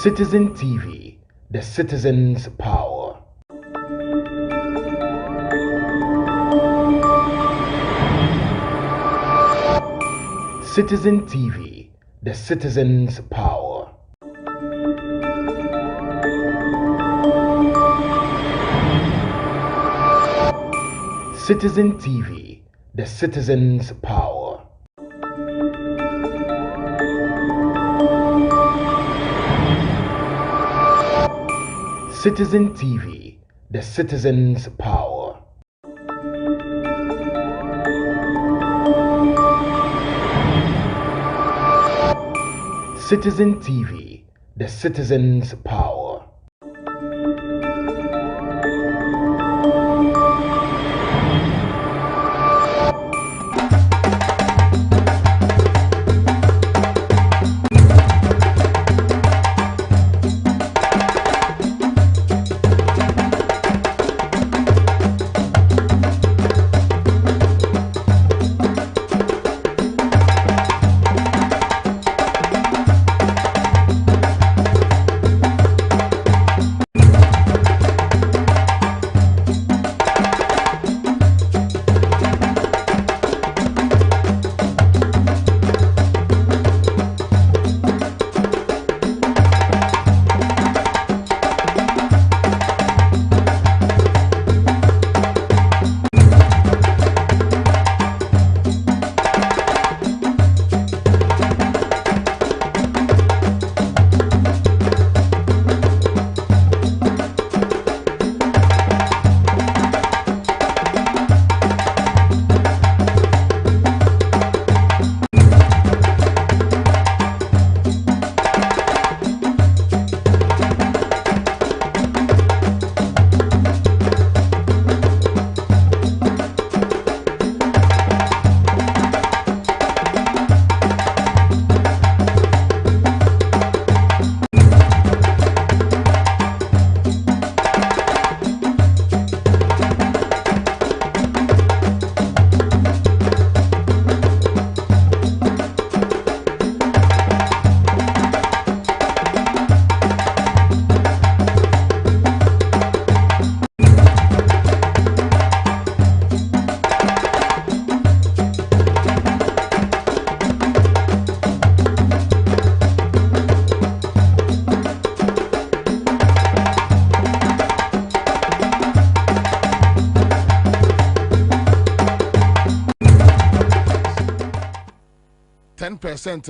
Citizen TV, the citizen's power. Citizen TV, the citizen's power. Citizen TV, the citizen's power. Citizen TV, the citizen's power. Citizen TV, the citizen's power.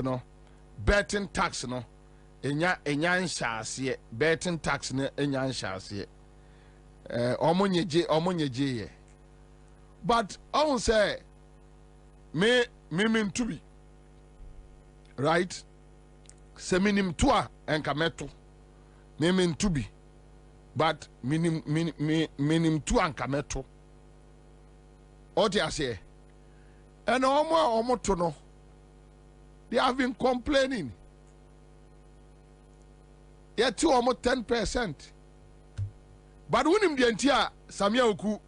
No betting tax no enya nhyase betting tax no enya nhyase omonyeje ye but on say me to be right se minim to a enka meto me to be but minim to anka meto otiase and omo to no. They have been complaining. Yet to almost 10%. But when him the entire Samia Oku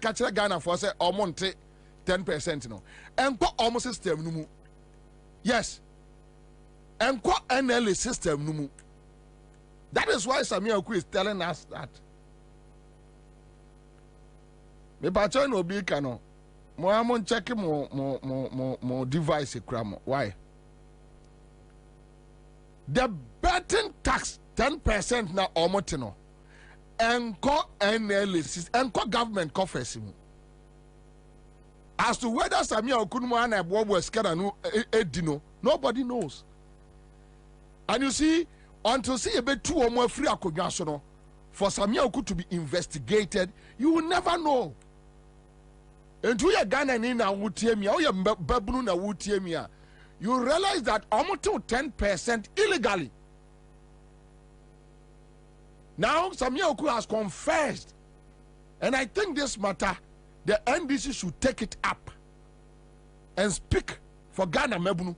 catch Ghana for say almost 10% no. And what almost system no. Yes. And what NLA system no. That is why Samia Oku is telling us that. Me pacho no be kano. Mo amon check mo device kramo. Why? The betting tax 10% na omotino. Enko analysis, enko government coffers. As to whether Samia Okunmu and Bobo Skadanu Edino, nobody knows. And you see, until see a bit 2 or more free accommodation for Samia Oku to be investigated, you will never know. And to your Ghana in a Wutiemia, or your Babuna Wutiemia. You realize that almost 10% illegally. Now, Samia Oku has confessed. And I think this matter, the NDC should take it up and speak for Ghana Mebunu.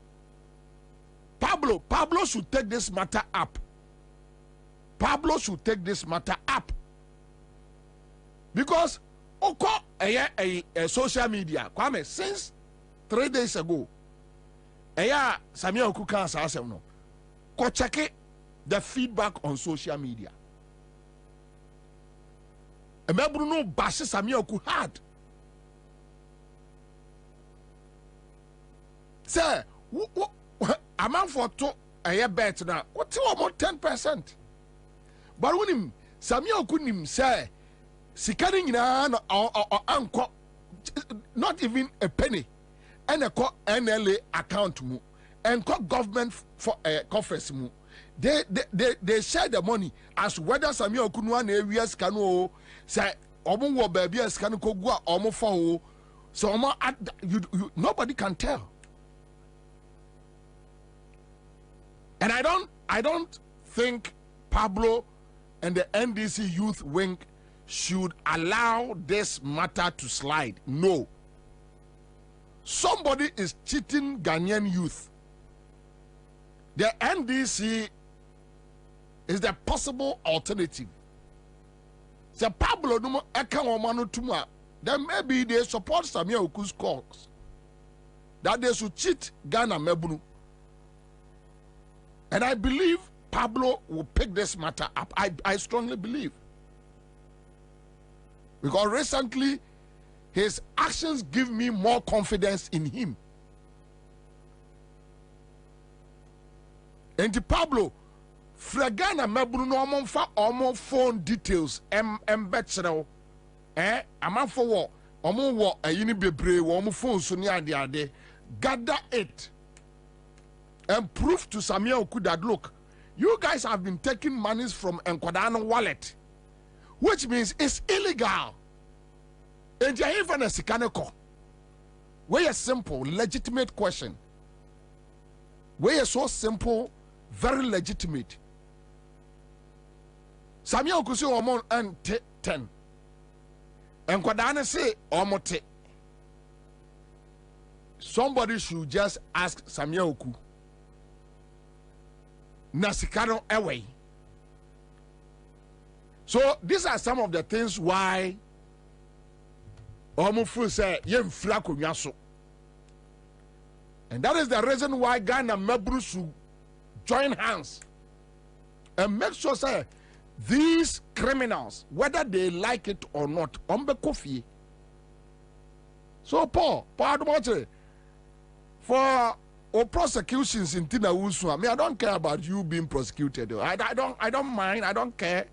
Pablo should take this matter up. Pablo should take this matter up. Because, Oko, a social media, Kwame, since 3 days ago, Samia Oku can't say no. Ko check it the feedback on social media. A member no bashes Samia Oku hard. Say, a man for a year bet now. What's almost 10%? But when him Samia Oku him say, Sikari na or anko, not even a penny, and a NLA account mu, and government for a conference mu. They share the money as whether Samia Okunuan areas can say omo baby as can go omo for so you nobody can tell. And I don't think Pablo and the NDC youth wing should allow this matter to slide. No. Somebody is cheating Ghanaian youth. The NDC is the possible alternative. So Pablo no eka womano tuma. Then maybe they support Samia Oku's cause that they should cheat Ghana Mebunu. And I believe Pablo will pick this matter up. I strongly believe. Because recently his actions give me more confidence in him. And the Pablo Fragana Mebunu no omo phone details embetchero aman for what omo wo ayini bebre wo omo phone so ni ade gather it and prove to Samia Oku that look, you guys have been taking monies from Nkwadano wallet, which means it's illegal. And you even a sikaneko. Where a simple, legitimate question. Where so simple, very legitimate. Samia Oku say omon and 10. Nkwadano say omote. Somebody should just ask Samia Oku. Nasikano away. So these are some of the things why Omufu say yem flako nyaso. And that is the reason why Ghana Mebru should join hands and make sure say these criminals, whether they like it or not, ombe kofi. So Paul for or prosecutions in Tina Usu. I mean, I don't care about you being prosecuted. I don't mind. I don't care.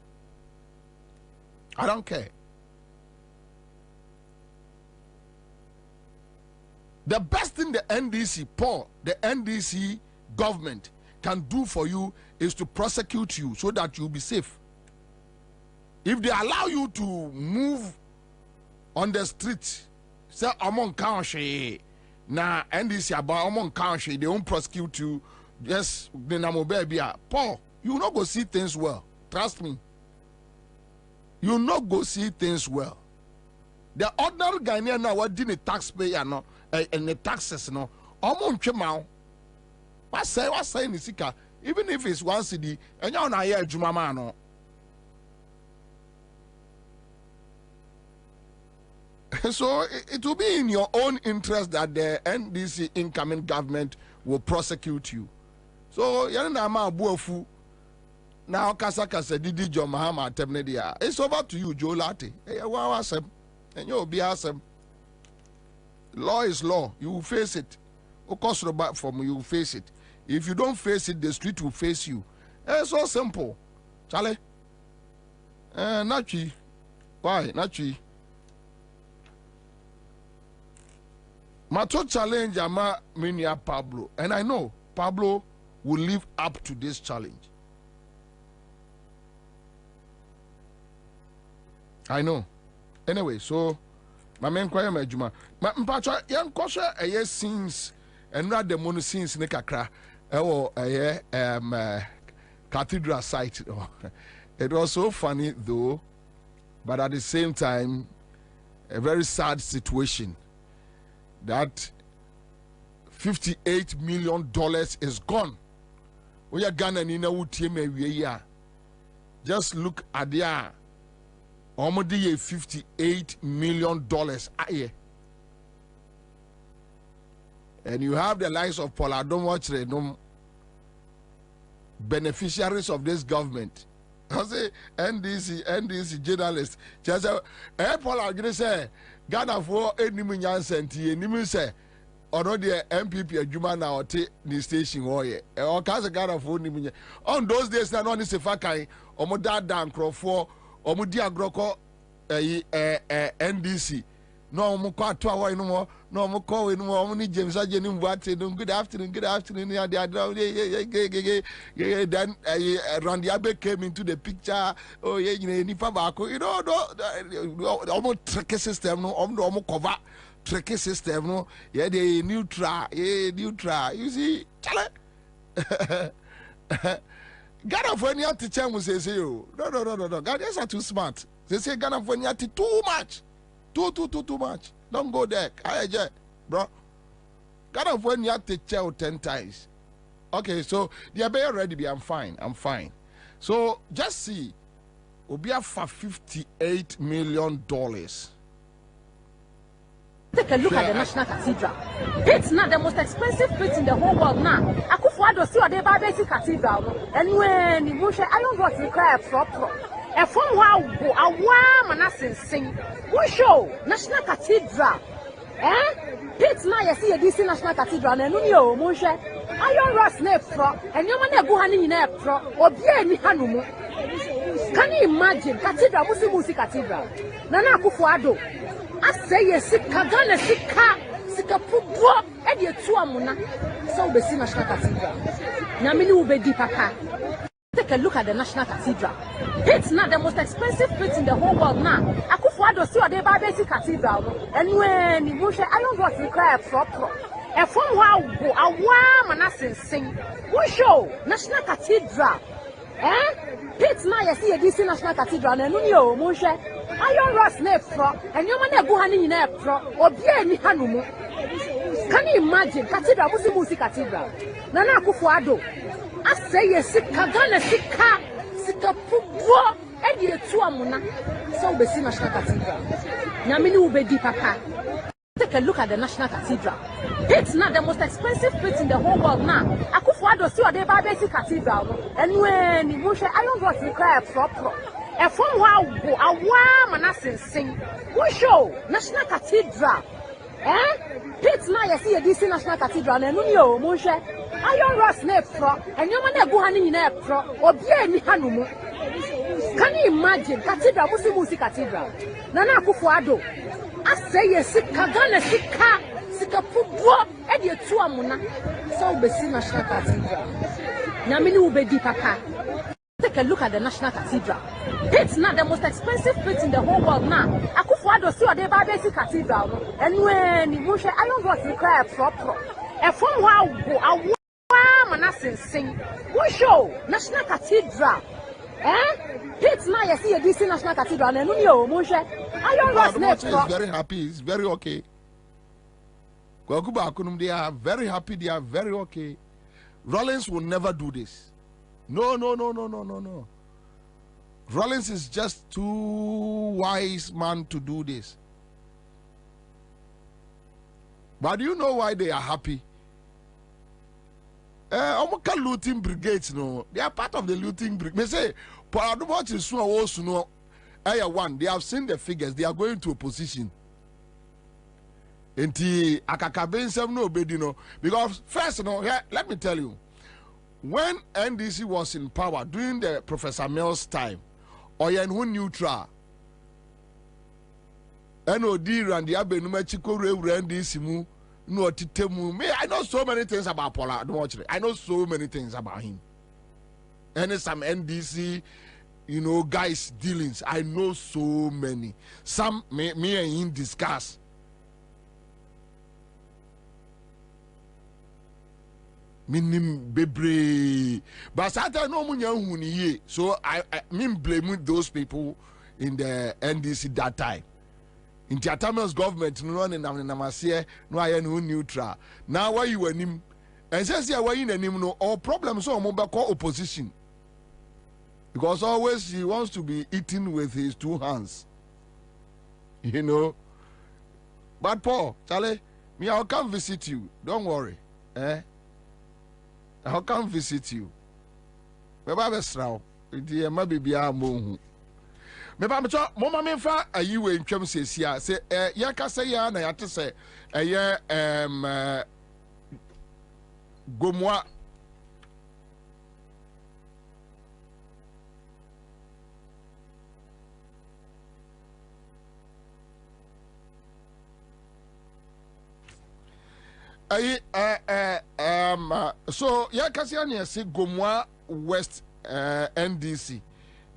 I don't care. The best thing the NDC, Paul, the NDC government can do for you is to prosecute you so that you'll be safe. If they allow you to move on the street, say among country. Now, NDC about among country, they won't prosecute you. Yes, the baby. Paul, you will not go see things well. Trust me. You will not go see things well. The ordinary Ghanaian now what did the taxpayer no and the taxes no. Among chemao. What say in the sika? Even if it's 1 cedi, and you're not here, Jumama no. So it will be in your own interest that the NDC incoming government will prosecute you. So yanama buofu now kasa didi jo mahama temnedia. It's over to you, Joe Latte. And you'll be awesome. Law is law. You will face it. You will face it. If you don't face it, the street will face you. It's so simple. Charlie. Nachi. Why? Nachi. My top challenge ama minia Pablo, and I know Pablo will live up to this challenge. I know. Anyway, so my main choir my juma. My mpacha young kosha a scenes and not the mono scenes ne kakra. Cathedral site. It was so funny though, but at the same time, a very sad situation. That $58 million is gone. We are Ghana Nina Wutie. Just look at the almost $58 million a year. And you have the likes of Paul. I don't watch it. beneficiaries of this government. I say NDC journalists. Just Paul Agri say Ghana for any Nyansanti, and you say, or not the MPP adwuma na ote the station hoye. O ka say Ghana for ni on those days na no ni se fakai, omo dada nkrofo, omo di agroko NDC. No omo kwa to awo inu mo, no omo ko inu mo, omo ni James Ajeni Mbuate, good afternoon, ya then Randy Abe came into the picture. Oh yeah, you know, nipa bako, you know, omo tricky system no, omo cover tricky system no, yeah, the neutral. You see, chale. Ghana for any teacher will say, no. Ghanaians are too smart. They say Ghana for any too much. Too much. Don't go there. Bro. Ghana for any teacher 10 times. Okay, so they are ready. I'm fine. So just see. Obia for $58 million. Take a look at the National Cathedral. It's not the most expensive place in the whole world now. Akufo-Addo see the Bobie Cathedral. And when you say iron rods require proper. A form wow, a warm and sing. We show National Cathedral. It's now you see a DC National Cathedral and you Moshe. Iron rods ne pro and you man go honey in a pro or be any hanumu. Can you imagine Cathedral Musi Cathedral? Nana Akufo-Addo. I say yes, Kagana Sika Pugo, and you two amuna. So the National Cathedral. Namini Ubedi Papa. Take a look at the National Cathedral. It's not the most expensive place in the whole world now. Akufo-Addo see the Bobie Cathedral. And when you say iron rods require proper. A form wow, a warm and sing. We show National Cathedral. It's now you see a DC National Cathedral and you Moshe. Iron rods ne pro and you man go honey in a pro or be any hanumu. Can you imagine Cathedral Musi Cathedral? Nana Akufo-Addo. I say yes, Kagana Sika Pugo and you two amuna. So the National Cathedral. Namini Ubedi Papa. Take a look at the National Cathedral. It's not the most expensive place in the whole world now. Akufo-Addo see the Bobie Cathedral. And when you say iron rods require proper. A form wow, a warm and sing. We show National Cathedral. It's now you see a DC National Cathedral and you Moshe. Iron rods ne pro and you man go honey in a pro or be any hanumu. Can you imagine Cathedral Musi Cathedral? Nana Akufo-Addo. I say yes, Kagana Sika Pugo and you two amuna. So the National Cathedral. Namini Ubedi Papa. Take a look at the National Cathedral. It's not the most expensive place in the whole world now. Akufo-Addo see the Bobie Cathedral. And when you say iron rods require proper. A form wow, a warm and sing. We show National Cathedral. It's now you see a DC National Cathedral and you Moshe. Iron rods ne pro. Is very happy. It's very okay. They are very happy. They are very okay. Rollins will never do this. No. Rollins is just too wise man to do this. But do you know why they are happy? Omoka looting brigades, no. They are part of the looting brigade. They say, Paradobot is so also no. One, they have seen the figures. They are going to opposition. Enti akakaben no bedino. Because first, no. Let me tell you. When NDC was in power during the Professor Mills time, Oyen who neutral, NOD Randy Abe Numechiko NDC mu no titemu. Me, I know so many things about Paula. Don't watch it. I know so many things about him. And some NDC, you know, guys dealings. I know so many. Some me and him discuss. Minim bebre, but Satan no munya huni. So I mean blame those people in the NDC that time. In Tiatamel's government, no one in Namasia, no I no neutral. Now why you and him? And says yeah, why in him no all problems so mobile call opposition. Because always he wants to be eating with his two hands. You know. But Paul, Charlie, me I'll come visit you. Don't worry. I'll come visit you. Beba besraw. Di e ma bibia mo. Meba me cho mo ma me fa ayi we ntwam sesia se ya kasa ya na ya te se eye gomwa ayi so ya kasa ya na se gomwa West NDC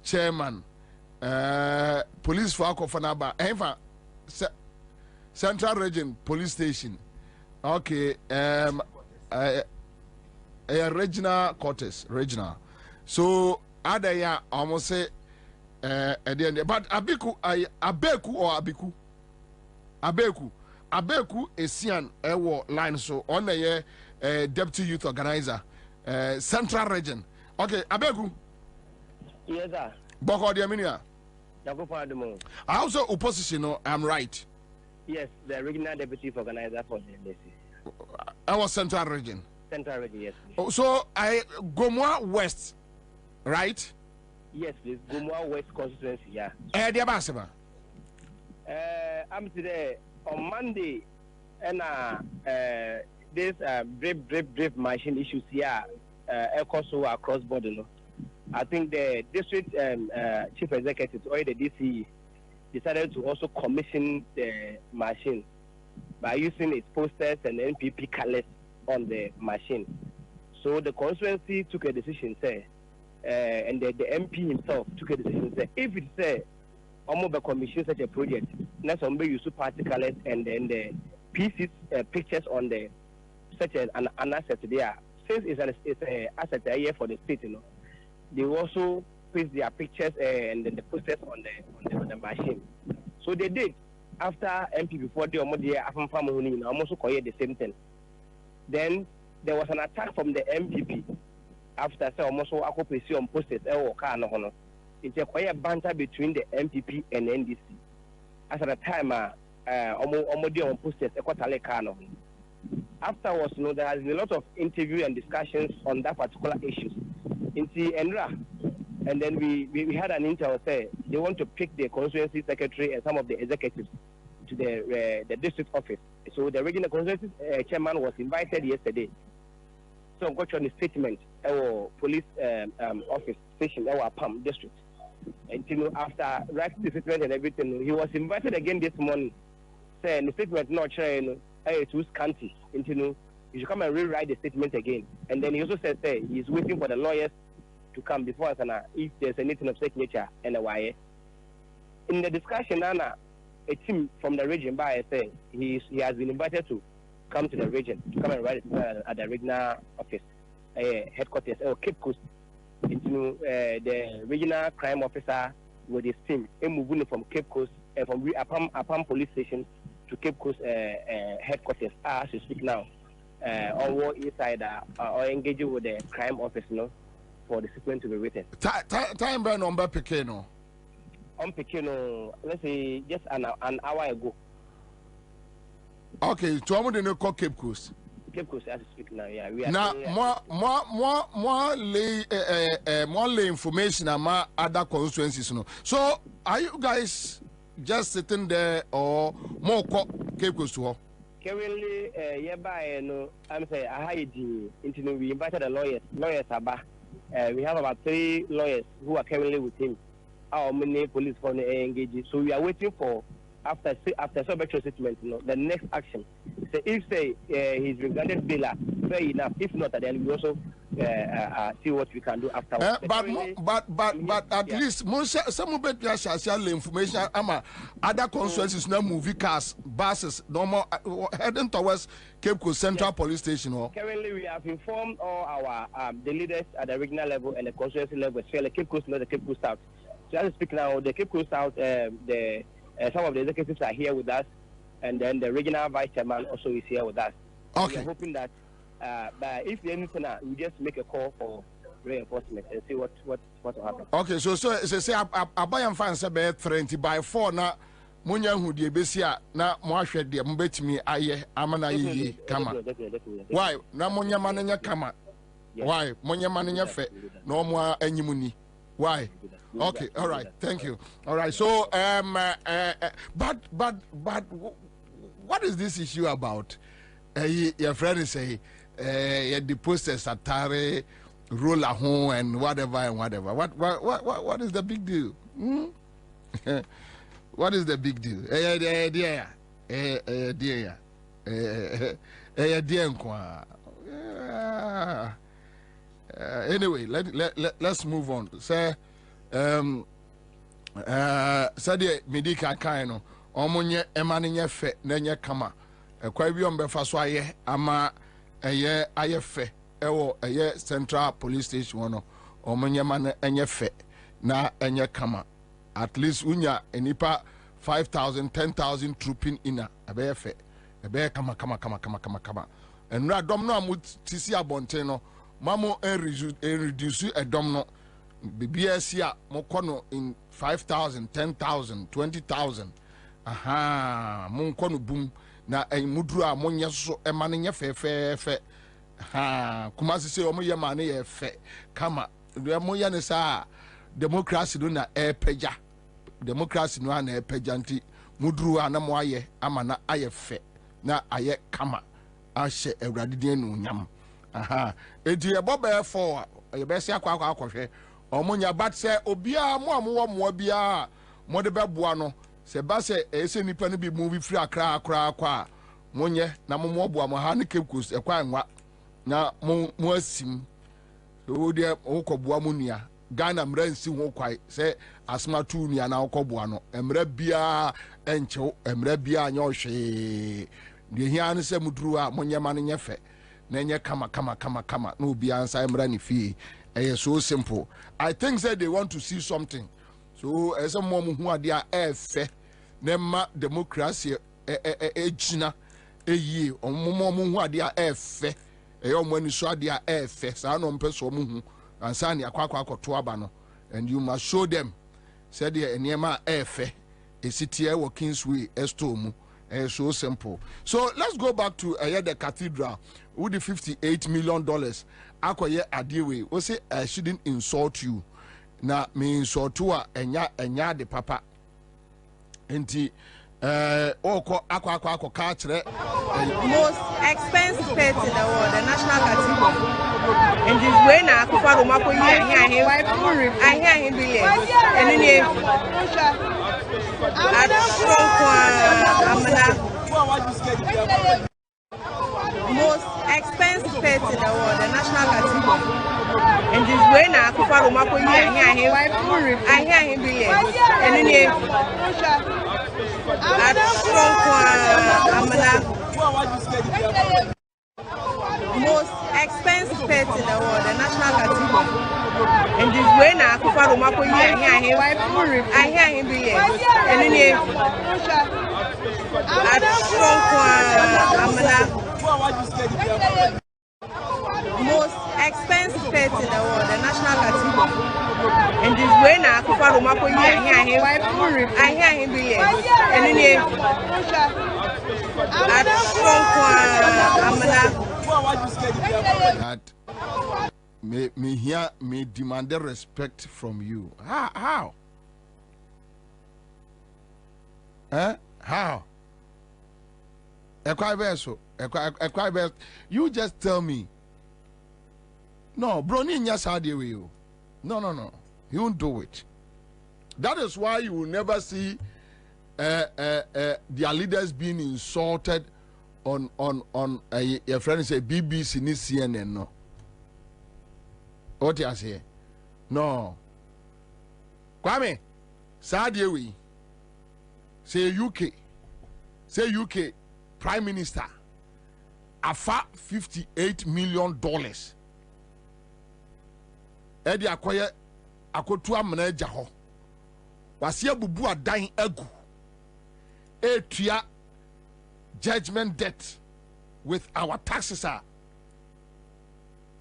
chairman police for Akofanaba Enfa Central Region Police Station. Okay, regional quarters, regional. So other ya almost say at the end, but Abeku or Abeku is Sian Ewo line so on the deputy youth organizer Central Region. Okay, Abeku. Yes, sir. Boko Diaminia. I also opposition, no, I'm right. Yes, the regional deputy organizer for the NDC. I was Central Region. Central Region, yes. Oh, so I Gomwa West, right? Yes, please. Gomwa West constituency, yeah. The Abasaba. I'm today on Monday, and this brave machine issues here, also across border. No? I think the district chief executive or the DCE decided to also commission the machine by using its posters and NPP colors on the machine. So the constituency took a decision, say, and the MP himself took a decision, say, if it say, Omoba commission such a project, let's use party colors and then the pieces, pictures on the such an asset there. Since it's an asset here for the state, you know. They also paste their pictures and then the posters on the machine. So they did after MP before the family almost the same thing. Then there was an attack from the MPP after almost on posters it's a quiet banter between the MPP and NDC. As at the time on posters afterwards, you know, there has been a lot of interview and discussions on that particular issues. And then we had an intel say they want to pick the constituency secretary and some of the executives to the district office. So the regional constituency chairman was invited yesterday. So I got on the statement our police office station, our PAM district. And you know, after writing the statement and everything, he was invited again this morning. Saying the statement not sharing to county. And you know, you should come and rewrite the statement again. And then he also said he's waiting for the lawyers to come before us and if there's anything of such nature and why. In the discussion, Anna, a team from the region by say he has been invited to come to the region to come and write at the regional office headquarters or Cape Coast into the regional crime officer with his team moving from Cape Coast from Apam police station to Cape Coast headquarters as you speak now. Or inside or engaging with the crime office, you know, for the statement to be written. Time by number Pekino. On Pekino, let's say just an hour ago. Okay, to almost the call Cape Coast. Cape Coast as we speak now, yeah. We are now more lay information about other constituencies, no. So are you guys just sitting there or more Cape Coast to? Currently, I'm saying we invited the lawyers about. We have about 3 lawyers who are currently with him. Our many police for engaged. So we are waiting for after subject statement, you know, the next action. So if he's been granted bail, fair enough. If not, then we also see what we can do afterwards. But at least some of it shall information. Other constituencies now movie cars, buses, normal heading towards Cape Coast Central Police Station. Currently, we have informed all our the leaders at the regional level and the constituency level, especially Cape Coast, not the Cape Coast South. So as I speak now, the Cape Coast South, some of the executives are here with us, and then the regional vice chairman also is here with us. Okay. We are hoping that if anything, we just make a call for reinforcement and see what will happen. Okay, so say I buy and find some by 4 now. Munya who the besia na moahwe de mbetimi aye amana yi kama. Why? Na munya mananya kama. Why? Monye mane fe. No more enyimuni. Why? Okay, all right. Thank you. All right. So but what is this issue about? Your friend is say the posters atare roll a home and whatever. What is the big deal? What is the big deal? Anyway, let's move on. Say said medika kaino omonye emane nye fe na nye kama kwa bi ombefa so aye ama aye fe ewo central police station no omonye mane enye fe na enye kama at least unya enipa 5,000 10,000 trooping ina ebe fe ebe kama enra dom no amutisi abonten no mamo reduce edom no BBS mokono in 5,000 10,000 20,000 aha monkono boom na mudru a monye so emane nye fe ha kuma se omoye mane ye fe kama moye ne sa democracy do na epeja democracy no na epeja nti mudru a na mo aye ama na aye fe na aye kama ahye awrade den no nyam aha enti e bobe for e be se akwa omonya bat se obia mo amwo mo bia mo de beboa no se ba se ese nipa no bi movie free akra kwa monye na mo boa mo ha ne kekos e kwa nwa na mo asim so de okoboa mo nua Ghana mra nsi ho kwai se asma tu nua na okoboa no emra bia enchew emra bia anya ohwe de hia ne se muduru a monye ma ne nyefe na enye kama na obi ansa emra ne fie. So simple. I think that they want to see something. So as a mom who are there fe nema democracy ejina ye on mom who are there fe when so there fe sa no mpeso mu hu ansa ne akwa to aba no and you must show them said the enema fe esitie wo Kingsway esto mu. So simple. So let's go back to the cathedral with the $58 million. Akoye adiwe o say I shouldn't insult you na me insult you enya de papa enti oko akwa ka kire most expensive place in the world, the National Cathedral, and this way na akwa Roma ko yi ahia him billions and ni most expensive place in the world, the National Cathedral, and this way na akwa Roma ko yi ahia him billions and ni most expensive place in the world, the National Cathedral, and this way na akwa Roma ko yi ahia him billions and ni most expensive place in the world, the National Cathedral, and this way na akwa Roma ko yi ahia him billions and ni that me here me demand respect from you. How? How? You just tell me. No, bro, no. You won't do it. That is why you will never see their leaders being insulted on your friend say BBC ni CNN no. What you say? No. Kwame, Sadiewi. Say UK Prime Minister afa $58 million. Edi akoye akotu amana gya ho. Wase abubu adan agu. Etua judgment debt with our taxes are.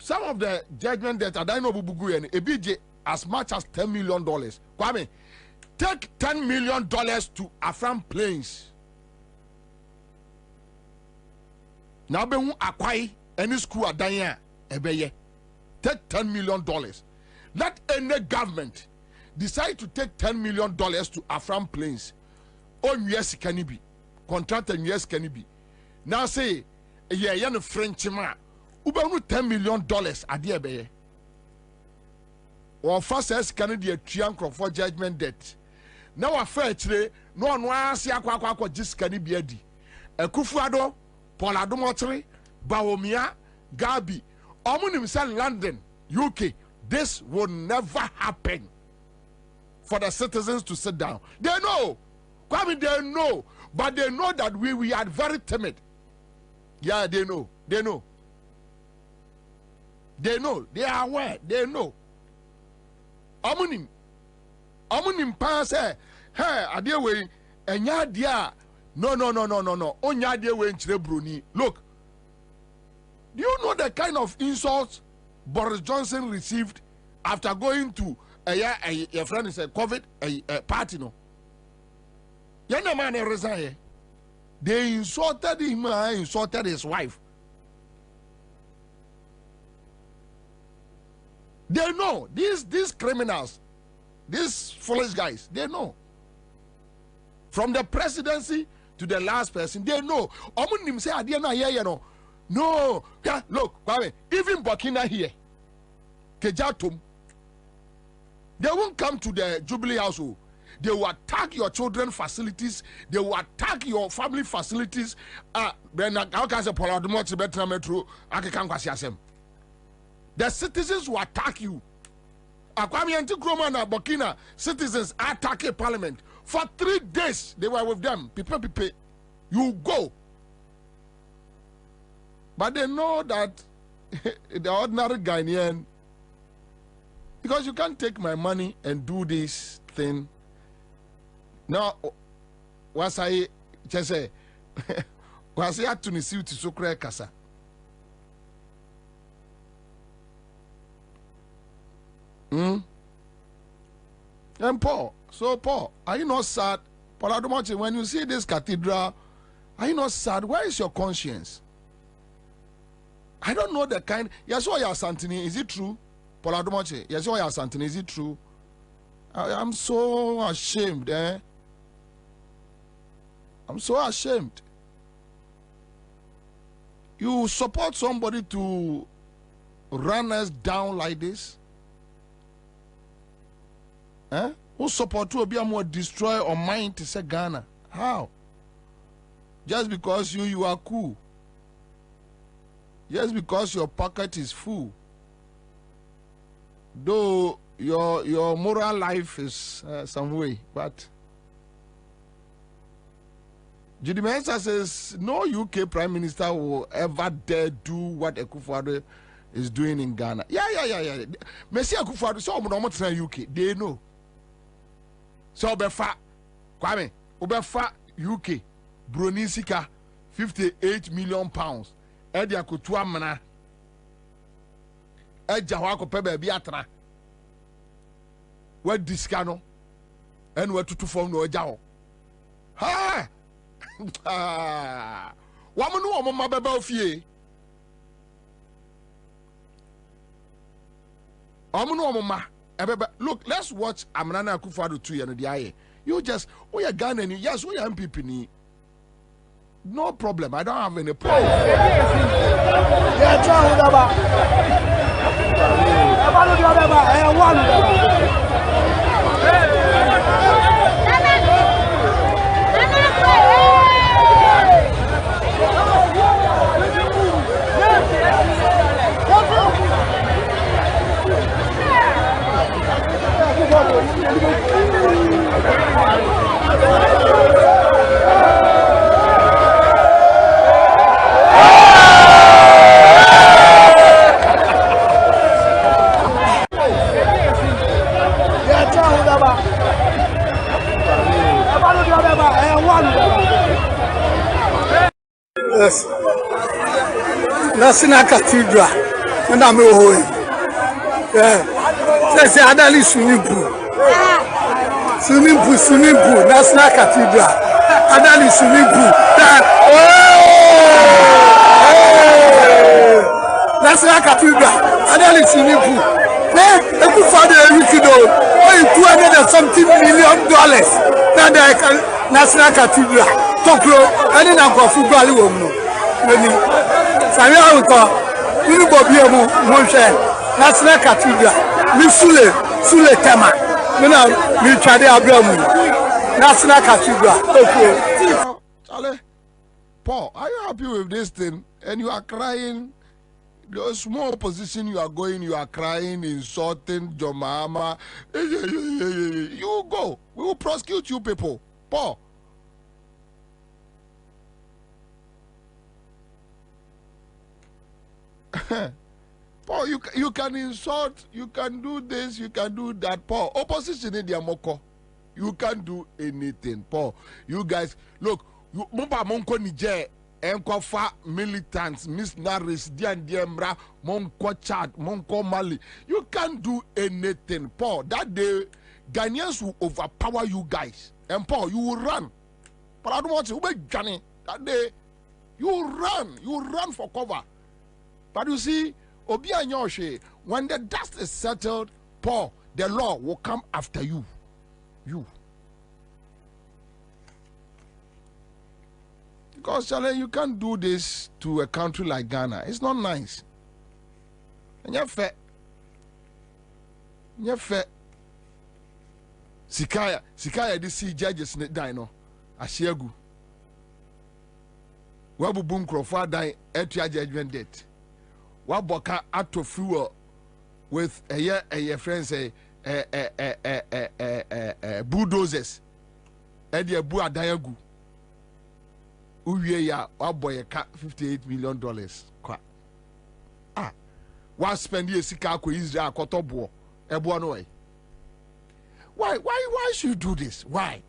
Some of the judgment debt I don't know bubugu and ebije as much as $10 million. Kwame, take $10 million to Afram Plains. Now be akwai any school adanya ebeye. take $10 million. Let any government decide to take $10 million to Afram Plains. On US can be contract and US can be. Now say yeah, French man, Ubanu $10 million at the bay. Or first as Canadian triumph for judgment debt. Now a fair trade, no one wants Yakwa just can be a D. A Kufuado, Poladomotri, Baomia, Gabi, Omunim London, UK. This will never happen for the citizens to sit down. They know. Kwame, they know. But they know that we are very timid. Yeah, they know. They know. They know. They are aware. They know. Omunim pa say, hey, adia we enya dia. No. Onya dia we nchire broni. Look. Do you know the kind of insults Boris Johnson received after going to a friend is a COVID a party? No. Yana man resign. They insulted him, insulted his wife. They know these criminals, these foolish guys. They know. From the presidency to the last person, they know. Omunim say adiana here, you know. No, yeah, look, even Burkina here, Kejatum, they won't come to the Jubilee household. They will attack your children's facilities. They will attack your family facilities. The citizens will attack you. Burkina citizens attack a parliament. For 3 days, they were with them. Pipe. You go. But they know that the ordinary Ghanaian, because you can't take my money and do this thing. Now, was I just say, was I to receive to Sukre Kasa? And Paul, are you not sad? Paul Adomoche, when you see this cathedral, are you not sad? Where is your conscience? I don't know the kind. Yes, why you're Santini? Is it true? Paul Adomoche, yes, why you're Santini? Is it true? I'm so ashamed, eh? I'm so ashamed. You support somebody to run us down like this? Eh? Who support to be more destroy or mind to say Ghana? How? Just because you are cool. Just because your pocket is full. Though your moral life is some way, but Judy Ansah says no UK Prime Minister will ever dare do what Akufo-Addo is doing in Ghana. Yeah. Messi Akufo-Addo so omo UK. They know. So obefa Kwame, obefa UK Broni sika 58 million pounds. Edi akotu amana. Eja ho akope ba bi atra. We diska no. En we tutu fom no eja ho. Ha! Wamunu omo mabeba ofie. Omunu omo ma. Look, let's watch Amnana Akufo-Addo 2 and the aye. You just we are Ghana and yes, we are MPP ni. No problem. I don't have any problem. Yes. National Cathedral. And I'm going. Yeah. Say Adali swimming pool. Swimming pool. National Cathedral. Adali swimming pool. Oh! National Cathedral. adali sinipu na ekufa de everything o $200 million na the National Cathedral Tokyo any na go football wo mu no ni sami awuto ni Bobie mu mo hwe National Cathedral ni sule tema na mi twade abramu National Cathedral Tokyo. Charlie, Paul, are you happy with this thing? And you are crying. The small position you are going, you are crying, insulting your mama. You go. We will prosecute you people. Paul. Paul, you can insult, you can do this, you can do that. Paul, opposition in their moko. You can't do anything. Paul, you guys, look, you Mumba Monko Niger. Enkofa militants, missionaries, Diandra, Monko Chad, Monko Mali. You can't do anything, Paul. That day, Ghanaians will overpower you guys. And Paul, you will run. But I don't want you to be Johnny. That day, you run for cover. But you see, Obi Anyoshe, when the dust is settled, Paul, the law will come after you. Because Charlie, you can't do this to a country like Ghana. It's not nice. And you're fair. Sikaya, this see judges dino. Ashiagu. Wabu boom crofar die at your judgment date. Waboka ato fuel with a year friends bulldozers. Edia bua diagu. Uye ya waboye ka $58 million. Kwa. Wa spend ye sika ko Israel kotobo. Ebo no way. Why should you do this? Why?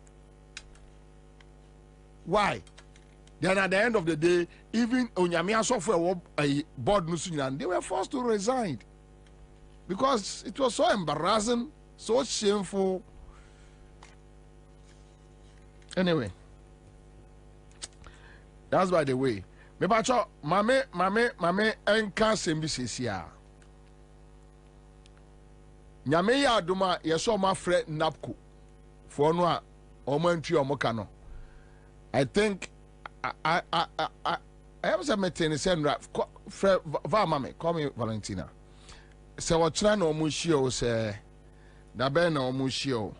Then at the end of the day, even Onyamia software a board nusunan, they were forced to resign. Because it was so embarrassing, so shameful. Anyway. That's by the way. Me bacho mame enka sembi sesia. Nyame ya aduma yeso ma frɛ napko. For no a omantu omoka no. I think I have some meeting send va mame call me Valentina. Se wotra na omuhie se da be na omuhie o.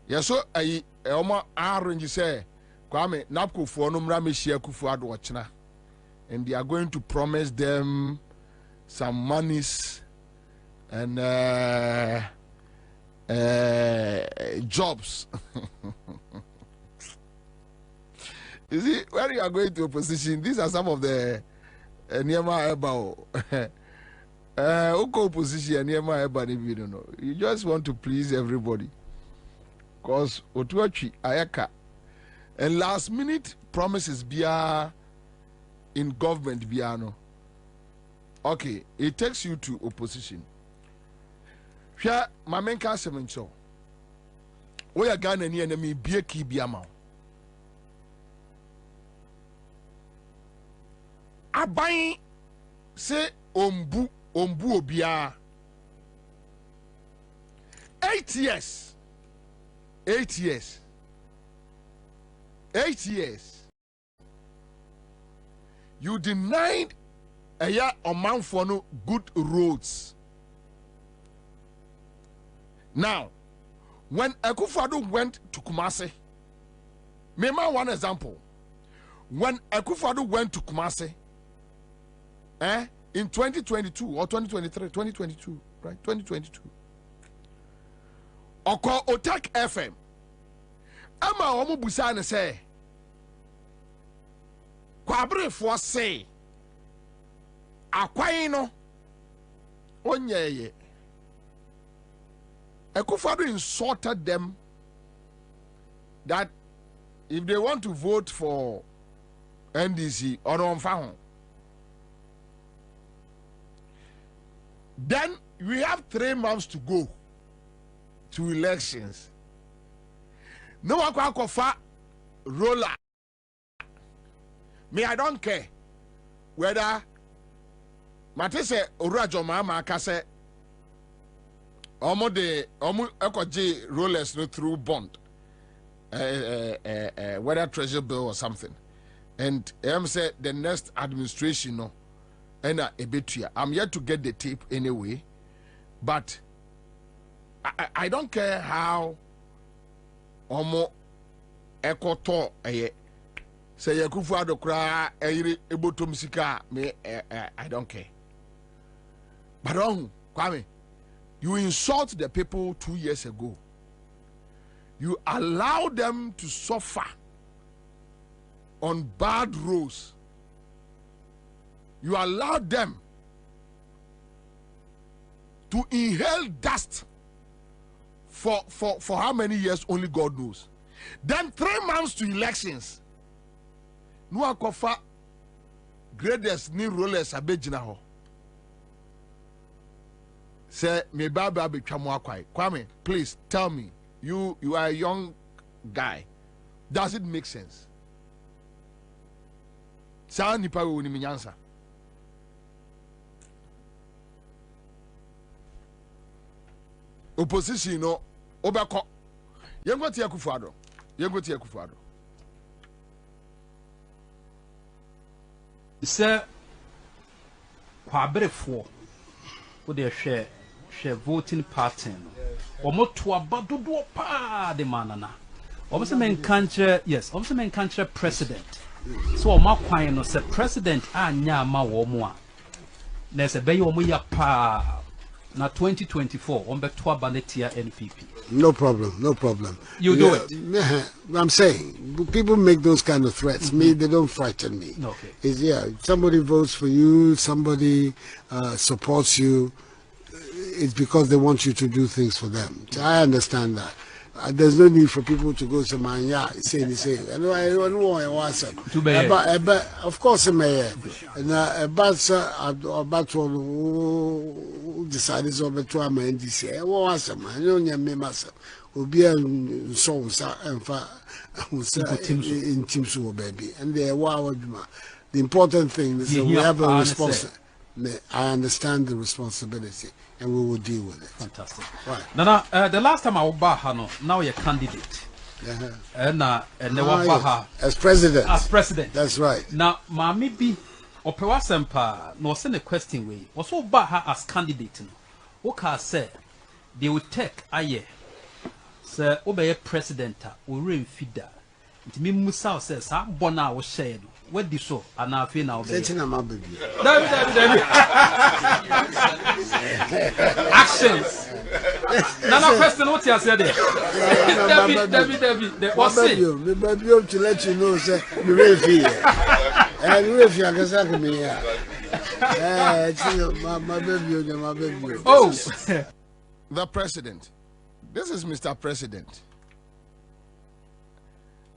Yeso ayi omo arrange say Kwame Napko for no mrameshia kufu ado ochina, and they are going to promise them some monies and jobs. You see, when you are going to opposition, these are some of the Niema Ebao. Uko opposition Niema Eba, you don't know. You just want to please everybody. Because Otuachi Ayaka. And last minute promises bia in government biano. Okay, it takes you to opposition. Here, my main casement show. We are Ghana ni enemy bia ki biama. Abai say ombu obia. 8 years. 8 years. 8 years. You denied a year or month for no good roads. Now, when Akufo-Addo went to Kumasi, remember one example. When Akufo-Addo went to Kumasi, in 2022 or 2023, 2022, right? 2022. Oko Otak FM. Ama omu busa ne say Kwabena say akwan no onyeye Akufo-Addo insulted them that if they want to vote for NDC or on then we have 3 months to go to elections. No one can offer roller. Me, I don't care whether Mate say Urajo Mama Kase Omo de Omo Ekoji rollers no through bond. Whether treasure bill or something. And say the next administration no and a bit I'm yet to get the tape anyway. But I don't care how Omo Eko to say Yakufuado cry ebotum sika me I don't care. But Kwame, you insult the people 2 years ago. You allow them to suffer on bad roads. You allow them to inhale dust for how many years only God knows. Then 3 months to elections. No akofa graders ni rollers abegina ho. Say me baba be twamo akwai. Kwame, please tell me, you are a young guy. Does it make sense? Sa nipa we ni Ansah. Opposition no obeko. Yengo ti Akufo-Addo. Yengo ti Akufo-Addo. Sir Kwabena wo de hwe voting pattern omo to abadodo pa de manana omo se men kanche yes omo se men kanche president so omo kwan no se president anya ma wo mo a na se be omo ya pa na 2024 omo be to abanetia NPP. No problem, no problem. You do it. I'm saying people make those kind of threats. Me, they don't frighten me. Okay. It's, somebody votes for you, somebody supports you. It's because they want you to do things for them. I understand that. There's no need for people to go to man, yeah, say. I don't want to answer. Of course, mayor. And about to decide is over to a man this year. I won't answer, man. You don't me myself. Will be in songs and in teams, baby. And they wow. The important thing is that we have a responsibility. I understand the responsibility. And we will deal with it. Fantastic. Right. Now, the last time I was back, now you're candidate. And as president. As president. That's right. Now, Mami B, Opewa Sempa, no send a question way. Was so back as candidate. Oka said they would take a year. Sir, obey president, or rain feeder. It means Musa says, I'm born now was shared. What do you so? And I feel now. Actions. No question. What you said there? David. What's it? Me baby to let you know, sir. Me very feel. And if you can say me, my baby. Oh, the president. This is Mr. President.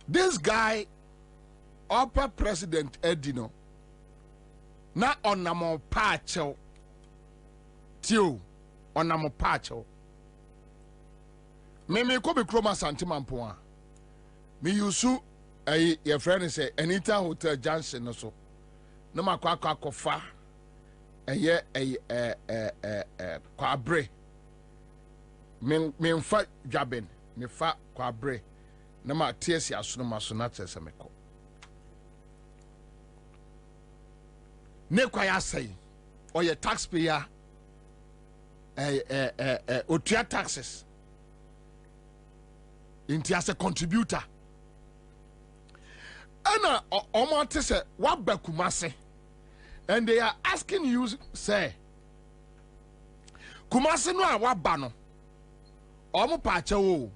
This guy. Upper President Edino na onamo pacho tio onamo pacho me ko be kroma santima mpo a me yusu your friend say Anita Hotel Junction no so na makwa akofa kwabre me mfa dwaben me fa kwabre na ma tiesi asono maso na tese meko ne kwaya say or your taxpayer otua taxes into as a contributor and omo say what ba Kumasi and they are asking you say Kumasi no a waba no omo pa che wo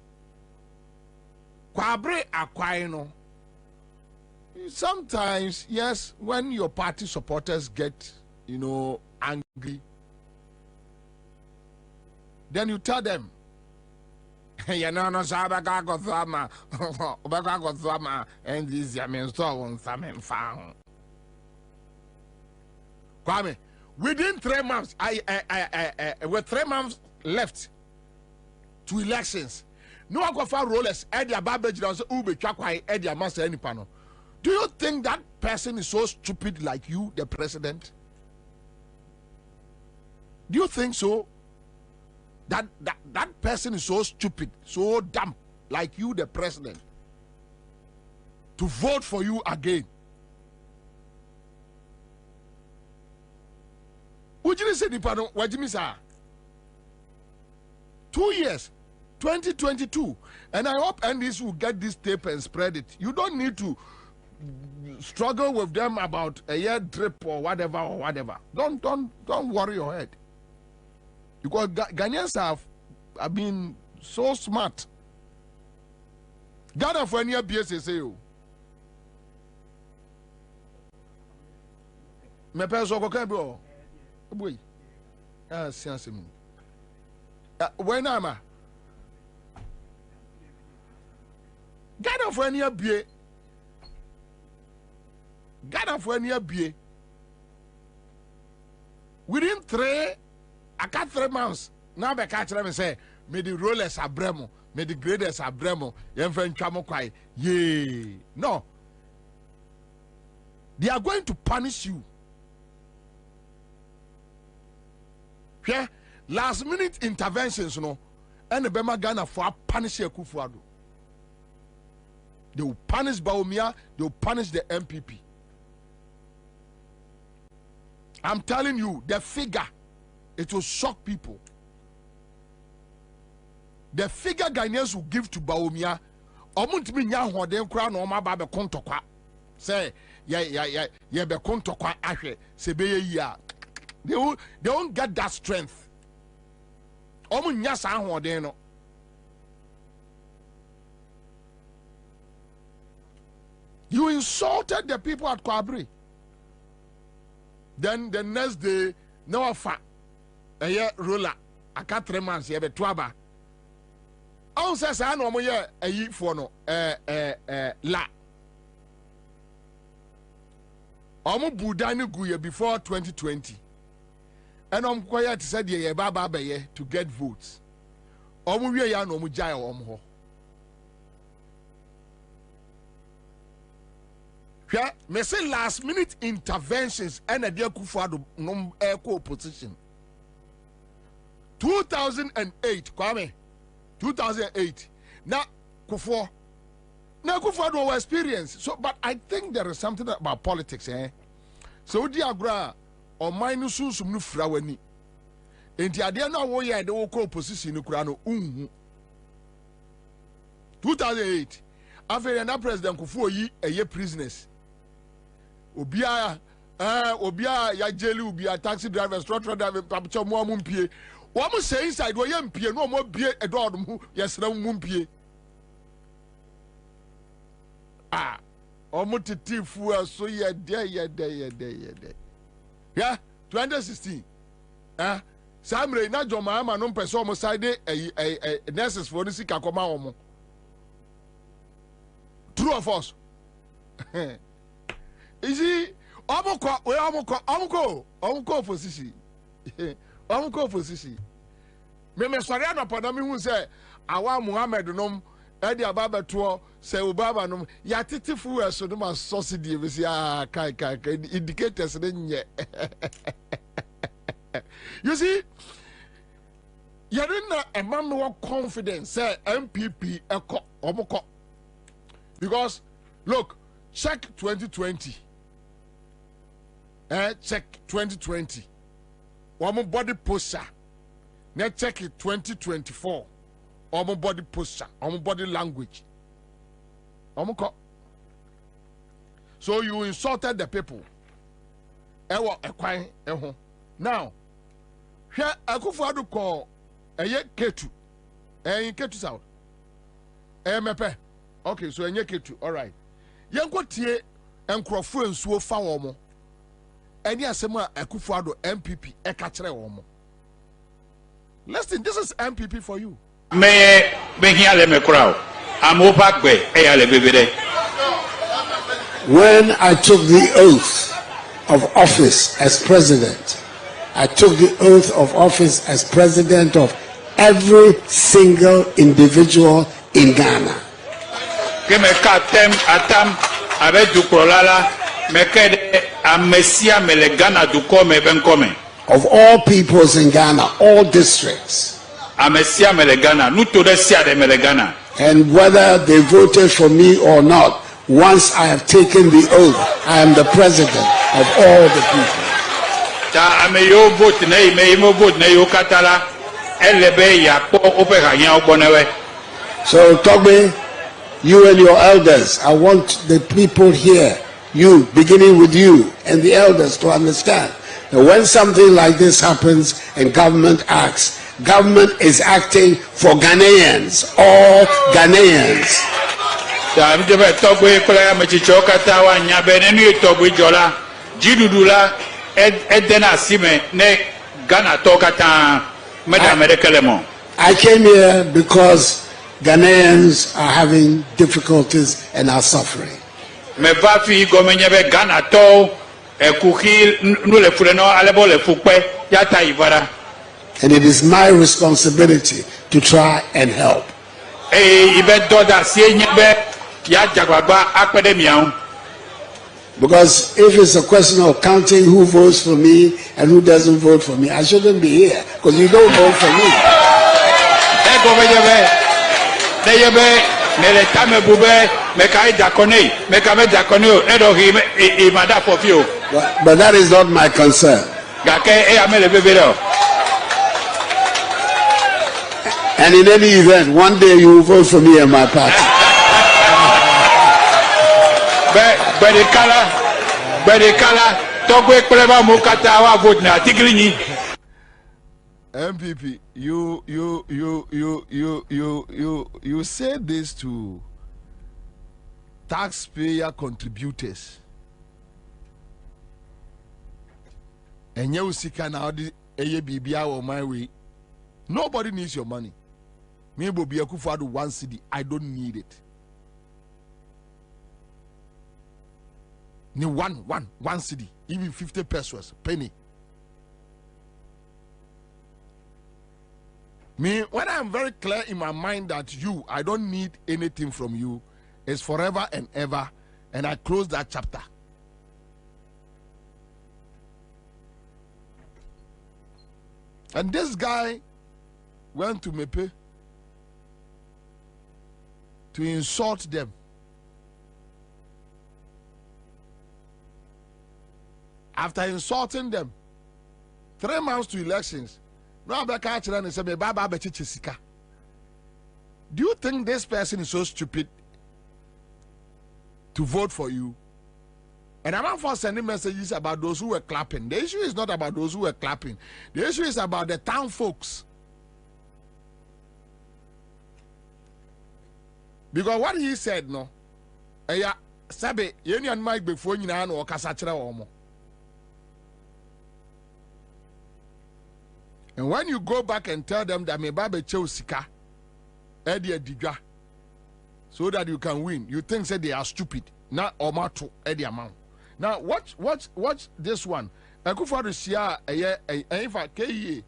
kwabre akwai no. Sometimes, yes, when your party supporters get, angry, then you tell them, and this Kwame, within 3 months, with 3 months left to elections, no one go for rollers, Eddie Ababej, Ube Chakwai, Eddie Amasa, any panel. Do you think that person is so stupid like you, the president? Do you think so? That person is so stupid, so dumb, like you, the president, to vote for you again? Would you say, what do you mean, 2 years, 2022, and I hope NDC will get this tape and spread it. You don't need to struggle with them about a year drip or whatever. Don't worry your head, because Ghanaians have been so smart. Ghana for any BSSA. Me penso ko kan bro. Boy. Sianse mu. When am I? Ghana for any BSSA. Ghana for any BSSA. Within 3 months, now be catch them and say, me the rollers are bremo, me the graders are bremo, yemfen chamo kwai. Yay. No. They are going to punish you. Yeah? Last minute interventions, no, and the Bema Ghana for punish Kufuado. They will punish Baumia, they will punish the MPP. I'm telling you, the figure, it will shock people. The figure Ghanaians will give to Baumia, omuntimi nya hoden kra na oma ba be kontokwa. Say, yeah, be kontokwa ahwe, se be ye a. They won't get that strength. Omu nya sa hoden no. You insulted the people at Kwabena. Then the next day, no offer. A year ruler, I can't 3 months, you have a twaba. Ansah say no mo ye ayi for no la. Omo buda ni guye before 2020. And quiet said ye baba be to get votes. Omo wie ya no mo jai omo ho. Yeah, me say last minute interventions and a dear Kufuado no echo opposition. 2008, Kwame. 2008. Now Kufuor no experience. So, but I think there is something about politics, eh? So diagra or minus sum no frawani. Enti ade na wo ye de wo ko opposition no kura no 2008. After na President Kufuor yi eye prisoners. Obia ya jeli obia taxi drivers, truck driver, papicho mo amumpie. What must say inside where you pay no more beer a dog who yes, no mumpie. Almost fuel so yeah, day. Yeah, 2016. Samre, not your mamma, no person almost side a nurses for the sick Akoma. True of us. Is he? Omko for Sisi. Omko for Sisi. Me sorry na pada mi hu say awa Muhammad nom e dia baba to say obaba nom ya titifu eso no ma subsidy be say kai indicators de nye. You see, you didn't a man no confidence say MPP eko omko. Because look, check 2020. Check 2020. One body posture. Now check it 2024. One body posture. One body language. So you insulted the people. Now, here Akufo-Addo call Ketu. Ketu South. Mepe. Okay, so Ketu. All right. Yanko tie enkrofo nsuo fa wo. Any asema Akufo-Addo MPP ekachre womo. Listen, this is MPP for you. Me here me crowd. I'm opakwe eyale bebede. When I took the oath of office as president, I took the oath of office as president of every single individual in Ghana. Keme katem atam abe dukrolala mekede amesia mele Ghana duko me benkome. of all peoples in Ghana, all districts. And whether they voted for me or not, once I have taken the oath, I am the president of all the people. So, Togbe, you and your elders, I want the people here, you, beginning with you, and the elders to understand that when something like this happens and government acts, government is acting for Ghanaians, all Ghanaians. I came here because Ghanaians are having difficulties and are suffering. And it is my responsibility to try and help. Because if it's a question of counting who votes for me and who doesn't vote for me, I shouldn't be here because you don't vote for me. But that is not my concern. And in any event, one day you will vote for me and my party. MPP, you said this to taxpayer contributors. And you see can now the ABBI or my way. Nobody needs your money. Me Bobie Akufo-Addo 1 cedi. I don't need it. Ni one cedi, even 50 pesos, penny. Me, when I'm very clear in my mind that I don't need anything from you, it's forever and ever, and I close that chapter. And this guy went to Mepe to insult them. After insulting them, 3 months to elections, do you think this person is so stupid to vote for you? And I'm not for sending messages about those who were clapping. The issue is not about those who were clapping. The issue is about the town folks. Because what he said, no, sabe, yeni and Mike before you know or kasachira omo. And when you go back and tell them that me babe cheusika, Eddie Diga, so that you can win, you think say they are stupid. Not Omato Eddie amount. Now watch this one. Akufo-Addo share a KE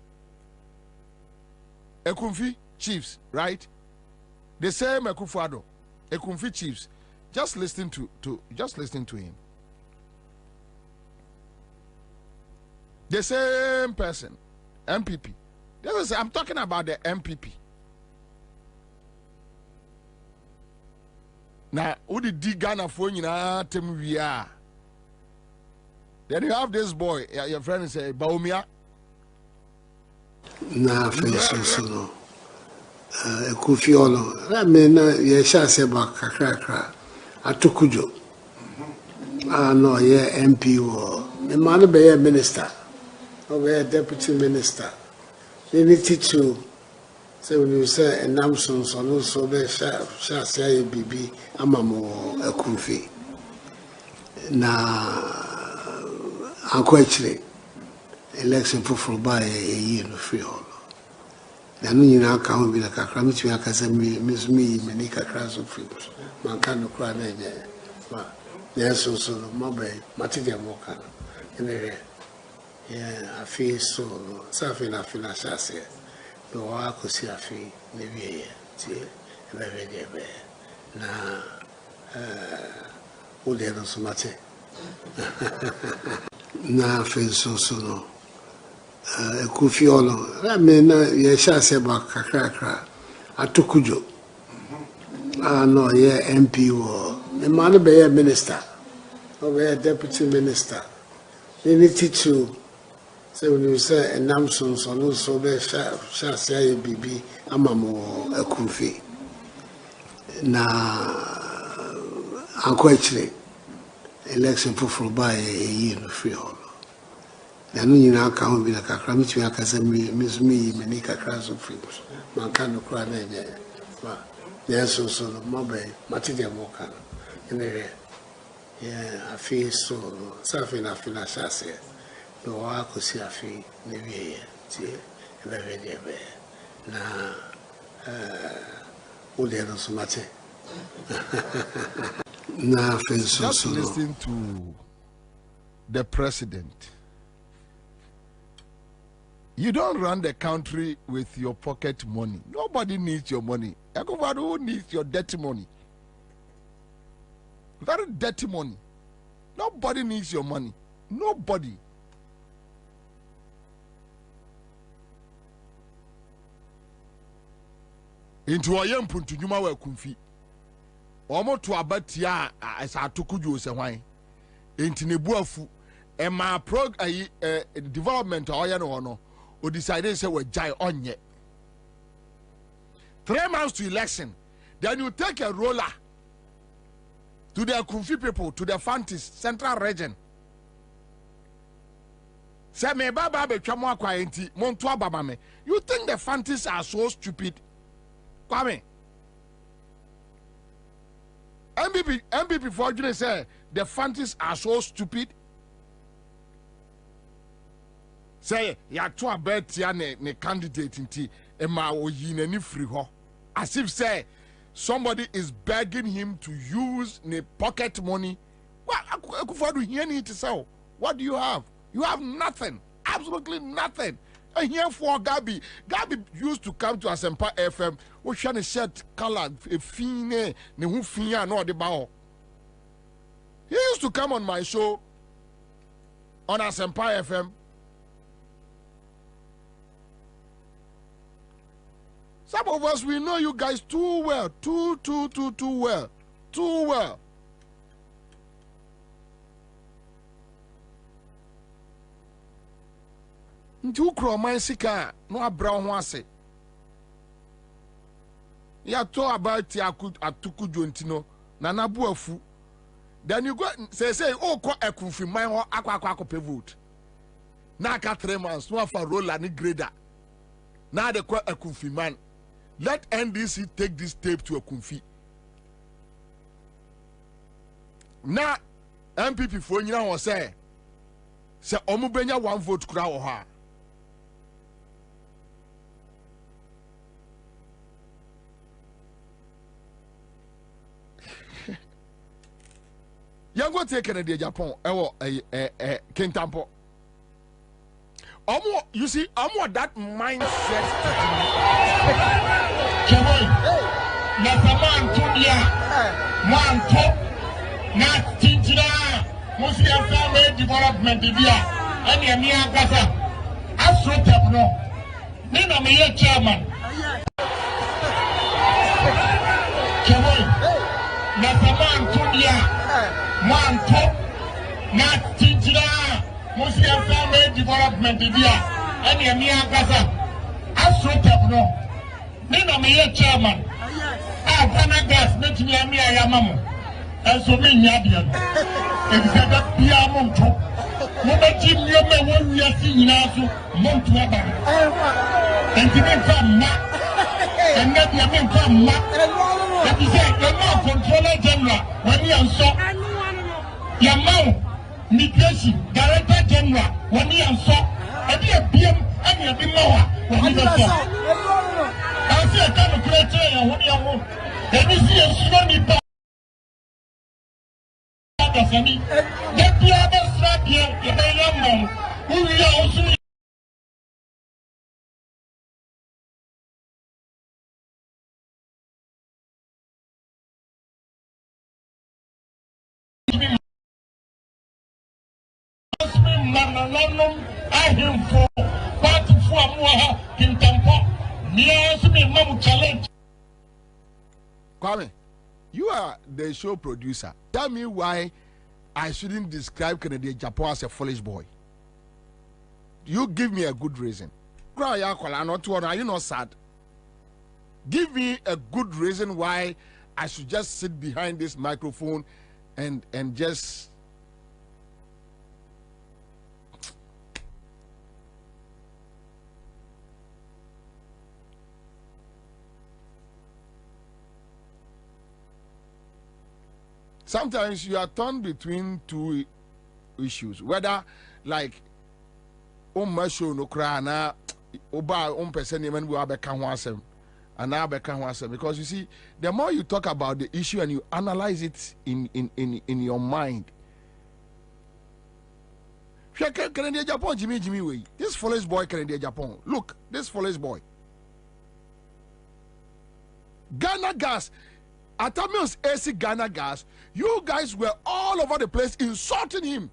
Ekumfi Chiefs, right? The same Akufo-Addo, Ekumfi Chiefs. Just listen to him. The same person. MPP. I'm talking about the MPP. Now, who did Ghana for you? We are. Then you have this boy. Your friend say Baumia. Na face no. Ekufiolo. I mean, ye shall say back kakra. Atukujo. No, ye MP or the man be a minister. Or a deputy minister. They need to say when you say a Namson, so no, so they shall say BB, Amamo, a Kumfi. Now, unquestionably, election for by a year no free hall. Then you now come with a crammet, you can miss me, Manika Crass of free. Man can't cry, yes, so mobile, Matilda Mokan. Yeah, I feel so. Something I feel as I say. No, I could see a fee, maybe very dear. Now, who did not so much? Now, I feel so. Kufiolo. I mean, Yesha Seba Kakra, Atukujo. No, yeah, MP or the man be a minister, or a deputy minister. They need to. So when you say a Namson, so no, so they shall say BB, Amamo, a Kufi. Na Uncle actually election for by a year in free hall. The new now can't be like a crammy, I can say miss me, Manika Crass of Freedoms. Man can't cry there. Yes, so mobile, Matilda Mokan. Yeah, I feel so something I feel as I say. No, I could see a fee, maybe very dear. Now, oh, there so much. Now, just listen to the president. You don't run the country with your pocket money. Nobody needs your money. Everybody who needs your dirty money. Very dirty money. Nobody needs your money. Nobody. Into a young puntu nyuma wa kumfi. Omo to abatia as atokuju se hwan. Enti ne buafu e ma development oya no no. O decided say we jai onye. 3 months to election. Then you take a roller to the Kumfi people, to the Fantis Central Region. Say me baba be twamo akwa enti monto ababa me. You think the Fantis are so stupid? Kwame. MPP for you say the Fantis are so stupid. Say ya to abet ya ne candidate inti ema oyi na ni free ho. As if say somebody is begging him to use the pocket money. What do you have? You have nothing. Absolutely nothing. And here for Gabi used to come to Asempa FM. We shall shirt color a fine ne hu fia no de bao. He used to come on my show on Asempa FM. Some of us, we know you guys too well. Too well. Too well. Ntu kro man sika no abra ho ase. Ya to about atuku jontino na nabu afu. Then you go say oh ko ekunfi man ho akwa vote. Na ka 3 months no afa roller ni grader. Na de ko ekunfi man. Let NDC take this tape to a Kumfi. Now, MPP for you now say Omubenya 1 vote kura o ha. You go take Canada Japan. Kintampo. You see, that mindset. Development chairman. Muslim family development dia any agasa asotepno me na me chairman gas metimi ami ayamamo enso me nya dia exebe bia monto mo beji mi me won wiasi nyina so monto aba entime famma enna dia me famma that is a controller general when you so yamao Migration Director General when he and so and he BM and he be lower when he so. I see a kind of creature when you are then you see a tsunami back. Get the other strap here, the young who we are also. Kwame, you are the show producer. Tell me why I shouldn't describe Kennedy Japan as a foolish boy. You give me a good reason. Are you not sad? Give me a good reason why I should just sit behind this microphone and just sometimes you are torn between two issues, whether like show no cry na oba person even we abeka ho asem and now abeka ho asem, because you see, the more you talk about the issue and you analyze it in your mind. Canadian Japan, Jimmy way. This foolish boy Canadian Japan. Look, this foolish boy. Ghana Gas, Atamios AC Ghana Gas, you guys were all over the place insulting him.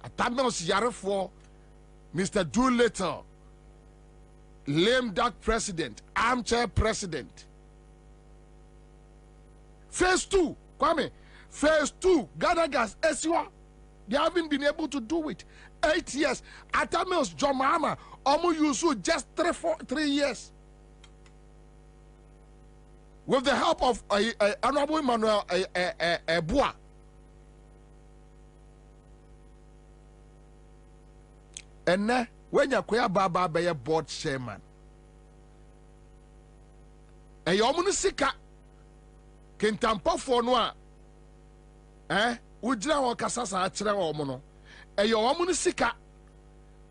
Atamios Yarefo, Mr. Doolittle, lame duck president, armchair president. Phase 2, Kwame, phase 2, Ghana Gas, Esiwa, they haven't been able to do it. 8 years. Atamios John Mahama, Omu Yusu, just 3 years. With the help of Honorable Emmanuel Bois. And now, when you are Baba be a board chairman, and you are sika kentampo for noa, ujira wa kasasa achira wa omono, and you are sika,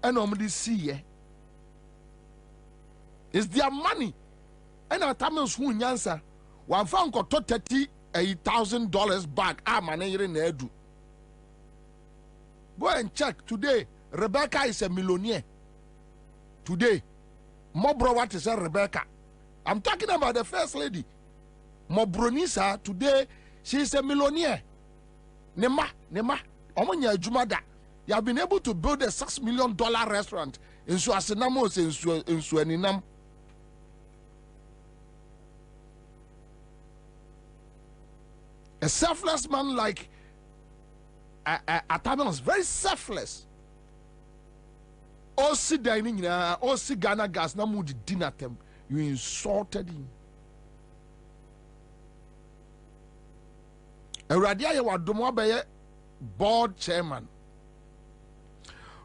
and omudi see it's their money, and our tamils who Ansah. One found got $30,000 back. Nedu. Go and check today. Rebecca is a millionaire. Today, Mobro, what is a Rebecca? I'm talking about the first lady. Mobronisa, today, she is a millionaire. Nema, Omonya Jumada. You have been able to build a $6 million restaurant in Suasinamos in Suaninam. A selfless man like Atamios, very selfless. All see dining, all see Ghana Gas, now mood dinner them. You insulted him. Radia ya wadomo be board chairman.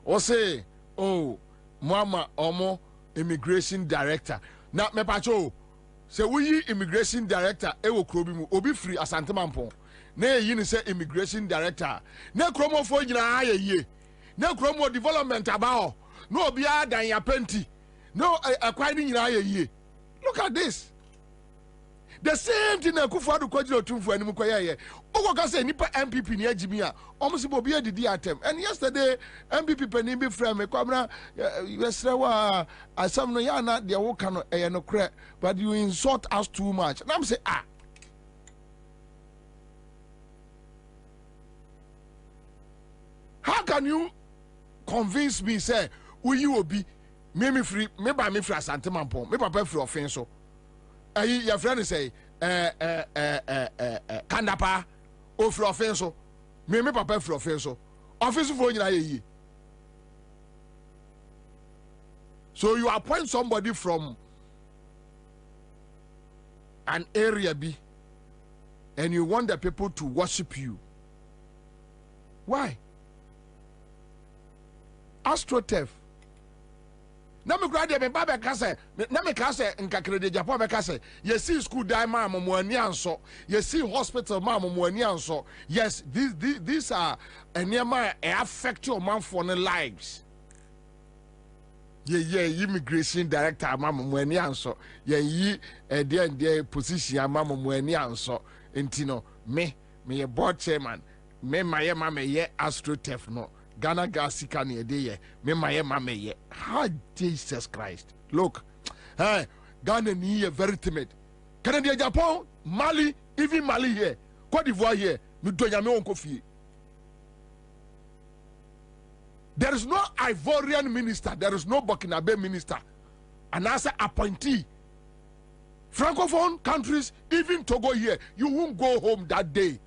Or say, oh, Mama Omo immigration director. Now me pacho. Say we immigration director ewo krobi mu obi free Asante Mampong na yi ni say immigration director na kromo fo nyina aye na kromo development about no obi adan ya penti no akwai ni nyina aye. Look at this. The same thing na Akufo-Addo kwajiro tumfu anim koyeye ogo ka say nipa MPP ni agimi a omo Bobie adidi atem. And yesterday MPP pani bi frame me Kwabena yesrewa asam no ya na de wo ka no eye no kre, but you insult us too much. And I'm say how can you convince me say you will be me free me by me free Asante Mampong me papa free offense so your friend say Kandapa o free offense so me papa free offense so offense for nyina ye. So you appoint somebody from an area B and you want the people to worship you. Why? AstroTurf. Na me grade me ba be ka say na me ka say nkakere Japan be ka say you see school die ma mo ani anso, you see hospital ma mo ani anso. Yes, these are enema affect your man for the lives. Immigration director ma mo ani anso, yi there position ma mo ani anso. Entino me board chairman, me ye AstroTurf no Ghana Gas can ye day, me ye. How Jesus Christ. Look, hey, Ghana ni very timid. Canada, Japan, Mali, even Mali here, Cote d'Ivoire here, nous doyons me on coffee. There is no Ivorian minister, there is no Burkinabe minister, and as an appointee. Francophone countries, even Togo here, you won't go home that day.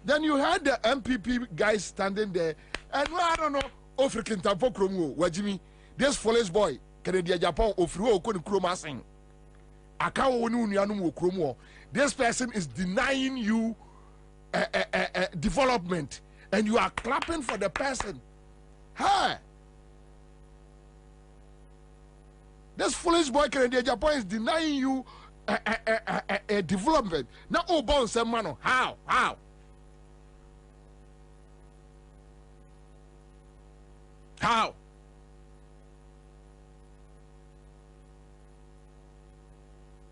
Then you had the MPP guys standing there, and I don't know, African Tampo Kromo, Wajimi, this foolish boy, Canadian Japan, Ofru, Kroma sing. This person is denying you development, and you are clapping for the person. Hey! This foolish boy Canadian Japan is denying you a development. Now, oh, bones, man, how? How?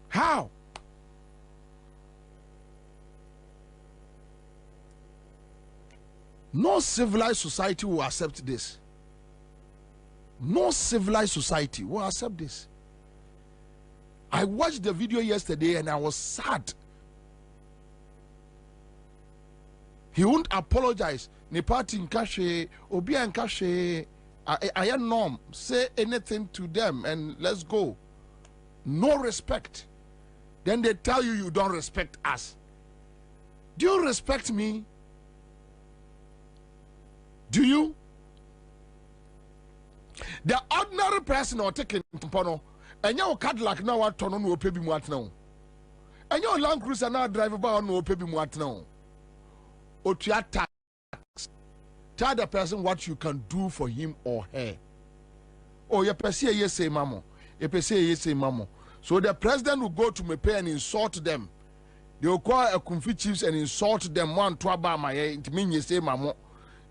How? No civilized society will accept this. No civilized society will accept this. I watched the video yesterday and I was sad. He won't apologize. Ne party in Kashe, Obia in Kashe, I am norm. Say anything to them and let's go. No respect. Then they tell you you don't respect us. Do you respect me? Do you? The ordinary person or taking Pono, and your Cadillac now at Tono no pay what now. And your Land Cruiser now drive about no pay what now. Or to tax. Tell the person what you can do for him or her. Oh, you per se yes say mamo. You per se yes say mamo. So the president will go to Mepe and insult them. They will call a Kumfi chiefs and insult them one to Abama. It means you say mamo.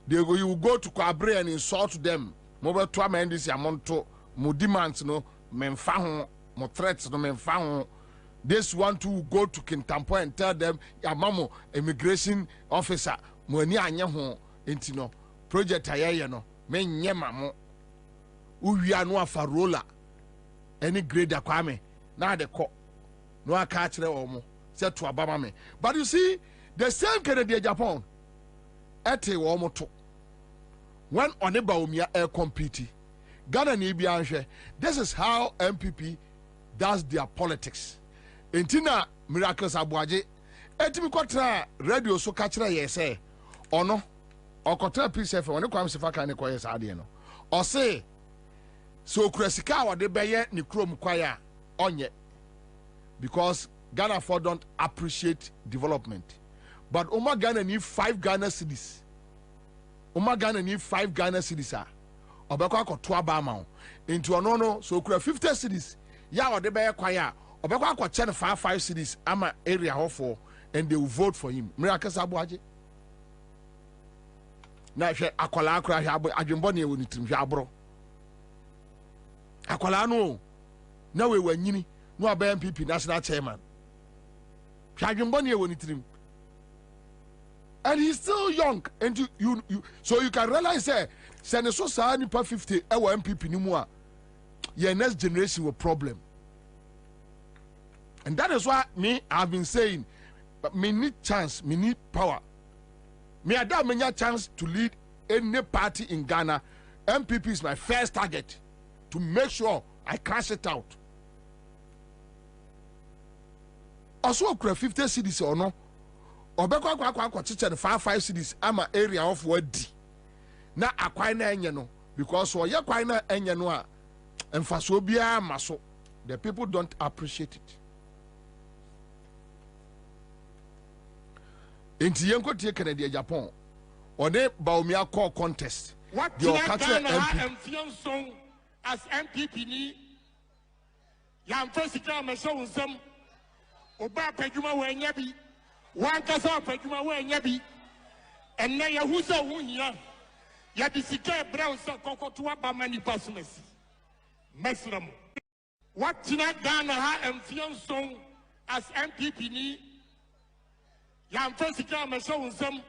You will go to Kwabena and insult them. Mobile to amend this amount to mo demands no menfaho mo threats no menfaho. This one to go to Kintampo and tell them Yamamo immigration officer mo ni anya ho enti no project ayeye no men nyema mo uwia no afarola any grade akwame na de ko no aka kire wo mo say to abama me. But you see the same Canadian Japan ete wo mo to when Oneba Omia air compete, Ghana Nibianche, this is how MPP does their politics. Intina Miracles Abuaje, Etimiquatra radio so catcher, yes, or no, or Cotra Peace when it comes to Fakane Quayas Adiano, or say, so Cresikawa de Bayer Nikrom Quaya on yet, because Ghana for don't appreciate development. But Oma Ghana need 5 Ghana cities. Oma Ghana need 5 Ghana cities. Obekwa ko to abama into onono so kura 50 cities. Ya ode be kwaya. Obekwa ko chen 5 cities ama area hofo and they will vote for him. Miracles Abuaje. Na hwe akola akura hwe adwembo na ewoni trim hwe abro. Akola no na we wanyini no aba MPP national chairman. Hwe adwembo na ewoni trim. And he's still young, and you so you can realize that so sa nipa 50 our MPP ni mu a your next generation will problem. And that is why I've been saying me need chance, me need power. Me ada me need chance to lead any party in Ghana. MPP is my first target to make sure I crash it out. Also 50 cities or no. Obekwa kwa chiche 5 cities ama area of wadi na akwai na enye no because so ye kwai na enye no a emfaso bia maso the people don't appreciate it. Enti yenko tie Canadian Japan ode Baumia call contest what the MP as MPP ni yam fasika meso unsam oba padwuma wanya bi one kasa padwuma wanya bi enne yahuza wunya ya disika brown so kokoto abama ni pasmes mesram what tina Ghana ha emfianson as MPP ni yam fasika meso unsam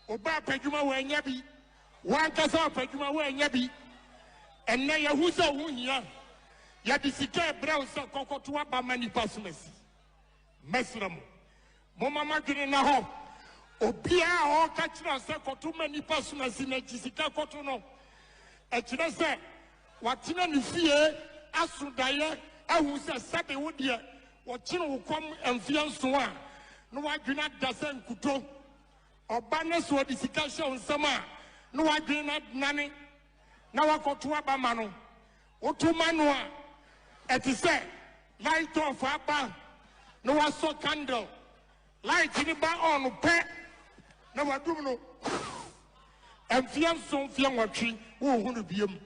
oba padwuma wanya bi one kasa padwuma wanya bi enne yahuza wunya ya disika brown so kokoto abama ni pasmes mesram Mama Madrid na ho Obia or catching us a many persons in a Jessica Cotono. A china said, what Tina Nifie, Asudaya, I was a Saturday wood year, what Chino will come and Fiansoa. No, I do not doesn't Kuto. Or banners were discussion on summer. No, I do not nanny. Now I got to Abamano. Otomanua. It is said, light off Abba. No, I saw candle. Light in the bar on pet. No, I do know. And Fianson Fianwachi, who would be him.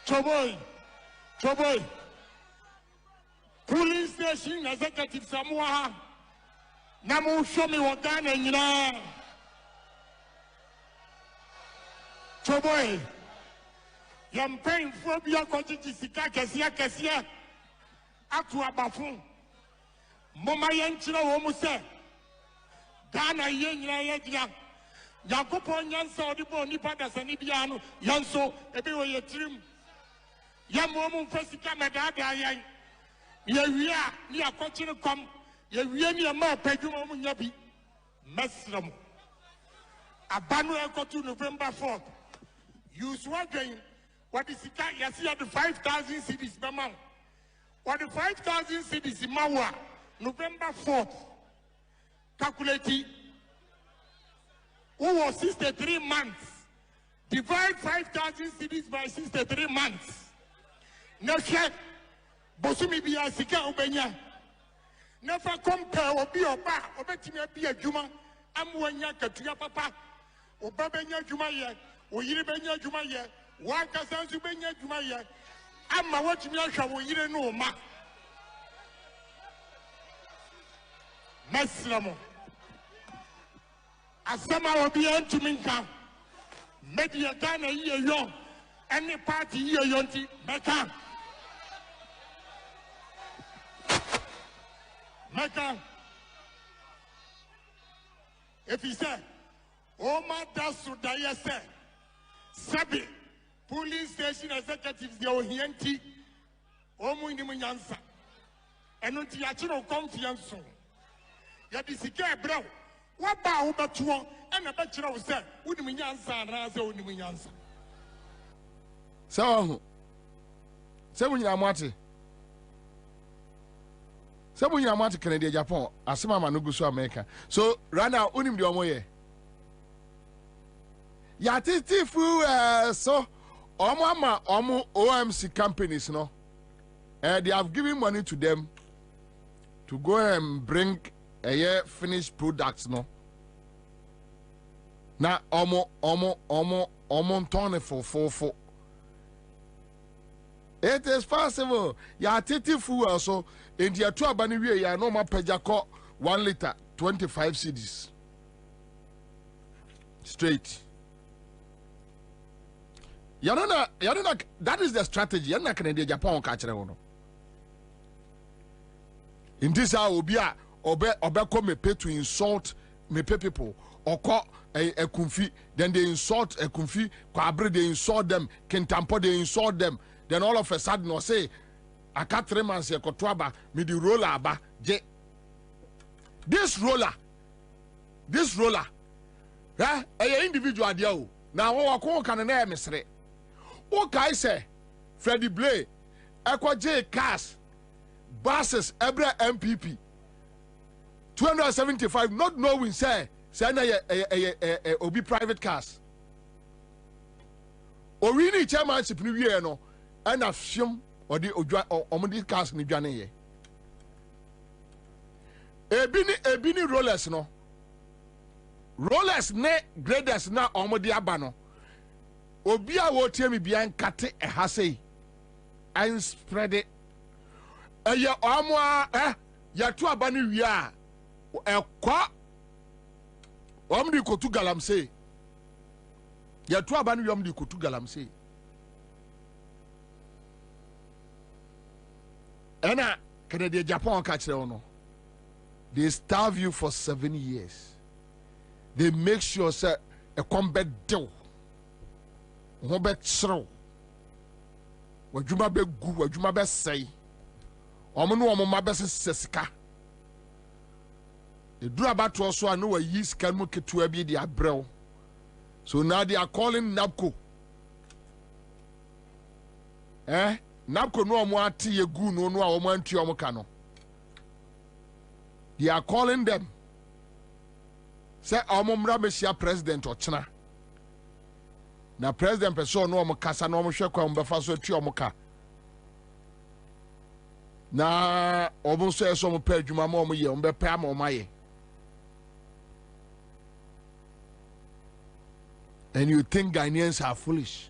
Choboy. Police station executive Samoa. Namu show me what done and you know. Choboy. Yam paying for your quantity sika Cassia. Atu abafun. Mama yanchina womuse. Dana yenya. Yakupon yanso odibo nipa da sanibiano. Yanso ebewe ye trim. Yamomu fesika medada yan. Ye ni akochine kom. Ye ni ama peduma mu nyabi. Mesram. Abanu ekotu November 4th. You swagging. What is it? You see at the 5,000 cities per month. What the 5,000 cities in Mawa, November 4th, calculating who was 63 months. Divide 5,000 cities by 63 months. No check. Bosumi biya sika ubenya. Never compare obi oba obetime biya juma. Amwanya katuya papa. Obabenya juma ye. Oyiri benya juma ye. Waka sansu benya juma ye. Amma what me shawo yire no ma. Maslamo. Asama obi antuminka. Media Ghana ye yo. Any party ye yonti meka. Meka. If he said, oh my dasu daya said, Sabi. Police station executives, they are here. Omu in the Ansah. And until you have no confiance. You have to bro. What about you? And I bet you say, who do you answer? And I say, who do you answer? So, when you are Marty. So, when you are Marty, Canada, Japan, Asima Manugusu America. So, right now, unim the Omoye. Yatiti fu so. Omo OMC companies, no, they have given money to them to go and bring a year finished products, no. Now, omo turn for. It is possible. Ya titi fu also in the 2 abani ya no ma pejako 1 liter 25 cedis straight. Yadona, that is the strategy. Yana Canada, Japan, catch it. In this hour, Obeko may pay to insult me pay people or call a kumfi. Then they insult a kumfi. Kwabre they insult them. Kentampo they insult them. Then all of a sudden, or say, I can't remember say Kotwaba me the roller aba je. This roller, eh? A individual deal. Now, what can an air misre? Okay, say, Freddie Blay, Equa J cars, buses, every MPP, 275, not knowing, say, Obi private cars. Or really chairmanship New Year, no, and a film or the Omadi cars in the Jane. Ebini rollers, no. Rollers, ne graders, na Omadi Abano. Obia wo tie me bia nkate ehase and spread it. Eye omo ya to aba ne wi a ekwa omdi kotu galamse. Ya to aba ne wi omdi kotu galamse. Ena Canada Japan catch no. They starve you for 7 years. They make sure say a combat deal. Wobet sro. Wajuma be gu, wajuma be say. omo no omo mabese sesika eduru abato so anu wa yi sika mu ketua bi di abrew. So now they are calling NABCO. NABCO no omo ati yegu no omo antu omo ka no. They are calling them. Say omo mra mesia president ochena. Na president person no omo kasa no omo hwe kwa mbefa so atu omo ka. Na omo so eso omo pa adwuma ma omo ye omo be pa ma omo aye. And you think Ghanaians are foolish.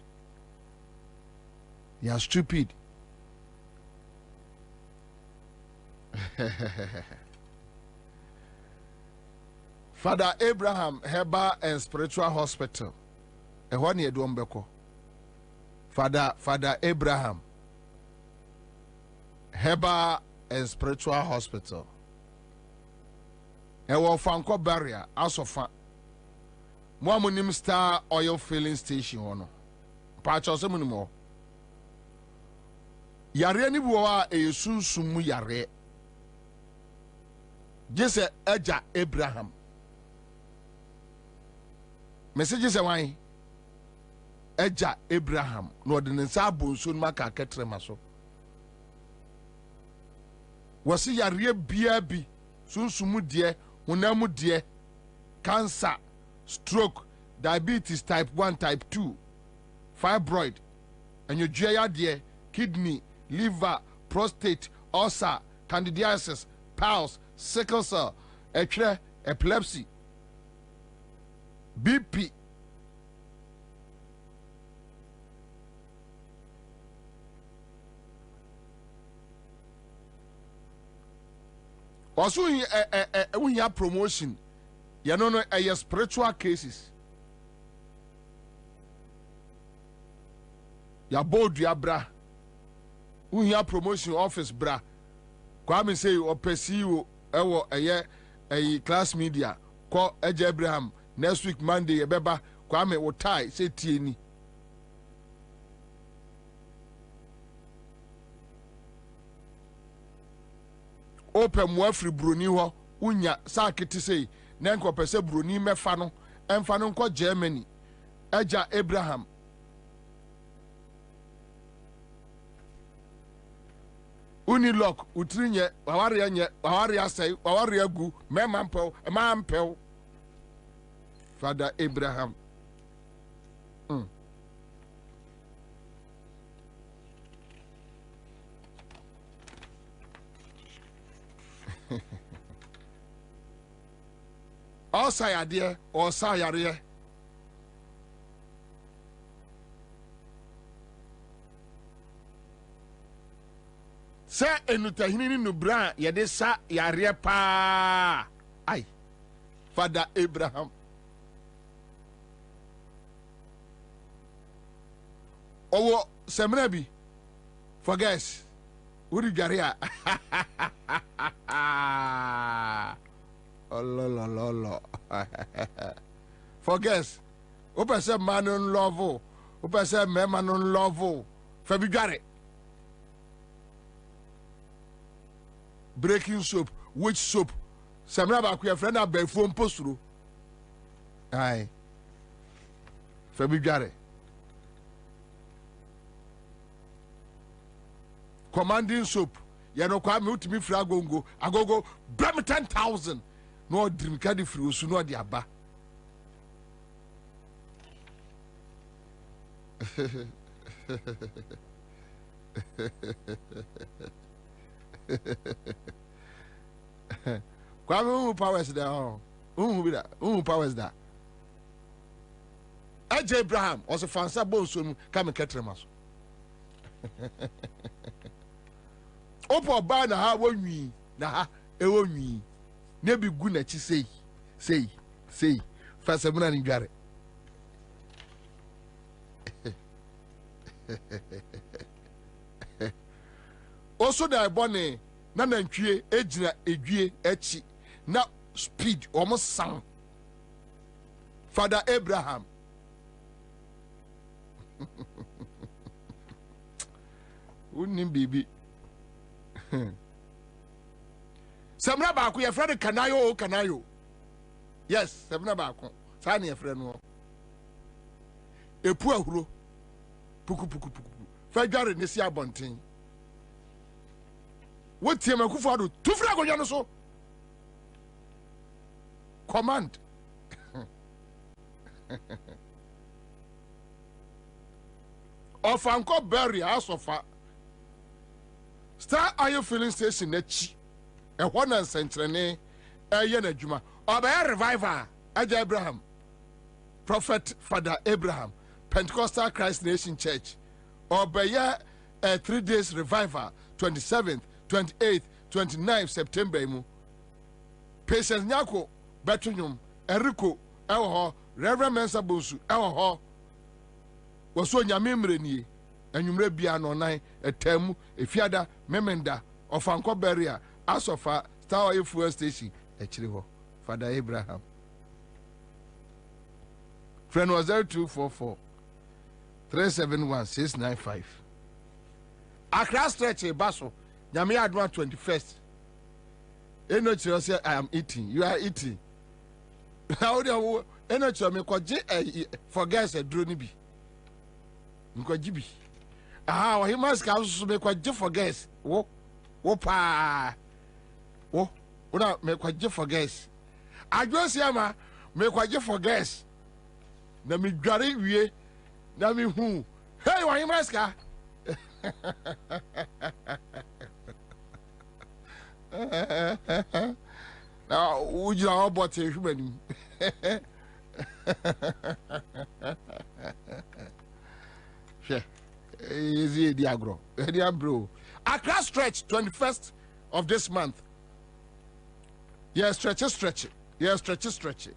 They are stupid. Father Abraham Herbal and Spiritual Hospital. Father Abraham Herbal and Spiritual Hospital. Ewo Fanko Barrier, Asofa. Mwamunim Star Oil Filling Station ono. Pacho se munimo. Yare ni buwa sunsumu yare. Jese Eja Abraham. Message se wai. Eja Abraham. No de nsa bonso maka ketre maso. Wasi yare bia bi sunsumu die, hunamu die, cancer, stroke, diabetes type 1, type 2, fibroid, and your GIA, kidney, liver, prostate, ulcer, candidiasis, piles, sickle cell, epilepsy, BP. Also, we have promotion. You know, spiritual cases. Ya board ya bra. We have promotion office bra. Kwame say o pesi ewo a class media. Call Eja Abraham next week Monday ebeba Kwame wo tie say tieni. Open mo afri broni ho unya saketi say na nkopese broni mefa no emfa no nko Germany. Eja Abraham Unilok utrinye wawari nye wawari asai wawari agu memampel Father Abraham. Osa yade osa yare. Se enutahini no bra yade sa yare pa. Ai. Father Abraham. Owo semna bi. For guys. Uri garia. Oh lo. For guys. Opa se man on love. Opa se man on love. Fabi gare. Breaking soap, which soap? Samra ba ku friend na ba phone posturu. Aye. Fabi gare. Commanding soap. Ya no kwa me utimi free agongo. Agogo bram 10,000. No dream kadi free osu no di aba. Kwa me powers there. Who powers there? Eja Abraham was a fansa bonso mu ka me ketremaso. Opo ba na ha wanwi na ha ewonwi na bi gu na chi sei fa semuna ni dware. Also da bone na nantwie ejina edwie echi na speed almost sang. Father Abraham. Unim bibi. Semna Baku, your friend Canayo. Yes, Semna Baku. Sani a friend. A poor huro. Puku. Fajari Nessia Bontin. What Tim Kufadu? Two frago so. Command. Of Uncle Berry, house of Star Iron Filling Station, Nechi, a 1 century, a Yana Juma, or by a reviver, Aja Abraham, Prophet Father Abraham, Pentecostal Christ Nation Church, or by a 3 days revival, 27th, 28th, 29th September. Patience Nyako, Betunium, Eriko, Elho, Reverend Mensa Bosu, Elho. Was so Yamimre ni, and you may be an online, a temu, a fiada, memenda, or Fanco Barrier, as of a Star Fuel Station, a Chiliho, Father Abraham. Friend was 0244 371 695. Accra stretch a basso, Yami Adwan 21st. Enoch say I am eating, you are eating. How do you Enoch me forget a drone? Nko jibi aha wa himas ka so me kwaje for gas wo pa wo una me kwaje for gas adwosi ama me kwaje for gas na me dware wie na me hu hey wa himas ka na ujira obot ehumani Easy diagro. Bro. Accra stretch 21st of this month. Yes, stretch. Yes, stretch.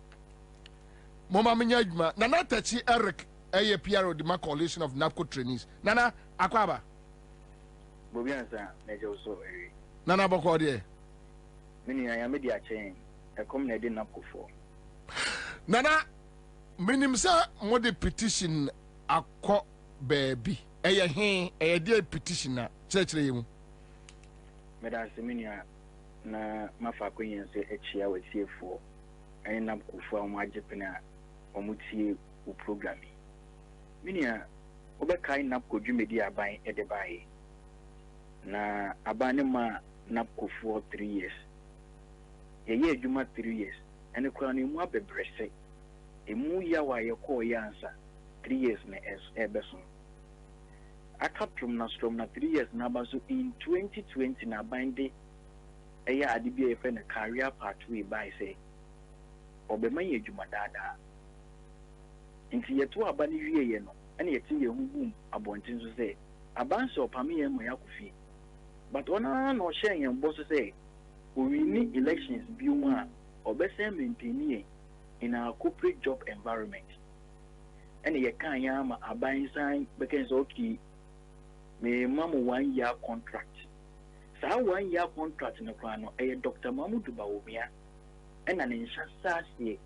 Mama Minyajma. Nana Techi Eric, a PRO, the coalition of NAPCO trainees. Nana Akwaba. Bobie Ansah, Major so. Nana Bokode. Mini I am media chain. I come na NAPCO for. Nana Minimsa mode petition akọ baby. A dear petitioner, church room. Madam Seminia, na Mafakoyan say a chair with CF4. I end up for my Japana or Muti who programming. Minia, Obekai Napco Jumedia buying at the buy. Na Abanema Napco for 3 years. A year Juma 3 years, and a crown in Wabe Bresse. A Muya wa your call Ansah 3 years na as Eberson. I cut from Nastrom na 3 years na so in 2020 na binde a year ADBF and a career pathway by say Obema ye Juma dada. Into yet to abani ye no, and yet ye whom abontin to say Abanso or Pamia Moyakufi. But one no sharing and boss say we need elections Buma or best maintaining in our corporate job environment. And ye can't yam a buying sign because okay. Me mamu 1 year contract. Sa 1 year contract in the plano a Dr. Mamudu Bawumia and an Ansah ye.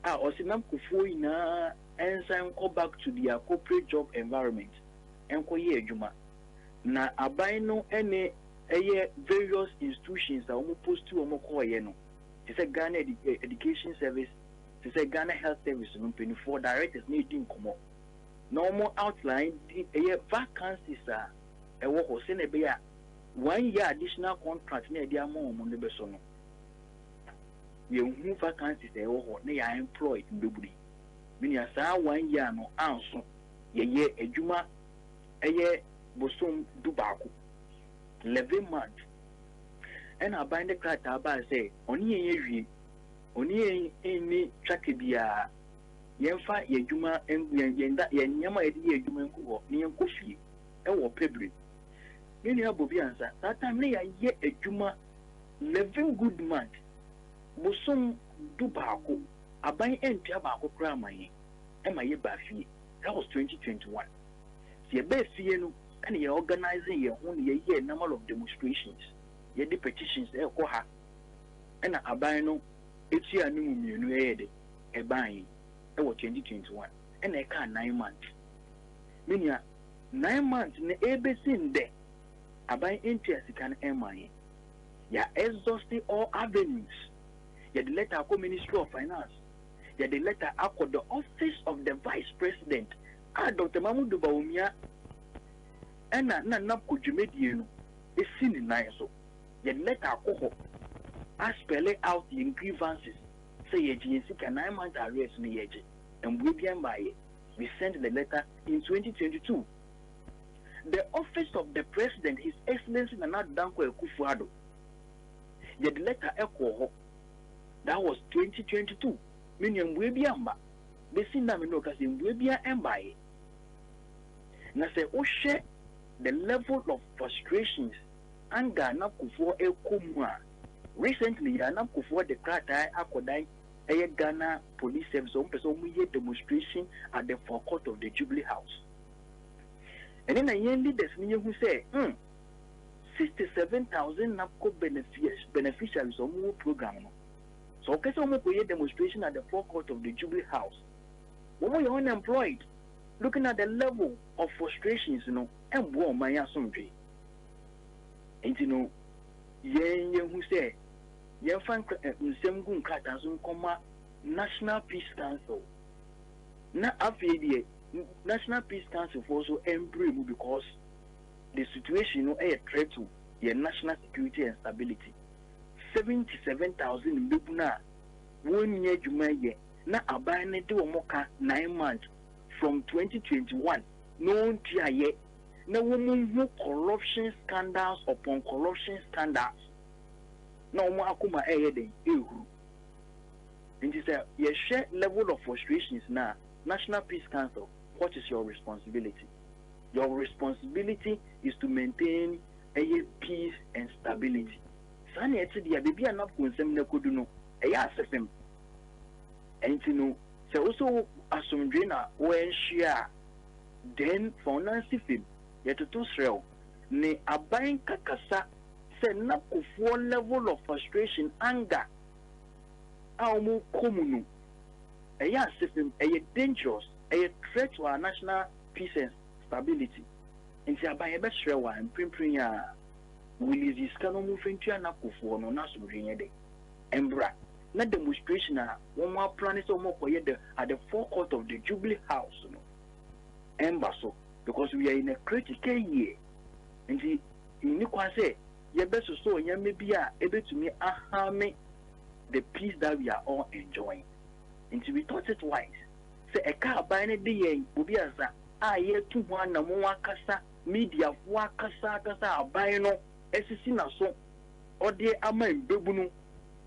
Osinam Kufu na Ansah go back to their corporate job environment and ko ye juma. Na abaino any various institutions that almost post to omoko ye no. It's a Ghana education service, it's a Ghana health service no 24 directors need in komo. Normal outline a vacancies are a work or send a 1 year additional contract near their mom on the besono. You move vacancies a work they are employed in Bobie. Meaning a 1 year no answer ye a juma a year bosom dubaku 11 months. And I bind the card about say only any trackabia. Yenfa ye juma yenda yenyama edi ye juma nko ni enko fie e wo pebre me ni Bobie Ansah that time ne ya ye ejuma 11 good month bosom du baako aban entua baako kra man e ma ye ba fie that was 2021 ye be fie no and ye organizing ye ho ye ye number of demonstrations ye de petitions e ko ha and aban no etia ni mu mienu e de e ban 2021 and I can 9 months. Meaning 9 months ne ebesin de aban interest can emaye. ya exhausting all avenues. Ya the letter ako Ministry of Finance. Ya the letter ako the office of the Vice President. Dr. Mahmoud Bawumia ena na kujumedie no esi ni nan so. Ya the letter ako I spell out the grievances. Say ye jinsi ka 9 months arrest ni yeje. And we sent the letter in 2022. The office of the president, His Excellency Nana Danko Ekufuado. The letter echo that was 2022. Meaning we be amba. They see na mino kasi we be amba. Na say o share the level of frustrations anger na kufuo ekomua. Recently, na kufuo the krata akodai Ghana Police Service demonstration at the forecourt of the Jubilee House. And then I leaders who say 67,000 NAPCO beneficiaries of more program. So okay, so we demonstration at the forecourt of the Jubilee House. When you're unemployed, looking at the level of frustrations, and war my assembly. And who say National Peace Council. Na after National Peace Council also embrace because the situation is a threat to your national security and stability. 77,000 Lubna 1 year Jumaye na abane de omoka 9 months from 2021. No TIA na woman corruption scandals upon corruption scandals. No more akuma eyede ehu. And you say your share level of frustrations now. National Peace Council, what is your responsibility? Your responsibility is to maintain a peace and stability. Sani eti dia baby anap kunsem na koduno eya asefem. And you know, so also asumdwe na when share then finance film yetutu srel ne aban kakasa say na kufuo level of frustration anger almost common. A dangerous, a threat to our national peace and stability. And say by a best shrewa and primpria will is this canon moving to an akufu no nasu bring day. Embra, not demonstration one more planet or more at the forecourt of the Jubilee House, Embasso, because we are in a critical year. And the in say, ye best so ye may be able to me harm the peace that we are all enjoying. Until we thought it wise. Say a car by any day, Ubiaza, ye 2 1 na kasa, media, kasa, bino, SCC so, or dear Aman Bebunu,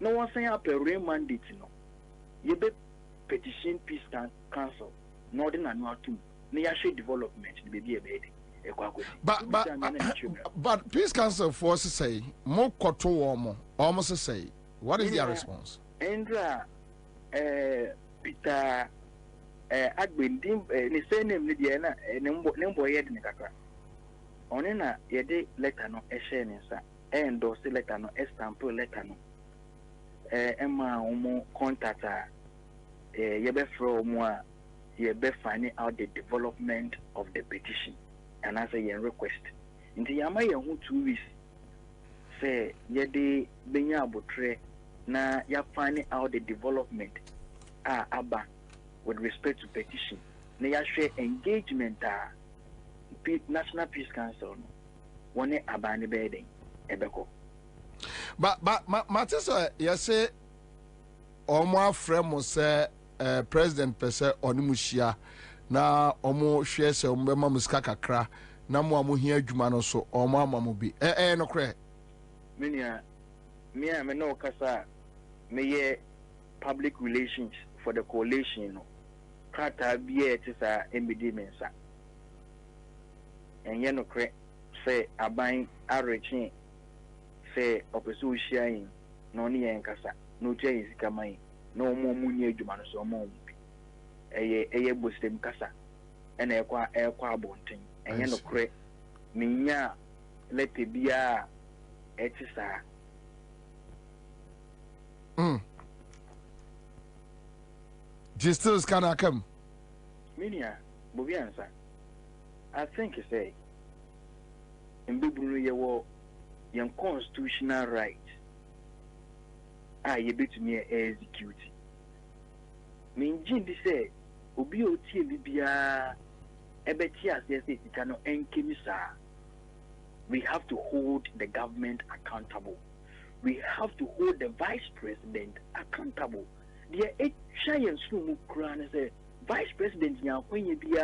no one saying up a real mandate, Ye be petition Peace Council, Northern and Northern, near development, baby a baby. But Peace Council forces say, more koto warm, almost say, what is their response? Andra. Peter Agbendim ni say name ni dia na nembo ye de kakra one na ye de letter no share ni sa endorse letter no stamp letter no ema omo contact ye be from omo a ye be find out the development of the petition and as a request nti yama ye hu 2 weeks say ye de benya abotre na ya find out the development aba with respect to petition na ya share engagement National Peace Council no one abani beden ebeko but Matisa you say omo afre mo say president pese onimuhia na omo hwe se omo be ma muska kakra na mo amohia adwuma no so omo amamo bi no kre me no kasa me public relations for the coalition kata biye tisa MBD mensa enye no kre say aban arechi say opesu shiain no ni enkasa no tia yisika mai no mo munye adwuma no so mo eye bostem kasa ena ekwa abonten enye no kre minya lete bia etisa Justus can I come? Minia, Bobie Ansah. I think you say in Bibulu ye wo your constitutional right. You bet me execute. Mean Jindi say, Obi Oti Bibia Ebetia says it cannot enkimisa. We have to hold the government accountable. We have to hold the vice president accountable. The giant sumu kran say vice president when you be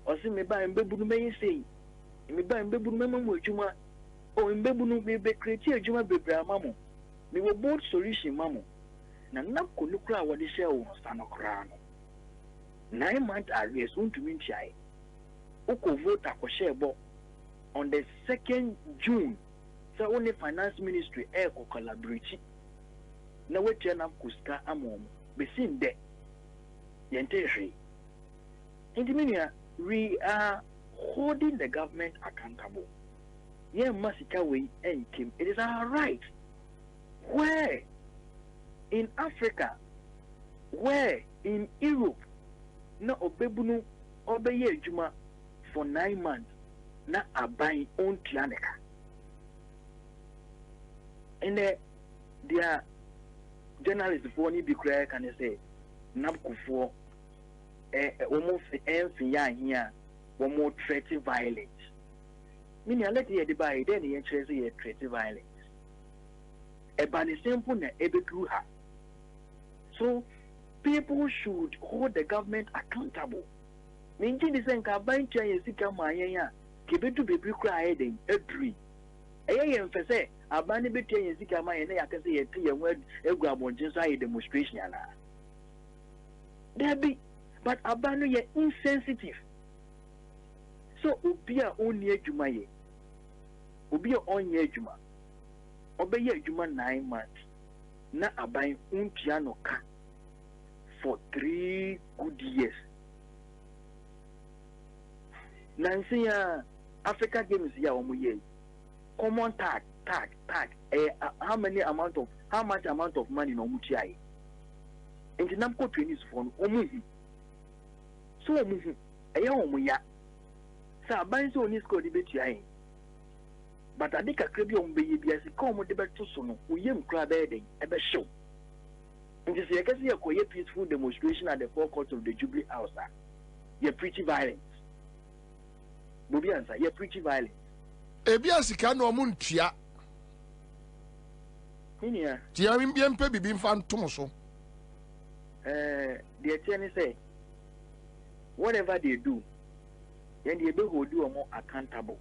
or see me by Mbebunu may say, me by Mbebunu Mamma Juma, or Mbebunu may be creative Juma Bebra Mammo. We were both solution Mammo. Nanako Nukra what the shell was an crown. 9 months arrears won't to win shy. Oko vote a koshebo on the 2nd June. So only finance ministry eko collaborate. Na we turn up kuska amom. Be seen there. Yenteshi. In the media, we are holding the government accountable. Yeah, Masika way and Kim. It is our right. Where in Africa, where in Europe, na obebunu obeye juma for 9 months, na abai on tianeka. And their journalists for ni be clear can say Nabkufo almost here one more threatening violence. Meaning I let you buy then you interest you threatening violence. But the simple na ebekruha. So people should hold the government accountable. Meaning the same cabin chain sika maya kebetu bebi cry then every. Say abani between sika maya na can say a 3 word egwabonjinsa demonstration na. There be, but abanu ye insensitive. So ubia onye juma ye. Ubia onye juma. Obeye juma 9 months. Na abai untiano ka for 3 good years. Nancy Africa Games ya omuye. Common tag. How much amount of money no mutia? And the Namco trainees for Omuhi. So Omuhi, a young Omuya. Sir, by so on score debate. But I think a crabby on baby as a common debate to soon, we young crab bedding, a best show. And this year, I can see a quiet peaceful demonstration at the forecourt of the Jubilee House. You're pretty violent. Bobie Ansah, you're pretty violent. Ebiasika no muntia. Minia. Tia mbiempe bibi mfa ntomo. The attorney say, whatever they do, then they will do a more accountable.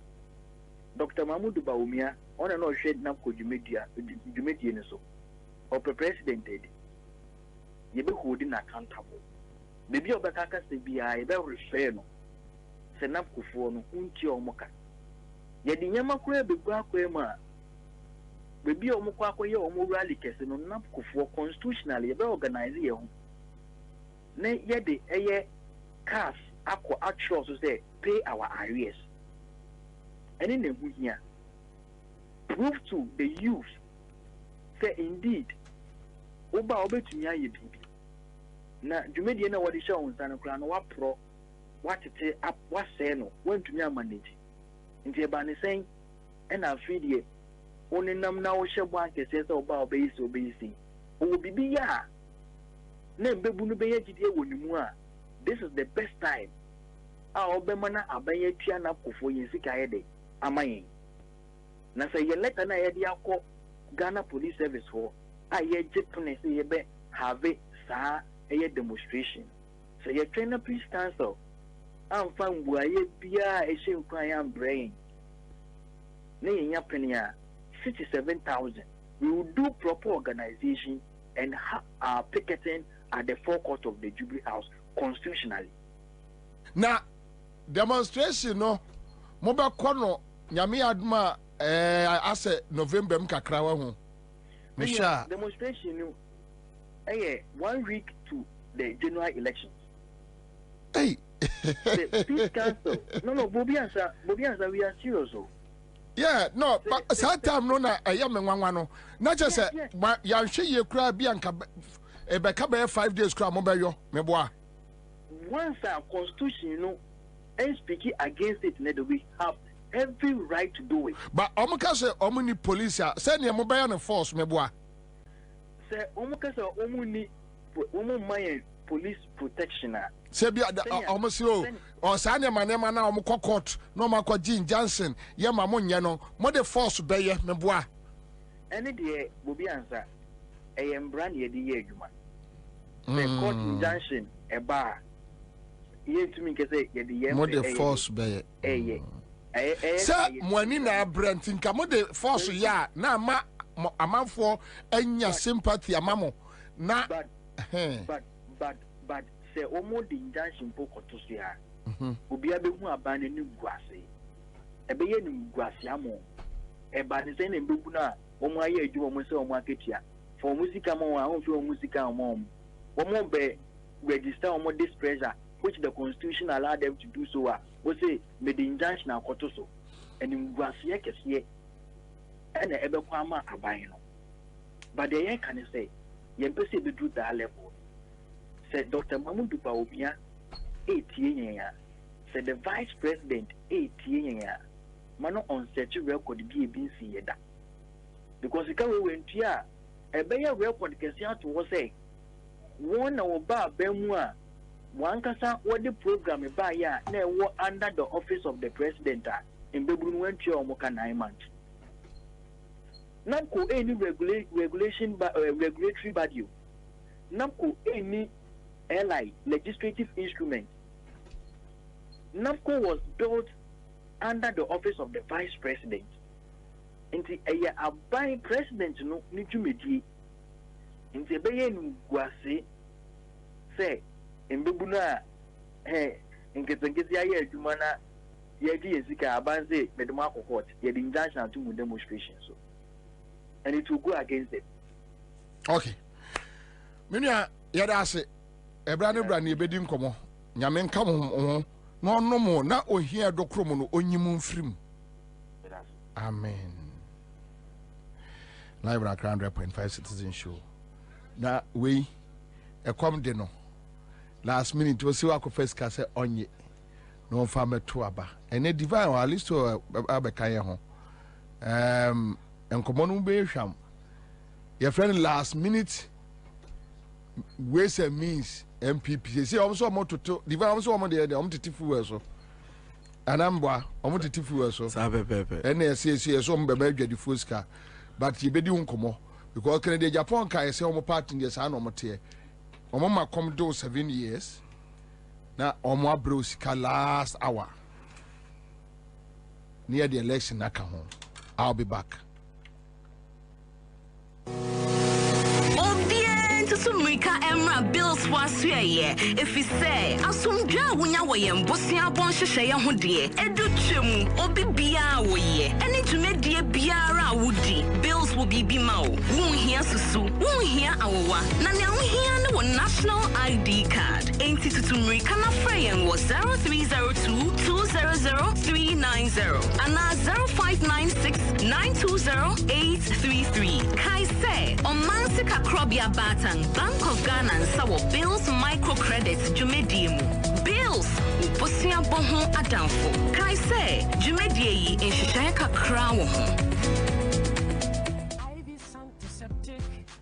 Dr. Mahmoud Baumia, on and on shed Namco Jumedia, so, or president did. You be holding accountable. Baby Obakaka say, be I very fair no. Senapku for no unti or moka. Yet the Yamakwe be Guaquema. Baby Omokwa or Morali Casino Napku for constitutionally about organizing your home. Nay, yet the air cast aqua actual to say, pay our arrears. And in the here, prove to the youth, say indeed, Oba Obe to me, baby. Now, you made you know what the show on Santa Clan, what pro, what it up, what say no, went to me a manage. In the Abani saying, and I'll feed ye. Only nam now shall one can say so about base or basing. Oh, be ya. Name Bebunu Bay, this is the best time. Our Bemana Abaye Tiana for Yensika. Am I? Na say you let an idea call Ghana Police Service for I yet Japanese have a demonstration. So your trainer please stand up. I'm fine why you be a shame crying brain. Nay ya penia 67,000. We will do proper organization and picketing at the forecourt of the Jubilee House constitutionally. Now demonstration no mobile corner nyame aduma ase November mkakrawa ho Misha demonstration no 1 week to the general elections. Hey the peace council no Bobie Ansah we are serious. Yeah, no, but that time no na menwanwa no na just say ya hwe ye kura bi anka e be ka be 5 days kura mo be yo meboa once our constitution and speaking against it, we have every right to do it. But Omukase Omuni police, send your mobile and force, Meboa. Say, Omukase Omuni police protection. Sebi Omusio, or Sanya Manema now, Mukokot, no Mako Jean Johnson, Yamamun Yano, Mother force Bayer, Meboa. Any day, Bobie Ansah, I am brand ye the year, the court injunction, a bar. Ye to me, can say, ye the year, Mother force Bayer. Sir, Mwanina Brentin, come the force ya, na ma a man for any sympathy, a mammo. Na, but, say, almost the injunction poco to see her. Ubi a bit more abandoning grassy. A bayan grassiamo. A banison and bukuna, or my year, you almost saw market here. For musica more, I don't feel musica mom. One more be register on more displeasure, which the constitution allowed them to do so. We say, made the injunction now cotoso. And in grassiac is ye. And the Ebequama are buying. But the air can say, Yempesi be do that level. Said Dr. Mamudu Paobia, 8 years. Said the vice president, 8 years. Mano on such a record be yeda. Because the car went here, a better record can see out to say, one or bar Bemua, one casa what the program by ya, never under the office of the president in Babun went to Moka 9 months. Not any regulation by regulatory body. Not any ally legislative instrument. NAMCO was built under the office of the vice president. Inti a by president no need to meet. Inti bayen guase say in Bubuna hey in Ketangizia Jumana Yagi Zika Abanze Medamako Court, yet injunction to demonstrations. So and it will go against it. Okay. Minya yadase Brand Bedim Como, Yamen come no more, not o here do cromo onyim frim. Amen. Live at 100.5 Citizen Show. Now we a come deno. Last minute we see what first case onye. No farmer to aba. And a divine at least to abekaya ho. And common be sham. Your friend last minute ways and means MPP. See also more to divine also more there to tifu so. Anambwa omo to tifu so. Sabe pepe. And see so mbebe the fuska. But you be di unkomo because Canada Japan ka say omo part in the san omo tie. Omo ma come do 7 years. Na omo abro sika last hour. Near the election naka ho. I'll be back. Sumrika Emra bills was ye. If you say, Asumja Winya Wayam, Bosia Bonshaya Hoodie, Educhum, Obi Bia Waye, any to make dear Biara Woody, bills will be Bimao, won't hear Susu, won't hear Awa, Nanya here no national ID card. Ain't it to Sumrika Frayan was 0302 200390 and 0596 920 833. Kai say, on Mansika Krobia Batang. Bank of Ghana and Sawo Bills microcredits Jumediemu. Bills Uposia Bonhon Adamfo. Kai say Jumedie in Shishaka Crown.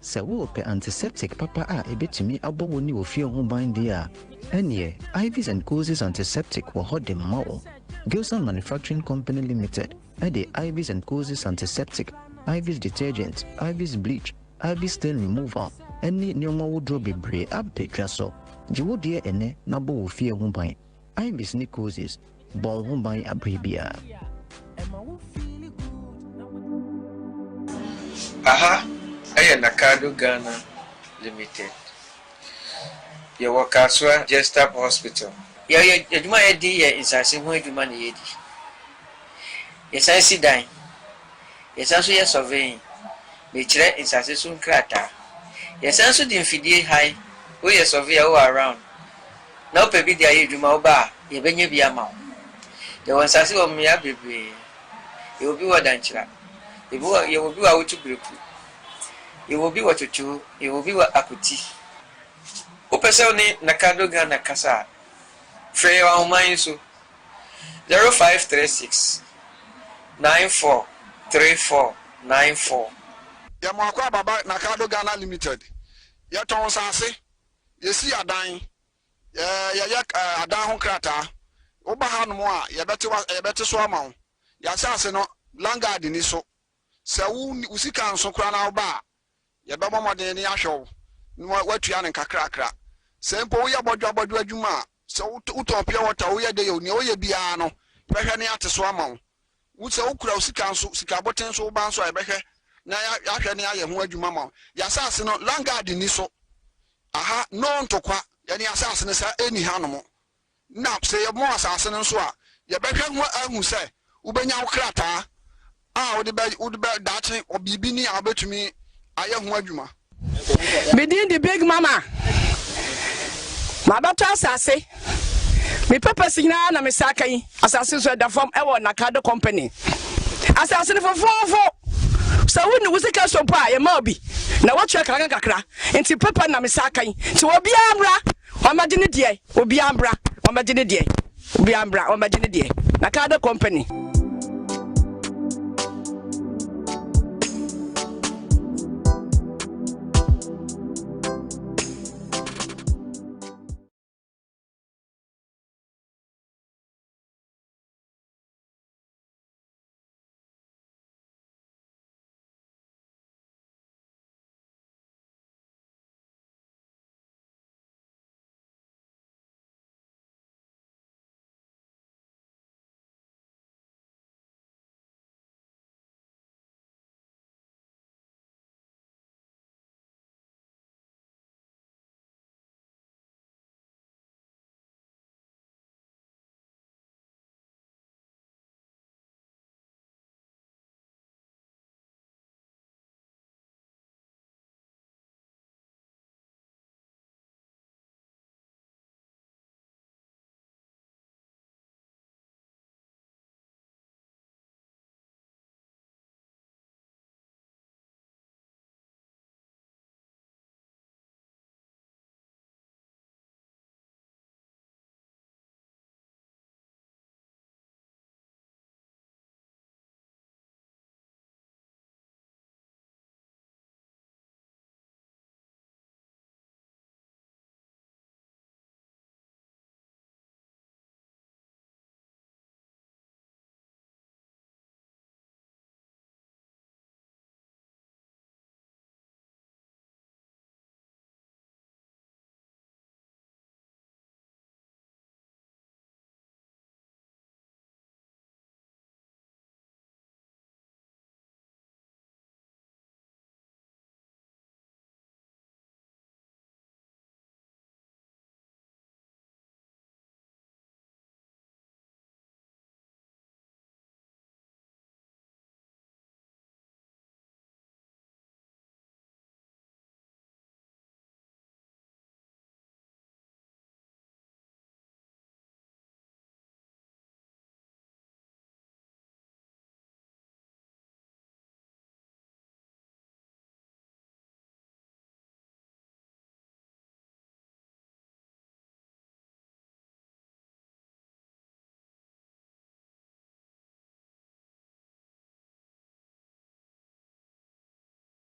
Sawo pe antiseptic papa a bit to me aboni will feel home bind there. And ye, Ivy's and Causes antiseptic were hot them more. Gilson Manufacturing Company Limited, and the Ivy's and Causes antiseptic, Ivy's detergent, Ivy's bleach, Ivy's stain remover. Any new wardrobe bebre update so. Jiwo dear ene nabo will fear wombine. Ivy's ni causes, ball wombine abribia. Aha, I am Nakado Ghana Limited. Your workers were just up hospital. Yeah, you might idea is as in where you money. Yes, I see dying. Yes, also yes surveying. Which is as a soon crater. Yes, answer the infidel high. Oh, yes, survey all around. Now, baby, there you do my bar. You been you be a mouth. The ones I see on me, baby. You will be what danger. You will be out to break. You will be what you chew. You will be what akuti. Opesoni Nakado Ghana Casa. Freya on my so 0536 943494. Yamakwa Baba Nakado Ghana Limited. Yaton Sase, Yesi Adan, Yayak Adan Krata, Obahan Moa, Yabeti Swamon, Yasaseno, Langard in Iso, Sau Usikan Sokrana Ba, Yabama de Niasho, Wetian and Kakrakra, Sempo Yabodra Juma, so Uton Pure Water, Oya de Oya Biano, Pehania to Swamon, Would so Usikan Sikabotan so Banso Ebehe. Na ya hwe ne aye ho adwuma ma ya asase no Langard ni so aha no ntokwa ya ne asase ne sa eni hanom na se ye mo asase no so a ye behwe ho ahu se ubenya wo krata a wo de dache obibi ni a betumi aye ho adwuma Bedin the big mama ma bato asase me papa signa na me saka yi asase so da form e wo Nakado company asase ne fofofo so wonu wusika so pa ye ma obi na wo cheka kakra enti papa na me saka yi ti obi amra o ma gine die obi amra o ma gine die obi amra o ma gine die Nakado company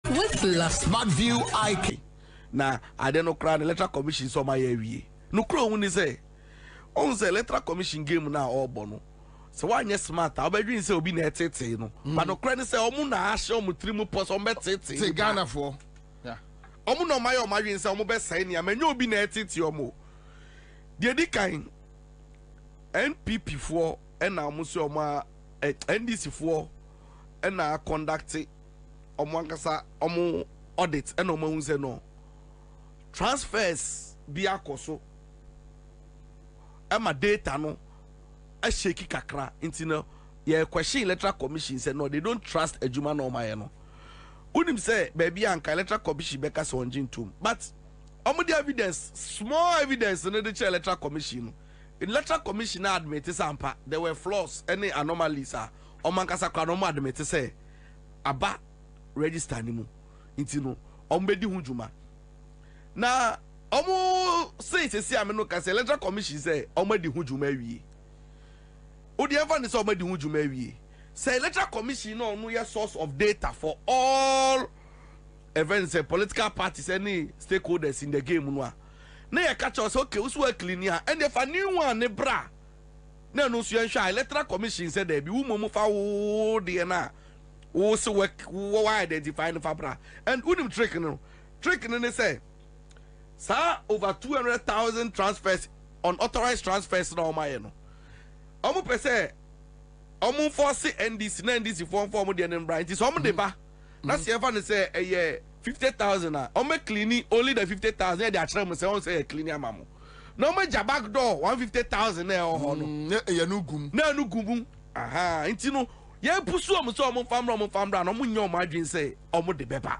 with Smart View IK. Na I don't know crown electoral commission so my area. No crow when say on the electoral commission game now all bono. So why yes smart? I'll be doing so be net no. But no crown say omuna asho mu trimu pos on bet say Ghana for. Yeah. Omuno my o marine say omo be say ni amenyo obi na etete omo. De di kan NPP for and now musu omo NDC for and na conduct omo ankasa omo audit and omo hu say no transfers bi akoso ema data no a shake kakra into no ye question electoral commission say no they don't trust adwuma no my no unim say baby anka electoral commission beka so onjin tum but omo the evidence small evidence no the electoral commission in electoral commission admit sampa there were flaws any anomalies omo ankasa kwa no admit say aba register ni mu into no omo bedi hu dwuma na omo say se ameno ka say electoral commission say omo di hu dwuma wie odi ever ni say omo di hu dwuma wie say electoral commission no no source of data for all events political parties any stakeholders in the game no na ya catch us okay we so clean here and if a new one ne bra na no so ensure electoral commission said there be wo mo fa wo de na wo so work wo identify no fa bra and unim trick no say sir over 200,000 transfers unauthorized transfers na my no omo pese omo force NDC na NDC form de na bra nti so omo de ba na se ever say 50,000 na omo clean only the 50,000 they are say on say clean amamo no omo ja back door 150,000 na ho no ya no gum aha nti no ye pusu omo so omo famra no omo nya omo adwin say omo de beba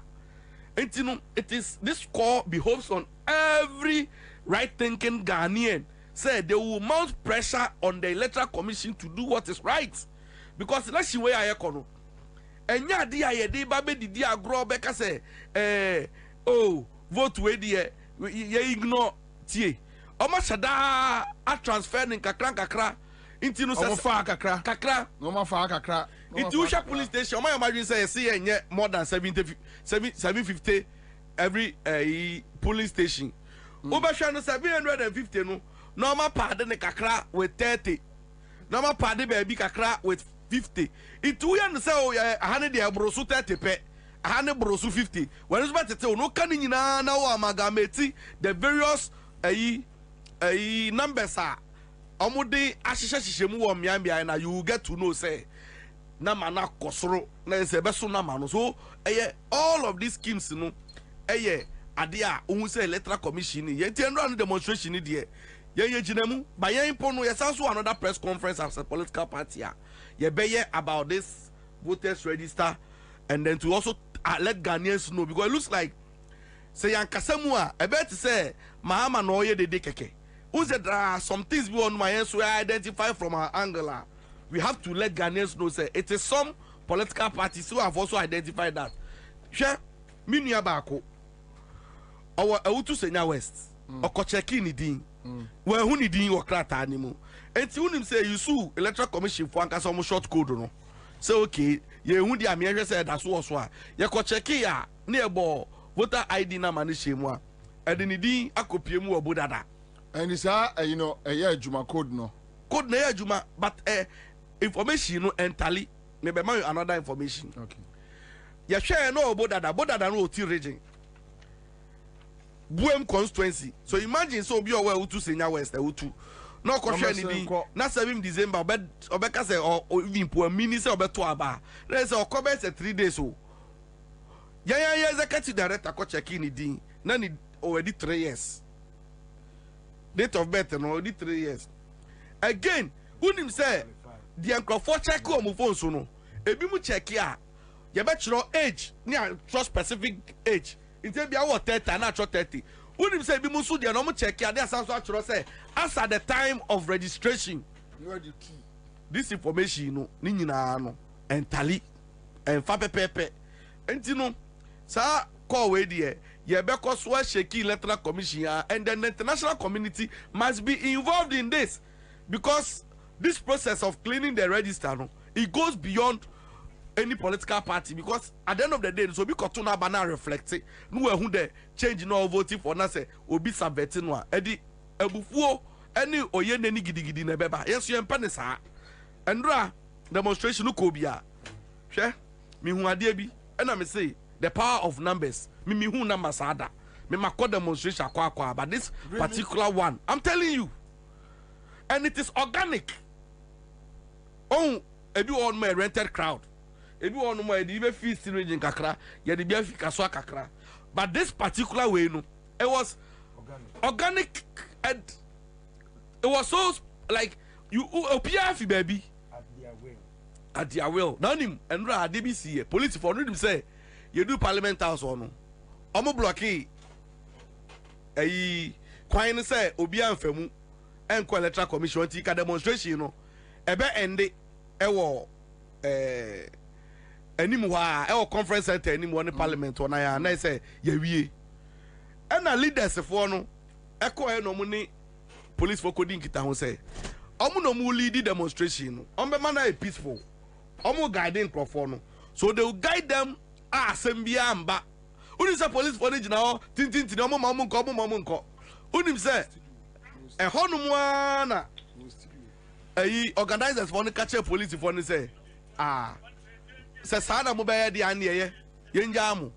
nti no it is this call behoves on every right thinking Ghanaian say they will mount pressure on the electoral commission to do what is right because that's the way I econo enya ade aye de ba be didi agro be ka say vote we de ye ignore tie omo shada a transfer nin kakra nti no say fa kakra no ma fa kakra into Usha police station omo imagine say see enye more than 750 every police station obehwa no 750 no normal pad ne kakra with 30 normal pad baby kakra with 50 itu ya no say o ahane de abroso 30 pe ahane broso 50 when is better tell no kan nyina na o amalgamate the various numbers are omode ahihye mu wo miambia na you get to know say na mana kosoro na se beso na mano so all of these schemes no ade a ohun say electoral commission ye tiendro no demonstration ni de ye ginemu ba ye impo no ye sanso another press conference as a political party ye be about this voters register and then to also let Ghanaians know because it looks like say yankasamu a bet say mahama no ye de keke there are some things we on my hands we identify from our angle we have to let Ghanaians know say it is some political parties who have also identified that share minia bako our Awutu Senya West okocheki ni din we hu ni din okrata animu enti unim say you sue electoral commission for anka some short code no say okay ye hu dia me hwe say da so so a ye kocheki ya na ebo voter ID na mani shemu a ede ni din akopie mu obodada and is you know juma code no code na juma but information no entirely me be man another information okay ya share no bodada no oti region Buem constituency so imagine so obi owe Utu Senya West Utu no ko share ni din na 7 December obeka say o even po mini say obeto aba there say okobe say 3 days o ya executive director ko check ni din na ni already 3 years date of birth no already 3 years again unim say the encrofo check o mo phone so no ebi mu check ya ye be chiro age ni trust specific age instead be our 30 na 30 unim say ebi mu so de no mo check ya dey asanso achiro say as at the time of registration you are the key this information no ni nyina no entally enfa pepepe enti no sa call we there ye be ko so sheki electoral commission and then the international community must be involved in this because this process of cleaning the register no it goes beyond any political party because at the end of the day so be kotuna bana reflect no we hu the change no voting for na say obi sabeti no a edi ebufuo any oye nani gidigidi na beba yes you empa ne saa endra demonstration ko bia hwe mi hu ade bi na me say the power of numbers me hu numbers ada me makọ demonstration akwa but this really? Particular one I'm telling you and it is organic oh ebi on my rented crowd ebi on my even feast region kakra ye de bia fi kaso kakra but this particular way no it was organic and it was so like you opia fi baby at their will now him and ra DBC police for him say you do parliament house or no omo blocky kwan say obi anfamu enko electoral commission ti ka demonstration no ebe ende ewo animu ha ewo conference center animu on parliament on ya na say ya wie na leaders for no eko no mu ni police for coding kita ho say omo no mu lead demonstration no ombe man na peaceful omo guiding crofo so they will guide them asembia amba unim say police for the now tintin omo nko unim say e honum na organizers for the catch police for the say say sana mo be de ane yenja amu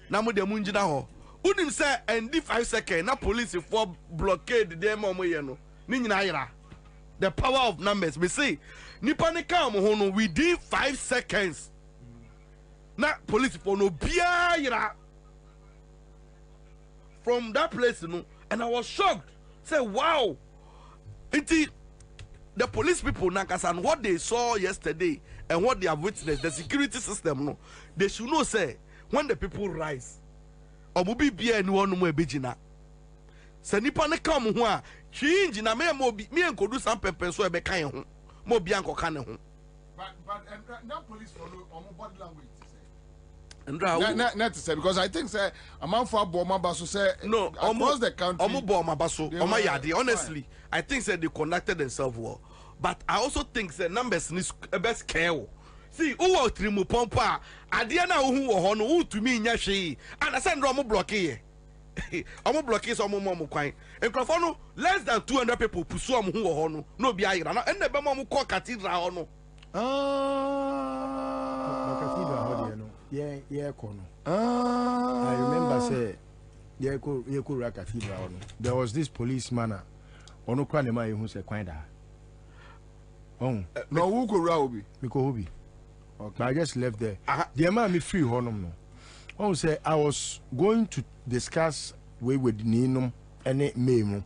na mo de munjina ho unim say and 5 seconds na police for blockade them omo ye no ni nyina yira the power of numbers we say nipa ne kam ho no within 5 seconds na police for no bia yira from that place no and I was shocked say wow the police people nakas and what they saw yesterday and what they have witnessed the security system no they should know say when the people rise omubi bia ni wonu mo ebegina se nipa ne kam ho a change na me enkodu some pepper so ebe kan ho mo bia nkoka ne ho but that police follow on body language Not to say because I think say a man for Bomabaso say no across the country Bomabaso Omayadi honestly I think say they conducted themselves well but I also think say numbers is best care see who will trimu pompa adiana who ho no who to me nya hwe and I say no block here omo block is omo mom kwan enkrofo no less than 200 people pursue omo who ho no bi ayira na enne be mom call cathedral ho no Yeah, kono. I remember say yeah ko cathedral. There was this policeman ono kwa nema yehu se kwan da. Oh, no who ko ra obi? Me ko obi. Okay. I just left there. The man me free honom no. Oh say I was going to discuss with Ninum ene memo.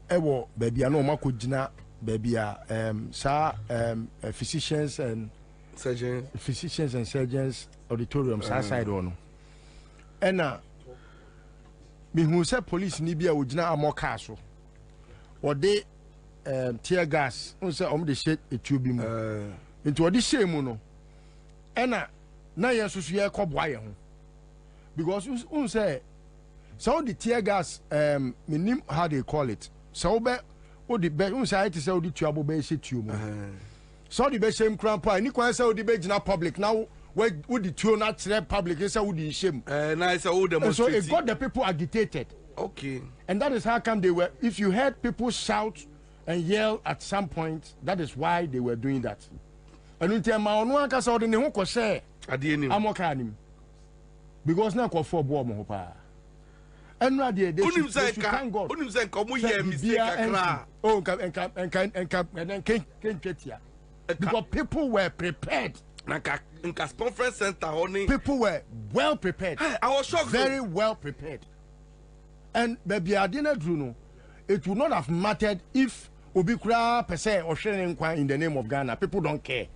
Ewo baby ano makogina baby physicians and surgeons auditorium side one ena me hu say police ni bia ogina amoka so or they tear gas on say de shit etubi mu into odi shame no ena na yesusu ye koboa ye ho because un say so the tear gas minim how they call it so be odi be un say it say odi tuabo be she tuomu so the be shame crampa ni kwan say odi be gina public now where would the two not public is would the shame nice so it got the people agitated. Okay, and that is how come they were, if you heard people shout and yell at some point, that is why they were doing that. And you tell my own one case or the Nihoko say I'm okay because now call for bomb hopa and now they should thank God. Oh and then can't get here because people were prepared. Conference center honey. People were well prepared. I was shocked. Very well prepared. And baby I didn't know it would not have mattered if Obikura per se or sharing in the name of Ghana. People don't care.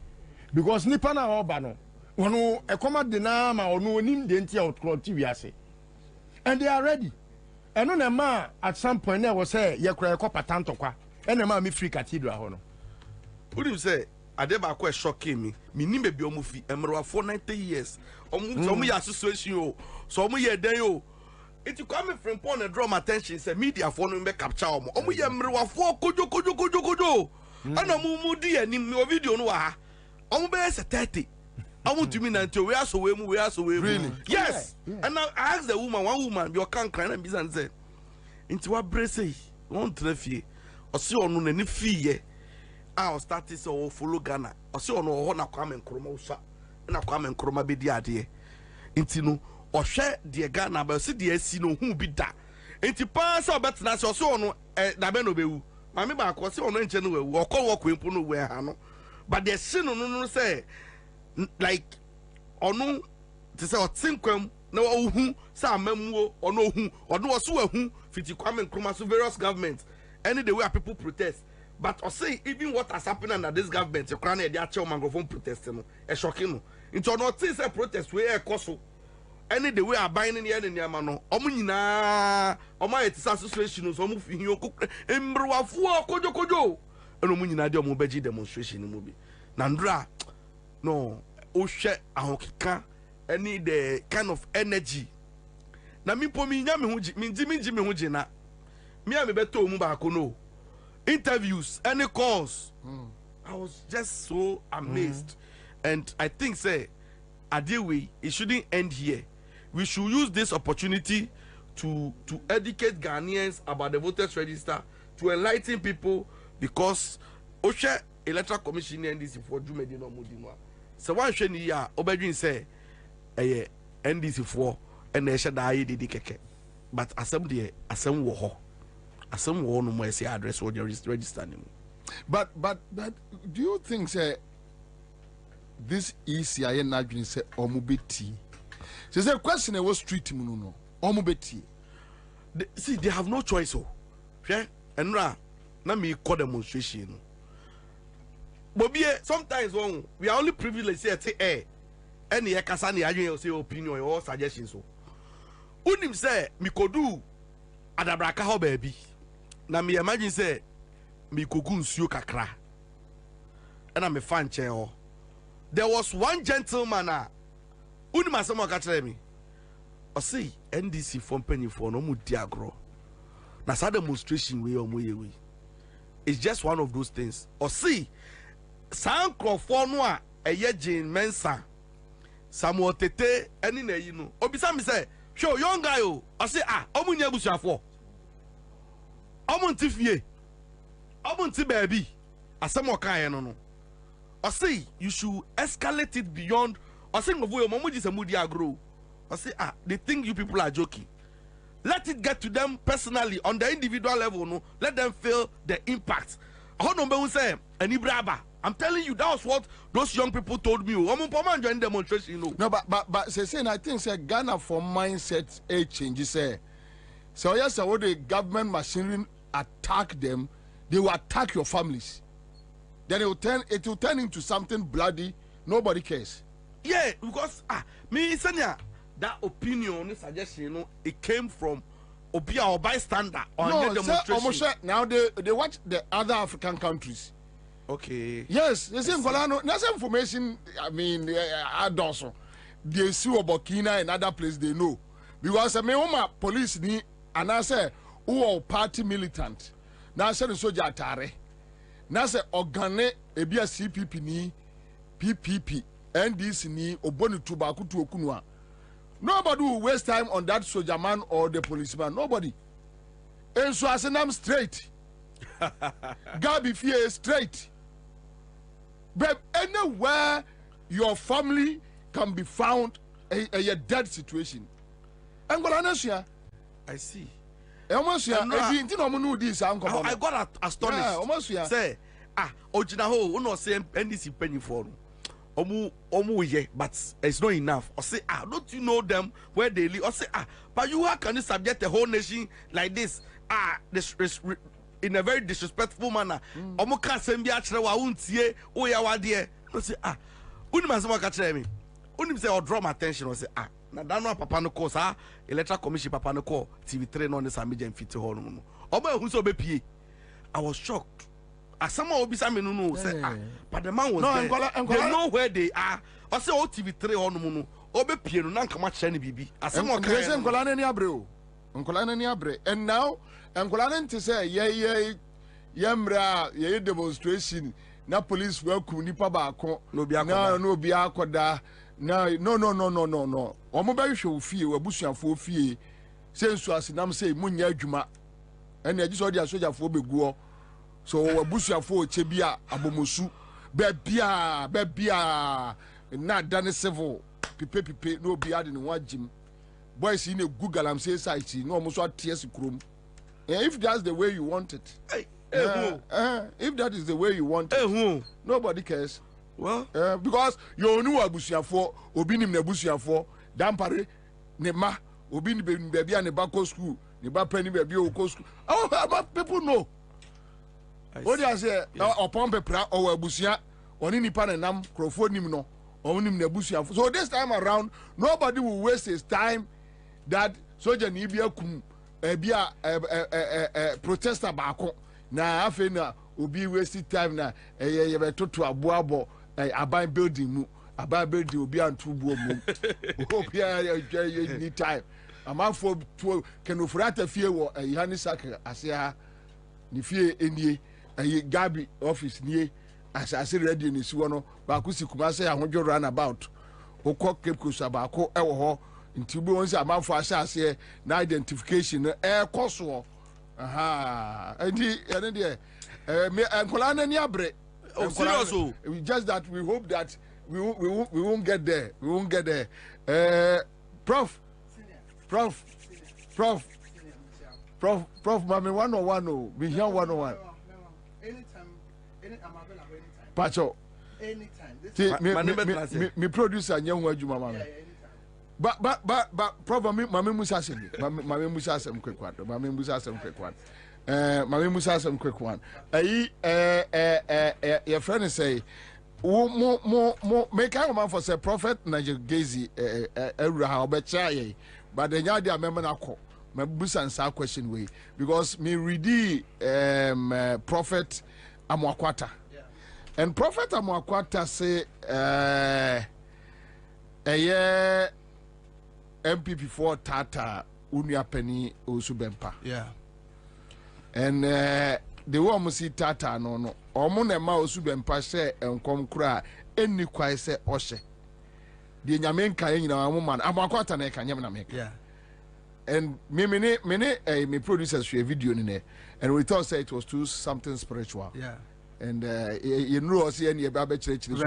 Because Nipana Obano ono a command the name or no nim denti out TV. And they are ready. And on a man at some point there was say Yakra Copa Tantokwa and a man me free cathedral hono. What do you say? Adeba kwa shocking me. Me ni be omo fi emro for 90 years. Omo ya association o. So omo ye den o. It come from point and draw my attention say media for no be capture omo. Omo ye emro for kojo. Ana mu di anim me video no ha. Omo be 30. Omo to me na nti we aso we mu. Really? Yes. Yeah. And now I asked the woman, one woman be can cry and business say. Into what brese won trafie. O se onu na ni fie. I started so follow Ghana. I say ono ho na Kwame Nkrumah usa. Na Kwame Nkrumah be di ade. Inti no o hwe de Ghana ba se de asi no hu bi da. Inti pa sa betna se o se ono da be no bewu. Mame ba ko se ono nche no wewu. O ko wo kwempo no we ha no. But the sin no say like ono te say o tinkwam na o hu sa amamuo ono hu. Ono wo so hu fiti Kwame Nkrumah so various governments. Any the way people protest. But I say even what has happened under this government, you can't hear actual microphone protesting. A shocking. Into not say a protest where a coso. Any the way I buying in the end in Yamano. Omunina, Oma association, so move in your cook, Embroa for Kojo. And Omunina Mobeji demonstration in the movie. Nandra, no, Oshe Ahokika, any the kind of energy. Na mi po mi nyame ho Jimmy Hujina. Me am beto mu ba kono. Interviews, any calls. I was just so amazed. And I think say Adewe, it shouldn't end here. We should use this opportunity to educate Ghanaians about the voters register, to enlighten people, because Osha Electoral Commission NDC for Jumedi no Mudinwa. So one sheni ya Obedrin say NDC for and they should die did keke. But assembly wo no more say address or register. But do you think say this ECI Nagin say omubeti? So the question was street muno omubeti. See, they have no choice. Yeah, and na me call demonstration. Bobie, sometimes when we are only privileged to say any kasani ajo say opinion or suggestions. So unim say me kodu adabraka ho baby. Na me imagine say me kogu nsuo kakra. And I'm a fan chair. There was one gentleman unim asemo ka kire me. O say NDC from penny for no mu diagro. Na sa demonstration we o moye. It's just one of those things. Or see Sankro no a eye Jane Mensa Samuel Tete any na you know. Obisa me say, "Show young guy o." I say, omunya busuafo. Omunti fie. Omunti baby. Asemo kan no no. I say you should escalate it beyond. I say ngovo yo momuji se mudi agro. I say they think you people are joking. Let it get to them personally on the individual level. No, let them feel the impact. Say, I'm telling you, that was what those young people told me. I'm joining demonstration. No, but saying I think say Ghana for mindset a change. Say, so yes, what the government machinery attack them, they will attack your families. Then it will turn into something bloody. Nobody cares. Yeah, because me senior. That opinion, suggestion, it came from Obia or bystander on the demonstration. Now they watch the other African countries. Okay. Yes, the same information. I mean, also they see Burkina and other places they know because I mean, police ni and I say who are party militant. Now I say the soldier atare. Now I say organe ebia CPP ni PPP NDC ni oboni tubaku tu okunwa. Nobody will waste time on that soldier man or the policeman. Nobody. And so I said, I'm straight. Gabi fear straight. But anywhere your family can be found a dead situation. I see. I got astonished. Yeah, say, Ojinaho, no say NDC penny for. But it's not enough. Or say, don't you know them where they live? Or say, but how can you subject the whole nation like this? In a very disrespectful manner. Omuka sembi achre wa untie o ya wade. No say, unim asema ka kire me. Unim say or draw my attention or say, na dano papa no call sa electoral commission papa no call TV3 no this amage fit hall no. Omo ehun so be pie. I was shocked. Someone will be saying no, say but the man was there. They know where they are. I say oh TV3 on no. Obe piano na nkama chene bibi. Asemo kan nkola na ni abre o. Nkola na ni abre. And now nkola na nti say ye mra ye demonstration na police welcome nipa ba akọ. No bi akoda. No. Omo ba hwe ofie wabusuafo ofie. Say nsu asinam say munya adwuma. And e jiso dia sojafo beguo. So abusuafo chebia abomosu bebia na dane civil pipe no be ade ne wagim boys in a Google am say site no almost what tears krom. If that's the way you want it, if that is the way you want it, nobody cares. Well, because you know abusuafo obi nim na abusuafo dampare ne ma obi ni baby and ba go school ne ba pani baby o go school. People know. What do I say? Upon pepra or abusia or any panam crofonium no or nim nebusia. So this time around, nobody will waste his time that soldier nibia kum protester bako na afena ubi wasted time na to abuabo aban building mu aban building ubi and two boom. Hope you need time. A man for can ofrata fear or a yani sacre as ya ni fear in ye. Gabi office near asase ready ni si wono ba ko si kuma say ahodwo run about okọ Cape Coast ba ko e wo ho nti bi won say amanfo asase na identification e koso aha enti ene de me enkola na ni abre serious just that we hope that we won't get there. We won't get there. Prof, mami 101 oh, we hear 101. Anytime, I'm available anytime. Pacho. Anytime. Me producer nyehu adwuma mama. But Prof mami Musa sem. Mami Musa sem quick one. Mami Musa sem quick one. Mami Musa sem quick one. Your friend say mo make a man for say prophet Nigel Gazi how becha but the nyadi amemma na ko me busa answer question way because me ready prophet Amwakwata and prophet Amwakwata say MPP for Tata Unia Penny Osubempa and the one see Tata no omo na ma Osubempa say enkom kura enni kwai say ohye de nyame nkan nyina mo man Amwakwata na kan nyame na me and me producers share video in there and we thought say it was too something spiritual and you know see any Bible church but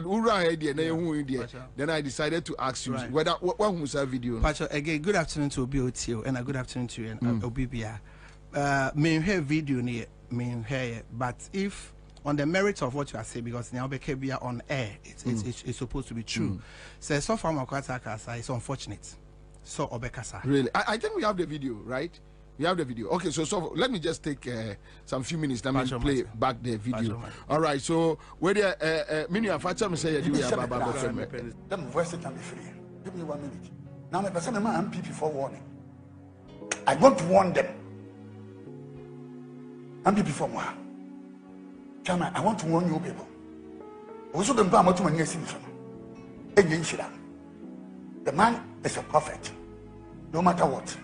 ura idea na hu idea then I decided to ask you whether what who say video Pacho again good afternoon to OBOTO and a good afternoon to you and OBBA me hear video near me hear but if on the merits of what you are saying because now be on air it's supposed to be true so far Makwata is unfortunate so Obekasa really I think we have the video right. We have the video. Okay, so let me just take some few minutes. Let me play back the video. All right, so where the many of us say you do Baba. Let me voice it and be free. Give me 1 minute. Now my person am MPP for warning. I want to warn them. MPP for more. Chama, I want to warn you people. Also the Bama to many things. The man is a prophet. No matter what.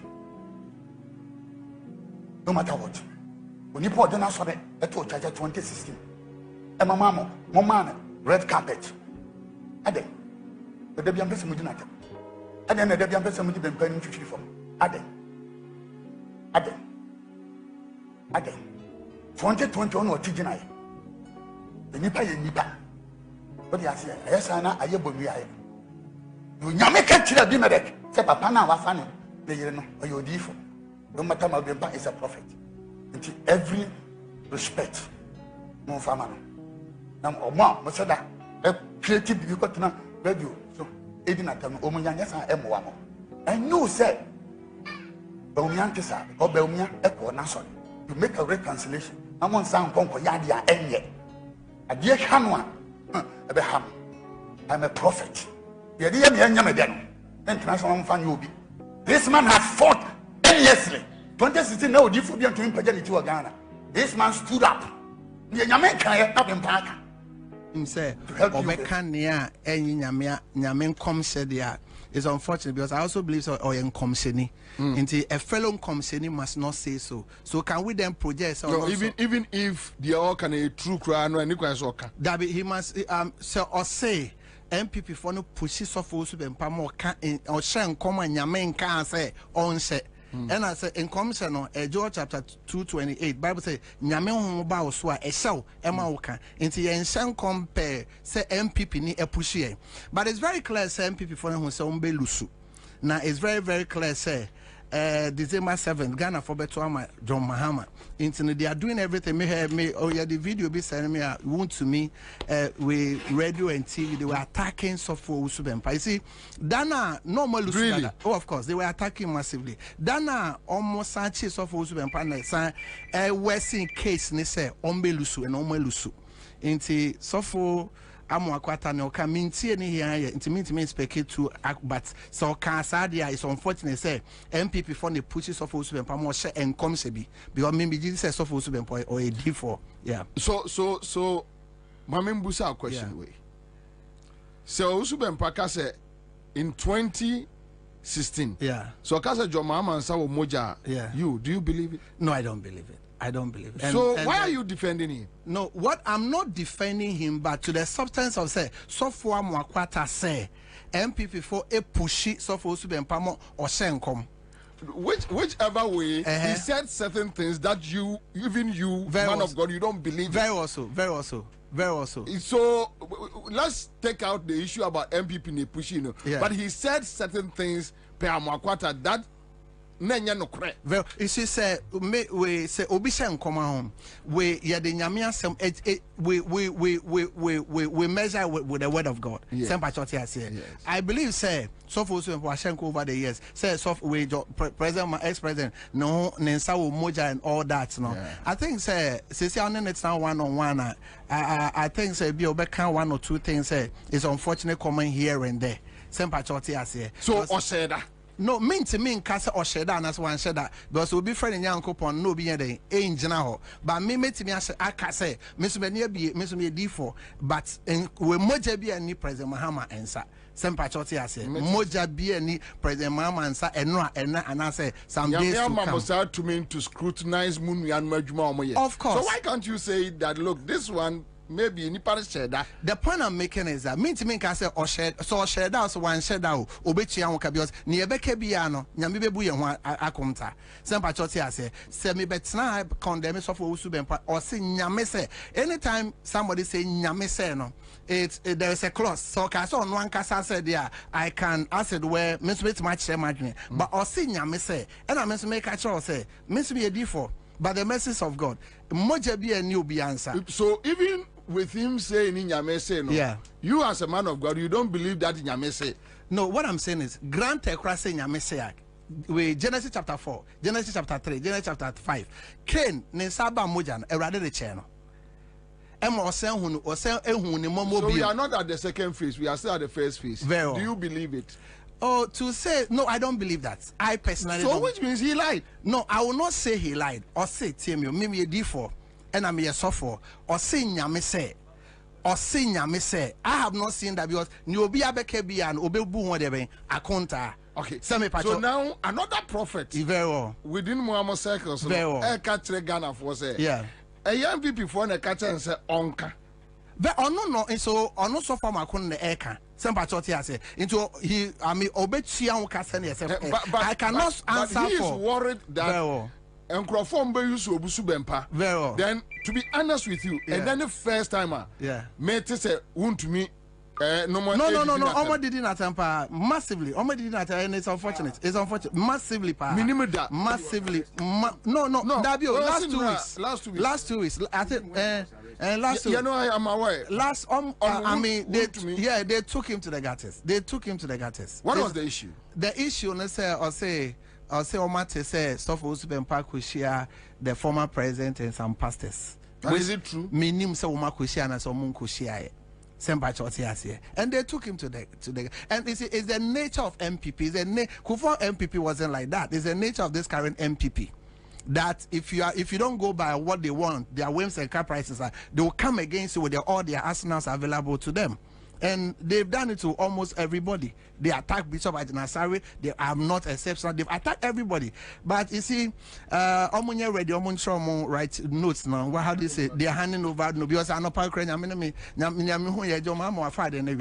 No matter what. When you put the national at 2016, and my mama, red carpet. Ade, the Debian person would not. And then the Debian person would have been paying 50 for Ade. 2021 or Tijinai. The Nipa. But yes, yes, I am Bobie. You Yamaka Chila Bimadek, say Papa was funny. They know your default. No matter my grandpa is a prophet. Into every respect, no family. Now, or more, Masada, a creative you got to radio. So, Edin at them, Omoyas and Moamo. I know, say, Bomiantesa or Belmia, Echo Nason. You make a reconciliation. I'm on San Conco Yadia and yet. A dear Hanwa, Abraham. I'm a prophet. The idea of Yamadan, international fan you be. This man has fought. Seriously, 2016 now the food to him to Ghana. This man stood up. The Yamaka up in Park. Him say, Obeka near any Yamen come said there is unfortunate because I also believe so or in Comseni. Into a fellow Comseni must not say so. So can we then project no, even if the all can a true cry no any question that he must say MPP for no pushes off also be pamo or shan come and Yamen can say on say. And I say in commission Joel chapter 2:28 Bible say nyame ho ba wo so a ehyew ema wo ka enti yen shan compare say MPP ni epushie but it's very clear say MPP for who say umbe lusu now it's very clear say December 7th Ghana for beto John Mahama into they are doing everything me the video be sending me want to me we radio and TV they were attacking Sofo Usubempa. You see Dana normal really? Oh of course they were attacking massively. Dana almost Sanchez Sofo Usubempa na say Western case ne say ombe lusu and ombe lusu into Sofo Amwakwata no ka mintie ne here intimate speak to but so can sadia is unfortunate say MPP for the pushes of Usubempa mo share and come se bi because maybe Jesus of Usubempa or a D4 so mama mbusa a question way so Usubempa ka say in 20 16. Yeah. So Kasa Joma Ansah wo moja. Yeah. Do you believe it? No, I don't believe it. I don't believe it. So why are you defending him? No, what I'm not defending him, but to the substance of say, so for Mwakwata say, MPP for a pushy, so for Subempamo or Senkom. Whichever way, he said certain things that even you, man of God, you don't believe. Very also. So let's take out the issue about MPP ne pushing. Yeah. But he said certain things per Mwakwata that nenya no correct. Well, you see, say we say obisha nkoma home. We ya the nyame asem we measure with the word of God. Yes. I believe say so for over the years. Say so we president ex-president no nensa wo moja and all that no. Yeah. I think say it's now one on one. I think say be obeka one or two things say it's unfortunate coming here and there. So Osheda. No, mean to mean Casa or Sheda and as one Sheda, because we'll be friendly young coupon, no be a ain't now. But me to me, I can say, Miss Mania be Miss Me D4, but we moja be any President Mahama Ansah. Some patriotic, I say, moja be any President Mahama Ansah, and I say, some days to mean to scrutinize Moon and Majuma. Of course. So why can't you say that, look, this one, maybe any part share. The point I'm making is that mean to me can say or share so share that so one share that obechi an kabios near beke biano nyame bebu ye ho akonta sempa choti ase se me betna condemn so for usu bempa or say nyame say anytime somebody say nyame say no there is a clause so ka so on one kasa said there I can ask where miss match share margin but or say nyame say and I miss make a choice say miss be a D4 but the message of God moja be a new be answer. So even with him saying in Nyame no, yeah, you as a man of God, you don't believe that in Nyame. No, what I'm saying is grant a cross in Nyame with Genesis chapter 4, Genesis chapter 3, Genesis chapter 5. Cain ne saba mojan a rather the channel. So we are not at the second phase, we are still at the first phase. Do you believe it? Oh, to say no, I don't believe that. I personally so don't. Which means he lied? No, I will not say he lied or say Timmy, maybe a D4 and I'm a suffer or say nyame say I have not seen that because you be a bekebi and obebu whatever a conta. Okay, so now another prophet within Muhammad circles catch Ghana for say a young people for a catch and say onka. But no, so no so far my con the eka. Some say into he I mean obechi but I cannot answer he is for worried that then to be honest with you and then the first timer mate say won't to me no almost did not temper massively almost did not and it's unfortunate massively massively last 2 weeks I think last you know I am aware last I mean they took him to the gutters what was the issue Omate say stuff was been packed with the former president and some pastors. Is it true? Minim say Omakushia and some Munkushia. And they took him to the and it's the nature of MPP. Kufuor MPP wasn't like that. It's the nature of this current MPP. That if you don't go by what they want, their whims and caprices are, they will come against you with all their arsenals available to them. And they've done it to almost everybody. They attack Bishop Ajinasari. They are not exceptional. They've attacked everybody. But you see, Omunye ready, Omunchomo write notes now. What how do you say? They are handing over no because I know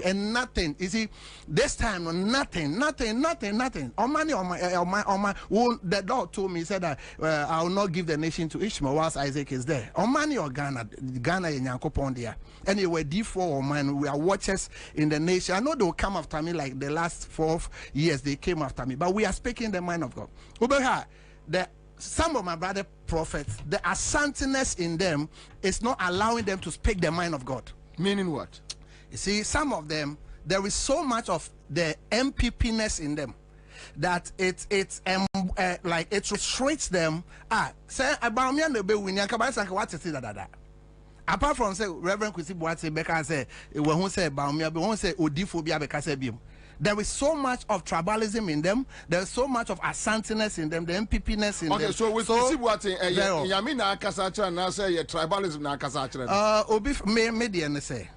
and nothing. You see, this time nothing. On money, the Lord told me, he said that I will not give the nation to Ishmael whilst Isaac is there. On money or Ghana in Yankopon there. Anyway, D4 or man, we are watchers in the nation. I know they will come after me like the last 4 years they came after me, but we are speaking the mind of God. Some of my brother prophets, the asantiness in them is not allowing them to speak the mind of God. Meaning what? You see, some of them, there is so much of the MPP-ness in them that it's like it restricts them. Say about me and the baby apart from say Reverend Kwesi Boateng Beka say when who say about me, who say Odiphobia Beka say bim. There is so much of tribalism in them. There is so much of asantiness in them, the MPP-ness in them. Okay, so with Kwesi Boateng, Yami na akasa na say tribalism na akasa Obi me say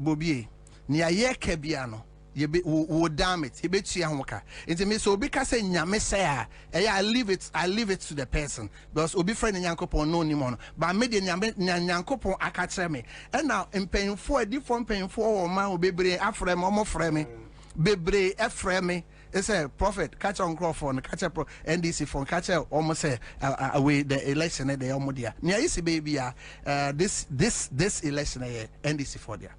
Bobie ni aye kebiano will damn it. He bet Chianwaka. It's me so because nyame say I leave it to the person. Because obi friend nyankopon no ni mono. But me de nyankopon aka me. And now in paying for a different paying for man will be afrem omo frame. Bebre efreme. It's a prophet catch on Crawford catch up NDC phone catch almost say away the election at the Omodia. Near easy baby this election NDC for there.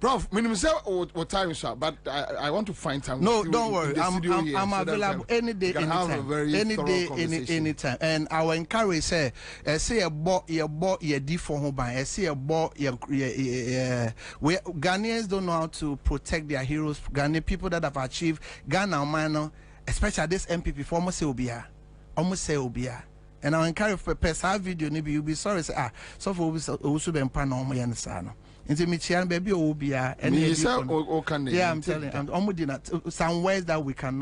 Prof, minimum say what time is but I want to find time. No, don't worry. I'm available any day, anytime. And I will encourage say a boy your D for home by say a boy Ghanaians don't know how to protect their heroes. Ghanaian people that have achieved Ghana man, especially this MPP for almost say Obia. And I encourage for person video maybe you'll be sorry say so for also be pan on my answer. Into Michian baby Obia and yeah, I'm telling you, I'm some ways that we can,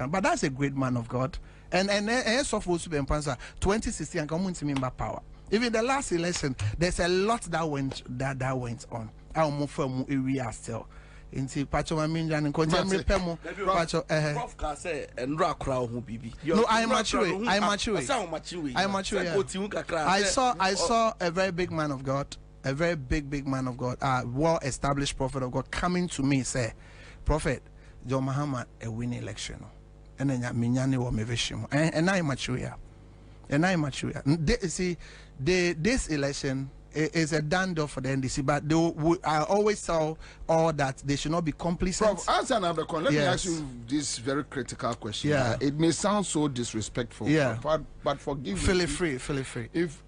but that's a great man of God. And so for Super Panzer 2016 and come to me by power. Even the last election, there's a lot that went on. I'll move from area still. Into Pacho Minjan and contemporary Pemo. Prof can say and rock crowd who bibi. No, I'm mature. I saw a very big man of God. A very big man of God, well-established prophet of God, coming to me say, Prophet, John Muhammad a win election, and then minyane wa meveshimo, and I mature, See, this election is a done deal for the NDC, but I always saw all that they should not be complicit. Prof, answer another question. Let me ask you this very critical question. Yeah, it may sound so disrespectful. Yeah, but forgive me. Feel free. If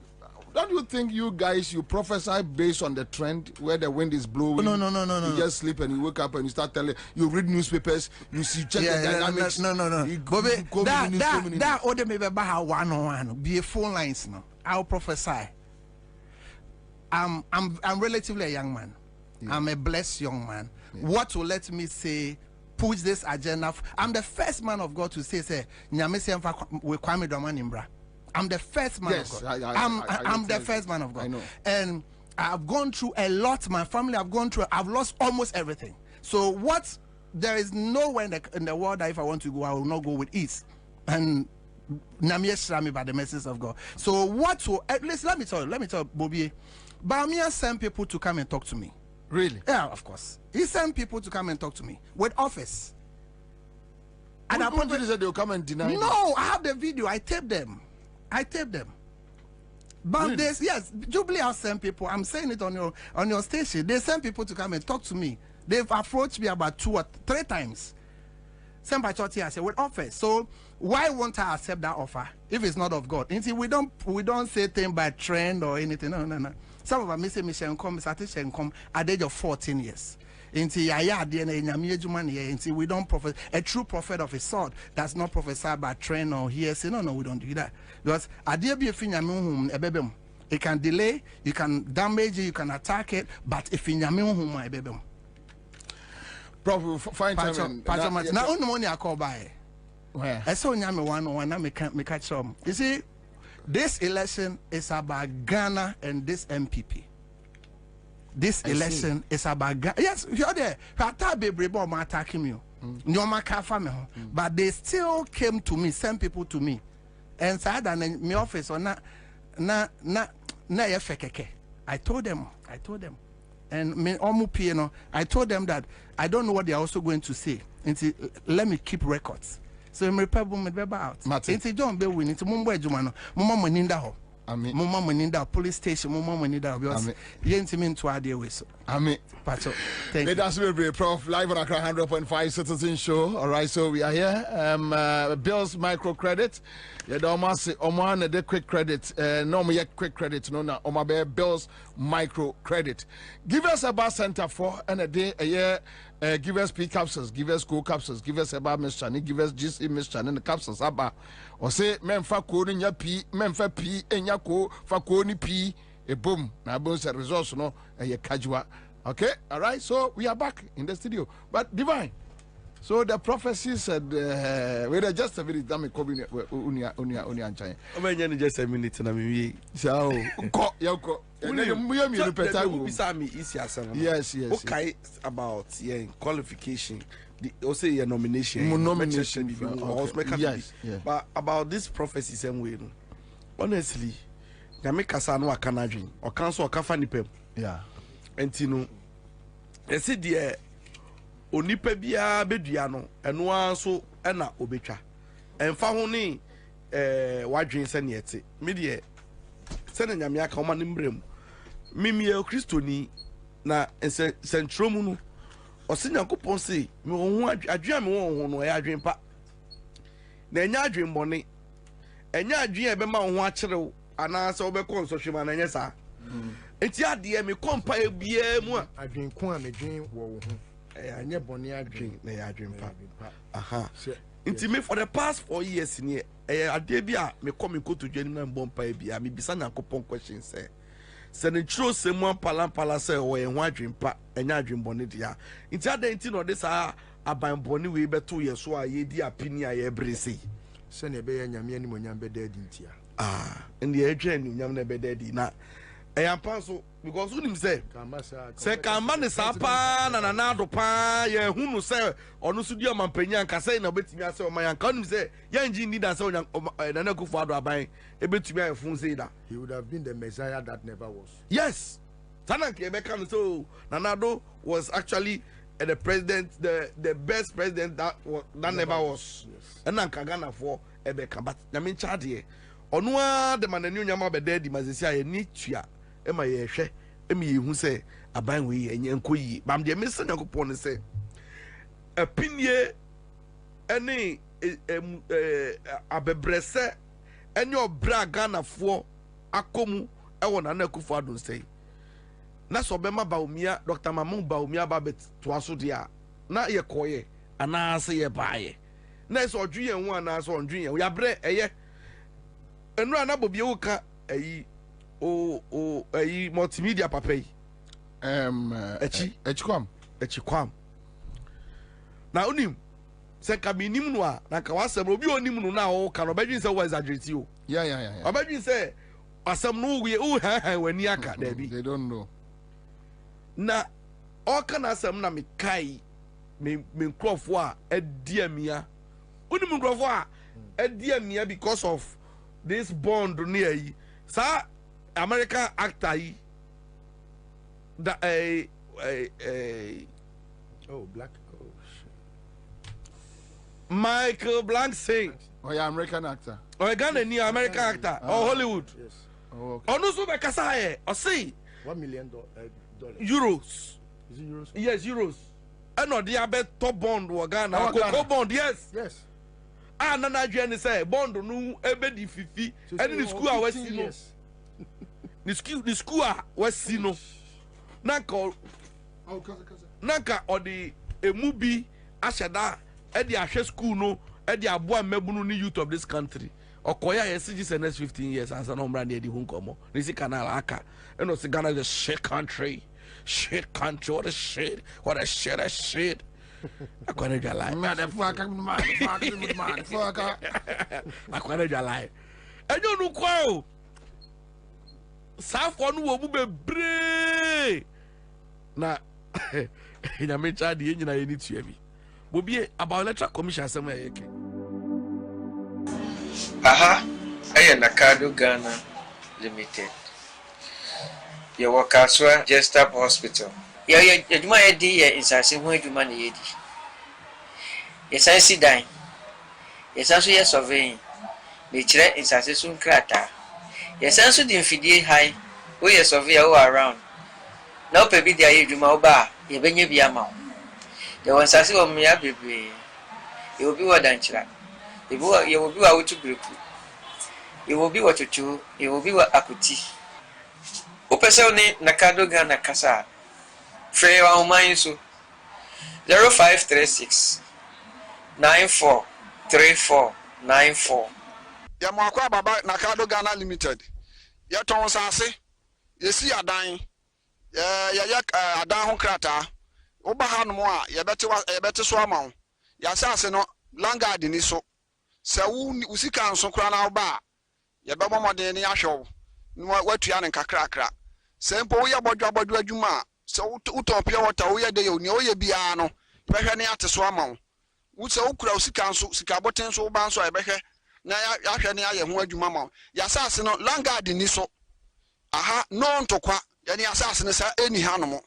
don't you think you guys you prophesy based on the trend where the wind is blowing? No. You just sleep and you wake up and you start telling. You read newspapers. You see check the dynamics. No. Bobie, that order me be how 101 be a phone lines now. I'll prophesy. I'm relatively a young man. Yeah. I'm a blessed young man. Yeah. What will let me say? Push this agenda. I'm the first man of God to say nyame se mfa we Kwame Dwamanimbra. I'm the first man of God. I'm the first man of God. I know. And I've gone through a lot. My family have gone through. I've lost almost everything. So there is nowhere in the world that if I want to go, I will not go with ease. And Namie me by the message of God. So at least let me tell you, Bobie, Bamia sent people to come and talk to me. Really? Yeah, of course. He sent people to come and talk to me with office. And I probably said they'll come and deny. No, I have the video. I taped them. But really? Yes, Jubilee has sent people. I'm saying it on your station. They send people to come and talk to me. They've approached me about 2 or 3 times. Sent by church here, I said, with offers. So why won't I accept that offer if it's not of God? You see, we don't say things by trend or anything. No. Some of them say Michelle come, Satisha come at the age of 14 years. We don't prophesy. A true prophet of a sort does not prophesy by trend or hearsay. No, we don't do that. Because it can delay, you can damage it, you can attack it, but if in Yamu, Prof, find time. Now, only money I call by. Where? I saw Yami one, I make catch some. You see, this election is about Ghana and this MPP. This election is about Ghana. Yes, you're there. Attacking you. But they still came to me, sent people to me. And said that in my office or na I told them. And me I told them that I don't know what they're also going to say. And let me keep records. So I'm out. It's John Be winning to Mumbo Jumano, Mumma Meninda ho. Mumma Meninda police station, Mumma Meninda because Yentimin to idea with so. Pacho. Thank you. That's very Prof. Live on Accra 100.5 Citizen Show. All right, so we are here. Bills microcredit. You don't must say Oman the quick credit. No more quick credit. No, na Omabe Bills microcredit. Give us a bar center for and a day a year. Give us P capsules, give us co capsules, give us a bar mission, give us GC mission and the capsules. Abba or say men fa code in your P, men fa P and your co fa code P. A boom. Now bones a resource no a casual. Okay, all right. So we are back in the studio, but divine. So the prophecy said, "Wait, just a minute. Dami kobi unia anchai." I'm just a minute na mimi. So go. Yes. Okay, about qualification. also a nomination. Yes. But about this prophecy same way, honestly, Nyame kasa no aka na dwen, o kan so o ka fa nipa. Yeah. Enti no, esi de onipa bia bedua no, eno anso na obetwa. Emfa ho ni wadwen se ne ete. Me de se na Nyame aka o ma ne mbrem. Mimi e Kristoni na sentro mu no. Ose Nyankopon se me ho adwen me ho no e adwen pa. Na enya adwen bone. Enya adwen e be ma ho akyerew anasa obekọ nsọhwema na enye saa. Enti ade me kompa e bia mu a adwen ko a medwen wo wo ho. Enye bone adwen na ya adwen pa. Aha. Enti me for the past 4 years ni ade bia me come to dwan na mbompa e bia me bisa Nyankopon question say. Se ne tro se mu ampala se wo ye ho adwen pa enya adwen bone dia. Enti ade enti no de saa aban bone we beto ye so a ye di apini a ye brese. Se ne be ye Nyame ani monyam be da di ntia. And the agent nyam na be daddy na so because unim say kama ne sapa na do pa ye hunu say onu so di amampanya nka say na betimi ase o man nka unim say ye nji need say na na kufu ado aban e betimi afun say da he would have been the Messiah that never was. Yes, Tanak Ebeka so Nanado was actually the president, the best president that never was. And then Kagana for Ebeka, but I mean Chadie. Onwa the man new nyama be dead mazisia ni tua e ma ye hwe e mi hu se aban we enye nkoyi bam de me se Nyankopon se apinie ene abebrese enye obra Ghana-fo akomu e wona na Akufo Addo sei na so be ma baumia Dr. Mamu baumia ba bet to aso dia na ye koye ana se ye baaye na so odwu ye hu ana so ondwu ye ya bre eye enu ana Bobie wuka ayi ayi multimedia papa yi echikwam na unim se ka minim no a na ka wasem obi onim no na wo ka no badwin se wo exaggerate o yeah obadwin se asem no wo ye o ha wani aka da bi they don't know na o ka na asem na me kai me nkrofo a adiamia unim nkrofo a adiamia because of this bond near yi sa American actor yi da black shit. Michael Blanc saying yeah, American actor Ghana ni American actor or Hollywood yes okay ono so be kasa here o say $1 million euros. Is it euros? Yes, euros. And no dia be top bond wo Ghana Coco bond yes nana adwene say bond no ebe di fifi and the school a wasi no the school a wasi no nanka odi emubi ashada e di ahwe school no e di aboa mabunu ni youth of this country okoya yes just the next 15 years as an omra na di hu nkomo nisi canal aka and no Ghana is a shit country what a shit akwana jalai akwana jalai enyo nu kwa safo nu wo mu bebre na ina mecha de nyina ye ni tua bi Bobie about electoral commission asem ya yeke aya Nakado Ghana Limited ye wakaswa Jestab Hospital ye adwuma ye di ye insase ho adwuma na ye di ye sansi dan ye sanso ye surveying me kire insase so nkrata ye sanso di mfidie high wo ye survey wo around na ope bi dia ye adwuma wo ba ye benye bi ama ye wansase wo mya bebre ye obi wo danchira ye obi wa wutu breku ye obi wo tutu ye obi wa akuti opese ni Nakado Ghana kasa free wa human so 0536 943494 ya mwakwa baba Nakado Ghana Limited ya ton sase yesi adan ya adan ho krata oba hanom a ye bete so ama ya sase no langard ni so se usika nso kra na oba ye be momoden ni ahwew watua ne kakrakra se mpo wo ye bodwa adwuma se uton pia water wo ye de yo ni wo ye bia no bɛhwɛ ne ate so ama wo wo sɛ wokura wo sika nso sika boten so woba nso a bɛhwɛ na yɛahwɛ ne ayɛ ho adwuma ma wo yɛasase no langard ni so aha no ntokwa yɛne asase no sɛ ɛni ha no mo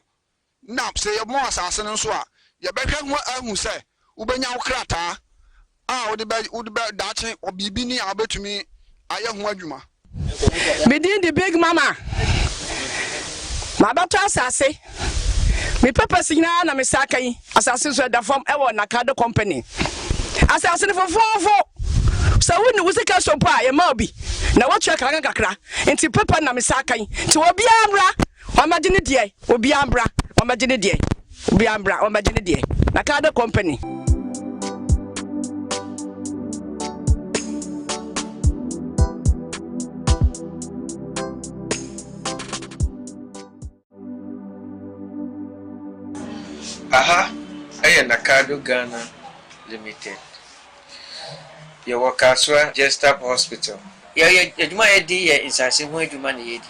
na sɛ yɛmmɔ asase no nso a yɛbɛhwɛ ho ahu sɛ wobɛnya wo krataa a wode bɛ daakye ɔbiribi ni a wobɛtumi ayɛ ho adwuma Medin the big mama. My daughter asase. Me papa signa na me saka yi. Asase so da form e wo nakado company. Asase for so wonu wo sika so pa ye ma obi. Na wo twa kran kakra. Enti papa na me saka yi. Ti obi ambra. Wa magine die. Obi ambra. Wa magine die. Obi ambra. Wa magine die. Nakado company. Aha, Nakado Ghana Limited. Your Wakaswa Jestap Hospital. Yaduma Edi in Sassi, where you money Edi.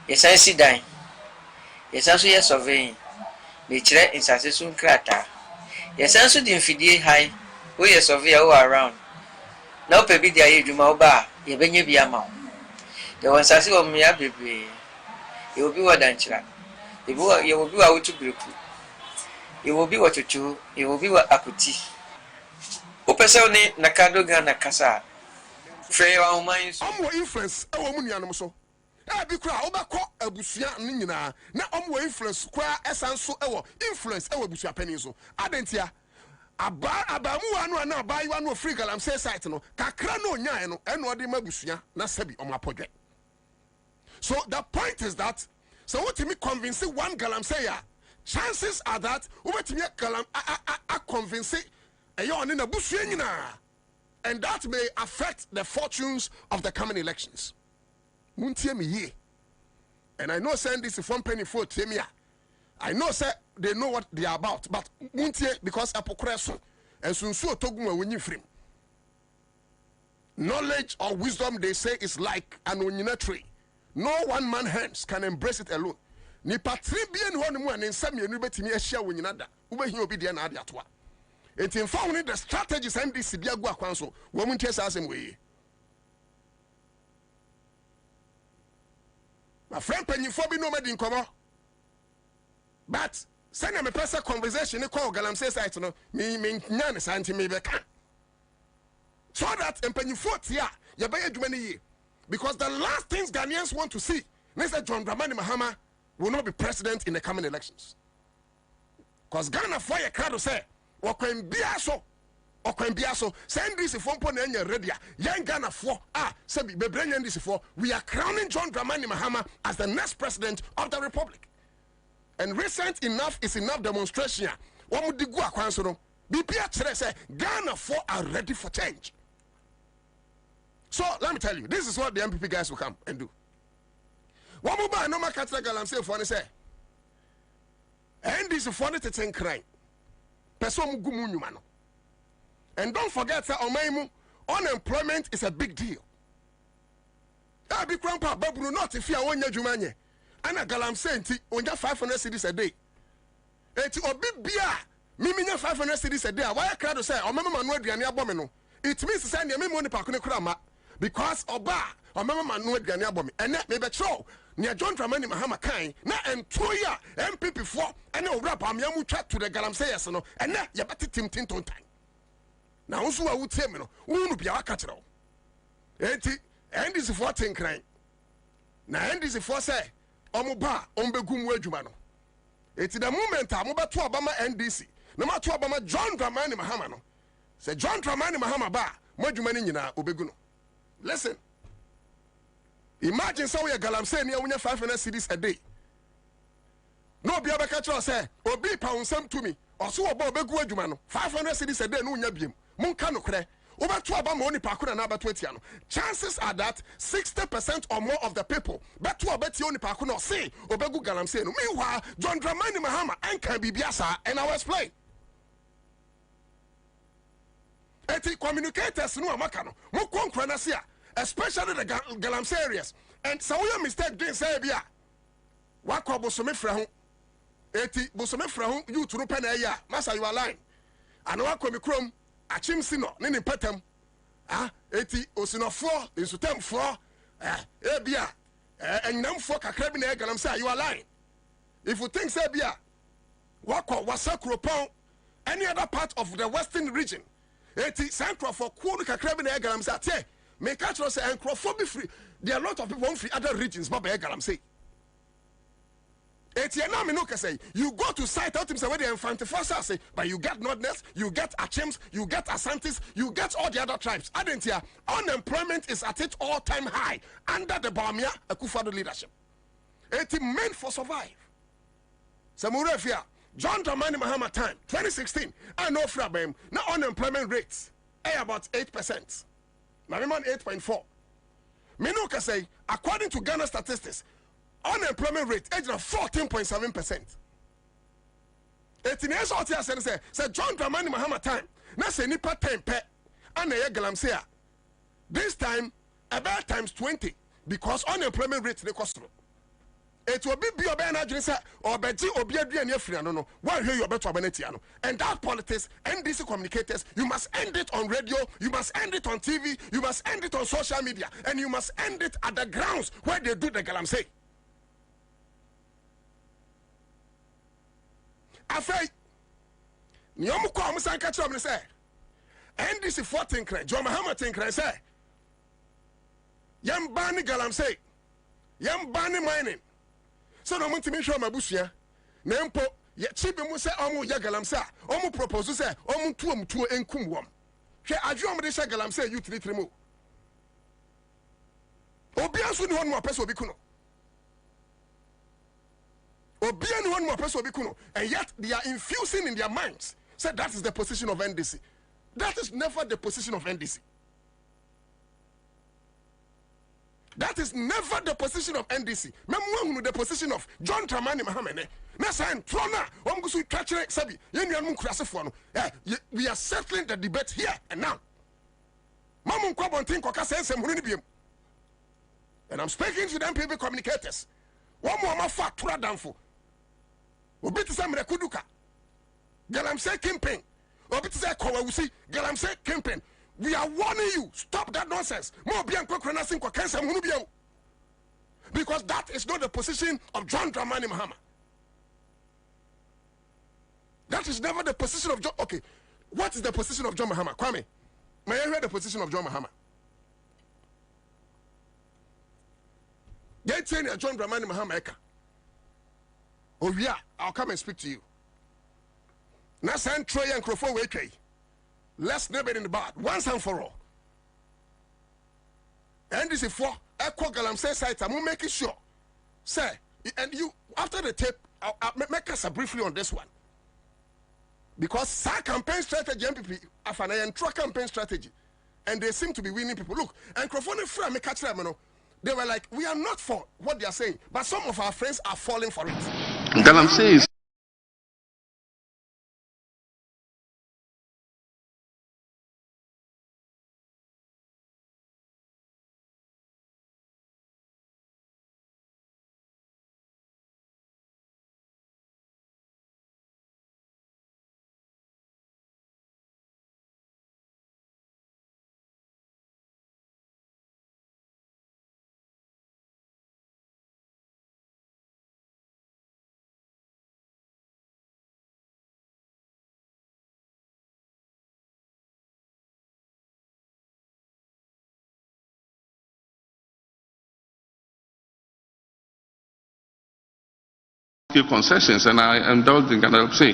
Yes, I see dying. Yes, also yes surveying. Nature in Sassi Krata. Yes, also the infidel high, where you survey all around. Now, Pebi, the Ayuduma Ba, you bring you be a mount. The one Sassi of me, baby. You will be what dancer. You will be out to group. You will be what you do. You will be what akuti. Opesoni Nakado Ghana Kasa. Frey our minds. Omo influence. Ewo mu nuanom so. Bi kura obekọ abusua nyina na omo influence kwa esanso ewo influence ewo abusua pani so. Adentia abamu anu na abayi anu free galamsey site no kakra no nyan no eno de mabusua na sabi omo apodwe. So the point is that so what me convince one galamsey ya chances are that what me galam convince and that may affect the fortunes of the coming elections. Muntie me ye. And I know saying this from penny for Temia. I know say they know what they are about, but muntie because apokreso and soon so toguma when you frame. Knowledge or wisdom, they say, is like an onyina tree. No one man hands can embrace it alone. Ni patribien one mu and some you betimi a share when nada. Ube he obi dia na ade atoa. Enti in found the strategies MDC bia go akwanso. Woman test as him way. My friend Penyifo bi no made in komo. But send me person conversation e call galamsey site no me nya ne santi me be ka. So that Penyifo tia ye be adwuma ne ye. Because the last things Ghanaians want to see, Mr. John Dramani Mahama will not be president in the coming elections. Because Ghana for a crowd say, Okwen Biaso, send this phone pon and ready. Young Ghana for Sabi Bebrenyan this for we are crowning John Dramani Mahama as the next president of the Republic. And recent enough is enough demonstration. What would the Gua Kwansono? BPH say Ghana for are ready for change. So let me tell you, this is what the MPP guys will come and do. One more no more catch galamsey for say. And this is funny to think crime. Person gumu nyumano. And don't forget that unemployment is a big deal. I be grandpa babu not if you want your jumanye. And a galamsey nti onja 500 cedis a day. Eti obi bia miminya 500 cedis a day. Why crowd say o mama manu aduane abomeno. It means say na me money pakune krama. Because oba or mama manu aduane abomi ene me betro near John Dramani Mahama kind na entoya MPP for and no rap am yamu chat to the galamsey yes no and na ya beti tim ton time na unsu a wutie me no unu bia aka kire enti ndc for tin kran na ndc for say omoba ombegum adwuma no enti the moment amobeto abama ndc na mato abama John Dramani Mahama no say John Dramani Mahama ba madwuma ni nyina obegu no. Listen, imagine so we are galamsey near 500 cedis a day. No be able to say, Obi pound some to me, or so about Begu Jumano, 500 cedis a day, no yabium, Moncano cre, over 2 about money Pakuna and about 20. Chances are that 60% or more of the people, but to a bet you only Pakuna say, Obegu galamsey. Meanwhile, John Dramani Mahama and Kabibiasa and our explain. Eti communicators no amakano mo konkra na sia especially the galamsey areas and so we mistake doing say bia wakobo so me fra ho eti bosome fra ho you to no pen ya masa you align ana wakomi krom achim sino ne ne patam eti osinofo insutemfo ebia enyamfo kakra bi na egalam say you align if you think say bia wako wasakropon any other part of the western region eti sankro for kwonu kakra bi na egalam say tie me catch us say encrofo be free there are a lot of people from other regions but egalam say you go to site out him say where they infant say but you get Nordness, you get Achims, you get Asantis, you get all the other tribes. Adentia, unemployment is at its all-time high under the Bamia Akufo-Addo leadership. 80 men for survive. Samurefia, John Dramani Mahama time, 2016, I know Frabem, now unemployment rates about 8%. Nariman 8.4. Minuka say, according to Ghana statistics, unemployment rate age of 14.7%. 18 years old here say John Dramani Mahama time. Na say nipa 10 pe. And ye galam say this time about times 20 because unemployment rate they cost. It will be obe na adwene say obeji obi aduane afiri no no. Why hear you beto abaneti ano. And that politics NDC communicators, you must end it on radio, you must end it on TV, you must end it on social media, and you must end it at the grounds where they do the galam say. Afei ni omu kwa omu sanka chom ni say NDC 14 kre John Mahama tinkre say yam bani galamsey yam bani mining so no muntimi hwe mabusua na mpo ye chibi mu say omu ya galamsey omu propose say omu tuo enkum wom hwe adwo omu de hye galamsey you 33 mu obi aso ni hon mo pese obi kuno and yet they are infusing in their minds. Say that is the position of NDC. That is never the position of NDC. That is never the position of NDC. Remember the position of John Dramani Mahama. We are settling the debate here and now. And I'm speaking to the MPP communicators. One more fact, Obiti say Mrekuduka. Galamsey campaign. Obiti say Kowawusi. Galamsey campaign. We are warning you. Stop that nonsense. Because that is not the position of John Dramani Mahama. That is never the position of John. Okay. What is the position of John Mahama? Kwame, may I hear the position of John Mahama? Get saying John Dramani Mahama Eka. Oh yeah, I'll come and speak to you. Now send Troy and Crawford Wake. Let's nip it in the bud once and for all. And this is for Echo Galamsey site. I'm making sure, sir. And you after the tape, I'll make us briefly on this one. Because SAR campaign strategy, MPP, Afana and campaign strategy, and they seem to be winning people. Look, and Crawford and Frame catch them, you know. They were like, we are not for what they are saying, but some of our friends are falling for it. Galamsey is concessions, and I indulged in Galamsey.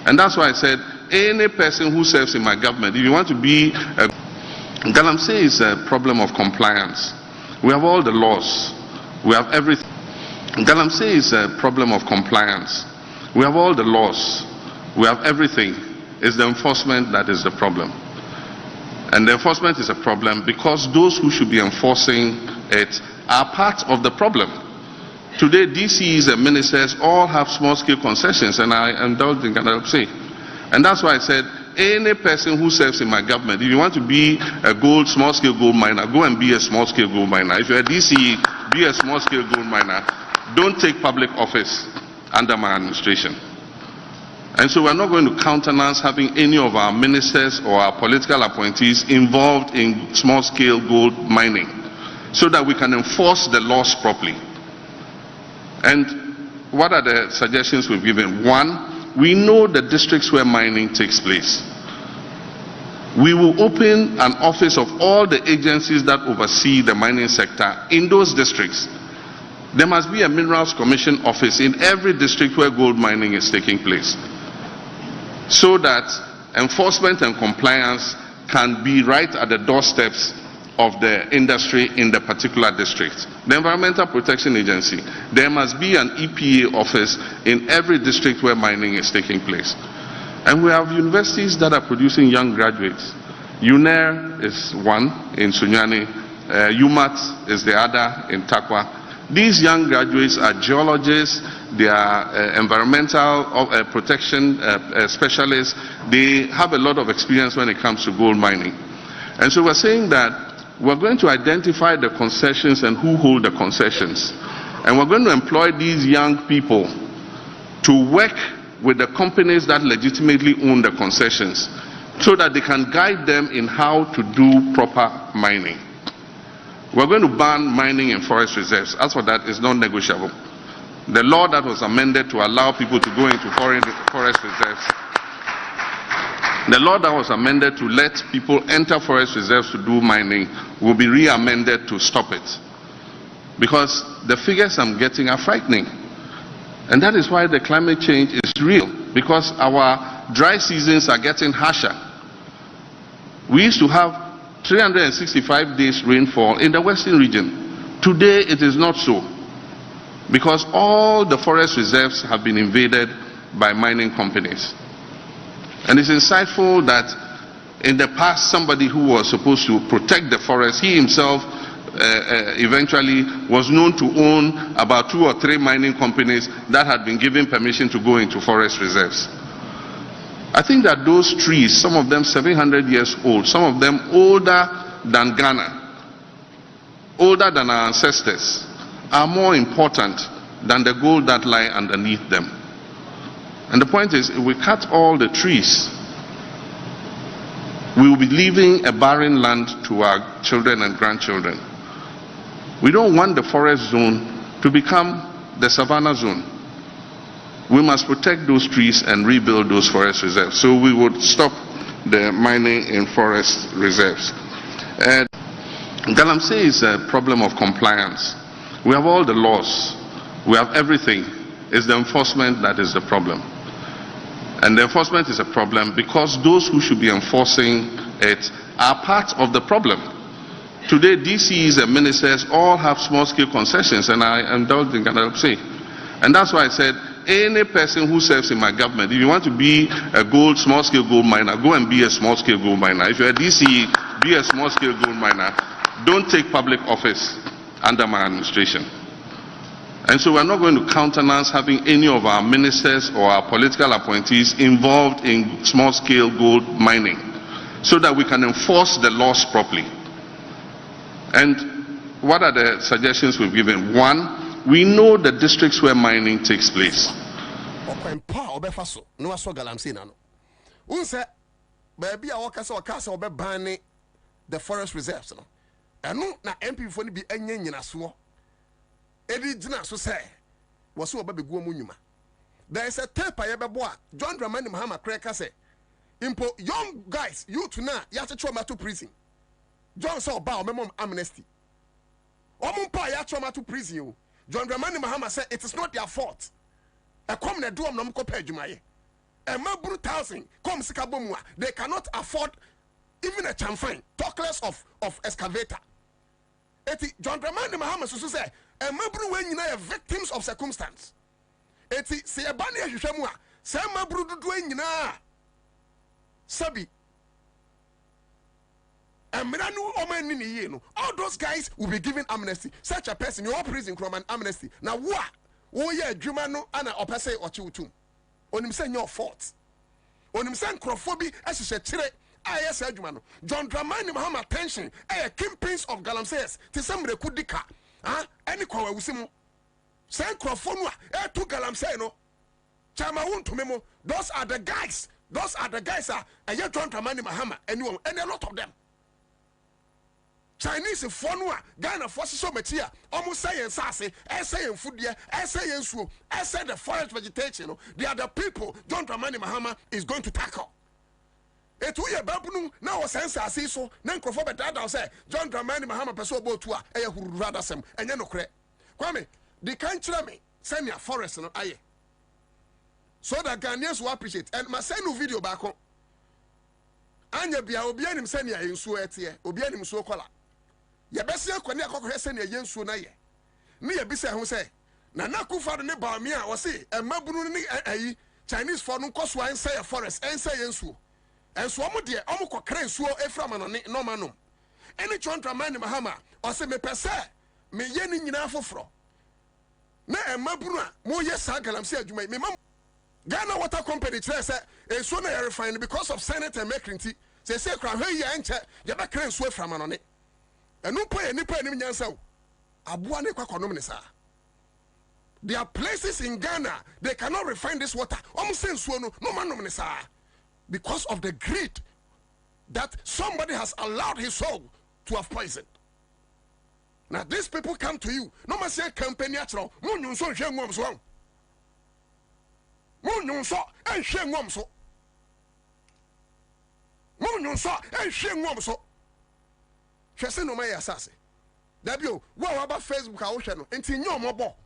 And that's why I said, any person who serves in my government, if you want to be Galamsey is a problem of compliance. We have all the laws. We have everything. Galamsey is a problem of compliance. We have all the laws. We have everything. It's the enforcement that is the problem. And the enforcement is a problem because those who should be enforcing it are part of the problem. Today, DCs and ministers all have small-scale concessions, and I indulged in Galamsey. And that's why I said, any person who serves in my government, if you want to be a small-scale gold miner, go and be a small-scale gold miner. If you're a DCE, be a small-scale gold miner. Don't take public office. under my administration. And so we're not going to countenance having any of our ministers or our political appointees involved in small-scale gold mining so that we can enforce the laws properly. And what are the suggestions we've given? One, we know the districts where mining takes place. We will open an office of all the agencies that oversee the mining sector in those districts. There must be a Minerals Commission office in every district where gold mining is taking place, so that enforcement and compliance can be right at the doorsteps of the industry in the particular district. The Environmental Protection Agency, there must be an EPA office in every district where mining is taking place. And we have universities that are producing young graduates. UNER is one in Sunyani, UMAT is the other in Takwa. These young graduates are geologists, they are environmental protection specialists. They have a lot of experience when it comes to gold mining. And so we're saying that we're going to identify the concessions and who hold the concessions. And we're going to employ these young people to work with the companies that legitimately own the concessions so that they can guide them in how to do proper mining. We're going to ban mining in forest reserves. As for that, it's not negotiable. The law that was amended to allow people to go into forest reserves, the law that was amended to let people enter forest reserves to do mining will be re-amended to stop it. Because the figures I'm getting are frightening. And that is why the climate change is real, because our dry seasons are getting harsher. We used to have 365 days rainfall in the western region. Today it is not so, because all the forest reserves have been invaded by mining companies. And it's insightful that in the past somebody who was supposed to protect the forest, he himself eventually was known to own about 2 or 3 mining companies that had been given permission to go into forest reserves. I think that those trees, some of them 700 years old, some of them older than Ghana, older than our ancestors, are more important than the gold that lie underneath them. And the point is, if we cut all the trees, we will be leaving a barren land to our children and grandchildren. We don't want the forest zone to become the savanna zone. We must protect those trees and rebuild those forest reserves. So we would stop the mining in forest reserves. Galamsey is a problem of compliance. We have all the laws. We have everything. It's the enforcement that is the problem. And the enforcement is a problem because those who should be enforcing it are part of the problem. Today, DCs and ministers all have small-scale concessions, and I indulge in Galamsey. And that's why I said, any person who serves in my government, if you want to be a small-scale gold miner, go and be a small-scale gold miner. If you're a DCE, be a small-scale gold miner. Don't take public office under my administration. And so we're not going to countenance having any of our ministers or our political appointees involved in small-scale gold mining so that we can enforce the laws properly. And what are the suggestions we've given? One, we know the districts where mining takes place. The forest reserves. And no, na MP for be enye nyina so. Edi gina so say, was so baby go munyuma. There is a tape I ever bought. John Dramani Mahama Kreka say, Impo young guys, you to now, you have to trauma to prison. John saw bow memo amnesty. Omumpa ya trauma to prison. John Dramani Mahama said it is not their fault. A common do am no ko pejumaye. A mabru 1,000 come sikabomwa. They cannot afford even a chamfine, talk less of excavator. Eti John Dramani Mahama so say, a mabru when you are victims of circumstance. Eti se abani ahwehwemu a, se mabru dudu nyina. Sabi. All those guys will be given amnesty. Such a person, your prison from an amnesty. Now what? Oh yeah, Jumano and a opese or chutum. On him saying your fault. On him saying crophobia as a chile. Yes, Jumano. John Dramani Mahama attention. Kingpins of Galamsey. To some rekudika. Any kwa wusimu. Say Crofonu, to Galamsey no. Chama won't to memo. Those are the guys. Those are the guys and you don't Mani Mahama anyone and a lot of them. Chinese Fonua, Ghana forces so much here, almost saying sassy, saying food here, saying so, say the forest vegetation. They are the people John Dramani Mahama is going to tackle. It will be a babunu now Ansah see so, Nankrofobe Dada say, John Dramani Mahama Peso Botua, who rather some, and you know, Kwame, the country me, send your forest no aye. So that Ghanaians will appreciate. And my send no video back on. Anya bia obi anim send ya yensu etie, obi anim so kola. Ye bese akwani akokore send ya yensu na ye. Me ye bisa ho say, na nakufa ne ba me a wo se emabunu ni ayi Chinese for no koso answer ya forest, answer yensu. Enso omo de omo kokre nsuo eframa no ne no manom. Eni chontra man Mahama, o se me pese me ye ni nyina foforo. Na emabunu a mo ye sa galamse adwuma me mam Ghana Water Company say so na refine because of Senate and Mekrinti. Say kra hwe ye enche ye be kran so afra ma no ne. Enu po ye nipa enim nyansa o. Aboa ne kwakonom ne sa. There are places in Ghana they cannot refine this water. Say so no manom ne sa. Because of the greed that somebody has allowed his soul to have poisoned. Now these people come to you. No man say company atro. Mo nyun so hwe ngom so. Munyon so and shame wom so. Munyon so and shame wom so. Chese no may assassin. Dabio, what about Facebook? I wish I know. And in your mobile.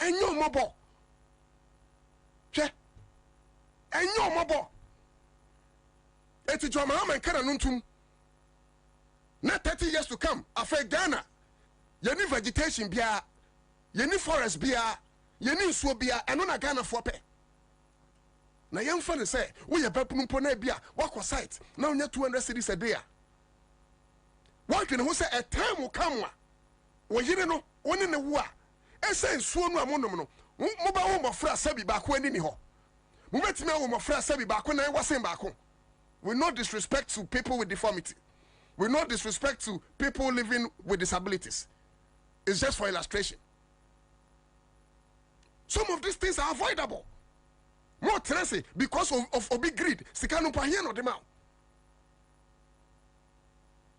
And your mobile. Che. And your mobile. It's your mama and Karanuntum. Not 30 years to come. After Ghana. You need vegetation, bia. You need forest, bia. You need swabia and on a Ghana for pay. Now, young fellow say, we are Babun Ponebia, walk was sight. Now, you're 200 cities a day. What can who say a time will come? When you know, one in the war. I say, Swan Ramono, Mobile of Fra Sabi back when in ho. Mubet me of Fra Sabi back when I was in back home. We no disrespect to people with deformity. We no disrespect to people living with disabilities. It's just for illustration. Some of these things are avoidable. More tenacity because of big greed. Sikano pahino de mao.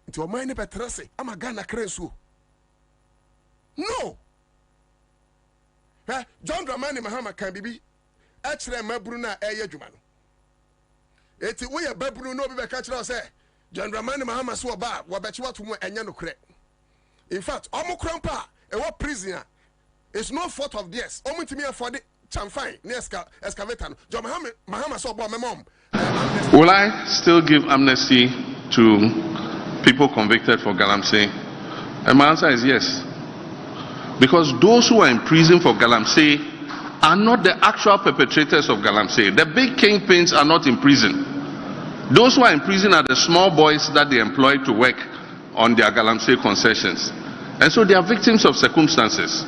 Into a mind of tenacity. I'm a Ghana Krensu. No. John Dramani Mahama can be actually Mabruna Aya Jumano. It's way a Babru no be catch us say. John Dramani Mahama so bad, Wabachua to and Yano Cre. In fact, Omo Krampa, a war prisoner. It's no fault of theirs. Only to me for the chamfine, Neska, excavator. John Mahama saw about my mom. Will I still give amnesty to people convicted for Galamsey? And my answer is yes. Because those who are in prison for Galamsey are not the actual perpetrators of Galamsey. The big kingpins are not in prison. Those who are in prison are the small boys that they employ to work on their Galamsey concessions. And so they are victims of circumstances.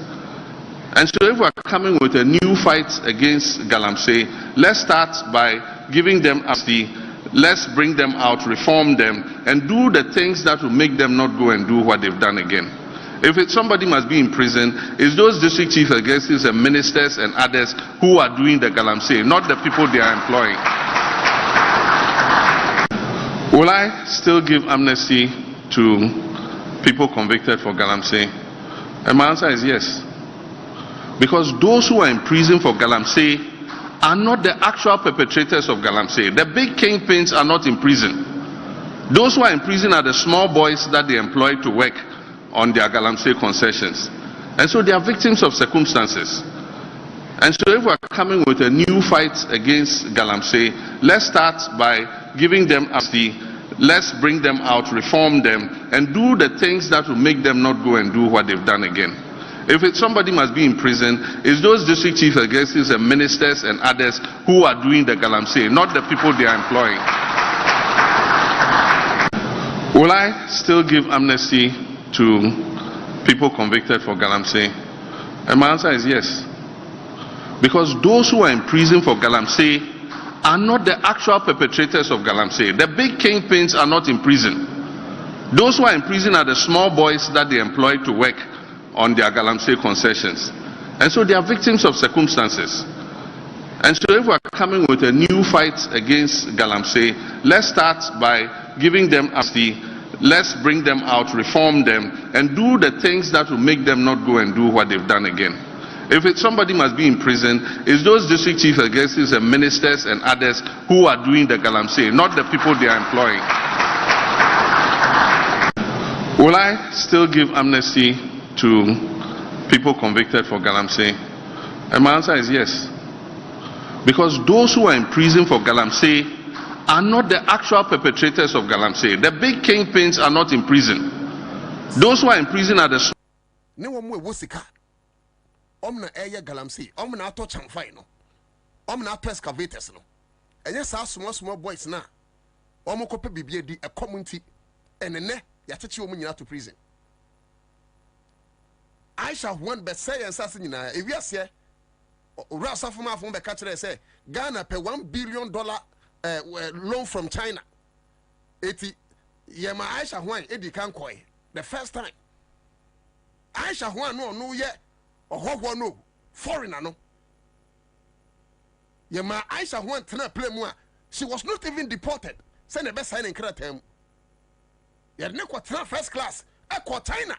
And so if we are coming with a new fight against Galamsey, let's start by giving them amnesty, let's bring them out, reform them, and do the things that will make them not go and do what they've done again. If somebody must be in prison, it's those district chief executives and ministers and others who are doing the Galamsey, not the people they are employing. Will I still give amnesty to people convicted for Galamsey? And my answer is yes. Because those who are in prison for Galamsey are not the actual perpetrators of Galamsey. The big kingpins are not in prison. Those who are in prison are the small boys that they employ to work on their Galamsey concessions. And so they are victims of circumstances. And so if we are coming with a new fight against Galamsey, let's start by giving them amnesty, let's bring them out, reform them, and do the things that will make them not go and do what they've done again. If somebody must be in prison, it's those district chief executives and ministers and others who are doing the Galamsey, not the people they are employing. Will I still give amnesty to people convicted for Galamsey? And my answer is yes. Because those who are in prison for Galamsey are not the actual perpetrators of Galamsey. The big kingpins are not in prison. Those who are in prison are the small boys that they employ to work on their Galamsey concessions. And so they are victims of circumstances. And so if we're coming with a new fight against Galamsey, let's start by giving them amnesty, let's bring them out, reform them, and do the things that will make them not go and do what they've done again. If somebody must be in prison, it's those district chief executives and ministers and others who are doing the Galamsey, not the people they are employing. Will I still give amnesty to people convicted for Galamsey? And my answer is yes. Because those who are in prison for Galamsey are not the actual perpetrators of Galamsey. The big kingpins are not in prison. Those who are in prison are the... Omna eye Galamsey, omna ato chamfai no, omna ato excavators no. And yes, our small boys na. Omo kope bibie di a community, and ne yatechi omu to prison. I shall one best say and assassin na. If you say, Rasa from our phone be catch say Ghana pay $1 billion loan from China. Eti yema Aisha Huan edi kankoi the first time. Aisha Huan no yet. Or no foreigner no. Yema Aisha want to play more. She was not even deported. Send the best signing cratem. Yet ne first class. Equal China.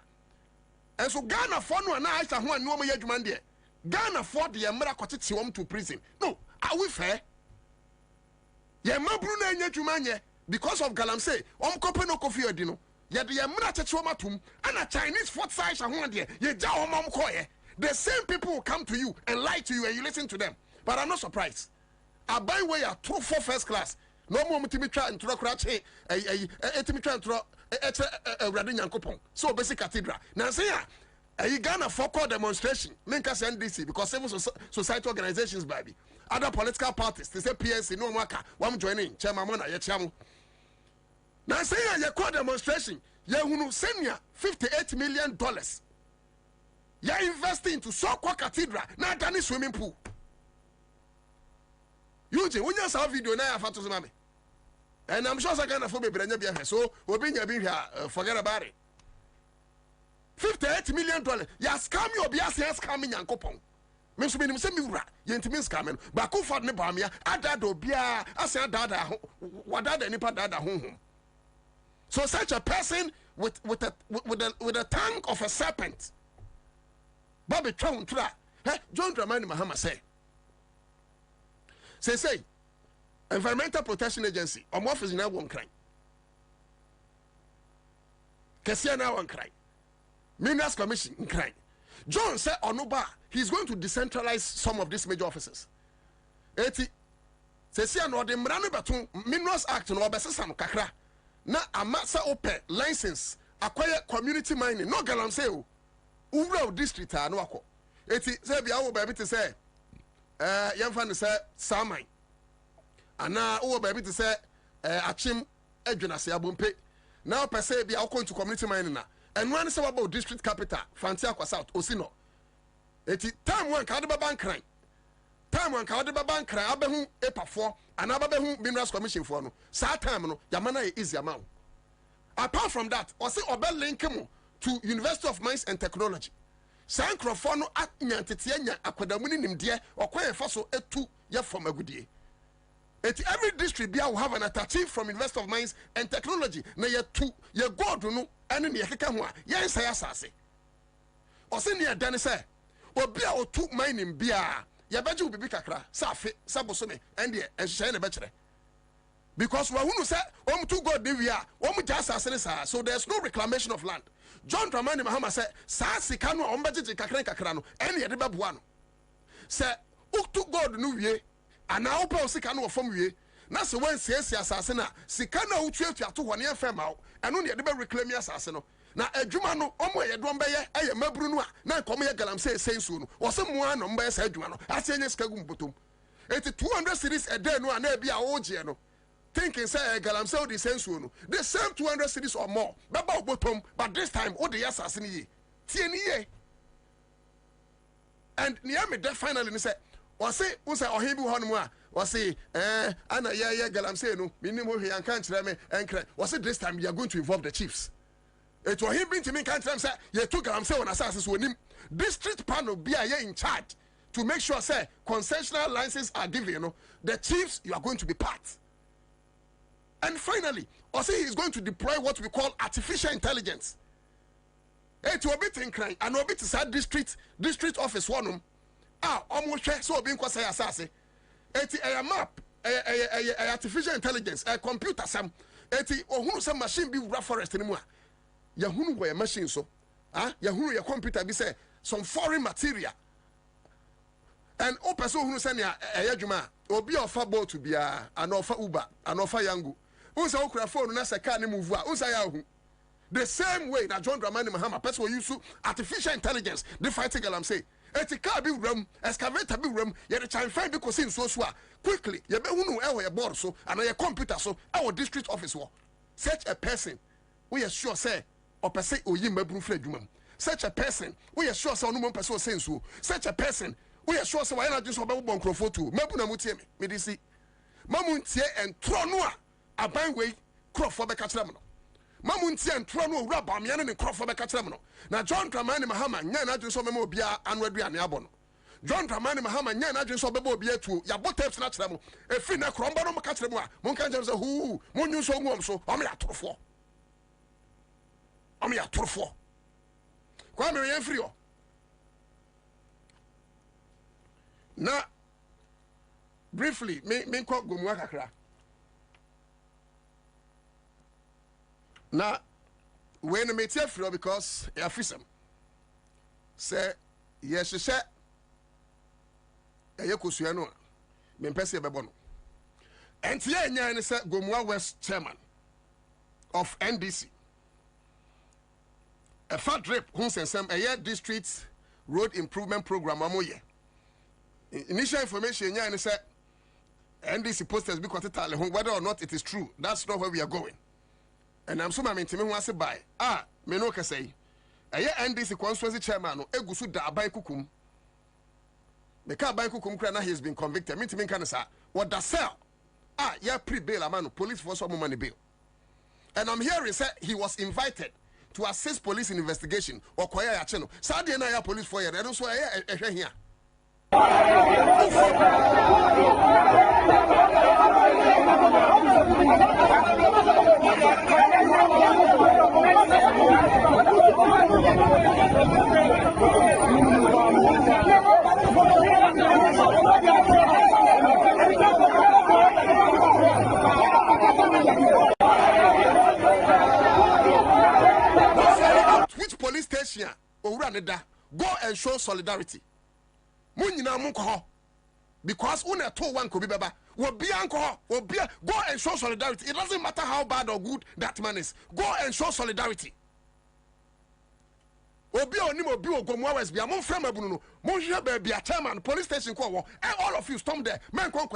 And so Ghana for no and Aisha want no more yajumandie. Ghana for the Yamara Kotiti to prison. No, are we fair? Yema Bruna yajumanye because of Galamsey. Kopeno kofi odino. Yet the Yamara Chachuamatum and a Chinese fort size and one year. Ye jaw mom koye. The same people will come to you and lie to you and you listen to them. But I'm not surprised. I buy way a true for first class. No more to try and throw crash and throw a Radin Yankopon. So basic cathedral. Now say a Ghana for demonstration. Linkas NDC because civil society organizations baby. Other political parties, they say PNC, no marker, one joining, Chairman Yachamu. Now say a call demonstration. Yahunu senior $58 million. You're investing into Sokwa Cathedral, not any swimming pool. You when you saw a video now, I to mommy. And I'm sure I can afford me, so we'll be here, forget about it. $58 million. You scam your BS scamming and coupon. Miss Minim Semura, Yentimin scamming, but who fought Nebamia, Adado Bia, I said Dada, what dada Nipa Dada home. So such a person with a tongue of a serpent. Bobie Trown Tra, John Dramani Mahama say, Environmental Protection Agency, or office now one crime. Kessia now one crime. Minerals Commission crime. John said Onuba, he's going to decentralize some of these major offices. Eti, Kessia no de Mrano Baton, Minerals Act no Obesam Kakra. Na Amasa Ope license, acquire community mining, no Galamsey. Ura district no ako eti say bia wo ba bi te say yemfa ne say samai ana wo ba bi te say achim adwunase abompe na o say bia wo to community mine na eno an say about district capital fanti akwa south osino eti time one ka de ba bankran time one ka de ba bankran abehu epafo ana abehu minerals commission for no sa time no yamana e easy amount. Apart from that o say obel link mo to University of Mines and Technology. Sancrofono at Nyantitia Aquadamuni Nimdia or Quafaso etu ya from a good year. At every district Bia will have an attaché from University of Mines and Technology. Na ya two ya go to no and ya Kakamwa, yes, I assassin. Or send ya Danisa or Bia or two mining Bia, ya Baju Bibikakra, Safi, Sabosome, and the and Shana Bachelor. Because who say, to God, so there's no reclamation of land. John Dramani Mahama said, Sikano, Ombaji Kakrano, any other babuano. Say, to God, no ye, and now Sikano from ye. That's the one says Assassin, Sikano, Uchia to 1 year female, and only a debate reclaim your assassin. Now, a Jumano, Omo, Dwambaya, I am Mabrunua, now come here, Galam say soon, or someone on by Sedumano, I say, yes, Kagumbutum. 200 cities a day, no, and there be our own Giano. Thinking say Galamsey the same soon. The same 200 cities or more. Baba bottom, but this time all the assassin ye. TNE. And near me that finally said, was say Ohibu Honwa, was say Anna ya Galamsey no, minimum he and can't me and was it this time you are going to involve the chiefs. It was him being to me can't say you took am say on assassins with him. District panel be in charge to make sure say concessional licenses are given. You know, the chiefs you are going to be part. And finally, also he is going to deploy what we call artificial intelligence. It will be think and will be to say district office one almost so being quite say assassin. A map, a artificial intelligence, a computer some. Who some machine be rough forest anymore. Yahoo were machine so. Yahoo your computer be say some foreign material. And o person who send ya juma obi offer boat to be an offer Uber, an offer Yango. Unsa okra phone na se car ni move a unsa ya hu. The same way that John Dramani Mahama person will use artificial intelligence the fighting girl I'm say. Eti car be room, excavator be room, ye the time find because in so quickly ye be hunu e your board so and your computer so our district office wo. Such a person we are sure say or per se oyi mabru fle dwuma. Such a person we are sure say no person say so. Such a person we are sure say why not just obe bon crofo too. Mabu na mutie me dey see. Mamuntie and trono a aban we crofo be ka kire no. Mamuntie and trono ura ba me ne crofo be ka kire no. Na John Dramani Mahama nya na adwo so memo bia anwaduane abo no. John Dramani Mahama nya na adwo so bebo bia tu ya boteps na kire mo. Efi na kromba no ka kire mo a mon kan say hu monyu so ngom so o me atorofo. O me atorofo. Kwa me yen free o. Na briefly me ko gomwa kakra. Na when me tie free because ya fisem. Say yes she eye kosua no me pese bebo no. Enti ye nya ni say Gomwa West chairman of NDC. A fat drip hun sensem a district road improvement program amoye. Initial information nya ni say NDC posters be quantity whether or not it is true. That's not where we are going. And I'm so mentimi ho ase by me no ka say NDC constituency chairman no egusu da aban kukum me ka aban kukum kra na he has been convicted mentimi kan say what da sell ya pre bail amano police force some money bail. And I'm hearing say he was invited to assist police in investigation or kwaya ya cheno sa de na ya police for here no so ehwe here. Which police station owura ne da go and show solidarity. Munyina munko because una to one ko bi beba wo bia anko wo bia go and show solidarity. It doesn't matter how bad or good that man is. Go and show solidarity. Obi onim obi Gomwa West bia mon frama bunu no mon hwe ba bia chairman police station ko wo all of you storm there men kon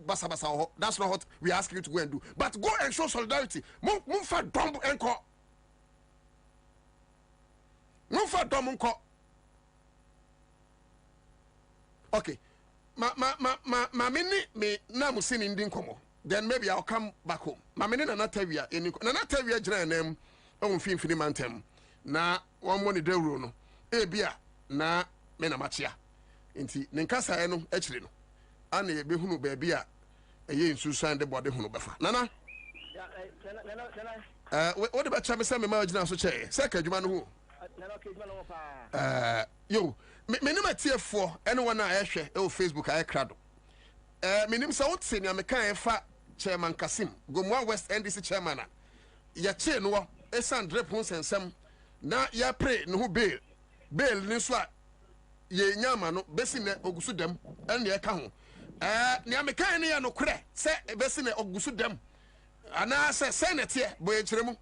basa ho. That's not what we ask you to go and do, but go and show solidarity. Mon fa dom enko mon fa dom enko. Okay, ma mini me na musini ndi nkomo. Then maybe I'll come back home. Ma mini na natawia na natawia jira nem on finfini mantem na one money de ro no. Bia na me na machia. Nti ne nkasa no akire no. Ana ye behunu ba bia eye nsusuan de bode hunu befa. Nana. What about chame say me ma gina so che. Say ka adwuma no hu. Nana ka adwuma no pa. Yo me nim atiefo anyone na ehwe e Facebook aye krado me nim say what say na me kan fa chairman Kasim Gomwa West NDC chairman na ya che no e sandre pon sensem na ya pre no bail ni so a ye nyama no besi ne ogusu dem en ne ka ho ne me kan ne ya no kre se besi ne ogusu dem ana se senate boye kiremu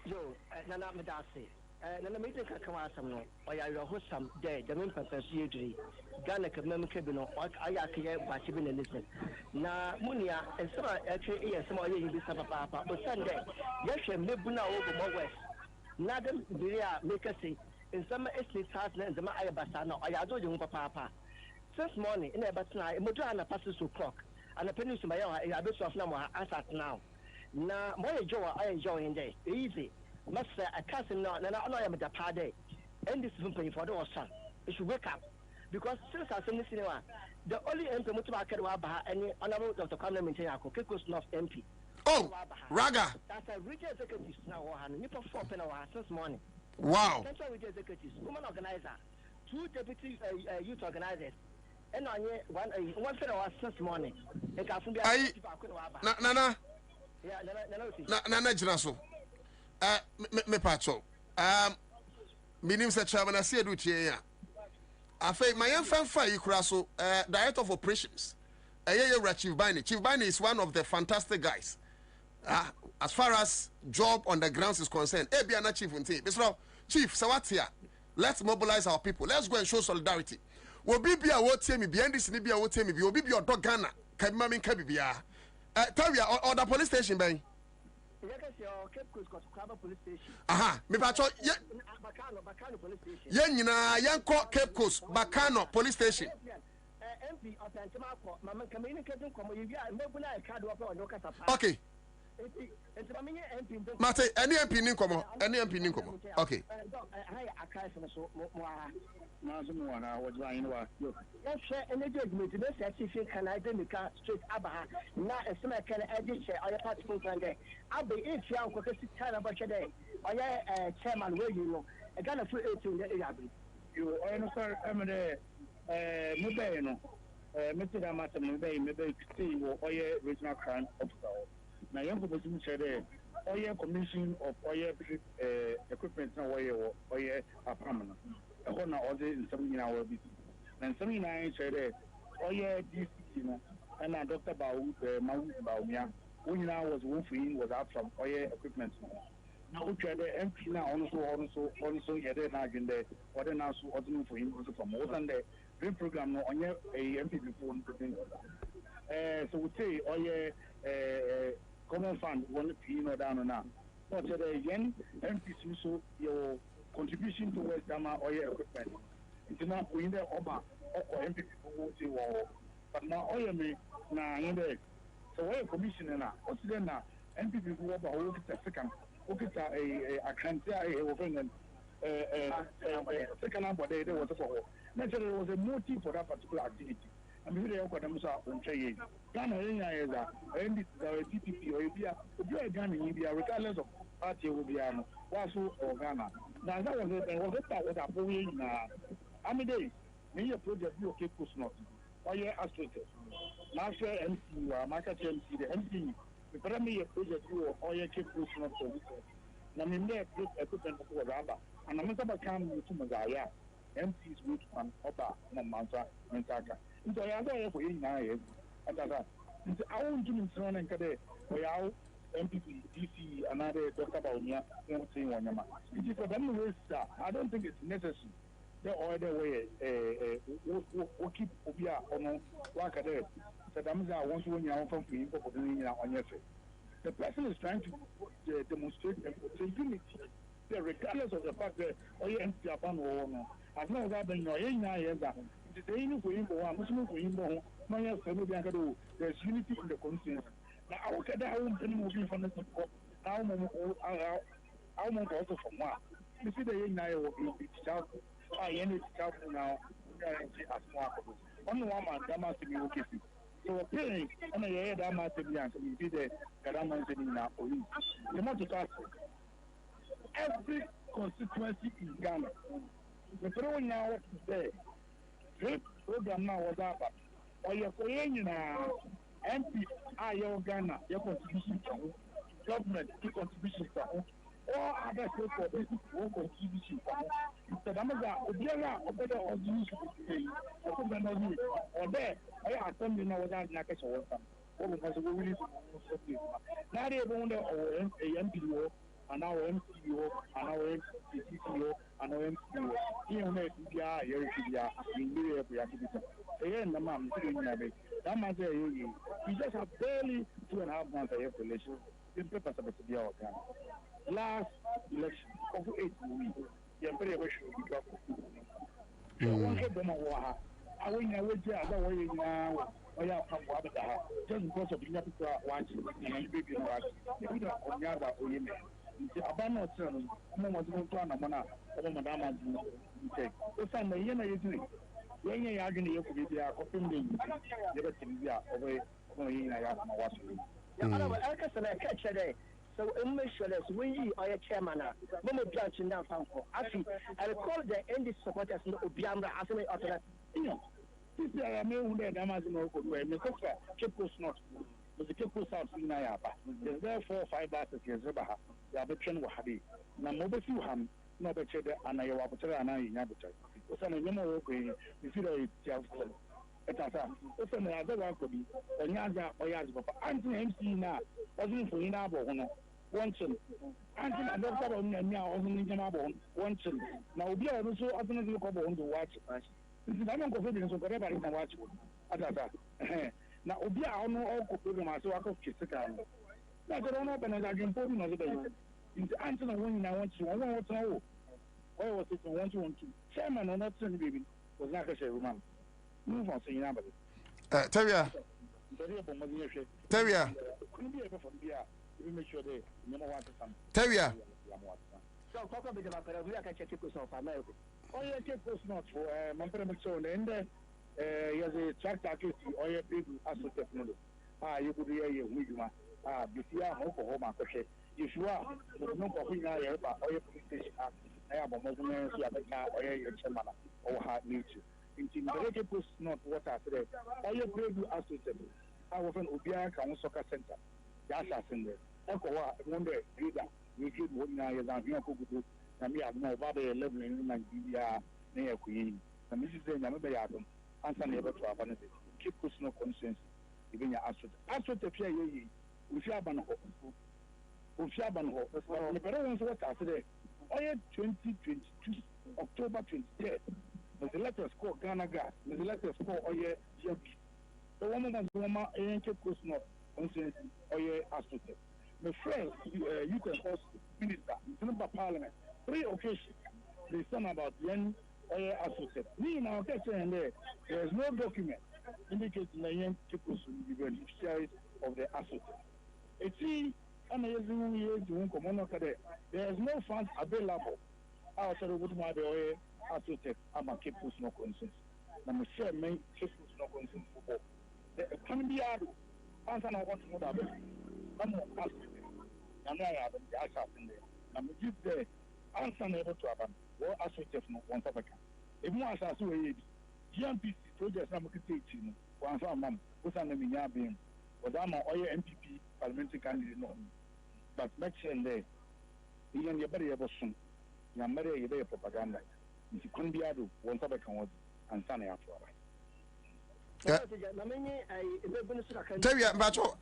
yo na me da se na me take kama asam no o ya yo sam de men papa su yedri Ghana ka mem ka bi no aya ka ye ba ci bi na listen na munia ensema ekwe e yesema o ye bi sa papa o sande ye hwe mebuna wo Gomwa West na dem biria make say ensema estate house na ensema aya basa na o ya do je hu papa since morning in e batna e modu ana pass so clock ana penu so ma ya abesu afna mo asat now na mo ye jowa aya jowa inde easy Master, I can't say no, and I know I'm at the party. And this is paying for the son. You should wake up. Because since I seen this cinema, the only MP Mutuaka Waba and Honorable Dr. Kwabena Minchayako, Kikos North MP. Oh, Raga. That's a regional executive now, and you perform since morning. Wow. Central regional executives, woman organizer, 2 deputy youth organizers, and on one set of since morning. Nana. Nana Jinaso. Me pacho. Minim se chairman I see do here. I say my fan Ikraso, director of operations. Chief Bani. Chief Bani is one of the fantastic guys. As far as job on the grounds is concerned, Ebiana Chief Unti. Chief, Sawatia, let's mobilize our people. Let's go and show solidarity. Will be a what tell me behind this Nibia will tell me, will be your dog Ghana, Kabimamin Kabibia. Tell you, or the police station, bang. Aha, me pacho Bacano police station. Yenina, Yanko Cape Coast, Bacano police station. Okay. Mate, any MP Ninkomo, any MP Ninkomo. Okay. Can I then straight Abaha? Now, a summer can edit or a party program day. I'll be if you are going to tell about your day. Or yeah, chairman, where you know, a gun of 18 the area. You are Emily Mubeno, Mr. Damata Mubay, maybe see or regional crime officer. Now, young person said, oil commission of oil equipment, oil are permanent. A corner order in 17 hours. And 79 said, oil DC, and I Dr. Bau, Mount Baumia, who now was wolfing was out from oil equipment. Now, we tried the MP now also, had an agenda, or then also ordering for him also from more than the dream program on your MP before. So we say, oil common fund, one pin or down on now. But again, MPs also your contribution towards Dama oil equipment. It's not in the Oba or MP people, but now oil me now in there. So, oil commissioner now, what's then now? MP people who look at the second, look at a can't say a opinion. Second number there was for naturally there was a motive for that particular activity. I mean, they are going to say, Ghana is a DPP or India, Ghana in India, regardless of party will be Wasu or Ghana. Now, that was what I'm doing now. I mean, many projects you keep pushing up. Or you're aspirated. Master MC, market MC, the MC, the primary project you or you keep pushing up. Now, I mean, they equipment for Raba, and I'm not coming to Mazaya. MC's root and Oba, Mamanta, Mentaka. So I have for 89 and that. I won't do it and Kade, we are MPP, DC, another Dr. Baumia, saying one yama. It is for them to I don't think it's necessary. The other way, we'll keep Obia on Wakade. The Damza wants to know from people doing on your face. The person is trying to demonstrate unity. Regardless of the fact that OEM Japan or no, as long as I've been there's unity in the conscience. Now, I look at that movie from the support. Now, I'm also from one. You see, the young I will be child. I ended child now. As one. Only one man, that must be okay. So, appearing, and I hear that must be answered. You see the Karaman in our police. You want to talk every constituency in Ghana. The throwing now is there. This program now was up. Or you're going MP, your Ghana, your contribution to government, your contribution to all other people, this is one contribution to the Damaza, Obiara, or better or use or there, I have some in our Nakash or something. Because we really now they own a MPO, and our MCO, and our MCO, and our MCO. Here, in the activity. Again, the man, that man say, we just have barely 2.5 months of election. The papers are to be our time. Last election, over 8 weeks, the very wish we got. One head them over. I win a way there, way now. Just because of the people watching and baby watching. If we don't on the other, nti aba na ɔtena no ɔmo mo dum to anamona ɔmo mo dama dum nti osa na yɛ na yɛduri yɛnyɛ yɛ adwene yɛ kɔ bi a kɔpem de yɛbɛtumi bi a ɔbɛ ɔmo yɛ nyina yɛ ama waso so make sure that when you are a chairman, Momo Branch in Fanko. Actually, I recall the ND supporters in Obiamra as an author. This I may who the Amazon could wear, Mr. Kipos not. But the Kipos out in Nayaba. There's there 4 or 5 buses here, Zabaha, the Abachan Wahadi. Now, Mobesu Ham, no better than Anayawa and I in Abuja. What's an animal working, you feel it. What's an other one could be, and Yaza or Yazba. Anthony MC now, wasn't for Inabo. Wanting, Anthony, and that's what I'm now on Jamabon, wanting. Now, we are also often look on the watch. I don't go for whatever in the watch. Now, Obia, I know all program, so I could kiss the car. Now, I don't know, but I can put in the day. It's Anthony when I want to, I want to know. Why was it 1 to 1 2? Chairman or not, baby, was not a share room. Move on, saying number. Tevia. Tevia. Tevia. So, Coco, we can check it off America. Oh, yeah, take this not for my permission. And then, there's a tractor case, or your people as a technology. You could hear you, Widma. Before home for home, if you are, no coffee, or your police station. I have a moment, or your chairman, or hard need to. Intimidated post not what I said. All your brave associated. I often Ubia Soccer Center. That's us in there. Echo, one day, reader, we give 1 year and you could and me have no Bobby 11 in Nigeria near Queen. And Mrs. Zaynab Ansah never to have anything. Keep personal conscience, even your answer. Answer the fear ye, if you have an hope. If you have an hope, the better ones what I said. Oh, 2022, October 23rd. The letters called Ghana Gas, the letters called Oye Yogi. The woman and the woman ain't personal conscience Oye Astroset. The friend, you can host minister, member parliament, 3 occasions. They send about when Oye Astroset. Me now, there is no document indicating the young people should be beneficiaries of the Astroset. It's there is no funds available outside of what my Oye Astroset. I'm a keep personal conscience. I'm a share main keep personal conscience for the economy. Ansah na what more about I'm not asking. I'm not having the Ansah in there. I'm just there. Ansah never to have what Astroset no one of a can. If more as I say, GMPC projects I'm going to take once I'm what's on the Minya being, but I'm an Oye MPP parliamentary candidate. No, but next year there, even your body ever soon. You're married a propaganda. If you couldn't be able once of a can Ansah na after. Tevia, Bacho,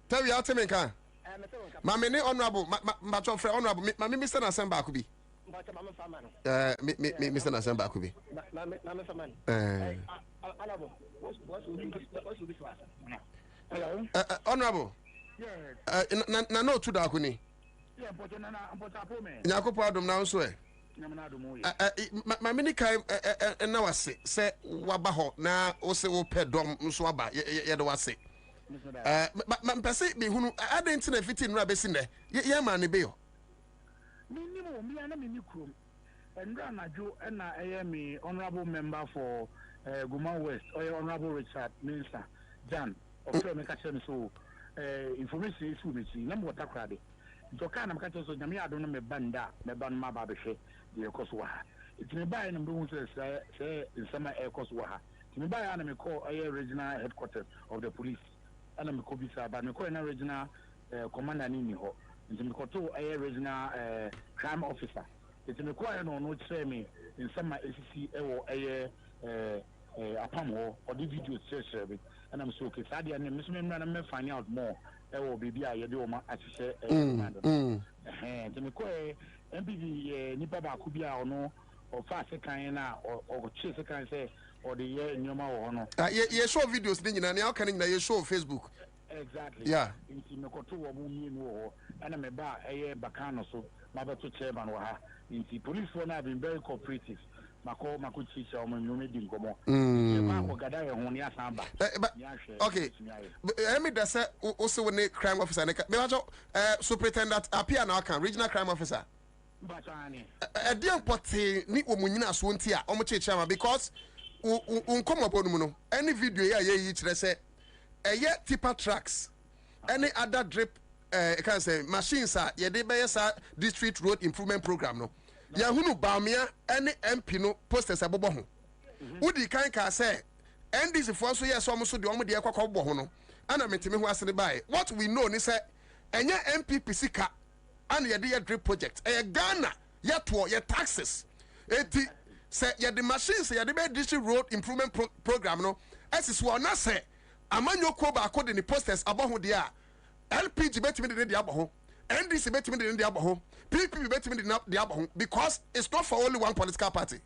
Tevia, Temeka. Mammy, honorable, Bacho, for honorable, Mammy, Mr. Nasamba could be. Mr. Nasamba could be. Honorable. No, to Dakuni. Yakopo Adam now swear. My mini time and now I say Wabaho now also will pay dom Swaba Yadawase. But Passy be who I didn't see a 15 rabbits in there. Man, Bill. Minimum, me and a minicrum. And Rana Joe and I am a honorable member for Guma West or Honorable Richard Minister Jan of Fleming so information is with me. Number what I cried. Jokana Makato, Namia don't know me banda, me ban my baby. The Koswa. It's me by and boom say in summer air Koswa. To me by and call a regional headquarters of the police. And I'm Kobisa, but me call an regional commander Niniho. It's me call a regional crime officer. It's me call no say me in summer ACC or a pamo or the video service. And I'm so excited and Miss Memran may find out more. There will be a Yadoma as you say. To me call MPV nipa bakubia ono or fast kind or chase kind say or the year in your mouth. You show videos, then you can you show Facebook. Exactly. Yeah. In Timokoto or and I'm a bar a bacano so mother to chairman or her. In the police one have been very cooperative. mako chicha o me di ngomo okay emi da say o se we crime officer ne me bacho superintendent appear na kan regional crime officer the important ni omunyina so nti a omo cheche ma because unkomo bonum no any video ya yi kire say eye tipper tracks any other drip can say machines are ye dey be sa district road improvement program no ya hunu baamia any MP no posters abobo ho udi kan ka say NDC for so yes omo so de omo de ekwakobo ho no ana metime ho asene bai what we know ni say enye MPP sika and ye dey drip project Ghana ye to ye taxes eti say ye the machines ye dey be district road improvement program no esis wo na say amanyo ko ba ko de ni posters aboho de a LPG betimi de aboho NDC betimi de aboho PPP betimi de aboho because it's not for only one political party.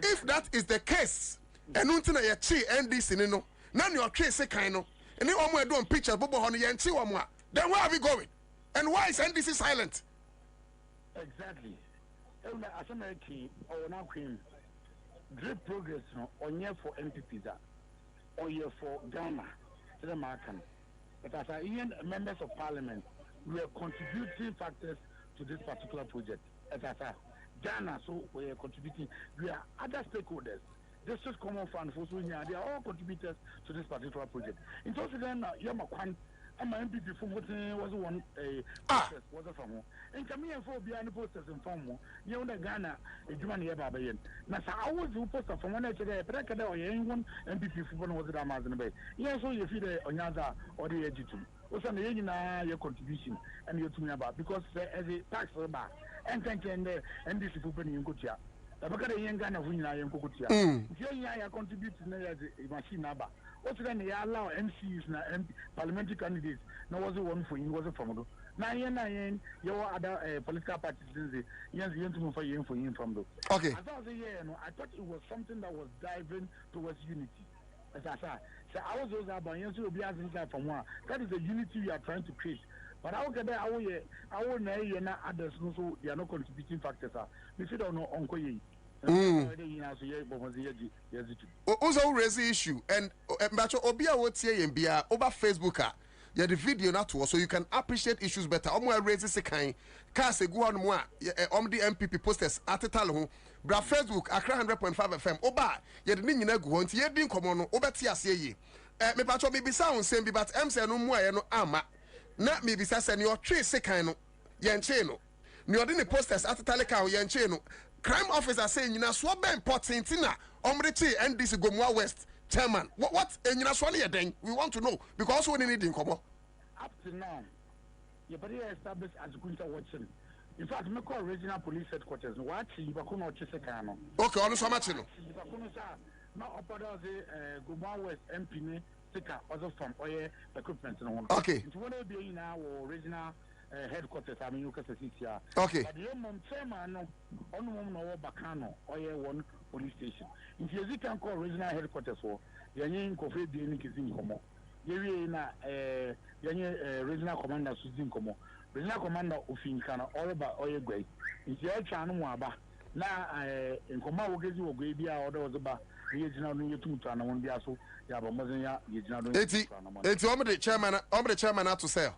If that is the case enunti na ye chi NDC ni no na ne otwe se kan no ene omo edo on pictures bobo ho no ye nchi omo a then where are we going and why is NDC silent? Exactly. Ewna asamaki o na kwim great progress no onye for MPP that or ye for Ghana to the American. But as Indian members of parliament, we are contributing factors to this particular project. As Ghana, so we are contributing. We are other stakeholders. This is common fund for they are all contributors to this particular project. In total, then, Yamakwan, and my MPP from what was one process was a form. And come here for behind the posters and form. You know, Ghana, a German Yababayan. Now, I was who poster from one today, but I can't anyone MPP for one was the Amazon Bay. Yes, so you feel the Onyaza or the Egitum. Also, your contribution and you're talking about because as a tax back and thank you and this is open in Kutia. Because the young Ghana win I am Kutia. You contribute to the machine number. Also, then they allow MCs and parliamentary candidates. No was one for you, was a formula. Now, your other political parties, yes, you to for you from those. Okay. I thought it was something that was diving towards unity. As I said, so I was those about you to be as inside from one. That is the unity we are trying to create. But I will get there, I will know you not others, so they are not contributing factors. We should know Uncle Ye. Also raise the issue and Macho Obia would say in Bia over Facebook. Yeah, the video not to so you can appreciate issues better. Omo raise the kind. Cause go on more. The MPP posters at the talo. Bra Facebook Accra 100.5 FM. Oba ye the nyina go on. Ye din komo no. Oba ti ase ye. Me pacho me bisa on same but em say no mo ye no ama. Na me bisa say no twe se kan no. Ye nche no. Ni odi ne posters at the tale kan ye nche no. Crime officer say nyina so be important na omre chi NDC Gomwa West. Chairman, what nyina so na ye den? We want to know because we need din komo. Up to now, you better establish as Kunta watching. In fact, me call regional police headquarters. Watching, but couldn't watch the car. Okay, on so much. Now, upper the Gomwa West MP sticker also from oil equipment. Okay. It's one of the in our regional headquarters. I mean, you can see here. Okay. But the chairman, no, on no Bacano, oil one police station. If you can call regional headquarters for, you're in Kofi, the Nikizin Komo. Yewe na regional commander Suzin Komo. Regional commander Ufinkana Oreba Oyegwe. Nti ya chanu mwaba. Na nkoma wogezi wogwe bia order ozoba regional no yetumtu ana won bia so ya ba mozen ya regional no. Eti omre chairman to sell.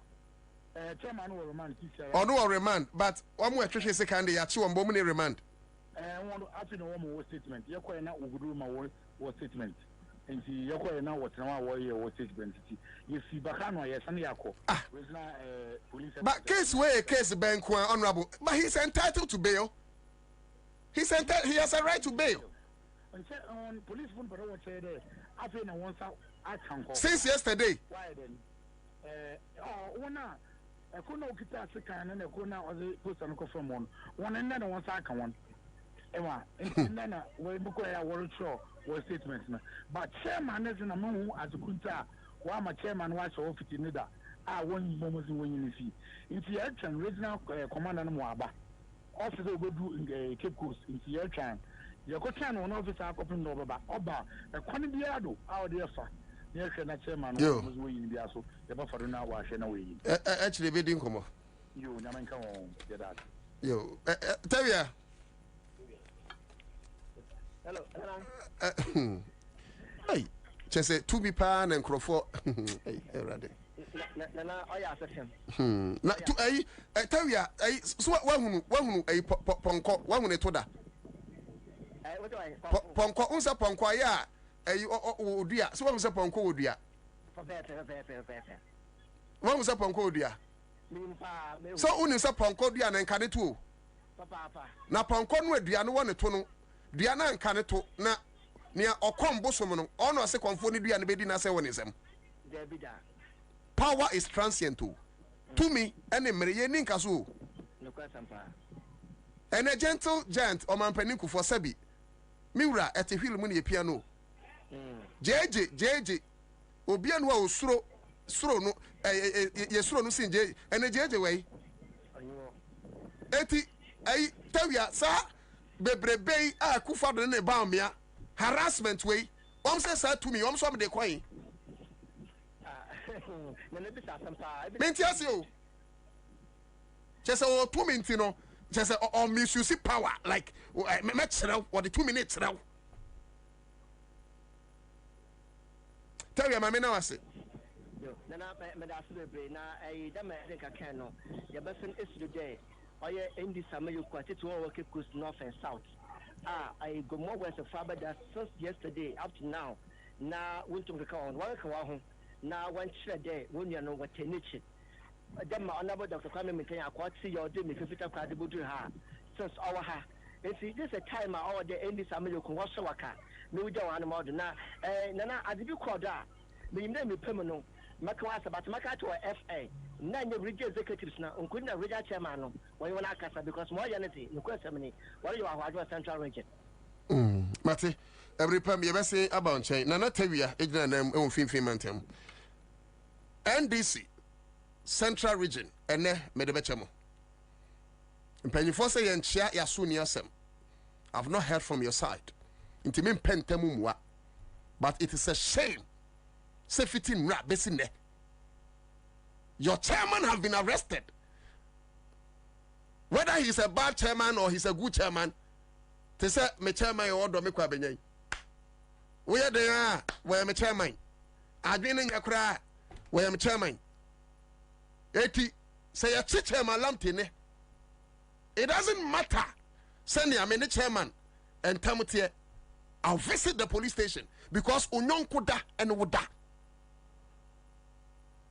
Chairman will remand teacher. Ono remand but omo etwehwe second ya chi won ne remand. Won afi no wo statement. Yekoye na ogudu ma wo statement. Nti yako na what na wo statement ti you see Bakano yesane yako regional police. But case Ben Kwan honorable, but he's entitled to bail. He has a right to bail. On police phone but what say there afi na won sa akanko since yesterday. Why then ona ekona okita sekan na ekona oze post an ko from one na won sa akan one ewa na we buko ya world show was statement na but chairman is na mo as kunta wa ma chairman wa so ofiti ni da won momozi won yin fi nti ya tran regional commander no mo aba officer ogodu Cape Coast nti ya tran ya ko tran no officer akopin do baba oba ekwan bia do de fa ya hwe na chairman no momozi won yin bia so ya ba faro na wa hwe na we yin actually be din komo yo nyama nka won ya that yo tawia Hello. Hey, just to be pan and crofo. Hey, ready. Nana, I ask him. Not to tell ya, so one a ponko, one when it told her. Ponko, unsa ponko, ya, oh dear, so one was a ponko, dear. One was a ponko, dear. So only a ponko, dear, and can it too. Na ponko, no, dear, no one at tono, Diana and Caneto, na near or come bosomono, or no, second phone, dear, and bedina sewanism. Power is transient too. To me, any Marianin Kazu. And a gentle giant or man peniku for Sabi. Mura at a hill money piano. JJ, Obian wa sro no, yesro no sin J, and a JJ way. Eti, I tell ya, sir, Bebre a kufa de ne baumia, harassment way. Says to me, some de coin. Mentias you. Just 2 minutes, you know. Just or misuse power like match now or the 2 minutes now. Tell you, my man, I say. Nana, I don't think I can. Your best is today. I in this summer you quite to work coast north and south. I go more west of Faber that since yesterday up to now. Now, went to the count, one. Now, one day, when you know what they need. Then my honorable Dr. Kwame maintain a quite see your doing if you fit up credible to her. Since our ha. If it is a time our day in this family you can wash a waka. No, we don't want more than that. Nana, I did you call that? The name is permanent. Macas about Maca to a FA. None of regional executives now, and couldn't a regional chairman when you want to because more unity, no question. What you are central region? Mate, every time you say about chain, Nana Tavia, ignorant and unfin NDC, Central Region, and Medebechamo. And Penny Fosse and Chia Yasunia Sem. I've not heard from your side. Intimin Pentemumwa. But it is a shame. Say fitting rap, besine. Your chairman have been arrested. Whether he's a bad chairman or he's a good chairman, they say, me chairman or do me Kwabena. Where they are, where me chairman. I've been in your cry. Where am chairman? Eti say a chairman lamtine. It doesn't matter. Send me a chairman and Tamutie. I'll visit the police station because Unyon Kuda and Wuda.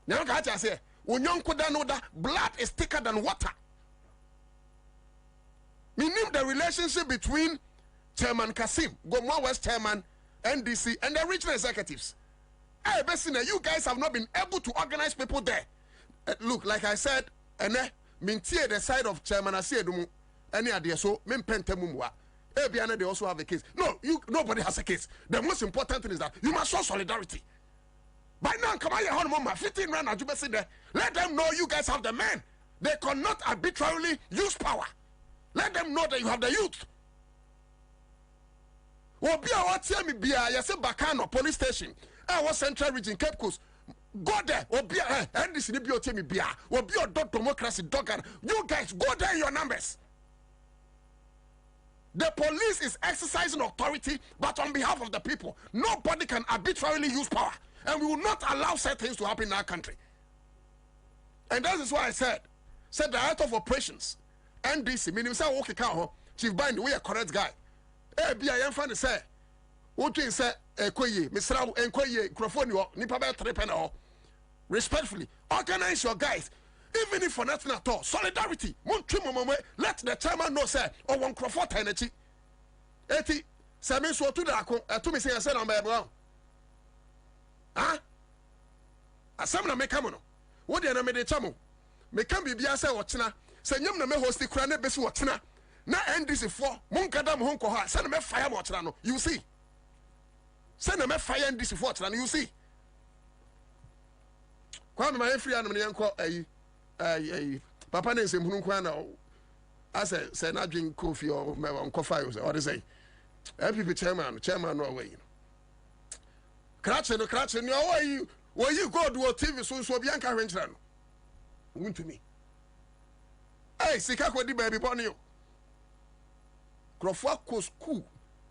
Now I say Unyon Kuda and Wuda, blood is thicker than water. Meaning the relationship between Chairman Kasim, Gomwa West Chairman, NDC, and the regional executives. Hey, Bessina, you guys have not been able to organize people there. Look, like I said, and mintie the side of Chairman Asiedumu, any idea so, min pentemumwa. Ebiana, they also have a case. No, nobody has a case. The most important thing is that you must show solidarity. By now, come on, your home, 15 rand, as you say there. Let them know you guys have the men. They cannot arbitrarily use power. Let them know that you have the youth. Obia, what's me? Bia, yes, Bacano police station. I was Central Region, Cape Coast. Go there, Obia, and this is the Bia, Bia, Obia, dog democracy, dog. You guys go there in your numbers. The police is exercising authority, but on behalf of the people. Nobody can arbitrarily use power. And we will not allow certain things to happen in our country. And that is why I said the head of operations, NDC, meaning say, okay, Chief Bind, we are correct guy. BIM fan say, what you say, Koye, Mr. Nkoye, Crofonio, Nipabe Trepena. Respectfully, organize your guys. Even if for nothing at all, solidarity. Let the chairman know, sir, or one Crawford energy. Eti, Sami so to the to me say, I said, I'm a huh? A summoner may come on. What do you know? Chamo? Me can be Biasa or China. Say, you may host the crown best what China. Now, end this for Munkadam Honko. Send me fire watch. You see. Send me fire and this for China. You see. Kwame my free and uncle Papa Nancy Munkwana. I say not drink coffee or coffee or they say. MPP chairman Norway. Cratching, no where you go to a TV so Bianca Renchran. Went to me. Hey, Sikako di baby Bonio. Crawford cool.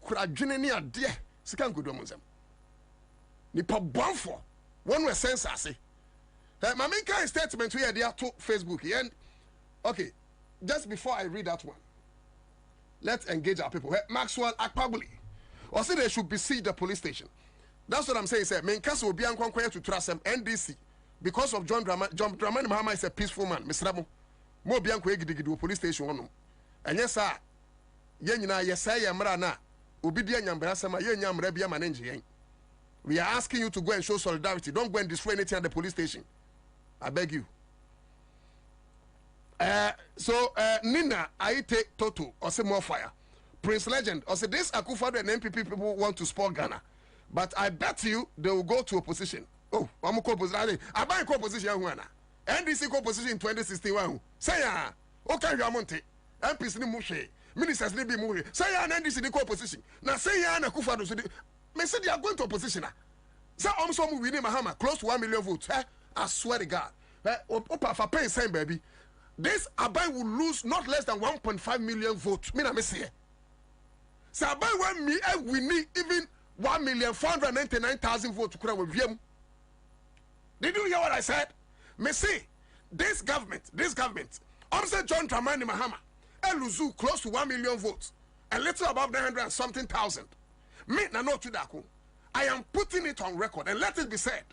kura dwene ne ade sika nkodo mu nsɛm nipa bɔnfo one were sense ase my main kind statement we there to Facebook and okay just before I read that one let's engage our people. Maxwell Akpabuli or say they should besiege the police station. That's what I'm saying. Say main case will be unconquered to trust them NDC because of John Dramani Mahama is a peaceful man. Mr. Ramo more bianco gidigidu police station one. And yes sir yenina yes I am rana obedient yambra sama yenyam rebia manenji. We are asking you to go and show solidarity. Don't go and destroy anything at the police station. I beg you. So Nina, I take Toto or say more fire. Prince Legend or say this Akufo-Addo and NPP people want to spoil Ghana, but I bet you they will go to opposition. Oh, I'm co-opposition. I buy co-opposition. NDC co-opposition in 2016. Say ya. Okay, you are Monte. MPs ni mushe. Ministers ni bi mushe. Say ya NDC ni co-opposition. Now say ya na Akufo-Addo. So me say they are going to opposition. So also we winning Mahama close to 1 million votes. I swear to God. Opa for paying same baby. This Abai will lose not less than 1.5 million votes. Me na me say. So Abai when me we need even 1,499,000 votes to crown with VM. Did you hear what I said? Me say this government. Also John Dramani Mahama Eluzu close to 1 million votes. A little above 900 and something thousand. Me na no to that. I am putting it on record and let it be said.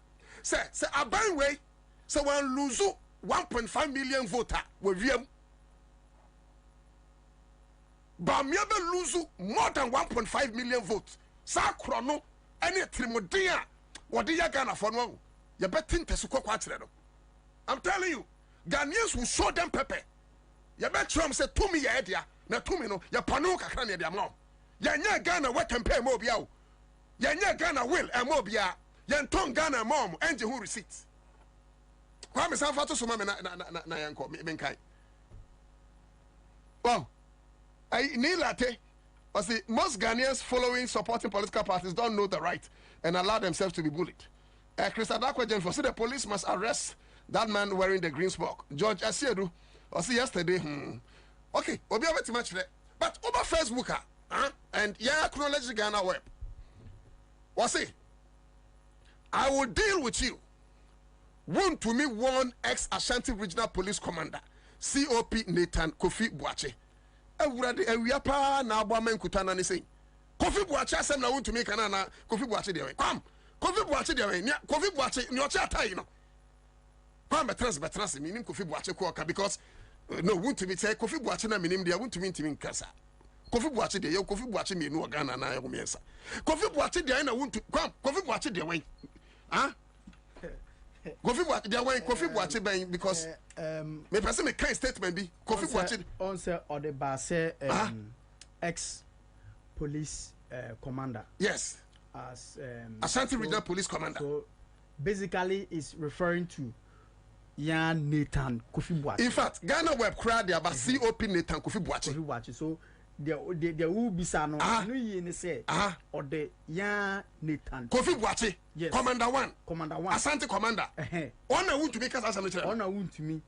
Say Abai way. So when lose 1.5 million voter with VM. But me lose more than 1.5 million votes. Sa chrono any trimodia what the Ghana for no. You better think I'm telling you, Ghanaians will show them pepe. You bet Trump say to me ya edia na to me no ya pano kakra ne dia mom. Ya nya Ghana what can pay mo bia. Ya nya Ghana will and mo bia. Ya nton Ghana mom enje who receipts. Kwame Sanfa to so ma na yanko me kai. Well, I need latte. But see, most Ghanaians following supporting political parties don't know the right and allow themselves to be bullied. Chris Adakwa Jennifer said the police must arrest that man wearing the green smock. George Asiedu, I see yesterday. Okay, we'll be able to match that. But over Facebook, and yeah, acknowledge the Ghana web. What's it? I will deal with you. One to me, one ex-Ashanti Regional Police Commander, COP Nathan Kofi Boache. We are pa na Abamen Kutana ni say. Kofi Boache asem na want to make na Kofi Boache dey. Come. Kofi Boache dey. Kofi Boache ni ocha atai no. Come betrans meaning Kofi Boache ko because no want to me say Kofi Boache na minim dey want to me ntimi nkasa. Kofi Boache dey. Kofi Boache me no Ghana na yo miensa. Kofi Boache dey na want to come. Kofi Boache dey wen. Kofi Boache dey wen Kofi Boache ben because me person me kind statement be Kofi Boache on say or the base ex police commander. Yes. As Ashanti Regional Police Commander. So basically is referring to Yan Nathan Kofi Boache. In fact, Ghana web crowd there about COP Nathan Kofi Boache. Kofi Boache. So there will be some no ye say or the Yan Nathan Kofi Boache. Yes. Commander 1. Ashanti Commander. On a want to make us as a on a wound to me.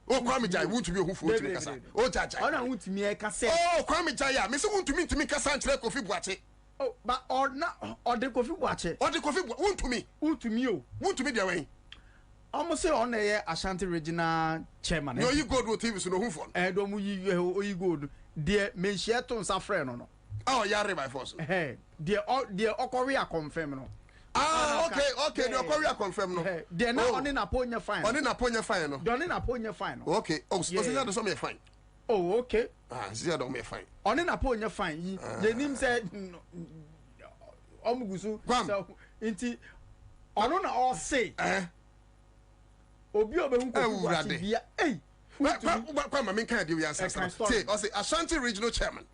Oh, Kwame Jai want to be who for to make us. Oh, Jaja. On a wound to me, I can say. Oh, Kwame Jai, Miss want to make us Kofi Boache. Oh, but or not or the Kofi Boache. Or the Kofi want to me. Want to me, want to me their way. Almost say on the Ashanti Regional Chairman. No, you go to TV so no who for. Don't you go. Dear Menchiaton Safran no. Oh, Yare by force. Hey, dear Okoria confirm no. Okay, the Okoria confirm no. They're not on in upon your fine. On in upon your fine no. Don't in upon your fine. Okay. Oh, so that doesn't make fine. Oh, okay. See, I don't make fine. On in upon your fine. The name said Omugusu. So, inti on all say. Obi obe hey. What main kind of answer? Say, I say Ashanti Regional Chairman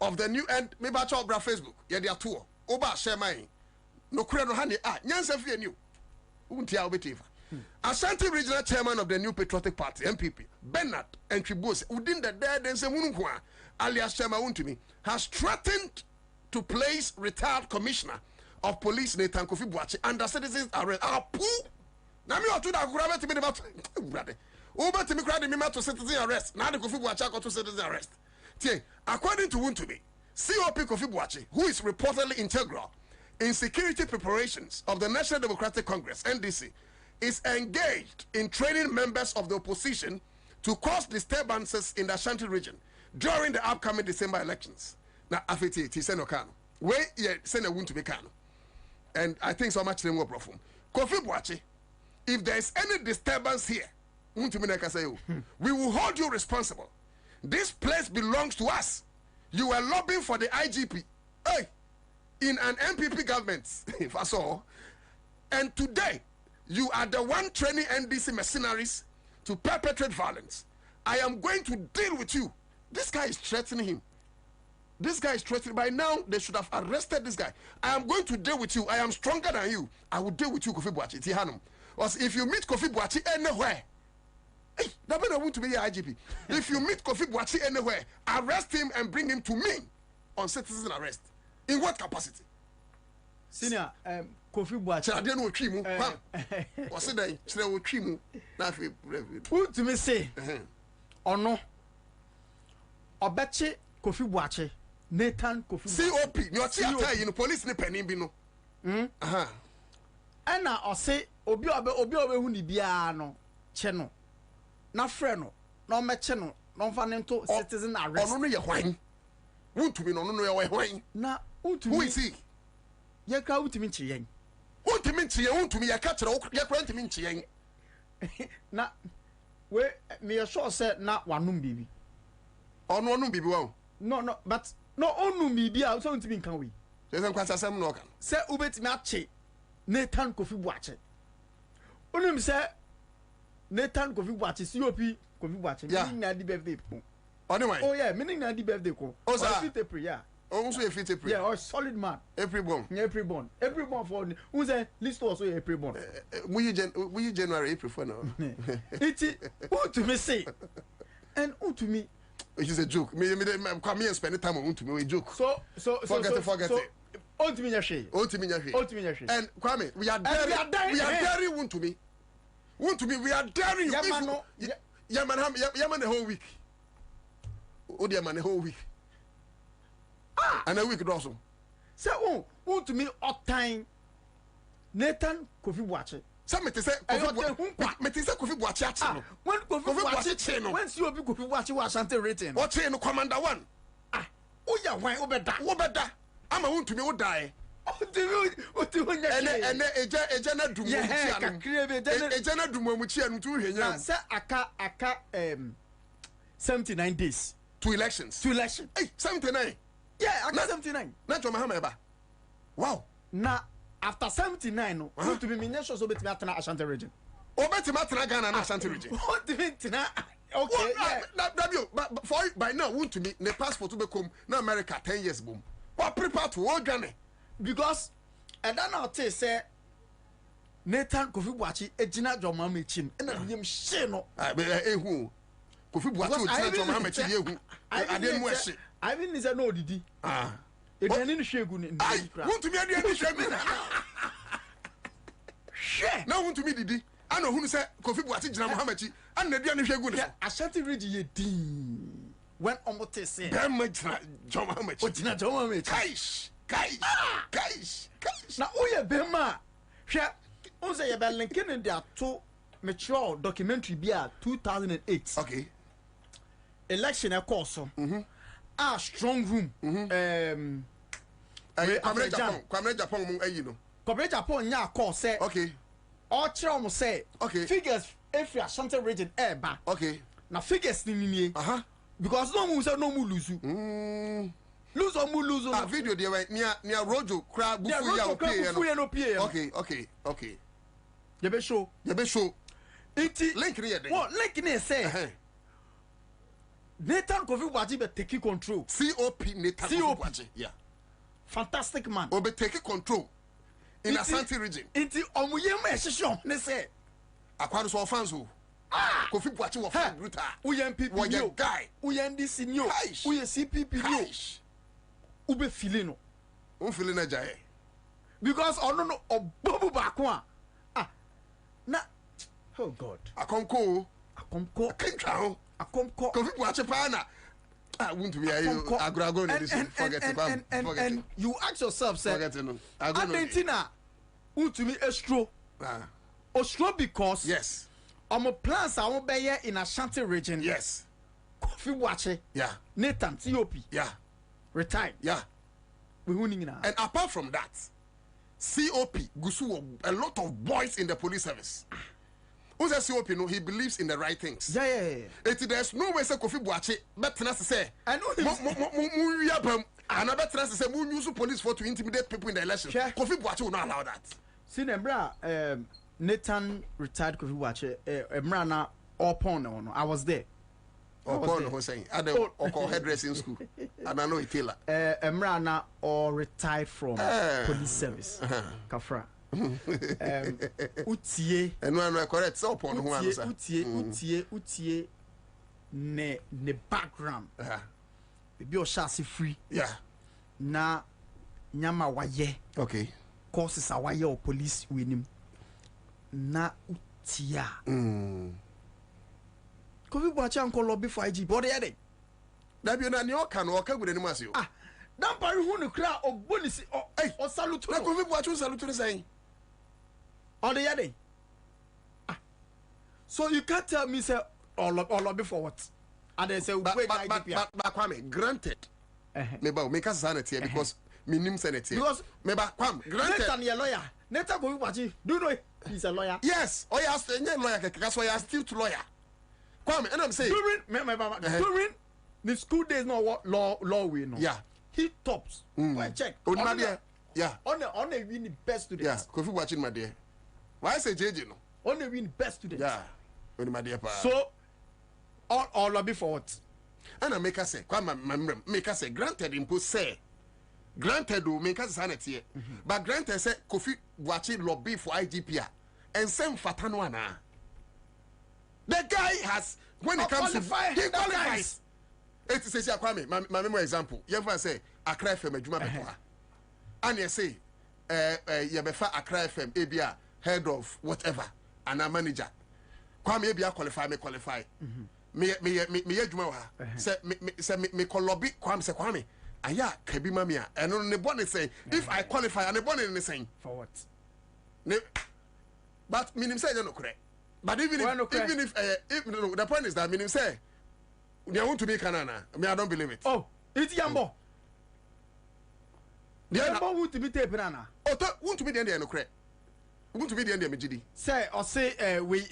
of the new and maybe I talk about Facebook. Yeah, they are two. Oba share mine. No credit no honey. Nyansa fi new. Unti obetiva. Ashanti Regional Chairman of the New Patriotic Party (NPP) Bernard Entribose within the dead and Semunukwa alias Chairman Untumi has threatened to place retired Commissioner of Police Nathan Kofi Boache under citizens arrest. Now me ought to that grab to me about brother. Over to me crying me to citizen arrest. Now the Kofi Boache got to citizen arrest. According to Untumi, COP Kofi Boakye, who is reportedly integral in security preparations of the National Democratic Congress, NDC, is engaged in training members of the opposition to cause disturbances in the Ashanti region during the upcoming December elections. Now, after Tiseno Kano, where Sena won't to be Kano. And I think so much more profound. Kofi Boakye, if there is any disturbance here, we will hold you responsible. This place belongs to us. You were lobbying for the IGP. Hey, in an MPP government, if I saw. And today, you are the one training NDC mercenaries to perpetrate violence. I am going to deal with you. This guy is threatening him. This guy is threatening. By now, they should have arrested this guy. I am going to deal with you. I am stronger than you. I will deal with you, Kofi Boakye. Tihanum. Because if you meet Kofi Boakye anywhere, hey, that better want to be your IGP. If you meet Kofi Boakye anywhere, arrest him and bring him to me on citizen arrest. In what capacity? Senior, Kofi Boakye. I didn't know Chimu. What's it that? Chimu. Who to me say? Or no? Or betche Kofi Boakye. Nathan Kofi COP. You're COP. You know, police ni penny bino. And now I say, Obi who ni biya no cheno. Na friend no me cheno. No fanento citizen arrest. Oh no, you're whining. Won't to be no you're whining. Na who is he? Ye ka utimi chiyen. Utimi chiyen, utimi ya catch ye kwenti min chiyen. Na we me sure say na wanum bibi. Ono wanum bibi wa. No, but no onum bibi a so utimi kan we. Say kwasa sam no kan. Say ubetimi ache Nathan Kofi Boakye. Onum say Nathan Kofi Boakye COP Kofi Boakye. Yeah. Me na di birthday ko. Anyway. Oh yeah, me na di birthday ko. Oh sir. Yeah. Also a fit April. Yeah, or solid man. April born. Yeah, April born. April born for who's a list also April born. We January April for now. It's who to me say, and who to me. It is a joke. Me come here and spend the time on to me a joke. So forget it. On to me yashi. On to me yashi. And Kwame, we are daring want to me. Want to me, we are daring you. Yaman the whole week. Oh dear man the whole week. And a week also. Say, who to me all time Nathan Kofi Boakye. Some say Kofi Boakye. When Kofi Boakye, when you be Kofi Boakye was Ashanti written. What chain commander one? Oh yeah, why obeda? I'm a want to me would die. And ejana dumu ejana dumu muchi anu tu henya. Say aka 79 days to elections. Hey, 79. Yeah, after 79. Not your Mahama. Wow. Now, after 79, no, to be minister so bet me atena Ashanti region. O bet me atena Ghana na Ashanti region. What do you mean tena? Okay. But for by now, want to me the passport to become na America 10 years boom. What prepare to all Ghana? Because and then I'll tell say Nathan Kofi Boakye ejina Joma mechim. And na yem she no. Who? Kofi Boakye ejina Joma mechim yehu. I didn't wish it. I mean, is a no didi. It didn't shagun in the want to me any shagun. Share. Now want to me didi. I know who said Kofi Boakye Jina Mohammed and the Diani shagun. Ashanti region din. When omote say John Mohammed. Ojina John Mohammed. Guys. Na oye bema. Share. On say about linking in their two mature documentary bia 2008. Okay. Election course. Strong room. Kwabena Japan mu ayi no. Kwabena Japan nya call say. Okay. All chiro mo say. Okay. Figures if you Ashanti region eba. Okay. Na figures ni. Because no mu say no mu lose. Lose or mu lose. Ah video there right near Rojo crab bufu no pay. Okay. You be show. Iti link here. What link here say? Nathan Kofi Boakye be take control. COP Nathan Kofi Boakye. Yeah. Fantastic man. Obe take control in Ashanti region. Inti omuyema ehihyo ne say. Akwado so fans o. Kofi Boakye wo fan brutal. UNPP wo ye guy. UNDC new. Uye CPP new. Ube feel no. Un feel na jaye. Because ono no obobu baako a. Na oh God. Akonko. Akonko. Akonko. Akonko. Kofi Boakye pa na. I won't be agrago and you ask yourself, say, Argentina, to me estro. Ostro because yes, plants are over in Ashanti region. Yes. Coffee watcher. Yeah. Nathan COP. Yeah. Retired. Yeah. We winning now. And apart from that, COP Gusu a lot of boys in the police service. Who's a COP? No, he believes in the right things. Yeah. There's no way say Kofi Boache, but to say, I know and I bet to say, we use police for to intimidate people in the election. Kofi Boache will not allow that. See, Nathan retired Kofi Boache. Emrana Opon. I was there. Opon was saying, I don't call hairdressing school, and I know it Taylor. Emrana or retired from police service. Kafra. Utie and when correct so upon Utie ne background be o shasi free na nyama waye okay courses awaye o police winim na utia Kofi Boache anko lobby for IG but dey that be na o kan o ka gure ni masio dan pari hu no kra o bonisi o salute na Kofi Boache salute ni say on the yard. So you can't tell me say all lobby for what? And they say but Kwame, granted. Maybe make us sanity because minimum sanity. Because maybe Kwame, granted. Nathan your lawyer. Nathan Kofi Boache. Do you know he's a lawyer? Yes. Oh yes, lawyer. That's why you're still to lawyer. Kwame, and I'm saying during the school days, no what law we know. Yeah. He tops. Check. Yeah. On the win the best students. Yeah. Kofi Boache my dear. Why say JJ no? Only win best students. Yeah. Only my dear pa. So all lobby for what? And I make us say, make us say, granted impose say, granted do make us sanity. But granted say Kofi Boache lobby for IGP and same Fatanwana. The guy has when it comes to he qualifies. It says Kwame, my memory example. You ever say Accra FM Juma Bekoa. And you say you befa Accra FM ABA head of whatever and a manager Kwame ebia qualify me adwuma wa say me lobby Kwame say Kwame aya kabi mamia eno ne bone say if I qualify and the bone ne say for what but minim say no correct but even if no, the point is that minim say they want to be Canada me I don't believe it. Oh it's Yambo Yambo want to be tape nana want to be the no correct want to be the end of MGD. Say or say we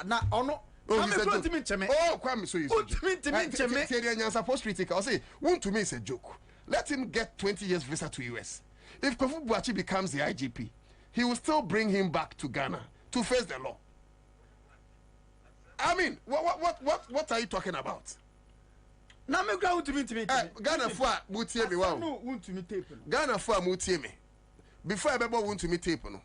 na ono. Kwame so you. Ansah post-critic. I say want to me is a joke. Let him get 20 years visa to US. If Kofi Boache becomes the IGP, he will still bring him back to Ghana to face the law. I mean, what are you talking about? Na me gra want to me. Ghana for mutie me wow. No want to me tape. Ghana for mutie me. Before I ever want to me tape no.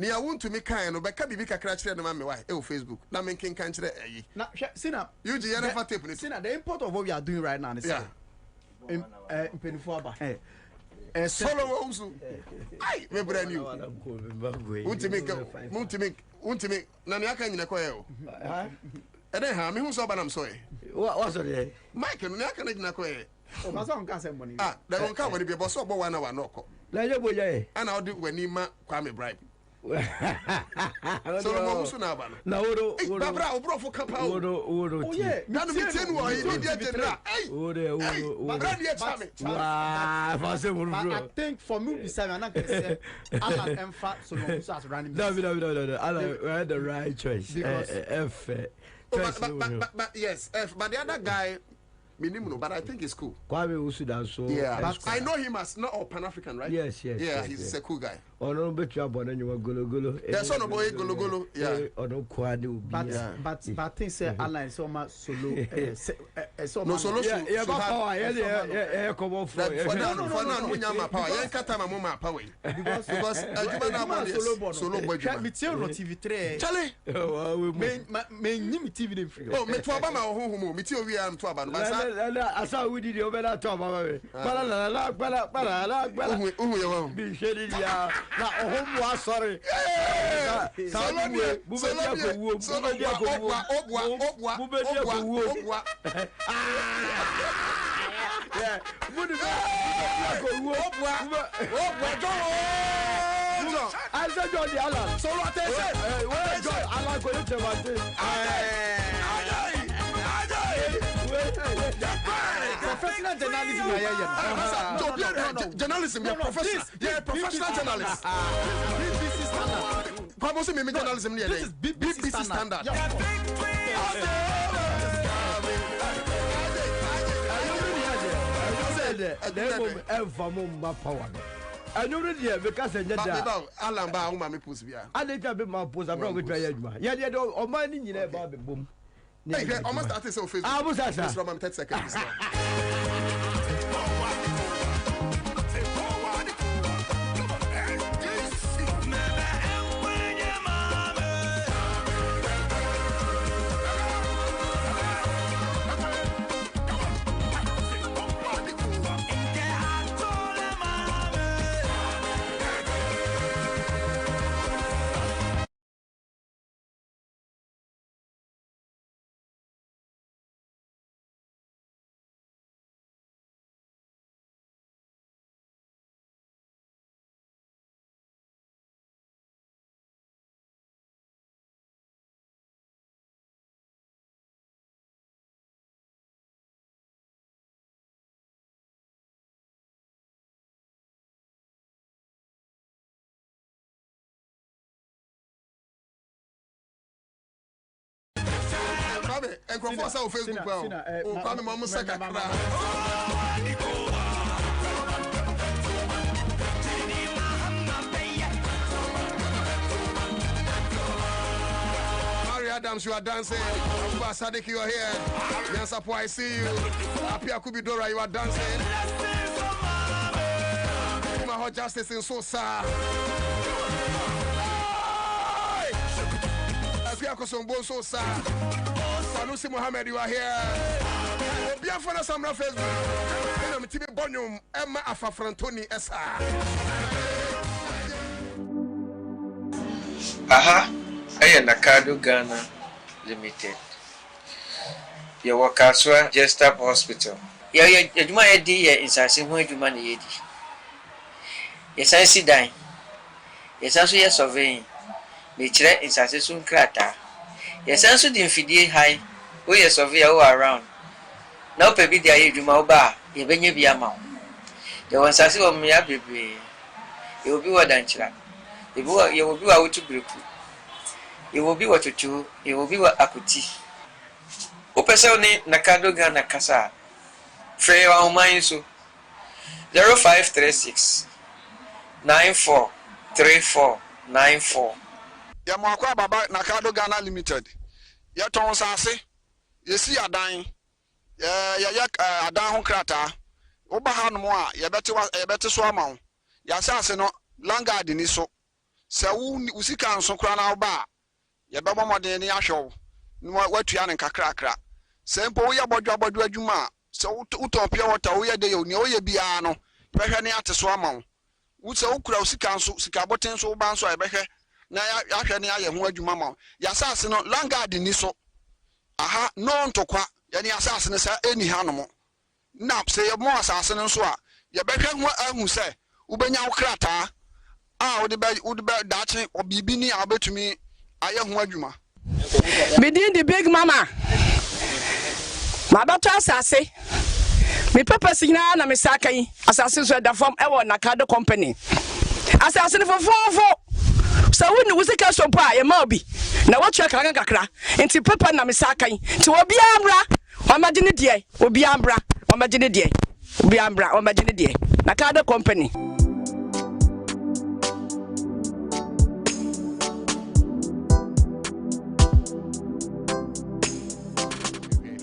Ni I want to me kind no beka bibi kakra kire no ma me why Facebook na me nken kan kire ayi na sina you je never tape ni sina the import of what we are doing right now is impenifu aba solo also ai me brand new untimi na ni aka nyina ko ye o eden ha me hu so ba nam so ye what so ye Mike no ni aka na nyina ko ye o ma so nka se mboni da nka woni bi bo so bo wa na wa no ko la ye bo ye ana odi wani ma Kwame bribe so no musu na ba na woro babra obro fo kapa woro oh yeah na no mitenu wo ni dia general woro babra dia chame fa se woro bro I think for me be say na can say Alan Emfa so no musu as running no Alan we had the right choice but yes but the other guy minimum, but I think it's cool. Kwame Usuda so yeah, but I know him as not all Pan-African, right? Yes. Yeah, he's a cool guy. Oh no, bet you about any golo. There's no boy golo. Yeah. Or no Kwadu. But things say Allah so much solo. No solo. Yeah, power. Come on for no nyama power. Yeah, kata mama power. Because Ajuma na mo solo boy. Me tell no TV3. Chale. Me TV free. Oh, me to aba ma ho me tell we am to aba. asa wudi di obela to mama we bala la bi shedi dia na ohommu asori salobie bubedia ko wuo bubedia ko wuo yeah bubedia ko wuo Ansah John the Alan so what is where John Alan go to professional journalism journalism professional journalist BBC standard Pabos me journalism near this is BBC standard power and you ready because Alan ba uma me post bia I dey be my post abroad with my adwuma ya dey o man ni nyina ba be bom hey almost at so Facebook this from 30 seconds and Crawford on Facebook. Well, come Mama Saka. Mary Adams, you are dancing. Sadik, you are here. Ansah, I see you. Apia Kubidora, you are dancing. My hot justice in Sosa. Apia Kosombo Sosa. Sanusi Mohammed, you are here. Be a fan of some Facebook. I'm Timmy Bonum, Emma Afafrantoni Esa. Aha, Nakado Ghana Limited. Your workers were just up hospital. You might be in Sassim, you money. Yes, I see dying. Yes, also yes, surveying. Nature in Sassim Crata. Yes, answer the infidel high. Oh, yes, survey all around. Now, baby, the age of my bar, you be a mount. There was a of me, baby. You will be what danger. You will be out to break. You will be what you do. You will be what akuti. Opesoni Nakado Ghana Casa. Frey our mind so 0536 943494. Yamakwa Baba Nakado Ghana Limited. Yaton Sase. Yesi Adan. Adan Krata. Obahan Moa, Yabeti Swamon. Yasase no Langa Diniso. Sawu Usika so Krana Oba. Yababa Modeni Asho. What you and Kakra. Sempo ya bodwa juma. So utopia water we de yo ye biano. Behani at Swamon. Would so ukra usika so sikabotin so banso ebehe. Na ya ni aye ho adwuma ma ya asase no langard ni so aha no ntokwa ya ni asase ne sa eni hanom na se ye mo asase no so a ye behwe ho ahu se ubenya wo krata a wo de dache obibi ni a betumi aye ho adwuma Bedin the big mama ma bato asase me papa signa na me saka yi asase so da form e wo Nakado company asase ne fofofo so when we say so pa ye ma obi na what check kan kakra enti papa na me sakan ti obi ambra o ma gine die obi ambra o ma gine die obi ambra o ma gine die Nakado company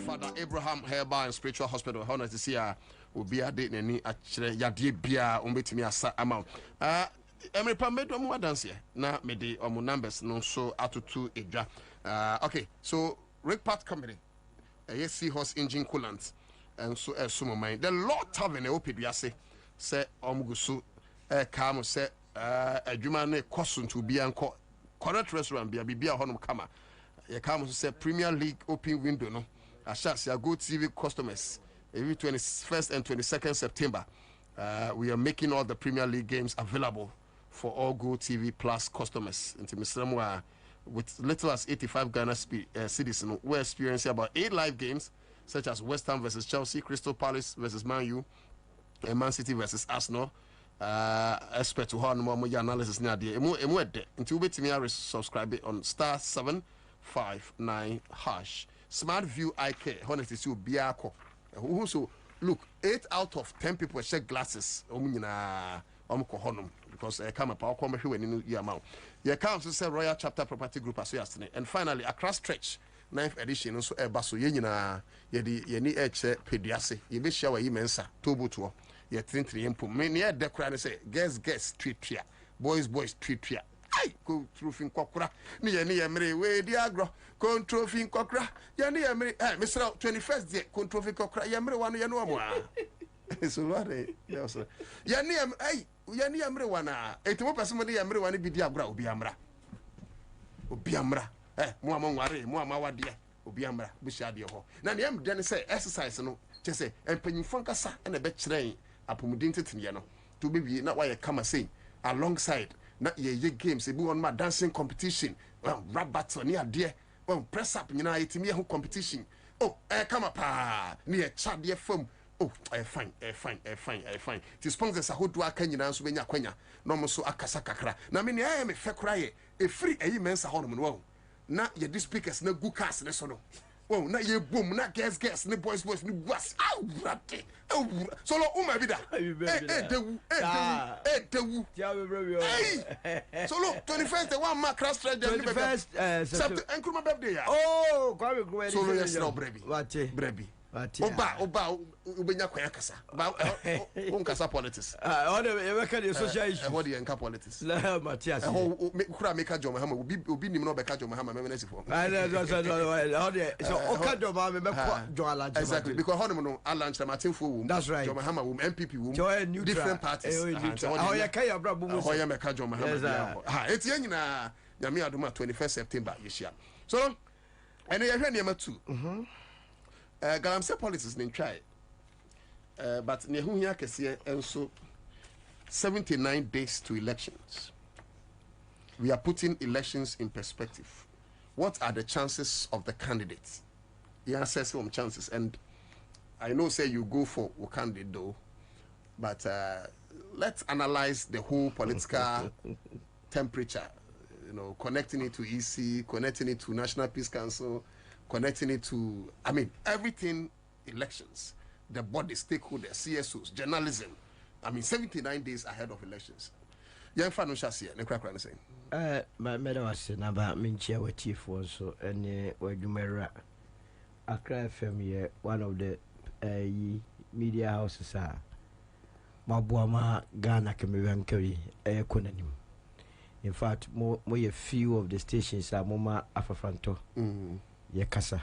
Father Abraham Herbal and Spiritual Hospital how to see obi ade nani akire yade bia o betimi asa amount Emre Pamedo mo dance here na me the omo numbers no so atutu edwa okay so Rick Part Company yes Seahorse engine coolant and so sumo mind the Lord Tavern opeduase say omgusu come say adwuma ne kosun to be anko correct restaurant bia honum kama ye come say Premier League open window no ashas ya Go TV customers every 21st and 22nd September. We are making all the Premier League games available for all Go TV Plus customers. With little as 85 Ghana cedis, we're experiencing about 8 live games, such as West Ham versus Chelsea, Crystal Palace versus Man U, and Man City versus Arsenal. Expect to have more analysis now. Until we subscribe on *759#. Smart View IK. Honestly, so biako. So look, 8 out of 10 people check glasses. Because come up our commercial when you amount. Your council say Royal Chapter Property Group as yesterday. And finally, across stretch 9th edition also a basso yenina yeni pediase. You be shower Ansah tobu to ye 3 impu. Many at the crowd say guess treat tria. Boys treat tria. Ay go through fin kokra. Ni emre we diagro. Control fin kokra. Yani emre Mr. 21st day control fin kokra. Yemre one yanu mo. So what yes. Yani ay yani amre wana etimo person de yamre wana bi di agura obi amra mo amware mo amawade obi amra bi shade ho na ne am de say exercise no che say empanyimfo nkasa na be kire apomudin tetene no to be na why kama say alongside na ye games e bi on ma dancing competition rap battle ni ade press up nyina etimi ho competition kama pa ni e chade fam. Fine. The sponsors are who do a Kenyan so when you quenya, no more so a casacra. Now, many I am a fair cry, a free a men's hormone. Well, not your this speakers, no good cast, no. Oh, not your boom, not guess, no boys, no was. So, my vida. So, look, 21st, the 1 mark cross trade, 21st, and come birthday. Oh, go so, yes, no, Brebi. Oba ubenya kwa yakasa ba unkasa politics order e weka the social issue what the enka politics la Matias kura meka John Mahama obi nim no beka John Mahama me nesifo so oka John Mahama me ko John Alaje exactly because hono no Alaje Martinfo wum John Mahama wum MPP wum different parties ya kai abrabo mu ya meka John Mahama etie nyina nyame adoma 21st September yeshia so ene ya hwe ne ma 2 Galamsey politics in try, but Nehunya Kessie and so 79 days to elections. We are putting elections in perspective. What are the chances of the candidates? The answer is some chances, and I know say you go for a candidate though, but let's analyze the whole political temperature. You know, connecting it to EC, connecting it to National Peace Council. Connecting it to, everything, elections, the body, stakeholders, CSOs, journalism. 79 days ahead of elections. Young fan no shall see it. Nekra saying. My madam was saying about Minchia with Chief also, and where you may rap. Accra FM here, one of the media houses are. Mabuama Ghana Cameroon Curry, Konanim. In fact, more a few of the stations are Moma Afafranto. Yakasa.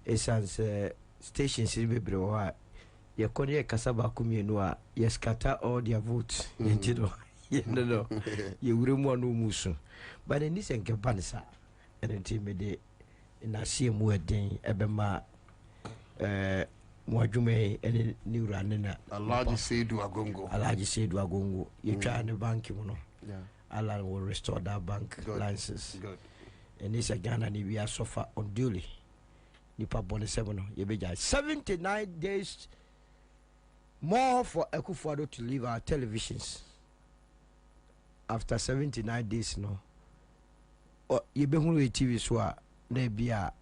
Essence stations in Bibro. Yakonia Casaba Kuminoa, scatter all their votes. You know, you wouldn't want to musu. But in this and Cabansa, and intimidate in a same wedding, Ebema Mwajume, and new Ranina. A large say do a gongo. A large say do a gongo. You try in the bank, you know. Alan will restore that bank license. Good. And this Ghana we are suffer unduly. Nipa bone 7 yebeja 79 days more for Akufo-Addo to leave our televisions. After 79 days no. Yebehunu TV so na bia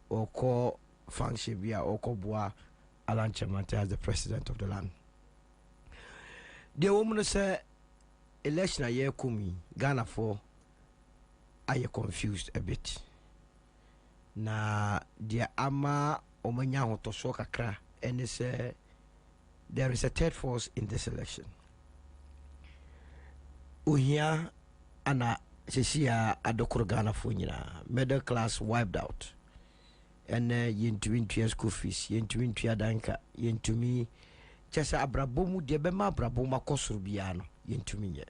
or call function bia or call boa Alan Chamante as the president of the land. The woman say election a year kumi Ghana for I am confused a bit. Na dia ama omanya hotoso kakra and say there is a third force in this election. Uhia ana sisia adokoro Ghana for nyina middle class wiped out. and yentumi ntua school fees, yentumi ntua danka, yentumi chesa abrabomu de bema abrabomu akosoro bia no yentumi ye.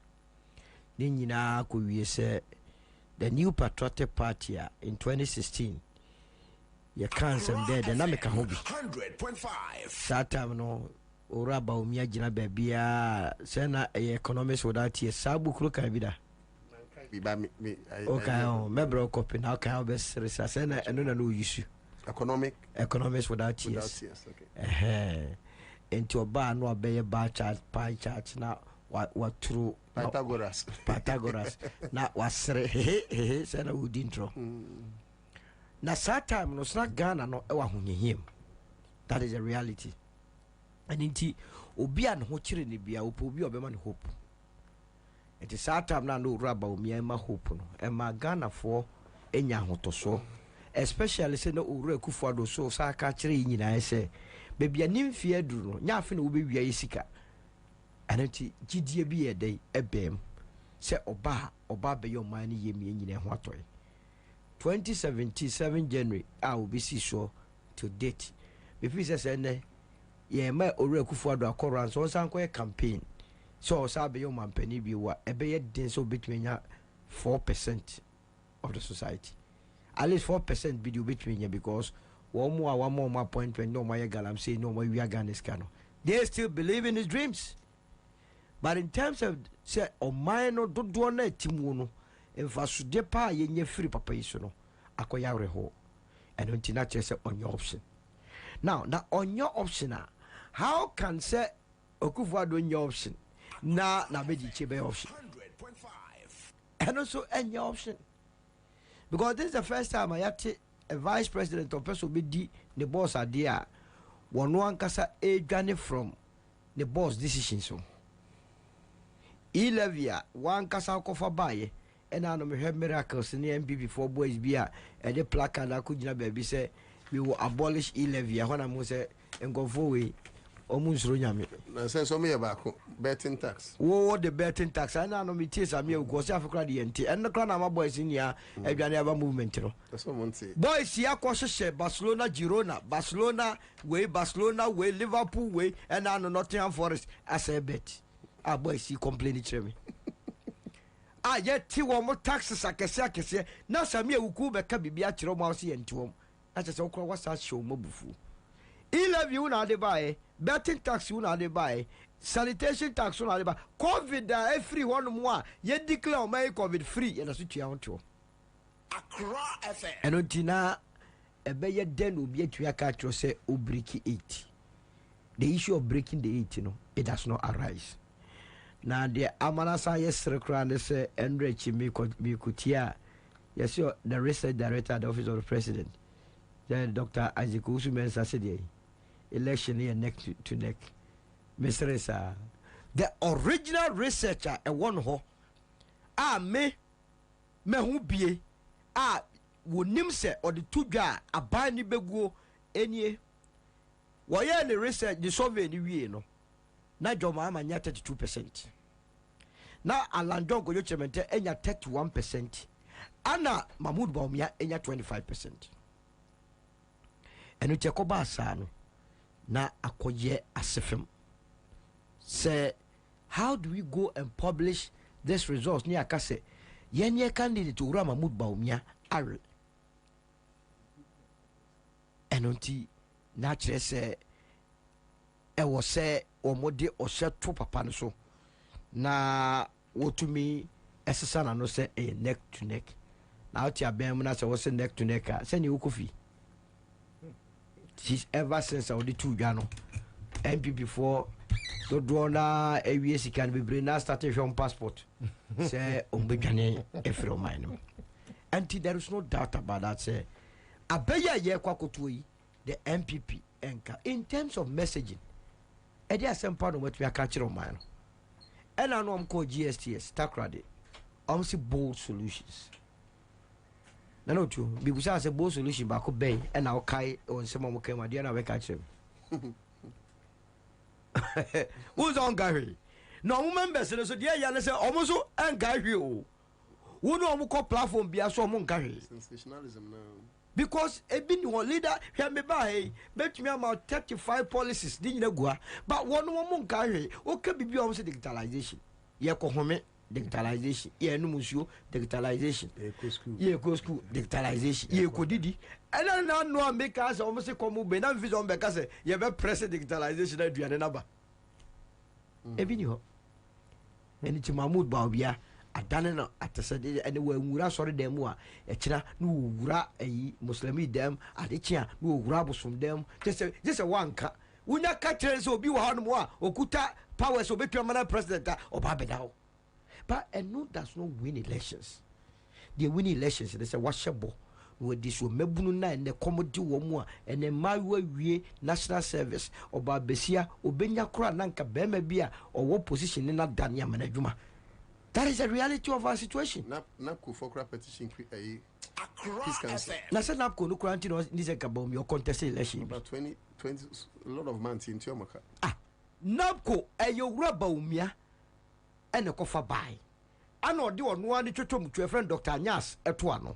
Ne nyina ko wie se the new patriotic party in 2016 you can't some there the nameka hobi 100.5 that time no ora ba omi agina bia say na economics without ye sabu kuro kan bi da okay mebro copy now can be serious say na eno na no use economics without yes into oba no obeye bar chart pie chart na what through Pythagoras na wasre he say na would intro na that time no snack Ghana no e wa honyehiem. That is a reality. And inti obi an ho kire ne bia obi obema ne hope. It is that time na no raba omi ema hope no e ma Ghana for enya hotoso, especially say no owura Akufo-Addo so sa ka kire nyina say baby anim fie duru no nya afi na wo be wia yesika. And inti gidie bi ye dey ebem say oba be your man yemi nyina ho atoy. 2077 January I will be so to date. Before say ne ye ma owura Akufo-Addo akoran so san ko campaign so sabe your man pani bi wa ebe ye den so between 4% of the society. At least 4% be between because one more appointment no my galam say no more we are Ghana's cano. They still believe in his dreams. But in terms of say o minor do na timu no emfasude pa ye nya free papa yiso no akoya reho and until na say on your option. Now on your option how can say Akufo-Addo on your option na beji chebe option 100.5 and also any option because this is the first time I had a vice president of person be the boss idea one kasa a journey from the boss decision so Ilevia one kasa kofa baye and I know me have miracles in the MPP for boys be a the placard I could baby say we will abolish Ilevia when I say and go forward almost runyame na say so me back betting tax the betting tax I know me tears am you go say Africa the nt and the clan my boys in here edwane aba movement no that's what want say boys here kwhwehwe Barcelona Girona Barcelona way Liverpool way and I know Nottingham Forest as a bet boys see complain to me yet ti wo mo taxes akese na same awuku be ka bibia kire mo ase yentom a che se okro wasa show mo bufu Ilevy una de buy betting tax una de buy sanitation tax una de buy COVID free one more ye declare my COVID free and so tua onto Accra FM and ontina ebe ye den obi atua ka tro say o break 8. The issue of breaking the 8 it does not arise. Now the amanasa yes recran say enrich me kutia yes the research director at the office of the president then Dr. Isaac Usumensa said election here neck to neck. Mr. Sir, the original researcher a one ho me who be wonim se or the two jar a buy ni bego any why any research the survey ni we no na joma ma nya 32%. Na Alandon go yochemente enya 31%. Ana Mahmoud Bawumia enya 25%. Enu chekoba asano na akoye asefem. Say how do we go and publish this results ni akase yenye candidate ura Mahmoud Bawumia are enonti na kire se e wo se omode ohyeto papa no so na wotumi esesa na no se neck to neck na oti abem na se wo se neck to neck se ni wokofi she's ever since I two dwano MPP for do na ewie sika no bebre na start hwom passport say ombedwane efro mine and there is no doubt about that say abeya ye kwakoto yi the MPP enka in terms of messaging e dey asempa no what we aka kire o man and I know I'm called GSTS takrade see bold solutions na no tu bi busa say bold solution ba ko ben and I kai on some mo kai ma dey na we ka kire who's on Gary no members so dey ya na say omo so en Gary o wo no omo ko platform bia so omo Gary sensationalism now because a bit one leader here me by bet me about 35 policies didn't go but one woman carry okay be almost digitalization ye ko home digitalization ye no musio digitalization ye ko school digitalization ye ko didi and now no make us almost come be na vision be ka say ye be press digitalization aduane na ba e bi ni ho eni ti Mahmoud Bobie adane no atesede ene wa nwura sori dem a e kira no wura ayi muslimi dem adechia no wura bosom dem just wanka unya ka kire so obi wa hanu a okuta powers obetua mana president oba bedawo but and no does not win elections they win elections they say washebo no di so mebunu na ene komodi wo mu a ene mawa wie national service oba besia obenya kura nanka bema bia owo position ni na dania manadwuma. That is the reality of our situation. NAPCO for crap petition across. Now, say NAPCO no quarantine is a kabom your contest election. About 20, a lot of months in Tiomaka. NAPCO a your rubber umia and a coffee buy. I know do one to your friend Dr. Anyas Etuano.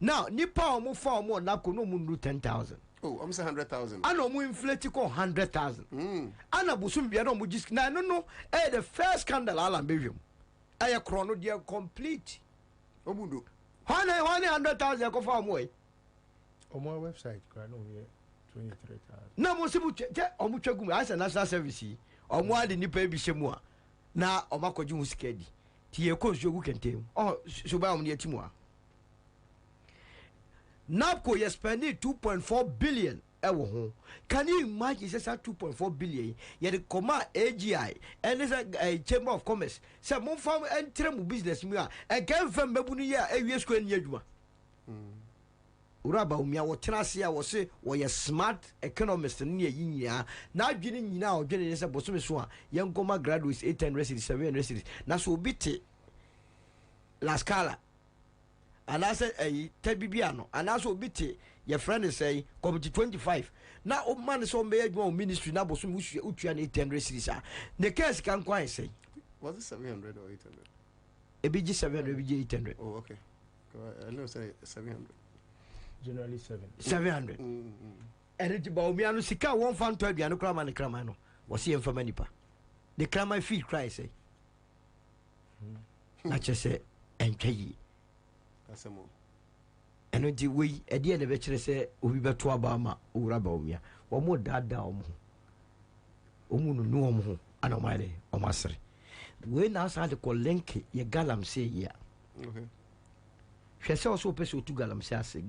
Now, Nipa mo far more NAPCO no moon 10,000. Oh, I'm saying 100,000. I know more inflated 100,000. Anna Busum Biano Mujis. No, the first scandal Alan Bevium. I a chrono dear complete. Omundo. 100,000 go farm way. On my website, no here 23,000. No possible omuchagum as a national service. Or more than you pay Bishemua. Now, Omako Jum Skedi. Tia coach you can tell. Oh, so by near Timua. NAPCO is spending 2.4 billion. Can you imagine it's 2.4 billion? Yet the Coma AGI and there's a Chamber of Commerce. Some more farm and tremble business. And came from Babunia a year square near you. Uraba Umia or Tracia was say, or a smart economist near Yinia. Now, getting now, getting as a Bosumsua, young Coma graduates 800 cities, 700 cities. Now, so bit La Scala. And I said, a Tebibiano, and also bit. Your friend is saying, come to 25. Now, oh man, is on the ministry now, but some Utrian 800 cities. The case can quite say. Was it 700 or 800? A BG 700, BG 800. Oh, okay. I know say 700. Generally 700. And it's about me, and Sika won't find 12 and Cram and Cramano. Was he for many pa? The Cram feet cry say. I just say, and Kayi. That's a more. And the way a dear never say, we better to Obama or Rabomia, or more dada omu. Omu no omu, anomale, or master. When I started to call Lenke, ye galam say, yeah. Okay. She saw so peso to galam say,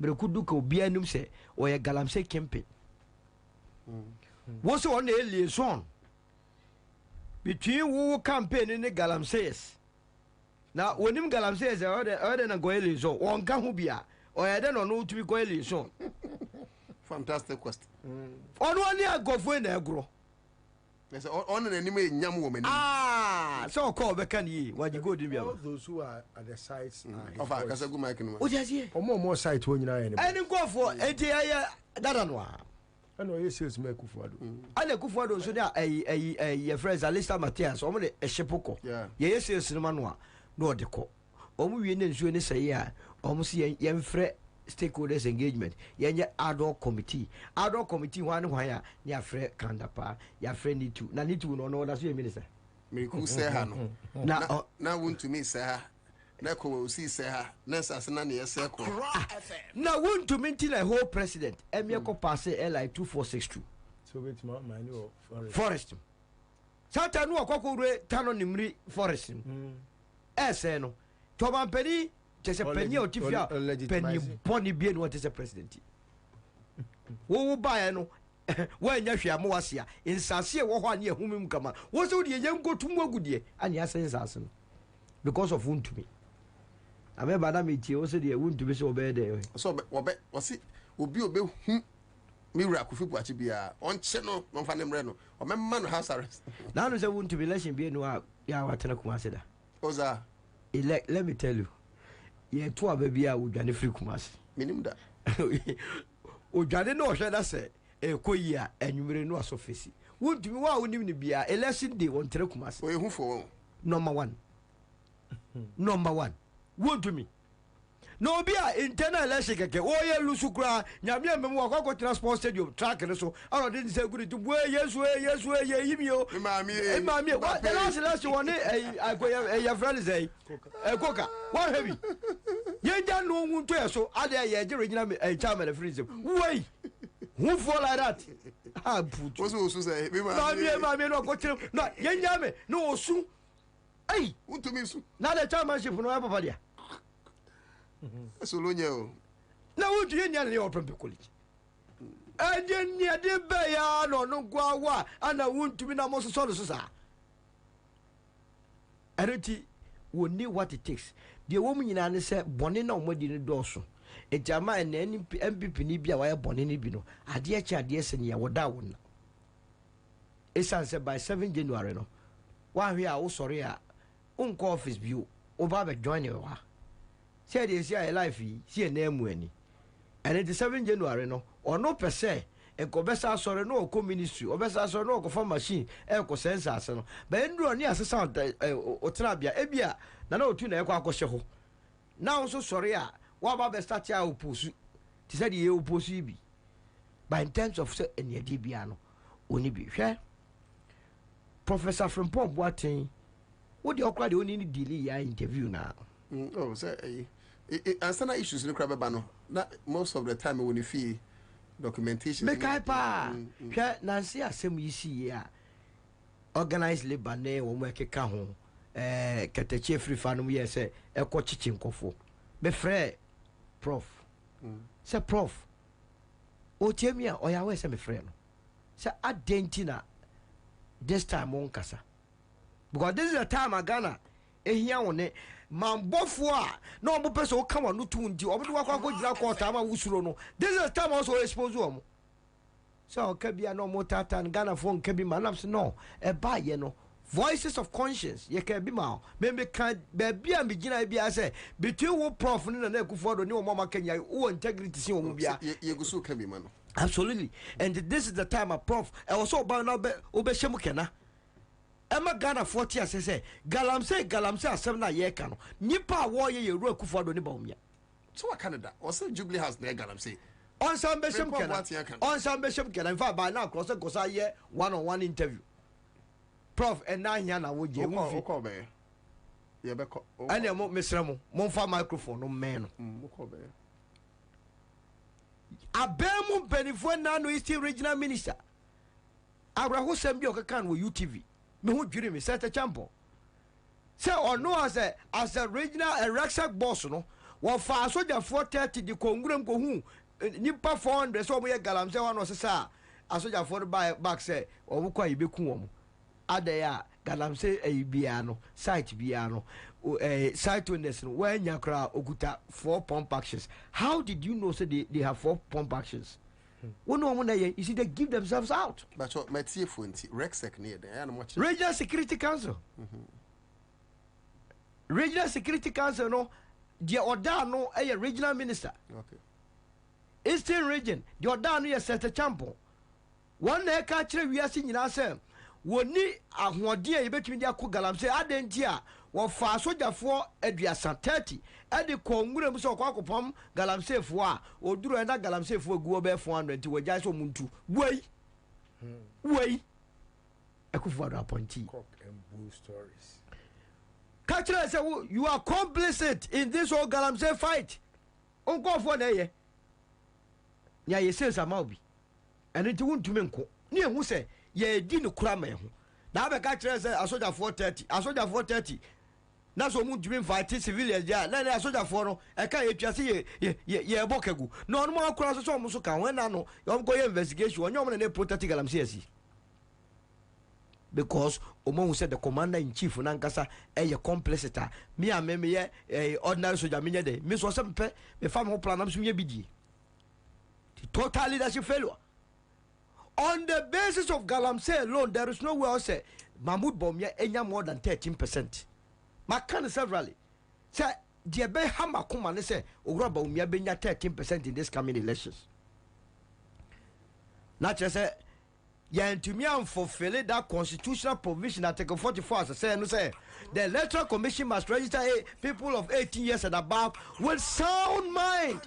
Merekuduko bianum say, or a galam say campaign. What's on the liaison between who campaign in the galam says? Now, when him galam says, I order a goily so, one can or I don't know to be goily so. Fantastic question. On 1 year go for an agro. There's on an enemy young woman. Ah, so call Becan ye when you go to be all those who are at the sites of our Casago Michael. Oh, yes, yeah. Or more sites when you know any. And go for ATI Dadanwa. I know you see make Kufado. I know Kufado, so there a friend, Alista Matias, only a shepoko. Yeah, yes, Manua. No deco. We in say, yeah, almost young fret stakeholders engagement. Yanya ad hoc committee. Ad hoc committee one wire, ya friend Kandapa, ya friend need to. Now need to know that's your minister. Me who say no. Now want to me say Nako will see say Nessa Sanani circle. Now want to maintain a whole president. Emiako passe LI 2462. So it's my new forest. Satan no kokore tano nimri forest. No, Toman Penny, just a penny or Tifia, penny bonny being what is a president. Who buy no when Yashia Moasia in Sasia 1 year whom come out. Was all the young go to more good year and yes, assassin because of wound to me. I remember that meeting also the wound to be so bad. So, was it will be a miracle for Chibia on channel, no Fanny Reno, or my man house arrest. Now there's a wound to be less in being Yawatanakuma. Oza, let me tell you, ye two baby I would free Kumas. Minimum that. O Jane no shall I say, a coya and you may know so facey. Would you want to be a lesson day on Terekumas? Who for number one. Number one. Would to me. no be a internal election keke o ye lusu kura nyame amem wa kwa transport stadium track ne so aro dey say good to boy yesu ye yimio mami what the last one I friend say koka what heavy ye ja no hu to so ade ye je regional chairman freeze wey who fall like that ah put osu say mami no ko tire no ye nyame no osu ei untumi su na the chairmanship no e papa dia Solonya o. Na wutu ye nya le open college. Ade nya de be ya no no gwa wa ana wuntumi na mo so so sa. Ereti woni what it takes. De wo mu nyina ne se bone na omodi ne doso. Ejama na MPP ni bia wa ye bone ni bi no. Ade achi ade se ne ya woda wona. Esan se by 7 January no. Wa hwe a wo sori a unko office bi o. Oba be join you wa. Say they see a life see a name when and it is 7 January no or no per se and go best sorry no co ministry or best sorry no go for machine echo sensors no but endro ni asesa o trabia ebia na na otu na ekwa akoshe ho now so sorry a wa ba be start ya oposu ti say the oposu bi but in terms of say eni ade bia no oni bi hwe Professor Frimpong Boateng wo de okra de oni ni delay ya interview na oh say Ansah issues in the crab bano. Most of the time when you feel documentation. Make I pa. Nancy asem you see ya. Organized labor ne wo make ka ho. Keteche free fan we say e ko chichi nkofo. Me frɛ prof. Say prof. O tiemia o ya we say me frɛ no. Say adentina this time on kasa. Because this is the time Ghana ehia woni mambofo a na omo pese o kama no tu ndi omo de wakwa ko gira ko ta ma wusuro no this is the time also expose omo so ka bia no mo tata Ghana fo nka bi manam se no e ba ye no voices of conscience ye ka bi ma me kan ba bia me gina bia se between wo prof ni na Akufo do ni omo ma kanya wo integrity si omo bia ye gusu ka bi ma no absolutely and this is the time a prof e was so ba na obe shemu kena Emma Ghana 40 say galamse asem na ye ka no nipa wo ye ru Akufo do ni ba omia so what Canada also Jubilee House na galamse on some besham kena in fact by now cross ye one-on-one interview prof and na nya na wo je wo ko be ye be ko ane mo mesramo mo fa microphone no me no wo ko be abemu benifo na no Eastern Regional Minister abraho sem bi okakan wo UTV me hu dwiri me set a champo say ono as a regional erection boss no wo fa soja 430 di konguram ko hu nipa 400 so mo ye galam say one no say asoja 4 back say o wo kwa ibeku wo mo adaya galam say bia no site bia no site owners no when yakra okuta 4 pump actions. How did you know say they have 4 pump actions? You see, they give themselves out. But what my TF Rexec near there, Regional Security Council. Regional Security Council, no, the order no, a regional minister. Okay. Eastern region, the order no, a set a champion. One day, catch we are seeing in ourselves. Woni ahoɔden a yɛbɛtumi de akɔ galamsey adanti a wɔfa asogyafoɔ aduasa 30 ɛde kɔ nwura mu sɛ ɔkɔ akɔpam galamseyfoɔ a ɔduru ɛna galamseyfoɔ aguɔ bɛɛ 400 nti wɔgyae sɛ ɔmu ntu wei Akufo Addo appointee ka kyerɛ sɛ you are complicit in this whole galamsey fight ɔnkɔɔfoɔ na ɛyɛ nea yɛsɛ sama obi ɛno nti wontumi nko ne ɛhu sɛ ye di no kura me ho na be ka kire say asogyafoɔ 30 na so mu dwumi fight civilians ja na asogyafoɔ no e ka yetwa se ye bokagu na ɔno ma kura so mo so ka ho na no yom go ye investigation onye ɔmo na protect galamsey asi because omo said the commander in chief na nkasa ye complicit me a me ye ordinary soldier me nye de me so se mpe me fam ho plan am so ye bidie total leadership failure. On the basis of galamsey alone, there is no way else say Mahmoud Bawumia enya more than 13%. Makan severally. Say the be hammer kuma ne say Owura Bawumia benya 13% in this coming elections. Not just say yɛntumi amfulfill that constitutional provision article 44 as I say no say the electoral commission must register people of 18 years and above with sound mind.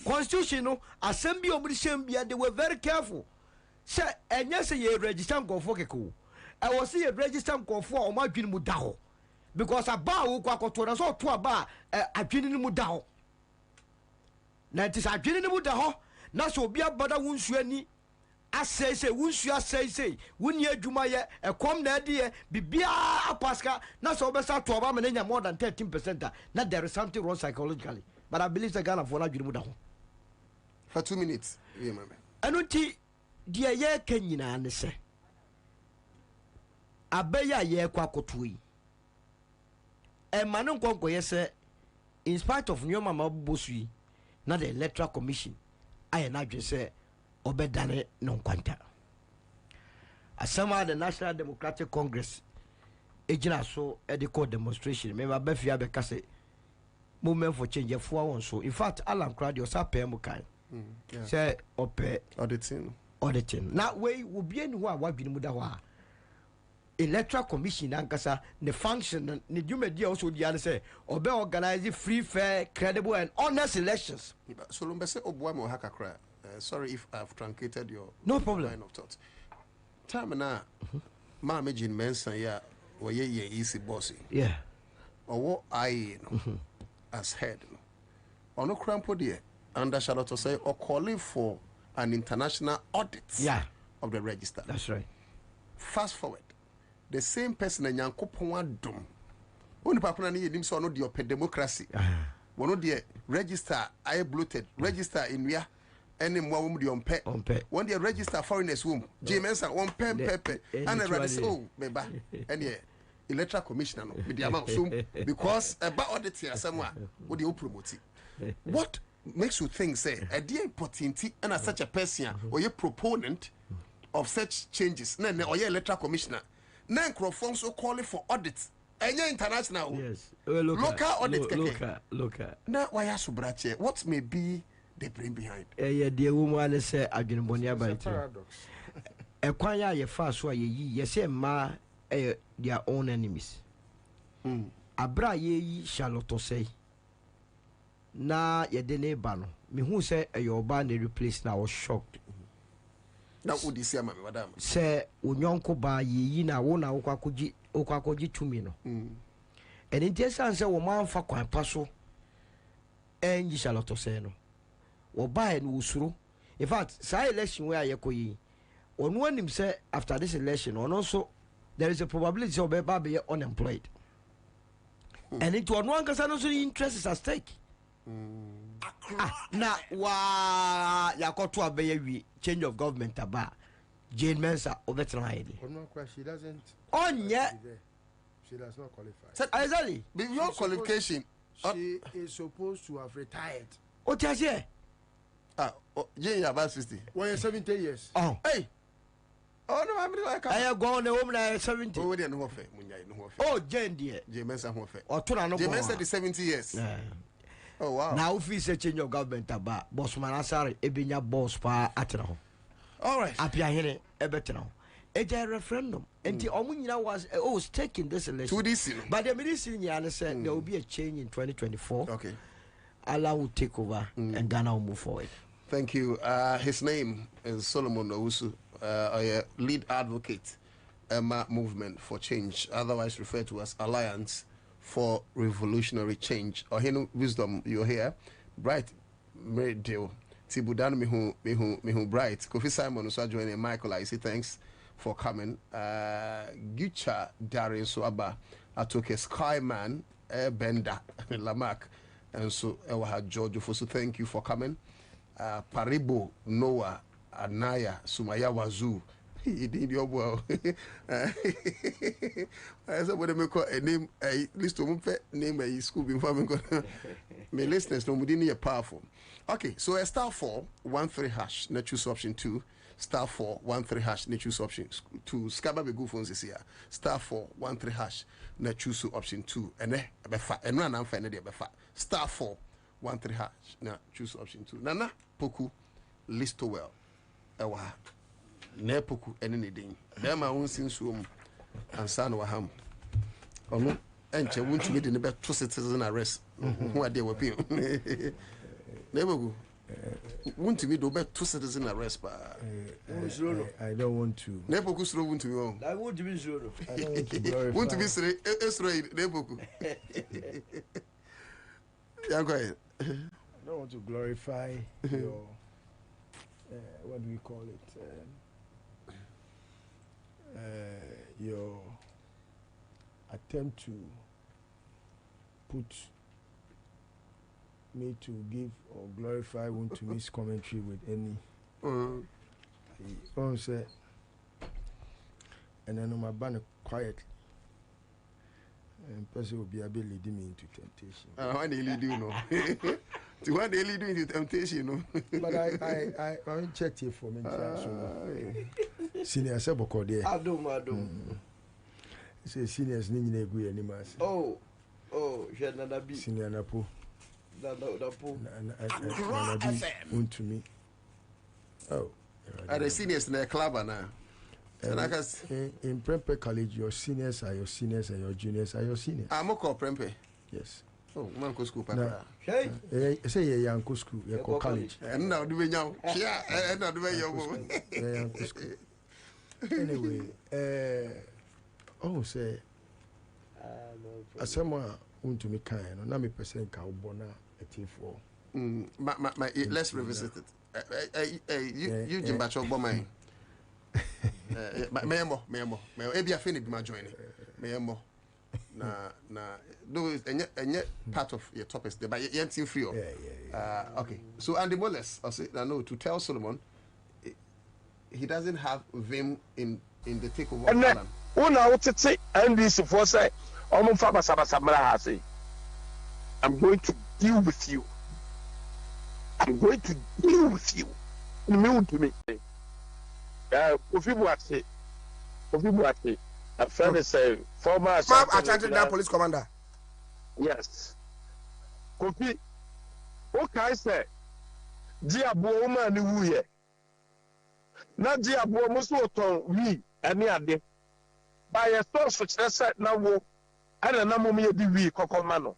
Constitution no assembly obligation they were very careful. Say enye say ye register nkofo keko I was see register nkofo o ma dwene mu da ho because aba wo kwa koto na so to aba adwene ni mu da ho na it is adwene ni mu da ho na so obi abada wonsu ani asese wonsu asese woni adwuma ye ekom na ade bibia apaska na so obesa to aba me nya more than 13% na there is something wrong psychologically but I believe the Ghana for na dwene mu da ho for 2 minutes yeah mama anoti dia ye ka nyina ne se abaya ye kwa koto yi e manu nkonko ye se in spite of new mama bosu yi na the electoral commission I na dwe se obedane no kwanta asama the National Democratic Congress ejina so edical demonstration me ba fia be kase movement for change for one so in fact Alan Crowdy osa pem kan say ope auditing na we will be any wa wadwini mu da ho a electoral commission ankasa the function ne dwumadi also dia say obe organize free, fair, credible and honest elections. So Lumbese Obuame Hakakra, sorry if I've truncated your line of thought. Time na ma imagine mensa ya wo ye easy bossy. Yeah. Or what I as head. Ono crampo there under Charlotte say or calling for an international audit of the register. That's right. Fast forward. The same person in Yankopon Dom. Only Papua need him so no the open democracy. One of the register I bloated, register in where any more woman on pet. One the register foreigners womb. James at one pen pepe and a register meba and electoral commissioner with the amount soon because about audit here somewhere would you promote it. What makes you think say a dear potency and as such a person or your proponent of such changes or your electoral commissioner nan crofon so calling for audits international local audit local now why asu brache what may be the brain behind the woman say adwenboni about e kwan ya ye fa so ayi ye say ma their own enemies abra ye Charlotte say na ye de ne ba no me hu say your ba na replace na was shocked. Na udi sia mama madam se onyonko ba yi na wo na okwakoji tumi no and in this sense wo man fa kwan paso enji Charlotte say no wo ba e no usuro in fact say election where ayekoyi onu anim say after this election ono so there is a probability say obeba be unemployed and it one one kasa no so interest is at stake na wa yakoto abeyewi change of government aba Jane Mensah obetrahide she doesn't she does not qualify exactly your qualification she is supposed to have retired otiaje Jane about 60 when 70 years hey no I'm like I go on the woman 70 we dey no hofe munya no hofe Jane dear Jane Mensah hofe otura no Jane Mensah the 70 years oh wow now if we say change of government aba boss manasare ebenya boss pa atena ho all right apia here ebetena ho a referendum and the omunyina was taking this election to this but the ministry nyane said there will be a change in 2024 okay Allah will take over and Ghana will move forward. Thank you. His name is Solomon Owusu, a lead advocate Emma Movement for Change, otherwise referred to as Alliance for Revolutionary Change. Ohino Wisdom, you're here. Bright Radio. Tibudan mihu Bright. Kofi Simon also joining. Michael, I say thanks for coming. Gicha Darin Suaba. I took a Skyman, Benda, Lamak. And so Ewa George Fosu, thank you for coming. Paribo, Noah, Anaya, Sumaya Wazoo. He did your well. I said, what make a name, a list of name a school before me. My listeners, no, we didn't powerful. Okay, so a star 413 hash, not choose option 2. Star 413 hash, not choose option 2. Scabba be good phones is here. Star 413 hash, not choose option 2. And then, and run and find it. Star 413 hash, now choose option 2. Nana, Poku, list to well. Ewa. Nepoku anything. Them I won't sing so Ansah no ham. Ono enche won't me the never 2 citizen arrest. Who are they were paying? Nepoku. Won't me do 2 citizen arrest pa. I don't want to. Nepoku slow won't me. I want to be sure. I don't want to glorify. Want to be straight Nepoku. Yeah, go ahead. I don't want to glorify your what do we call it? Your attempt to put me to give or glorify Wuntumi's commentary with any. Say, and then my banner quiet. And person will be able to lead me into temptation. Why they lead you, no? To why they lead you into temptation, no? But I checked here for me. Senior Saboko there. I do. Say seniors need to agree anymore. Oh, she had another be senior Napo. Napo. To me. Oh. Are the seniors in the club now? In Prempe College, your seniors are your seniors and your juniors are your seniors. I'm called Prempe. Yes. Oh, man, go school, Papa. Hey, say you're young school, you're college. And now do we know? Yeah, and now do we know? Anyway, say, as someone want to me kind, and I'm a percent cowbona at T4. Let's revisit it. You Jim Bacho Bomai. Memo. Ebi afeni be my joining. Memo. Na do is part of your topics there, but you ain't free. Okay. So Andy Moles, I say no to tell Solomon he doesn't have vim in the takeover. And then una otete and this for say I'm going to deal with you. I'm going to deal with you. You to me. Ofibuate, a friend is a former attended police commander. Yes. Kofi, what can I say? Diabo man, you here. Not Diabo Musoton, we, and the other. By a source which I said now, and a number me the we, Cocomano.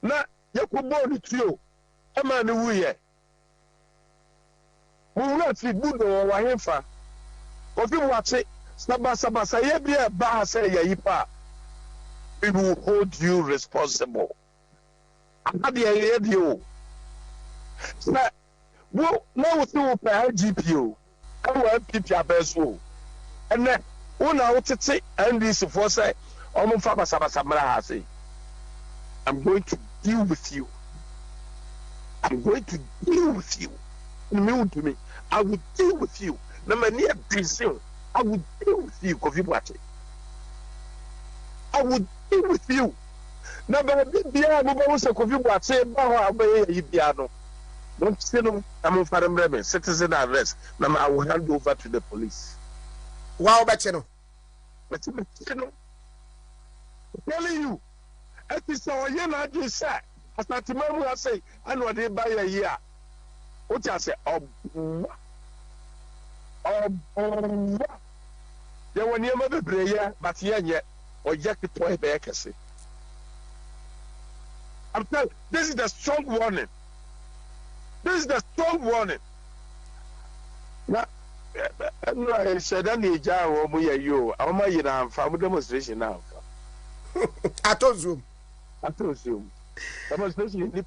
Now, you could born it you, a man who here. We will not see good or Wahinfa. But you watch it, Sabasa, say, be a bar, say, Yipa. We will hold you responsible. I'm not the idea. Well, now to pay GPO. I will keep your best rule. And then, one out to say, and this for say, almost Sabasa, I'm going to deal with you. I'm going to deal with you. New to me, I will deal with you. No many prison, I will deal with you, Kofi Boate. I will deal with you. Now, but Bia, no one said Kofi Boate, Baha, Ibiano. Don't say no, I'm on Faram citizen arrest. Now I will hand over to the police. Wow, Bacheno. But you know, telling you, at this hour, you're not just sad. As not tomorrow, I say, I know they buy a year. What I say, there were near mother prayer, but yet, or Jack the toy back. I'm telling you, this is the strong warning. This is the strong warning. Now, I said, I need you. I'm my family demonstration now. I told you. Demonstration.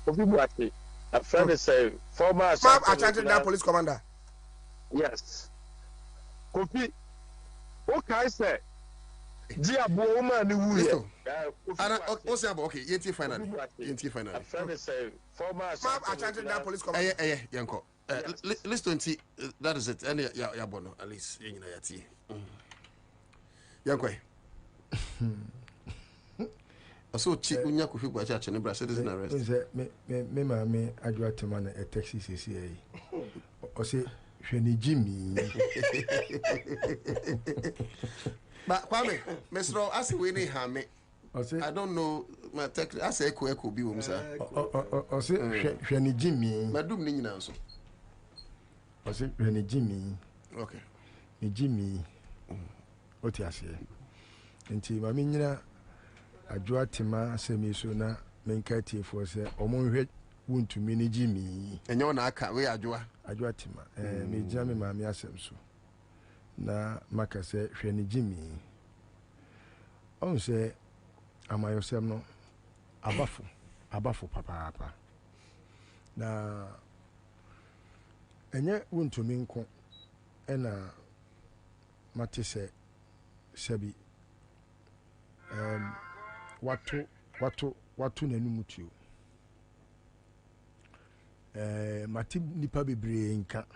Ofibuate, a friend is a former attended police commander. Yes. Kofi, what can I say? Diabo man, you okay, yenti finally. A friend is a former attended police commander. Yanko. Listen to that is it. And Yabono, at least, you know, yati. Yanko. So cheap unya Kofi Boate achene bra citizen arrest. Me mama adwate man a taxi CCA. O say hwani Jimmy. But Kwame, Mr. Asi we ni ha me. I don't know ma tech asa eko bi wo msa o se hwe ni Jimmy madum ni nyina so o se hwe ni Jimmy okay ni Jimmy o ti ase nti ma me nyina adwoa tema asemi so na menka tiefo se omo hwe wontumi ni Jimmy enye wona aka we adwoa tema me gina me ma me asem so na maka se hwe ni Jimmy on se amayosem no abafo papa na enye wontumi nko ena mate se sebi watu nanumutuo mate nipa bebre nka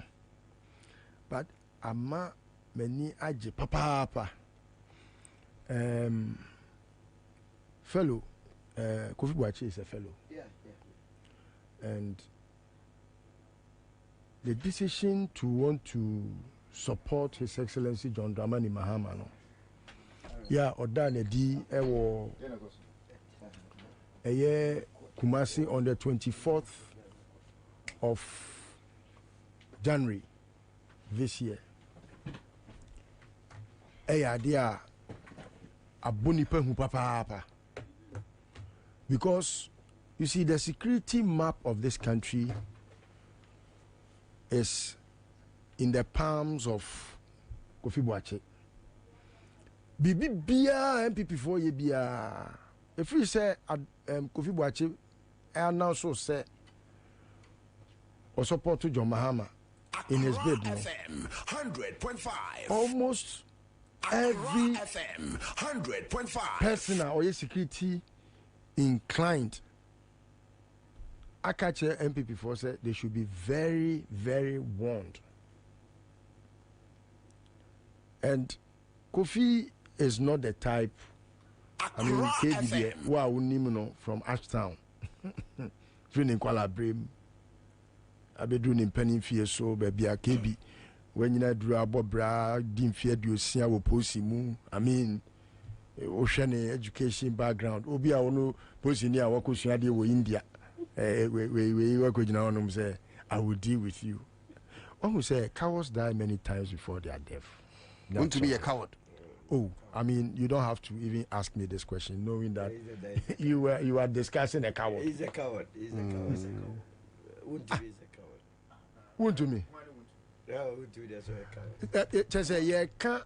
but ama mani age papa fellow Kofi Boakye is a fellow. Yeah. And the decision to want to support His Excellency John Dramani Mahama, no. Yeah, Odane di ewo eye Kumasi on the 24th of January this year. Eye dia aboni pe hu papa. Because you see, the security map of this country is in the palms of Kofi Boakye. Bibi bia MPP for ye bia. If we say Kofi Boakye, I now so say or support to John Mahama in his bid. FM 100.5. Almost every FM 100.5 personal or security inclined. I catch MPP for say they should be very, very warned. And Kofi is not the type. I mean, KDB, wow, no from Ashtown. Training Kuala Brim. I be doing in Penny Fear so baby a KB. When you drew a bobra, dim fear do see our posimu. I mean, ocean education background. Obi a ono posinia wako suade wo India. We work with now say I will deal with you. One who say cowards die many times before they are deaf. Want to be a coward? Oh, I mean, you don't have to even ask me this question, knowing that you are discussing a coward. He's a coward. He's a coward. Wouldn't be a coward. Wouldn't to me. Yeah, wouldn't be a coward. Just say you can't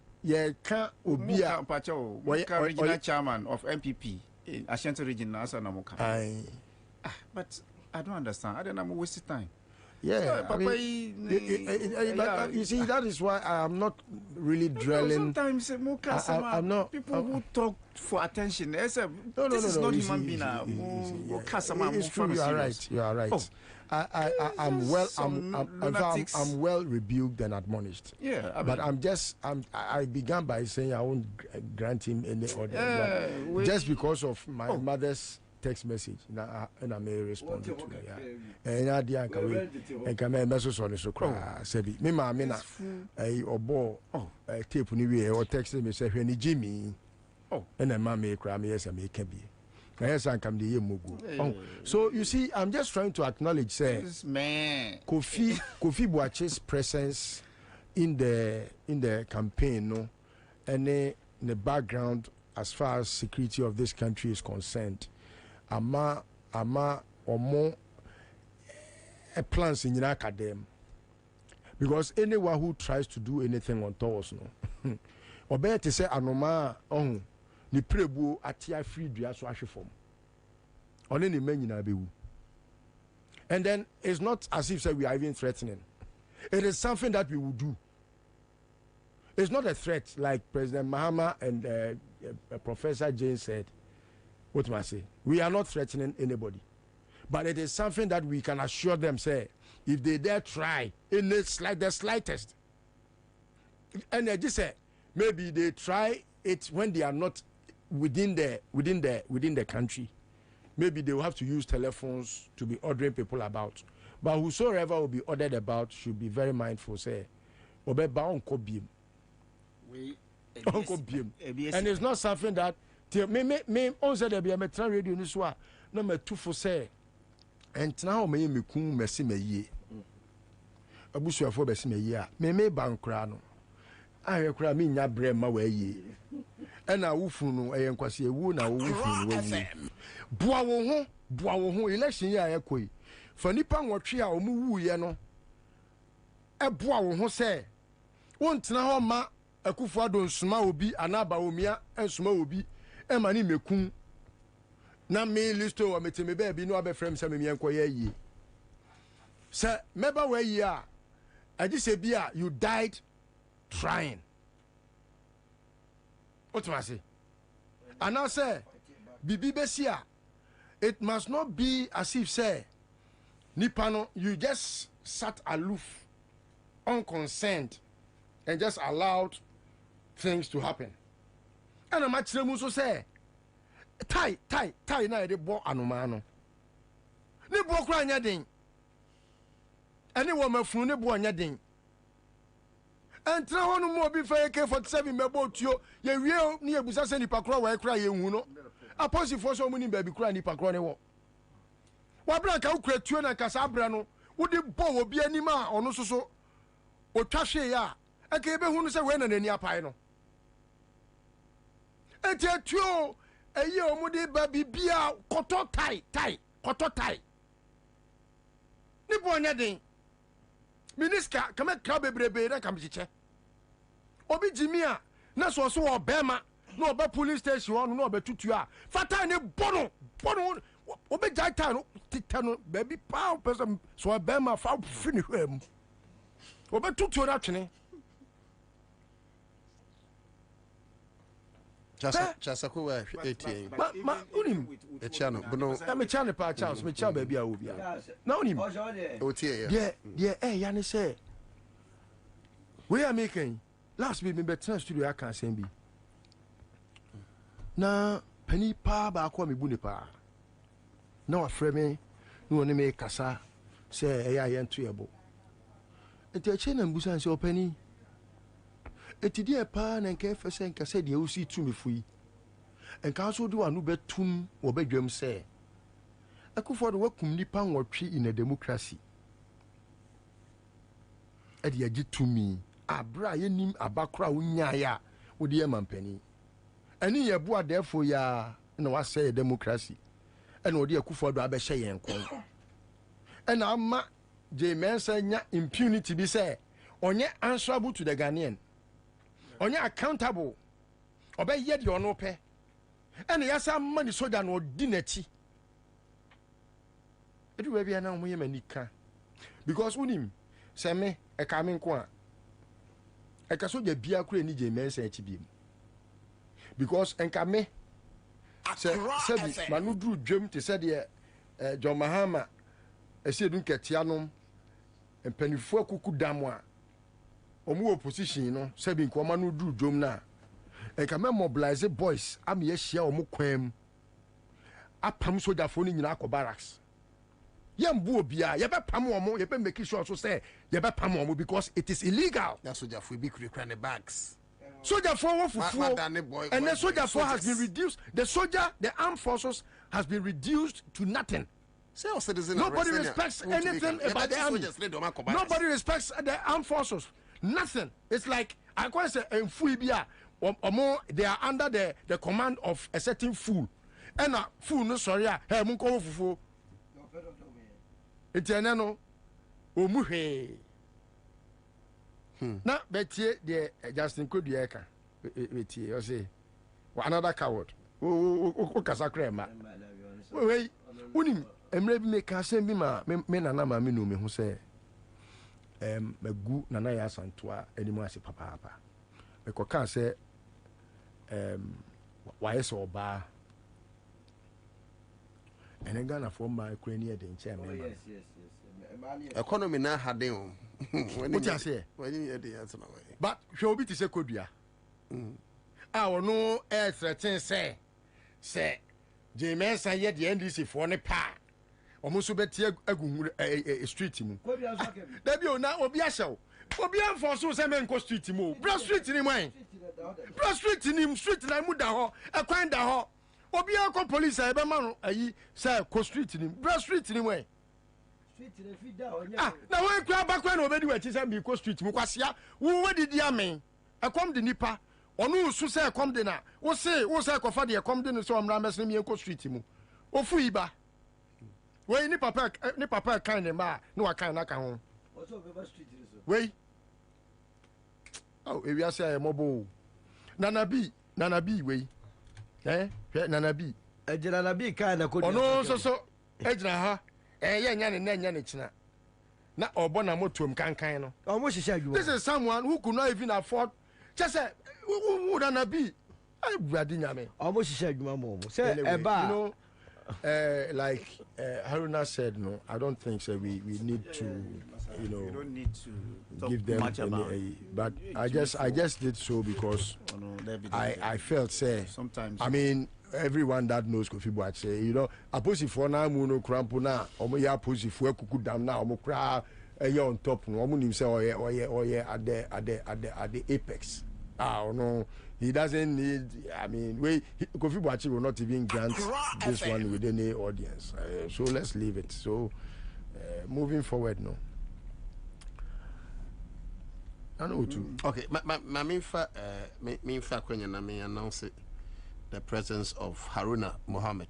obia. Pacho, regional chairman of MPP in Ashanti region, Ansah Namuka. But I don't understand. I don't know. I'm wasting time. Yeah, so, I mean, you see, that is why I am not really dwelling. Sometimes I'm not. People who talk for attention. This is not human being. It's true. You are right. You are right. I'm well rebuked and admonished. Yeah, but I began by saying I won't grant him any order. Just because of my mother's text message and I may respond to it. And I dear and come and message on the so cry. Sebi, me mamma, or ball, tape anyway, or text me say, when Jimmy, and then mammy cry me as I may can be. Yes, I come the year Mugu. So you see, I'm just trying to acknowledge, say, Kofi Boakye's presence in the campaign, no, and in the background as far as security of this country is concerned. Ama omo a plans in academ, because anyone who tries to do anything on tours no obey to say anoma ni prebu atia free dua so ahwe fom on any men nyina bewu. And then it's not as if say we are even threatening. It is something that we will do. It's not a threat like President Mahama and Professor Jane said. What must I say? We are not threatening anybody, but it is something that we can assure them. Say, if they dare try in the slightest, and they just say maybe they try it when they are not within the country. Maybe they will have to use telephones to be ordering people about. But whosoever will be ordered about should be very mindful. Say, obey ba onko biem. And it's not something that me on said there be a metra radio ni so a na matufo say entena ho me mekum mesi maye abusuafo besi maye a me bankra no ahwe kra me nya bre ma wa ye ena wufunu no eyenkwase ewu na wufunu no wawu boa wo ho election ya yakoi fa nipa nwotwe a omu wuye no eboa wo ho se wontena ho ma akufo adonsuma obi anaba omia ensuma obi ema ni mekun na me listo wa meteme ba bi no abefrem se me enkoye yi se meba wa yi a agi se bi a you died trying otumase ana se bibi besia it must not be as if say nipano you just sat aloof unconcerned and just allowed things to happen. And a match so say tie na de bo anomano. Ne bo kra nya den. Ani wo mafunu ne bo nya den. Entra honu mo bi fa AK47 mebo tuo ye wie ne ebusa se nipa kra wa kra ye hu no. Apostle for so many baby kra nipa kra ne wo. Wa bra ka ukra tuo na kasa bra no wo de bo obi anima ono soso o twahwe ya aka ebe hu no se we na nani apai no etetuo eyi omudi ba bibia koto tai ni bonya den miniska kama kra bebrebe na kam chiche obi jimia na so obema na oba police station on na obetutu a fata ne bono obi jaita no titano baby pa person so obema fa fini hwam obetutu na twene Chasa ko wa 88 ma unim e chano bono me chane pa Charles me cha baby a obi a na unim otie ya ya ne say we are making last week me better studio aka asem bi na pani pa ba ko me bu ne pa na wa frɛ me no woni me kasa say e ya yentu ebo enti a che na mbusa nse opani etidi e pa na nke fese nka se de usi tumi fui enka so de wanu betum wo badwam se akufo de wakum nipa nwotwe in a democracy e de agitumi abra yenim abakora unya ya wo de mampani ani ye bo adefo ya na wase democracy ena wo de akufo do abehye yen kon ena ama Mensa nya impunity bi say onye answerable to the Ghanaian onye accountable obey ye de ono pe ene yasa mani soja no di nachi edu we bia na mo ye manika because unim se me e ka me nko a e ka soja bia kura ni Mensa echi bi because enka me se bi manu dru dwem te se de John Mahama ese dun ketia no empanifo akuku damo a omu opposition no se bi nko ma no dru dwom na enka me mobilize boys am ye hia omu kwam apam soja fo ni nyina akọ barracks yembu obia ye be pam omu ye be make sure so say ye be pam omu because it is illegal. That soja fo bi kure the bags soja fo wo fufu and the soja fo has been reduced. The armed forces has been reduced to nothing. Nobody respects anything about the army. Nobody respects the armed forces. Nothing. It's like I call it a Fuibia or more. They are under the command of a certain fool. And a fool no sorry. Hey, munko fufu. Etienne omuhe. Na betie the Justin Kodueka. Betie you say another coward. O kasakre ma. Wait, unim. Emre bi make asem bi ma me nana ma me no me ho se magu nana ya santoa animu ase papa me ko kan se wa yeso oba ene Ghana for ma kura ni e de nche me economy na haden o what you say when you dey answer na way but hwe obi ti se kodua a wono e threaten say Mensa ye the NDC for ne pa omuso betie agu street mu da bi ona obi ahyew obi an for so say men ko street mo bra street ni man bra street ni street na mu da ho e kwan da ho obi an ko police e be ma no ayi say ko street ni bra street ni man na we kwa ba kwa na obedi wa chi say mi ko street mu kwasia wo didi amen e kom de nipa onu su say kom de na wo say ko fa de kom de no so omra mes mi ko street mu ofu iba we ni papa kan ne ma no wa kan na ka ho we oh if you say mobo nana bi we nana bi ejira na bi kan na ko ono so ejira ha ye nya ne china na obo na motom kankan no omo hihya adwuma this is someone who could not even afford just say who nana bi I brady nyame omo hihya adwuma mo say eba you know like Haruna said, no, I don't think so. We need to, you know, you don't need to give them any, but I just did so because I felt say sometimes. I mean, everyone that knows Kofi Boat say, you know, a pussy for now, muno crampo na, omo ya pussy for kuku down now, omo cra on top, no, omo himself or at the apex. No. He doesn't need. I mean, Kofi Boachi will not even grant this one with any audience. So let's leave it. So moving forward, no. I know too. Okay, my main fact when I announce it, the presence of Haruna Mohammed,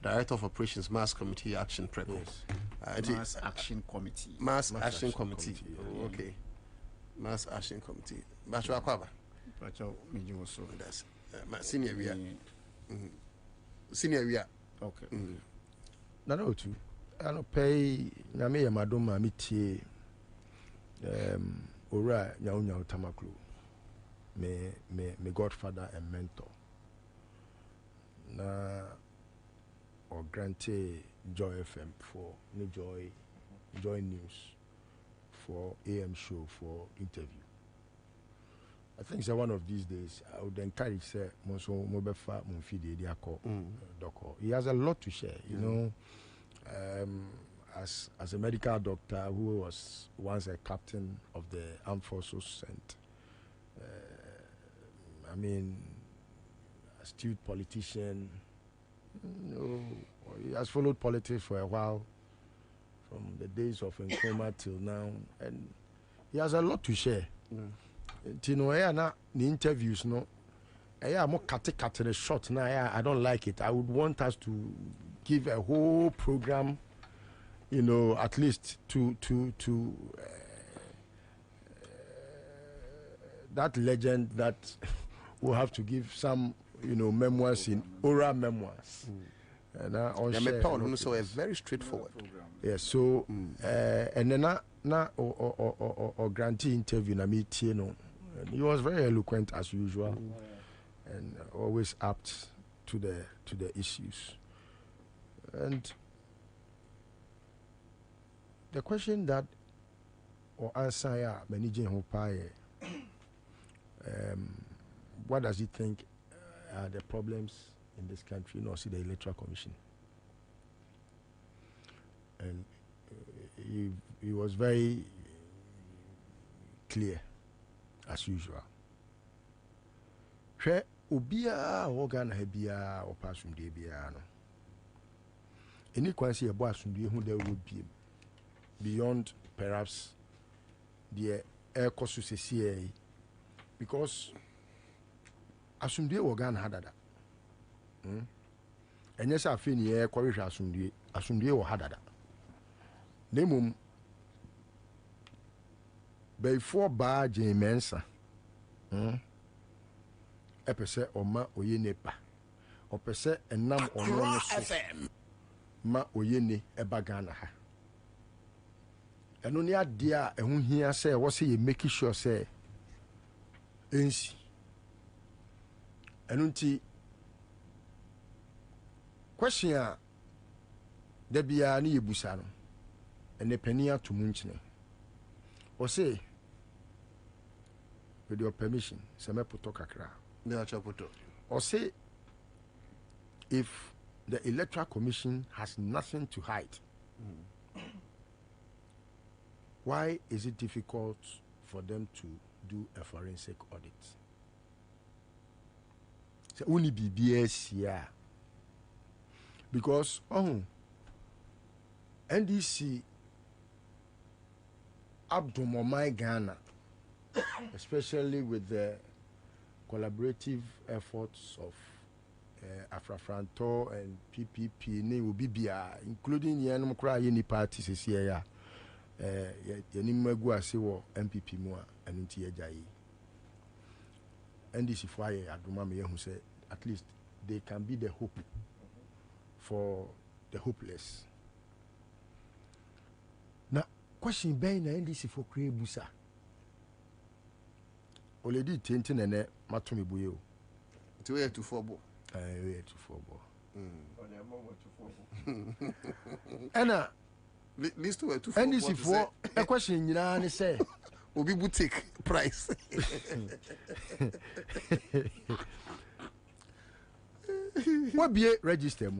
Director of Operations, Mass Committee Action Prep. Yes. Mass Action Committee. Mass Action Committee. Oh, okay. Mass Action Committee. Bachwa Kwaba. That's senior we are. Senior we are. Okay. No too. I don't pay na me madam ma tie ora nyaunya tamaklu. Me godfather and mentor. Na or grante Joy FM for New Joy News for AM show for interview. I think one of these days I would encourage say Monso Mobefa Munfide Diako Doko. He has a lot to share, you know. As a medical doctor who was once a captain of the armed forces and I mean astute politician, you know, he has followed politics for a while, from the days of Nkrumah till now, and he has a lot to share. Tino na the interviews no more cut short now. I don't like it. I would want us to give a whole program, you know, at least to that legend that will have to give some, you know, memoirs in oral memoirs. And so very straightforward. Yes, so and then or grantee interview na meet, you know. And he was very eloquent as usual, and always apt to the issues. And the question that or answer managing Hopai, what does he think are the problems in this country? You know, see the Electoral Commission, and he was very clear. As usual. Hwɛ obia organ ha bia or pasumde bia no. Any kwansi ebo asumde hu there will be beyond perhaps the air cost to because asumde organ ha dada. Enye sa afi ni e kwahwehwe asumde wo ha dada. Nemum before ba Ansah epese oma oye nepa opese enam ono so ma oye ne eba Ghana ha eno ni ade a ehu hia se wo se ye make sure se ensi eno nti question a da bia na yebusa no ene pani atomu nchine o say with your permission seme poto kakra or say if the Electoral Commission has nothing to hide, why is it difficult for them to do a forensic audit. So only BBS here. Because NDC Abdomomai Ghana, especially with the collaborative efforts of Afrafranto and PPP, including Yanumkra parties here. Yanimagua Sewo MPP Moa and Intia Jai. NDC Fire Adumame who said at least they can be the hope for the hopeless. Now, question by na NDC for Kre Busa. Already tintin and Matumi Buyo. 2 to 4 bo. 2 to 4 bo. Anna. List to 2 NDC for a question, you know, say, Obi boutique price. What be a register?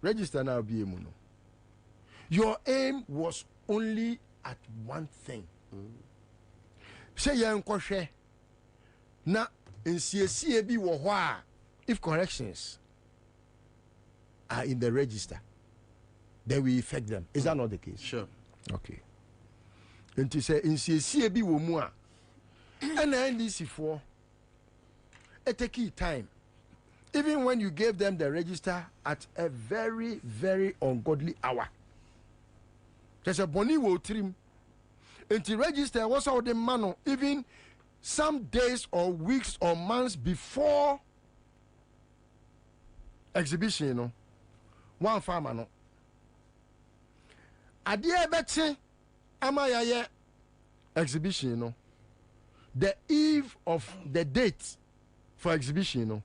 Register now be a mono. Your aim was only at one thing. Say, young Koshe. Now, in CACB, if corrections are in the register, then we effect them. Is that not the case? Sure. Okay. And to say in CACB wo mu a and NDC for it take time. Even when you gave them the register at a very, very ungodly hour. There's a boni wo trim. And to register was all the man even some days or weeks or months before exhibition, you know. One farmer no. Adia beti amaya exhibition, you know. The eve of the date for exhibition, you know.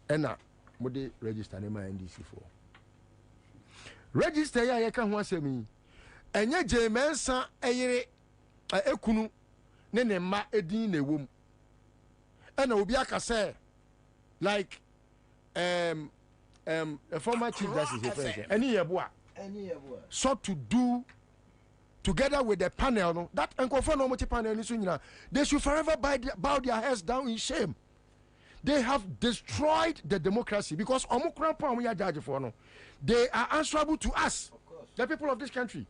Ena mode register nema NDC for. Register ya yeka ho asemi. Enye jemensa eyire ekunu ne ne ma edin na ewom. Ena obi aka say like a former chief justice friend. Any yeboa. So to do together with the panel, no, that Nkofo no multi panel ni so nyina, they should forever bow their heads down in shame. They have destroyed the democracy because they are answerable to us, the people of this country.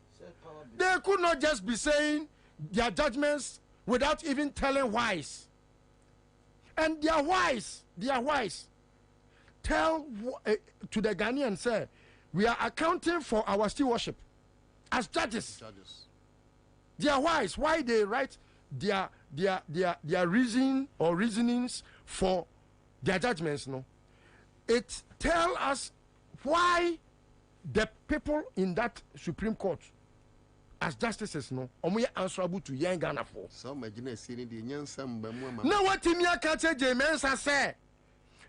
They could not just be saying their judgments without even telling whys. And they are wise. Tell to the Ghanaians, say, we are accounting for our stewardship as judges. They are wise. Why they write their reason or reasonings for their judgments, no? It tell us why the people in that Supreme Court as justices, no, are answerable to young Ghana for. So imagine seeing the young Sam Bamma. Now what Timia Kate James say?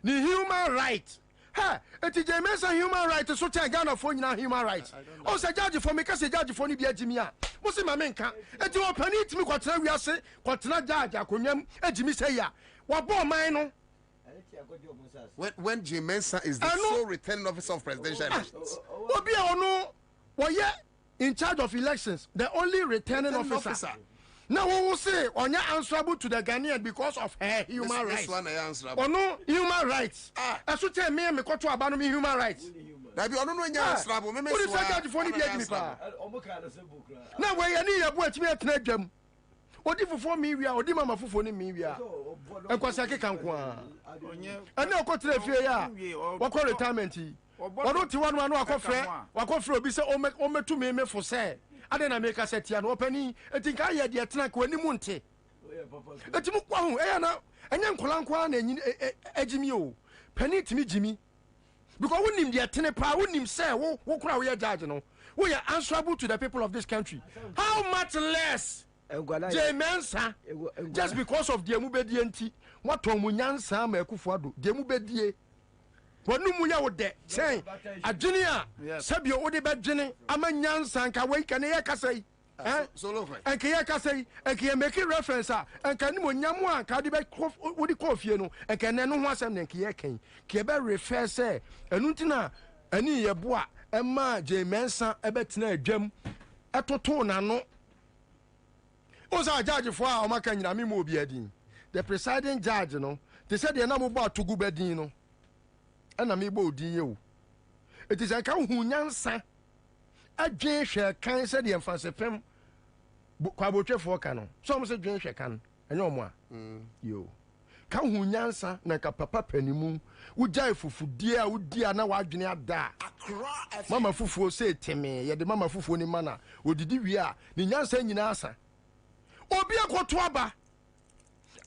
The human right. Ha! It is James a human right to such a Ghana for human rights. Oh, say judge for me, because a judge for me be a Jimia. What's in my main can? And you open it to me, what we are saying, what not judge, I couldn't, Jimmy say ya. What bore mine? When Jim Mensah is the sole returning officer of presidential elections. Obi ono, in charge of elections, the only returning officer. Now we will say, on your answerable to the Ghanaian because of her human rights. Or no human rights. I should tell me, me to abandon me human rights. That be on no answerable. Me say judge for ni be me pa. Now we any abo atimi atena dwam. Odi fofo mi wi a odi mama fofo ni mi wi a. Enkwasa ke kan ko a. Ana okotre fie ya. Wako retirement yi. Odo ti wanu anu akofre obi se o metu me for say. Ade na make set ya no opani etinka ye de tena ko ani munte. Etimu kwa hu e ya na enye nkola nkwa na enyi agimi o. Pani timi jimi. Because wonim de tene pa wonim say wo kura wo ye judge no. We are answerable to the people of this country. How much less Mensa, just because of the Mubedi anti, what Tomunyansa Mekufuado, the Mubedie. What Numuya would de say, a junior, Sabio Odeba Jenny, Amanyansa, and Kawaka say, and Kayaka say, and can make a reference, and can Munyamwa, Kadiba Woody Kofiano, and can no one and Kiakin, Kieba refer say, and Nutina, and Yabua, Emma, Mensa, Ebetne, Jem, Atotona no. Osa judge for a omaka nyina me mo obi adin. The presiding judge no, they said they na mo ba togu bedin no. Ana me bo odin ye o. It is anka hu nyansa. Adwen hwe kan said the emfase pem kwabotwe for ka no. So mo say dwen hwe kan. Enye omo a. Yo. Ka hu nyansa na ka papa panimu. Wo jai fufudie a wo dia na wa adwene ada. Mama fufuo say teme, ye de mama fufuo ni mana. Odidi wi a, ni nyansa nyina asa. Obi akoto aba.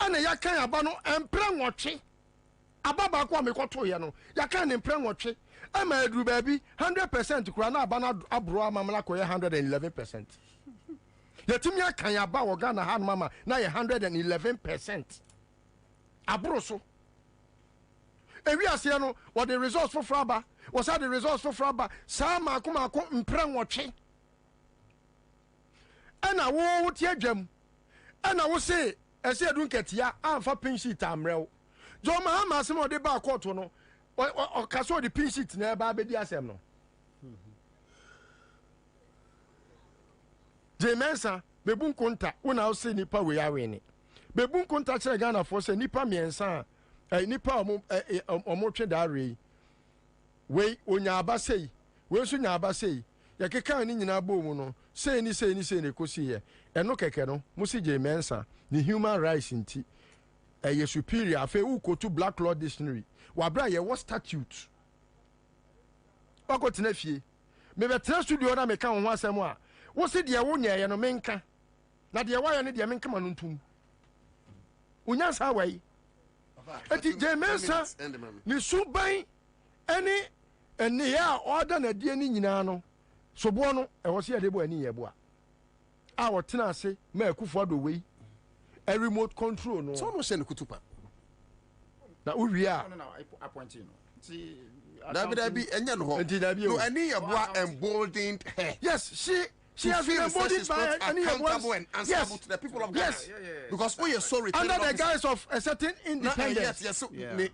Ana yakan aba no empre nwotwe. Aba ba kwa me koto ye no. Yakan ne empre nwotwe. Ama aduru baabi 100% kura na aba na abro amamla ko ye 111%. Yetimi akan aba wo Ghana ha mama na ye 111%. Abro so. Ewi ase no what the results for fraba was that the results for fraba sa makoma ko mpre nwotwe. Ana wo tie dwam. Ana wo se ese edun ketia amfa pin sheet amrew. Jo mahama asem ode ba court no o kaso de pin sheet na ba bedi asem no. Jemensa bebun konta una o se nipa we awe ni. Bebun konta chere Ghana for se nipa miensa nipa omo twe da re. We onya abasei, we so nya abasei. Ya keka ni nyina bo mu no sei ni kosi ye eno keke no musi Jemensa ni human rights nti ye superior afa u ko to Black Law Dictionary wa bra ye what statute wako tena fie me be tra studio na me ka ho asem a wo se de wo nya ye no menka na de wa ye no de menka ma no ntum unya sa wai eti Jemensa ni suban eni ya order na die ni nyina no so bo no e wo se ye de bo ani ye bo a wo tena ase ma akufo do wei a remote control no so no se ne kutupa na uwi a no appointing no see Dabi enya no ho no ani ye bo emboldened her. Yes, she has been emboldened by any accountable and answerable to the people of Ghana. Yes. Because we are so under the guise of a certain independence. Yes,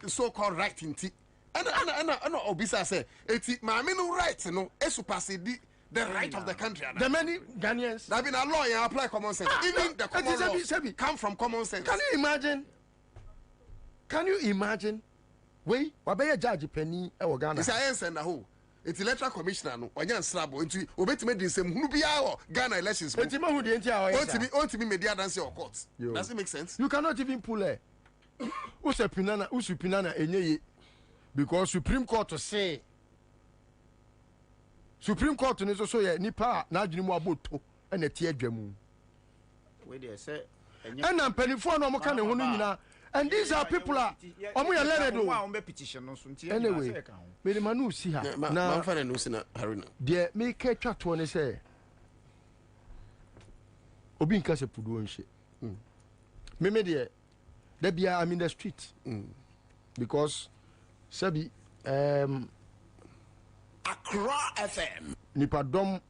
so called right inti and obisa say eti maame no right no esupasedi the right of the country. The many Ghanaians. There have been a law and apply common sense. Even the common law come from common sense. Can you imagine? Can you imagine? Wait, what be a judge penny e Ghana? It's a answer na ho. It's electoral commissioner no. Onya nsrabo enti obetime di nsem hunu bia o Ghana elections. Enti ma hu di enti a o. Ontimi media dance or court. Does it make sense? You cannot even pull it. Usupinana enye because Supreme Court to say Supreme Court ni so ye nipa na adwene mu aboto na tie adwamu. We dey say ena mpanifo na omoka ne ho no nyina and these are people are omo ye leredo anyway me ma no si ha na man fa na no si na harina de me ka twato ne say obi nka se pudu onhye me de da bia I'm in the street because sabi Accra FM nipa dom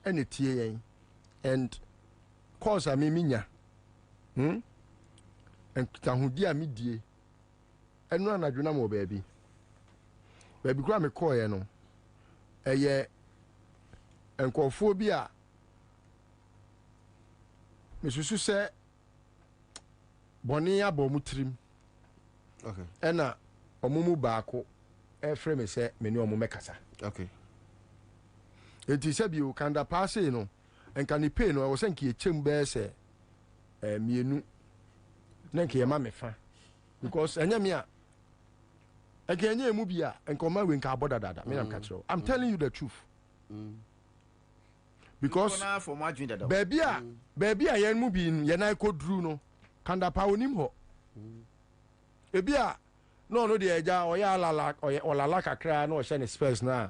ene tie yen and cause a me minya and tahudi a me die enu anadwena mo baabi kura me call ye no eye enkofo bi a me susu se boni abom trim okay ena omumu baako e frame me se me ni omu mekasa okay enti se bi o kanda pass no enka ni pay no e wo se nka echem be se mienu na nka ye ma me fa because enya me a eka enya emu bi a enka ma we nka aboda dada me na nka kiro I'm telling you the truth because baby a yen mu bi ye na ko dru no kanda pa onim ho ebi a no de eja oya alala olala kakra na o hye ne space na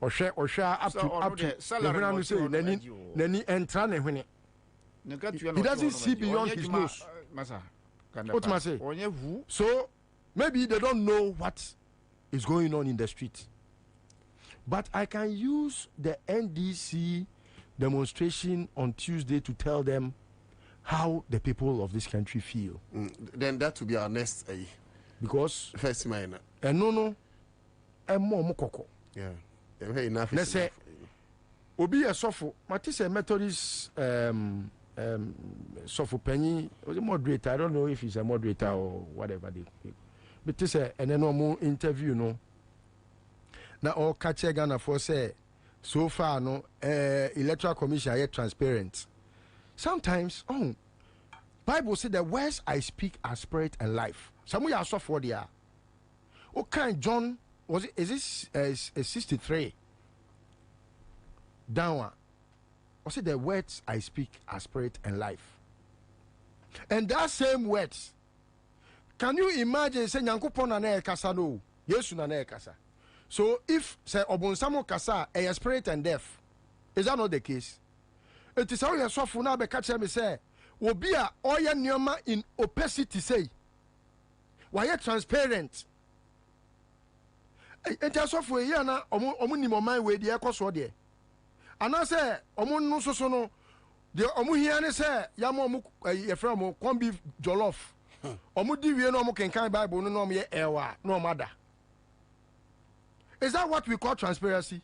ohwe up to salary no say nani entra ne hwene he doesn't see beyond his nose what must say so maybe they don't know what is going on in the street but I can use the NDC demonstration on Tuesday to tell them how the people of this country feel then that will be our next because first minor no mokoko yeah enough let's say obi esofo matise Methodist Sofupenyi was a moderator. I don't know if he's a moderator or whatever. But this and then no more interview no. Now all catch Ghana for say so far no electoral commission are transparent. Sometimes Bible said the words I speak are spirit and life. Some we are so for there. Okay, John was it? Is this 63? Down. I said the words I speak are spirit and life. And that same words. Can you imagine say Nyankopon na na kasa no? Yesu na na kasa. So if say Obonsamo kasa a spirit and death, is that not the case? It is how you suffer now be catch me say obi a oya nioma in opacity say why transparent. It is suffer here na omo ni man we dey ekoso dey. Ana say omo no so no de omo hia ne say yamo omo ye fra omo corn beef jollof. Omo di wie no omo kenkan Bible no omo ye ewa no mother. Is that what we call transparency?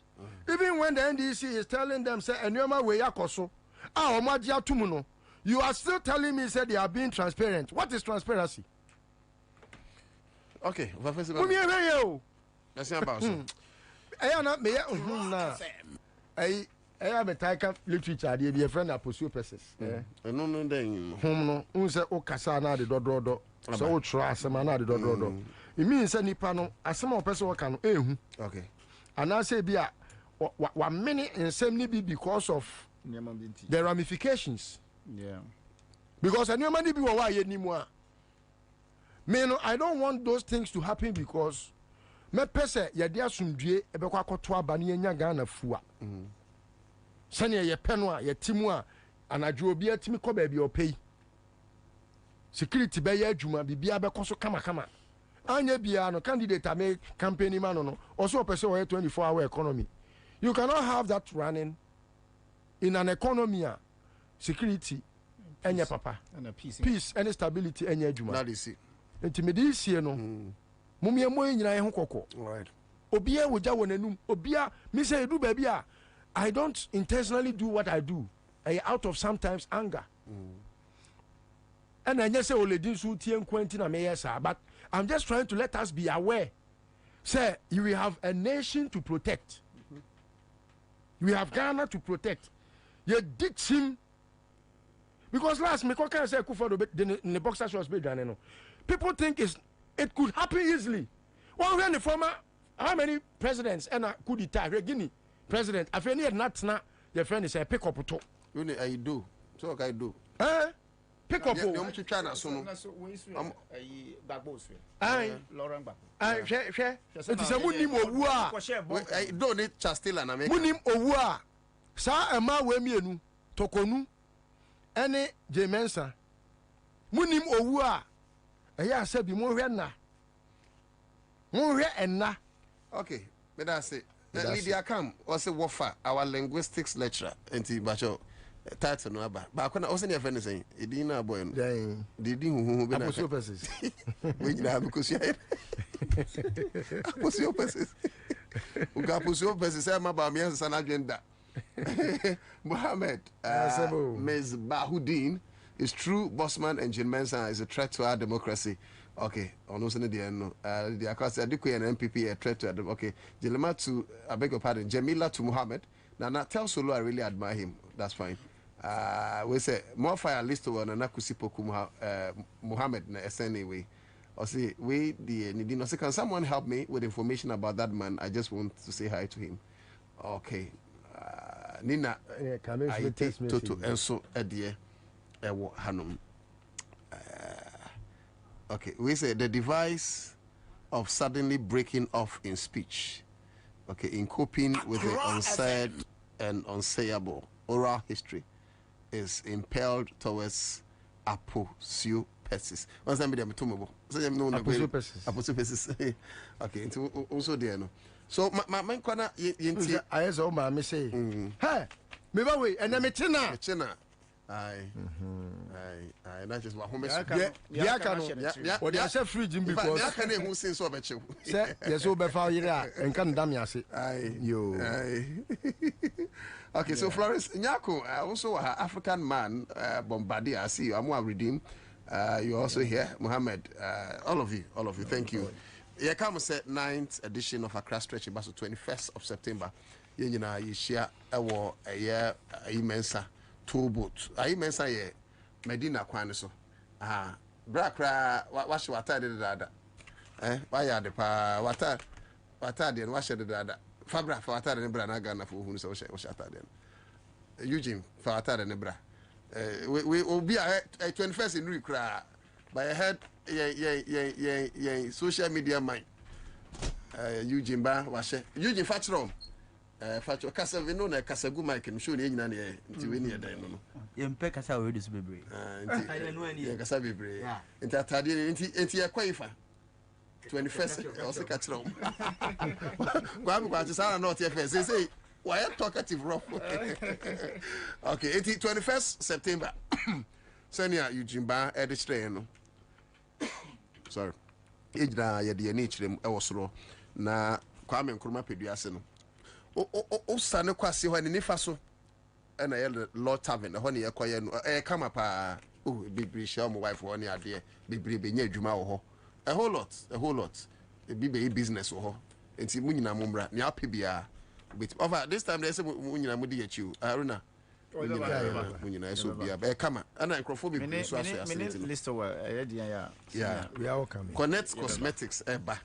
Even when the NDC is telling them say enyoma we yakoso omo agia tumu no, you are still telling me say they are being transparent. What is transparency? Okay, Professor. Mumi ewe That's about so. Na me na. I be taika literature dey be friend apostle persons. No den. No, unse o kasa na de dododo. So o tro asema na de dododo. It means say nipa no asema o person waka no ehu. Okay. And I say bia wa many nsem ni be because of the ramifications. Yeah. Because anyoma ni bi wo wa ye nimu a. Me no, I don't want those things to happen because me pese ye dia sumdue e be kwa akoto aba ne nya Ghana fua. Sane ye peno a ye timu a anadwo obi atimi ko ba bia opei. Security be ye adwuma bibia be koso kama. Anya bia no candidate ame campaign man no also pese we 24-hour economy. You cannot have that running in an economy security enya papa and peace and stability enya adwuma. That is it. Intimidate sie no. Mumye moy nyina ye ho kokko. All right. Obia woja wonanum. Obia me say do baby a I don't intentionally do what I do. Out of sometimes anger. And I just say oledin su tie nkwanti na me yes but I'm just trying to let us be aware. Say you will have a nation to protect. We have Ghana to protect. You ditch him because last me can say Kufuor the boxer was big no. People think it could happen easily. One when the former how many presidents and could it Guinea president I feel not na your friend is a pick up to. You I do. So I do. Pick up. You want to try na so no. Lauren Gbagbo. Share. It is a munim owu a. I don't need Chastela na make. Munim owu a. Sa ema we mienu tokonu ene Jemensa. Munim owu a. Eya se bi mo hwe na. Mo hwe enna. Okay, but that's it. Lydia Kam was a wafa our linguistics lecturer enti bacho title no aba ba akona o se ne friend say edin na boy no didi hu be na apostle persons we nyina because you apostle persons uga apostle persons say ma ba me answer na agenda Mohammed Ms. Bahudin is true bossman and Jim Mensah is a threat to our democracy. Okay, on also the no the across the and MPP a threat to them. Okay, Jelema to I beg your pardon, Jamila to Mohammed. Now tell Solo I really admire him. That's fine. We say more fire list to one and Nakusipo Mohammed na SNA. Or say we the Nidino say can someone help me with information about that man? I just want to say hi to him. Okay. Nina I take Toto Enso Edie Ewo Hanum. Okay, we say the device of suddenly breaking off in speech, okay, in coping with the unsaid and unsayable oral history is impelled towards aposiopesis. What's that mean? Aposiopesis. Okay, also there no. So my corner, I saw my say, hey, me ba we, and I'm a china. Aye. That is what home is. Yeah, can what they say fridge because I can't who sings over you. Say, yes, over fire and can damn you say. Aye. Yo. Okay, so Florence Nyako, also an African man, Bombardier. I see you. I'm more redeemed. You're also here, Mohammed. All of you, thank you. Yeah, come and say 9th edition of Accra Stretch in Basel, 21st of September. You know, you share a year, Ansah. 2 boats. I mensa ye Medina kwan so. Brakra wash water de dada. Why are the pa water de wash de dada. Fabra for water de bra na Ghana for who so wash water de. Eugene for water de bra. We will be a 21st in Rikra by a head social media mind. Eugene ba wash. Eugene Fatron. Facho kasa vino na kasa gu mic no show ni nyina na nti we ni edan no yempe kasa we do bebre nti kasa bebre nti atade nti yakwayifa 21st also catch rom kwa kwa tsana not first say why talkative rough okay 21st September senior Eugene edistre no sorry ejira ye de ni kirem e wosoro na Kwame Nkrumah peduase no o sane kwase ho ne nifa so na ye Lord Tavern ho ne ye koye no kama pa bibiri sha mo wife ho ne ade bibiri benya adwuma wo ho a whole lot be business wo ho enti mu nyina mo mra ne ape bia but over this time they say mu nyina mo di achiu aruna mu nyina so bia kama ana nkrofo bibiri so aso asente list over yeah we are welcome Connect Cosmetics eba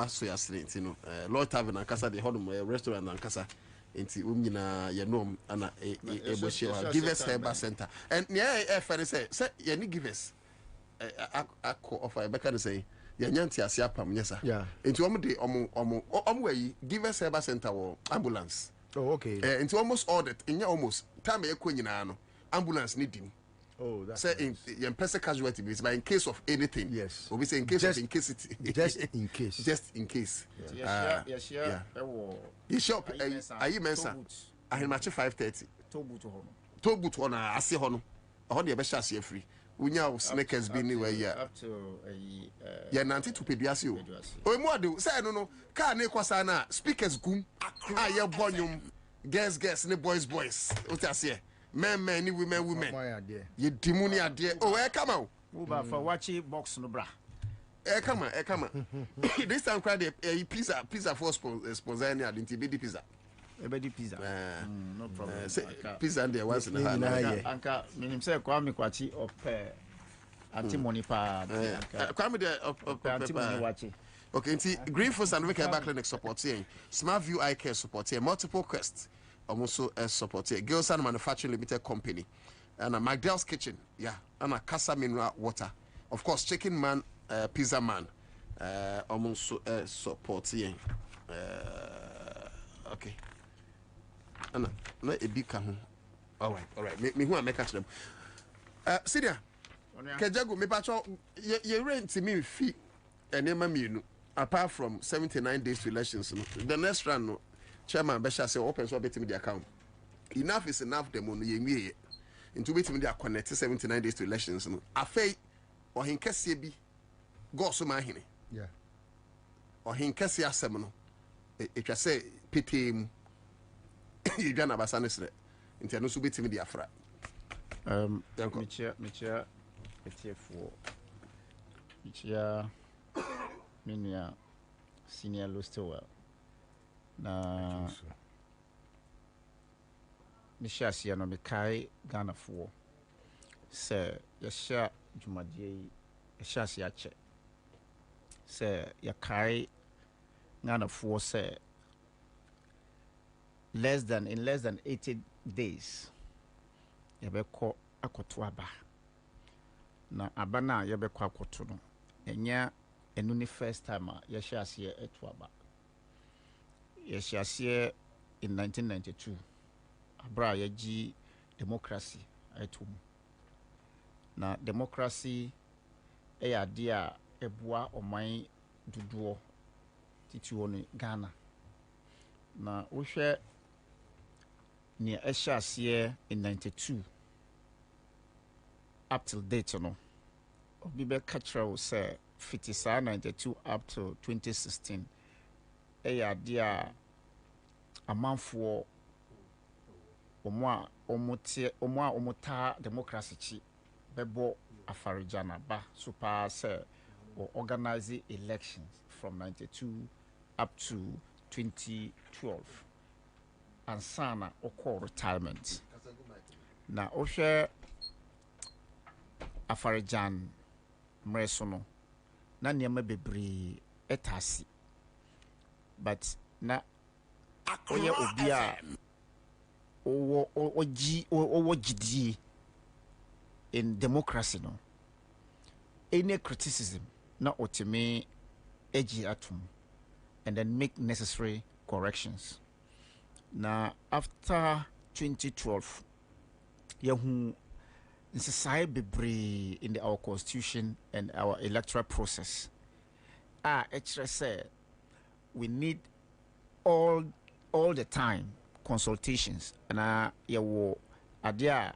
so asente no Lord Tavern ankasa de hodom restaurant ankasa enti nyina ye nom ana eboshia Give Us Herbal Center and yeah fair say ye ni Give Us akọ offer be can say ye nyanti ase apam nyesa enti omo yi Give Us Herbal Center wo ambulance okay enti almost audit nya almost time ye kọ nyina no ambulance ni dim. Oh, that's say nice. In person casualty but in case of anything yes we say in case of incasity just in case yeah you shop ayi mensa ahemache 5:30 to boot ho na ase ho no ho de be sha ase free unya sneakers bi ni we ya up to ya nanti to peduase o mu ade say no car na kwasa na speakers gum aye bonyum girls ne boys what ase men ni women ye dimuni ade come out wo ba for watch box no bra come this time crowd pizza for sponsor any identity be pizza no problem pizza and there once in a anka minim say Kwame kwachi of antimony pa Kwame the antimony watch okay nti Green Force and Wicker Back Clinic support here Smart View Eye Care support here Multiple Quest also support here Girls and Manufacturing Limited Company and McDell's Kitchen and a Casa Mineral Water of course Chicken Man Pizza Man also support here okay and na e bi ka ho all right me who make catch them Sidia Kejago me pacho ye rent me fee enema mienu apart from 79 days to elections no the next round no chairman Besha say open so betimi the account enough is enough dem no ye nwie into betimi the connect 79 days to elections no afei ohin kese bi go so ma hene ohin kese asem no etwa say petem you gana basane sre into no so betimi the afra Michia etfo Michia minia senior Lostowell na Michia sia no mekai Ghana fo se yahya dwumadie yahya sia che se yakai Ghana fo se in less than 80 days yabeko akoto aba na aba na yabeko akoto no enya enu ni first time yahya ase eto aba yahya ase in 1992 abra yaji democracy eto mu na democracy ade a eboa oman duduo tituo ni Ghana na wohwe ni yahya ase in 92 up till date no obi be catch wo say 92 up to 2016 eya dia amanfo omota democracy chi bebo afarijana ba super say or organize elections from 92 up to 2012 Ansah na oko retirement na ohwe afarijan mreso no na niema bebre etasi but na oye obia owo gidi in democracy no any criticism na otime eji atum and then make necessary corrections. Now after 2012 yahu nsesai bebre in our constitution and our electoral process actually say we need all the time consultations and yawo adia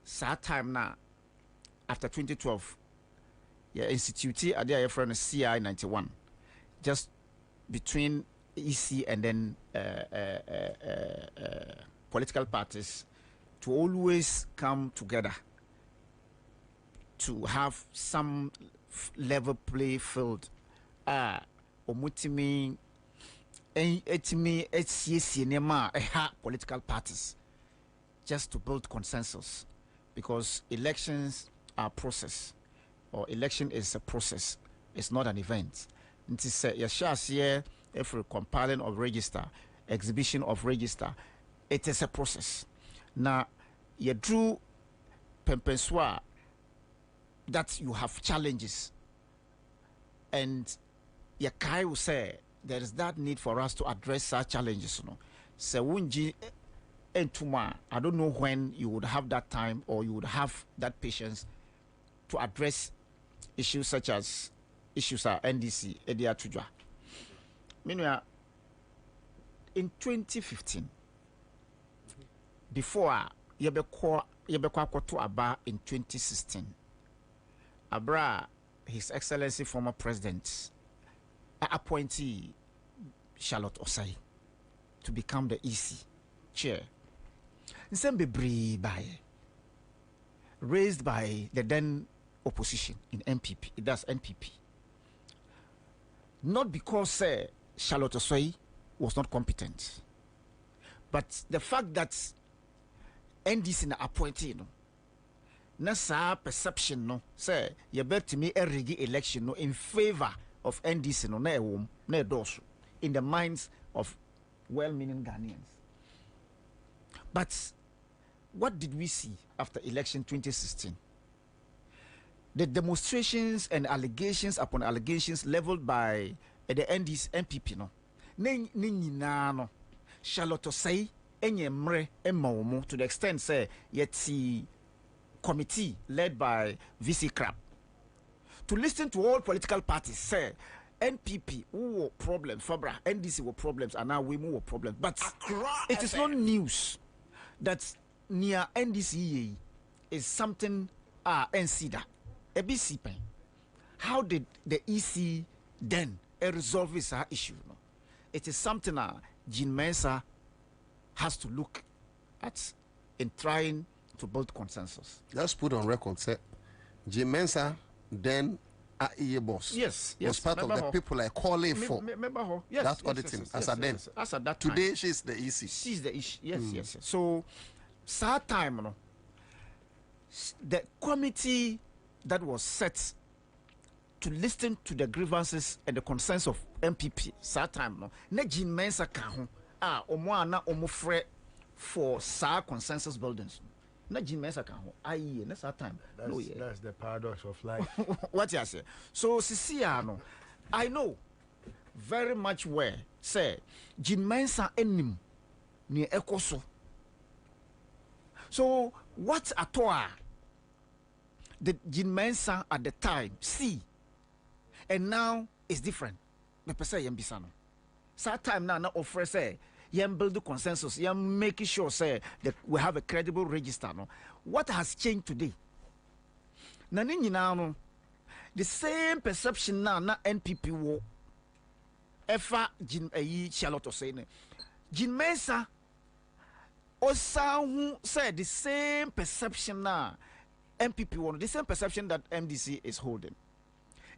sa time na after 2012 institute adia your friend CI 91 just between EC and then political parties to always come together to have some level play field omutimi etimi HCC nema political parties just to build consensus because elections are a process or election is a process, it's not an event. It is a every compiling of register, exhibition of register, it is a process. Now, you drew pempenswa that you have challenges, and Yakai will say there is that need for us to address such challenges. So, Wunji Entuma, I don't know when you would have that time or you would have that patience to address issues such as issues are NDC, Edia Tujwa. Meanwhile, in 2015, before Yebekwa to Aba in 2016, Abra, His Excellency former President, appointee Charlotte Osai to become the EC chair. Nsembe by raised by the then opposition in MPP. It does NPP. Not because Charlotte Osai was not competent, but the fact that NDC na appointee no, na sa perception no say you bet me a rigi election no in favor of NDC no na ewom na edoso in the minds of well-meaning Ghanaians. But what did we see after election 2016? The demonstrations and allegations upon allegations leveled by the NDC MPP no no Charlotte Osai enye mre emawomo to the extent say yet committee led by VC Crab to listen to all political parties say NPP who problems Fabra NDC were problems and now we more problems, but it is not news that near NDC is something NCDA a BC pen. How did the EC then resolve this issue? No? It is something Jean Mensa has to look at in trying to build consensus. Let's put on record, say Jean Mensa then AEA boss. Yes, was part of the people like calling for yes, that auditing as at then. As at that time. Today she's the EC. She's the issue. Yes, yes. So sad time, no. The committee that was set to listen to the grievances and the concerns of MPP sad time no na Jean Mensa ka ho omo na omo frɛ for sa consensus buildings na Jean Mensa ka ho aye na sad time. That's the paradox of life. What you say? So Sisia no I know very much where say Jean Mensa enim ni ekoso. So what at all the Jean Mensa at the time see and now it's different. Me pese yem bisano. Sa time now na offer say yem build the consensus, yem making sure say that we have a credible register. No, what has changed today na ne nyinaa no the same perception na NPP wo efa Jin Charlotte Osei Jin Mensa Osahu said the same perception na MPP one, the same perception that MDC is holding.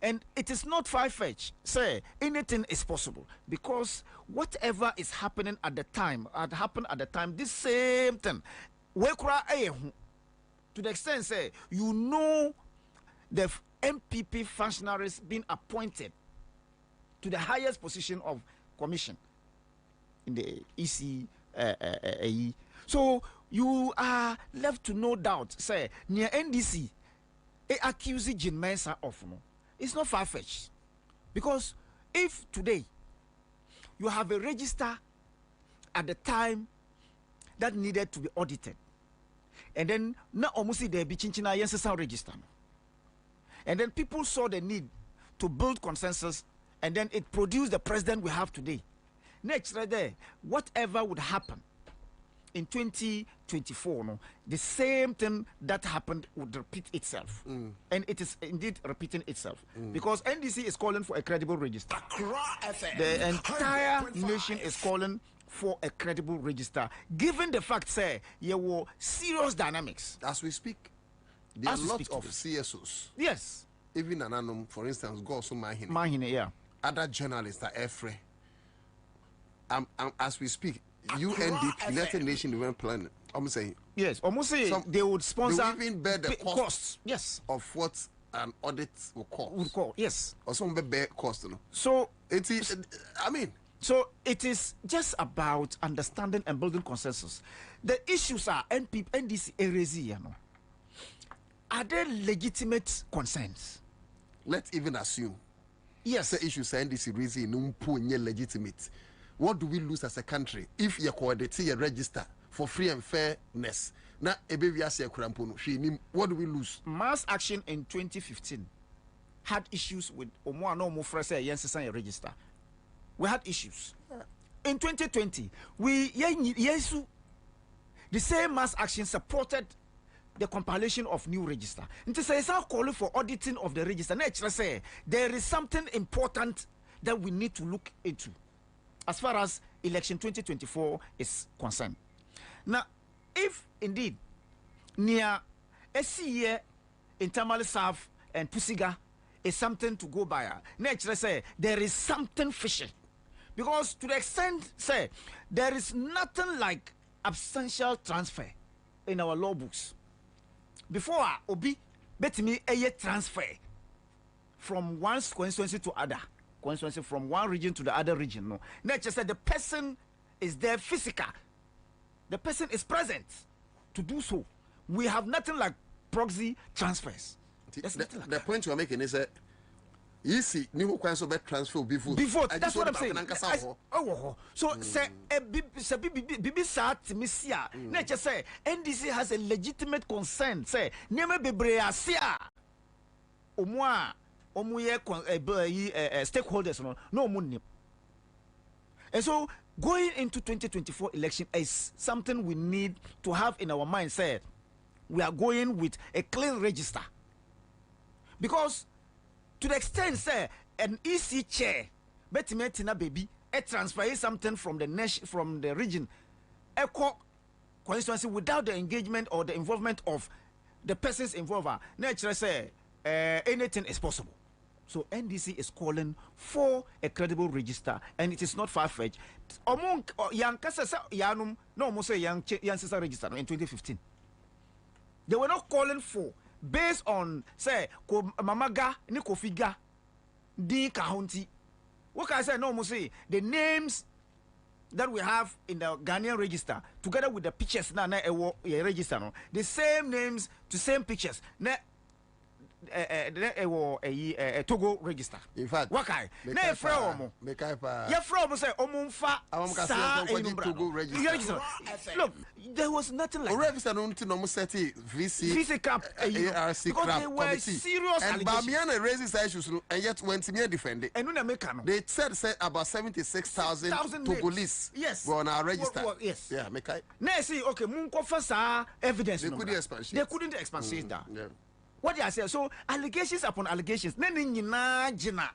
And it is not far-fetched. Say anything is possible because whatever is happening at the time, this same thing. To the extent say you know the MPP functionaries being appointed to the highest position of commission in the EC. So you are left to no doubt. Say near NDC, accusing Jin Mensa of no. It's not far-fetched because if today you have a register at the time that needed to be audited, and then na almost there be chinchina yensa register, and then people saw the need to build consensus, and then it produced the president we have today. Next, right there, whatever would happen in 2024, no, the same thing that happened would repeat itself. And it is indeed repeating itself. Because NDC is calling for a credible register. The entire nation is calling for a credible register. Given the fact, say, there were serious dynamics. As we speak, there are lots of CSOs. Yes. Even Ananum, for instance, go so Mahine, yeah. Other journalists are afraid. As we speak, UNDP, United Nations Development Plan, I'm saying. Yes, almost say they would sponsor. They would even bear the costs. Yes. Of what an audit will cost. Yes. Or some bear cost. No? So it is. So it is just about understanding and building consensus. The issues are NDC erasure. Are there legitimate concerns? Let's even assume. Yes. The issues are NDC erasure no legitimate. What do we lose as a country if you coordinate your register for free and fairness? Now, what do we lose? Mass action in 2015 had issues with register. We had issues. In 2020, the same mass action supported the compilation of new register. And to say it's not calling for auditing of the register. Nature say there is something important that we need to look into as far as election 2024 is concerned. Now, if indeed near SCA, Intermali South and Pusiga is something to go by, nature say there is something fishy. Because to the extent, say, there is nothing like absentia transfer in our law books. Before Obi, bet me a transfer from one constituency to other. Constituency from one region to the other region. No, nature said the person is there physical. The person is present to do so. We have nothing like proxy transfers. The point you are making is that easy new cancel transfer before. That's what I'm saying. So say bibi sa timisia. Nature say NDC has a legitimate concern. Say neme bebre asia. Omwa stakeholders no money. And so going into 2024 election is something we need to have in our mindset. We are going with a clean register. Because to the extent say an EC chair betimetina baby transfer something from the nation, from the region echo constituency without the engagement or the involvement of the persons involved, nature say anything is possible. So NDC is calling for a credible register, and it is not far-fetched. Among young Yanum, no more say young sister register in 2015. They were not calling for based on say Mamaga Nikofiga D County. What can I say? No more say the names that we have in the Ghanaian register together with the pictures now register no the same names to same pictures na Togo register. In fact, wakai na from say omunfa sa Togo register. Look, there was nothing like register no VC cap ARC because they were serious and Bamiana raises issues and yet when to defend it. They said about 76,000 Togolese were on our register. Yes. Yeah, mekai. Na see okay munko fa sa evidence. They couldn't expand. They couldn't expand that. Yeah. What they are saying, so allegations upon allegations. Nene nyina jina.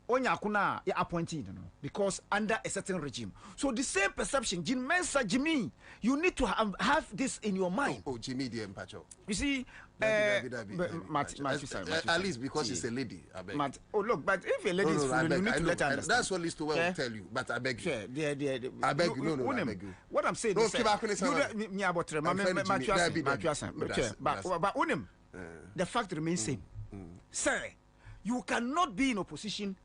Onya kuna ya appointed, because under a certain regime. So the same perception, Jim Mensa, Jimmy, you need to have this in your mind. Oh, Jimmy, the Empacho. You see, at least because she's a lady. I beg. Oh look, but if a lady is fooling, you need to let her understand. That's what Listo will tell you. But I beg you. I beg you. No, I beg you. What I'm saying is, but unim, the fact remains same. Sir, you cannot be in opposition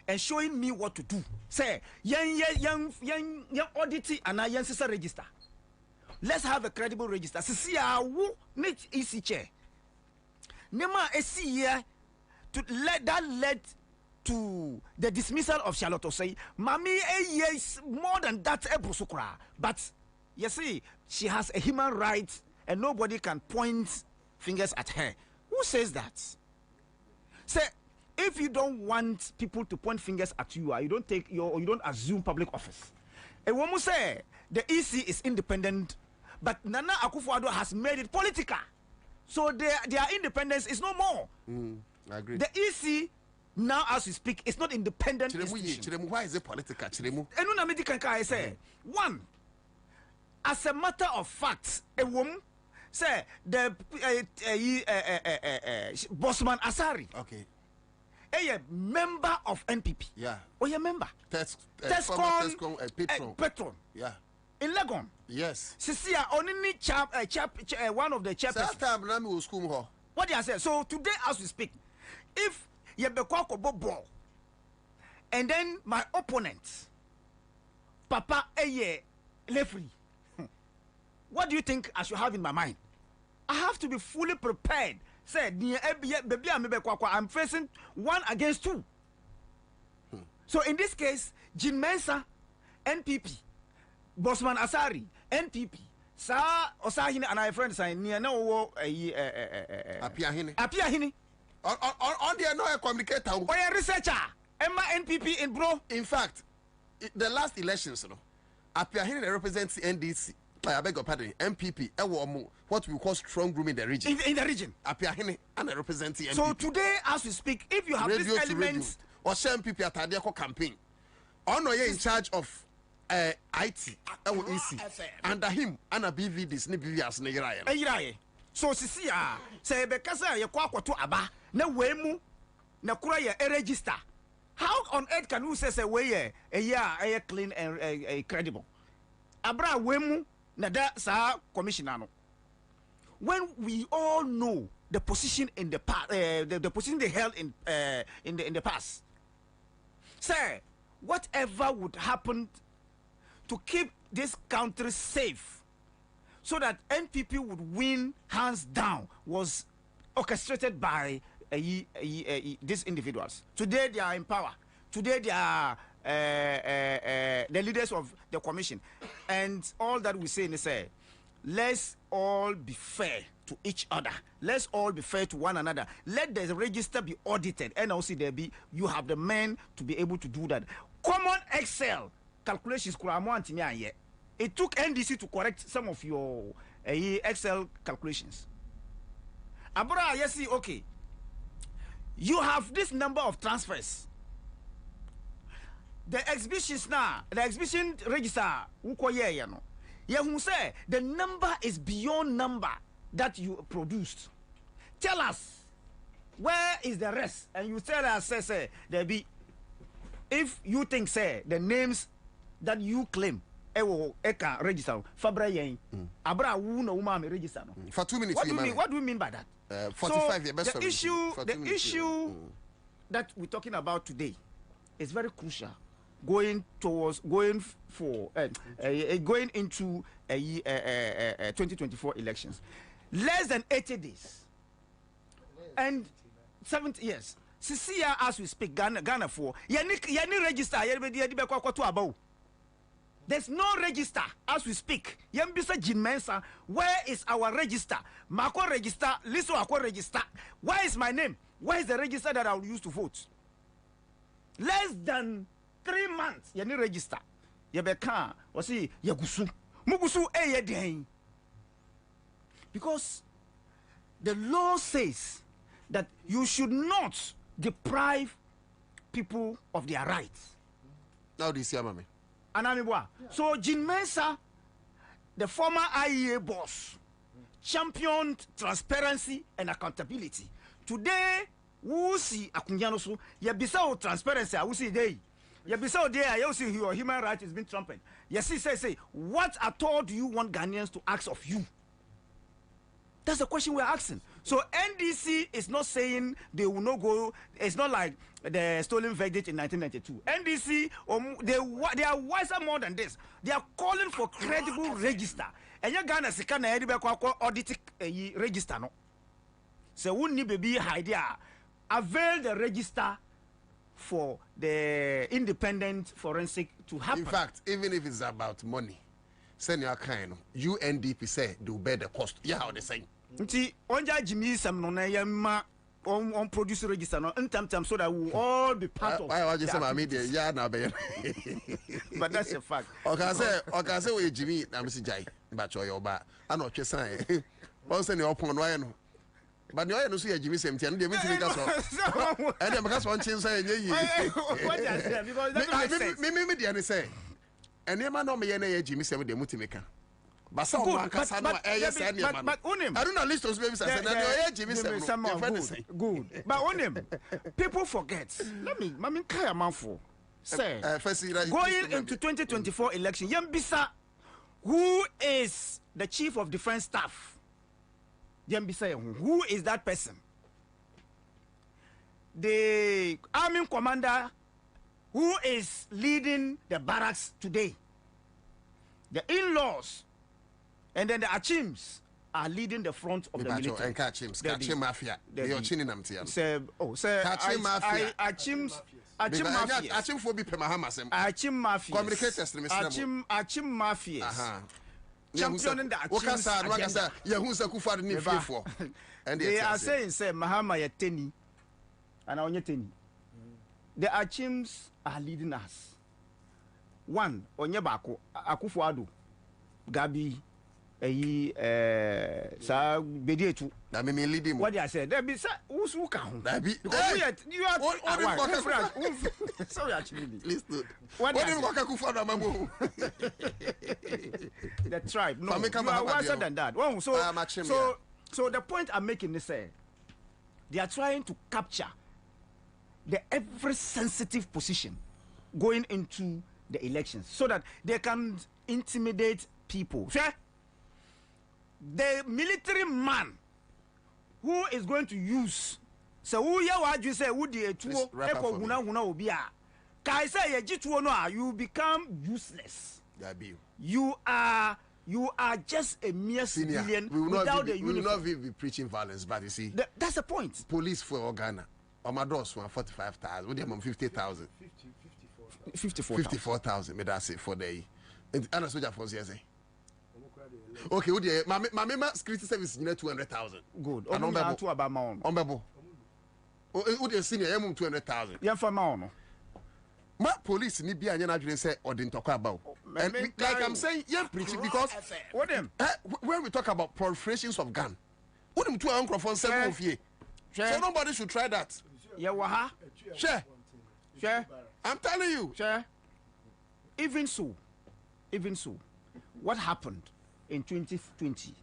and showing me what to do. Say, young audit and I register. Let's have a credible register. See, who need easy chair. Nema esi here to let that led to the dismissal of Charlotte Osei. Mami is more than that ebrusukra. But you see, she has a human right and nobody can point fingers at her. Who says that? Say, if you don't want people to point fingers at you, you don't assume public office. A woman say the EC is independent, but Nana Akufo-Addo has made it political. So their independence is no more. I agree. The EC now, as we speak, is not independent. Why is it political? One, as a matter of fact, a woman say the Bosman Asari. Okay. A member of NPP. Yeah. Oh, you member. Petron. Yeah. In Legon. Yes. Sisia only one of the chairpersons. What do you say? So today, as we speak, if you be ball, and then my opponent, Papa Eye Lefri, what do you think I should have in my mind? I have to be fully prepared. Say, I'm facing 1 against 2. So in this case, Jin Mensa, NPP, Bosman Asari, NPP, Sa Osahini and our friends are near no Apiahini. On the no communicator. Or a researcher, Emma NPP in bro. In fact, the last elections, Apiahini represents the NDC. I beg your pardon, MPP, what we call strong room in the region. In the region. Apiahini and represent the MPP. So today, as we speak, if you have these elements, or MPP at Adiako campaign, Ono in charge of IT, EC, under him, Anna BV this BV as Negiraye. So Sisia, say Bekasa, ya kwako to Aba, na wemu, na kuraya a register. How on earth can you say way a clean and a credible? Abra wemu. Nada sa commissioner. When we all know the position in the past, the position they held in the past, sir, whatever would happen to keep this country safe, so that NPP would win hands down, was orchestrated by these individuals. Today they are in power. Today they are the leaders of the commission, and all that we say is let's all be fair to each other. Let's all be fair to one another. Let the register be audited, and also you have the men to be able to do that. Common Excel calculations. It took NDC to correct some of your Excel calculations. Abra, yes, okay. You have this number of transfers. The exhibitions now, the exhibition register, who say the number is beyond number that you produced. Tell us, where is the rest? And you tell us, say, there be, if you think, say, the names that you claim, eka register, Fabra Yen, Abra Wuna Umami register. For 2 minutes, what do you mean by that? 45 so the issue that we're talking about today is very crucial. Going into 2024 elections, less than 80 days and 70 years. Sisia, as we speak, Ghana for yani register. There's no register as we speak. Yambisa Jin Mensa, where is our register? Mako register, Liso Ako register. Where is my name? Where is the register that I will use to vote? Less than 3 months, yani register. Yabeka, wasi yagusu. Mugusu eye den. Because the law says that you should not deprive people of their rights. Now this year, mommy. So Jean Mensah, the former IEA boss, championed transparency and accountability. Today, we see Akunyano so yebisa transparency. I will see day. Yebisa day. I see your human rights is being trampled. Yes, say. What at all do you want Ghanaians to ask of you? That's the question we're asking. So NDC is not saying they will not go. It's not like the stolen verdict in 1992. NDC, they are wiser more than this. They are calling for credible register. And you Ghana sikana edibe kwa audit register no. So we need baby idea. Avail the register for the independent forensic to happen. In fact, even if it's about money, send your kind. UNDP say do bear the cost. Yeah, how they say. Nti onja Jimmy Sam no na yema on produce register no time so that we will all be part of. I just say my media yeah na be. But that's a fact. Okay say we Jimmy na me si jai ba cho yo ba ana otwe san. Won say ne opon no aye no. But no aye no so ya Jimmy Sam tia no de me timi ka so. And dem ka so on chin say enye yi. What I say because that makes sense. Me dey say. Enema no me ye na ye Jimmy Sam de mutimi ka. But I don't know list of babies. Good. But on him, people forget. Let me kaya manfo. Say, going into 2024 election, Yambisa, who is the chief of defense staff? Yambisa, who is that person? The army commander who is leading the barracks today. The in-laws. And then the Achims are leading the front of the military. And Kachim Mafia. They are chinning them to Achim Mafia. Achim for be Pemahamas. Achim Mafia. Communicate Achim Mafia. Championing the Achim. Yahusa Kufar ni for. And they are saying, say, Mahama Yateni. And Onyeteni. The Achims are leading us. One, Onyebako, Akufuadu, Gabi. Sa bedietu na me lead him. What I said there be who's who can because you are sorry actually listen what him go kaku for mamu the tribe no you are wiser than that so the point I'm making is they are trying to capture the every sensitive position going into the elections so that they can intimidate people. Sure? The military man who is going to use so who ya waju say who the tuo eko huna obia kai say ye jituo no you become useless. You are just a mere civilian without the uniform. We will not be preaching violence, but you see that's the point. Police for Ghana Omados 45,000 with them 50,000 54,000 me that say for the and ana soldier force say okay, what do my security service is 200,000. Good. On to about my own. Ombebo. What do senior 200,000? Yeah, for my own. My police need be an say or didn't talk about. And like I'm saying, yeah, preaching because what them when we talk about proliferations of gun, what them two uncle from 7 of year. So nobody should try that. Yeah, waha. Sure. I'm telling you. Sure. Even so, what happened in 2020?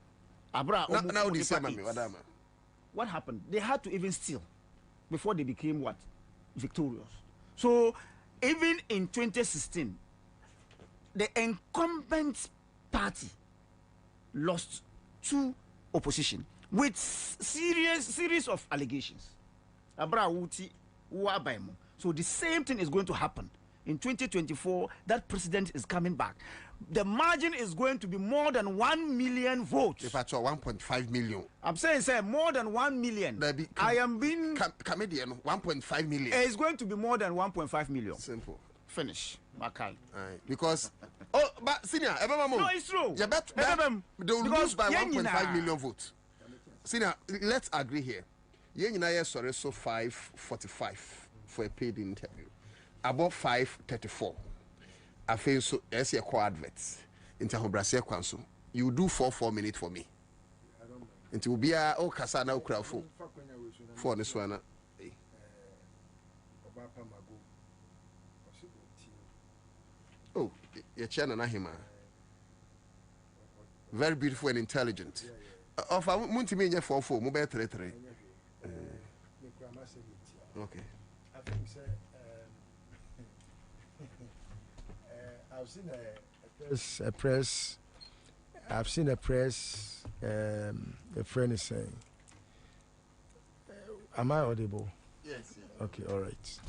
Now this what happened? They had to even steal before they became what? Victorious. So even in 2016, the incumbent party lost to opposition with series of allegations. So the same thing is going to happen in 2024. That president is coming back. The margin is going to be more than 1 million votes. If I 1.5 million. I'm saying, more than 1 million. I am being comedian 1.5 million. It's going to be more than 1.5 million. Simple. Finish. Makai. Because but senior, no, it's true. Yeah, they will lose by 1.5 million votes. Senior, let's agree here. Sorry, so 5:45 for a paid interview. About 5:34. I feel so as a co adverts into Brasil Council. You do 4 minutes for me. nti obia o kasa na okura phone so ana oh ye na hima very beautiful and intelligent of muntimi nye 44 mu be 33 okay I think I've seen a press a friend is saying am I audible? Yes. Okay, all right.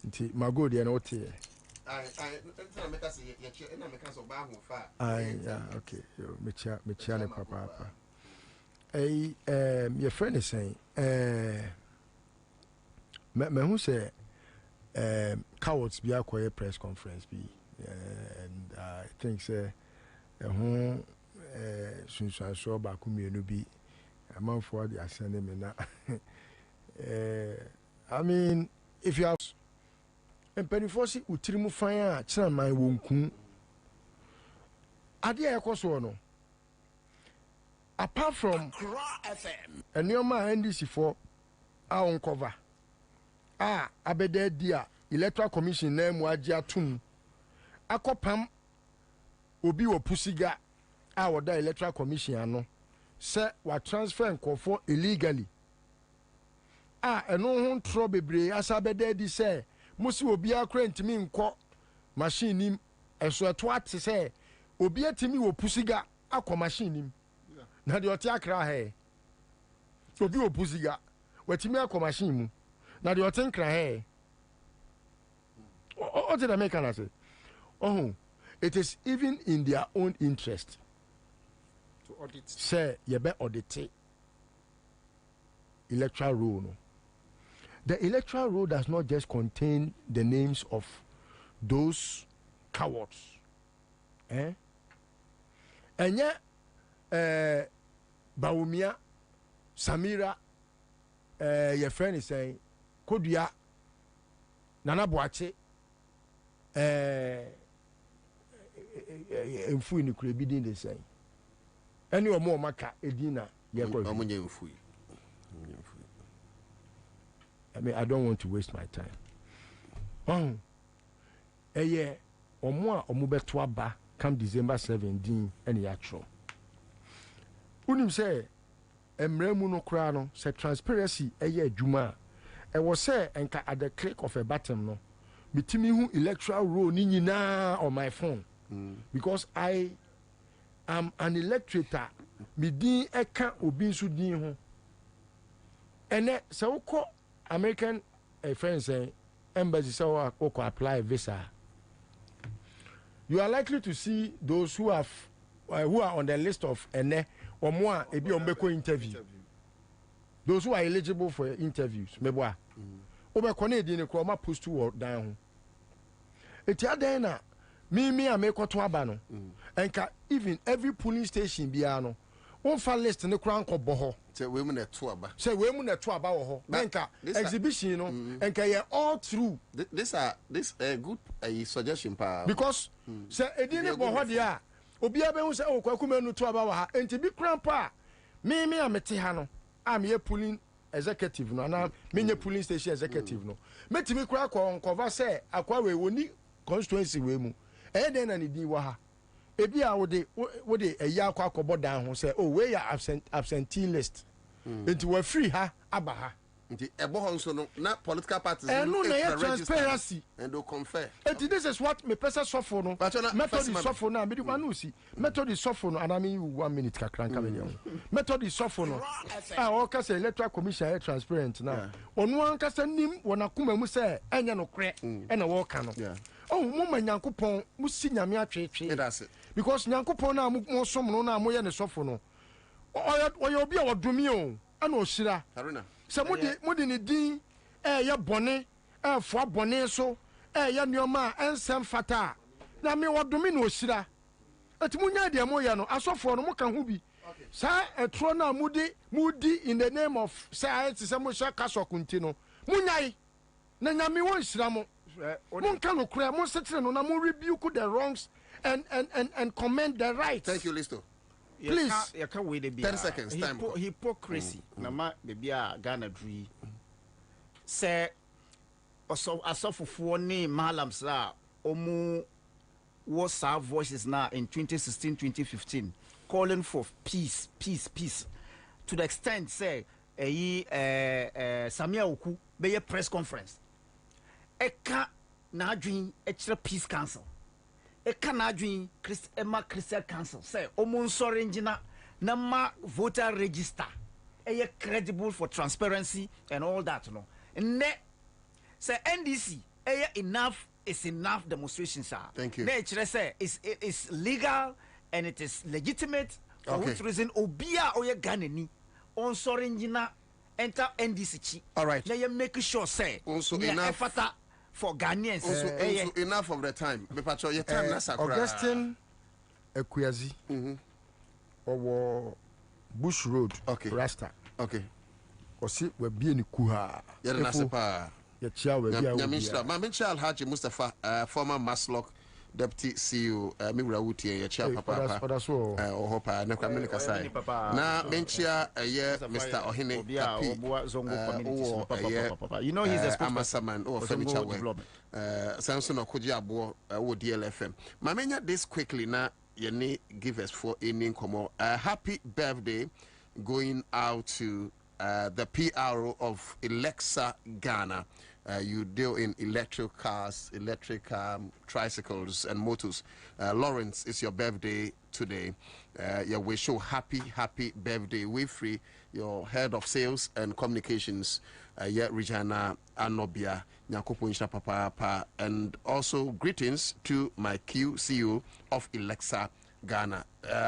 Nti mago dey na ote. Yeah, okay. Yo, me chia ne papa. Your friend is saying me who say cowards be a press conference be and I think say who since I saw back mienu bi a man for the ascending me na I mean if you have mpanifosi utirimu fan a kyerɛ man wonku ade a ɛkɔ no apart from nneɛma a NDC for a uncover abɛda di a electoral commission na mu agye atum akɔpam obi wɔ pusiga a wɔda electoral commission ano sɛ wa transfer nkɔfo illegally ɛno ho ntoro bebree asa bɛda di sɛ musi obi akora ntimi nkɔ machine nim ɛso ɛto ate sɛ obi atimi wɔ pusiga akɔ machine nim na de ɔte akra ha obi wɔ pusiga watimi akɔ machine mu na de ɔte nkra ha o te da make na say it is even in their own interest to audit say you be audit electoral roll no. The electoral roll does not just contain the names of those cowards. Enye Baumia, Samira, your friend is saying, Kodia, Nana Boache, Mfu in the bidding the same. Any more Maka, Edina, Yakoi. I mean, I don't want to waste my time. Omo beto aba come December 17 any actual. Unim say emremu no kra no say transparency adwuma. E was say enka at the click of a button no. Mitimi hu electoral roll ni nyina on my phone. Because I am an electorator. Mi din eka obi nso din ho. Ene se wokɔ American friends say embassy say wokɔ apply visa. You are likely to see those who are on the list of ene or more ebi ombeko interview. Those who are eligible for interviews. Meboa. Obekɔ na edi ne kɔ ma post to down. Eti adan na me amekoto aba no. Enka even every polling station bia no. One fa list ne kura nkɔ bɔ hɔ. Say we mu na to aba. Say we mu na to aba wɔ hɔ. Enka exhibition no. Enka ye all through. This good suggestion pa. Because say edi ne bɔ hɔ dia. Obi abehu say o kwaku nu to aba wɔ ha. Enti bi kura pa. Me amete ha no. Am ye polling executive no. Na me nye polling station executive no. Metimi kura kɔ cover say akwa we woni constituency we mu. Den na ne din wɔ ha. Ebi a wode eya akwa akɔbɔ dan ho say oh we are absentee list. Enti we free ha aba ha. Enti ebo ho nso no na political parties no na transparency and do confer. Enti this is what me person suffer no. Method is suffer na me di manu si. Method is suffer no and I mean 1 minute kakranka me dey. Method is suffer no. O ka say electoral commission is transparent na. Onu an ka say nim wona kuma mu say enya no kre e na wo ka no. Oh mo manyankopon mu si nyame atwetwe. That's it. Because nyankopon na mo som no na mo ye ne suffer no. Oyo obi a wodumi o ana ohyira. Haruna. So mudi ni din ya bone fo bone so ya nneoma ensem fata na me wodome na ohyira atimunya de mo ya no asofo no mo ka ho bi sa etro na mudi in the name of science se mo sha kasokunti no munyai na nyame won hyira mo ka no kura mo setre no na mo rebuke the wrongs and commend the right. Thank you, Listo. Please. You can't wait 10 seconds. Time. Hypocrisy. Nama baby Ghana dream. Say also asofufuo ne malams la omu was our voices now in 2016 2015 calling for peace to the extent say Samia Oku be a press conference eka na adwin e peace council eka na adwin Emma Christian council say omu sorry ngina na ma voter register credible for transparency and all that no ne say NDC enough is enough demonstrations are. Thank you. Nature say it's legal and it is legitimate for which reason obia oye Ghanani on sorry ngina enter NDC. All right. Now you make sure say also enough for Ghanaians. Also enough of the time. Bepacho your time na sakura. Augustine Ekweazi. Owo Bush Road. Okay. Rasta. Okay. Osi we bie ni kuha. Yere na sepa. Ya chia we bia. Nyamisha. Mamencha Alhaji Mustafa, former Maslock Deputy CEO, Miwura Wutie, ya chia papa. Ohopa na kwa mene kasai. Na menchia Mr. Ohene Kapi. You know he's a Amasaman or furniture development. Samson Okuji Abo wo DLFM. Mamenya this quickly na yene give us for any komo. Happy birthday going out to the PRO of Alexa Ghana. You deal in electric cars, electric tricycles and motors. Lawrence, it's your birthday today. You wish you happy birthday. We free your head of sales and communications, Regina Anobia, Nyakupo Papa, and also greetings to my QCO of Alexa Ghana.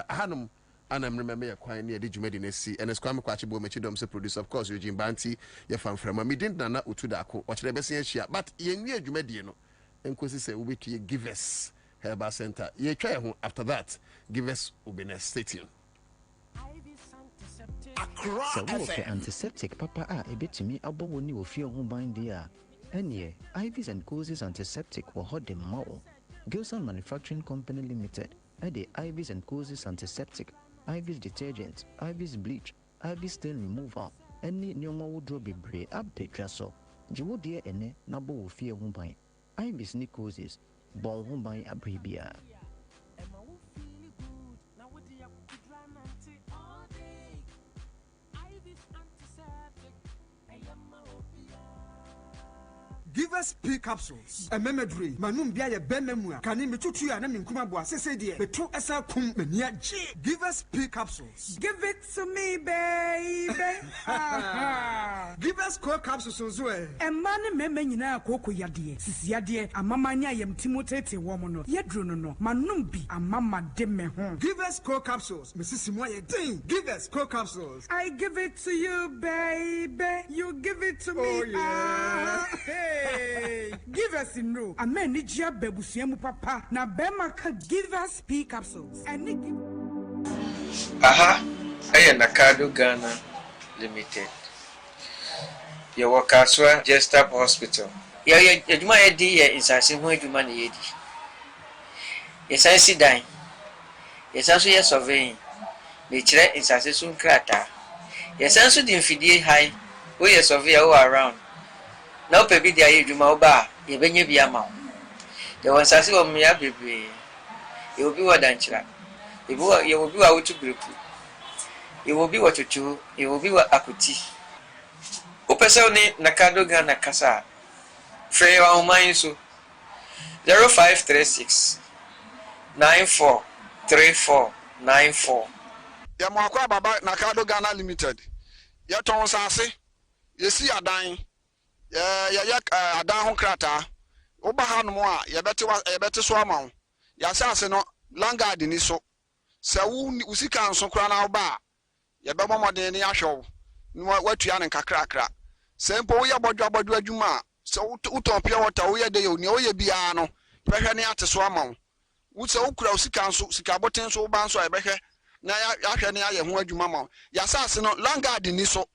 Hanum. And I remember a quite near the Jumedinesi and a Squam Quachibo Machidom, producer, of course, Eugene Banti, your fan from a midin Nana Utudako, watch the best year, but ye near Jumediano, and Cosi say, we to give us Herba Center. Ye try after that, give us Ubina Stadium. Sɛ wowɔpɛ antiseptic papa a ɛbɛtumi abɔ wo ne wɔfie ho ban deɛ a ɛneɛ Ivies and Causes antiseptic wɔ hɔ de ma wo. Gilson Manufacturing Company Limited ɛde Ivies and Causes antiseptic, Ivies detergent, Ivies bleach, Ivies stain removal ɛne nneɛma wodoro bebree abɛtwa so gye wo deɛ ɛnɛ na bɔ wo fie ho ban. Ivies ne Causes bɔ ho ban abere biara. Give us P capsules. A memedry. Manum bia ye bememua. Kani metutu ya na minkuma bua sese die. Betu esa kum menia G. Give us P capsules. Give it to me, baby. Give us core capsules nso e. Emane meme nyina akoko yade. Sisi yade amamanya yem timotete wo no. Yedro no. Manum bi amama de me ho. Give us core capsules. Mrs. Moye ding. Give us core capsules. I give it to you, baby. You give it to me. Oh yeah. Hey, give us in no. A man need your bebusiamu papa. Na bema ka give us P capsules. And Aha, I Nakado Ghana Limited. Your workaswa just up hospital. Ya juma edi ya insasi ho juma ni yedi. Insasi dan. Yesanso ye surveying. Me kire insasi sun krata. Yesanso di mfidie high. We ye survey all around. Now, baby, they are Juma Oba, you benye be a mount. The one sassy of me, baby. You will be what Danchra. You will be out to group. You will be what you do, you will be what Akuti. Opesoni Nakado Gana Casa. Frey on mine so 0536 943494. Yamakwa Baba Nakado Ghana Limited. Yaton Sase, you see a dying. Adan ho krata oba ha no a yebete so ama wo ya sase no langard ni so se wo usika nso kra na oba yebemo modern ni ahwew no watua ne kakrakra se mpo wo ye bodwa adwuma se uton pia water wo ye de yo ne wo ye bia no yebehwe ne ate so ama wo se wo kura usika nso sika boten so oba nso yebehwe na ya hwe ne aye ho adwuma ma ya sase no langard ni so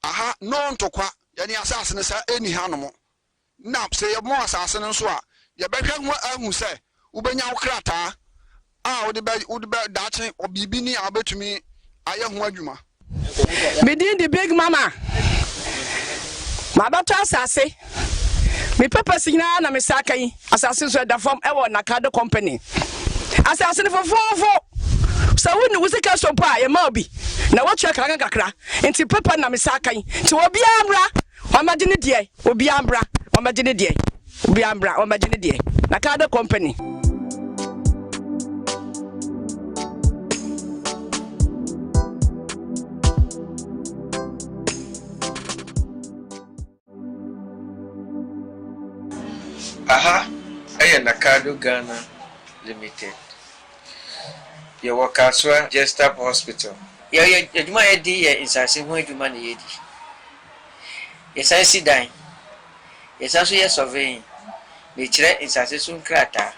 aha no ntokwa yani asase ne sa eni hanomo na se ye mo asase ne so a ye behwe ho ahu se ubenya wo krata wode be dache obibi ni abetumi aye ho adwuma Medin the big mama. Mabata asase. Me papa signa na me saka yi. Asase so da form e wo nakado company. Asase for so wonu wusika so pa ye ma obi. Na wo check kan kakra. Enti papa na me saka yi. Ti obi amra. Wa magine die. Obi amra. Wa magine die. Obi amra. Wa magine die. Nakado company. Aha, Nakado Ghana Limited. Your Wakaswa Jestap Hospital. Yajuma Edi Insasi Huijuma Yedi. Yes, I see dying. Yes, also yes surveying. Nature Insasi Sun Krata.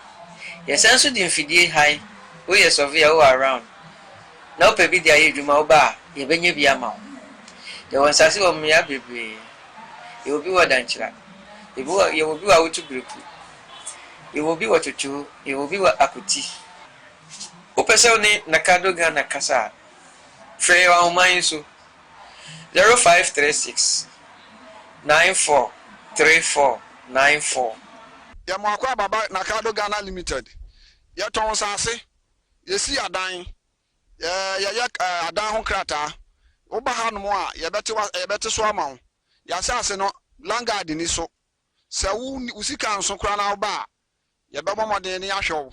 Yes, also the infidel high. We are surveyor all around. Now, Pebi the Ayjuma Oba, Yabenya Biama. The one Sassi of Mia Baby. You will be what Danchla. You will be out to group. You will be what you chew, you will be what akuti. Opesoni Nakado Ghana Kasa. Frey wa umainsu 0536 943494. Ya mwakwa baba Nakado Ghana Limited. Ya ton sase. Yesi adan. Ya adan ho krata. Oba hanom a yebete so amawo. Ya sase no langard ni so. Se usika nso kra na oba yebebo modern ni ahwew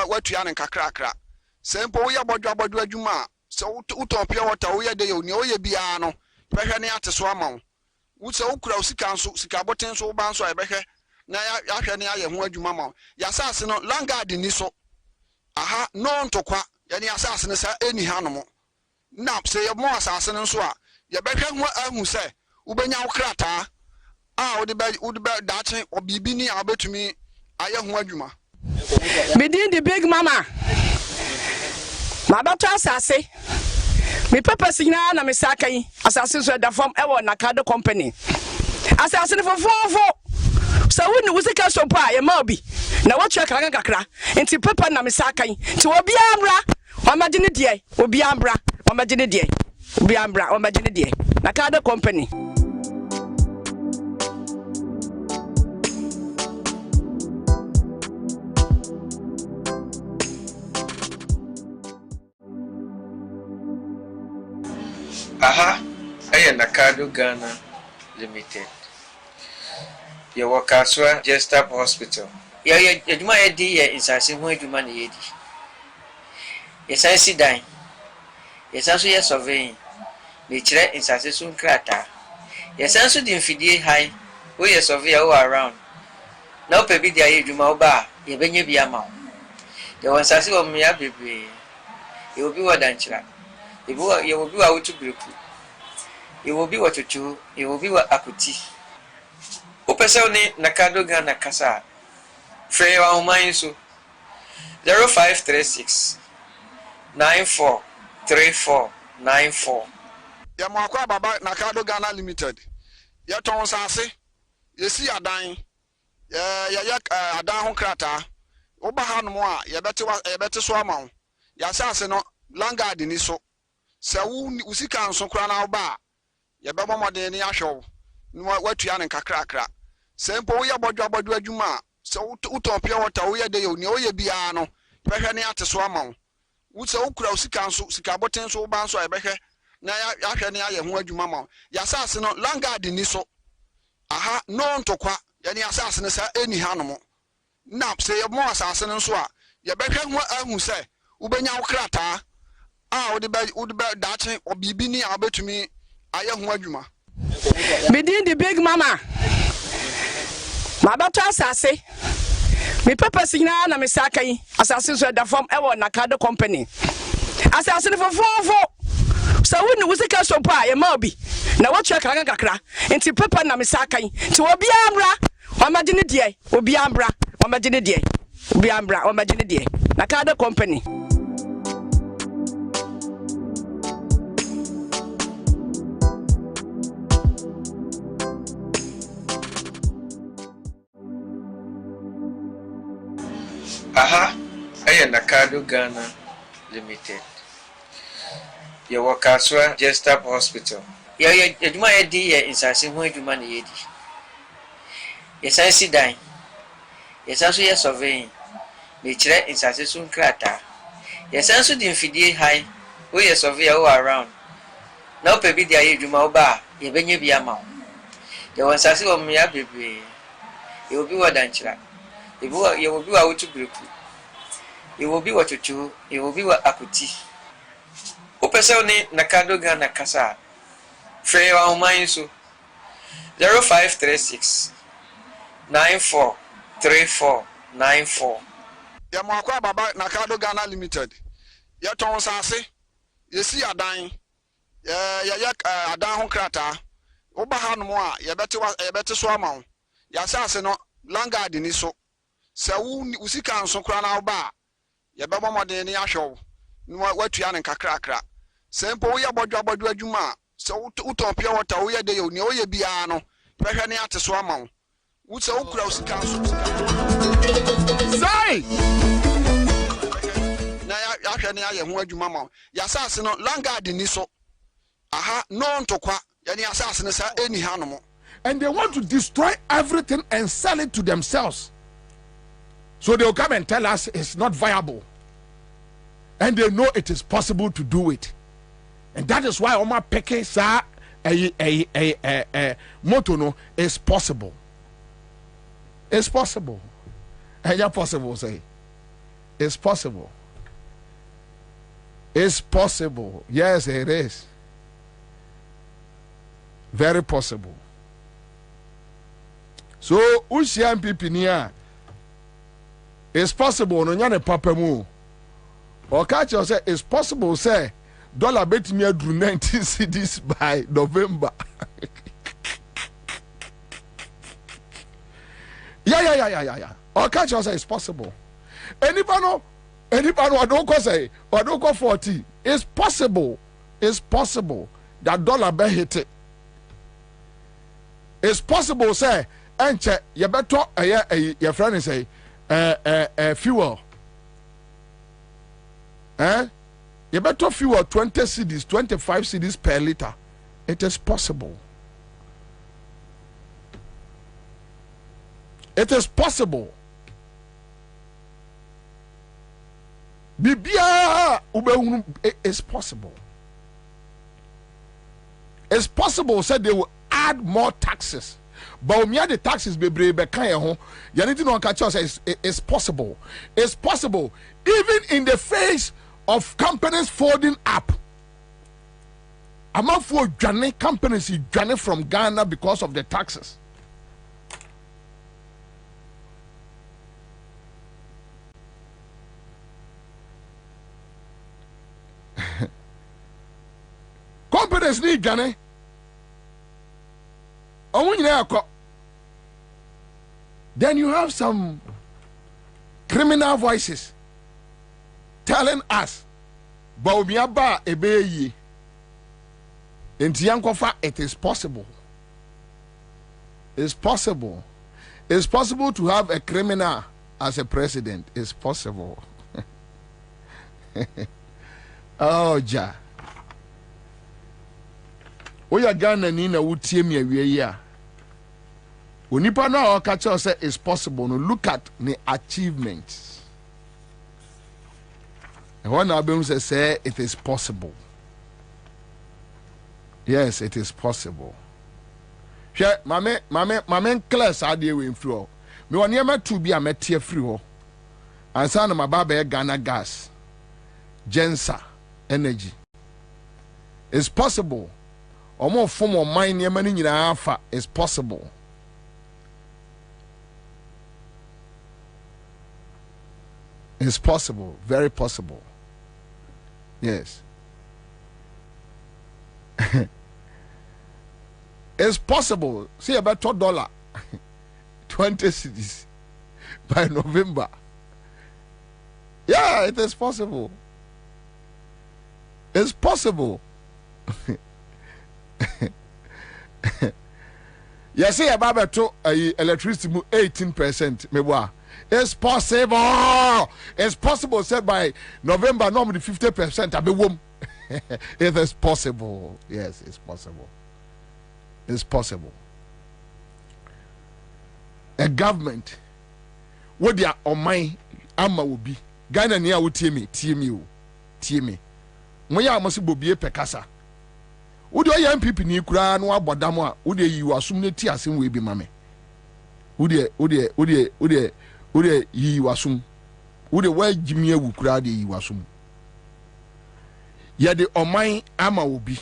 watua ne kakrakra sempo wo ye bodwo adwuma se utopia wota wo ye de ye oni wo ye bia no behwe ne ate so amawo wo se ukura usika nso sika boten so ba nso ebehwe na ya hwe ne aye ho adwuma mawo ya sase no langard ni so aha no ntokwa ya ne asase ne sa eni hanom na se ye mo asase ne nso a ye behwe ho ahu se ubenya wo krata wode be dache obibi ni abetumi aye ho adwuma. Medin the big mama. Mabata asase. Me papa signa na me saka yi. Asase so da form e wo nakado company. Asase ne fofo. So wonu wusika so pa ye ma obi. Na wo check kan kakra. Enti papa na me saka yi. Ti obi amra. Wa magine die. Obi amra. Wa magine die. Obi amra. Wa magine die. Nakado company. Aha, Nakado Ghana Limited. Your Wakaswa Jestap Hospital. Yajuma Edi Insasi Huijuma Yedi. Yes, I see dying. Yes, also yes surveying. Nature Insasi Sun Krata. Yes, also the infidel high. We are surveyor all around. Now, Pebi the Ayjuma Oba, Yabenya Biama. The one Sassi of Mia Baby. You will be what Danchla. You will be out to group. You will be what you chew, you will be what akuti. Opesoni Nakado Ghana Kasa. Frey wa umainsu 0536 943494. Ya mwakwa baba Nakado Ghana Limited. Ya ton sase. Yesi adan. Ya adan ho krata. Oba hanom a yebete so amawo. Ya sase no langard ni so. Se usika nso kra na oba yebebo modern ni ahwew watua ne kakrakra sempo wo ye bodwo adwuma se utopia wota wo ye de yo ni wo ye bia no behwe ne ate so amawo wo se ukura usika nso sika boten so ba nso ebehwe na ya hwe ne aye ho adwuma mawo ya sase no langard ni so aha no ntokwa ya ne asase ne sa eni hanom na se ye mo asase ne nso a ye behwe ho ahu se ubenya wo krata wode be dache obibi ni abetumi aye ho adwuma. Medin the big mama. Mabata asase. Me papa signa na me saka yi. Asase so da form e wo nakado company. Asase ne fofo. So wonu wusika so pa ye ma obi. Na wo check kan kakra. Enti papa na me saka yi. Ti obi amra. Wa magine die. Obi amra. Wa magine die. Obi amra. Wa magine die. Nakado company. Aha, ɛyɛ Nakado Ghana Limited. Yɛwɔ Kaswa Jestap Hospital. Yɛyɛ adwuma yɛdi yɛ nsase ho adwuma na yɛdi. Yɛsan si dan. Yɛsan so yɛ surveying. Mekyerɛ nsase so nkrata. Yɛsan so di mfidie high. Woyɛ surveyor wo around. Na wopɛ bi de ayɛ adwuma wo ba a yɛbɛnya bi ama wo. Yɛwɔ nsase wɔ mmea bebree. Yɛwɔ bi wɔ dankyera. Yɛwɔ bi wɔ wotu breku. Yɛwɔ bi wɔ twotwo. Yɛwɔ bi wɔ akuti. Wopɛ sɛ wo ne Nakado Ghana kasa. Frɛ yɛ ahoman so 0536 943494. Yɛmɔakɔ ababa Nakado Ghana Limited. Yɛtɔn nsase. Yɛsi adan. Yɛyɛ adan ho krataa. Woba ha no mu a yɛbɛte so ama wo. Yɛasase no langard ni so. Sɛ wo sika nso kora na woba a yɛbɛbɔ mmɔden ne ahwɛ wo. Na watua ne nkakrakra. Sɛ mpo woyɛ bɔdwa adwuma a sɛ wotɔn pure water woyɛ de yɛ ne woyɛ biara no prɛhwɛ ne ate so ama wo. Wo sɛ wokura wo sika nso sai na yɛahwɛ ne ayɛ ho adwuma ma wo. Yɛasase no langard ni so. Aha no ntokwa yani asase ne sa eni hanom. And they want to destroy everything and sell it to themselves. So they'll come and tell us it's not viable. And they know it is possible to do it. And that is why Oma Peke sa motto no is possible. It's possible. And you're possible, say. It's possible. It's possible. Yes, it is. Very possible. So, Ushia MPP niya, it's possible. No nyane papa mu. Or catch you say it's possible. Say dollar bet me drew 19 cedis by November. Yeah. Or catch you say it's possible. Anybody I don't go say or don't go 40. It's possible. It's possible that dollar be hit it. It's possible, say, and check you better your friend say fuel. You better fuel 20 cedis, 25 cedis per liter. It is possible. It is possible. Bibia it's possible. It's possible, said they will add more taxes. But when the taxes be kind you need to know catch us it's possible. It's possible. Even in the face of companies folding up. I'm not for Johnny companies Johnny from Ghana because of the taxes. Companies need Ghana. Then you have some criminal voices telling us, Baumiaba ebeye. In Tiankofa, it is possible. It's possible. It's possible to have a criminal as a president. It's possible. Oh, ja. Oya Ghana ni na wutie mi awie ya. Onipa no catch us say it's possible. No, look at the achievements. And one album say it is possible. Yes, it is possible. Hwe mame class ade we mfiri. Me woni e matu bi a metie free ho. Ansah na mababa e Ghana gas. Ansah energy. It's possible. Omo form of mine near many afa is possible. It's possible, very possible. Yes. It's possible. See about $2, 20 cedis by November. Yeah, it is possible. It's possible. You see about to electricity 18%. It's possible. It's possible. Said by November, normally 50%. I be womb. It is possible. Yes, it's possible. It's possible. A government, what they are on my ama will be. Ghana niya will team me. Moya amasi Bobie pekasa. Would you MPP ni kura no abodamo a would you assume ne ti asem we bi mame. Would you assume would you why Jimmy wu kura de you assume. Ya de oman ama will be.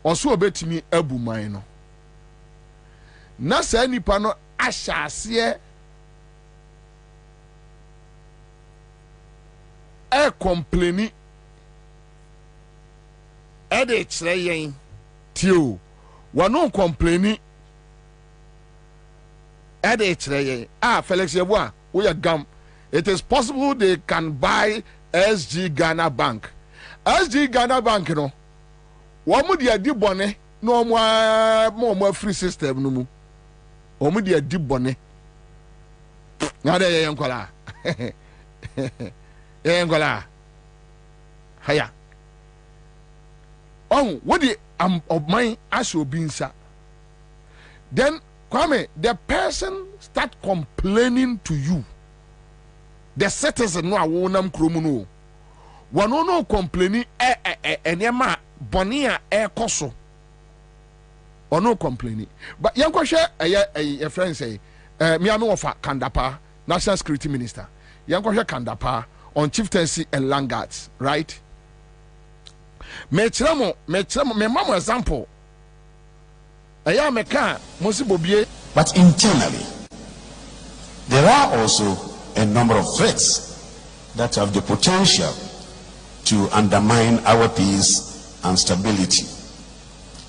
Oso obetimi abu man no. Na sa nipa no ahyase e complaini e de kyerɛ yɛn tio wano complaini e de kyerɛ yɛn Felix Yeboah we are gam. It is possible they can buy SG Ghana Bank. SG Ghana Bank no wɔn de adi bɔne na wɔn free system no mu wɔn de adi bɔne na de yɛn nkwala yɛn nkwala haya what the of mine as obi nsa then Kwame the person start complaining to you the citizen no awonam kromu no wɔn no complaining enema bɔne a ɛkɔ or no complaining but yankɔhwɛ a friend say me am of Kandapa National Security Minister yankɔhwɛ Kandapa on chieftaincy and land guards right me mama example aya meka mosi Bobie. But internally there are also a number of threats that have the potential to undermine our peace and stability.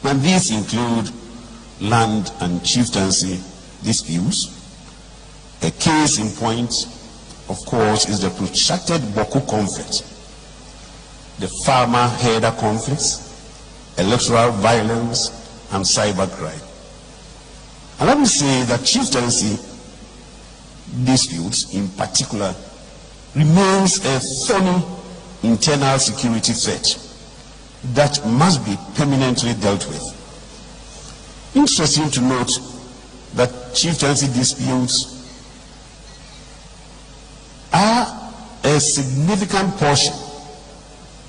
And these include land and chieftaincy disputes. A case in point, of course, is the protracted Boku conflict, the farmer-herder conflicts, electoral violence, and cybercrime. And let me say that chieftaincy disputes, in particular, remains a thorny internal security threat that must be permanently dealt with. Interesting to note that chieftaincy disputes are a significant portion,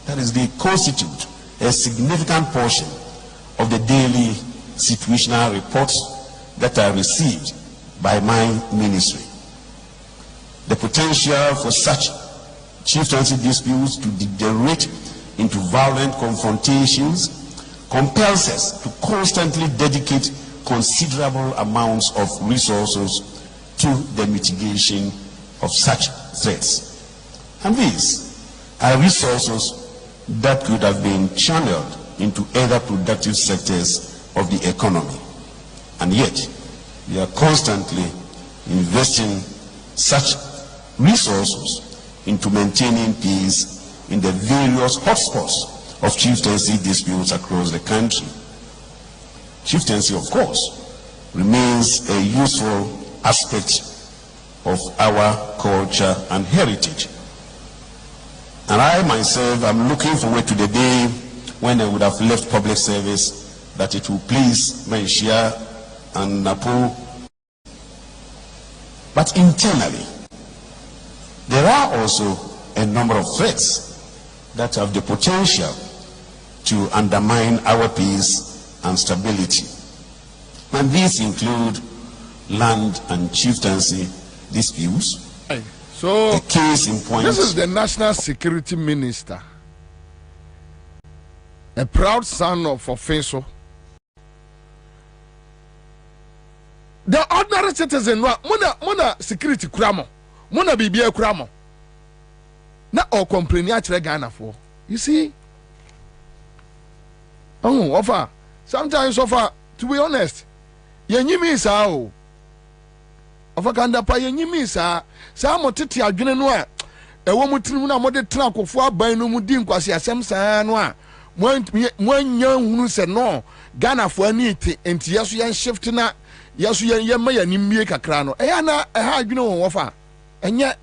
that is, they constitute a significant portion of the daily situational reports that are received by my ministry. The potential for such chieftaincy disputes to degenerate into violent confrontations compels us to constantly dedicate considerable amounts of resources to the mitigation of such threats. And these are resources that could have been channeled into other productive sectors of the economy. And yet, we are constantly investing such resources into maintaining peace in the various hotspots of chieftaincy disputes across the country. Chieftaincy, of course, remains a useful aspect of our culture and heritage. And I myself am looking forward to the day when I would have left public service, that it will please Menshia and Napo. But internally, there are also a number of threats that have the potential to undermine our peace and stability. And these include land and chieftaincy disputes. So, a case in point. This is the National Security Minister, a proud son of Ofenso. The ordinary citizen, muna security kramo, muna bibia kramo. Na all complain actually Ghana for. You see? Oh, offer. Sometimes offer, to be honest, yenyimi sao. Offer Kandapa yenyimi sa. Sa mo tete adwene no a ewo mutrim na mo de tena akofo aban no mu di nkwase asem saa no a mo anya hunu se no Ghana for any and Yasu shift na Yasu Yamaya Nimie Kakrano. Ayana, I had you know offer. And yet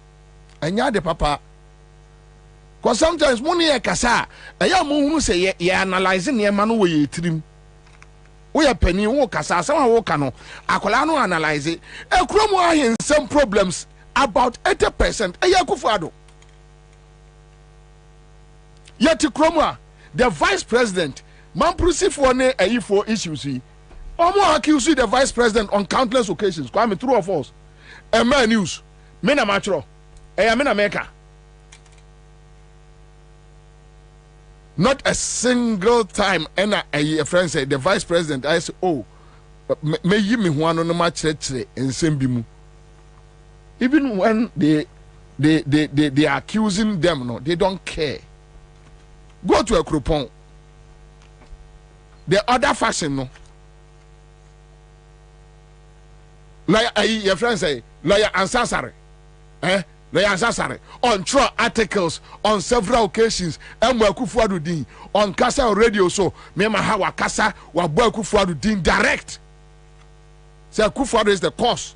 the papa. Because sometimes money a kasa, a young moon say, ye analyzing your man way trim. We are penny walk kasa, some walk no. Akolano analyze it. A chromo in some problems about 80%. A yakufado. Yet Kromwa, the vice president, Mamprusi for ne a for issues. Omo accuse the vice president on countless occasions. Kwame true or false? A man news. Mena matro. A mena maker. Not a single time and a friend said the vice president I said, oh, may you me one on the match in Sembimu. Even when they are accusing them, no, they don't care. Go to a croupon. The other fashion, no. Like your friend say, lawyer Ansah, lawyer Ansah on trial articles on several occasions. Kufuadudin on Kasa radio. So, Mema Hawa Kasa wa Kufuadudin direct. Say Kufuadu is the cause.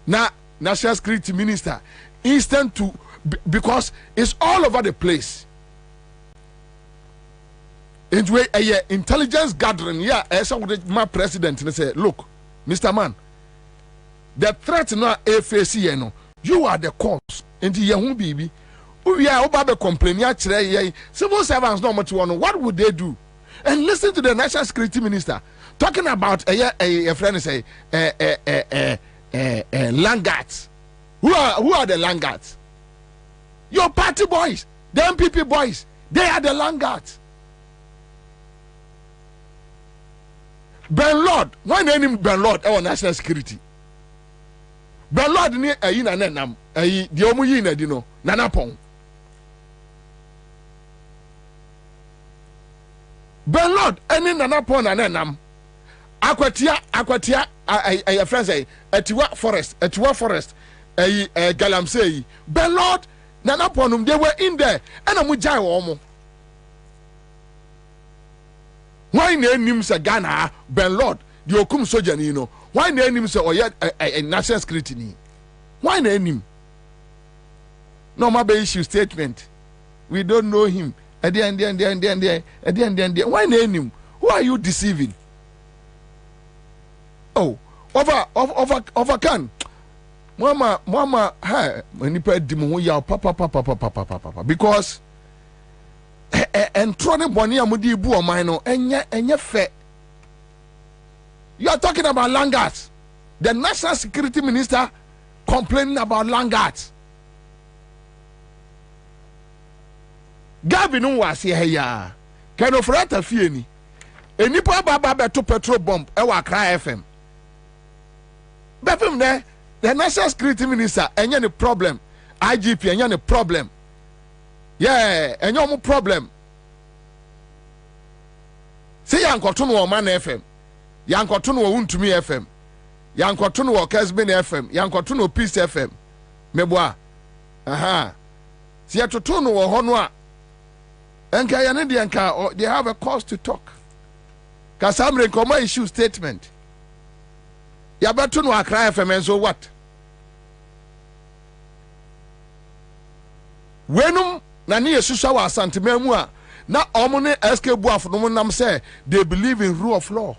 Now, National Security Minister, instant to. Because it's all over the place. Into a intelligence gathering, yeah, as my president and say, look, Mr. Man, the threat now FAC, no, you are the cause. Into your baby, we are about complaining. Civil servants not much want. What would they do? And listen to the National Security Minister talking about a friend say Langards. Who are the Langards? Your party boys, the MPP boys, they are the Langards. Ben Lord, why name Ben Lord our national security? Ben Lord ni ayi na nenam, ayi di omu yi na di no, nanapon. Ben Lord, any nanapon na nenam. Akwatia, ayi friends ayi, Etiwa Forest, ayi Galamsey. Ben Lord. Nana Ponum, they were in there, and I'm with Jai Omo. Why name him say Ghana, Ben Lord, the Okum Sojanino? Why name him say a national security? Why name him? No, my issue statement. We don't know him. At the end. Why name him? Who are you deceiving? Oh, over can. Mama, hey, nipa dimu ya papa because and trone boni amudi bu o man no enye fe. You are talking about Langards. The National Security Minister complaining about Langards. Gabi no was here ya. Can of rata fie ni. Enipa baba to petrol bomb e wa Accra FM. Befim there. The National Security Minister, any problem. IGP, any problem. Yeah, any problem. Say Yankotun or Man FM. Yankotun or Untumi FM. Yankotun or Kesbin FM. Yankotun or Peace FM. Meboa. Aha. See ya to tunu or Honwa. And Kayandianka, they have a cause to talk. Kasamre Koma issue statement. Yabatu no Accra FM and so what? Wenum na ni Yesusa wa asante memu a na omune SK buafo no nam say they believe in rule of law.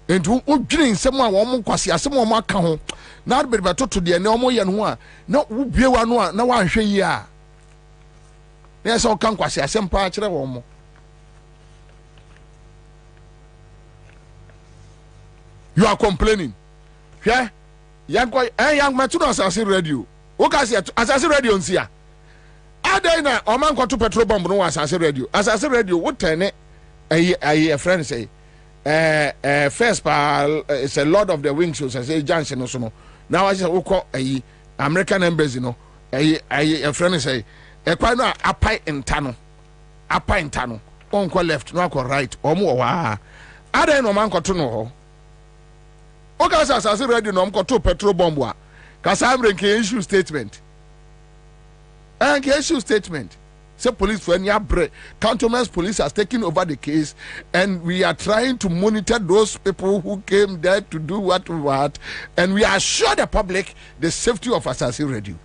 Entu odwiri nsem a wo mo kwase asem wo mo aka ho na be to de ne omo ye no a na wo bie wa no a na wa hwe yi a na so kan kwase asem pa kire wo mo. You are complaining. Yeah? Young Matuno Assassin Radio. Okasi Assassin Radio nsia. Adena Oman to petrol bomb no Assassin Radio. Assassin Radio what turn a friend say first it's a Lord of the Wings shows say Johnson no so no. Now I say call American embassy no. A friend say e kwa no apai intano. On ko left no ko right. Omo wa. Adena Oman to no ho. Okasa Assassin Radio no to petrol bomb wa. Kasa amre ke issue statement. And issue statement. Say police for any break. Cantonment police has taken over the case, and we are trying to monitor those people who came there to do what, and we assure the public the safety of Asase Radio.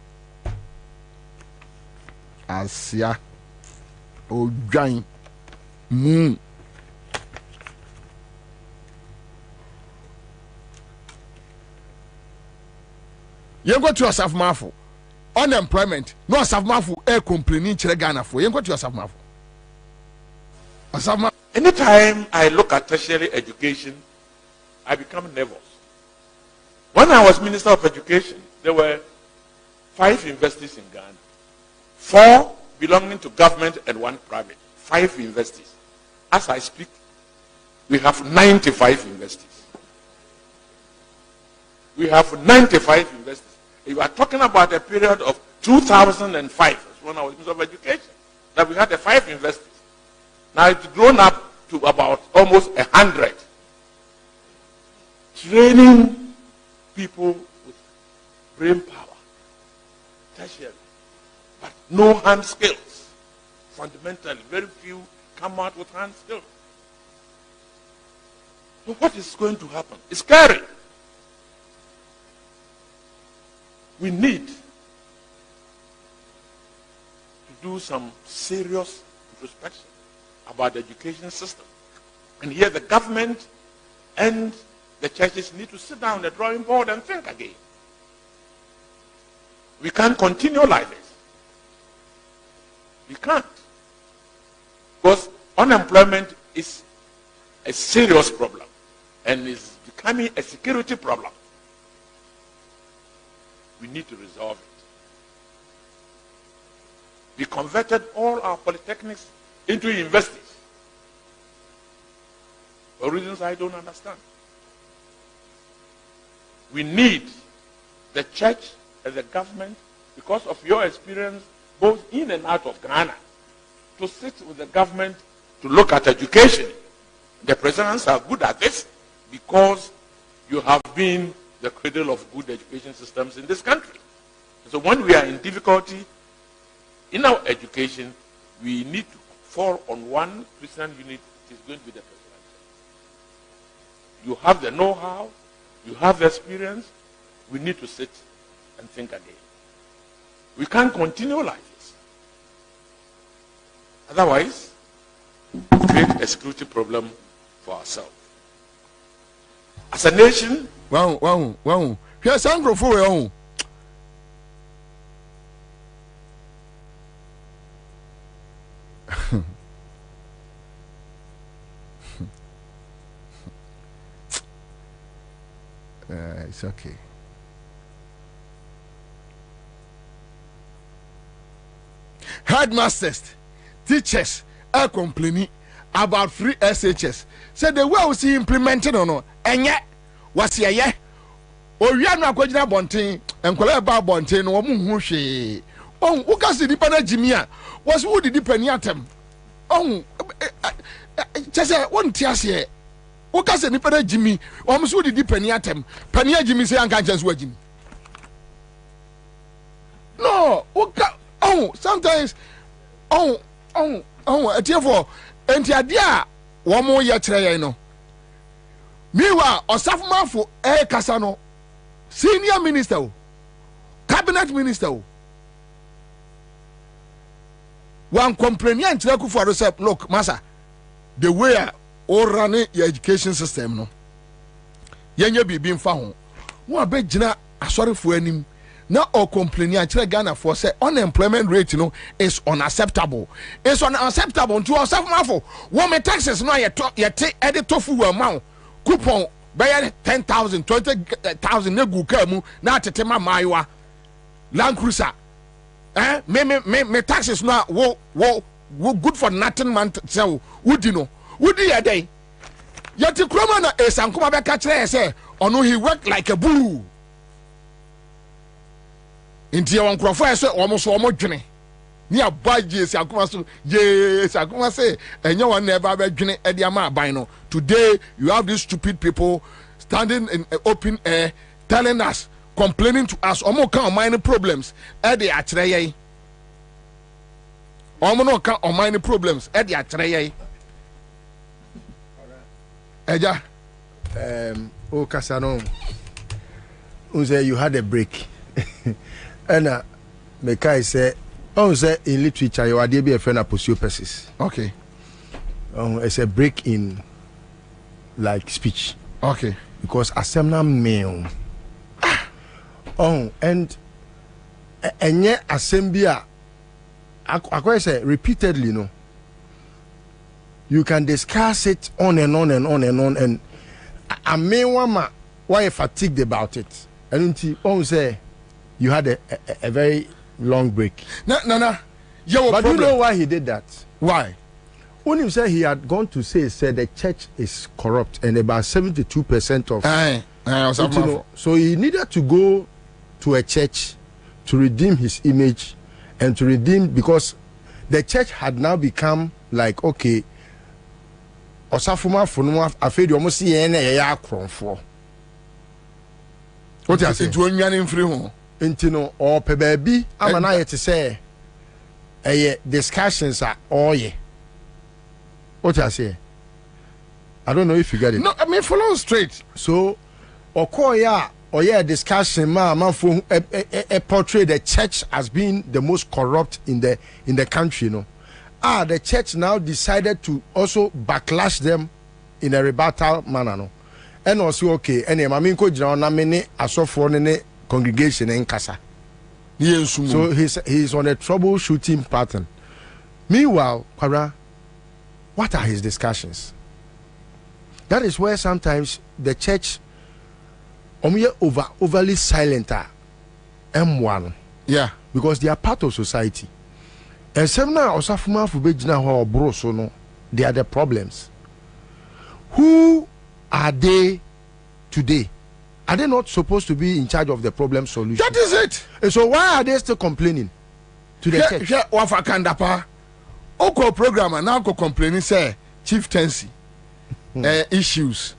Asia Ojan Mu. You go to Asaf Mafu. Unemployment. No Asaf Mafu complaining chere Ghana for. You go to Asaf Mafu. Asaf Mafu. Anytime I look at tertiary education, I become nervous. When I was Minister of Education, there were 5 universities in Ghana. 4 belonging to government and 1 private. 5 universities. As I speak, we have 95 universities. We have 95 universities. You are talking about a period of 2005, when I was Minister of Education, that we had the 5 universities. Now it's grown up to about almost 100. Training people with brain power, tertiary, but no hand skills. Fundamentally, very few come out with hand skills. So what is going to happen? It's scary. We need to do some serious introspection about the education system. And here the government and the churches need to sit down on the drawing board and think again. We can't continue like this. We can't. Because unemployment is a serious problem and is becoming a security problem. We need to resolve it. We converted all our polytechnics into universities for reasons I don't understand. We need the church and the government, because of your experience both in and out of Ghana, to sit with the government to look at education. The presidents are good at this because you have been the cradle of good education systems in this country. So when we are in difficulty in our education, we need to fall on one Christian unit. It is going to be the president. You have the know-how, you have the experience. We need to sit and think again. We can't continue like this. Otherwise, we create a security problem for ourselves. As a nation, wow. Here's Sandro for your own. It's okay. Headmasters, teachers are complaining about free SHS. So the way we see implemented or no, and yet was ye or we are not going to bonting and collect about bonting or mushi. Oh, who can see the panel Jimia? Was who the dependent? Oh, just one tears here. Who can see the panel Jimmy? Almost who the dependent? Pania Jimmy say, I can't just wait. No, sometimes, therefore, and the idea one more year, you know. Meanwhile, Osafuma for Casano, senior minister, cabinet minister, one complainant for yourself. Look, Massa, the way all running your education system, no, you be being found. One big jina, sorry for any. Now, or complaining at Ghana for say unemployment rate, you know, is unacceptable. It's unacceptable to us. Woman taxes no yet edit tofu amount coupon by 10,000, 20,000 negu kamu na tetema maiwa Land Cruiser. Me taxes no wo good for nothing man so would you know would you a day yet the cromana is ankuma be catch say ono he worked like a bull. Inti ya wankrofo ese omo dwene ni abaje si akoma so yes akoma say enye won never be dwene e dia ma aban no. Today you have these stupid people standing in open air telling us, complaining to us omo kan minor problems e dey akire yen ɔmo no ka ɔman ne problems ɛde akyerɛ yɛn ɛgya o kasa no unse you had a break ɛna mekai sɛ unse in literature you are be a friend aposiopesis. Okay. It's a break in like speech. Okay. Because assembly male. And yet assembly I say repeatedly no. You can discuss it on and on and on and on, and I may want why you fatigued about it. And until say you had a very long break. No. But problem. You know why he did that? Why? When he said he had gone to say the church is corrupt and about 72% of so he needed to go to a church to redeem his image and to redeem, because the church had now become like, okay, osafuma funuma afedi omo si yen na ya akronfo. What you say? It won yan free ho. Enti no o pe baabi ama na yet say discussions are all ye. What I say? I don't know if you get it. No, I mean follow straight. So, or discussion for portray the church as being the most corrupt in the country, you know. The church now decided to also backlash them in a rebuttal manner, no. And also okay, and maminko jina na mene asofo ne congregation in Kasa. So he's on a troubleshooting pattern. Meanwhile, Kwabena, what are his discussions? That is where sometimes the church overly silent M1. Yeah. Because they are part of society. And some now osafuma fubejina ho bro so no, they are the problems. Who are they today? Are they not supposed to be in charge of the problem solution? That is it. And so why are they still complaining to the church? Yeah, wafakandapa. Oko programmer now go complaining say chieftaincy issues,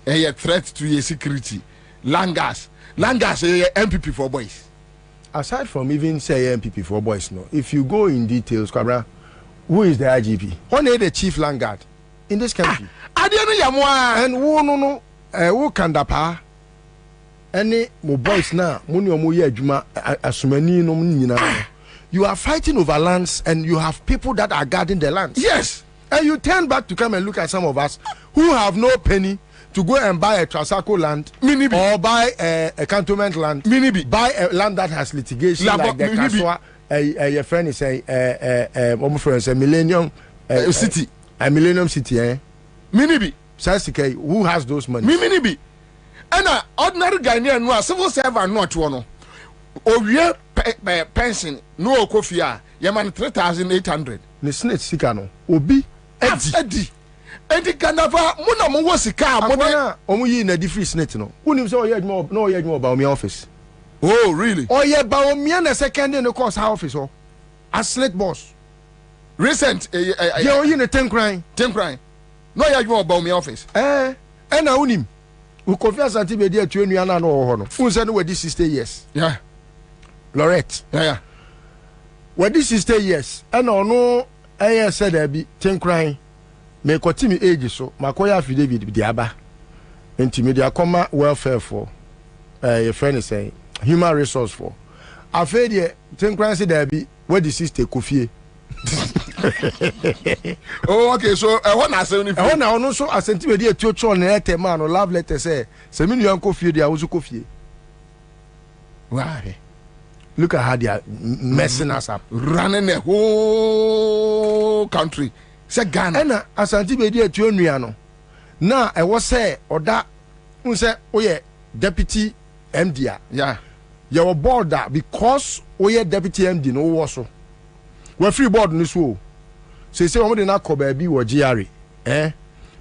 a threat to your security, langas MPP for boys. Aside from even say MPP for boys, no. If you go in details, Kwabena, who is the IGP? Who is the chief landguard in this country? And who kandapa? Any mo boys now? Muni omuye juma asumani no nina. You are fighting over lands and you have people that are guarding the lands. Yes. And you turn back to come and look at some of us who have no penny to go and buy a Transaco land or buy a cantonment land. Buy a land that has litigation like the Kaswa. Your friend is a Millennium City. A Millennium City, eh? Sasike, who has those money? And an ordinary Ghanaian no civil servant not one. Owie pension no kofia yaman 3,800 ne snake sika no obi edi kanava muna mo wosika mo na omu yi na different snake no unim say oye adwuma no oye adwuma ba omi office. Oh really? Oye ba omi na second in the course office o as snake boss recent ye oye ne 10 crying no oye adwuma ba omi office na unim we confess anti be dey atu enu ana no ho no un say no we 60 years. Yeah. Lorette. Yeah. What this is 60 years. And no, I said there be 10 crying. Me continue age so. Makoya affidavit be diaba. Intimidate comma welfare for. Your friend is saying human resource for. I feel there 10 crying say there be where the sister Kofi. Oh okay, so I want to say I want to so I sent you a teacher on letter man or love letter say. Se me you Kofi there was Kofi. Why? Look at how they are messing us up. Running the whole country. Say Ghana. And Asante Bedi at Uniano. Now I was say or that say oh yeah deputy MD. Yeah. Your board that because oh yeah deputy MD no also. We're free board in this world. Say we not call baby or GRA.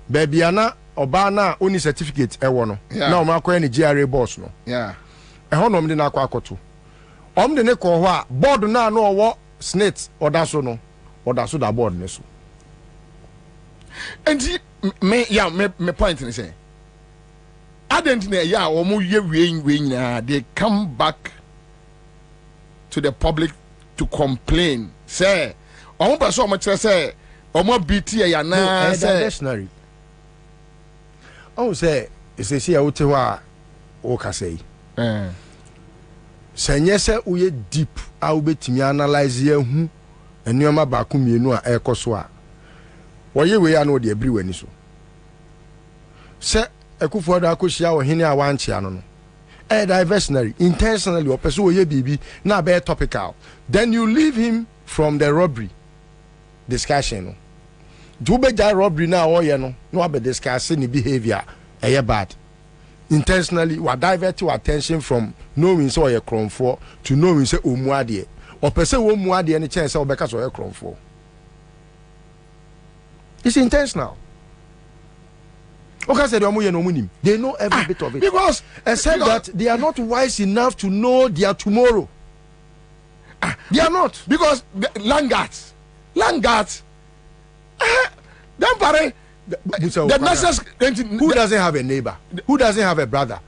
Baby ana obana only certificate no. Now we are any GRA boss no. Yeah. No me na kwa akoto. The ne ko ho board na no wo snakes or that so no or that so that board ne so. And me point ni say adent na omo ye we na they come back to the public to complain say ɔmo pɛ so ɔmo kyerɛ sɛ ɔmo BT ya na sɛ dictionary ɔmo sɛ esesi a wote hɔ a wokasa yi sɛ nyɛ sɛ woyɛ deep a wobɛtumi analyse ahu nneɛma baako mmienu a ɛrekɔ so a wɔyɛ wei a na wɔde abiri w'ani so sɛ Akufo-Addo akɔhyia wɔ hene a wankyea no no diversionary intentionally ɔpɛ sɛ wɔyɛ biribi na abɛyɛ topical then you leave him from the robbery discussion no nti wobɛgya robbery na ɔyɛ no na wabɛ discuss ne behavior ɛyɛ bad intentionally wa divert your attention from knowing sɛ ɔyɛ krɔmfoɔ to knowing sɛ ɔmu adeɛ ɔpɛ sɛ wɔmu adeɛ no kyɛn sɛ ɔbɛka sɛ ɔyɛ krɔmfoɔ. It's intentional. Okay, said they know every bit of it. Because except that they are not wise enough to know their tomorrow. They are not. Because Langards. Then pare the message who doesn't have a neighbor? Who doesn't have a brother?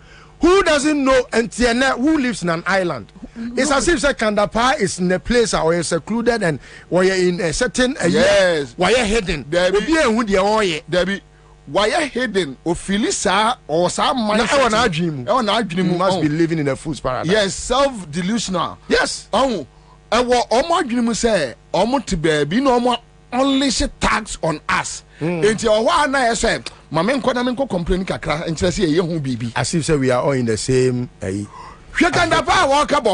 Who doesn't know Entienne who lives in an island? It's as if Kandapa is in a place or you're secluded and or you're in a certain yes. Why you're hidden? There be why you're hidden or Philisa or some you must be living in a fool's paradise. Yes, self-delusional. Yes. Oh, and what Omo dream say, Omo to be no more unleash tax on us. Until one I said, my men complain kakra and say, you baby. As if say we are all in the same. Kandapa walk up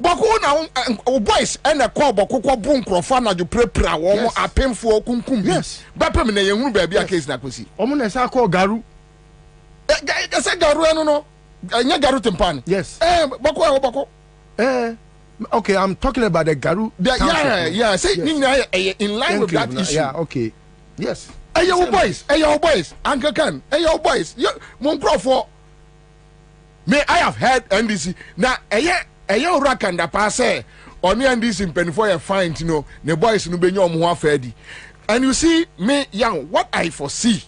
Boko now boys and a call Boko boom crofana you prepare one a painful kunkum. Yes. Bapem in a young baby a case like we see. Omonesa call Garu. That's a Garu no. And you Garu Timpan. Yes. Boko. Okay, I'm talking about the Garu. Yeah. Say in line with that issue. Yeah, okay. Yes. Hey your boys, Uncle Ken, hey your boys, Moncroft. May I have heard NDC now? Ayo rakanda passe on NDC in pen for a fine, you know, the boys no be your more fedi. And you see, me young, what I foresee,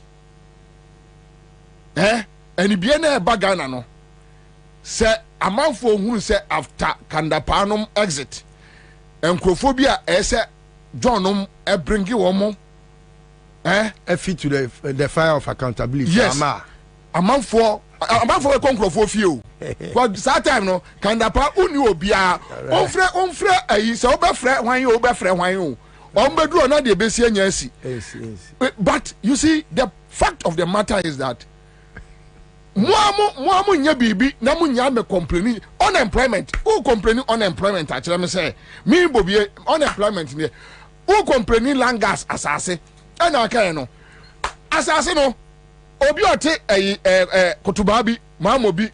and it be a bagana no. Say a man for who say after Kandapanum exit, and Crophobia, say Johnum, bring you one a fit to the fire of accountability. Yes, a man for a conqueror for few. But that time no, Kandapa uni obia. On fre a so be fre when you be fre when you. On be do na de be see anyasi. Yes. But you see, the fact of the matter is that Muamu nya bibi na mu nya me complaining unemployment. Who complaining unemployment? Actually, me say me Bobie unemployment ne. Who complaining langas asase? And okay no. Asase no. Obi ote kotubabi mamobi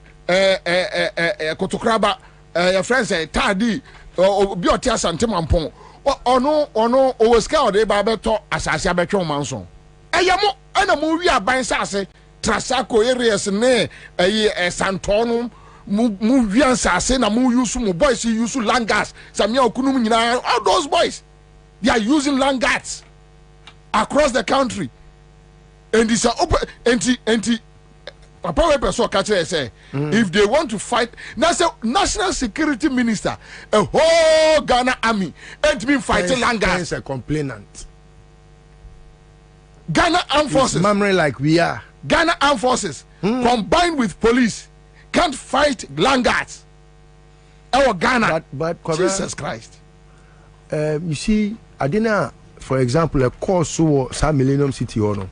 kotokraba your friends tadi obi ote asante mampon ono o ska o de ba beto asase abetwe manso eyamo ana mo wi aban sase trasako areas ne santonum mu wi ansase na mu use mu boys use langas samia okunum nyina all those boys they are using langas across the country. And this anti Papa person catch say if they want to fight national security minister a whole Ghana army ain't been fighting Langas. Is a complainant. Ghana armed forces memory like we are. Ghana armed forces combined with police can't fight Langas. Our Ghana. But Jesus Christ. You see, I didn't. For example, a course so some Millennium City or no.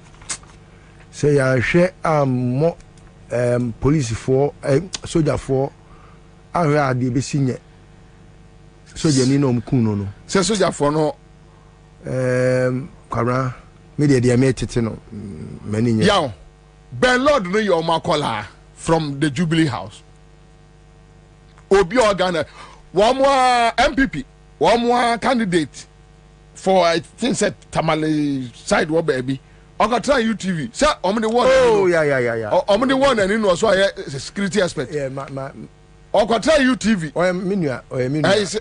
Say I share more police for soldier for I heard the senior soldier ni no mkuno no. Say soldier for no kwara media dey mate no many years. Yow Ben Lord no your makola from the Jubilee House. Obi Organa one more MPP, one more candidate for I think said Tamale side wo baby. I got try UTV. Sir, I'm the one. Oh, yeah. I'm the one and you know so I security expert. Yeah, I got try UTV.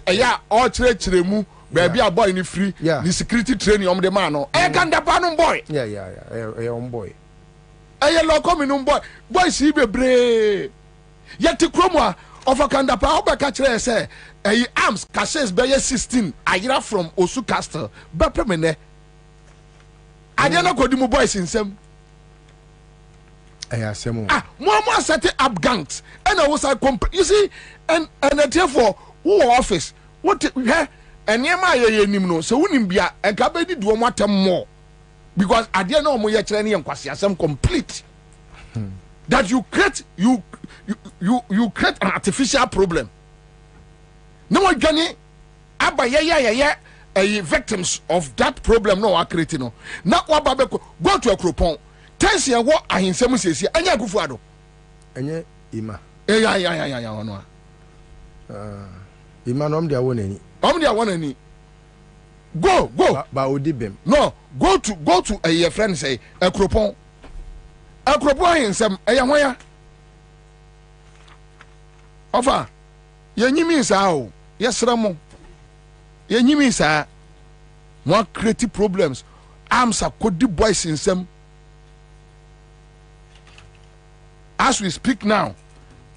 Yeah, all chire mu baby a boy ni free. Yeah. The security training the man no. I can the pan boy. Yeah. Boy. I lo come boy. Boy see bebre. Yet kromo of a kanda pa oba ka kire say arms caches be 16 ayira from Osu Castle be pemene ade na kodi mu boys nsem more set up gangs and I was you see and therefore who office what and yema ye nim no so unim bia and ka be di do mo atem more because ade na omo ye kire ne yankwase asem complete that you create you create an artificial problem. No one gani aba ye victims of that problem no are creating no. Na waba be go to a cropon. Tension what ahinsem sesi anya Kufuado. Enye ima. Ya ono. Ima no mde awon ani. Go. Ba odibem. No, go to a friend say a cropon. A cropon ahinsem eya Ofa, ye nyimi sa o, yesra mo. Ye nyimi sa mo create problems. Ansah kodi boys in some. As we speak now,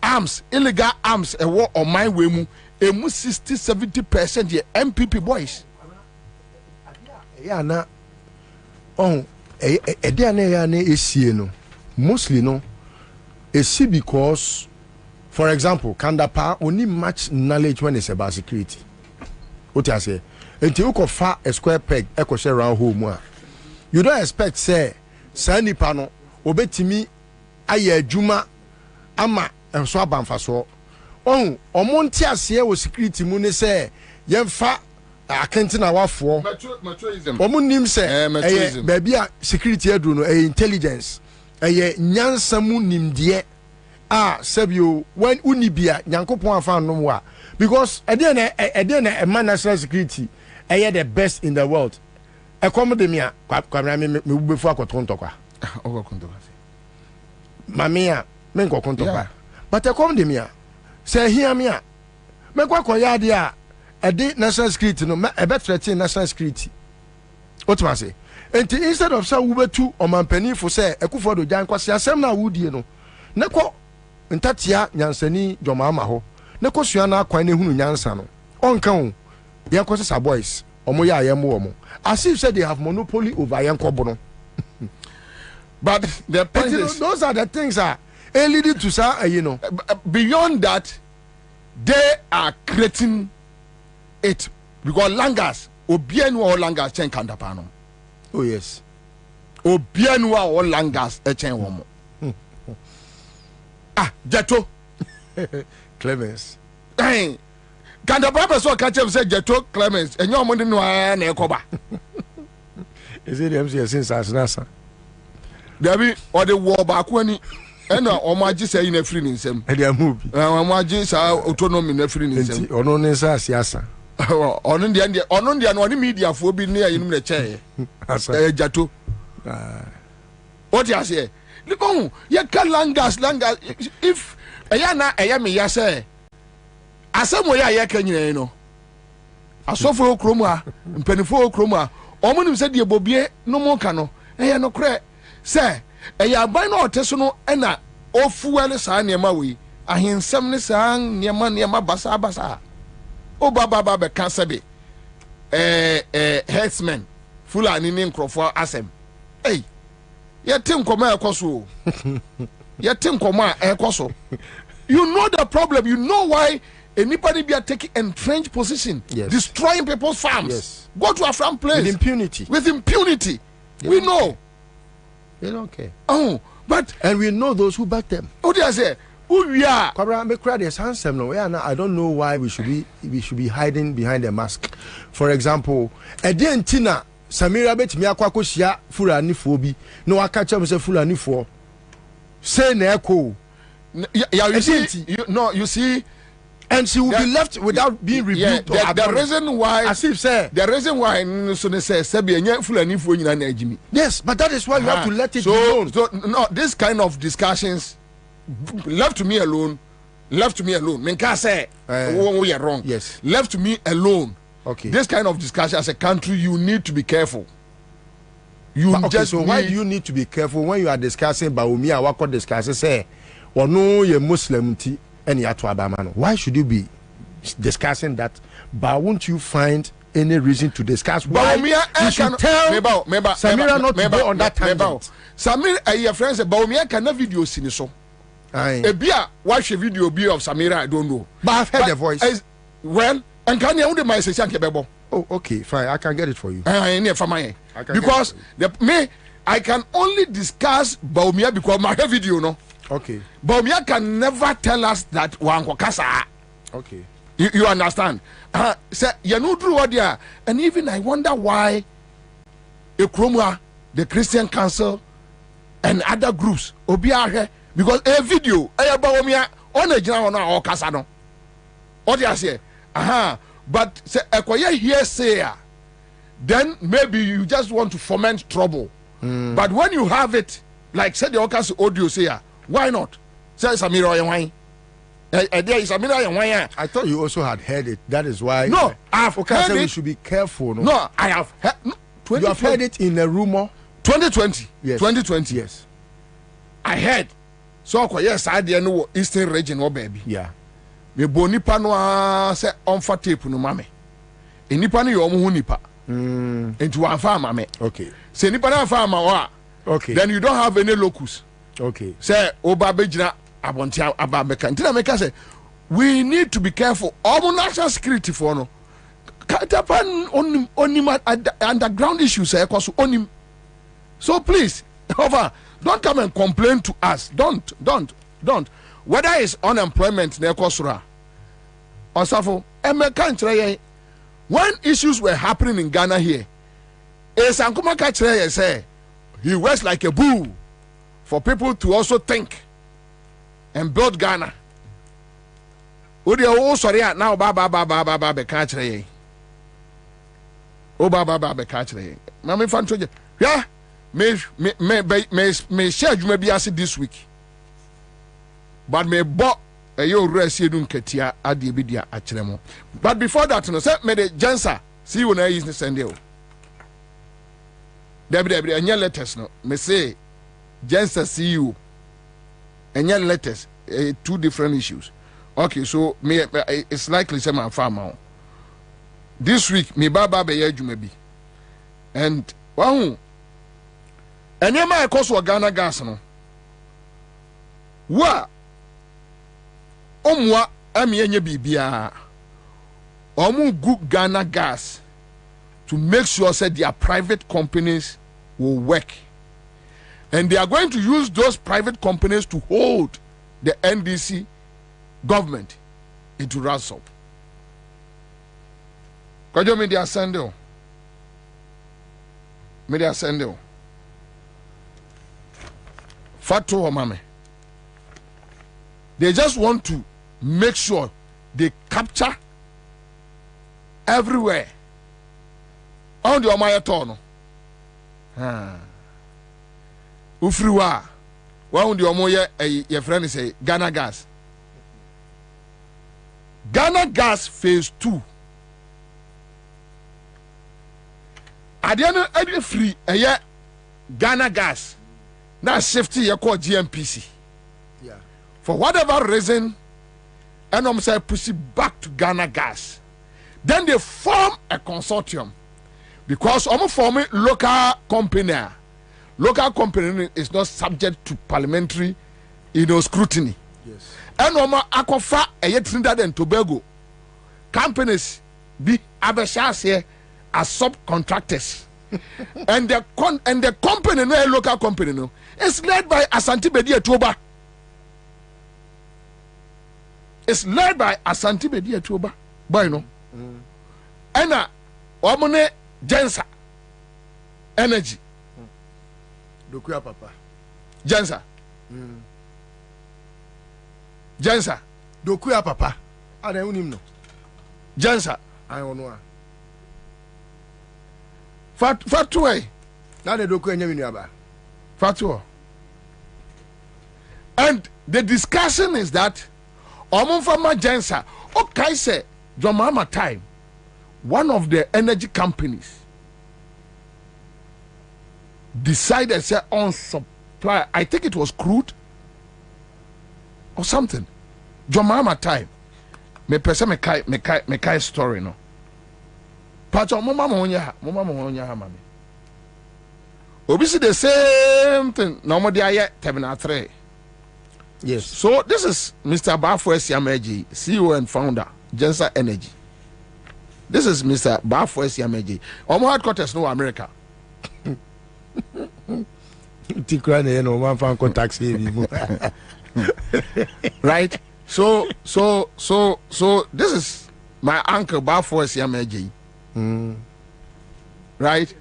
arms, illegal arms, a war on my way mu, 60-70% ye MPP boys. Yeah, na. Oh, dia na ya na esie no. Mostly no. Esi because for example, Kandapa only much knowledge when it's about security. What I say? Until you go far a square peg, echo share around home. You don't expect say, Sani Pano, Obetimi, Aye Juma, Ama, and Swabam Faso. Oh, Omontia see with security mune say, Yemfa, I can't know for. Omunim say, baby, security, intelligence, a nyansamu nim die. Sebio when unibia Yankopon found no more because again a man national security the best in the world. A comedy me before Kotontokwa. Mamia menko Kontokwa. But a comedy me say here me Mekwa Koyadia a day national security no a better national security. What must say? And instead of say Uber 2 or man penny for say a Kufodo Jankwasi Asemna Woody no. Neko ntatia nyansani jomama ho ne kosua na kwan ne hunu nyansa no onka ho yankosesa boys omo ya ayemo omo as if said they have monopoly over yankobo no but the point is those are the things leading to say beyond that they are creating it because langas obianu or langas chen Kandapa no. Oh yes, obianu or langas chen womo. Jeto Clemens. Hey, Kandapa so catch him say Jeto Clemens and your money no na ekoba. Is it MC since Nasa? There or the war back when he and omaji say in a free in some. And they are moving. Omaji say autonomy in a free in some. Or no nesa siasa. On the no media for be near in the chair. Jeto. What you say? Look on, you can langas. If ayami ya say, asamo ya kenye no. Asofo kroma, mpenifo kroma. Omunim se de Bobie no mo ka no. No kre. Say, ban no oteso no na ofuele sa niema we. Ahinsem ne sa niema basa. O baba be kan sebe. Herdsmen. Fulani ni nkrofo asem. Hey. Yatin koma ekoso. Yatin koma ekoso. You know the problem. You know why anybody be taking entrenched position, destroying people's farms. Yes. Go to a farm place with impunity. We know. They don't care. Oh, but and we know those who back them. What do I say? Who we are? I don't know why we should be hiding behind a mask. For example, Tina Samira betimi akwakosia Fulani fobi no akacha me se Fulani fo say na echo you see and she will be left without being rebuked the reason why as if say the reason why so ne say be enya Fulani fo nyina na agimi. Yes, but that is why you have to let it be known. So no, this kind of discussions left to me alone menka say we are wrong. Yes, left to me alone. Okay. This kind of discussion as a country, you need to be careful. So why do you need to be careful when you are discussing Baumia Wako discussing say, or no, you're Muslim, any ato abamano. Why should you be discussing that? But won't you find any reason to discuss why you should tell Samira not to go on that tangent? Samira, your friends, Baumia can have video seen so. A beer, watch a video be of Samira, I don't know. But I've heard the voice. Well, and can you only my say Bebo? Oh, okay, fine. I can get it for you. Because I can only discuss Baumia because my video, no. Okay. Baumia can never tell us that one Wakasa. Okay. You understand? Say you know through what there, and even I wonder why Ekromwa, the Christian Council, and other groups obiare because a video Baumia on a general or Casano. What do you say? But say acquire here say then maybe you just want to foment trouble. But when you have it, like said the Okas audio say, why not? Say Samira why? I thought you also had heard it. That is why. No, I've heard it. We should be careful. No, I have heard. You have heard it in a rumor. 2020. Yes. 2020. Yes. I heard. So yes, I didn't know Eastern region or baby. Yeah. Me boni no say on for tape no mame. E nipa no yo mo nipa. Into one farm mame. Okay. Say nipa na farm wa. Okay. Then you don't have any locus. Okay. Say oba bejina abontia abameka. Ntina meka say we need to be careful. All national security for no. Katapan onim underground issues cause onim. So please, over, don't come and complain to us. Don't. Whether it's unemployment na ekosura. Osafo, emeka when issues were happening in Ghana here, Sankuma Kachre say he works like a bull for people to also think and build Ghana. Odi o sorry now ba be kachre. O ba be kachre. Na me fan toje. Yeah, me share dwuma bi ase this week. But me bo you rest you don't ketia adi bidia achiremo. But before that, no say me the Ansah see you na use the send you. Debi anya letters no. Me say Ansah see you. Anya letters two different issues. Okay, so me it's likely say my farmer. This week me baba be adwuma bi. And wahu enema e koso Ghana gas no. Wa omwa amienye bibia omu gu Ghana gas to make sure that their private companies will work, and they are going to use those private companies to hold the NDC government into ransom. Kwajo media sendo Fatu or mame, they just want to make sure they capture everywhere on the Omaya Tono. Ufriwa, one the Omoya, your friend say Ghana gas. Ghana gas phase 2. At the end of free a year Ghana gas. Now safety you call GMPC. Yeah. For whatever reason, and I'm saying push it back to Ghana gas. Then they form a consortium because I'm forming local company. Local company is not subject to parliamentary, scrutiny. Yes. And I'm akofa a Trinidad and Tobago companies be abeshas here as subcontractors. and the company, no a local company, no, is led by Asante Bedi Etoba. It's led by Asante Bedi Etoba. Boy, no. And Omone Ansah Energy. Dokuya Papa. Ansah. Ansah. Dokuya Papa. I don't know. Ansah. I don't know. Fatue. Now the Dokuya Nyaminyaba. Fatue. And the discussion is that Omonfama Ansah, okay, say, Jomama time, one of the energy companies decided say on supply, I think it was crude or something. Jomama time. Me pese me kai story no. Pacho mama monya mami. Obi see the same thing. No more there terminal 3. Yes. So this is Mr. Bafo Esiameji, CEO and founder, Ansah Energy. This is Mr. Bafo Esiameji. Omo headquarters no America. Tikrane no man fan contact right? So this is my uncle Bafo Esiameji. Right?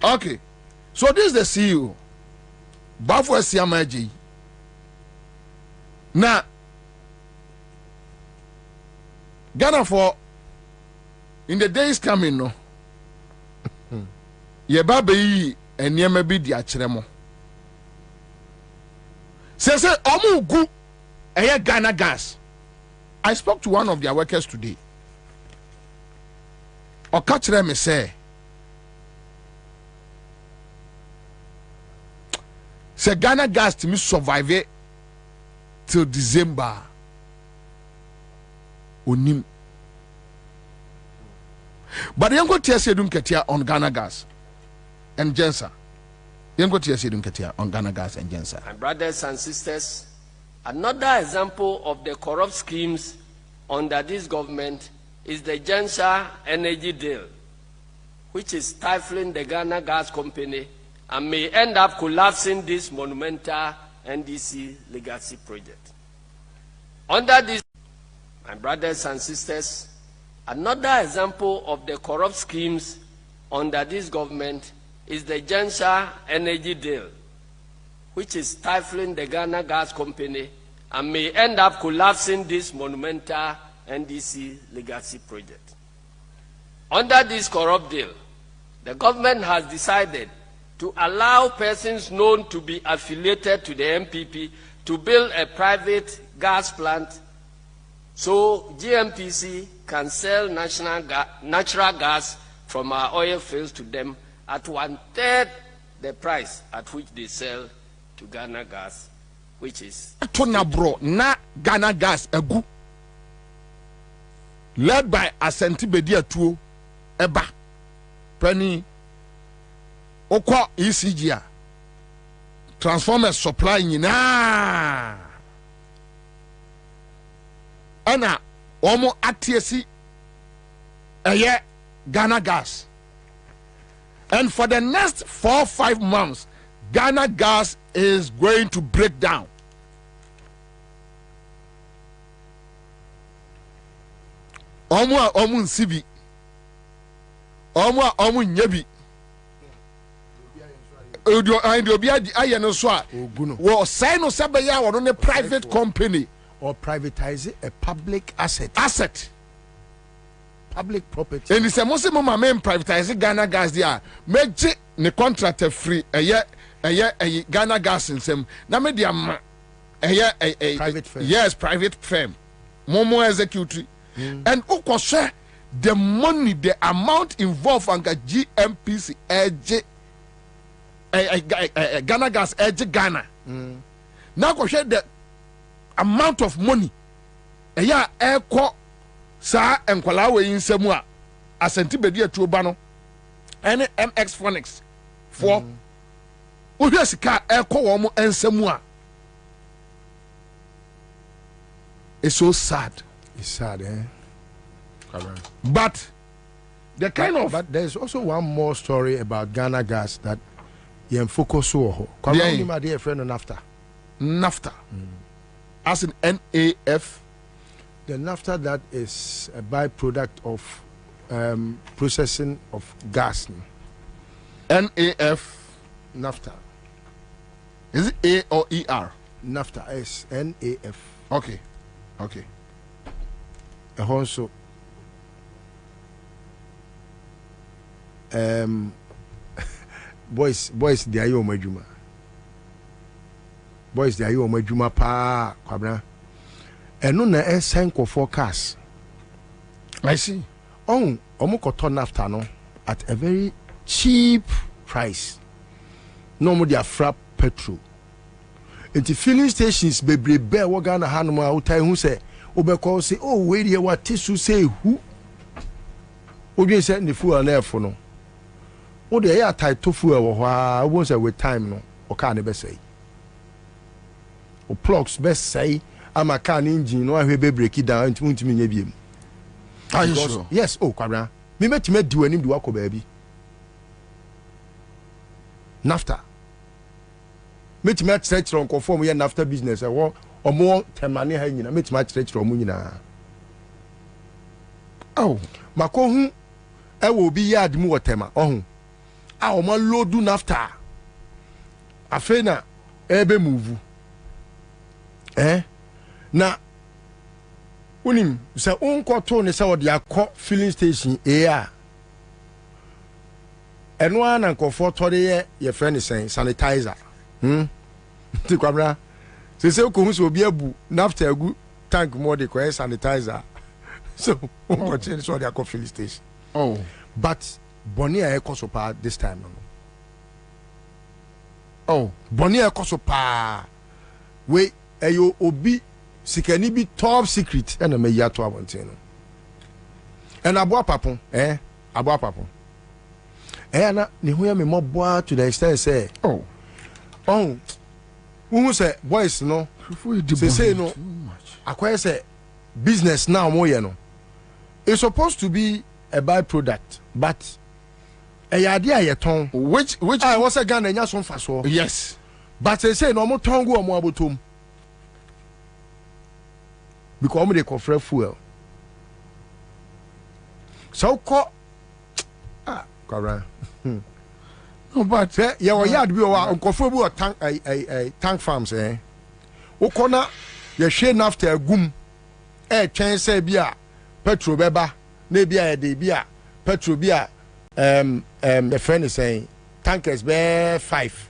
Okay, so this is the CEO, Bafo Esiameji. Now, Ghana for in the days coming, no, ye baby and ye may be the achiremo. Say, Omu gu a Ghana gas. I spoke to one of their workers today. Or catch them me say. Say Ghana gas to me survive it till December. Onim. But you go to say dunketia on Ghana gas and Ansah. You go to say dunketia on Ghana gas and Ansah. My brothers and sisters, another example of the corrupt schemes under this government is the Ansah energy deal, which is stifling the Ghana Gas Company and may end up collapsing this monumental NDC legacy project. Under this, my brothers and sisters, another example of the corrupt schemes under this government is the Ansah energy deal, which is stifling the Ghana Gas Company and may end up collapsing this monumental NDC legacy project. Under this corrupt deal, the government has decided to allow persons known to be affiliated to the MPP to build a private gas plant so GMPC can sell natural gas from our oil fields to them at 1/3 the price at which they sell to Ghana Gas, which is Tonabro na Ghana Gas egu led by Asante Bedia Tuo Eba Penny Okwa ECG transformers supply nyina ana omo atiesi eye Ghana Gas, and for the next 4-5 months Ghana Gas is going to break down. Omo nsibi omo nyebi obi aye no so a wo say no se be ya wo no private company or privatize a public asset public property. And it's a most mama men privatize Ghana Gas there meje ne contractor free eye Ghana Gas nsem na me dia ma eye private firm. Yes, private firm momo execute and ukose the money, the amount involved and GMPC edge Ghana Gas edge Ghana. Now go share the amount of money eko sa enkwala we nsemu a Asante Bedia Tuo ba no ene MX Phonics for ohwe sika eko wo mo nsemu a. It's so sad. It's sad, eh? But the kind of but there's also one more story about Ghana Gas that you focus on. Kwabena my dear friend NAFTA. As in NAF. The NAFTA that is a byproduct of processing of gas. NAF. NAFTA. Is it A or ER? NAFTA is NAF. Okay. Also boys they are your majuma. Boys they are your majuma pa Kwabena. And no na senko forecast. I see. Oh, omokoto nafta no at a very cheap price. No more their frap petrol. Into filling stations bebre bear wagana hanuma utai who say obeko say oh wait here what tissue say who obi say the fuel na efo no o de ya tie to fuel wo hwa won say with time no o car ne be say o plugs be say ama car engine no ahwe be break it down ntimi nya biem. Are you sure? Yes, oh Kwabena me metime di wanim di wako baabi nafta metime atchire on conform ye nafta business e wo omo temane ha nyina metime atchire omo nyina. Oh makohu e wo bi yard mu wotema ohun a omo loadu nafta afena ebe move na unim se unkoto ne se wode akọ filling station a eno ana nkofo tore ye friend sen sanitizer ti Kwabena se ko hu so obi abu nafta agu tank mo de ko sanitizer so unkoto so de akọ filling station. Oh but Bonia ekoso pa this time no. Oh Bonia ekoso pa we eyo obi sikani bi top secret and me ya to abonten no and aboa papon aboa papon na ne hu ya me moboa to the extent say who say boys no say no akwai say business now mo ye no it's supposed to be a byproduct but yade ayeton which I was a Ghana nya so mfaso. Yes, but say no mo tongo mo abotom because they confront fuel. So call Kwabena. No, but yeah, we yard be wa nkofo bi o tank farms ukona ye hwe nafta agum twen say bi a petrol beba na bi a de bi a petrol bi a the friend is saying tankers be 5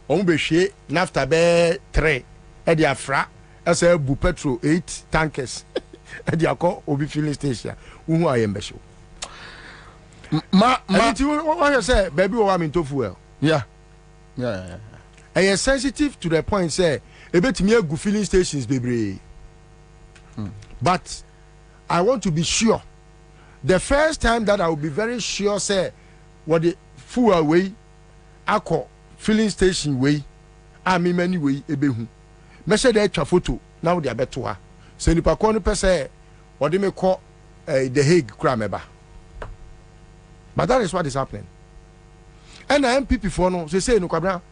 on be hwe nafta be 3 e de afra as a bu petrol 8 tankers e de akọ obi filling station uhu ayembe show ma what you say baby o wa me to fuel. Yeah. And you're sensitive to the point say a bit me go filling stations baby. But I want to be sure. The first time that I will be very sure say what the fuel way akọ filling station way I mean many way ebehu. Measure the extra photo now they are better ha. So nipa ko no pese what they may call the Hague krameba. But that is what is happening. And the MPP for no say no Kwabena.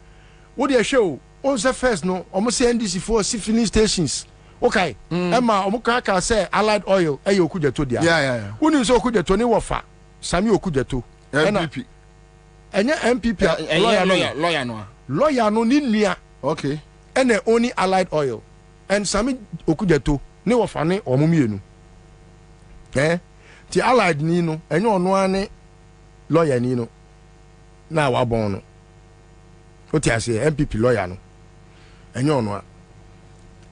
What they show on the first no almost say NDC for filling stations. Okay. Emma omukaka say allied oil e okujeto dia. Yeah. Woni so okujeto ni wofa. Sami okujeto. MPP. Enye MPP lawyer no. Lawyer no ni nua. Okay. And only allied oil. And Sami okujeto ni wofa ni omumienu. Ti allied ni no enye ono ane lawyer ni no na wa bon no o ti ase MPP lawyer no enye ono a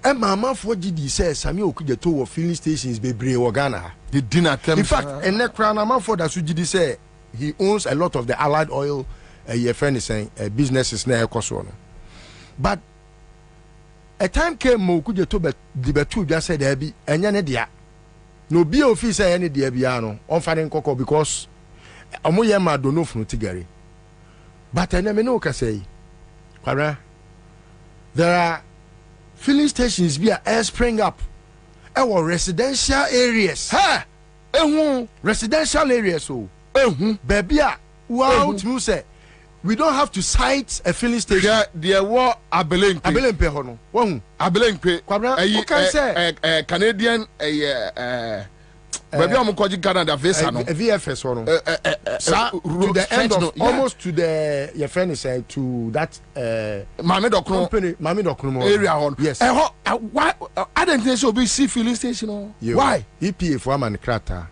e mama for GD say Sami okujeto wo filling stations bebre wo Ghana ha the dinner term. In fact ene kra na man for that so GD say he owns a lot of the allied oil your friend is saying businesses na ekoso no but a time came mo okujeto be di betu just said there be enye ne dia no be office enye dia bia no on fa ne nkoko because amoye ma do no funu tigari but enemy no ka say Kwabena there are filling stations be a spring up our residential areas residential areas so baby wow to say we don't have to cite a filling station there were abelempe ho no wo abelempe Kwabena Canadian baby am koji Canada visa no VFS one to the end of almost to the your friend is to that Mami Dokno area on yes why I don't think so be see filling station why EPA for man krata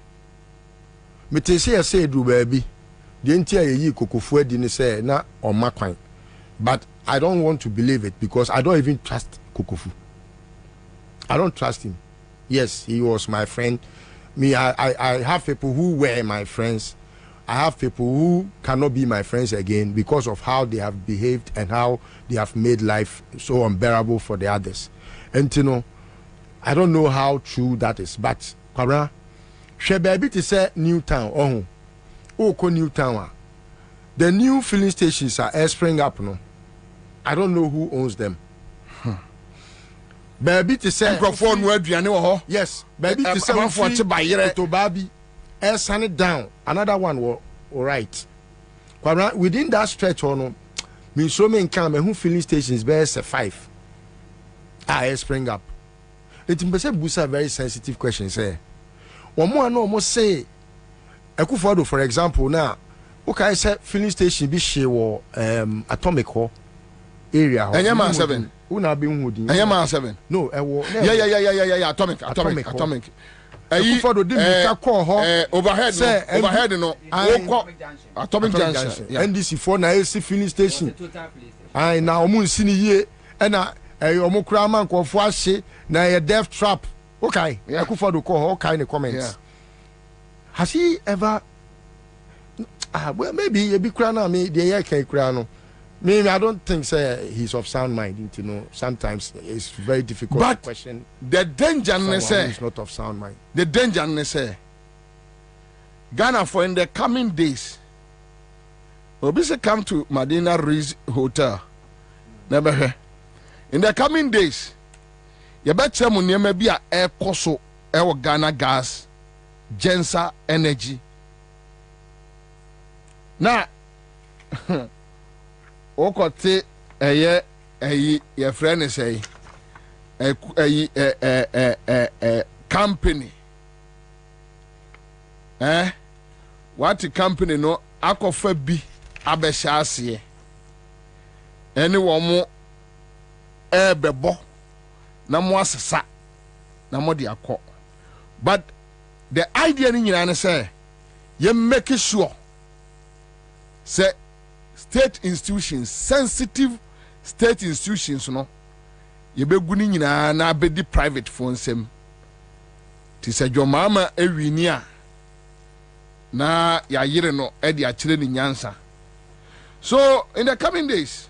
me te say do baby the entire ye kokofu didn't say na on my coin. But I don't want to believe it because I don't even trust Kokofu. I don't trust him. Yes, he was my friend. Me, I have people who were my friends. I have people who cannot be my friends again because of how they have behaved and how they have made life so unbearable for the others. And you know, I don't know how true that is. But Kwabena, she baby to say Newtown. Oh, Newtown. The new filling stations are spring up no. I don't know who owns them. Baby to say microphone where yes, baby to say to Bobie sand it down. Another one was all right. Within that stretch on me so many come who filling stations best 5. Spring up. It is a very sensitive question say. One more no almost say Ekufodo for example now. Okay, say filling station be she or atomic area. Anyama 7. Una be hooding. Anyama 7. No, yeah. Atomic. Ekufodo dey call her overhead no. Atomic junction. NDC 4 na AC filling station. I na omu nsi ni ye na omu kura man ko fo ahye na ye death trap. Okay, Ekufodo call her okay in the comments. Has he ever well, maybe a big crown on me, the air can crown. Maybe I don't think he's of sound mind. You know, sometimes it's very difficult to question. The danger is not of sound mind. The danger Ghana for in the coming days. Obviously come to Medina Ridge Hotel. Never in the coming days. You bet some money maybe a air coso air Ghana gas, Ansah energy. Na okote your friend say company what company no akofa bi abehya ase ene wo mo bebo na mo asesa na mo de akọ but the idea ni nyina ne say you make sure say state institutions, sensitive state institutions, no, you be good in na be the private phone sem. Tis a your mama a winia na ya yere no edi a children in Ansah. So in the coming days,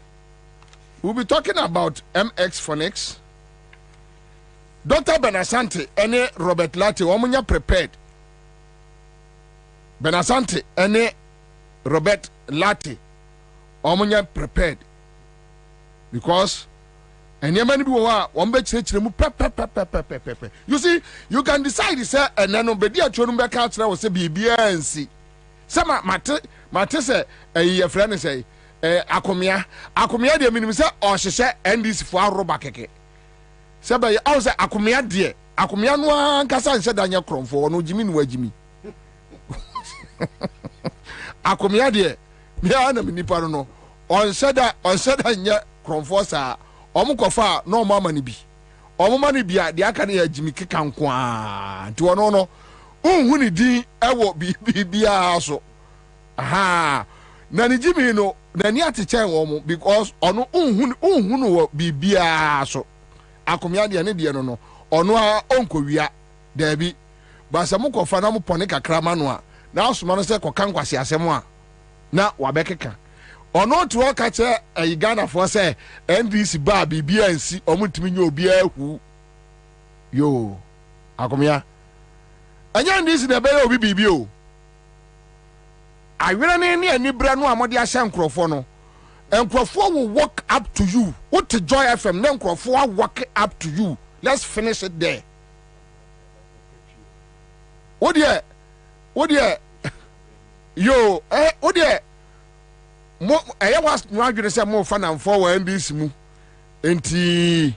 we'll be talking about MX Phonics, Dr. Benasante, and Robert Latte, woman prepared. Benasante, and Robert Latte, omunya prepared because and you many people one bet church you see you can decide say and then be dia chonu be ka kira wo say bibia ansi say mate say your friend say akomia de minim say o hyehyɛ NDC for aroba keke say be o say akomia no ankasa nhyɛ danya kromfo no jimi no wagimi akomia de bia na nipa no on said nya kromfo sa omukofa no mama ni bi omuma ni bia de aka na jimi keka nko a nti ono no unhu ni din ewo bibia so aha na ni jimi no na ni atechen wo mu because ono unhu no wo bibia so akomia de ne de no ono a onkowia da bi ba sa mukofa na mu pone kakra ma no a na asoma no se kokan kwase asem a na wabekeka ono to waka che Ghana for say NDC ba bibia nsi omutimi nya obia hu yo akomia anya NDC na be obi bibia o awere ne anibra no amode ahye nkrofo no nkrofo will walk up to you what to Joy FM na nkrofo will walk up to you let's finish it there what there yo what there mo was no adwene say mo fa na mfo wa NDC mu enti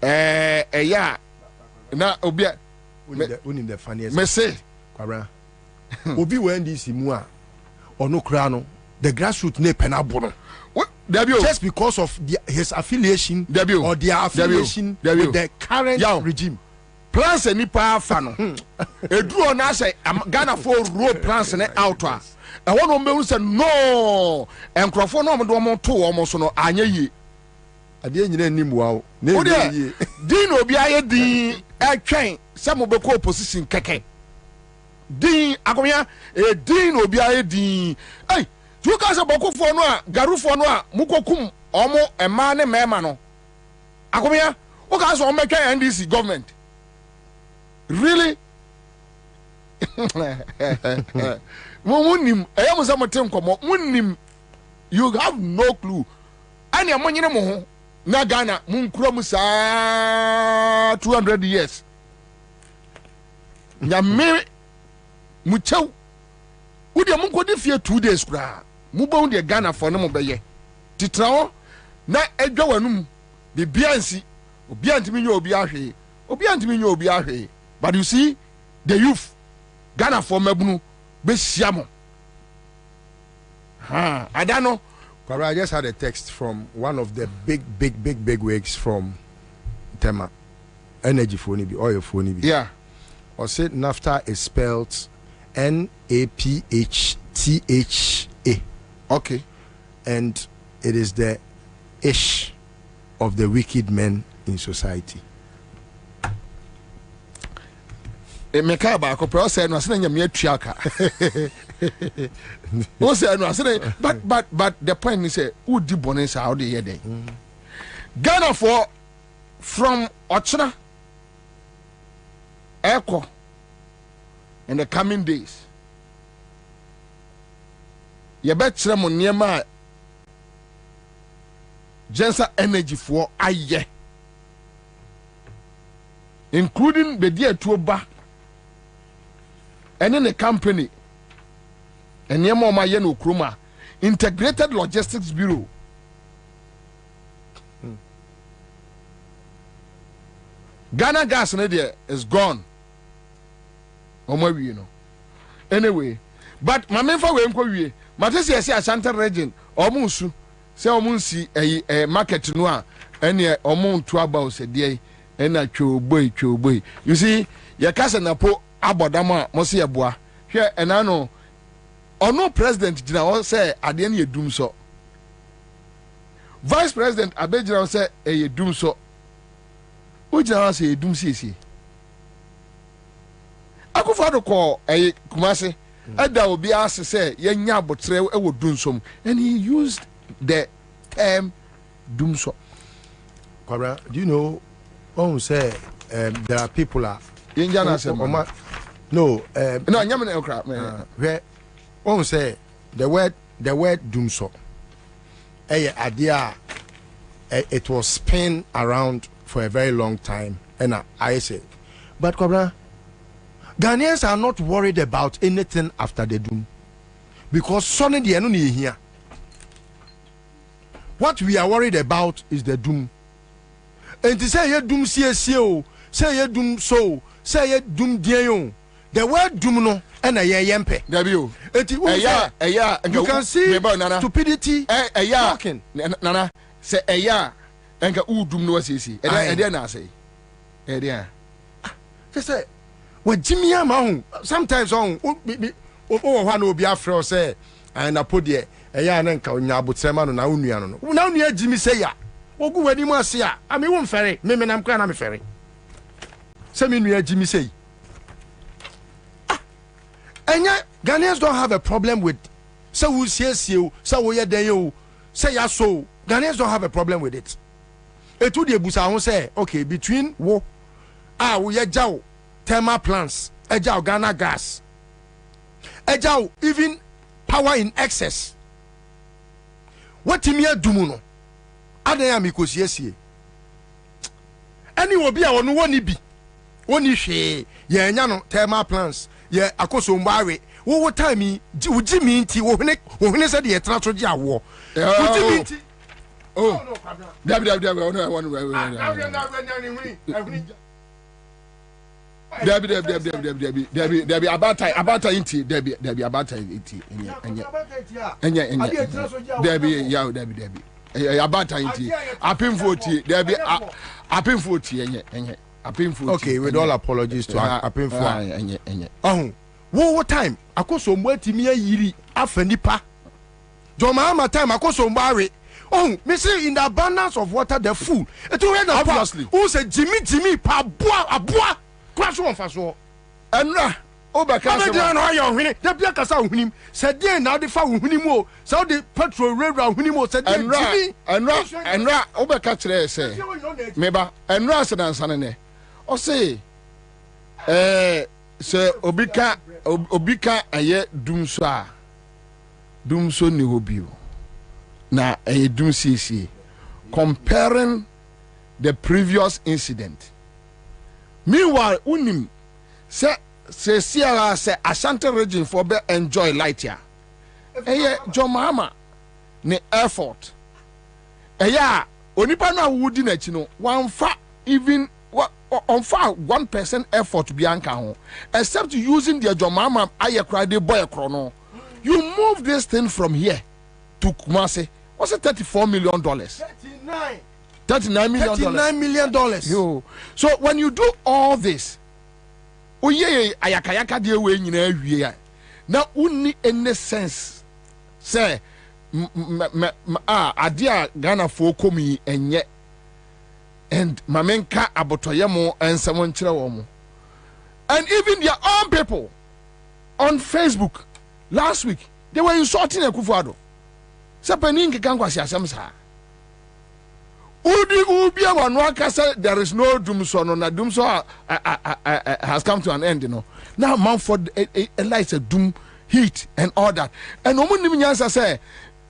ya na obi unim the funniest me say Kwabena obi wa NDC mu a ono kra no the grassroots ne penabo no just because of his affiliation or their affiliation with the current regime plans nipa fa no eduro na say Ghana for road plans ne out and one of them said no and Crawford no mo to almost no anya yi ade nyina nim wow na yi din obi aye din e twen se mo be ko opposition keke din akomya e din obi aye din hey you guys abokofo no a garufo no a mukokum omo ema ne mema no akomya o guys o metwa NDC government really munim ayam za motem komo munim you have no clue ani amonyene mo ho na Ghana munkura mu sa 200 years nyame muchew wodi munkodi fie 2 days kura mubon de Ghana for no mobeye titrawo na edwa wanum de biansi obi antimi nyo obi ahwe but you see the youth Ghana for mabunu be siamo I don't know. I just had a text from one of the big wigs from Tema energy phone oil phone yeah or said NAFTA is spelled NAPHTHA. Okay. And it is the ish of the wicked men in society. Meka ba ko pro say no asena nyame atuaka. O say no asena but the point is say who di bonus how dey here dey. Ghana for from Ochina Echo in the coming days. You bet mo niema Ansah energy for aye. Including the dear tuoba and in a company and niema ma ye no kroma Integrated Logistics Bureau. Ghana gas is gone. You know. Anyway, but my main for we nkwa Matesi say Ashanti region omunsu say omunsi market no a ene omuntu about say dey na twoboi. You see, ye kasa na po abodama mo se yeboa. Hwe ena no ono president gina won say ade na yedum so. Vice President abegina won say yedum so. O gina say yedum siesie. Akufado ko Kumasi Ada obi ask say yenya abotre e wo dunsom and he used the term dumso. Kwabena, do you know when say there are people are no nyame na okra where when say the word dumso it was spun around for a very long time and I say but Kwabena, Ghanaians are not worried about anything after the doom because sonny the enemy here. What we are worried about is the doom. And to say ye doom CSO, say ye doom so, say ye doom dion. The word doom no and a yempe. You can see stupidity talking. Nana say and doom no say. And say. Just say. Well, Jimmy Amahun sometimes on one will be afraid say and I put there a yan and Nyabutrema na Uniano. Now near Jimmy say ya. Oh, go when you must see ya. I mean, one ferry, maybe I'm crying, I'm a ferry. Send me near Jimmy say. And yet, Ghanaians don't have a problem with so we see you, so we are there, say ya so. Ghanaians don't have a problem with it. Et tout the Busa say, okay, between wo we are Jow. Thermal plants, ejao Ghana gas, ejao even power in excess. What timia dumuno? Adaya mikosi yesi. Any will be our one be. One she ye nyano thermal plants, ye akoso mbare. What time me Jimmy inti wo said ye transfer war. Oh, Debbie about inti Debbie about inti Debbie about inti apim 40 Debbie apim 40 okay with all apologies to apim 40 what time akoso mbati mi yiri afanipa Jomama time akoso mbare. Oh, me say in the abundance of water the fool. It will end obviously. Who say Jimmy pa abua crash one fast one. Enra obeka so. Ame no ayo hwini. De bia kasa hwinim. Say dey na de fa hwinim o. Say the petrol railroad hwinim o say dey Jimmy. Enra obeka kire say. Meba enra se dan sanene. O say se obika aye dumso a dumso ni hobio. Na a dum CC comparing the previous incident. Meanwhile, unim say Sierra say Ashanti region for be enjoy light here. John Mahama ne effort. Onipa na wudi na chino one fa even on far 1% effort bianca ho except using the John Mahama aye cry the boy chrono. You move this thing from here to Kumasi. What's it? $34 million. $39 million. Yo. So when you do all this, ayakayaka de we nyina awie na unni any sense say adia Ghana fo komi enye and mamenka abotoye mo ensemo nkyere wo mo. And even their own people on Facebook last week, they were insulting Akufo-Addo. Sapaning kankwa siasem sa. Ubia wanwaka say there is no doomso no na doomso has come to an end, you know. Now Mumford lights a doom heat and all that. And omunim nyansa say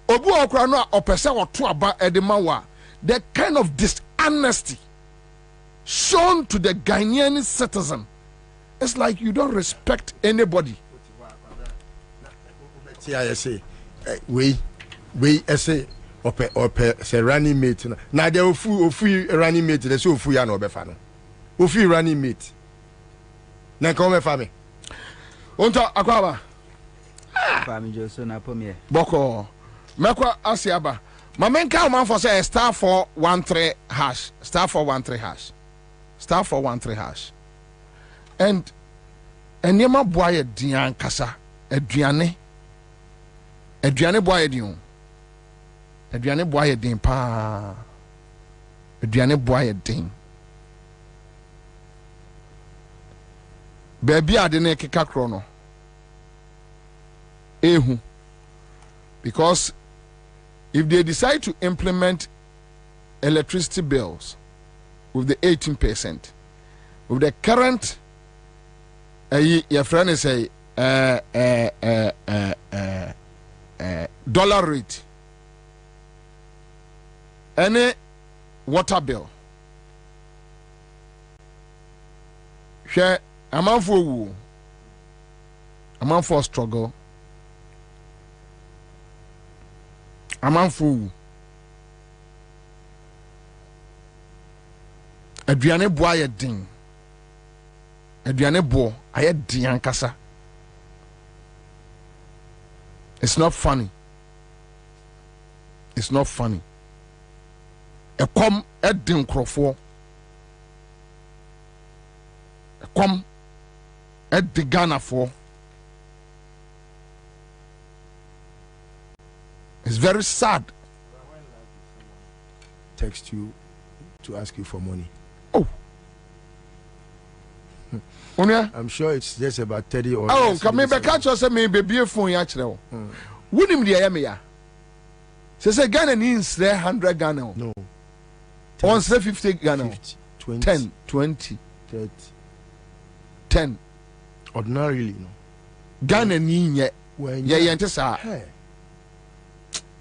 obu okra no opese oto aba edemawa. The kind of dishonesty shown to the Ghanaian citizen. It's like you don't respect anybody. TISA we say ope say running mate na dey ofu running mate dey say ofu ya na obefa no ofu running mate na come me fa me onto akwaba fa me jo so na pomie boko mekwa asiaba mamenka man for say *413# *413# *413# and enema boy dian kasa aduane boy dion aduane boy din pa aduane boy din baby ade na keka kro no ehu because if they decide to implement electricity bills with the 18% with the current your friend say dollar rate any water bill share amount for struggle amount for aduane bo aye din aduane bo aye din ankasa. It's not funny. It's not funny. A come at din crofo. A come at the Ghana for. It's very sad. Text you to ask you for money. Oh. I'm sure it's just about 30 or come me catch us me baby phone ya kire. Wunim de ya me ya. Say Ghana needs 100 Ghana. No. On 50 Ghana. 20, 10, 20, 30. 10. Ordinarily, no. Ghana ni nye. Yeah, yente sa.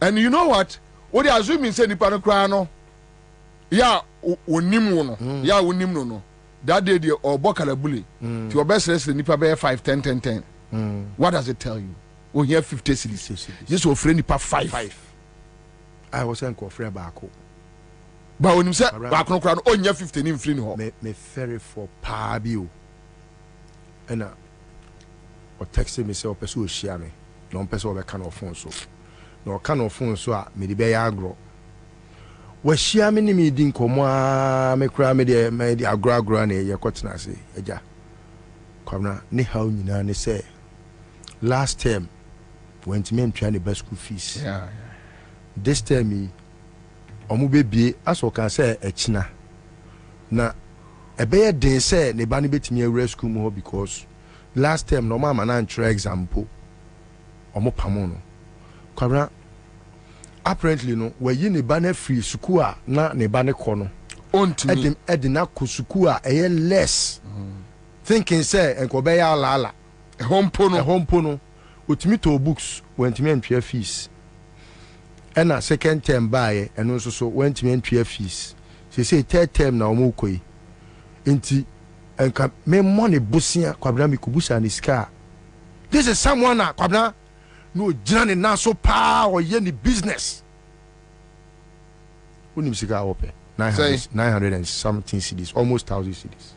And you know what? What they assuming say nipa no kra no. Ya onim no. Ya onim no. That day the Obokalabuli to your best rest nipa be 5 10 10 10. What does it tell you? Oh, here 50 cedis. Just offer nipa 5. I was saying ko free baako. Ba onim say baako no kra no onya 50 ni mfiri no. Me ferry for pa bi o. Ena o text me say o pese o share me. No pese o be kan o phone so. No kan o phone so a me di be ya agro. We share me ni me din komo a me kra me di agro na ye kwotena se eja. Kwabena ne how nyina ne say last term went me and try the best school fees. This time me omu bebie as we can say a china na ebe den say ne ba ne betimi awura school mu because last time no mama na try example omu pamo no Kwabena apparently no we yi ne ba na free school a na ne ba ne kɔ no ontimi edina ko school a less thinking say enko be ya ala hompo no otimi to books went me and fees. And a second term buy and also so went to entry fees. She say third term na omo koi. Inti and me money busia Kwabena mi kubusa ni car. This is someone Kwabena no jani na so pa or ye ni business. Unim sika ope 900 and something cedis, almost 1,000 cedis.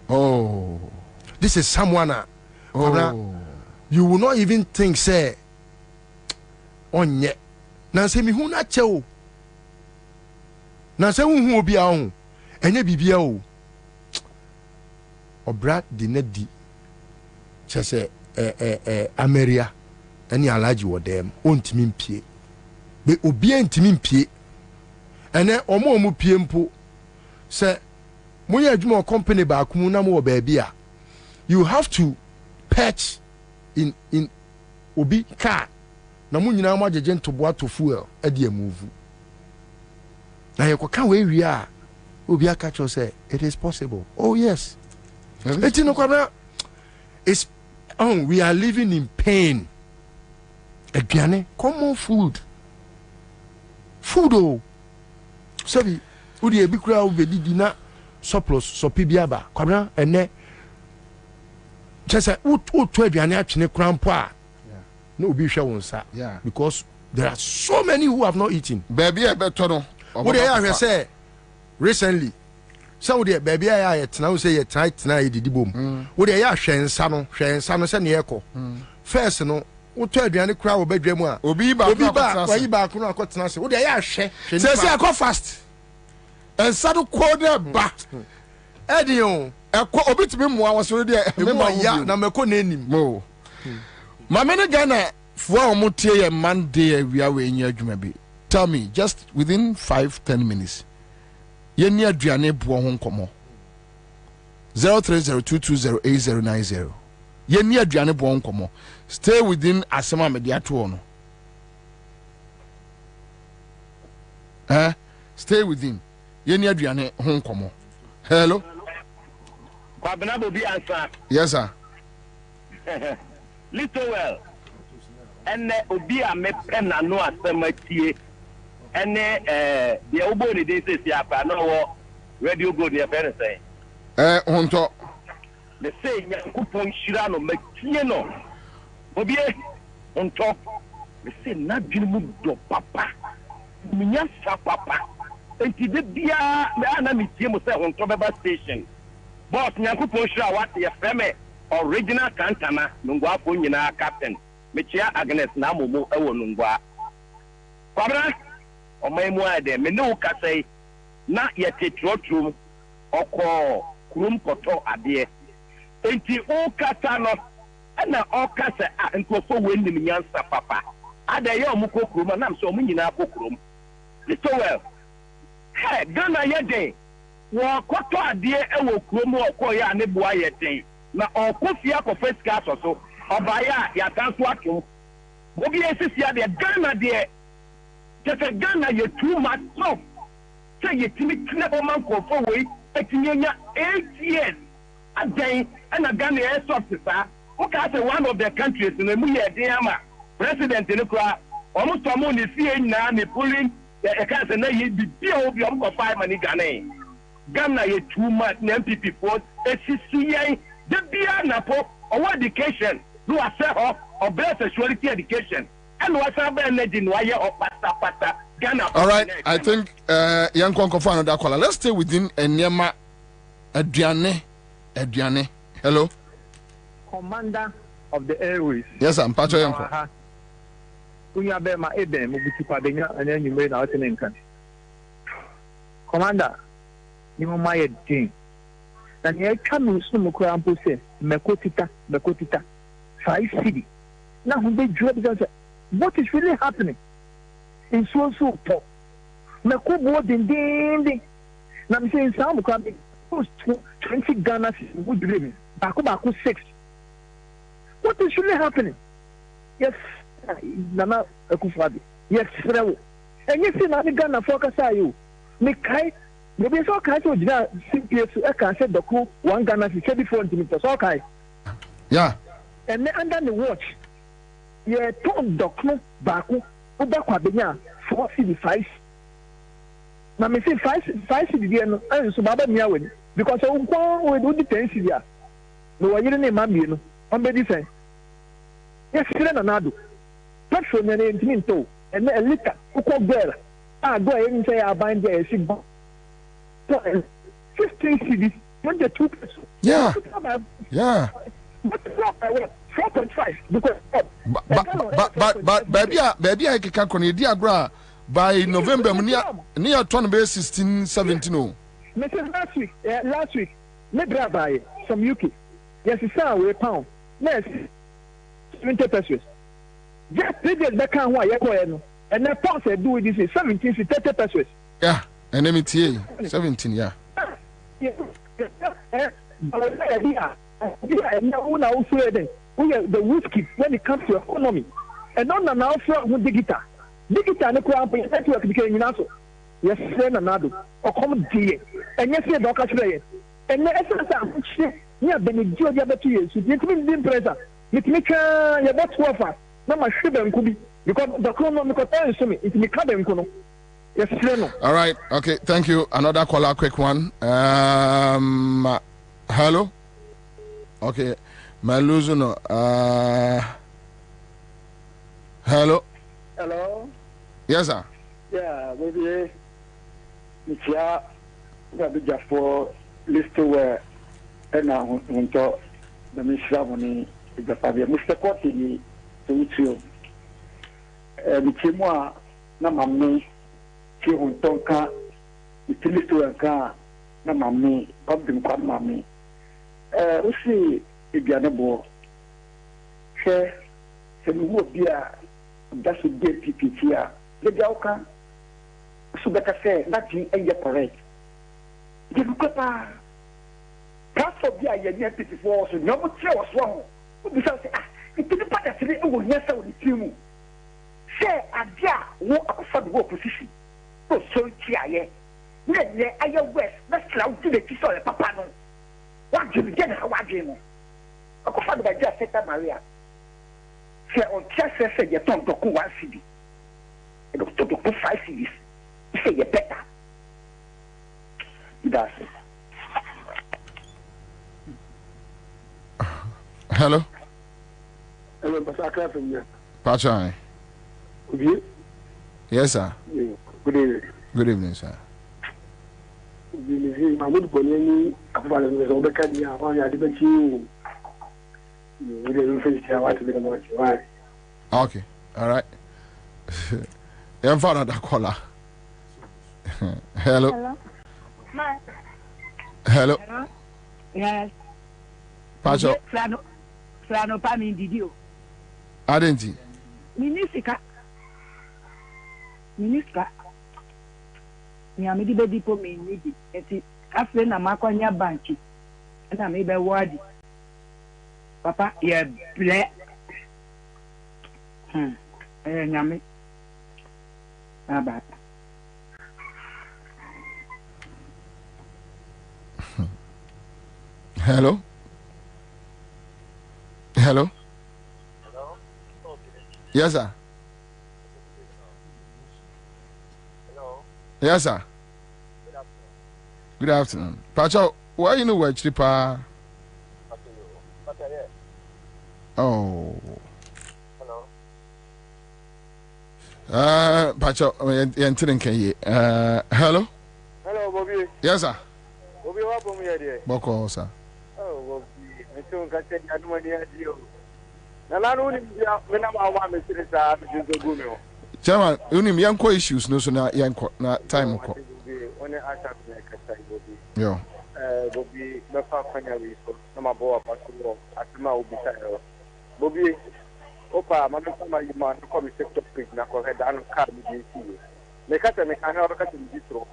Oh. This is someone Kwabena, you will not even think say onye na se mi hu na chewo na se hu obi a hu enye bibia o obra de na di chese ameria ani alaji wo dem ontimi mpie be obi antimi mpie ene omo pie mpo se mo ye adwuma company ba akumu na mo ba bia you have to patch in obi car na mu nyina mo agege ntoboa to fuel e de move na ye kwaka we wi a obi aka cho say it is possible. Oh yes, it's no Kwabena. It's we are living in pain. Aduane common food oh sabi odi ebi kura o bedidi na surplus so pibiaba Kwabena ene chese o to aduane atwene kura mpo a no be sure onsa because there are so many who have not eaten. Baby, I better no. What they have say recently. So the baby I now say you tight na didi bom. What they are hwensa no say na yeko. First no, what to aduane kura wo badwa mu a. Obi ba ko na akotena se. What they are hwe. Say I go fast. And sadu ko de ba. Edion, ekọ obi timi mo awon so de e ya na meko na enim. Mo. Mamene Ghana for omutie ye Monday we are we adwuma bi. Tell me just within 5-10 minutes. Ye ni aduane bo ho nkomo. 0302208090. Ye ni aduane bo nkomo. Stay within asema mediato no. Stay within. Ye ni aduane ho nkomo. Hello. Kwabena Bobie Ansah. Yes sir. Little well. And obi a me penna no asematie. And the obo ni dey say apa no wo radio go near better say. Honto. Me say Nyankopon hira no matie no. Bobie honto. Me say na dwene mu do papa. Minya sa papa. Enti de bia me ana metie mo say honto beba station. Boss Nyankopon hira what ye frame original Kantana nungwa po nyina captain mechia Agnes na momo ewo nungwa Kwabena omaimu ade me no ka sei na ye tetrotrum okọ kurum koto ade enti o kata no na o ka se nkofo wennim nyansa papa ade ye omuko kurum na so omu nyina kokurum so well hey Ghana ye dey wo koto ade ewo kurum okọ ya ne boa ye den na okofia ko first class so obaya ya tanso ato Bobie esisia de Ghana de just Ghana you too much so say you timi kle o man ko for we etinya 8 years again and Ghana is soft sir okay say one of the countries in mu ye den ama president ni kra almost mo ni fie nyina ni pulling e ka say na ye bi obi am ko 5 money Ghana you too much na MPP for esisia the bia na po or education do a or better sexuality education and what's up energy no aye or pata Ghana. All right, I think young Konko another caller. Let's stay within Enyema Adriane. Hello. Commander of the Airways. Yes, I'm Pacho Yanko. Kunya be ma ebe mo biti Kwabena and then you made out in English. Commander, you my din. Na ye kanu sumu kura mpo se mekotita 5 cedi. Now who be dread because what is really happening in so top. Me ko bo ding. Na me say some can be 20 Ghana would dream. Baku 6. What is really happening? Yes, Nana Akufo-Addo. Yes, Frewo. And you see na Ghana focus you. Me kai maybe so kai to jina CPS I can say doku 1 Ghana is 34 centimeters. So kai. Yeah. And then under the watch. Yeah, Tom doku baku uba Kwabena 4 cedi 5. Na me say 5 cedi there no and so baba mia we because we do the 10 cedi. No wa yire na ma mie no. On be different. Yes, Nado. Petrol na ntimi nto. And a liter, uko girl. Go and say I bind there. 15 cedis, 22 pesos. Yeah. Yeah. 4.5 because but baby I can diagram by November near turn base 16 17 oh. Last week me buy from UK. Yes, it's a pound. Yes. 20 pesos. Just 3 days back on why you and the pound said do this is 17 to 30 pesos. Yeah, and MTA 17, yeah. The whiskey when it comes to economy. And not now for digital. Digital network became also. Yes, Nado. Or come dear. And yes, Doctor Trey. And the essence yeah, Benedict the other 2 years. You didn't pressure. It make your best offer. No, my sugar could be because the economical time is me. It's me cabin. Yes, all right. Okay. Thank you. Another caller, quick one. Hello. Okay. My loser no. Hello. Hello. Yes, sir. Yeah, maybe it's ya. Maybe just for list where and now until the Mr. Mr. Cotti to you. Michimwa na mami ki untonka itilisto yanka na mami babdim kwa mami usi ibianebo se mu bia dasu DPP a le biauka su beta se nothing eye correct dikukota kaso bia ye ni DPP4 so nyomo tie wo so obi say itini pata tiri ewo nyesa wo timu say adia wo akofa do opposition so so tiaye ne aye west na slaw di le tiso le papa no wa jimi je na wa jimi akofa do ba ja Santa Maria say on chese say ye ton to ku 1 cedi e do to 5 cedis say ye better that's it. Hello. Hello, Pastor from here. Pachai. Yes, sir. Yeah. Good evening. Good evening, sir. Mahmoud Boneni, Afghan, the Obekadi, I didn't you. We didn't finish our to the much. Why? Okay. All right. I'm found that caller. Hello. Hello. Hello. Hello. Yes. Pacho. Flano Pami Didio. Adenti. Minister. Nyamidi be dipo me nidi. Eti afre na makwanya banki. Na me be wadi. Papa ye ble. Nyame. Aba. Hello. Hello. Yes, sir. Hello. Yes, sir. Good afternoon. Pacho, why you know where Chipa? Oh. Hello. Pacho, hello. Hello, Bobie. Yes, sir. Bobie, what from here? Boko, sir. Oh, Bobie. I don't get any money at you. And I don't when I'm a Mr. Saab, Chairman, you need young issues, no, so now young time. When I ask Bobie. Yeah. Bobie, the Fafanya, so no more possible. At my own Bobie, Opa, Madam Sama, you man, call me sector page, now call her down car with you. Make us a mechanical cut in vitro.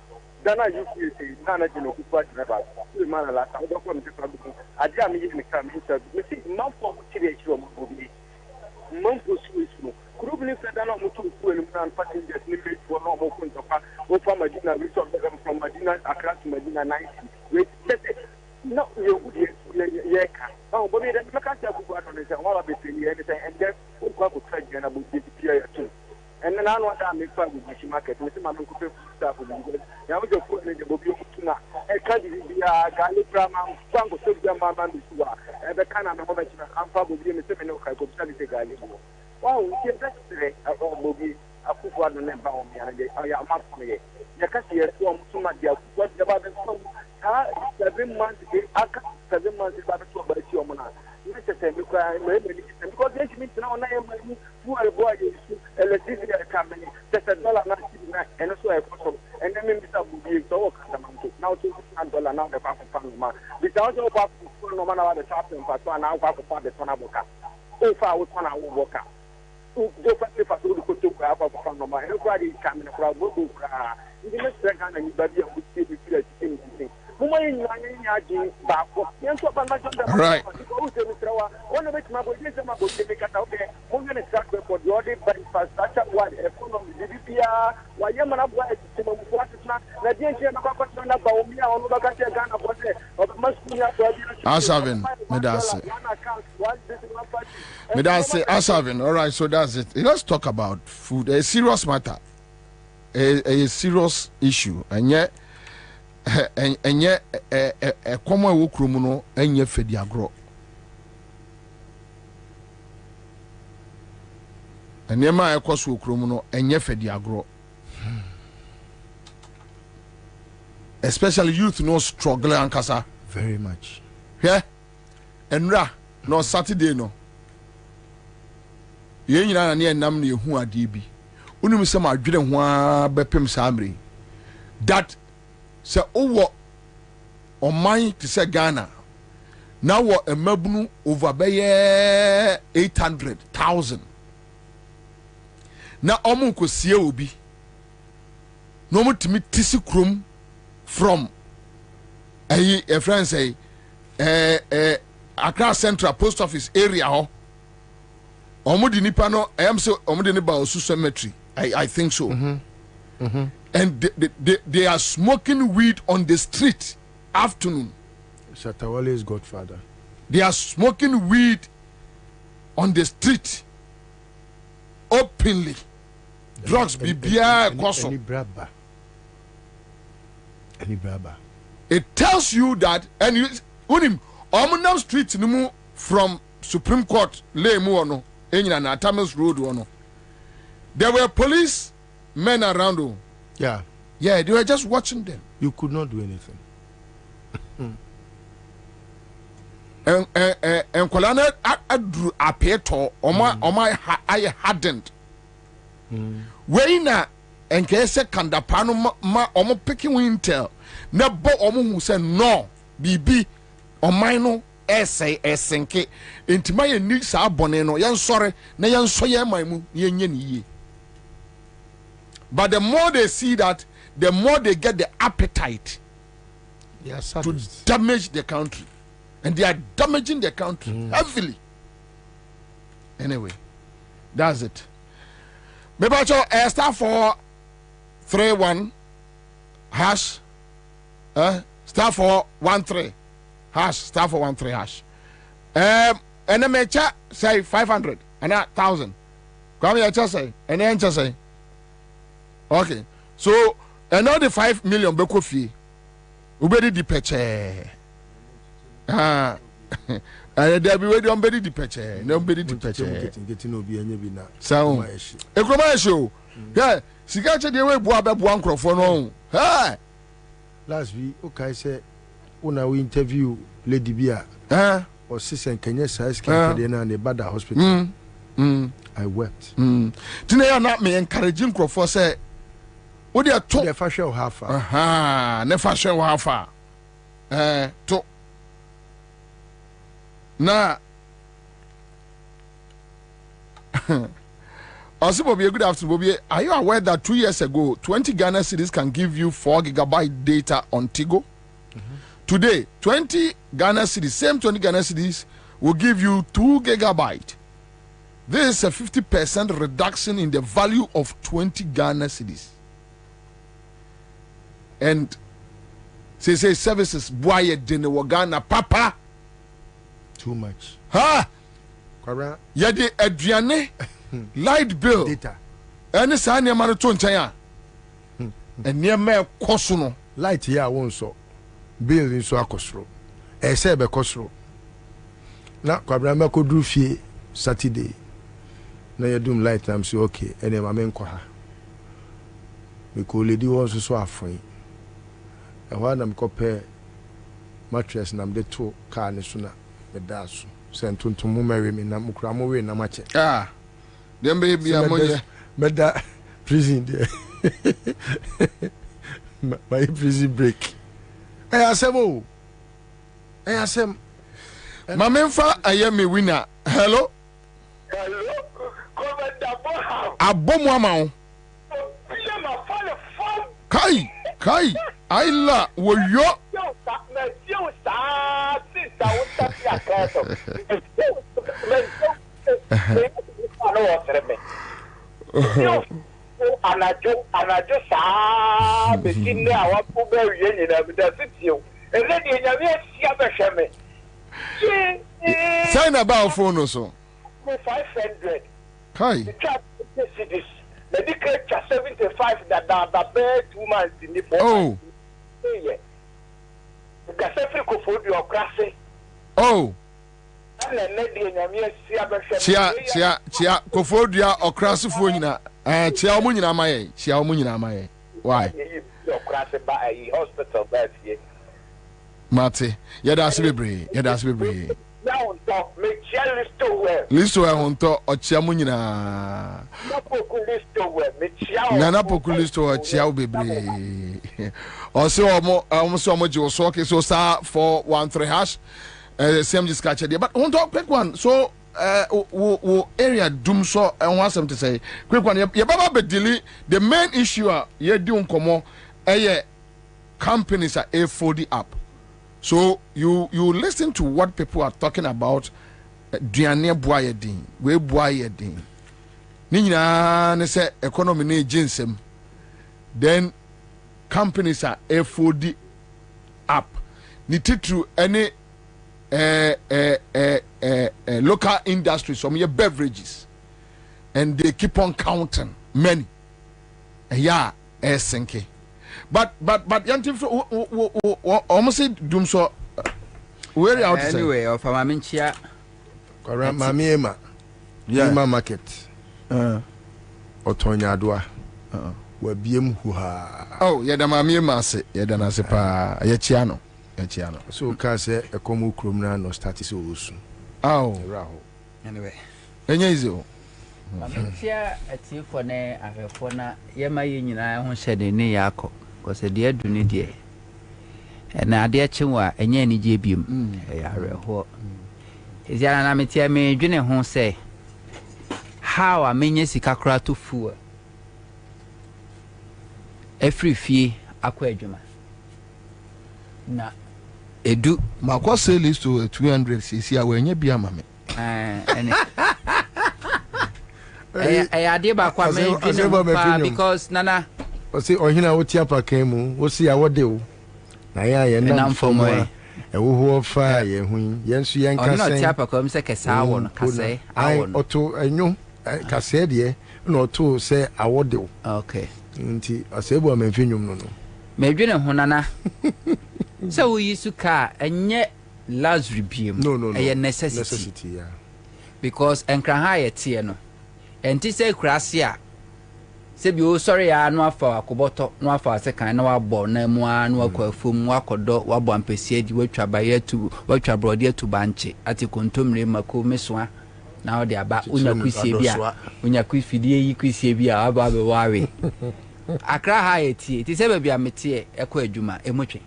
Dana, you see, Nana, you know, who was never. You man, last, I don't want to come. I dare me in the car, Mr. You see, mouth for Chile, Bobie. Month was Swiss. Could you say that I'm not too full and passengers limit for normal points of Opa Medina, we saw them from Medina, Accra to Medina 90. Wait, no, you would yet. Oh, but the Macassa on it, and all of it, and then Opa would try and about this period too. And then I know that I'm in fact with the market, with my uncle staff with you. Now we just put in the Bobby Tuna, a candidate, a Galibrama, Franco, Sylvia, Mamma, and the kind of moment I'm probably in the seminar, I could tell you the Galibo. Wow, that's today. Bobby, a football on the bound, and I am not for me. The cashier form too much. What about the 7 months? 7 months about the two by because they mean now I am who are boy electricity company. That's $1.99 and also a photo. And then Mr. Bobby so now $2 now the papa man. Without no papa, no matter the shop and for an hour for the Tonaboka. Oh, far with 1 hour worker. Oh, don't for the to grab up from my everybody coming from Bobu. In the next second, anybody would see the thing. All right. Ansah, Ansah. All right, so that's it. Let's talk about food. A serious matter, a serious issue, and yet. Enye komo ewo kromu no enye fedi agro enema ekoso kromu no enye fedi agro especially youth no struggle ankasa very much yeah enra no Saturday no ye nyina na ne enam na ehu ade bi unim se ma adwere ho a bepem samre that se owo oman to say Ghana now what a mabunu over beye 800,000 na omo ko sie obi no mo timi tisi krom from a friend say Accra Central Post Office area ho omo di nipa no am say omo di ne ba osu cemetery I think so. And they are smoking weed on the street afternoon. Shatawale's godfather. They are smoking weed on the street openly. Drugs be beer koso. Any braba. It tells you that, and you unim omunam street nimu from Supreme Court le mu ono enyina na Tamas Road ono. There were police men around. Yeah. Yeah, they were just watching them. You could not do anything. And Kolana adru apeto oma I hadn't. Weina and kese kandapano ma omo picking wintel. Na bo omo who said no bibi omaino essay esenke intima ye ni sa bone no yan sorry na yan so ye maimu ye nye ni ye. But the more they see that, the more they get the appetite to damage the country. And they are damaging the country heavily. Anyway, that's it. Maybe I start for 3-1 hash. Start for 1-3 hash. Start for 1-3 hash. And then me say 500 and 1,000. Come here, just say. And then just say. Okay, so another 5 million beko fee. Ubedi di peche. There be ready on bedi di peche. No bedi di peche. Getting obi enye bi na. So, ekroma show. Yeah, sika che de we bua be bua nkrofo no. Hey. Last week, okay, say una we interview Lady Bia. Or sister Kenya size can na the Bada hospital. I wept. Today are not me encouraging Crawford say what they are told the fashion half. Ne fashion half. To na Also, Bobie, good afternoon, Bobie. Are you aware that 2 years ago, 20 Ghana cedis can give you 4 gigabyte data on Tigo? Today, 20 Ghana cedis, same 20 Ghana cedis, will give you 2 gigabyte. This is a 50% reduction in the value of 20 Ghana cedis. And say services, boy, dinner, Ghana, papa. Too much. Ha! Kwabena. Yadi Adriane. Light bill data any sa near man to nchen and near me koso light here won so bill in so akosro e se be kosro na Kwabena me ko dru fie Saturday na ye dum light am say okay ene ma me nko ha me ko lady won so afon e ho na me ko pe mattress na me de to car ne so na me da so sentuntum mo mary me na mukra mo we na mache them baby amoye meda prison there my prison break asem mamemfa ayemi winner hello abomu amawo kai aila woyo anajo saa beginne awa pube yen na bida sitio eledi enyame asia behweme sign about phone so 500 kai cities medical 75 that be 2 months in the oh yeah gasefri ko fodi okrase oh chia kofodia okrasefo nyina chia omu nyina amaye why hospital bed here mate yeda asibebre now talk me chia listo we honto ochia mu nyina na poku listo ochia obebre oso omo je so ke so star 413 hash same just catch it but won't talk quick one so wo area doom so and want some to say quick one you baba be delete the main issue you do nkomo companies are A40 up so you listen to what people are talking about duane boaye din we boaye din ni nyina ne say economy na jinsem then companies are A40 up ni titru any local industries, some your beverages, and they keep on counting many. Yeah, sinking. But yantim almost doom so. Where out anyway? Of a maminchia, Mami Emma, Emma market. Otonya Adwa. We biem huha. Oh, yeah, the Mami Emma say, yeah, the Nasepa, Yachiano. So can say a common criminal no status also. Oh, anyway. Easy. Maminchia at you for ne afefona yema nyina ho hyede ne yakọ because de aduni de na ade chenwa enye ni je biem ya reho eziana na metia me dwene ho say how amenye sika kra to fu every fie akọ adwuma na edu makwa sell list to 200 cc awenye bia mame ade ba kwa me because nana o say ohina wo tia pa kan mu wo si awode wo na ya na mfomo e wo ho fa ye hu ye nsu ye nka sen ohina tia pa kwa se kesa awo no kase awo no oto enyu kase de no oto se awode wo okay nti asebo amemfinwum no me dwene ho nana so we use car enye luxury biem no necessity yeah because enkran ha ye tie no enti say krase a se bi o sorry ya no afa akoboto no afa asekan na wabo na mu a no akwafom wakodo wabo ampesie di watwa baye tu watwa brode tu banche ati kontomre mako mesoa na odi aba unya kwifidie yi kwisie bia aba be wawe akra ha ye tie ti se bia metie ekọ adwuma emotwe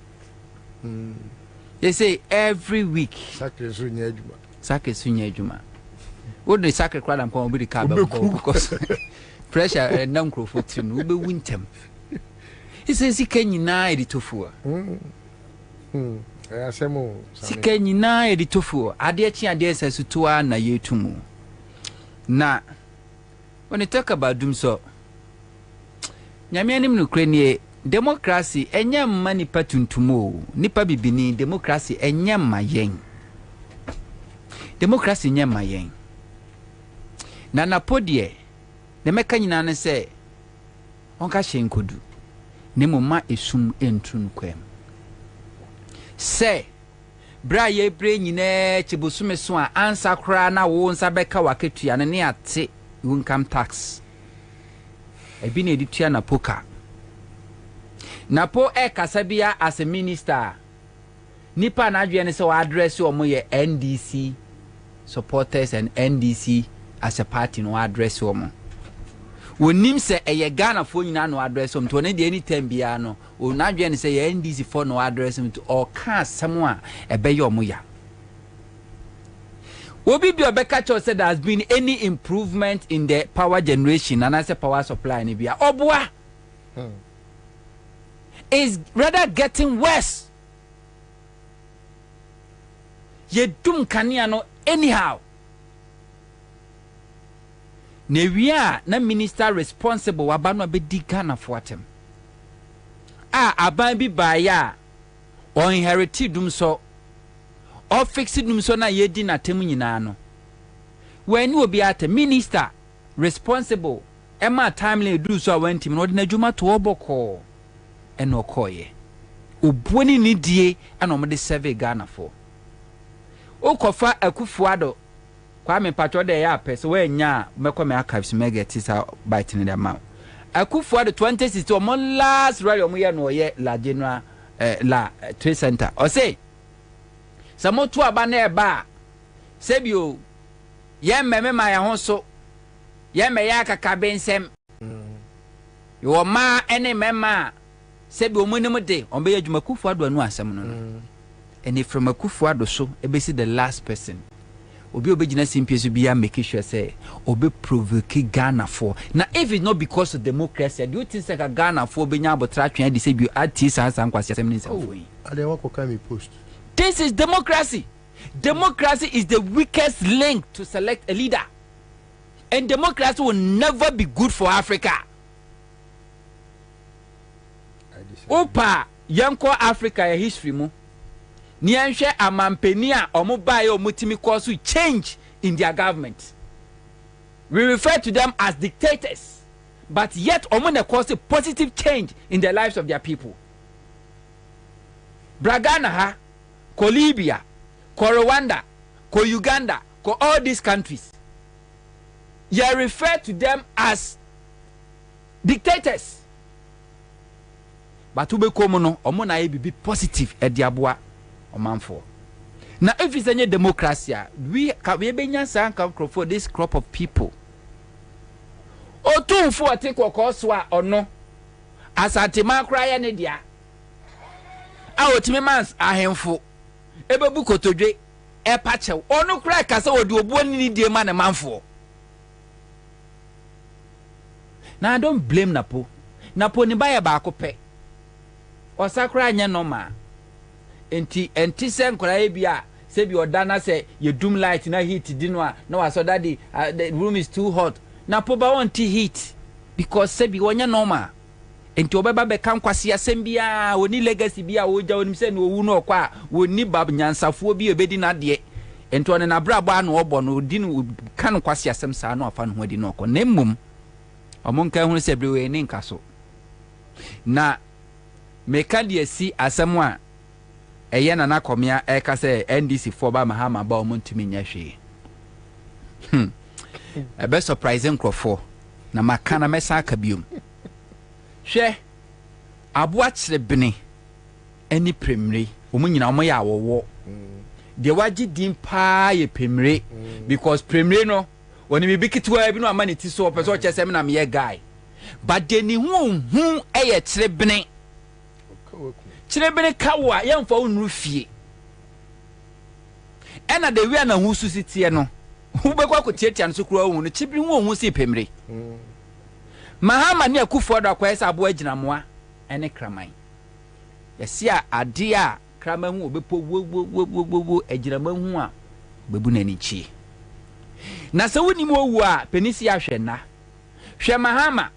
they say every week sakre sunya adwuma What the sacred crowd and come with the car because pressure and non crofutun will be winter. He says he can deny the tofu. Can deny the tofu. I dare says to na ye to mu. Na when you talk about doom so Nyamianim no krenie democracy enya mani patuntumo nipa bibini democracy enya mayen. Democracy enya mayen. Na napodie ne meka nyina ne se onka hyenkodu ne moma esum entun kwem se bra ye bre nyina chibusume so a ansa kra na wo nsa beka waketua ne ate income tax ebi na editua na poka napo kasabia as a minister nipa na adwe ne se wa address omo ye NDC supporters and NDC as a party no address omo wonim se eye Ghana fo nyina no address omo to ne de anytime bia no o na adwe ne se ye NDC for no address omo to o ka asem a ebe ye omo ya Obi bi obeka cho said there has been any improvement in the power generation and as a power supply ni bia oboa is rather getting worse. Ye dum kania no anyhow. Nevia na minister responsible wabano be di Ghana for them. Aban bi ba ya o inherited dum so o fixed dum so na ye di na tem nyina no. When you be at a minister responsible ema timely do so went him no de na djuma to oboko eno koye. Obuani ni die ana omde serve Ghana for. Okofa akufuado kwa me patro de ya pese we nya mekọ me archives mega tisa bite in the mouth. Akufuado 2060 omo last rally omo ye no ye la general la trade center. O say samotu aba na eba sebio ye meme ma ya ho so ye me ya kaka bensem yo ma ene mema sebio omonim de ombe ye dwuma kufuado anu asem no. And if from a kufuado so ebesi the last person obi obegina simpiesu bia make sure say obi provoke Ghana for now. If it's not because of democracy, do you think like Ghana for benya abotratwe dey say you artist and kwasi asem nin say ade wa koka me post. This is democracy. Democracy is the weakest link to select a leader, and democracy will never be good for Africa. Opa yanko Africa ya history mu ni anhwe amampeni a omo bae omutimi cause change in their government. We refer to them as dictators, but yet omo na cause positive change in the lives of their people. Bragana ha, ko Libya, ko Rwanda, ko Uganda, ko all these countries, you refer to them as dictators. But ube komo no omo na be positive e diaboa omanfo. Now if it's any democracy, we benya san for this crop of people. O tu for take okoswa ono asante makra ya ne dia. A otime mans ahemfo ebebu kotodwe e pachew onu kra kasa odi obuani ni die ma ne manfo. Now I don't blame Napo. Napo ni baye ba akope. Osakra anya normal. Enti se nkora bia se bi odana se ye doom light na heat di no a na waso daddy the room is too hot. Napo ba want heat because se bi wonya normal. Enti obeba be kan kwase asem bia oni legacy bia woja onim se no owu no kwa woni bab nyansafo bi obedi na de. Enti one na brabo anu obo no di no kan kwase asem sa no afa no ho di no ko na mmom omonka hu se brewe ni nkaso na meka de si asem a eye na nakomia eka se NDC for ba mahama ba omontumi nya hwe ebe surprising crofo na makana mesa aka biom hwe aboa kirebene ani premre omunyina omoya awowo de waji din pa ye premre because premre no woni me bikitwa bi no amane ti so person chese me na me guy but de ni hu eye kirebene Chirebene kawa yamfa onru fie ena de wi na hu susitie no who be kwa kutieti and sukro wu no chibri hu si pemre Mahama ne akufo da kwa esa abo agina moa ene kraman yesia ade a kraman hu obepo wo agina hu a bebu na nichi na se woni mo wu a penisi ahwe na hwe Mahama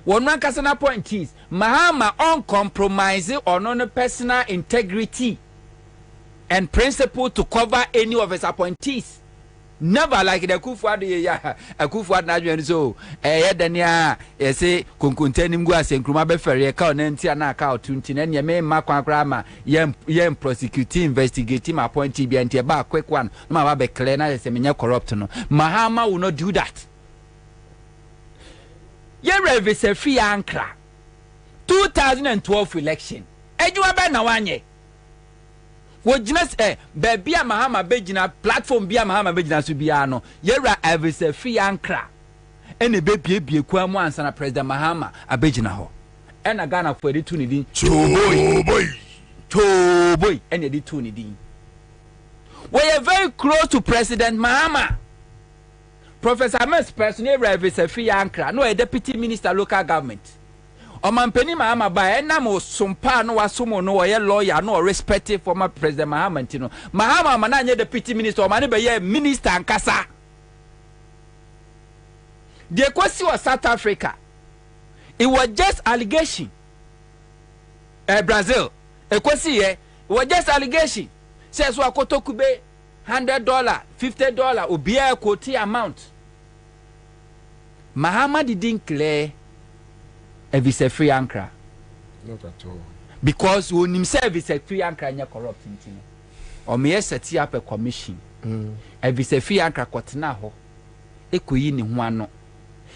wonu ankasa na point is Mahama uncompromise on no personal integrity and principle to cover any of his appointees. Never like the Kufuad, Kufuad Najan so, Dania, say, Kunkuntenim Guas and Krumabe Ferry, account, and Tiana cow, Tuntin, and Yame Makwa Grama, Yem prosecuting, investigating, appointee, be anti bar, quick one, Mababe Klena, Semina corrupt. Mahama will not do that. Yere is a free anchor. 2012 election. Ejuabe na wanye. Wojina baby Mahama bejina platform bia Mahama bejina so bia no. Yere is a free anchor. Ene bebie kwa mu ansa na President Mahama abejina ho. Ena Ghana for the tuni din. Choboy. Ene di tuni din. We are very close to President Mahama. Professor Ahmed personally is a free anchor. No, a deputy minister local government. Omampeni Mahama ba na mo sumpa no wasomo no ye lawyer no respected former President Mahama ntino. Mahama mananye deputy minister o mane be ye minister ankasa. The question was South Africa. It was just allegation. Brazil. A question here. It was just allegation. Says wakoto kube $100, $50 obia quote amount. Mahama didn't clear if it's a free anchor. Not at all. Because when himself is a free anchor and you're corrupting him. Or may set up a commission. If it's a free anchor, kotena ho. Eko yi ni ho ano.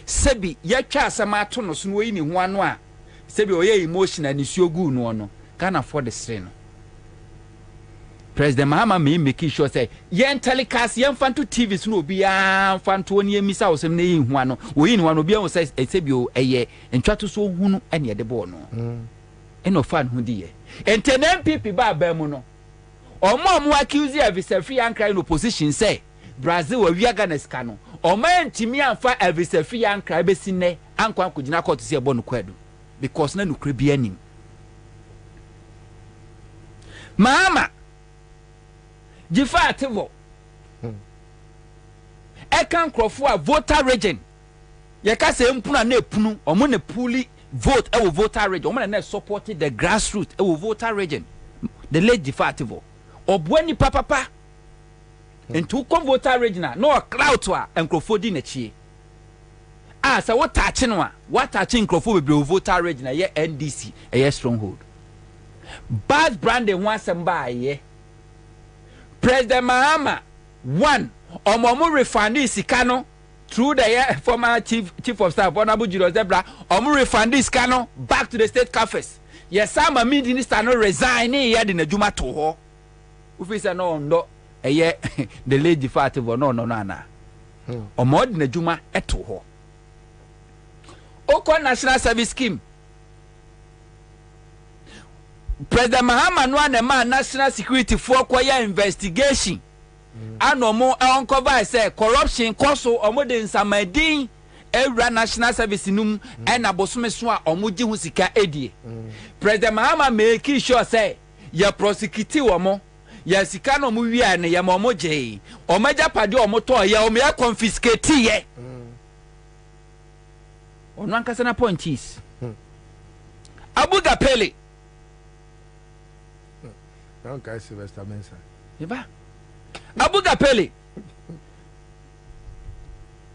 Sebi ye twa asama to no so no yi ni ho ano a. Sebi oye emotion and isuogu no no. Can afford the strain. President Mahama may make sure say yen telecast yen fan to TVs no be fan to oni emisa o sem na yin hu ano wo yin hu ano bia o say sebio eye entwa to so hunu ene de bo no eno fan hu di ye enten MPP ba mu no omo accuse Elvis Free Ankara in opposition say Brazil wa wi Ghana ska no omo entimi anfa Elvis Free Ankara be sinne ankwa kugina court say bo no kwadu because na nukre bia nim Mahama Jifa ativo. Ekan krofo a voter region. Ye ka se mpuna na epunu, omo na puli vote e wo voter region. Omo na supported the grassroots e wo voter region. The late Jifa ativo. Obweni papa. Into kom voter region no crowd to a enkrofo di na chie. Ah sa what touch no a, what touch enkrofo be voter region ye NDC e ye stronghold. Bad branding wan samba ye. President Mahama one omo refund isika no through the former chief of staff Honorable Julius Debra omo refund isika no back to the state coffers. Yes some minister no resign here the adwuma to ho. Ufi say no eye the lady fative no na. Omo the adwuma eto ho. Oko national service scheme. President Mahama no na man national security for kwaya investigation. Ano mo uncover say corruption koso omo de nsamadin ewra national service num na bosome so a omo gi hu sika edie. President Mahama make sure say ya prosecute omo ya sika no mo wi an ya omo je omo japade omo to ya omo ya confiscate ye. Ono ankasa na point is Abuga Pele don't guys Sylvester Mensa. Yeba. Abuga Pele.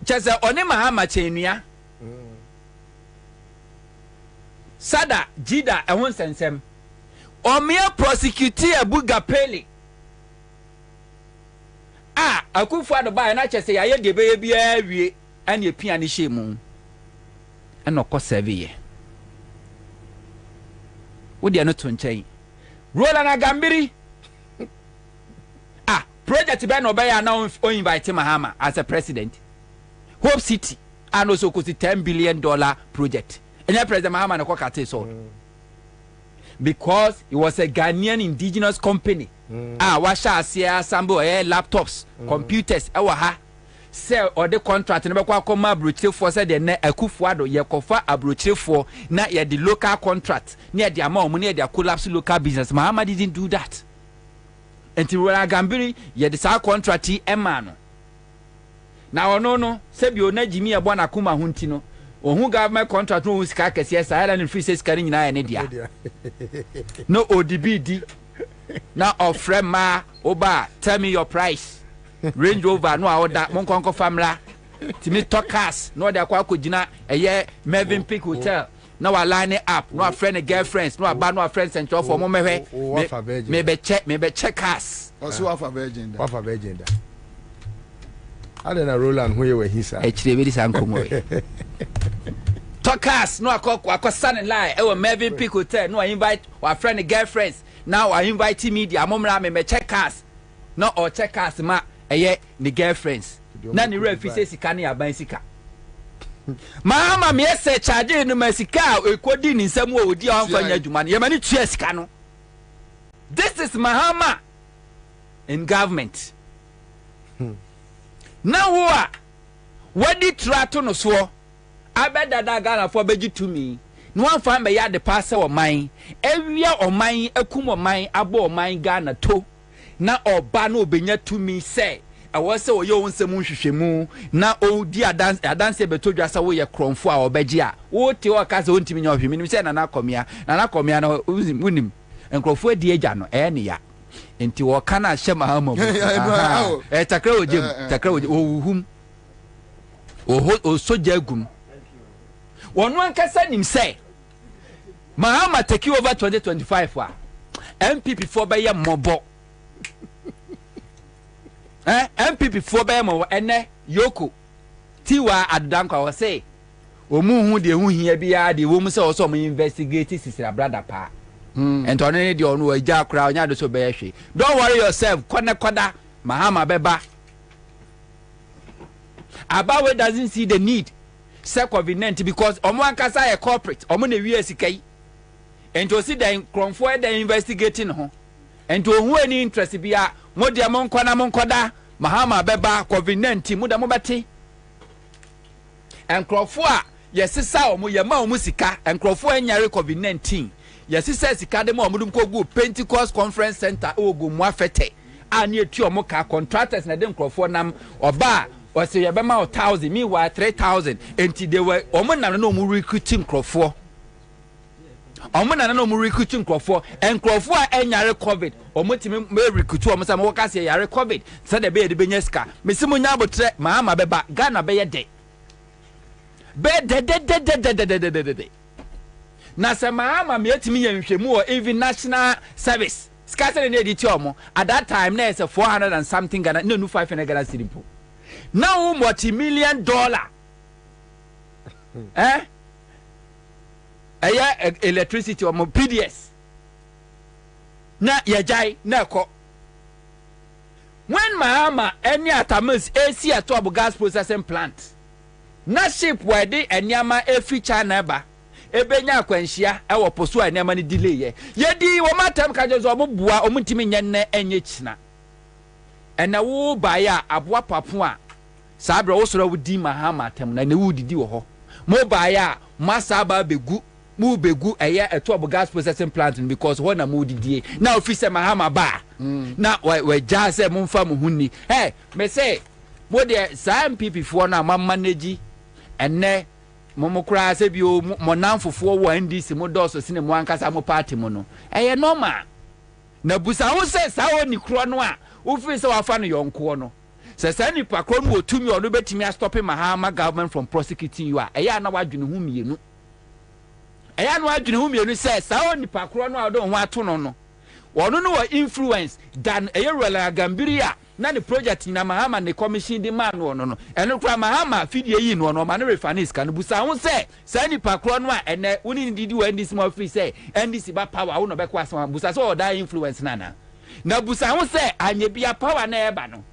Cheza one Mahama chenua. Sada Jida ehun sensem. Omia prosecute Abuga Pele. Ah, akufu adoba na chese ya ye de be bia wie ane epia ne hyemu. Eno ko serve ye. Wo dia no to nchen. Roland Agambiri. Project Ben Obey now invite Mahama as a president. Hope City and also cost $10 billion project. And then President Mahama na kwakate so. Because it was a Ghanaian indigenous company. Washa asia sambo laptops, computers, ha. say or the contract ne bekwa akoma abrochirefo say de ne akufuado ye kofa abrochirefo na ye the local contract na ye de ama omo na ye de collapse local business. Mahama didn't do that. Enti wora Gambiri ye de sa contract ema no na ono no se bi ona jimi ebo na kuma hunti no ohun government contract no sika kese sa ala ne free say sika nyina ya ne dia no ODBD na ofre ma oba tell me your price Range Rover no order monkonko family timi talkers no dey akwa kogina eye Melvin Peak Hotel na wa line up no friend girlfriends no aba no friends and for mo mehwe me be check us also wafa virgin da ada na Roland who you hisa chire be dis ankomo talkers no akwa stand line e Melvin Peak Hotel no invite wa friend girlfriends now I invite media momra me check us no or check us ma eye the girlfriends na ni refi say sika na yaban sika Mahama me say charge no masika ekodi ni nsam wo odi anfanya adwuma no yemani tua sika no. This is Mahama in government. Now what did trato no so abeda da Ghana for beji to me no one find be ya the pass o man ewia o man akum o man abo o man Ghana to na oba na obenya to me say I was say oyo nsem nhwehwemu na o di adanse betodwa sa wo ye kromfo a obeji a wo te o ka se ontimi nya ohwemi nim say na komia na unim enkrofo adi agya no ne ya enti wo kana hye Mahama takra ojem ohum o soja agum wonu ankasa nim say Mahama take over 2025 a MPP for be ye mobo MPP for be mo ene yoko tiwa adanka wo say omu hu de hu hia bia de wo mu say wo so mo investigate sisira brother pa and on any de onu agya kra onya do so be hwe. Don't worry yourself koda Mahama beba Abawe doesn't see the need say COVID-19 because omo ankasa a corporate omo na wi asikai and to see the cromfo the investigating ho and to who any interest bia modia monkoda Mahama beba COVID-19 muda mobati and cromfo a yesisa omo yema omo sika and cromfo anyare COVID-19 yesisa sika de mo omudum kogu Pentecost Conference Center ogu mu afete ani etu omo ka contractors na de cromfo nam oba or say yebema 1,000 me wa 3,000 enti they were omo na no mu recruiting cromfo omo na no mu recruiting cromfo and cromfo a enyare COVID omo timi me recruit omo say mo ka say yare COVID say de be de benya sika mesimu nya abotre Mahama beba Ghana be ye de na se Mahama me etimi ye nhwemu o even national service scarcely na editi omo at that time na is 400 and something Ghana no 500 Ghana cedi po now multi-million dollar electricity omo PDS na yejai na ko when Mahama any atamus AC atob gas processing plant na ship wede enyama efi China ba ebenya akwanhia e wo poso enyama ni delay ye di wo matam ka jezo obua omutimi nyenne enye china ena wo baya aboa papo a sabra wo soro wudi Mahama tam na ne wudidi wo ho mo baya masaba begu mu begu eye etob gas processing plant because ho na mo didie na office Mahama ba na we ja se mo mfa mo hunni me say mo de sa MPP fo na ma manage enne mo kura se bi o mo nanfofo wo NDC mo doso sine mo ankasa mo party mo no eye normal na busa ho se sa oni kro no a ofi se wa fa no yonko no se sa ni pakro no otumi ono betimi a stop Mahama government from prosecuting you a eye na wadwene hu mienu eye na wadwene hu mienu se sa oni pakro no a do ho ato no no wono no influence than eye Royal Gambiri a na the project na Mahama ne commission the man no eno kra Mahama fidie yi no ma no refinance kan busa ho se sa ni pakro no a ene woni didi wa ndisi mo free say ndisi ba power wo no be kwa asama busa so oda influence na busa ho se anye bia power na eba no.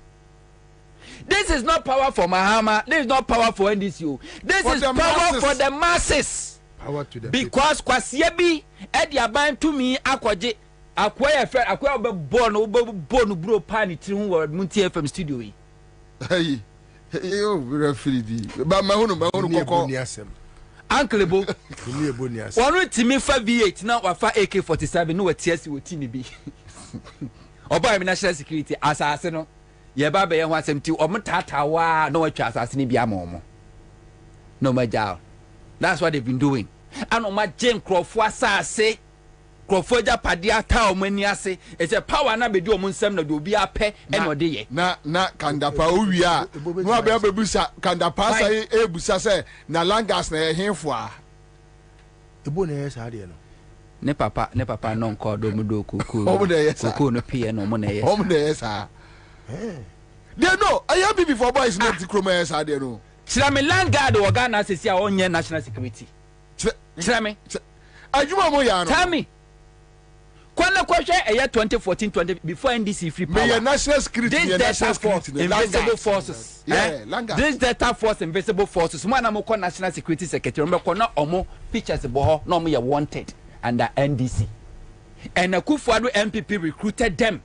This is not power for Mahama, this is not power for NDC. This is power masses. For the masses. Power to the because kwasie bi e dia ban to me akwaje akwaya friend akwaya be born bro pan ti hu Munti FM studio yi. Hey. yo referee di ba ma hunu koko Uncle Bo one timi fa V8 na wa fa AK47 no watiasi wotini bi oba mi national security asase no ye ba be ye ho asem ti omtata wa no watwa asase ni bia mo no majal. That's what they've been doing. And on my Jane Crawford asase Crawford japadia ta omani ase it's a power na be do omunsem na do bia pe e no de ye na kandapa owia no abia bebusa kandapa say ebusa say na langas na ehefo a ebo na yes ade no ne papa no nko do mu do kuku no pie no mo na yes na yes ah they know I am before boys not the chroma yes ade no chira me land guard o Ghana sesi a onye national security chira me ajuma mo ya no tell me Kwanda kwashe year 2014-20 before NDC free power. May national security, this Delta Force, invisible forces. This Delta Force, invisible forces. Mwana mo kwa National Security Secretary. Remember na omo pictures boho na omo ya wanted under NDC. And Akufo-Addo MPP recruited them.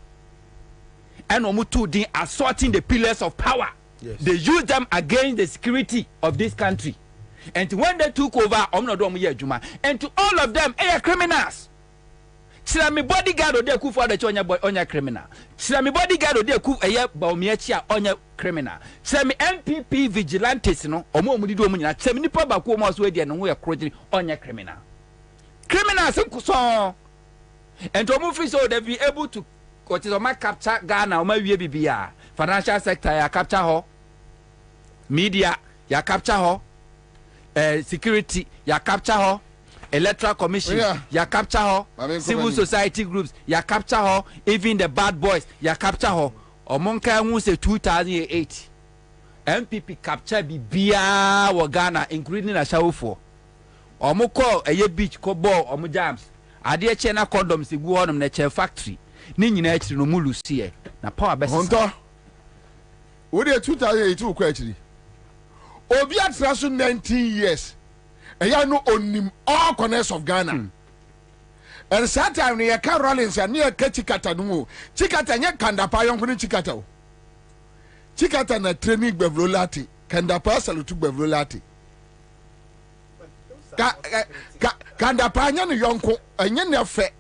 And omo too din assaulting the pillars of power. Yes. They used them against the security of this country. And when they took over, omo na do omo ya juma. And to all of them, they are criminals. Chira me bodyguard ode ku for the onya criminal. Chira me bodyguard ode ku eye baomiachi a onya criminal. Chira me MPP vigilantes no omo omudi do omunyina. Chira me nipa ba ku omo so ede no ho ye krojini onya criminal. Criminals nkuso. And omo free so they be able to what is oma capture Ghana oma wie bibia. Financial sector ya capture ho. Media ya capture ho. Security ya capture ho. Electoral Commission, ya capture her. Civil society groups, ya capture her. Even the bad boys, ya capture her. Omonka who say 2008, MPP capture Bibia wa Ghana, including a show for. Omoko a ye beach ko ball omo jams. Ade chena condoms go on na factory. Ni nyina achiri no mulu sie. Na power best. Honto. Wo de 2008 ko achiri. Obi atra so 19 years. Eya no onim all corners of Ghana. And that time ne ka Rollins ya ne ka Chikata no. Chikata nye Kandapa yon kunu Chikata o. Chikata na training Bevrolati, Kandapa salutu Bevrolati. Kandapa nya no yonko, enye ne fe.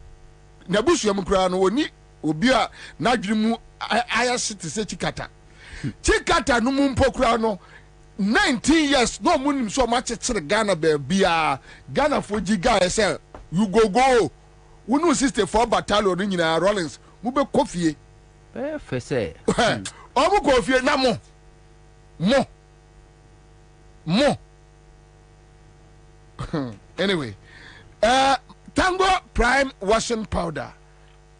Na busu yam kura no oni obi a na dwirimu aya city se Chikata. Chikata no mu mpokura no 19 years no munim so much Ghana bia Ghana for giga say you go we no 64 battalion nyina Rollins mu be kofie fese o mu kofie na mo anyway Tango Prime washing powder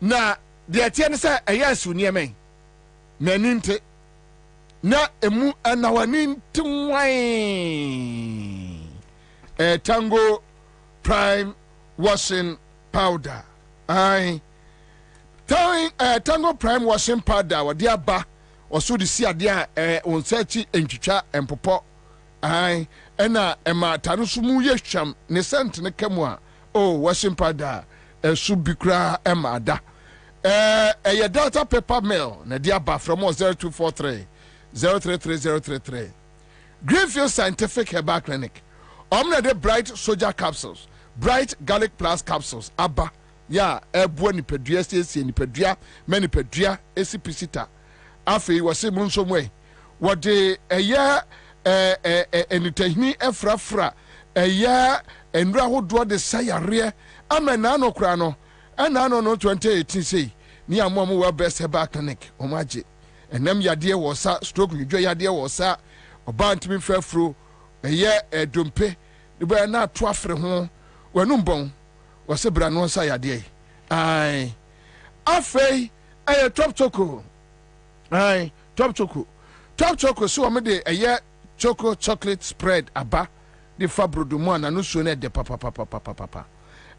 na de atiene say eyasu niemen maninte na emu anawani ntinwai Tango Prime washing powder Tango Prime washing powder wadi aba oso de si ade a onsechi entwitwa empopo ena ema tanu sumu yehwam ne sent ne kamu a washing powder esu bikra ema ada ye Delta paper mill na dia aba from 0243 033033 Greenfield Scientific Herbal Clinic. Omna de Bright Soja Capsules, Bright Garlic Plus Capsules. Abba, ya ebwa ni pedria sisi ni pedria, meni pedria esipisita. Afi wase munsomwe. Wade eya enitehni efrafra eya enra hodwa de sayare amena no krano. Ana no 2018 say ni amomu wa best Herbal Clinic. Omaje. Enem yade wo sa stroke nidwo yade wo sa oba ntimi fafro eye dompe de ba na to afre ho wanum bon wo se bra no sa yade afei top choco top choco so me de eye choco chocolate spread aba de fabrodo mo na no so na de papa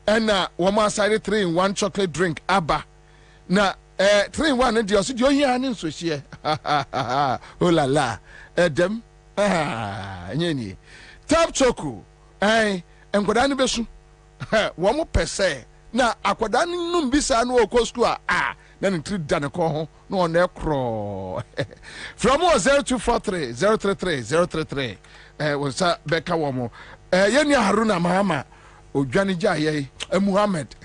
ena wo ma side 3-in-1 chocolate drink aba na 3-in-1 and you see here and so she oh la la dem nyeni top choco enkoda ni besu wo mo pese na akoda num bisa no okosku a then in 3 done a call no on their crawl from 0243 033 033 was Becca Womo Yenya Haruna Mahama Ojani Jaye Muhammad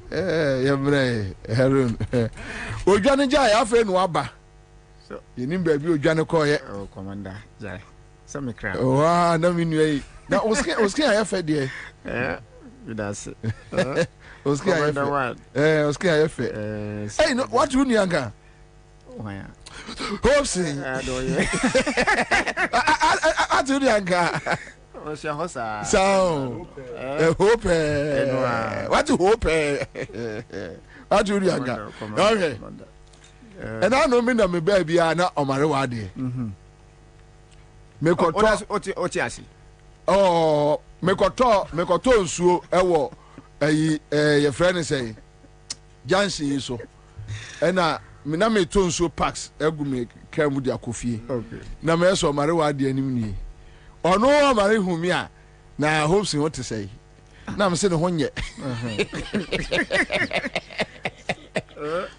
Harun Ojani Jaye afe no aba so you need baby Ojani call ye oh commander Jai some crap oh na me nu na oski aye dey that's it oski aye hey no what you nyanga why hope say atu nyanga what's your hosa so hope what you hope atu nyanga okay and I know me na me baby na omare wa de me ko to oti asi oh me ko to nsuo ewo ayi ye friend say Jansi so ena me na me to nsuo packs egu me kam di akofie okay na me so omare wa de anim ni ono omare humi a na hopes what to say na me se ne honye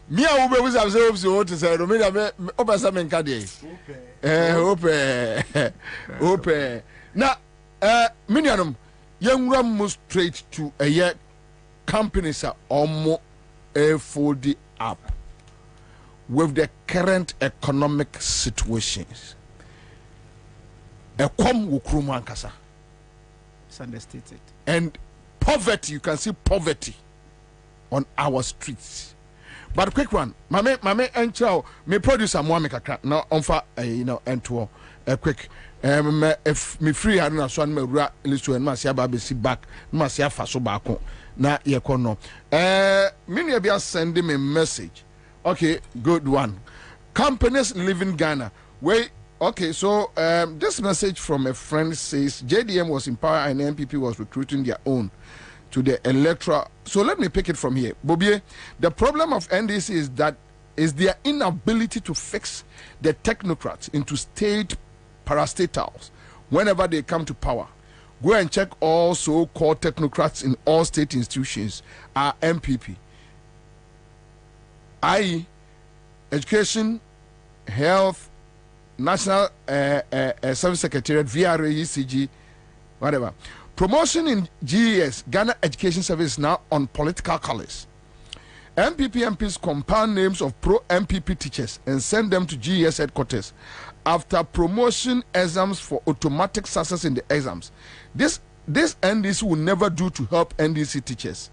me a wo be wisa say hopes what to say no me na me obasa me nka de hope na minianum yenwura mu straight to a year companies are almost fold up with the current economic situations. A come wukrumu ankasa. It's understated. And poverty, you can see poverty on our streets. But quick one, mame enchao me producer mo amekaka na onfa ento quick if me free had na so na mawura listo en ma sia ba be si back ma sia fa so ba ko na ye ko no me ne bia send me message. Okay, good one. Companies live in Ghana. Wait, okay, so this message from a friend says JDM was in power and NPP was recruiting their own to the electoral. So let me pick it from here. Bobie, the problem of NDC is their inability to fix the technocrats into state parastatals whenever they come to power. Go and check all so-called technocrats in all state institutions are MPP. i.e. education, health, national service secretariat, VRA, ECG, whatever. Promotion in GES, Ghana Education Service, now on political colors. MPP MPs compound names of pro-MPP teachers and send them to GES headquarters after promotion exams for automatic success in the exams. This NDC will never do to help NDC teachers.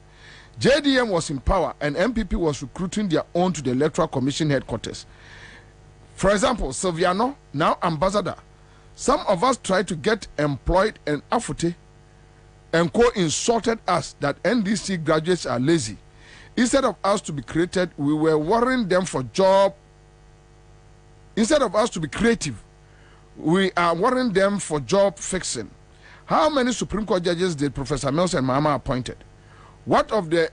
JDM was in power and MPP was recruiting their own to the Electoral Commission headquarters. For example, Silviano, now ambassador. Some of us tried to get employed in Afute and insulted us that NDC graduates are lazy. Instead of us to be created, we were worrying them for job. Instead of us to be creative, we are worrying them for job fixing. How many Supreme Court judges did Professor Mills and Mahama appointed? What of the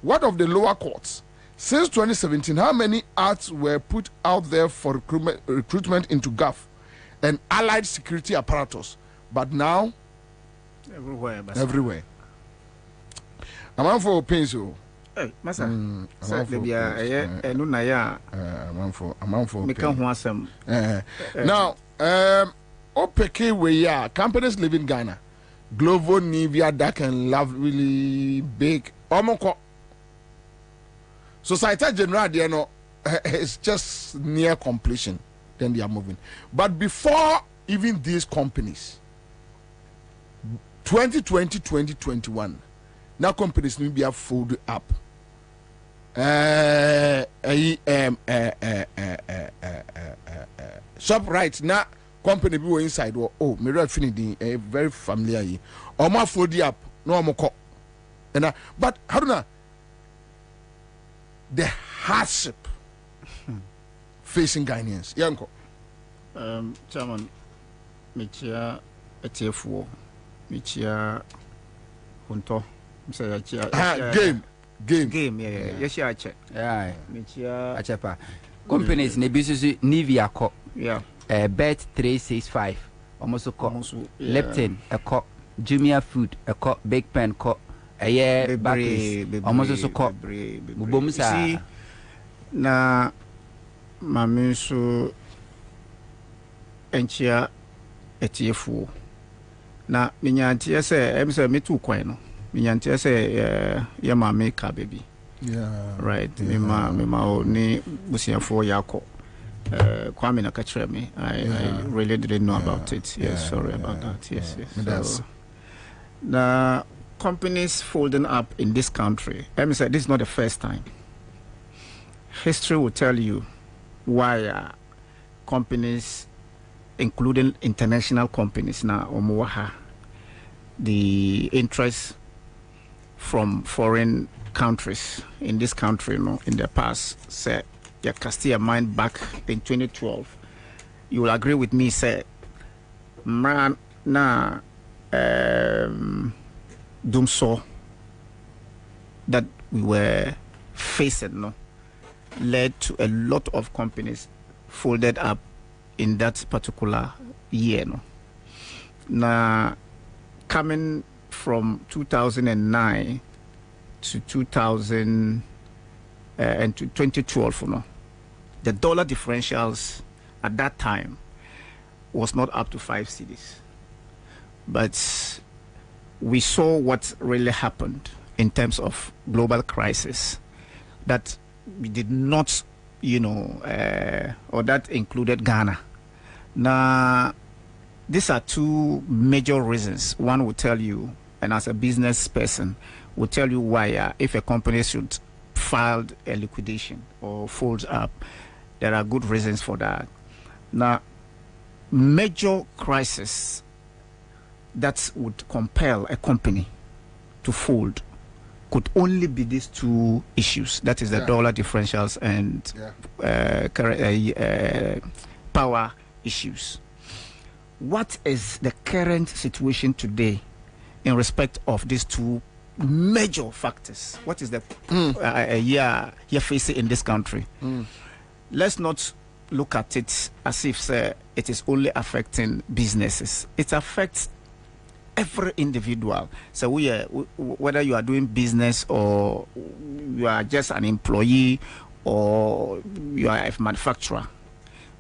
What of the lower courts? Since 2017, how many acts were put out there for recruitment into GAF and allied security apparatus? But now, everywhere. I'm on for pencil. Hey, Massa. I'm for now, OPK we are companies live in Ghana. Glovo, Nivea, Dark and Love really big. Omoko. Society General, you know, is just near completion. Then they are moving. But before even these companies, 2020, 2021, now companies need to be folded up. Shop right now. Company be inside. Oh, me read finity very familiar. Oma fold up. No more. And but Haruna, the hardship facing Ghanaians. Yanko. Chairman, Michia Etefo, Michia Hunto. Game, yeah. Yes, I check. Yeah, Michia Achepa. Companies ne business Nivea Co. Yeah. Bet 365 almost a co Lipton a co Jumia Food a co Big Pen co ɛyɛ bakeries ɔmo nso so kɔ bobom saa na maame nso enchia etiefuo na minyantie sɛ em sɛ metu kwan no minyantie sɛ ya maame ka baby right me ma ni busiafo yakɔ Kwabena ka kyerɛ me I really didn't know about it. Yes, sorry about that. Yes. So, the companies folding up in this country, let me say this is not the first time. History will tell you why companies, including international companies, now the interest from foreign countries in this country, in the past, say, cast your mind back in 2012. You will agree with me, say, man, na Dumso that we were facing, led to a lot of companies folded up in that particular year. Now, coming from 2009 to 2000 and to 2012, the dollar differentials at that time was not up to 5 cedis. But we saw what really happened in terms of global crisis, that we did not, or that included Ghana. Now, these are two major reasons. One will tell you, and as a business person, will tell you why if a company should file a liquidation or folds up, there are good reasons for that. Now, major crisis that would compel a company to fold could only be these two issues. That is the dollar differentials and power issues. What is the current situation today in respect of these two major factors? What is the year facing in this country? Let's not look at it as if it is only affecting businesses. It affects every individual. So whether you are doing business or you are just an employee or you are a manufacturer,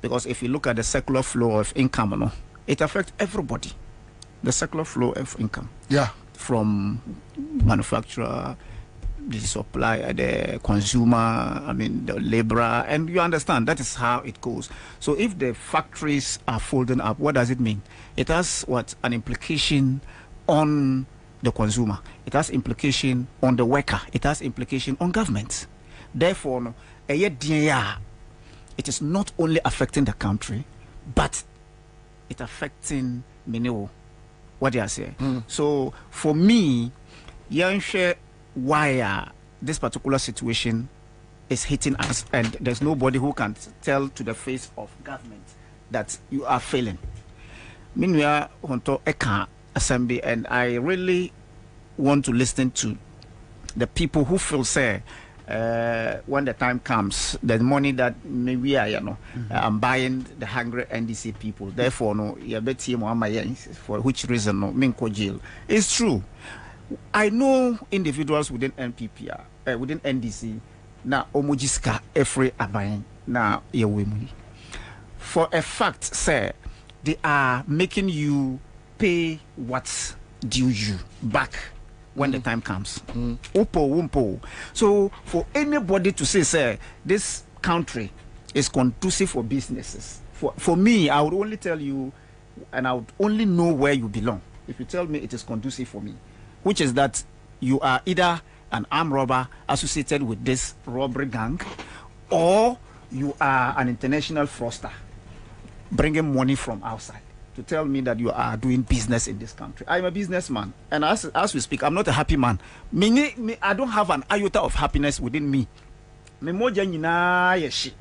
because if you look at the circular flow of income, it affects everybody. The circular flow of income, from manufacturer, the supplier, the consumer, the laborer, and you understand that is how it goes. So if the factories are folding up, what does it mean? It has an implication on the consumer. It has implication on the worker. It has implication on government. Therefore, it is not only affecting the country, but it's affecting what they are saying. So for me, why this particular situation is hitting us, and there's nobody who can tell to the face of government that you are failing. Meanwhile, Honto Eka Assembly, and I really want to listen to the people who feel when the time comes, the money that maybe I'm buying the hungry NDC people. Therefore, for which reason Minko jail. It's true. I know individuals within NPP, within NDC, na omojiska every abayin na yewemu. For a fact, sir, they are making you pay what's due you back when the time comes. Upo, wumpo. So for anybody to say, sir, this country is conducive for businesses, for me, I would only tell you, and I would only know where you belong if you tell me it is conducive for me, which is that you are either an armed robber associated with this robbery gang, or you are an international fraudster bringing money from outside to tell me that you are doing business in this country. I'm a businessman, and as we speak, I'm not a happy man. I don't have an iota of happiness within me. Me moja nyina yeshi.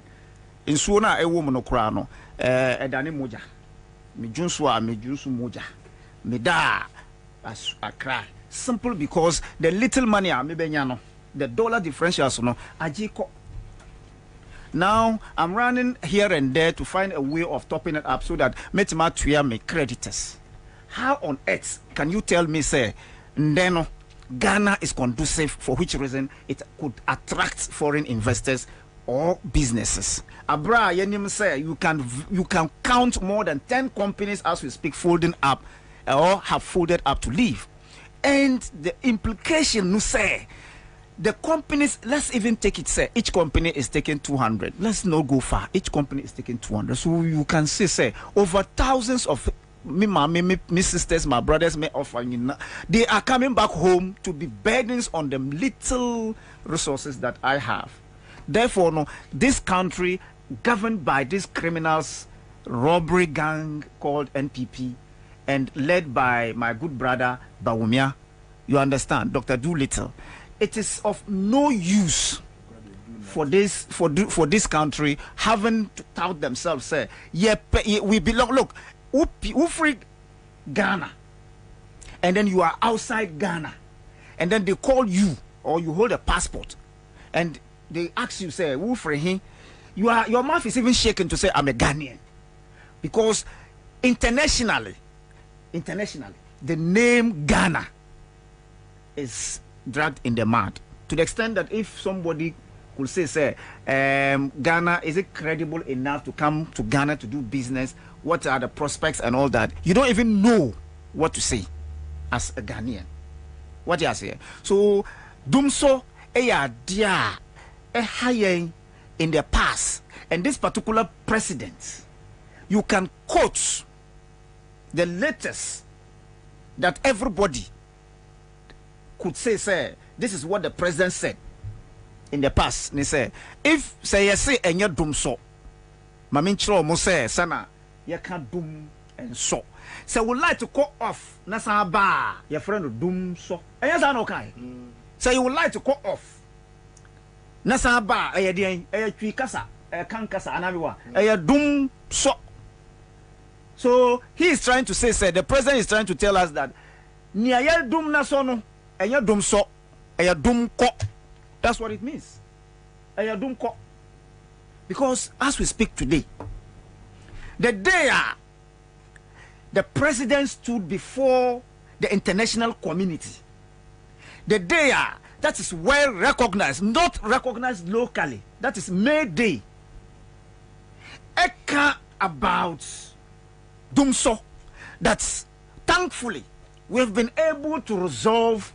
Insuo na ewo mo no kra no edane moja. Me junsu moja. Me da as akra. Simple because the little money me benya no, the dollar differentials no ajiko. Now I'm running here and there to find a way of topping it up so that metima tuya me creditors. How on earth can you tell me say ndeno Ghana is conducive, for which reason it could attract foreign investors or businesses. Abra Yenim say you can count more than 10 companies as we speak folding up or have folded up to leave. And the implication no say the companies, let's even take it, say each company is taking 200. Let's not go far. Each company is taking 200. So you can see, say, over thousands of me sisters, my brothers, me offering, they are coming back home to be burdens on them little resources that I have. Therefore, no, this country governed by these criminals, robbery gang called NPP, and led by my good brother Bawumia, you understand, Dr. Doolittle. It is of no use for this country having to tout themselves, say, yeah, we belong. Look, who free Ghana, and then you are outside Ghana, and then they call you or you hold a passport, and they ask you, say, who free him? Your mouth is even shaking to say I'm a Ghanaian, because internationally, the name Ghana is dragged in the mud, to the extent that if somebody could say, Ghana, is it credible enough to come to Ghana to do business? What are the prospects and all that? You don't even know what to say as a Ghanaian. What you say? So, Dumso, dia, high in the past, and this particular president, you can quote the latest that everybody could say, this is what the president said in the past. They say, if say you say and you dum so, mamin chro mo say sana you can dum and so. So would like to cut off nasa ba your friend dum so. And yes, I know kai. So you would like to cut off nasa ba twi kasa kan kasa anabiwa dum so. So he is trying to say, the president is trying to tell us that niya dum na so no. Dum so, dum ko. That's what it means. Dum ko. Because as we speak today, the day the president stood before the international community, the day that is well recognized, not recognized locally, that is May Day, eka about dum so, that's thankfully we've been able to resolve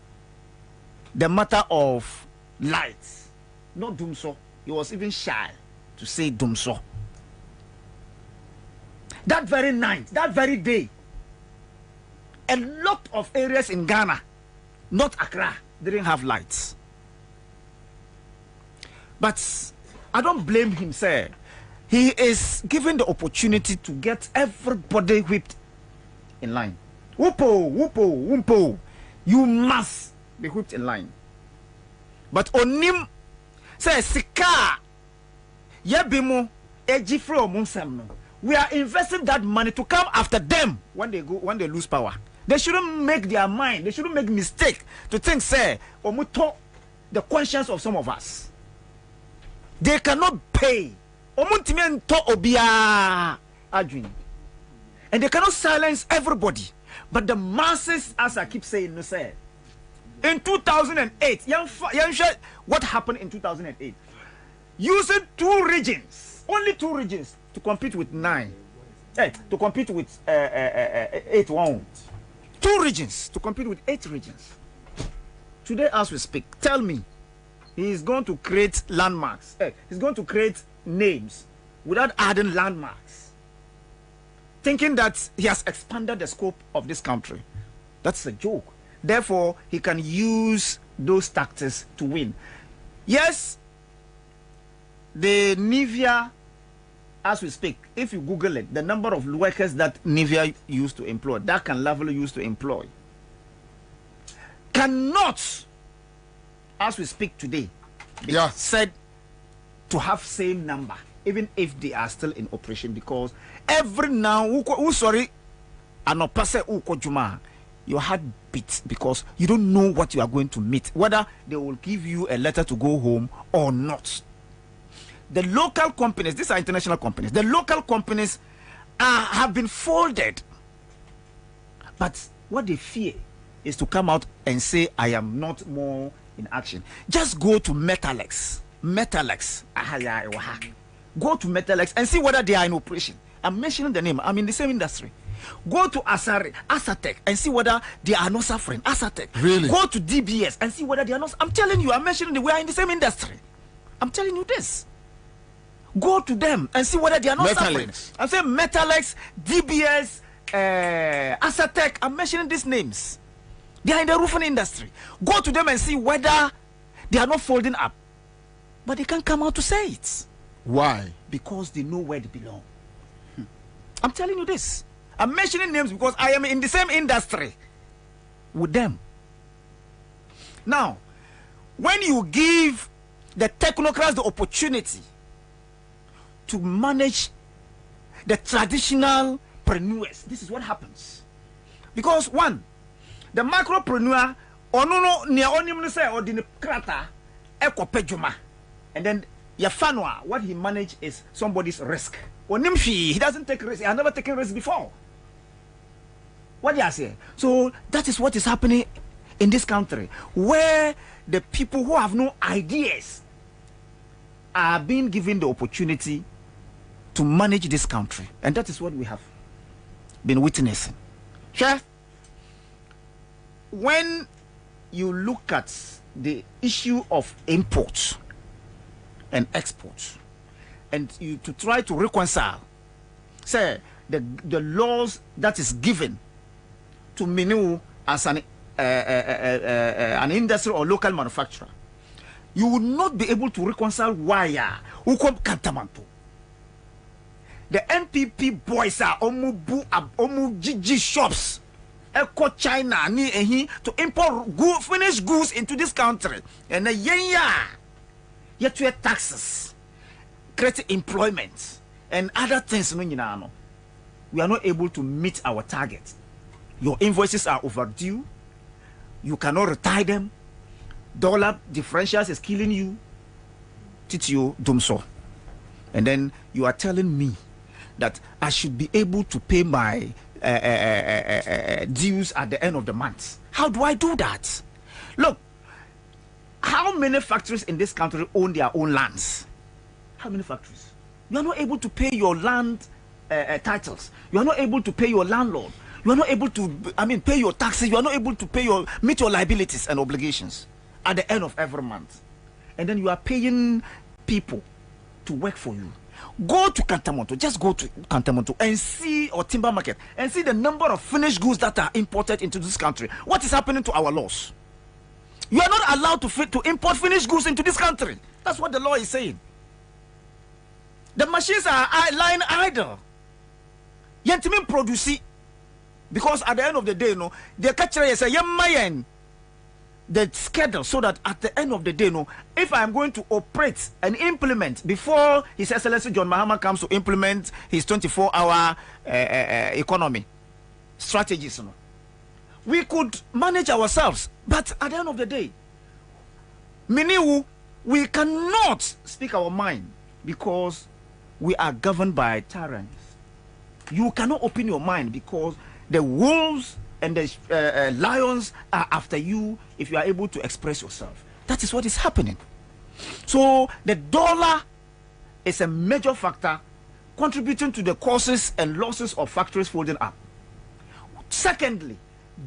the matter of lights, not Dumso. He was even shy to say Dumso. That very night, that very day, a lot of areas in Ghana, not Accra, didn't have lights. But I don't blame him, sir. He is given the opportunity to get everybody whipped in line. Whoopo, whoopo, whoopo. You must be whipped in line. But onim say sika yebimo ejifro munsam. We are investing that money to come after them when they lose power. They shouldn't make their mind, they shouldn't make mistake to think, say, omuto the conscience of some of us. They cannot pay. Omuntime to obia adwin. And they cannot silence everybody. But the masses, as I keep saying, no say. In 2008, what happened in 2008? Using 2 regions, only 2 regions to compete with 9. To compete with 8 1. 2 regions to compete with 8 regions. Today, as we speak, tell me, he is going to create landmarks. He's going to create names without adding landmarks, thinking that he has expanded the scope of this country. That's a joke. Therefore, he can use those tactics to win. Yes, the Nivea, as we speak, if you Google it, the number of workers that Nivea used to employ, that can level used to employ, cannot, as we speak today, be said to have same number, even if they are still in operation, because every now, your heart beats because you don't know what you are going to meet, whether they will give you a letter to go home or not. The local companies, these are international companies, the local companies have been folded. But what they fear is to come out and say, I am not more in action. Just go to Metalex. Go to Metalex and see whether they are in operation. I'm mentioning the name. I'm in the same industry. Go to Asatec and see whether they are not suffering. Asatec. Really? Go to DBS and see whether they are not. I'm telling you, I'm mentioning that we are in the same industry. I'm telling you this. Go to them and see whether they are not suffering. I'm saying Metalex, DBS, Asatec. I'm mentioning these names. They are in the roofing industry. Go to them and see whether they are not folding up. But they can't come out to say it. Why? Because they know where they belong. I'm telling you this. I'm mentioning names because I am in the same industry with them. Now, when you give the technocrats the opportunity to manage the traditional preneurs, this is what happens. Because one, the macropreneur, and then Yafanwa, what he manage is somebody's risk. He doesn't take risk. He has never taken risk before. What do you say? So that is what is happening in this country, where the people who have no ideas are being given the opportunity to manage this country, and that is what we have been witnessing. Sure. When you look at the issue of imports and exports, and you to try to reconcile, say the laws that is given to Minu as an industry or local manufacturer, you will not be able to reconcile why ukom kantamanto. The NPP boys are omu GG shops, Eco China ni ehi to import finished goods into this country, and yet to taxes, create employment and other things. We are not able to meet our target. Your invoices are overdue. You cannot retire them. Dollar differentials is killing you. Titio Dumso. And then you are telling me that I should be able to pay my dues at the end of the month. How do I do that? Look, how many factories in this country own their own lands? How many factories? You are not able to pay your land titles. You are not able to pay your landlord. You are not able to, pay your taxes. You are not able to meet your liabilities and obligations at the end of every month. And then you are paying people to work for you. Go to Kantamonto, just go to Kantamonto and see, or timber market, and see the number of finished goods that are imported into this country. What is happening to our laws? You are not allowed to import finished goods into this country. That's what the law is saying. The machines are lying idle. Yentimin produce. Because at the end of the day, they catch the schedule, so that at the end of the day, if I am going to operate and implement before His Excellency John Mahama comes to implement his 24-hour economy strategies, we could manage ourselves. But at the end of the day, we cannot speak our mind because we are governed by tyrants. You cannot open your mind because the wolves and the lions are after you if you are able to express yourself. That is what is happening. So the dollar is a major factor contributing to the causes and losses of factories folding up. Secondly,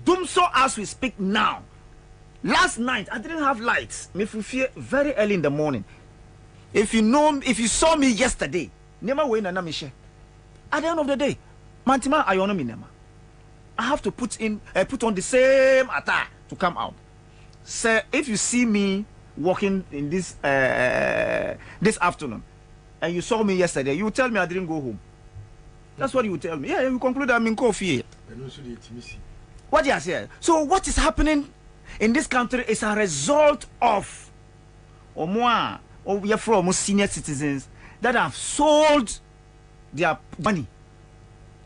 Dumso, as we speak now, last night I didn't have lights. Me fear very early in the morning. If you saw me yesterday, never wait na mishe. At the end of the day, Mantima Ayonomi Nema. I have to put on the same attire to come out. So if you see me walking in this afternoon, and you saw me yesterday, you will tell me I didn't go home. That's what you will tell me. Yeah, you conclude I'm in coffee. What do you say? So what is happening in this country is a result of senior citizens that have sold their money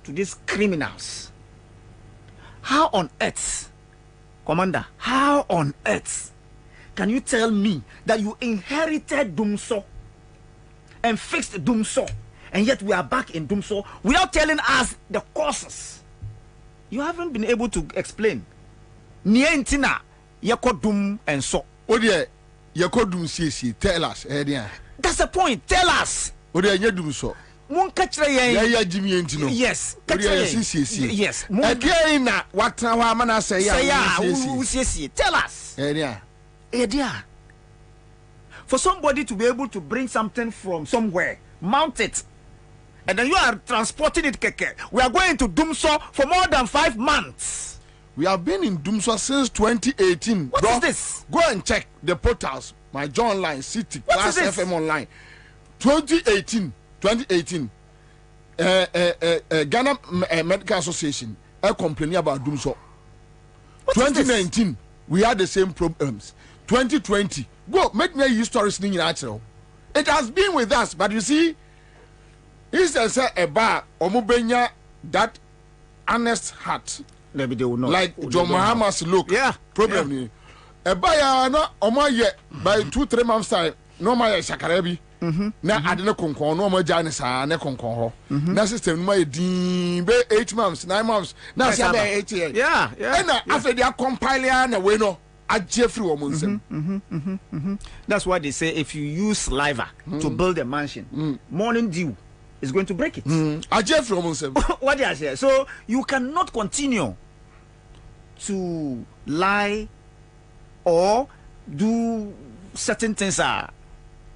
to these criminals. How on earth, Commander, how on earth can you tell me that you inherited Dumso and fixed Dumso, and yet we are back in Dumso without telling us the causes? You haven't been able to explain Nientina, Yakodum and so. Oh, dear, Yakodum CC, tell us, Edia. That's the point. Tell us. Oh, dear, you do so. Moon catch Jimmy Antino. Yes, yes. Again, what I say, tell us. Edia. For somebody to be able to bring something from somewhere, mount it, and then you are transporting it, keke. We are going to Dumso for more than 5 months. We have been in Dumso since 2018. What is this? Go and check the portals. My John Online, City, What Class is this? FM Online. 2018. Ghana Medical Association complaining about Dumso. 2019, we had the same problems. 2020, go make me a stories in natural. It has been with us, but you see, it's a bar omubenya that honest heart. Maybe they will not. Like John Mahama's look. Yeah. Problem. Yeah. A buyer no omoye by 2-3 months time. No my shakarebi. Na adene konkon no mo jane sa ne konkon ho. Na system no my din be 8 months, 9 months. Na say be 8 years. Yeah. And after they are compiler na we no ajefri wo nsem. That's why they say if you use saliva to build a mansion, morning dew is going to break it. Ajefri wo nsem. What did I say? So you cannot continue to lie or do certain things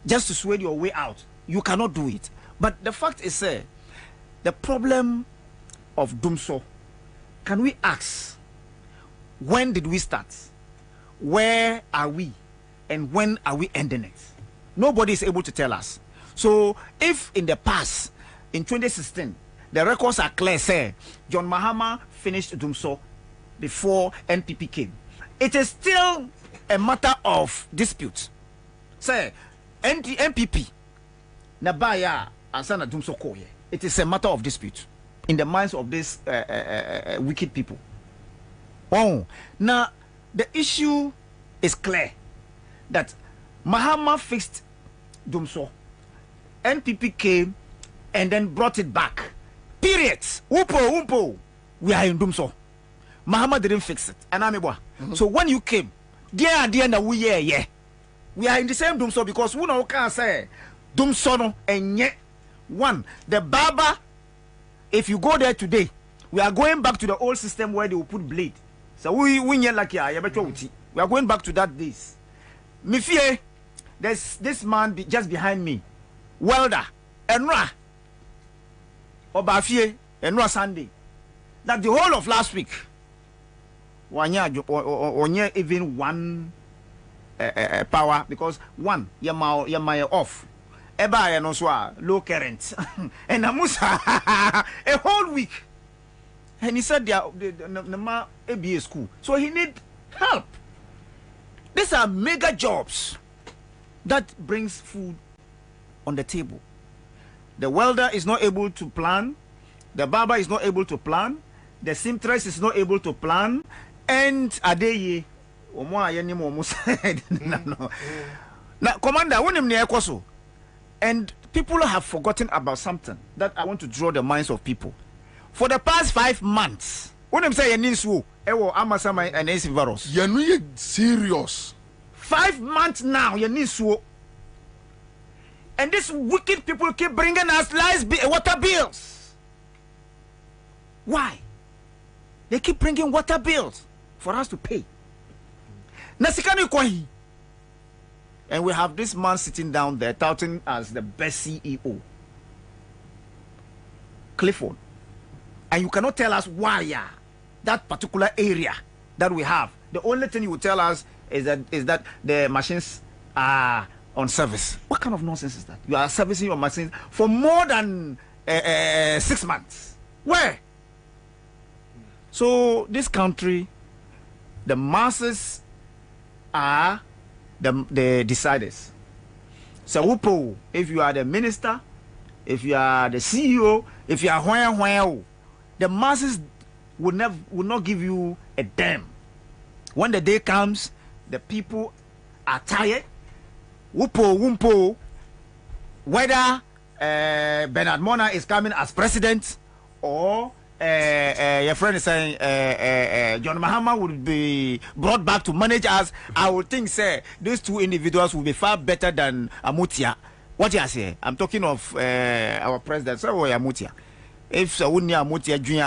just to sweat your way out. You cannot do it. But the fact is, the problem of Dumso, can we ask, when did we start? Where are we? And when are we ending it? Nobody is able to tell us. So if in the past, in 2016, the records are clear, say, John Mahama finished Dumso before NPP came. It is still a matter of dispute. Say, NPP, Nabaya, Ansah na Dumso koye. It is a matter of dispute in the minds of these wicked people. Oh, now the issue is clear that Mahama fixed Dumso. NPP came and then brought it back. Period. Umpo. We are in Dumso. Mahama didn't fix it. So when you came, dear na we are in the same Dumso because we no can say Dumso no and yet one the barber. If you go there today, we are going back to the old system where they will put blade. So we like we are going back to that days. Me fear there's this man just behind me, welder Enra Obafie Enra Sunday. That the whole of last week, onye even one power because one yama off. Eba ya no so low current and amusa a whole week. And he said the ABA school. So he need help. These are mega jobs that brings food on the table. The welder is not able to plan. The barber is not able to plan. The seamstress is not able to plan. And Adeye, now, Commander, when him near Koso, and people have forgotten about something that I want to draw the minds of people. For the past 5 months, when I'm saying Nisu, Ewo Amasama and AC virus, you're serious. 5 months now, Nisu. And these wicked people keep bringing us water bills. Why? They keep bringing water bills for us to pay. Nasikani Kwahi. And we have this man sitting down there touting as the best CEO, Clifford. And you cannot tell us why that particular area that we have. The only thing you will tell us is that the machines are on service. What kind of nonsense is that? You are servicing your machines for more than 6 months. Where? So this country, the masses are the deciders. So if you are the minister, if you are the CEO, if you are where, the masses will not give you a damn. When the day comes, the people are tired. Wumpo, whether Bernard Mona is coming as president or your friend is saying John Mahama would be brought back to manage us, I would think, say, these two individuals will be far better than Amutia. What you say? I'm talking of our president, so Amutia. If so, Amutia Junior,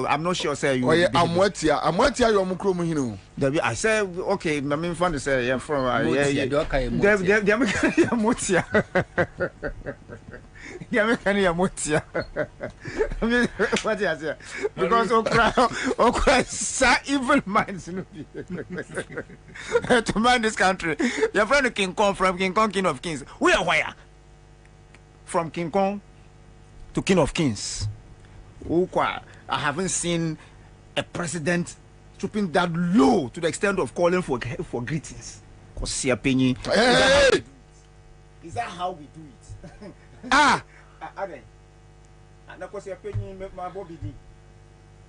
I'm not sure. Say you. Amutia, you're Mukrumu. I say okay. My main friend say you're from Amutia. What you say? Because Okra evil minds to man this country. Your friend King Kong from King Kong, King of Kings. We are where? From King Kong to King of Kings. I haven't seen a president stooping that low to the extent of calling for greetings. Hey! Is that how we do it?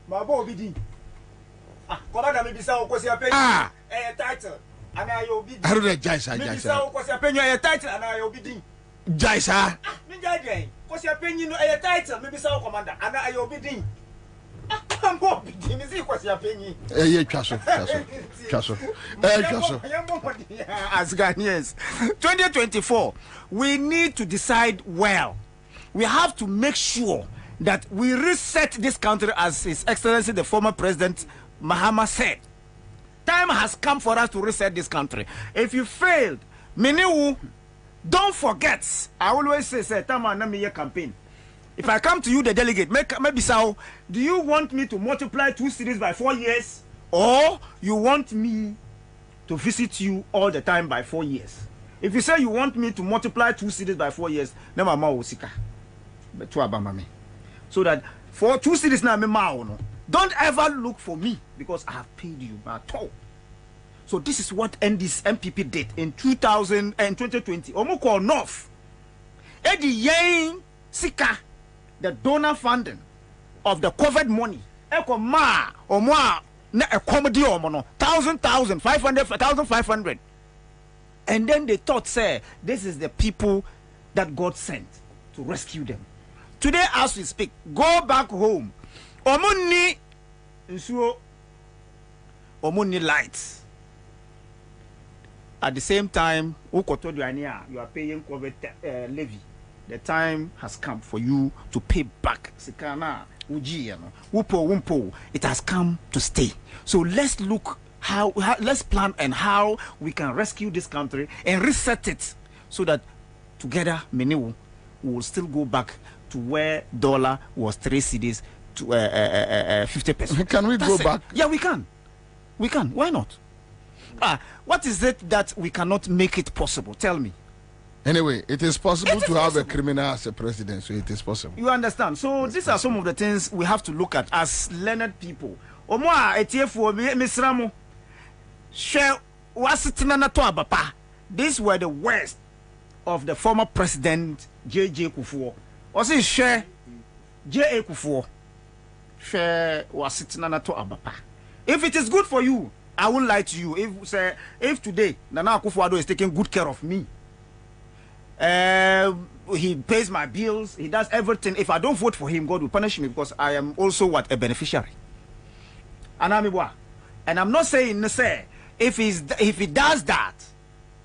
My Bobie. Commander, maybe so title. And I obey. I don't know, Jaisa. Title and I obey. Jaisa. Because your opinion a title, maybe so commander, and I obey. I'm Bobie. Because your opinion. Castle. As Ghanaians, 2024, we need to decide well. We have to make sure that we reset this country, as His Excellency the former President Mahama said. Time has come for us to reset this country. If you failed, Miniwu, don't forget. I always say, time and me campaign. If I come to you, the delegate, maybe so, do you want me to multiply 2 cities by 4 years, or you want me to visit you all the time by 4 years? If you say you want me to multiply 2 cities by 4 years, then my mouth will sika. So that for 2 cities now, don't ever look for me because I have paid you at all. So this is what this MPP did in 2020. Omoko North. Eddie Yang Sika, the donor funding of the COVID money. Eko ma or more na a comedy or mono 1,000, 500. And then they thought, say, this is the people that God sent to rescue them. Today, as we speak, go back home. Omuni lights. At the same time, you are paying COVID levy. The time has come for you to pay back. It has come to stay. So let's look let's plan and how we can rescue this country and reset it so that together many will still go back to where dollar was 3 cedis to 50%. Can we go back? Yeah, we can. Why not? What is it that we cannot make it possible? Tell me. Anyway, it is possible to have a criminal as a president, so it is possible. You understand? So these are some of the things we have to look at as learned people. This were the worst of the former president J.J. Kufuor. Also share J.A. Kufuor. Share was sitting to Abapa. If it is good for you, I won't lie to you. If today Nana Akufo-Addo is taking good care of me, he pays my bills, he does everything. If I don't vote for him, God will punish me because I am also a beneficiary. And I'm not saying if he does that,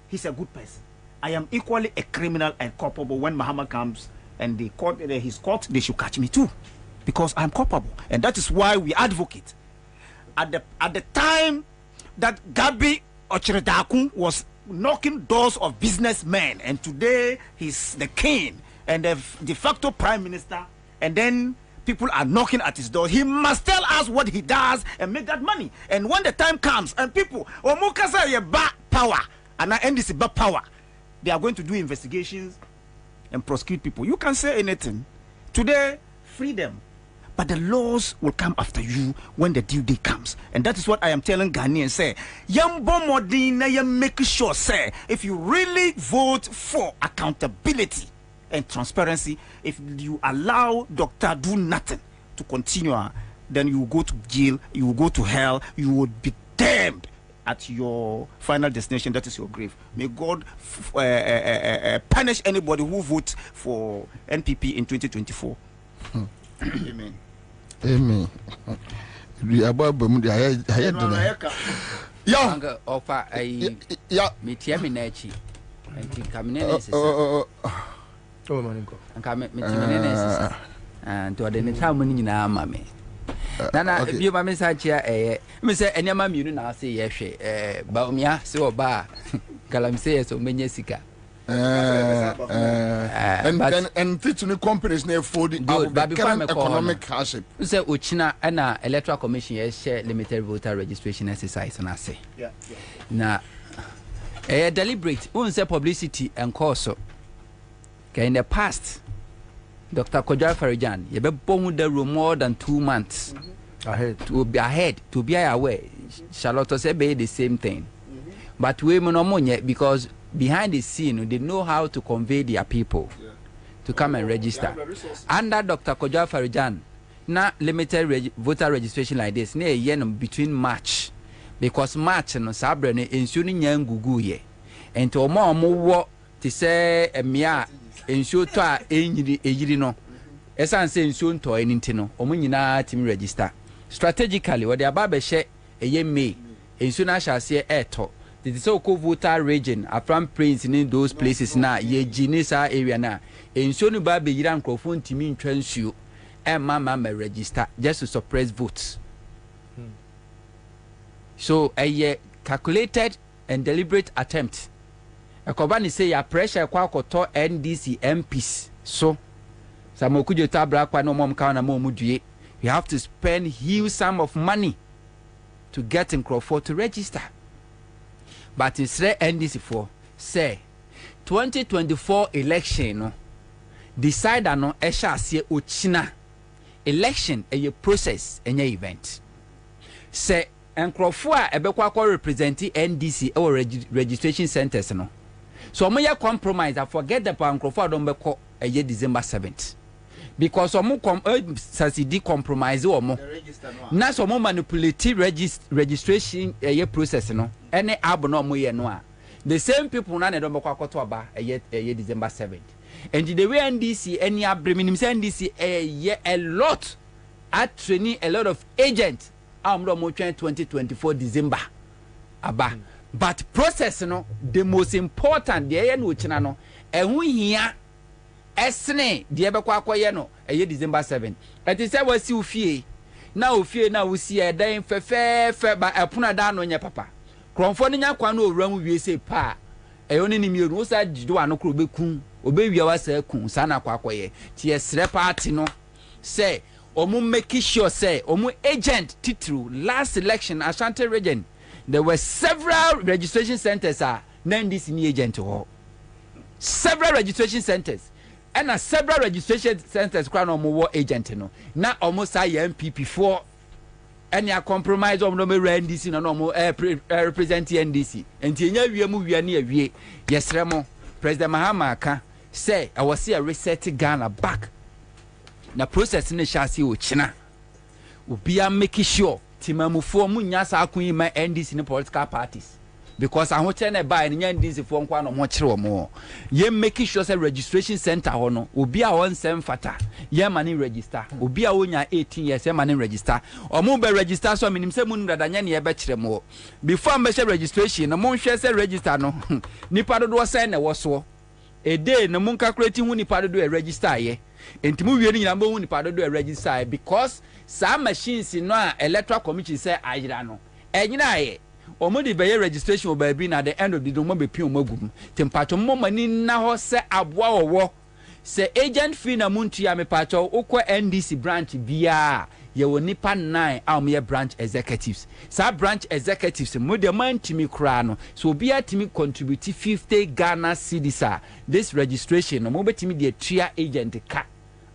he's a good person. I am equally a criminal and culpable. When Muhammad comes and his court, they should catch me too, because I'm culpable, and that is why we advocate. At the time that Gabi Ocheredakun was knocking doors of businessmen, and today he's the king and the de facto prime minister, and then people are knocking at his door, he must tell us what he does and make that money. And when the time comes and people power and NDC back power, they are going to do investigations and prosecute people. You can say anything today, freedom, but the laws will come after you when the due day comes. And that is what I am telling Ghanaians. Say, make sure, say, if you really vote for accountability and transparency, if you allow Dr. Do Nothing to continue, then you will go to jail, you will go to hell, you will be damned at your final destination. That is your grave. May God punish anybody who votes for NPP in 2024. Amen. Amen. We about Bermuda. I had yeah. Offer a yeah. Mitiami Nachi. And Caminensis. Oh, Manico. And Caminensis. And to the Natamuni now, mammy. Nana, if you mammy said here, Miss Anyama, you know, say yes, Baumia, so bar. Calam says so many sika. And teaching the companies near for the economic hardship. Say Uchina and Electoral Commission share limited voter registration exercise, and I say, yeah. Now, a deliberate, unse publicity and cause. In the past, Dr. Kojo Farijan, you be born the room more than 2 months ahead to be aware. Charlotte said the same thing, but we monomonia because. Behind the scene, they know how to convey their people to come and register. Under Dr. Kojo Farijan, now limited voter registration like this, near a year between March, because March and Sabrina ensuring young gugu ye, and to more to say a mea ensure to a no, as I say, soon to an intino, Omunina team register. Strategically, what the above share a year May, and soon I shall say air talk. The so-called voter region are from Prince in those places now, ye Genesa area now. And soon baby Iran Crofun to mean transue and mamma may register just to suppress votes. So a calculated and deliberate attempt. A Kobani say a pressure quakoto NDC MPs. So Samokujo tabra kwa no mom kana momudue. You have to spend huge sum of money to get in Crawford to register. But it's rare NDC for say 2024 election no decide no esha se ochina election a process any event say enkrofo a ebekwa kwa represent NDC or registration centers no so omo ye compromise I forget the enkrofo don beko a December 7th because omo succeed compromise omo na so omo manipulate registration a process no any abono omo ye no a the same people na don beko akoto aba a December 7th and the way NDC any abreminim NDC a lot at training a lot of agents amdo mo 2024 December aba but process no the most important the no china no ehun hia esne de be kwa akoye no December 7 ati se wasi ofie na wosi edan fefe ba epuna da no nye papa kromfo nya kwa no owura mu wie se pa oni ni mienu sa jido anokro bekun obewia wasa kun sa na kwa akoye ti esre party no say omu make sure say omu agent titru last election Ashanti region there were several registration centers NDC ni agent ho several registration centers and several registration centers kwa no mo agent no na almost MPP for any compromise no me NDC no mo represent NDC enti enya wie mu wie na wie yesre mo President Mahama aka say I was see a reset Ghana back na process ne shasi o china obia make sure timamufo munya sa akun ma NDC ne political parties because I want na buy nya NDC fo nkwa no mo kire mo ye make sure say registration center ho no obia won sem fata ye mani register obia wonya 18 years ye mani register omo be register so minim se munu dadanya ne ye be kire mo before me registration no mo hwe say register no nipa dodo say na wo so a day no mun calculate hu nipa dodo e register ye entimu wie ni nyina mo hu nipa dodo e register because some machines no a electoral commission say ayira no enyina ye omo di be registration obabi na the end of the day mo be pin omagum tempacho mo mani na ho se aboa wowo se agent fee na muntu ya mepacho ukwa NDC branch bia ye wo nipa 9 am ye branch executives sa branch executives mo de man timi kra no so bia timi contribute 50 Ghana cedis this registration no mo betimi de tua agent ka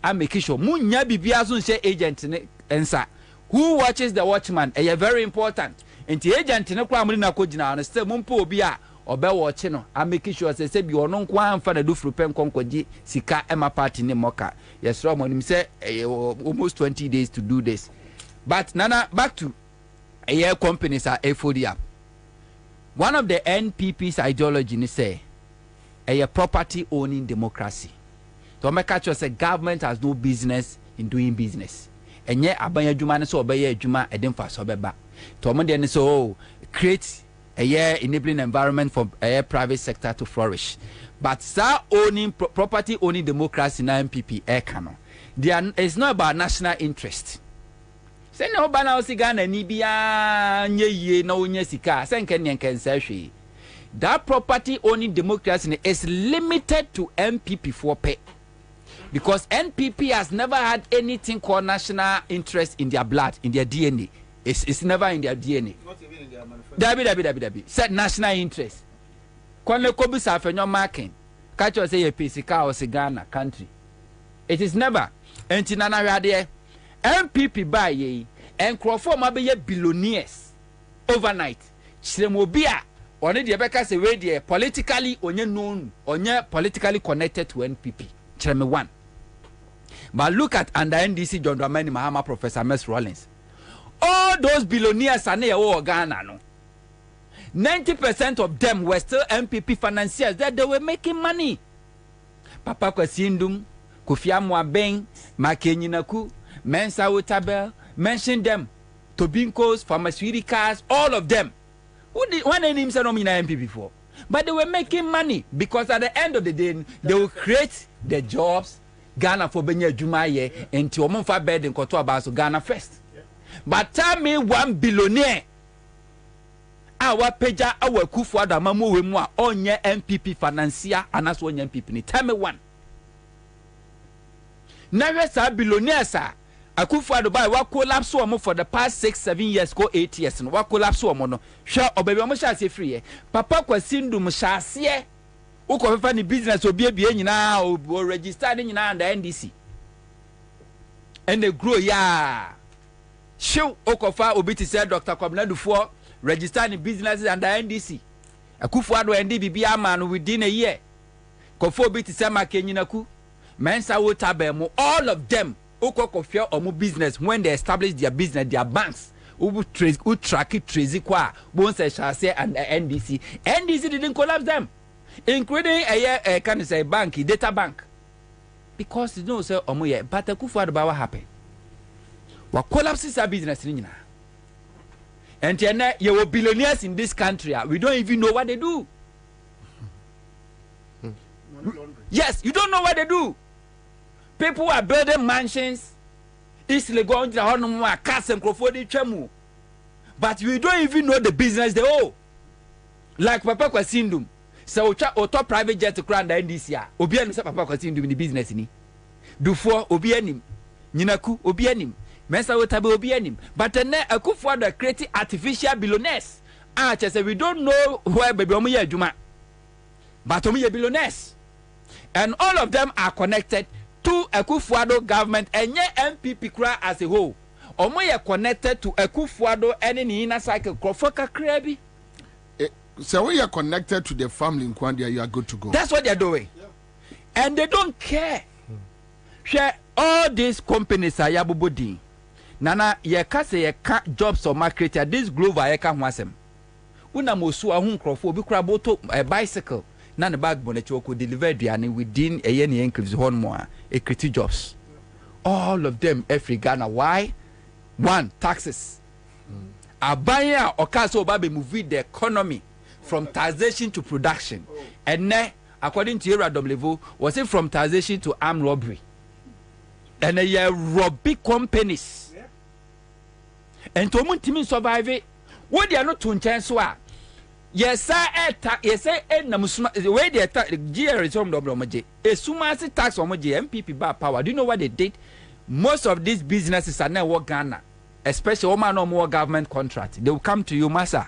I make sure munya bibia so say agent ne Ansah who watches the watchman very important and the agent ne kwa muri na kogina na say mumpo obi a obe watch no I make sure say bi ono nkwa amfa na do frupen konkoji sika ema party ne moka yes ro mo nim say almost 20 days to do this but nana back to companies are FODA one of the NPP's ideology ni say property owning democracy to make sure say government has no business in doing business enye aban adwuma ne so obeye adwuma edemfa so beba to omo de ne so create a enabling environment for a private sector to flourish. But property owning democracy na MPP ekano. It's not about national interest. Say no bana osigana ni bia nye na onye sika senke nyenke nsahwe. That property owning democracy is limited to MPP for pay. Because NPP has never had anything called national interest in their blood, in their DNA. It's never in their DNA. Not even in their manifesto. Dabi. Said national interest. Kwanle kobi sa fenyo marking. Kacho say ye pisika or Ghana country. It is never. Enti nana rade MPP buy ye and Crawford mabe billionaires overnight. Chiremobia one the beka say we dey politically onye known, onye politically connected to NPP. Chireme one. But look at under NDC John Dramani Mahama Professor Mess Rollins. All those billionaires are near Ghana no. 90% of them were still MPP financiers that they were making money. Papa Kwasindum, Kofi Amwabeng, Makenyinaku, Mensa Wotabel, mention them. Tobinkos, pharmaceuticals, all of them. One name said no MPP for. But they were making money because at the end of the day, they will create the jobs. Ghana for Benya Jumaye and Tiomonfa bed in Kotoabaso Ghana first. But tell me one billionaire. Our pager, our Kufu Adamamu Wemwa, onye MPP financier, and as one MPP. Tell me one. Never sa billionaire, sir. A Kufu Adubai, what collapse woman for the past 6-7 years, go 8 years, and what collapse woman. Sure, or baby, I shall say free. Papa Kwasindu Mushasie. Uko fani business will be na or registered in the NDC. And they grow ya. Show Okofa Obiti said Dr. Kwabena Dufo registered in businesses under NDC. A Kufuado and DBB man within a year. Kofo Obiti Sama Kenyinaku, Mensa Wotabemo, all of them Oko Kofia or business when they establish their business, their banks. Who track it, Tracy Kwa, Bonsa Shase and NDC. NDC didn't collapse them. Including a can you say bank, data bank. Because you know, sir, Omoye, but the Kufu Adubai happened. What collapses our business in and then you were billionaires in this country. We don't even know what they do. Yes, you don't know what they do. People are building mansions. But we don't even know the business they owe. Like Papa Kwasindum. So oto private jet to crown the NDC. Obianim sa Papa Kwasindum in the business ni. Dufo obianim. Nyinaku obianim. Mensa Wotabe obianim. But then a Kufuado creating artificial billionaires. Say we don't know where baby omuye juma. But omuye billionaires. And all of them are connected to a Kufuado government and MPP kra as a whole. Omuye connected to a Kufuado and in inner cycle Krofoka Krebi. So when you are connected to the family in Kwandia, you are good to go. That's what they're doing. And they don't care. Share all these companies are yabubudi. Nana ye kase ye ka jobs or market ya this global ye ka hwasem. Una mosu ahun krofo obi kura boto a bicycle na ne bag bonnet ko deliver duane within a year ni increase hon mo a create jobs. All of them every Ghana. Why? One, taxes. Abaya okaso obabe move the economy from taxation to production. And then according to Eradom level, was it from taxation to armed robbery? And they rob big companies. And to mun survive it. What they are not to chance wa. Yes, sir, yes, sir, na musuma the way they attack the GR is from Dobromaje. A sumasi tax on MPP bar power. Do you know what they did? Most of these businesses are now work Ghana, especially woman or more government contract. They will come to you, Massa.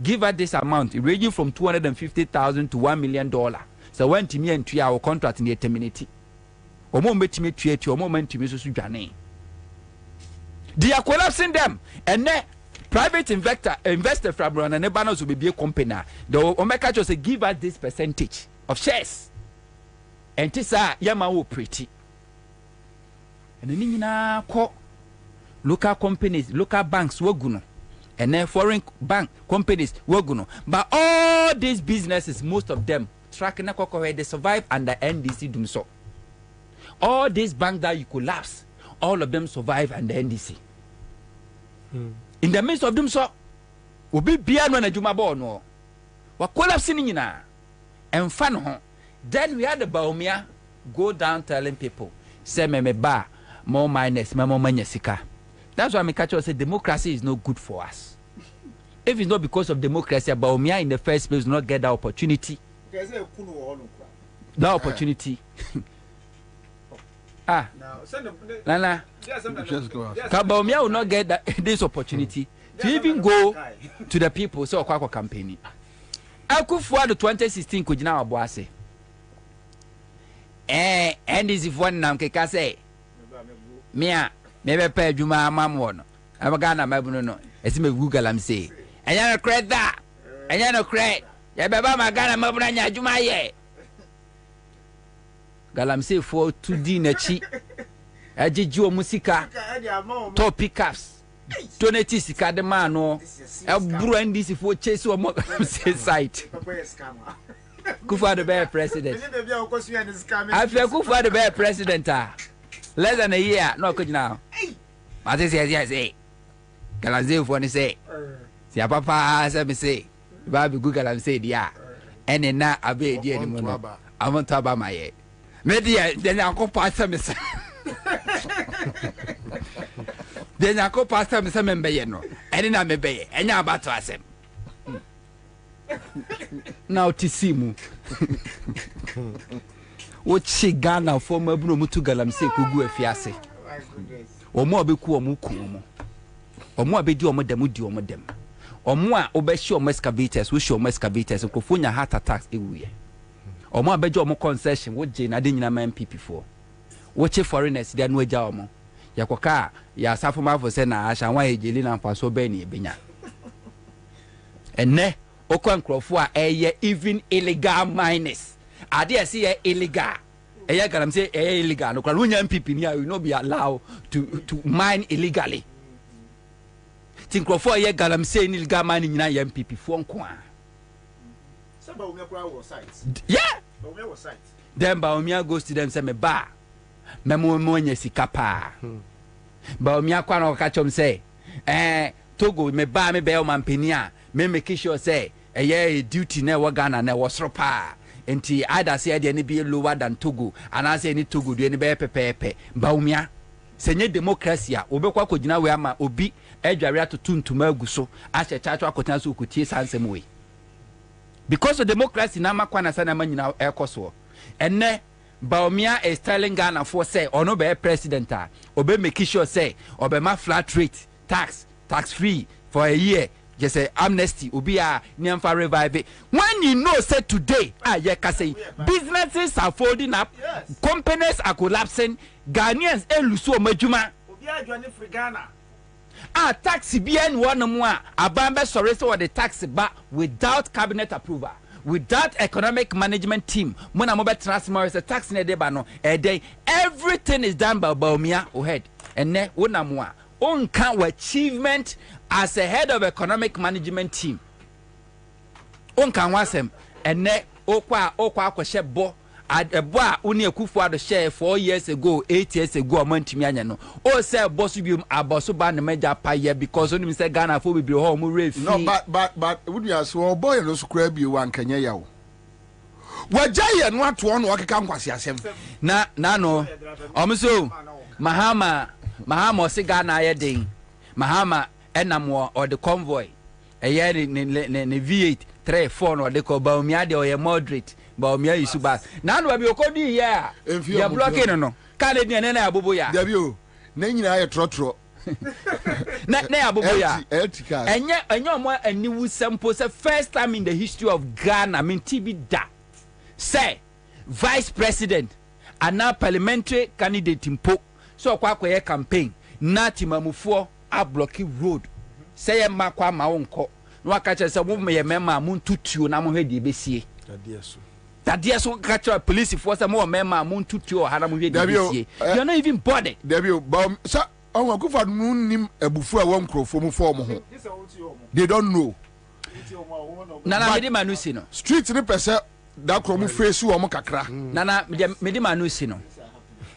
Give her this amount, ranging from $250,000 to $1 million. So when to me and to our contract in the terminate. Or more met me to your moment to Mrs. Sujane. They are collapsing them. And then private investor from and Nebanos will be a company. The Omeka just say give us this percentage of shares. And this Yamawo pretty. And then call local companies, local banks woguno. And then foreign bank companies woguno. But all these businesses, most of them tracking they survive under NDC doing so. All these banks that you collapse, all of them survive and the NDC. In the midst of them, so will be beyond when a Juma no. What collapsing in and fun home. Then we had the Baumia go down telling people, say me ba more minus, more money sika. That's why me catch us say democracy is not good for us. If it's not because of democracy, Baumia in the first place will not get that opportunity. That opportunity. Nana, Baumia will not get this opportunity to even go to the people. So, Kwako campaigning. Akufo the 2016 kujina waboase. And this is one nam keka say. Mia, maybe pay Juma Mamon. I'm a Ghana Mabuno. As me Google am say. And you no credit that. And you no credit. Ya baba ma Ghana Mabuna Juma ye. Galam say for 2D nechi. Ajijo musika. Top pickups. Donate sika de man no. Ebru and this for chase or more say site. Kufa the bear president. I feel Kufa the bear president. Less than a year, no could now. But this is yes, eh. Galanze for say. See, papa as I say. Baby Google and say, yeah. And then now I be dear. I want to about my head. Maybe then I'll go past some. Then I go past some member, and then I may be, and now about to ask him. Now Tisimu. What she Ghana for my Bruno to Galam say Kugu Fiase. Or more be cool muku. Or more be do on them. Or more obey your mescavators, wish your mescavators, and Kofunya heart attacks everywhere. Or more bejo more concession, what Jane I didn't man people for. Watch a foreigners, they are no jamo. Yakoka, ya Safuma for Sena, I shall why Jelina and Paso Benny Benya. And ne, Okwan Crofua, even illegal miners. I dare see illegal. I can say illegal. No, Karunya people here will not be allowed to mine illegally. Think Crofua, ye galam say illegal mining in MPP phone coin. Yeah. Then Baumia goes to them say me ba. Memo monye sikapa. Baumia kwano catch him say, Togo me ba me be o mampenia. Me make sure say a duty ne Ghana ne was ropa. Enti either say any be lower than Togo, and I say any Togo do any be pepe. Baumia. Senye democracy obekwa kojina we ama obi edware to tuntum aguso a chechacho akotan so kutie sansem we. Because of democracy na makwana sana manyina ekoso. Enne Baumia is telling Ghana for say ono be president obe make sure say obe ma flat rate tax free for a year. Just say amnesty obi a niamfa revive it. When you know say today ye can say businesses are folding up, companies are collapsing, Ghanaians eluso majuma obi a join free Ghana tax bien one more abambe sorry so the tax ba without cabinet approval, without economic management team mona mo be transfer is a tax na dey ba no everything is done by Baumia o head enne wona mo a onka achievement as a head of economic management team. Onka wasem enne okwa akwhye bo ebo a uni ekufu ado share 4 years ago 8 years ago amantimi anya no o say boss bium aboso ba na meja paye because oni say Ghana for be ho mu refi. No but would you ask one boy no sukura bi wan kanya yawo wajaye no ato no okeka nkwase asem na no omso Mahama se Ghana ye den Mahama enamo or the convoy eye ne V8 3 4 no de ko Baumia de o moderate Baumia isuba na no bi okodi ya ya blocking no ka le ne na abobo ya da bi o na nyina ya trotro na abobo ya enye omo aniwu sample say first time in the history of Ghana I mean TB da say vice president and now parliamentary candidate impo so kwa campaign na timamufo a blocky road say makwa ma wonko no akache say mo me mema mo ntutuo na mo hwede besie That so catch police force more mema mo ntutuo ha na mo hwede besie you are not even bothered so on go for nim ebufu a won krofo mu form ho they don't know nana me de manusi no street ni pese da kromu face wo mo kakra nana me de manusi no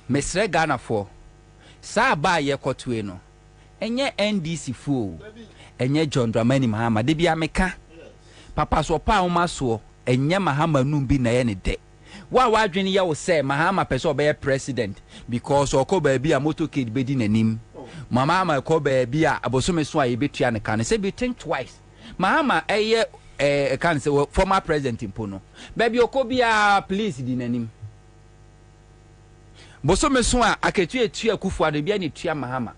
mesre Ghana for Sa ba ye kotwe no. Enye NDC fo. Enye John Dramani Mahama de bia meka. Papa so pa oma so enye Mahama num bi na ye ne de. Wa wadwene ye wo say Mahama pese obey president because okoba bi a motorcade bedi nanim. Mahama okoba bi a abosome so aye betua ne kan say be think twice. Mahama eye can say former president impono. Baby okobia police di nanim. Bosome so a aketu etua kufu ade bia ne tua Mahama.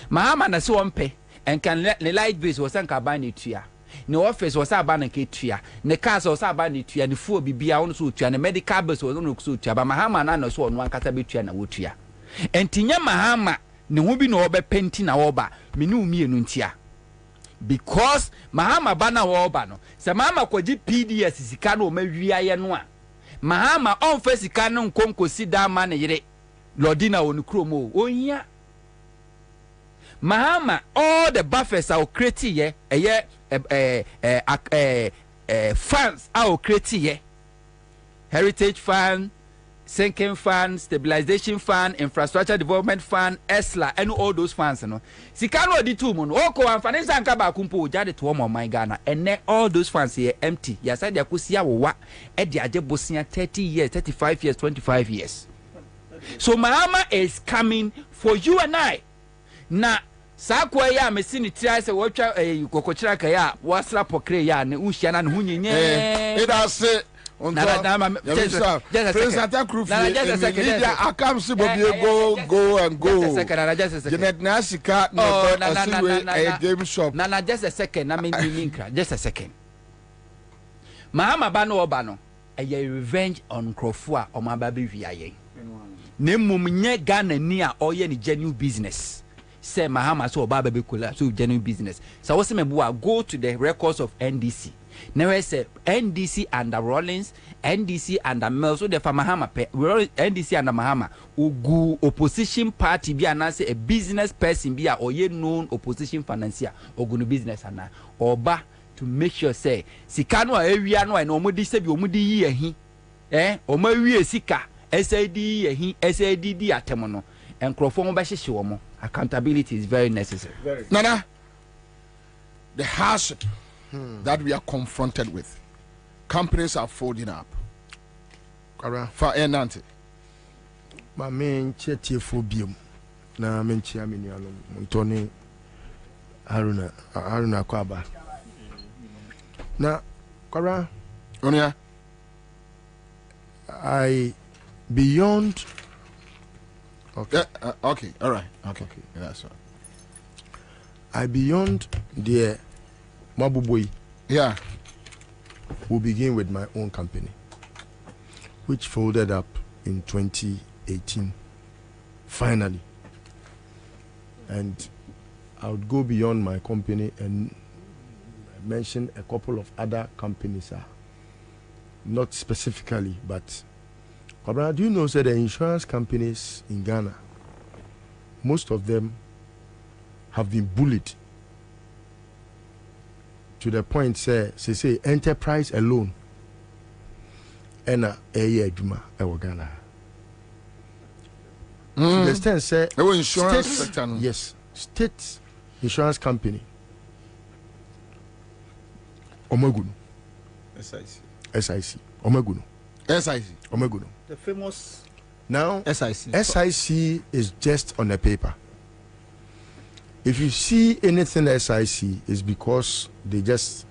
Mahama na se wonpe and can let the light base was anka ban ne tua. Ne office was aba na ke tua. Ne cars was aba ne tua. Ne fuo bibia ono so tua. Ne medical bills was ono so tua. Ba Mahama na no so ono ankasa betua na wo tua. Entinya Mahama ne ho bi na obe penti na oba. Me ne umienu ntia. Because Mahama ba na oba no. Se Mahama kwaji PDS sika no mawia ye no a. Mahama on fa sika no nkonkosi da ma ne yire. Lodina onu kromo ohia. Mahama all the buffers are created funds are created heritage fund, sinking fund, stabilization fund, infrastructure development fund, ESLA, and all those funds. No, Sikano di two mono. Oko and finance and kaba kumpo jade to my Ghana, and all those funds here empty. Yes, I kusia wa at the Ajabosia 30 years, 35 years, 25 years. So Mahama is coming for you and I. Na sakwa ya mesini try se watcha kokochira ka ya wasra pokre ya ne unhia na ne hunyenye it say on just a second I come see Bobie go and go just a second Janet Nasika no a game shop na just a second na me nkra just a second Mahama ba no oba no a revenge on Krofua o ma ba be wiaye ne mum nye Ghana ni a oye ni genuine business. Say Mahama so baba be kola so genuine business. So what's me go to the records of NDC. Now say NDC under Rollins, NDC under Mel, so the Mahama NDC under Mahama ugu opposition party be anase a business person be a oye known opposition financier ogunu business ana oba to make sure say sikano area no and omudi se bi omudi yi ehi oma wie sika SAD ehi SADD atemono enkrofo mo ba hyehye wo mo. Accountability is very necessary. Nana, the hardship that we are confronted with, companies are folding up. For Nante, my main phobium. Na menchi aminiano Montoni Haruna Kwaba. Na Kara Onia, I beyond. Okay. Okay. All right. Okay. Yeah, that's right. I beyond the Mabuboi. Yeah. Will begin with my own company, which folded up in 2018. Finally. And I would go beyond my company and mention a couple of other companies. Not specifically, but do you know that the insurance companies in Ghana, most of them have been bullied to the point say enterprise alone and a year Juma Ghana. To the extent say insurance sector. Yes, state insurance company. Omagunu. SIC. Omagunu. SIC. Omagunu. The famous now SIC. SIC is just on the paper. If you see anything SIC, is because they just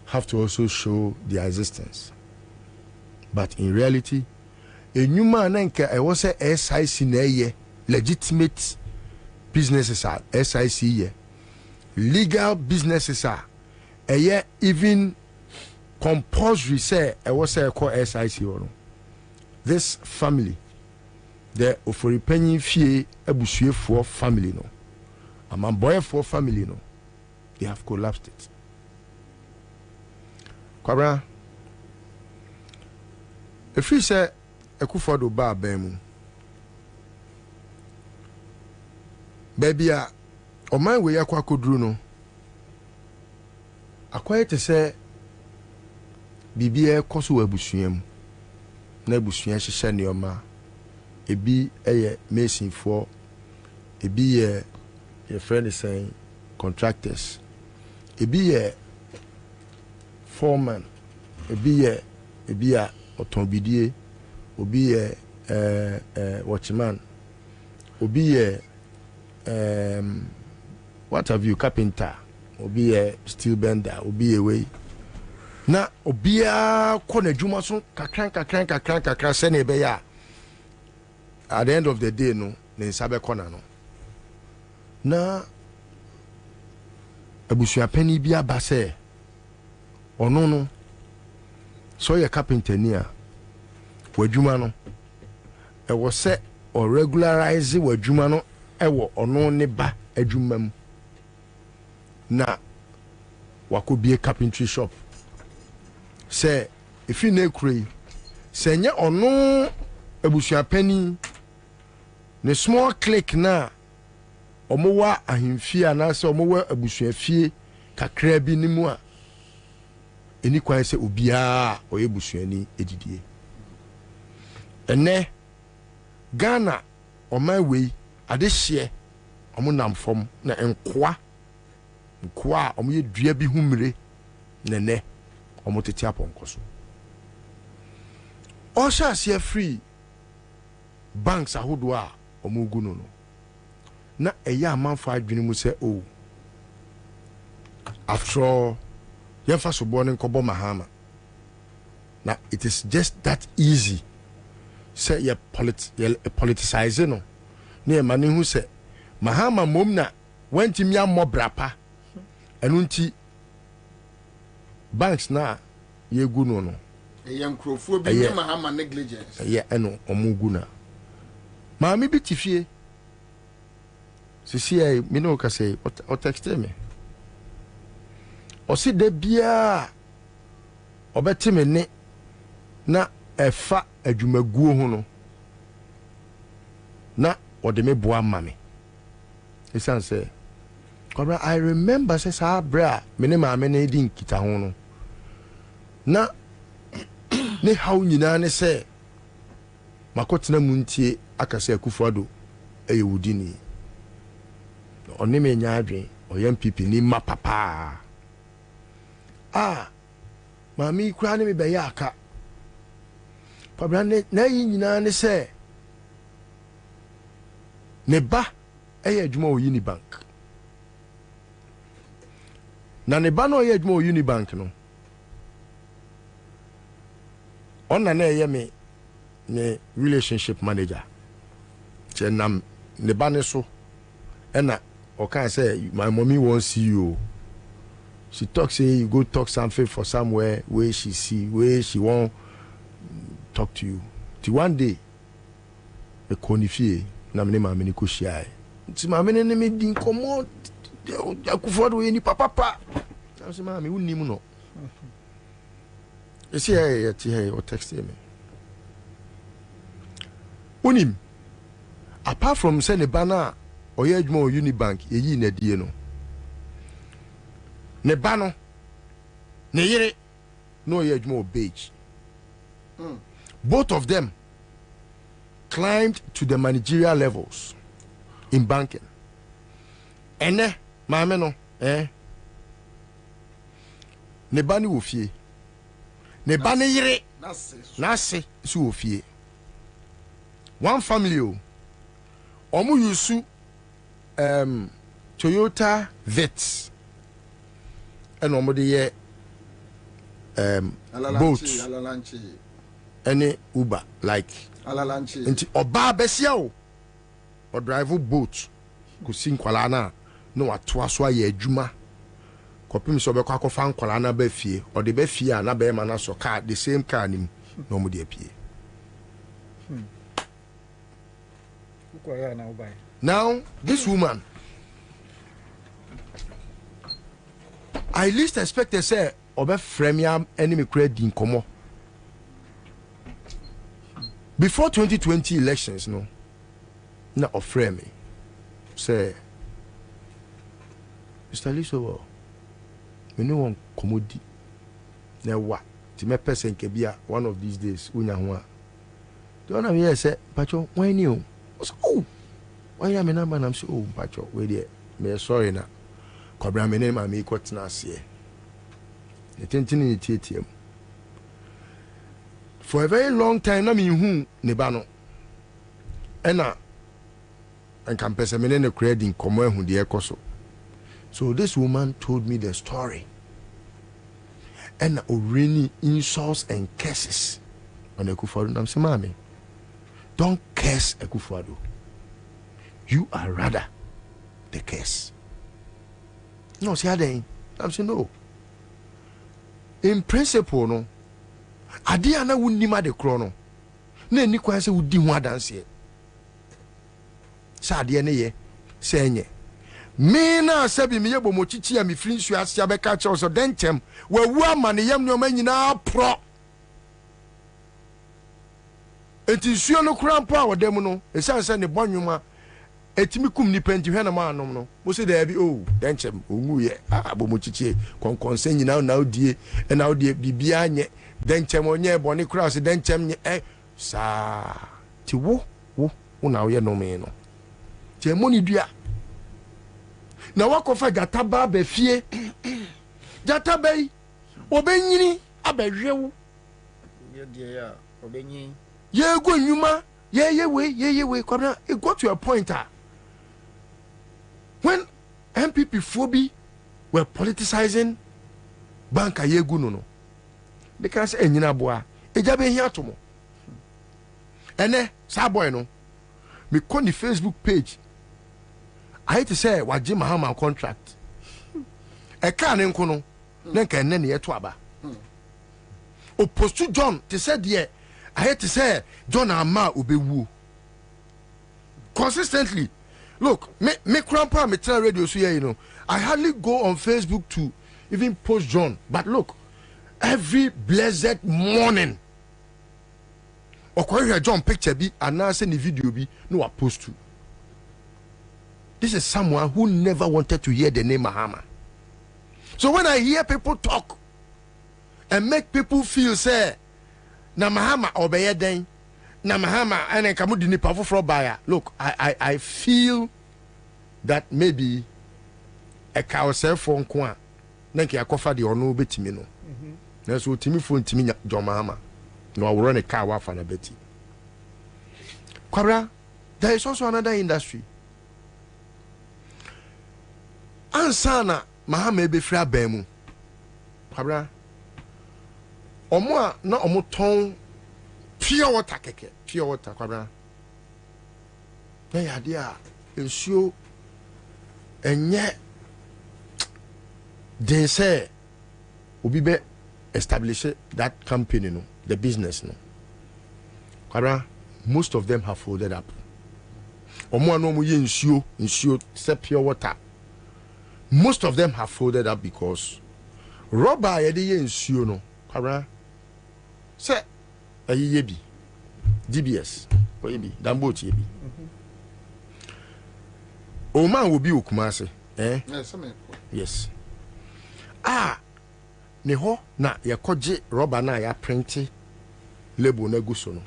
have to also show their existence. But in reality, a new man I was a SIC na legitimate businesses are SIC legal businesses are even compulsory say I was a call SIC or this family, the Oforipenyi Fie Ebusue for family no, Amamboy for family no, they have collapsed it. Kwabena, if you say Ekufodo ba bemu, baby a oman we yakwa kodru no, akwaye te say bibia ekoso abusuam. Na busua hyehyɛ nneɔma ebi ɛyɛ mason for ebi yɛ your friend is saying contractors, ebi yɛ foreman, ebi a ɔtɔnbidie, obi yɛ watchman, obi yɛ what have you, carpenter, obi yɛ steel bender, obi yɛ way. Na obiara kɔ n'adwuma so kakran sɛnea ɛbɛyɛ a at the end of the day no ne nsa bɛkɔ na no na abusuapani bi aba sɛ ɔno no sɛ ɔyɛ carpenter ni a w'adwuma no ɛwɔ sɛ ɔregularize w'adwuma no ɛwɔ ɔno ne ba adwuma mu na wakɔbie carpentry shop sɛ efi na ekure yi sɛ nyɛ ɔno abusuapani ne small click na ɔmo wa ahemfie anaasɛ ɔmo wa abusuafie kakra bi ne mu a eni kwan sɛ obiara ɔyɛ busuani edidie ɛnɛ Ghana ɔman wei adehyeɛ ɔmo nam fam na nkoa a ɔmo yɛ dua bi humire nɛnɛ ɔmo tete apɔnkɔ so ɔhyɛ aseɛ free banks ahodoɔ a ɔmo gu no na ɛyɛ amanfo adwene mu sɛ o after all yɛmfa soboɔ ne nkɔbɔ mahama na it is just that easy sɛ yɛ politicize no ne yɛ ma ne hu sɛ mahama mom na wantimi ammɔ brapa ɛno nti banks na yegu no ɛyɛ nkurɔfoɔ bi ne mahama negligence ɛyɛ ɛno ɔmo gu na maame bi ti fie sisi ai me no ka sɛ o text me o si de bia obeti me ne na ɛfa adwumaguo ho no na ɔde me boa ma me esan sɛ Kwabena, I remember sɛ saa bra me ne maame ne di nkita ho no na ne haw nyinaa ne sɛ makɔtena mu ntie aka sɛ Akufo-Addo ɛyɛ wudini ɔne me nya adwen ɔyɛ MPP ni ma papa maame kura ne me bɛyɛ aka Kwabena na yi nyinaa ne sɛ ne ba ɛyɛ adwuma wɔ Unibank na ne ba no ɔyɛ adwuma wɔ Unibank no ɔna na ɛyɛ me ne relationship manager kyɛ nam ne ba ne so ɛna ɔka sɛ my mommy wants see you. She talks say you go talk something for somewhere where she see where she won't talk to you. Till one day e konifie na me maame ni ko hia. Nti maame ne me din komo Akufo-Addo ni papa. Na se maame unnim no. E se e ti he o text me. Unim apart from say ne bana oye adwuma o Unibank yeyi na die no ne ba no ne yere no oye adwuma o Beige. Both of them climbed to the managerial levels in banking. Ene maame no ne ba ni wo fie ne ba ne yere na se so wo fie one family o omu yusu Toyota Vets and omu de ye boat any Uber like nti oba besia o drive boat ko sin kwala na no atoa so aye adwuma kopim so be kwa kofa nkwala na ba fie o de ba fie a na be ma na so car the same car nim no omu de apie. Now, this woman, I least expect to say, Obe Fremiam enemy credit in Komo. Before 2020 elections, no, not of Fremi. Say, Mr. Liso, we no one commodity. Now what? To me person can be one of these days. Unya hua. The one here say, Pacho, when you? Oh, ya me number nam say oh pacho we dey me sorry na Kwabena me name am ikot na ase e tentini tietiem for a very long time na me hu ne ba no ena and can pese me ne credit komo ehu de ekoso. So this woman told me the story and already insults and curses on Akufo-Addo. I'm saying, Mommy, don't curse Akufo-Addo. You are rather the curse. No, see how they. I'm saying no. In principle, no. Adi ana wunima de krono. Ne ni kwa se wudi ho adanse. Sa ade ne ye se enye. Me na sabi me yebo mo chichi ya me firi nsu ase abeka che so denchem wawu ama ne yam nyoma nyina pro. Enti nsuo no krampo a wodam no esanse ne bonwuma etimi kum ni penti hwe na ma anom no mo se da bi oh denchem ongu ye abo mo chichi konkonse nyina na odie na odie bibia anye denchem onye boni kra se denchem nye sa ti wo na wo ye no me no ti emoni dua na wakofa jataba be fie jataba yi obenyini abehwewu ye die ya obenyin ye go nyuma ye we Kwabena, it got to a point when MPP phobi were politicizing banka ye gu no they can say enyina boa ejabe hia to mo ene sa boy no me kon the Facebook page I hate to say waji Mahama contract e ka ne nko no na nka enne ne yeto aba o postu John te say there I hate to say John ama obewu consistently. Look, me grandpa me tell radio so here, you know, I hardly go on Facebook to even post John, but look, every blessed morning or John picture be and send the video be no I post to. This is someone who never wanted to hear the name Mahama. So when I hear people talk and make people feel say na Mahama obeye den na Mahama and kamu di nipa foforo baya, look, I feel that maybe a cow self phone kwa na nke akofa de ono betimi no na so timi phone timi John Mahama no aworo ne car wa fa na beti. Kwabena, there is also another industry. Ansah na Mahama ebe free abamu. Kwabena, omo na omo ton pure water keke, pure water Kwabena. Na ya dia ensuo enye they say obi be establish that company no, the business no. Kwabena, most of them have folded up. Omo no mo ye ensuo say pure water. Most of them have folded up because rubber ye de ensuo no. Kwabena, say yebi DBS or yebi Dambo yebi o man will be Okumase yes ne ho na ye koje rubber na ya print label na gu so no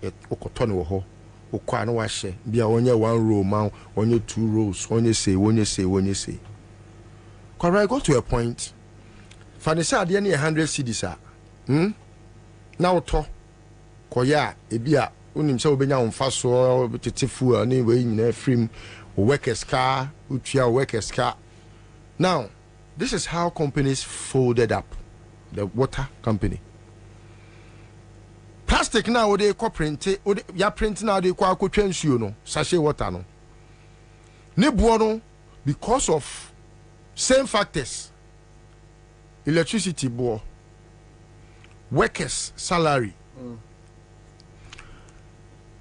e okoto ne wo ho okwa na wa hye bia onye 1 row man onye 2 rows onye say Kwabena, I got to a point fanisa ade na 100 cedis now to koya ebia unim se obenya onfa so tetefu ani we nyina frame workers car utua workers car. Now this is how companies folded up. The water company plastic now they co print ya print now they kwa akotwa nsuo no sachet water no ne buo no because of same factors, electricity buo, workers salary,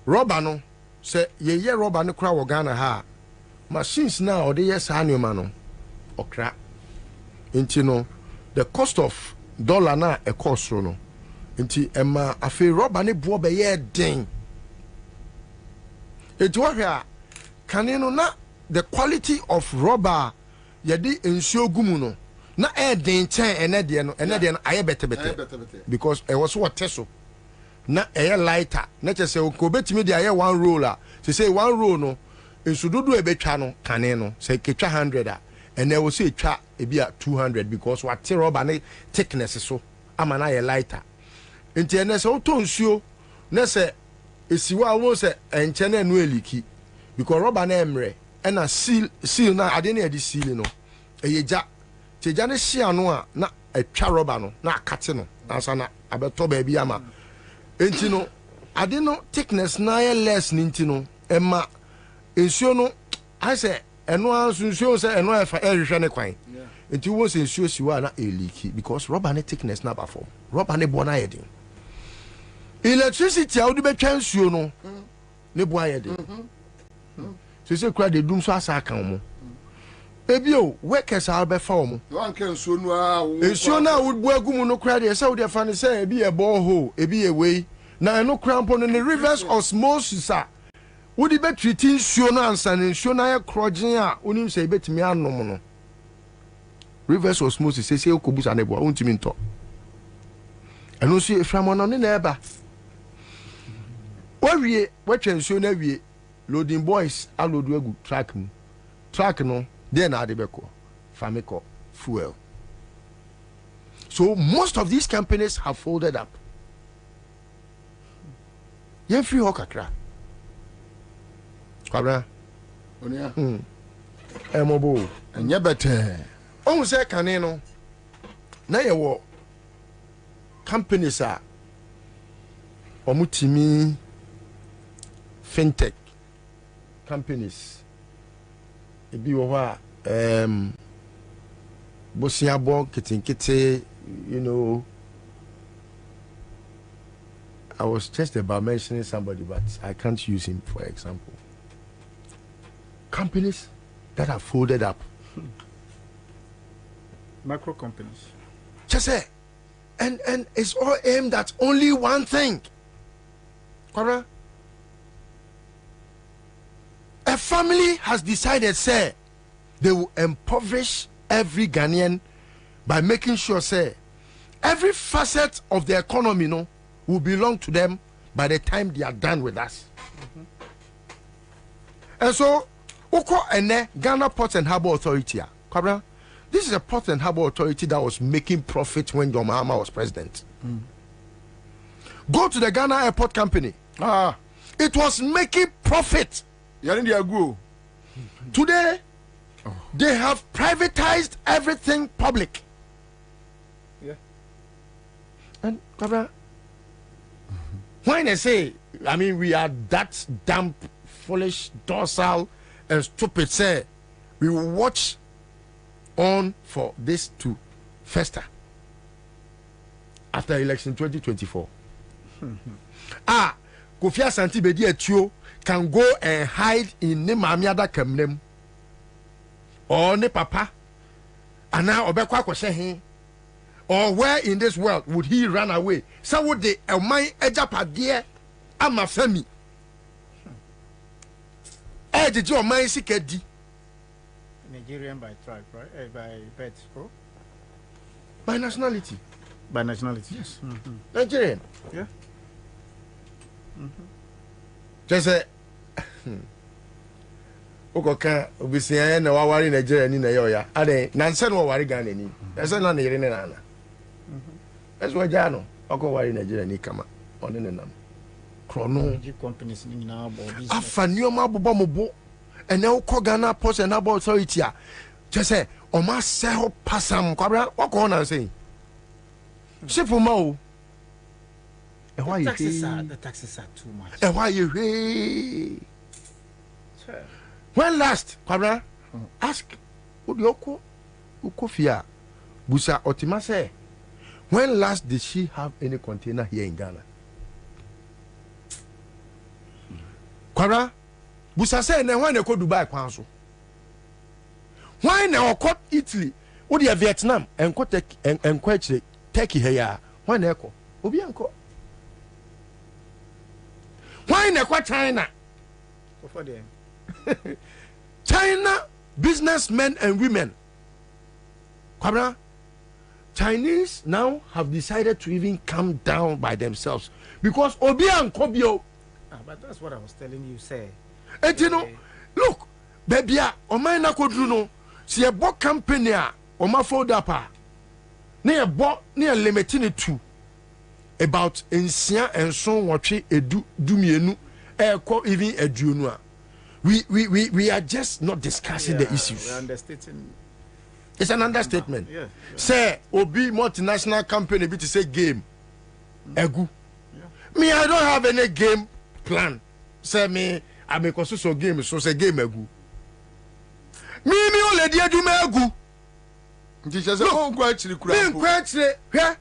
rubber no say ye rubber no kra wo Ghana ha machines now they yes annual no okra inti no the cost of dollar na e cost no inti ema afi rubber ne bo be ye den eti wo hwe a kane no na the quality of rubber ye di ensuo gumu no na e den chen ene de no aye bete because e was what so na aye lighter na che se ko betimi de aye 1 roll a se say 1 roll no nsudodo ebetwa no kane no say ketwa 100 a and there was say twa ebi a 200 because what rubber ne thickness so ama na ye lighter nti ene se oto nsuo ne se esiwa wo se enche na enu eliki because rubber na emre na seal na ade na edi seal no eyeja teja ne hia no a na atwa rubber no na akate no ansa na abeto ba bi ama enti no ade no thickness na ye less ni nti no ema nsuo no I say eno ansuo se eno efa ehwehwe ne kwan enti wo se nsuo siwa na eliki because rubber ne thickness na ba form rubber ne bo na yedin electricity a wo de betwa nsuo no ne bo ayedin so kura de dum so asa kan mo ebio workers are be form wan kan nsuo no a nsuo na wo bu agumu no kura de se wo de fa ne se ebi e borehole ebi e wei na eno crampo no ne reverse osmosis a wo di betreat nsuo no ansa ne nsuo na ye krogen a onim se betimi anom no reverse osmosis se okobusa ne bo ontimi nto eno so eframo no ne na eba wawie watwa nsuo na wie loading boys alodu agu track no dey na ade beko famiko fuel so most of these companies have folded up ye free hokakra Kwabena onia emobo enye bete on say kane no na ye wo companies a omutimi fintech companies ebi wo ha bosiabo kitinkite you know I was just about mentioning somebody but I can't use him for example companies that are folded up macro companies just say and it's all aimed at only one thing correct. A family has decided, say, they will impoverish every Ghanaian by making sure, say, every facet of the economy, no, will belong to them by the time they are done with us. And so, Oko Ene, Ghana Ports and Harbour Authority, this is a Port and Harbour Authority that was making profit when John Mahama was president. Go to the Ghana Airport Company. It was making profit. Today, they have privatized everything public. Yeah. And when I say, I mean, we are that damn foolish, docile, and stupid, say, we will watch on for this to fester after election 2024. Kofi Asante Bedi Etio can go and hide in ne mamiada kamnem or ne papa and now obekwa kwose he or where in this world would he run away so would the my ejapade ama fami did your mind sikedi Nigerian by tribe, right? By birth, bro. By nationality. By nationality, yes. Nigerian. Yeah. Just say, Okoka, Obisian, no worry Nigeria in Nayoya. Ade, Nansen or worry Ghana ni. That's not near Nana. That's why Jano, Oko worry Nigeria ni kama. On in them. Chrono companies now, Afanioma Bobomo. And now Ghana Post and Harbour Authority. Just say, Oma Seho Passam, Cobra, what on and say? Simple Mo. And why the taxes are too much. And why you hey? When last, Cobra, ask Udioko Ukofia Busa Otima say, when last did she have any container here in Ghana? Cobra? Busa say na when they go Dubai kwanso. Why na okot Italy, wo de Vietnam and ko Turkey here. Why na ko? Obi anko. Why na ko China? For them. China businessmen and women. Kwabena, Chinese now have decided to even come down by themselves because Obi anko bio. But that's what I was telling you, say. And you know, look baby oman na kodru no si e bo company a o ma fold up a na e bo na e limit ni to about ensia enson wotwe edu dumienu e ko even eduonu a we are just not discussing the issues. We are understating. It's an understatement. Yeah. Say obi multinational company be to say game egu. Me I don't have any game plan. Say me I make so game so say game egu. Me only dey do me egu. Teacher say oh go actually kura.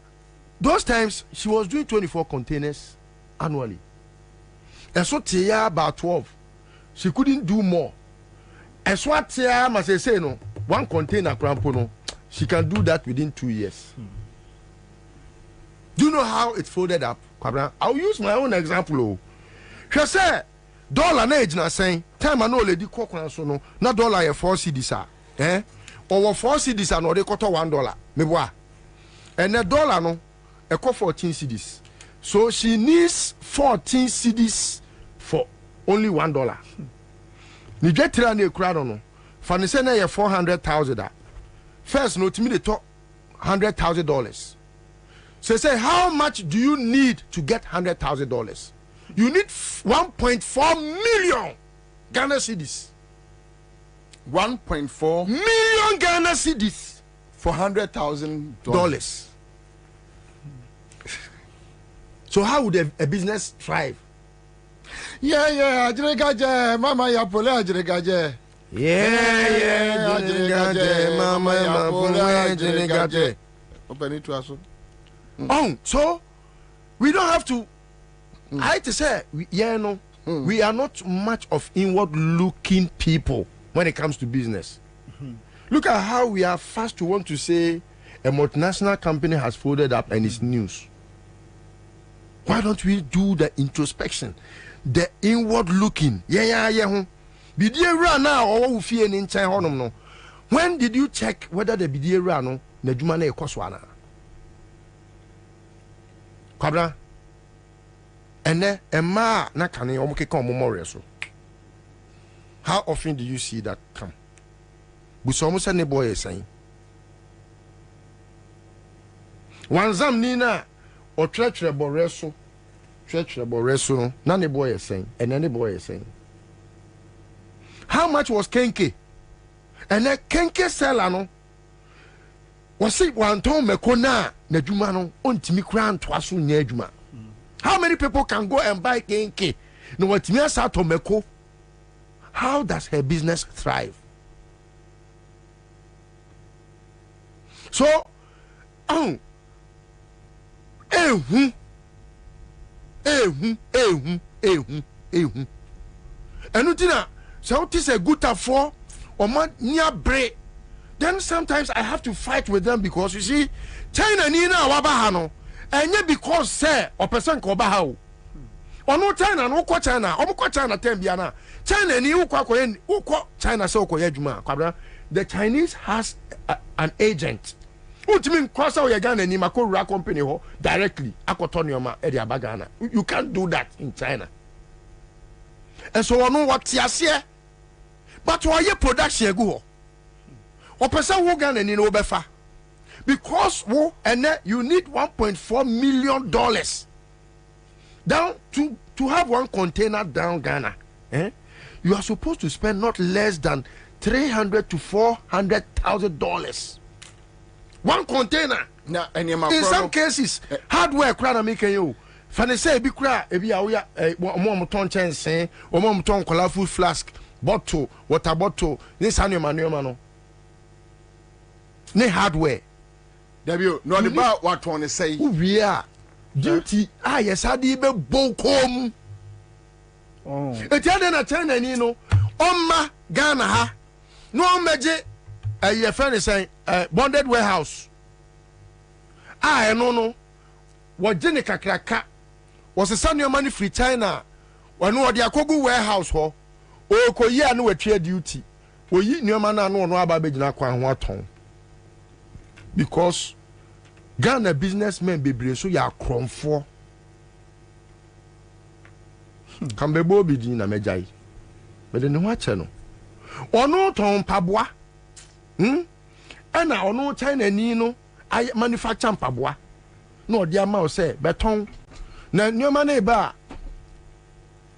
Those times she was doing 24 containers annually. And so tia about 12. She couldn't do more. And so tia must say no. One container crampono, she can do that within 2 years. Do you know how it folded up, Kwabena? I'll use my own example. She said, dollar na age na saying, time I know lady cock so no, not dollar 4 cedis, or 4 cedis and or they quarter $1. Me boy. And a dollar no, a cost 14 cedis. So she needs 14 cedis for only $1. Ni get tira ne crowd no. Fanny say na 400,000. First no to me they talk $100,000. So say how much do you need to get $100,000? You need 1.4 million Ghana cedis. 1.4 million Ghana cedis for $100,000. So how would a business thrive? Yeah, ajregaje mama ya pole ajregaje. Yeah, ajregaje mama ya pole ajregaje. Open it to us. Oh, so we don't have to. I to say, we are not much of inward-looking people when it comes to business. Look at how we are fast to want to say a multinational company has folded up and it's news. Why don't we do the introspection, the inward-looking? Bidiye run now or fear in China. No. When did you check whether the bidiye run na juma na ekoswana? Kwabena, ene ema na kane omukeka omomore so. How often do you see that come? Buso omo se ne boy esan. Wanzam ni na o trechre boreso. Trechre boreso na ne boy esan. Ene ne boy esan. How much was Kenke? And then Kenke seller no was it one ton mekona na juma no ontimi kran twaso nya juma. How many people can go and buy Kenke? No what me asa to meko. How does her business thrive? So Enutina so it is a good for or man near break. Then sometimes I have to fight with them because you see, China nina wabahano, and yet because say or person ko bahao. Or no China, no kwa China, or kwa China tembiana. China ni ukwa China so ko yejuma. Kwabena, the Chinese has an agent. What mean cross out your Ghana ni mako ra company ho directly akotonioma edi abagana. You can't do that in China. And so I know what here. But why your production go? Or person who Ghana ni no befa. Because and then you need $1.4 million down to have one container down Ghana. You are supposed to spend not less than $300,000 to $400,000. One container. In some cases, hardware crowd making you. Fanny say be cry ebi awya mom ton chense o mom ton colorful flask bottle water bottle this annual manual no ne hardware w no the bar what one say we are duty yes ade be bokom etiade na China ni no omma Ghana ha no meje your friend is saying bonded warehouse no what jene kakraka was a son your money free China when what the akogu warehouse ho o ko yi anu watwe duty o yi nyoma na no aba begina kwa ho aton because Ghana businessmen bebre so ya kromfo kambe Bobie din na mejai me de ne ho ache no Ono ton paboa. Ena ono China ni no I manufacture paboa. No dia ma o say beton. Na nyoma na ba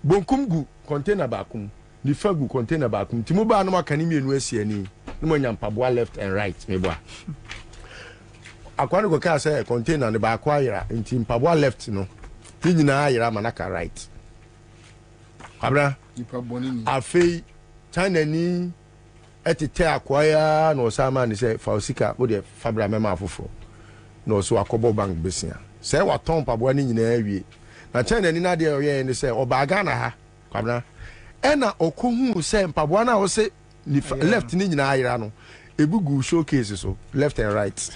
bonkum gu container bakum. Ni fagu container bakum. Ti mo ba no maka ni mienu asi ani. No mo nyam paboa left and right me boa. Akwani go ka say container ne ba kwa yira nti paboa left no. Ti nyina yira manaka right. Abra nipa boni ni. Afei China ni etete akwaya na osama ni say fausika wo de fabra mema afofo. No so akobo bank besia. Say waton paboa ni nyina awie. Na China ni na de oye ni say obaga na ha. Kwabra. Ena okohu say paboa na wo say left ni nyina ayira no. Ebugu showcase so left and right.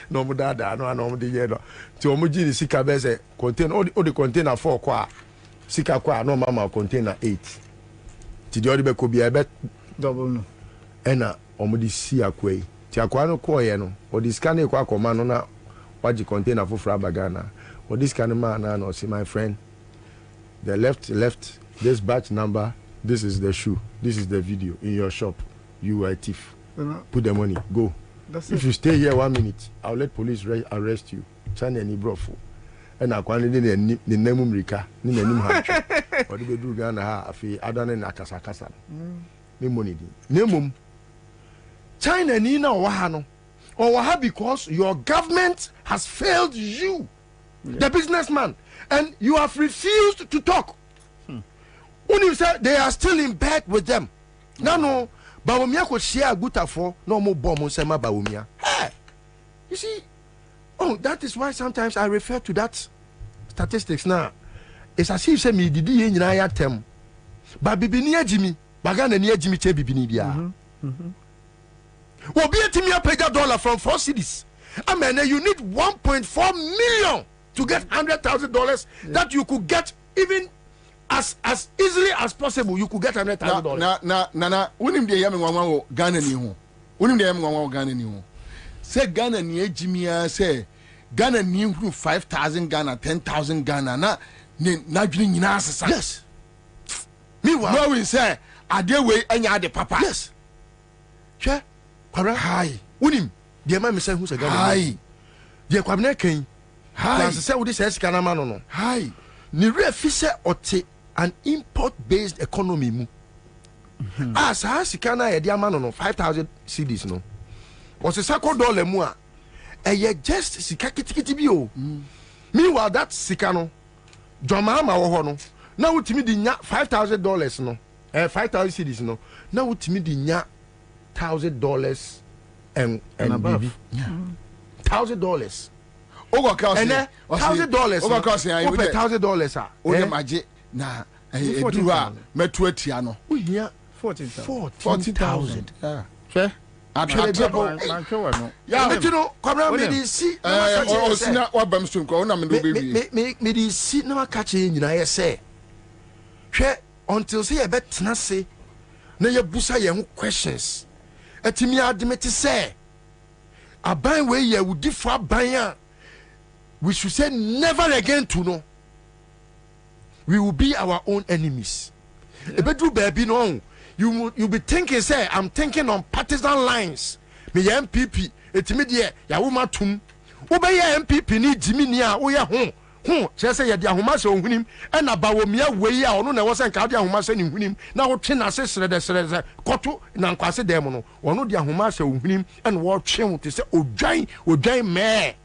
No mo dada no ana mo de ye no. Ti o mo ji ni sika be say container o de container 4 kwa. Sika kwa no mama container 8. Ti de o de be ko bia be double no. Ena o mo di si akwai. Ti akwa no ko ye no. O di scan e kwa akoma no na waji container for Frabagana. O di scan man na no see my friend. The left this batch number, this is the shoe, this is the video in your shop. You are a thief. Put the money, go. If you stay here 1 minute, I'll let police arrest you. China ni brofo. And I can't ni name Rika, ni name Hancho. Or the do Ghana ha afi adane na kasa. Ni money di. Name China ni na wahano. Or waha because your government has failed you, the businessman, and you have refused to talk. When you say they are still in bed with them. No. Bawumia could share a good for no more bomb on Sema Bawumia. Hey, you see, that is why sometimes I refer to that statistics now. It's as if say me did in tem. But Bibinia Jimmy, Bagana near Jimmy Che Bibinibia. Well, be a Timia pay $1 from 4 cities. I mean, you need 1.4 million to get $100,000 that you could get even as easily as possible. You could get $100,000. Na unim de yam nwanwa Ghana ni ho. Unim de yam nwanwa Ghana ni ho. Say Ghana ni ejimia say Ghana ni hu 5,000 Ghana, 10,000 Ghana na dwene nyina asesa. Yes. Meanwhile, no we say ade we anya ade papa. Yes. Che, Kwabena. Hi. Unim de ma me say hu say Ghana. Hi. De Kwabena kan. Hi. Class say we dey say sika na ma no. Hi. Ni refise ote an import-based economy mu. As sika na ye de ama no 5,000 cedis no. O se sako dollar mu a eye just sika kitikiti bi o. Meanwhile that sika no Joma ma wo ho no. Na wutimi di nya $5,000 no. 5,000 cedis no. Na wutimi di nya $1,000 and above. $1,000. Ogo ka say $1,000. Ogo ka say you pay $1,000 ah. O de maje na eduru a metu atia no. O hia 14,000. Yeah. Sure. Yeah, but you know, Kwabena me di si. O sina wa bam stum ko na me do be me di si na catch nyina ye say. Hwe until say e betena se na ye busa ye ho questions. Atimi admit say aban we ye wudi for aban a we should say never again to know. We will be our own enemies. Ebedu baby no. You be thinking say I'm thinking on partisan lines. Me MPP etimi de ya woma tum. Wo be ya MPP ni jimi ni a wo ye ho say ye de ahoma se ohunim e na ba wo mia wei a ono na wo se nka de ahoma se ni hunim na wo twe na se sere koto na nkwase dem no ono de ahoma se ohunim e na wo twe wo te se odwan me.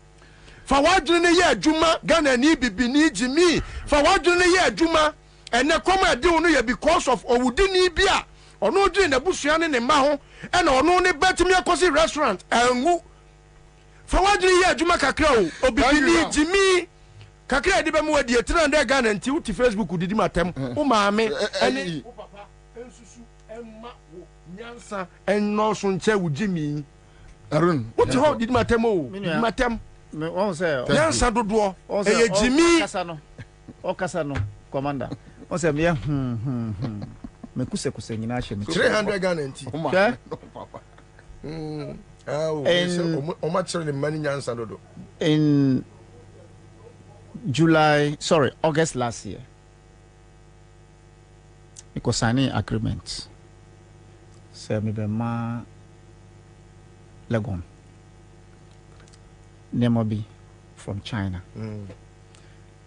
Fa wadwene ne ye adwuma Ghana ni bibi ni jimi. Fa wadwene ne ye adwuma ene koma de wo no ye because of owudi ni bia ono dwene na busua ne ma ho e na ono ne betimi akosi restaurant angu. Fa wadwene ye adwuma kakra o bibi ni jimi kakra de be mu adi 300 Ghana nti uti Facebook didi matem o maame ene o papa ensusu emma wo nyansa enno so nche wo jimi arun uti ho didi matem o matem me won say nyansa dodo e jimi okasa no commander won say me me kuse nyina hye me 300 Ghana nti papa o ma chere mani nyansa dodo in August last year. signing agreement. Say me be ma Legon. Nemobi from China.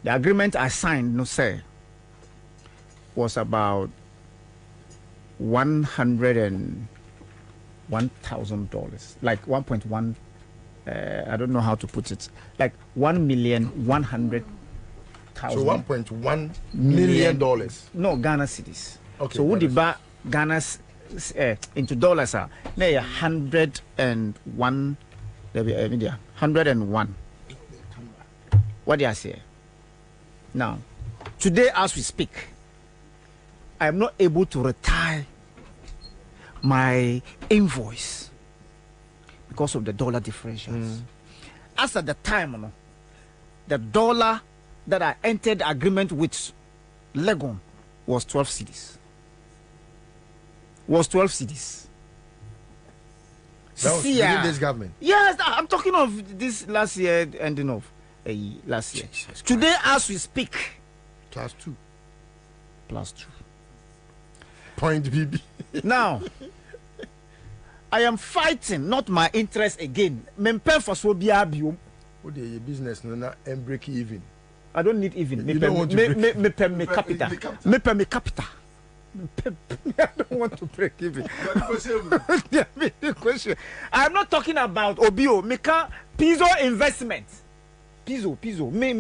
The agreement I signed, no say, was about $101,000, like 1.1. I don't know how to put it. Like $1,100,000. So $1.1 million. No, Ghana cedis. Okay. So would the Ghana's into dollars are now 101. There be 101. What do I say? Now, today as we speak, I am not able to retire my invoice because of the dollar differentials. As at the time, the dollar that I entered agreement with Legon was 12 cedis. Was 12 cedis. That was within this government. Yes, I'm talking of this last year, ending of last year. Today, as we speak, +2. +2. Point BB. Now, I am fighting not my interest again. Mempe for so be abium. What the business no and break even. I don't need even. You don't want to break. Me capital. Me capital. I don't want to break even. I'm not talking about Obio. Meka Piso investment. Piso. Me.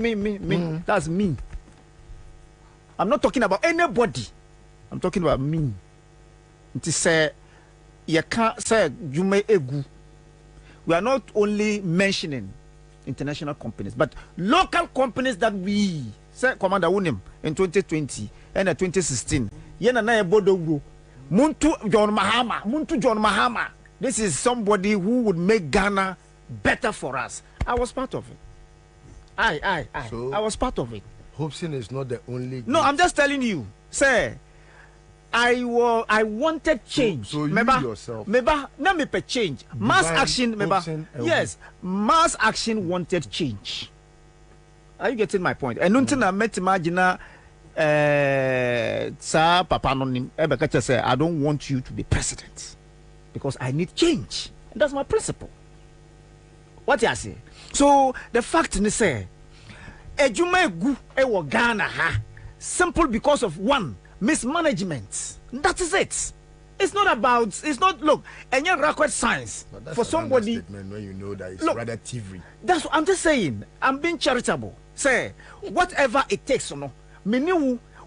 That's me. I'm not talking about anybody. I'm talking about me. It is say you can't say you may egu. We are not only mentioning international companies, but local companies that we say Commander Unim in 2020 and 2016. Yena na ebodo Muntu John Mahama. This is somebody who would make Ghana better for us. I was part of it. I was part of it. Hobson is not the only. No, I'm just telling you, sir. I wanted change. So you yourself. Let me pay change. Mass action. Yes, mass action wanted change. Are you getting my point? And nothing I met imagine. Sir, Papa, say I don't want you to be president because I need change. And that's my principle. What I say? So the fact is, say, Ejumegu ewo Ghana ha simple because of one mismanagement. That is it. It's not about. It's not look. Any rocket science for somebody. When you know that it's look, rather TV. That's what I'm just saying. I'm being charitable. Say whatever it takes, you know.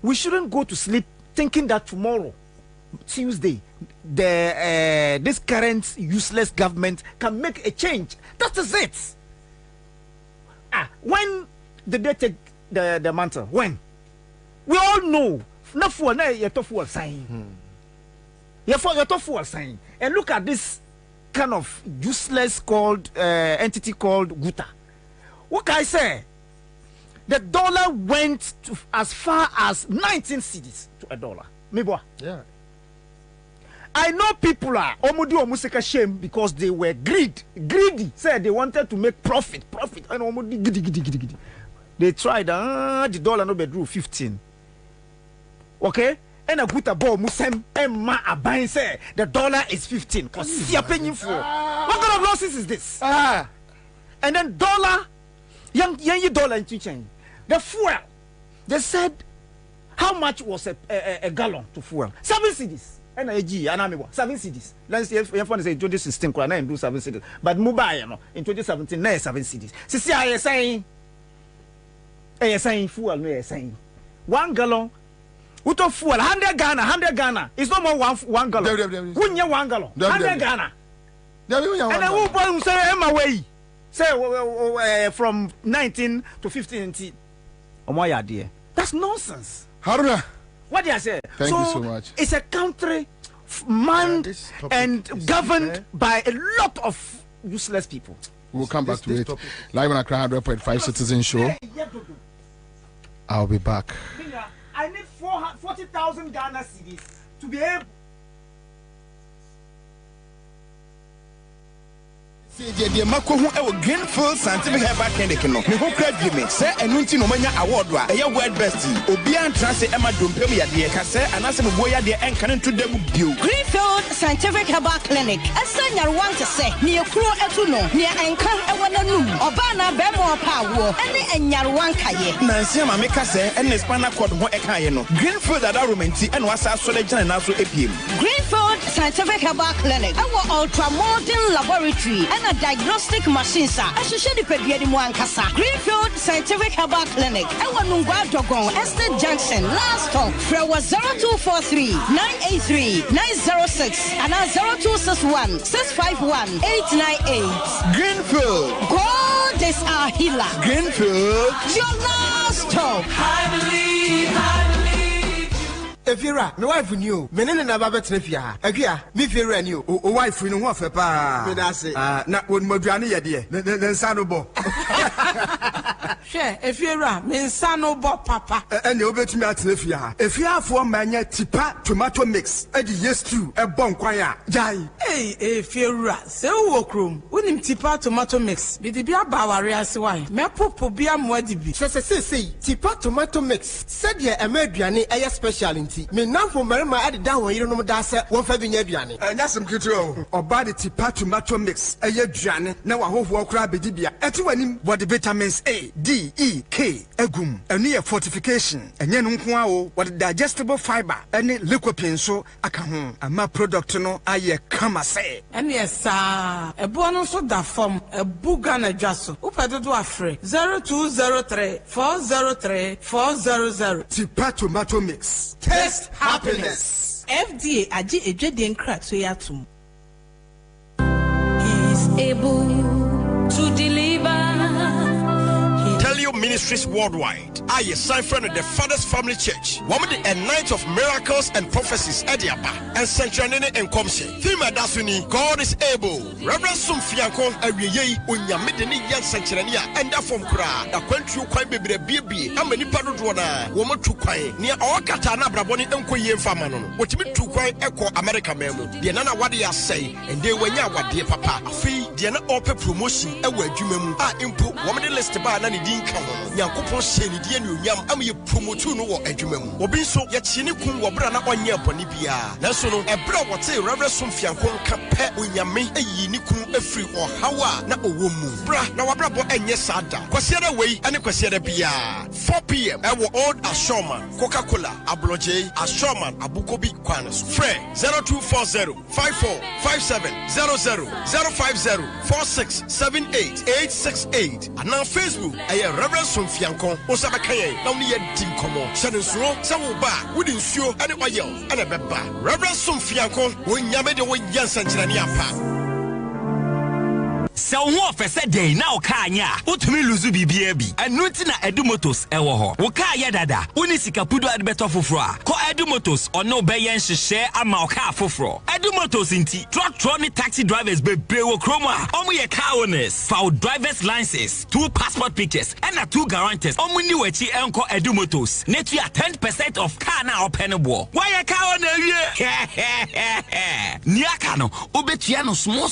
We shouldn't go to sleep thinking that tomorrow, Tuesday, this current useless government can make a change. That is it. When did they take the mantle? When? We all know. Not for you're tough sign. You're tough sign. And look at this kind of useless called entity called Guta. What can I say? The dollar went to as far as 19 cedis to $1. Yeah. I know people are omuseka shame because they were greedy. Said they wanted to make profit. And giddy. They tried. The dollar no bedroom 15. Okay. And a good ball musem emma abain say the dollar is 15. Cause you're paying for. What kind of losses is this? And then dollar. Young dollar into change. The fuel, they said, how much was a gallon to fuel? 7 cedis. NIG, 7 cedis. Let's say, if you want to say 2016, I do 7 cedis. But mobile, in 2017, 7 cedis. See, I saying fuel, no, saying 1 gallon. What of fuel? 100 Ghana. It's not more 1 gallon. Who 1 gallon? 100 Ghana. And then who boy say, Emma way? Say from 19 to 15. That's nonsense. Haruna. What did I say? Thank you so much. It's a country manned and governed by a lot of useless people. We'll come back to it. Live on Accra 100.5 Citizen Show. I'll be back. I need 40,000 Ghana cedis to be able. The Mako who Greenfield Scientific Herbal Clinic no. Me who credit me say enunti no manya award wa. Eya word best. Obi an transe Emma Dompem ya de ka say anase me boya de enkan to dem bio. Greenfield Scientific Herbal Clinic. Asa nyarwan te say ne ekuro etu no ne enkan ewo nanum. Oba na be mo pa wo. Ene enyarwan kaye. Nansi ma me ka say ene spinal cord ho ekaye no. Greenfield ada romenti ene wasa so le gina na so epiem. Greenfield Scientific Herbal Clinic. Ewo ultra modern laboratory and a diagnostic machine sa. Ahihye di pedua di mu ankasa. Greenfield Scientific Herbal Clinic. Ewo Nungwa Dogon Estate Junction last stop. Frewa 0243 983 906 and 0261 651 898. Greenfield. God is our healer. Greenfield. Your last stop. I believe. Efira, my wife knew. Menene na baba trefia. Akia, me fira knew. O wife no ho fepa. Me da say. Na won maduane ye de. Ne nsa no bo. Hwe, Efira, me nsa no bo papa. Ene obetumi atrefia. Efia afo manya tipa tomato mix. E di yes stew e bon kwan a. Jai. Hey, Efira, se wo krom. Wonim tipa tomato mix. Bi di bia ba ware ase wai. Me popo bia moadi bi. Se tipa tomato mix. Se de e ma aduane e special nti. Me namfo marima ade da won yire no da se won fa bi nya aduane. Nyasem kitro. Oba de tipa tomato mix e ye aduane na wa hoho okra bedi bia. Eti wanim body vitamins A, D, E, K egum. Enu ye fortification. Enye no nko a o. What digestible fiber ene lycopene so aka ho. Ama product no aye kama se. Ene yesa. Ebo no so da form. Ebuga na dwaso. Upedodo afre 0203 403 400. Tipa tomato mix. Taste happiness. FDA aji ejede nkra so yatum. He is able to deliver. Tell you Ministries Worldwide. I sign friend of the Father's Family Church. One with a night of miracles and prophecies Ediaba and Sanctuary and Comshe. Theme Dasuni, God is able. Reverend Sumfianko, Awiye, Unyamidini Yan Sanctuary, and that from Kra, a country quite baby, how many Padudwana, woman to quay, near Okatana Braboni and Koye Famano. What you to quay Echo America Memo. The Nana Wadia say, and they were what dear papa. A fee, the open promotion, a word you input, woman list about any din come. Yankupon Sheni, dear Yam, am you promotu no edumem. Obiso, yet Chini Kum Wabrana on your ponibia. Nasono, a bra what say Reverend Sumfiankon Capet Unyame, a Yinikum, a free or Hawa, na Owomu. Bra, now a brabo and yes, Sada. Quasiera way and a Quasiera Bia. 4 p.m. Our old Ashoman, Coca Cola, Abloje, Ashoman, Abukobi Kwanas. Fre 0240 5457 00 050 4678 868. And now Facebook, I Reverend Sumfiankon, Osabakaye, now near Tinkomo, Shannon Samu Ba, wouldn't show anybody else, and a beba. Reverend Sumfiankon, when Yamede with Yansan Chaniapa. So wo fe se dey na o ka anya utumi luzu bibia bi enu ti na Edu Motors ewo ho wo ka ya dada uni sika pudo adbeto foforo a ko Edu Motors ono be yen hyehyɛ ama o ka foforo Edu Motors inti truck ni taxi drivers bebre wo kroma omo ye car owners for drivers licenses 2 passport pictures and 2 guarantors omo ni wachi enko Edu Motors netu ya 10% of car na open bo why ye car owner wie ni aka no obetua no small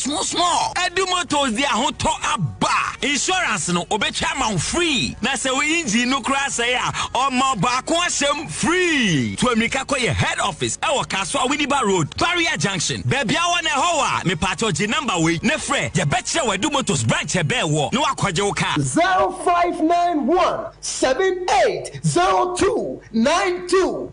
Edu Motors dia ho to aba insurance no obetwa ma free na se we engine no kra say a omo ba ko asem free to amika koye head office e wo Kaso Widiba Road Barrier Junction baby awo na ho a me pato G number we ne frɛ ye betche we Edu Motors branch e be wo no akwaje wo car 0591 780292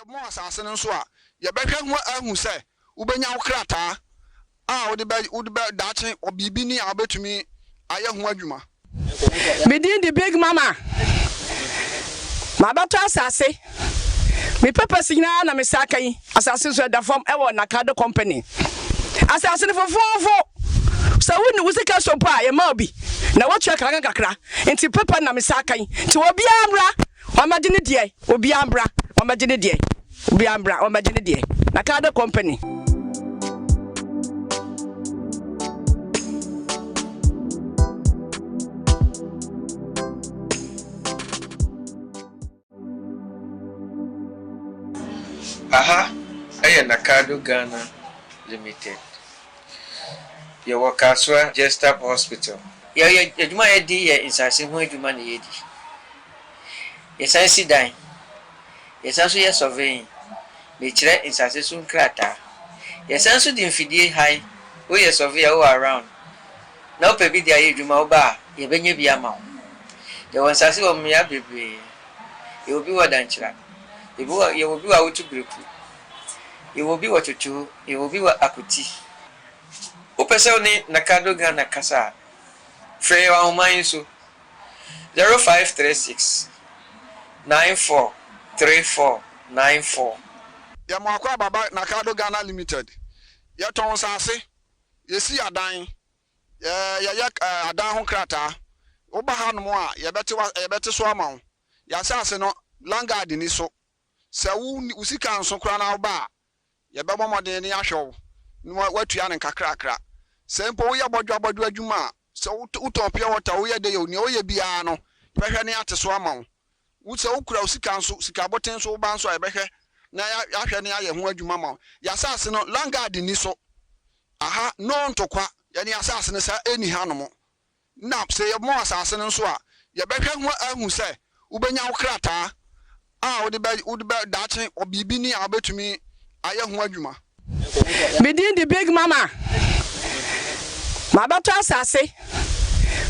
mo asase no so a ye behwe ho ahu se ubenya wo krata a wo de be dache obibi ni a betumi aye ho adwuma Midin the big mama. My bato asase. Me purpose na me saka yi. Asase so da form e wo Nakado company. Asase no fofofo. So woni wusika so pa ye ma obi. Na wo twa kakra. Enti papa na me saka yi. Ti obi amra. O ma de ne die. Obi amra. O ma de ne die. Obi amra. O ma de ne die. Nakado company. Aha, I Nakado Ghana Limited. Your work as well, just up hospital. Yeah, you might be in Sassin when you money. Yes, I see dying. Yes, also yes, surveying. Nature in Sassin Crata. Yes, also the infidel high. Oh, yes, survey all around. Now, baby, the age you bar, you been you be a mount. There was Sassi of me, baby. You will be what danger. You will be out to group. You will be what you do, you will be what akuti. Upesoni Nakado Ghana Kasa. Frey wa umainsu 0536 943494. Ya mwakwa baba Nakado Ghana Limited. Ya ton sase. Yesi adan. Ya adan ho krata. Oba hanu mo a ye beti so ama. Ya sase no langard ni so. Se usika nso kra na oba ye be bomode ni ahwew ni watua ne kakrakra se mpo wo ye bodwa adwuma se uton pia wota wo ye de yo ni wo ye bia no behwe ne ate so ama wo se ukura usika nso sika boten so ba nso behwe na ya hwe ne aye ho adwuma ma ya sase no langard ni so aha no ntokwa ye ne asase ne sa eni hanom na se ye mo asase no so a ye behwe ho ahu se ubenya wo krata would be dache or bibini abetumi aye ho adwuma. Midin the big mama. My bato asase.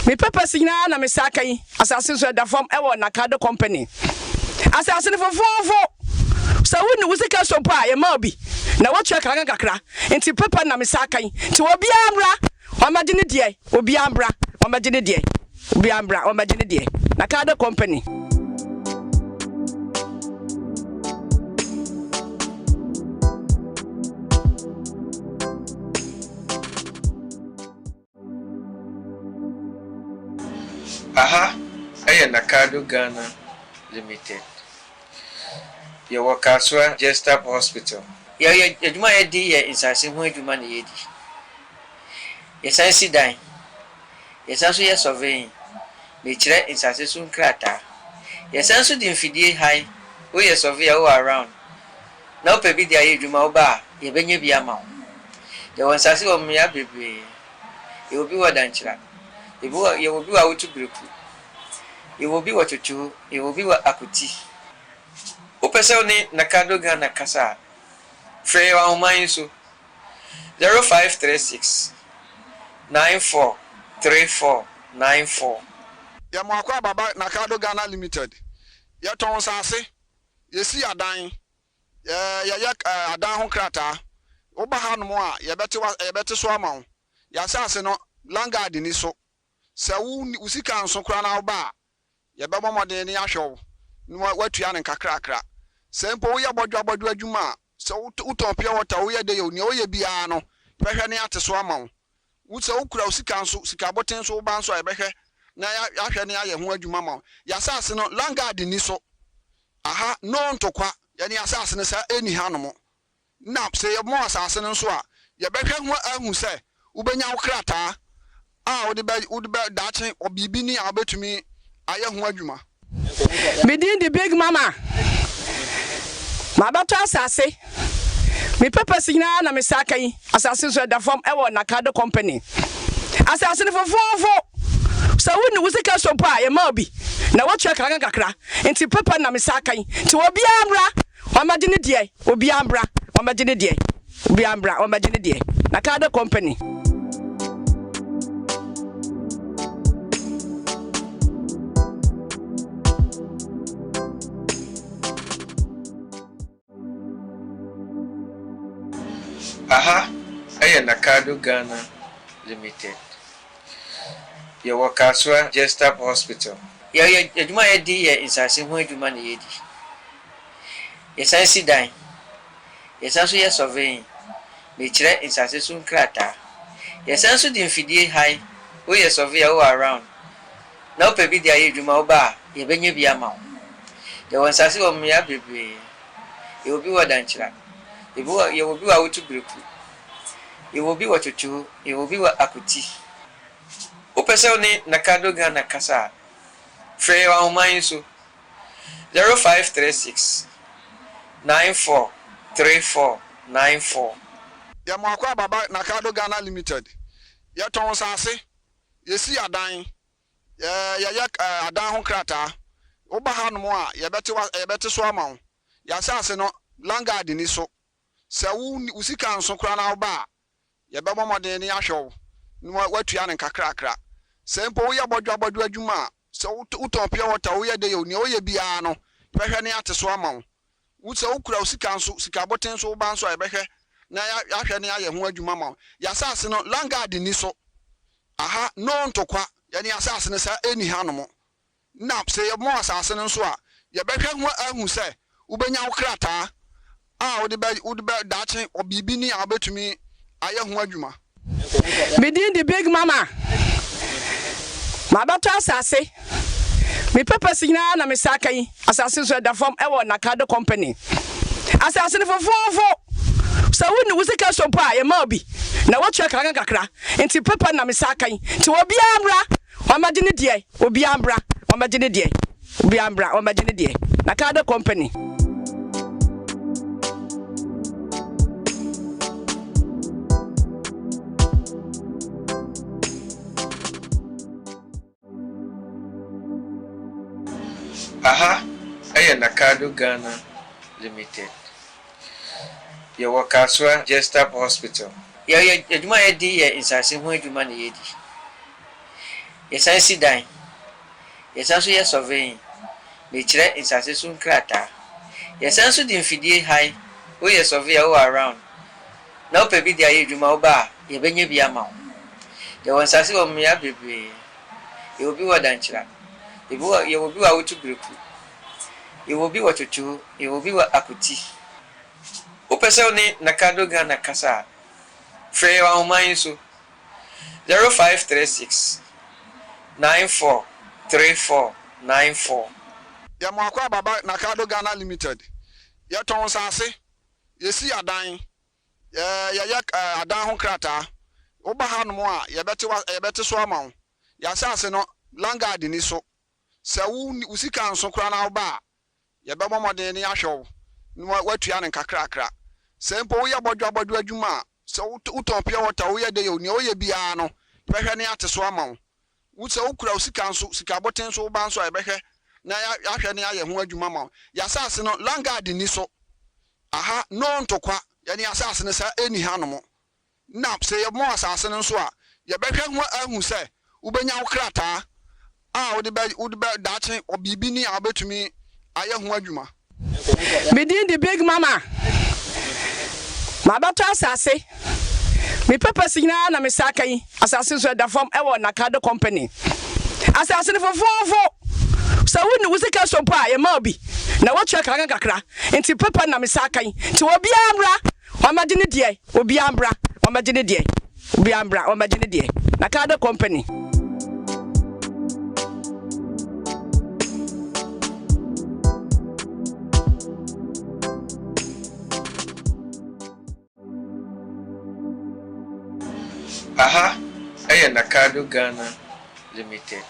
Me purpose na me saka yi. Asase so da form e wo Nakado company. Asase no fofofo. So woni wusika so pa ye ma obi. Na wo twa kakra. Enti papa na me saka yi. Ti obi amra. O ma de ne die. Obi amra. O ma de ne die. Obi amra. O ma de ne die. Nakado company. Aha, I Nakado Ghana Limited. Your work as well, just up hospital. Yeah, you might be in Sassin when you money. Yes, I see dying. Yes, also yes, surveying. Nature in Sassin Crata. Yes, also the infidel high. Oh, yes, survey all around. Now, baby, the age you bar, you been you be a mount. There was Sassi of me, baby. You will be what danger. You will be out to group. You will be what you do, you will be what akuti. Upesoni Nakado Ghana Kasa. Frey wa umainsu 0536 943494. Ya mwakwa baba Nakado Ghana Limited. Ya ton sase. Yesi adan. Ya adan ho krata. Oba hanu mo a ye beti so ama. Ya sase no langard ni so. Se usika nso kra na oba ye be bomode ni ahwew ni watua ne kakrakra se mpo wo ye bodwa adwuma se uton pia wota wo ye de yo ni wo ye bia no behwe ne ate so ama wo se ukura usika nso sika boten so ba nso behwe na ya hwe ne aye ho adwuma ma ya sase no langard ni so aha no ntokwa ye ne asase ne sa eni hanom na se ye mo asase ne nso a ye behwe ho ahu se ubenya wo krata would be dache or bibini abetumi aye ho adwuma. Midin the big mama. My bato asase. Me purpose na me saka yi. Asase so da form e wo Nakado company. Asase no fofofo. So woni wusika so pa ye ma obi. Na wo twa kakra. Enti papa na me saka yi. Ti obi amra. O ma de ne die. Obi amra. O ma de ne die. Obi amra. O ma de ne die. Nakado company. Aha, ɛyɛ Nakado Ghana Limited. Yɛwɔ Kaswa Jestap Hospital. Yɛyɛ adwuma yɛdi yɛ nsase ho adwuma na yɛdi. Yɛsan si dan. Yɛsan so yɛ surveying. Mekyerɛ nsase so nkrataa. Yɛsan so di mfidie han. Woyɛ surveyor wo around. Na wopɛ bi de ayɛ adwuma wo ba a yɛbɛnya bi ama wo. Yɛwɔ nsase wɔ mmea bebree. Yɛwɔ bi wɔ Dankyera. Yɛwɔ bi wɔ Awotu Breku. Yɛwɔ bi wɔ Twotwo. Yɛwɔ bi wɔ Akuti. Wopɛ sɛ wo ne Nakado Ghana kasa a frɛ yɛwɔ ahoma yi so 0536 943494. Yamwakwa baba Nakado Ghana Limited. Yɛtɔn sase. Yɛsi adan. Yɛyɛ adan ho krata. Woba ha no a yɛbɛte so ama wo. Yɛasase no langard ni so. Sɛ wo sika nso kra na woba a yɛbɛbɔ mmɔden ne ahwɛ wo. No watua ne kakrakra. Sɛ mpo woyɛ bɔdwa adwuma a sɛ wotɔn pia water woyɛ de yɛ ne woyɛ biara no yɛbɛhwɛ ne ate so ama wo. Wo sɛ wokura sika nso sika boten so woba nso a yɛbɛhwɛ na yɛahwɛ ne ayɛ ho adwuma ma wo. Yɛasase no langard ni so. Aha no ntokwa yɛne asase no sɛ ɛni ha no mo. Na sɛ yɛbɔ asase no nso a yɛbɛhwɛ ho ahu sɛ wobɛnya wo krataa a wode bɛ daakye obibi ni a wobɛtumi ayɛ ho adwuma. Midin the big mama. Mabato asase. Me purpose nyina na me saka yi. Asase so da form e wo Nakado company. Asase no fofofo. So woni wusika sopo a ye ma obi. Na wo twa kakra. Enti papa na me saka yi. Ti obi ambra. Wamagye ne die. Obi ambra. Wamagye ne die. Obi ambra. Wamagye ne die. Nakado company. Aha, ɛyɛ Nakado Ghana Limited. Yɛwɔ Kaswa Jestap Hospital. Yɛyɛ adwuma yɛdi yɛ nsase ho adwuma na yɛdi. Yɛsan si dan. Yɛsan so yɛ surveying. Mekyerɛ nsase so nkrataa. Yɛsan so di mfidie han. Woyɛ surveyor wo around. Na wopɛ bi de ayɛ adwuma wo ba a yɛbɛnya bi ama wo. Yɛwɔ nsase wɔ mmea bebree. Yɛwɔ bi wɔ Dankyera. Yɛwɔ bi wɔ Awotu Breku. Yɛwɔ bi wɔ Twotwo. Yɛwɔ bi wɔ Akuti. Wopɛ sɛ wo ne Nakado Ghana kasa a frɛ yɛwɔ ahoma yi so 0536 943494. Yamwakwa baba Nakado Ghana Limited. Yɛtɔn sase. Yɛsi adan. Yɛyɛ adan ho krata. Woba ha no a yɛbɛte so ama wo. Yɛasase no langard ni so. Sɛ wo sika nso kra na woba a yɛbɛbɔ mmɔden ne ahwɛ wo. No watua ne kakrakra. Sɛ mpo woyɛ bɔdwa adwuma a sɛ wotɔn pia water woyɛ de yɛ ne woyɛ biara no yɛbɛhwɛ ne ate so ama wo. Wo sɛ wokura sika nso sika boten so woba nso a yɛbɛhwɛ na yɛahwɛ ne ayɛ ho adwuma ma wo. Yɛasase no langard ni so. Aha no ntokwa yɛne asase no sɛ ɛni ha no mo. Na sɛ yɛbɔ asase no nso a yɛbɛhwɛ ho ahu sɛ wobɛnya wo krataa a wode bɛ daakye obibi ni a wobɛtumi ayɛ ho adwuma. Midin the big mama. Mabato asase. Me purpose nyina na me saka yi. Asase so da form e wo Nakado company. Asase no fofofo. So woni wusika sopo a ye ma obi. Na wo twa kakra. Enti papa na me saka yi. Ti obi ambra. Wamagye ne die. Obi ambra. Wamagye ne die. Obi ambra. Wamagye ne die. Nakado company. Aha, ɛyɛ Nakado Ghana Limited.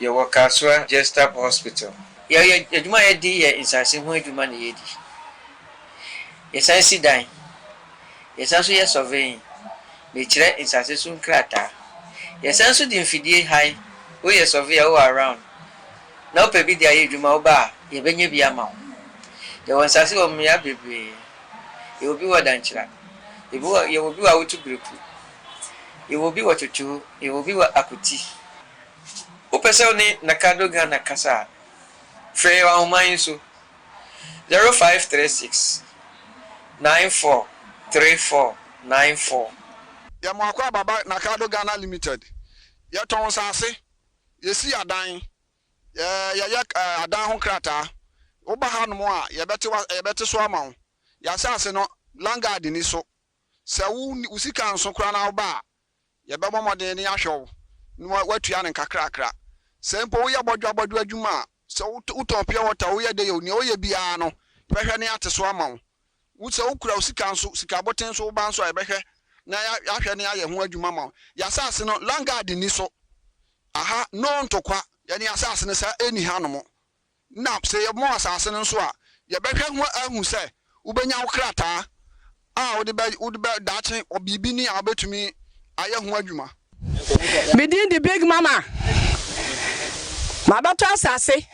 Yɛwɔ Kaswa Jestap Hospital. Yɛyɛ adwuma yɛdi yɛ nsase ho adwuma na yɛdi. Yɛsan si dan. Yɛsan so yɛ surveying. Mekyerɛ nsase so nkrataa. Yɛsan so di mfidie han. Woyɛ surveyor wo around. Na wopɛ bi de ayɛ adwuma wo ba a yɛbɛnya bi ama wo. Yɛwɔ nsase wɔ mmea bebree. Yɛwɔ bi wɔ Dankyera. Yɛwɔ bi wɔ Awotu Breku. Yɛwɔ bi wɔ Twotwo. Yɛwɔ bi wɔ Akuti. Wopɛ sɛ wo ne Nakado Ghana kasa a frɛ yɛwɔ ahoma yi so 0536 94 3494. Yamakwa baba Nakado Ghana Limited. Yaton sase. Yesi adan. Yayak adan ho krata. Oba ha no a yebete so ama. Yasase no langard ni so. Se wo usika nso kra na oba. Yebebo moden ni ahwew. No watua ne kakrakra. Se mpo wo yabodwa adwuma. Se uton pia water wo ye de yo ni wo ye bia no. Behwe ne ate so ama. Wo se ukura usika nso sika boten so ba nso ebehwe na ya ne aye ho adwuma ma ya asase no langard ni so aha no ntokwa ya ne asase ne sa eni hanom na se ye mo asase no so a ye behwe ho ahu se ubenya wokrata a wo de ba dache obibi ni abetumi aye ho adwuma Medin the big mama Mabato asase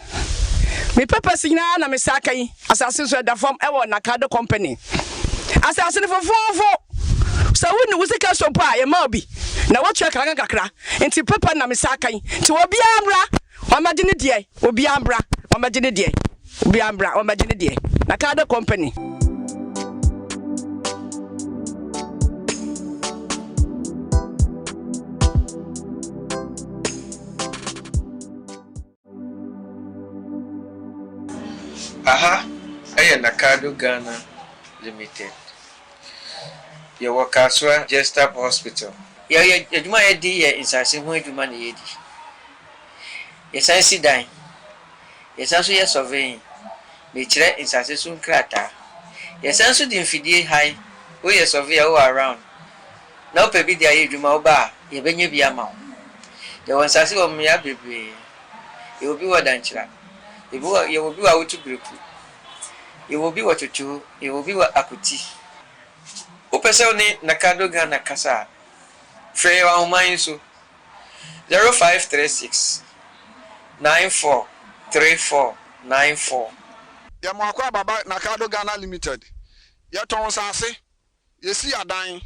me papa signa na me saka yi asase so da form e wo Nakado company asase ne fofofo so woni wusika so pa ye ma obi na watwa kakra enti papa na me saka yi ti obi amra o ma de ne die obi amra o ma de ne die obi amra o ma de ne die Nakado company Aha, Nakado Ghana Limited. Your Wakaswa Jestap Hospital. Yajuma edi ye insase ho adwuma na yedi. Yesansi dan. Yesanso ye surveying. Me kire insase so nkrata. Yesanso di mfidie high. O ye surveyor o around. Na opebi dia ye adwuma oba, ye benye bia ma wo. Ye wansase wo me ya bebre. Ye obi wadanchira. Ye obi wa wutu breku. Ye obi wa chuchu, ye obi wa akuti. Upese ni Nakado Ghana kasa. Free wa umanyi so 0536 943494. Yamakwa baba Nakado Ghana Limited. Yaton sase. Yesi adan.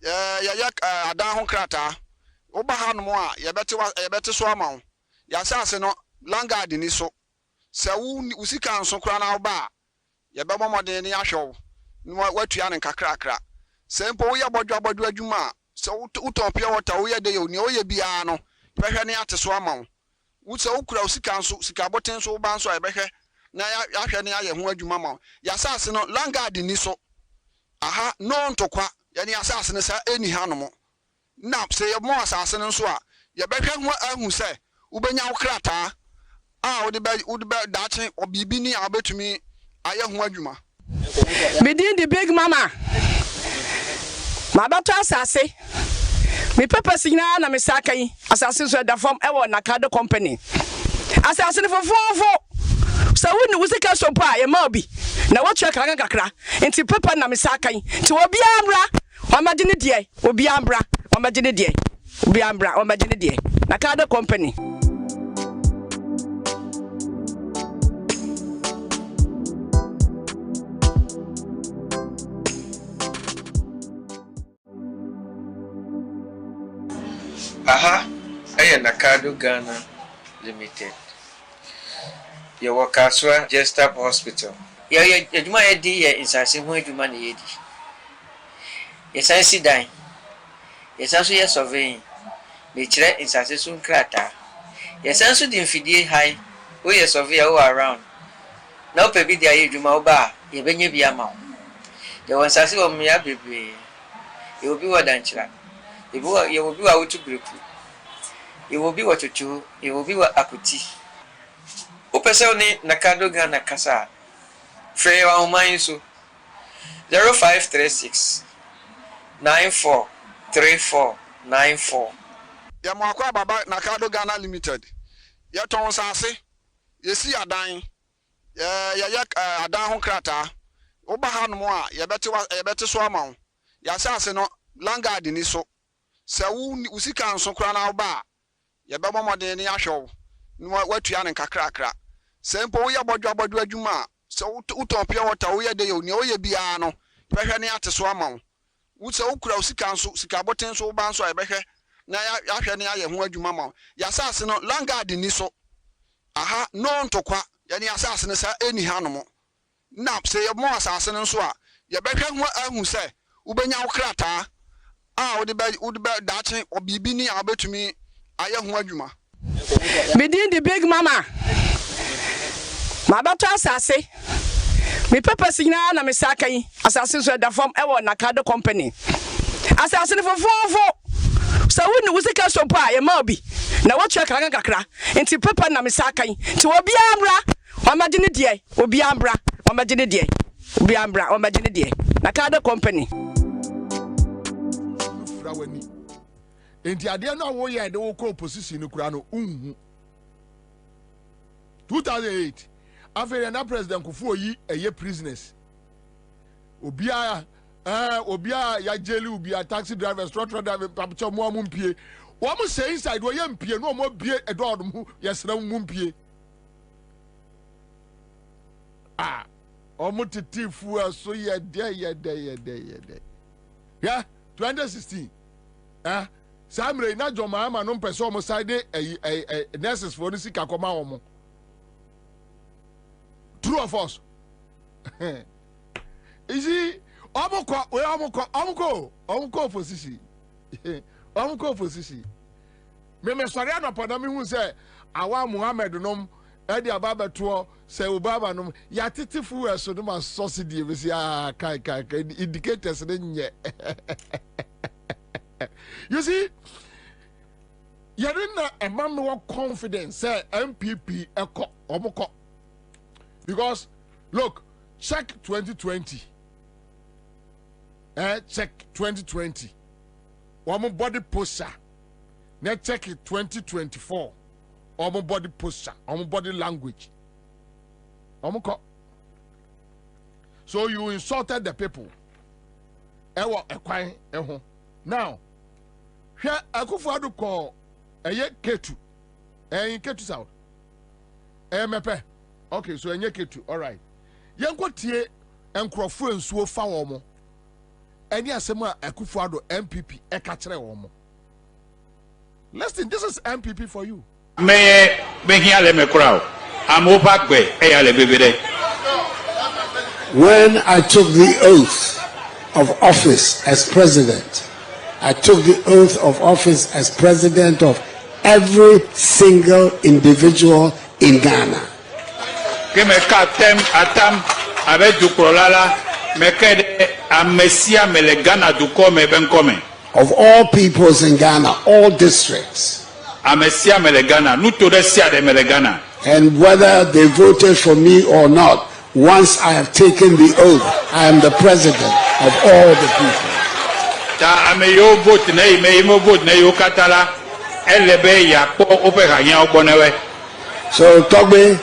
Yayak adan ho krata. Oba ha no a yebete so ama. Yasase no langard ni so. Se wo usika nso kra na oba. Yebebo moden ni ahwew. No watua ne kakrakra. Se mpo wo yabodwa adwuma. Se uton pia water wo ye de yo ni wo ye bia no. Behwe ne ate so ama. Wo se ukura usika nso sika boten so ba nso ebehwe na ya hwe ne aye ho adwuma ma. Yasase no langard ni so. Aha no ntokwa ya ne yasase ne sa eni hanom. Na se ye mo asase no so a ye behwe ho ahu se ubenya wokrata a wo de ba dache obibi ni abetumi aye ho adwuma. Medin the big mama Mabato asase me papa signa na me saka yi asase so da form e wo Nakado company asase ne fofofo so woni wusika so pa ye ma obi na watwa kakra enti papa na me saka yi ti obi amra o ma de ne die obi amra o ma de ne die obi amra o ma de ne die Nakado company Aha, Nakado Ghana Limited. Your Wakaswa Jestap Hospital. Yajuma edi ye insase ho adwuma na yedi. Yesansi dan. Yesanso ye surveying. Me kire insase so nkrata. Yesanso di mfidie high. O ye surveyor o around. Na opebi dia ye adwuma oba, ye benye bia ma wo. Ye wansase wo me ya bebre. Ye obi wadanchira. Ye obi wa wutu breku. Ye obi wa chuchu, ye obi wa akuti. Upese ni Nakado Ghana kasa. Free wa umanyi so 0536 943494. Yamakwa baba Nakado Ghana Limited. Yaton sase. Yesi adan. Yayak adan ho krata. Oba ha no a yebete so ama. Yasase no langard ni so. Se wo usika nso kra na oba. Yebebo moden ni ahwew. No watua ne kakrakra. Se mpo wo yabodwa adwuma. Se uton pia water wo ye de yo ni wo ye bia no. Behwe ne ate so ama. Wo se ukura usika nso sika boten so ba nso ebehwe na ya hwe ne aye ho adwuma ma. Yasase no langard ni so. Aha no ntokwa ya ne asase ne sa eni hanom. Na se ye mo asase no so a ye behwe ho ahu se ubenya ukrata wode be dache obibi ni abetumi aye ho adwuma Within the big mama. My daughter Ansah. Me papa signa na me sakai. Ansah so da form e wo nakado company. Ansah for 4. So when we sika so pa e ma obi. Na what you kakra. Enti papa na me sakai. Ti obi amra. O magine die. Obi amra. O magine die. Obi amra. O magine die. Nakado company. Enti ade na wo ye de wo ko opposition kura no unhu 2008 after na president Kufuor yi eye prisoners obia ya jeli obia taxi drivers truck driver pacho mo mpie wo mo say inside wo ye mpie no mo bie edo mu yesra mu mpie o mo titifu aso ye de yeah 2016 Samre na joma ama no mpese o mo side nurses for nisi kakoma o mo true of us isi omko opposition omko opposition me sori anopo na me hu se awa Muhammad nom e di ababa to se obaba nom ya titifu eso no ma subsidy be si kai indicators ne nye. You see, you didn't a man more confidence say MPP echo omoko. Because look, check 2020. Check 2020. One body posture. Now check it 2024. One body posture, one body language. Omoko. So you insulted the people. Ewo ekwan eho. Now, here Akufo-Addo call Ketu. Ketu South. Mepe. Okay, so Ketu. All right. Yanko tie enkrofo ensuo fa wo mo. Eni asem a Akufo-Addo MPP e ka kire wo mo. Listen, this is MPP for you. Me hiale me crowd. I'm opakbe e yale bebede. When I took the oath of office as president, I took the oath of office as president of every single individual in Ghana. Of all peoples in Ghana, all districts. And whether they voted for me or not, once I have taken the oath, I am the president of all the people. So Togbe,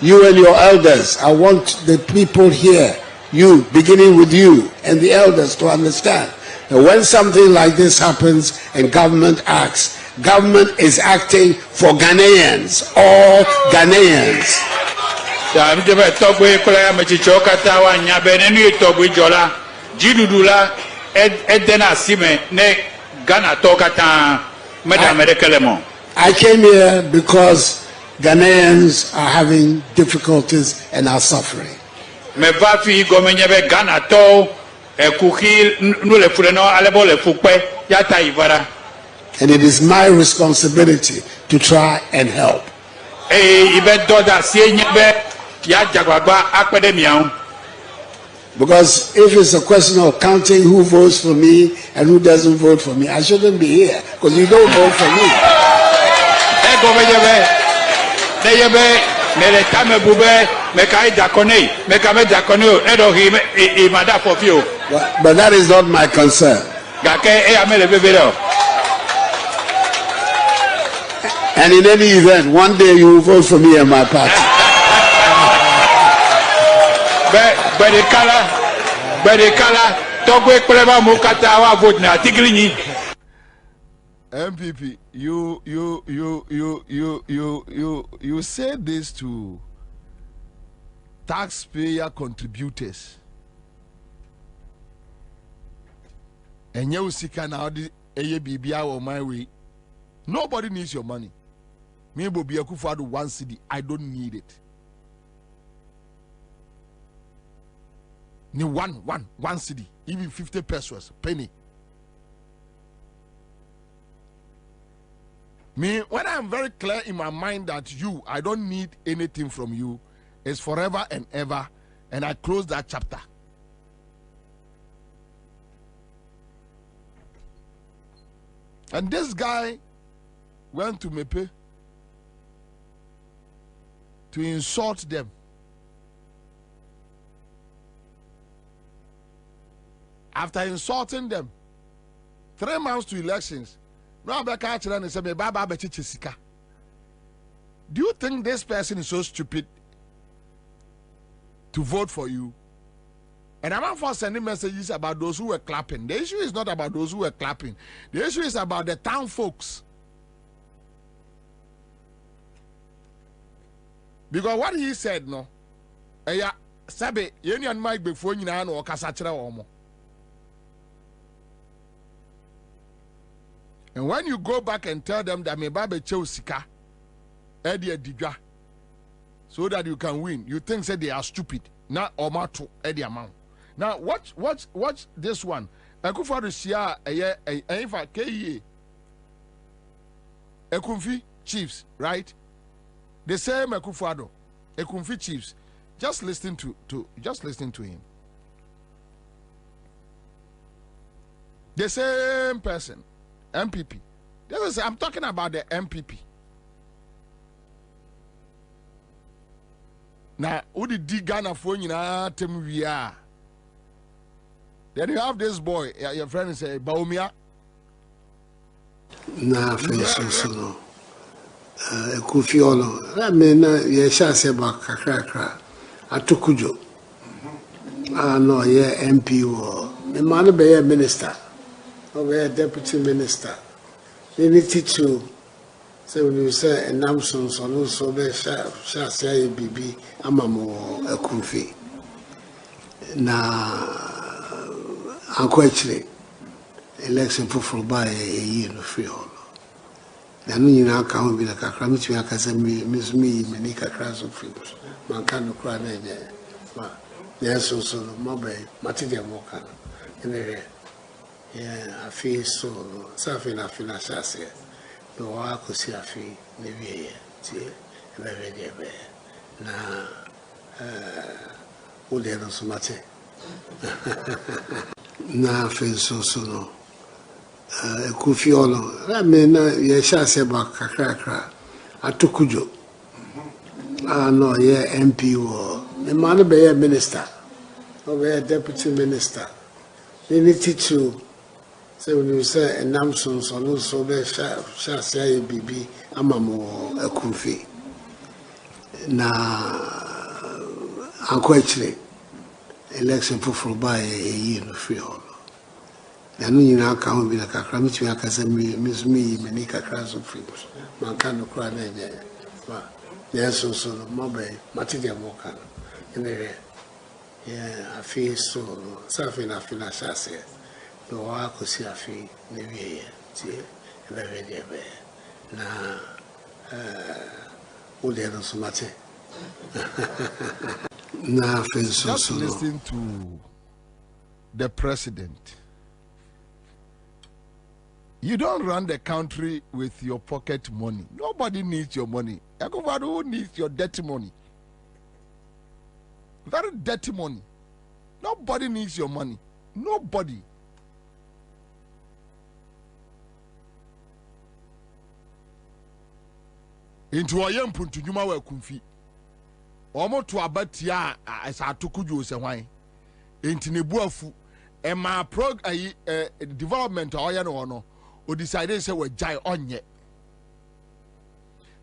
you and your elders, I want the people here, you, beginning with you and the elders, to understand that when something like this happens and government acts, government is acting for Ghanaians, all Ghanaians. I came here because Ghanaians are having difficulties and are suffering. And it is my responsibility to try and help. Because if it's a question of counting who votes for me and who doesn't vote for me, I shouldn't be here because you don't vote for me. But that is not my concern. And in any event, one day you will vote for me and my party. MPP, you said this to taxpayer contributors. And you see can now the ABBI or my way. Nobody needs your money. Me Bobie Akufo-Addo 1 cedi. I don't need it. Ni one city, even 50 pesos, penny. Me, when I'm very clear in my mind that I don't need anything from you, it's forever and ever, and I close that chapter. And this guy went to Mepe to insult them. After insulting them, 3 months to elections, do you think this person is so stupid to vote for you? And I'm not for sending messages about those who were clapping. The issue is not about those who were clapping. The issue is about the town folks. Because what he said, no, sabe, yeni an mic before you know or kasachira omo. And when you go back and tell them that me babe cheusika, Eddie Didra, so that you can win, you think say they are stupid. Not Omato Eddie amount. Now watch this one. Ekufado shia a KE Ekumfi Chiefs, right? The same Ekufado, Ekumfi Chiefs. Just listen to him. The same person, MPP. I'm talking about the MPP. Now, who did Ghana for you? Then you have this boy, your friend say, Baumia. Na face no. Kufiolo. I mean, ye shall say about kakra. Atukujo. No, ye MP or the man be a minister. Or be a deputy minister. They need to say when you say a Namson, so no so be shall say BB Amamo a Kufi. Na unquestionably, election for by a year of free hall. The new now can't be like a cram to a cousin, Miss Me, Manica Crass of Freedoms. Man can't cry there. Yes, also, Mobile, Matilda Mokan. In the yeah, I feel so, something I feel as I say. The work could see a fee, maybe very dear. Now, all the others matter. Na face so no Kufiolo. I mean, ye shall say about kakra. Atukujo. No, ye MP or the man be a minister or a deputy minister. They need to say when you say a Namson, so no so be shall say BB Amamo a Kufi. Na unquestionably. Election for by a year of free hall. The new now can't be like a cram to a cousin, Miss Me, Manica Crass of Freedoms. Man can't cry there. Yes, also, Mobile, Matilda Mokan. In the yeah, I feel so, something I feel as I say. The work could see a fee, maybe very dear. Now, all the others matter. Just listen to the president. You don't run the country with your pocket money. Nobody needs your money. Everybody who needs your dirty money. Very dirty money. Nobody needs your money. Nobody. Into a young puntunuma we kumfi. Omo to abatia as atukuju se hwan enti ne buafu e ma development oye no no o decide say we jai onye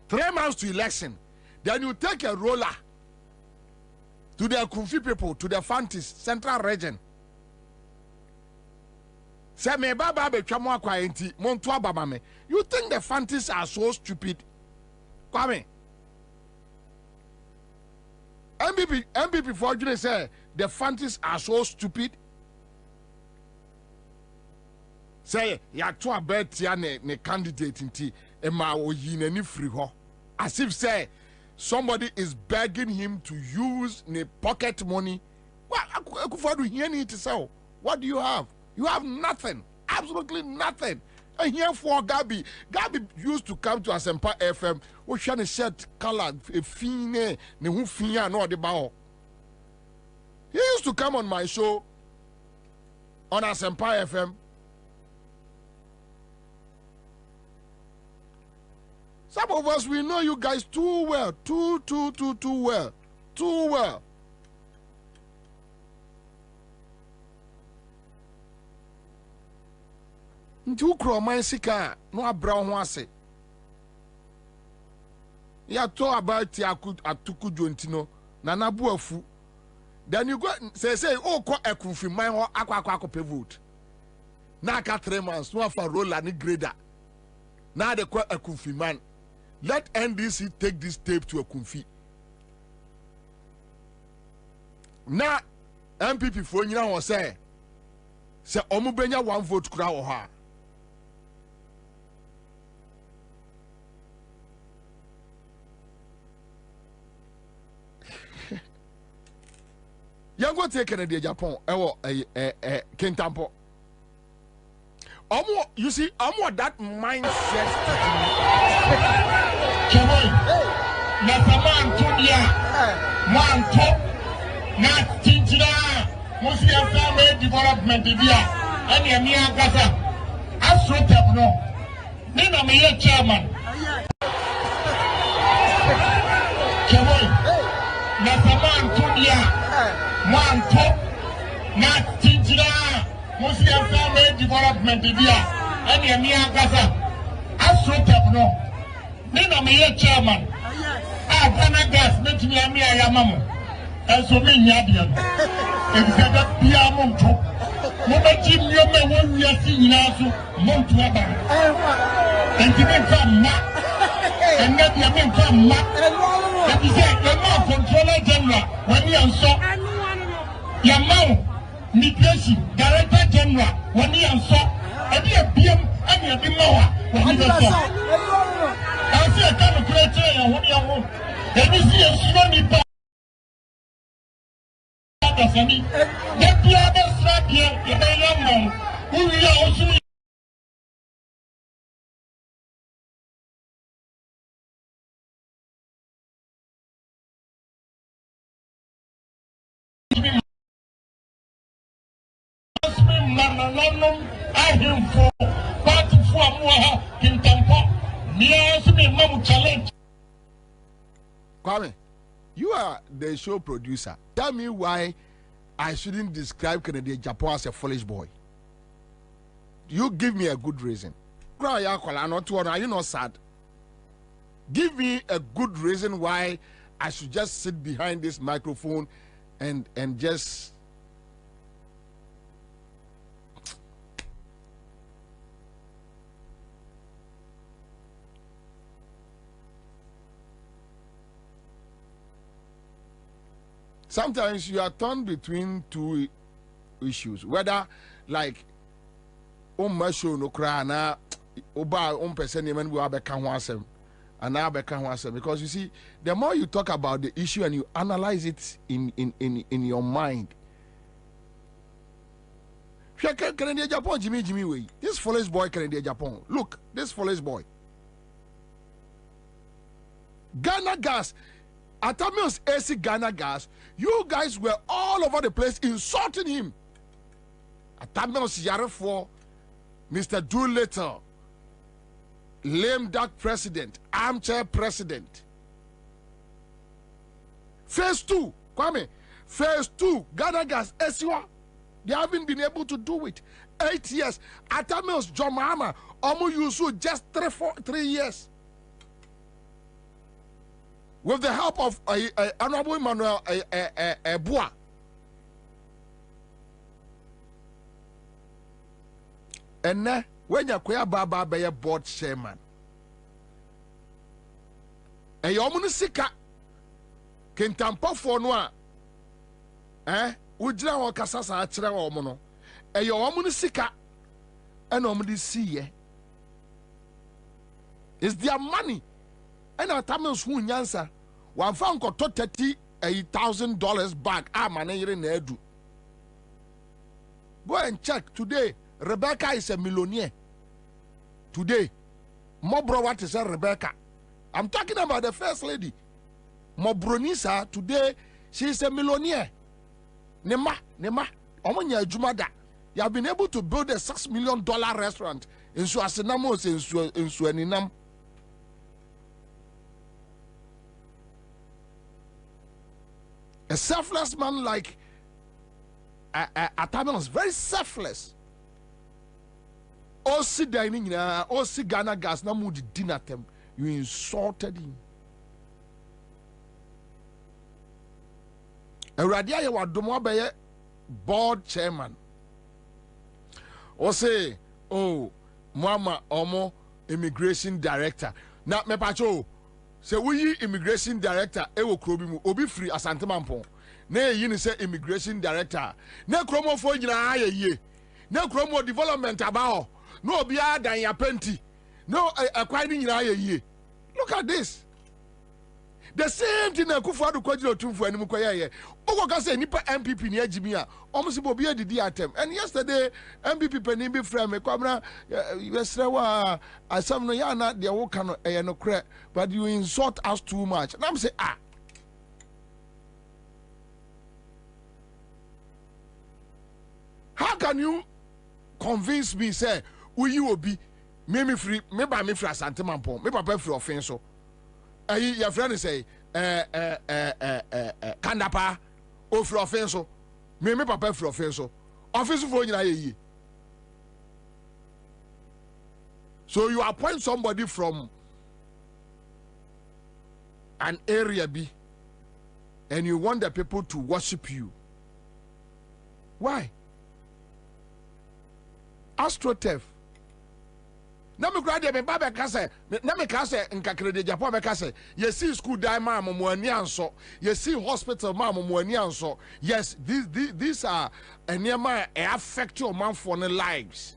3 months to election. Then you take a roller to the Kumfi people, to the Fantis Central Region. Say me baba be twamo akwa enti monto ababa me. You think the Fantis are so stupid? Kwame MPP for you say the Fantis are so stupid. Say ya to abet ya ne candidate inti e ma oyi nani free ho. As if say somebody is begging him to use ne pocket money Akufo-Addo here need to sell. What do you have? You have nothing. Absolutely nothing. And here for Gabi used to come to Asempa FM. We share shirt color, fine, ne hu fine no de bao. He used to come on my show on Asempa FM. Some of us, we know you guys too well. Too well. Too well. Ntu kro man sika no abra ho ase. Ya to about atuku jontino na nabu afu. Then you go say oh ko ekunfi man ho akwa vote. Na ka 3 months no afa roller ni grader. Na de ko ekunfi man. Let NDC take this tape to a Kumfi. Now, MPP for you know say Omubenya 1 vote kura or her. You go take Canada, Japan, Kentampo. You see, that mindset. Na tinjira musia family development dia ani amia gasa asrotep no ni na me chairman Keboy na saman tudia mwanto na tinjira musia family development dia ani amia gasa asrotep no ni na me chairman Ghana gas metimi amia ya mamo so me nyadia exactly bia monto mo be jim yo me won wiase nyina so monto aba entime famma enga bia me famma that is the law controller general when you answer ya maw migration director general when you answer e bia biem ani abi mawa when you answer I say can create ya when you want and you see you no need Sami, let the other slap here, the young man who we are also. Kwame, you are the show producer. Tell me why I shouldn't describe Kennedy Japan as a foolish boy. You give me a good reason. Are you not sad? Give me a good reason why I should just sit behind this microphone and just sometimes you are torn between two issues, whether like masho no cry na oba person even we abeka and now because you see, the more you talk about the issue and you analyze it in your mind. Canadian Japan, Jimmy way. This foolish boy Canadian Japan. Look, this foolish boy. Ghana gas. Atamios AC Ghana gas, you guys were all over the place insulting him. Atamios Yarefo, Mr. Doolittle, lame duck president, armchair president. Phase 2, Kwame, phase 2, Ghana gas, Esiwa, they haven't been able to do it. 8 years. Atamios John Mahama, Omu Yusu, just 3 years. With the help of Honorable Emmanuel Bois. And now, when you are Baba be a board chairman, and you are sika Kentampo for noa, Ujra or Casasa Achra or Mono, and you are sika, and omni see it's their money. And our Tamils who Ansah, one found got 30 $1,000 back. Go and check today. Rebecca is a millionaire. Today, Mobro, what is a Rebecca? I'm talking about the first lady. Mobronisa, today, she is a millionaire. Nema, Omonya Jumada. You have been able to build a $6 million restaurant in Suasinamos in Suaninam. A selfless man like Ataman, very selfless. All see dining, all see Ghana gas, no mood dinner them. You insulted him. A radia wa domo board chairman. Or say, oh, Mama Omo, immigration director. Now, me pacho, say we immigration director, ewo krobi obi free asante mampo. Ne yini say immigration director. Ne kromo fo nyina ye. Ne kromo development about. No obi adan ya penti. No acquiring nyina ye. Look at this. The same thing na Kufuor Kwajilo Tumfu animu kwa ye. Ogo ka say nipa MPP ni ajimia. Omusi bobi e didi atem. And yesterday MPP peni bi frame kwamna yesrewa asam no ya na de wo ka no e no kre, but you insult us too much. And I'm say how can you convince me say will you be me free me by me free asante mampon me papa free offense so your friend say kandapa o free offense so me papa free offense so offense for nyina ye. So you appoint somebody from an area B and you want the people to worship you. Why? AstroTurf. Na me grade me baba kase na me kase nkakere de Japan me kase you see school die ma mo ani anso you see hospital ma mo ani anso. Yes, these are enema affect your man for the lives.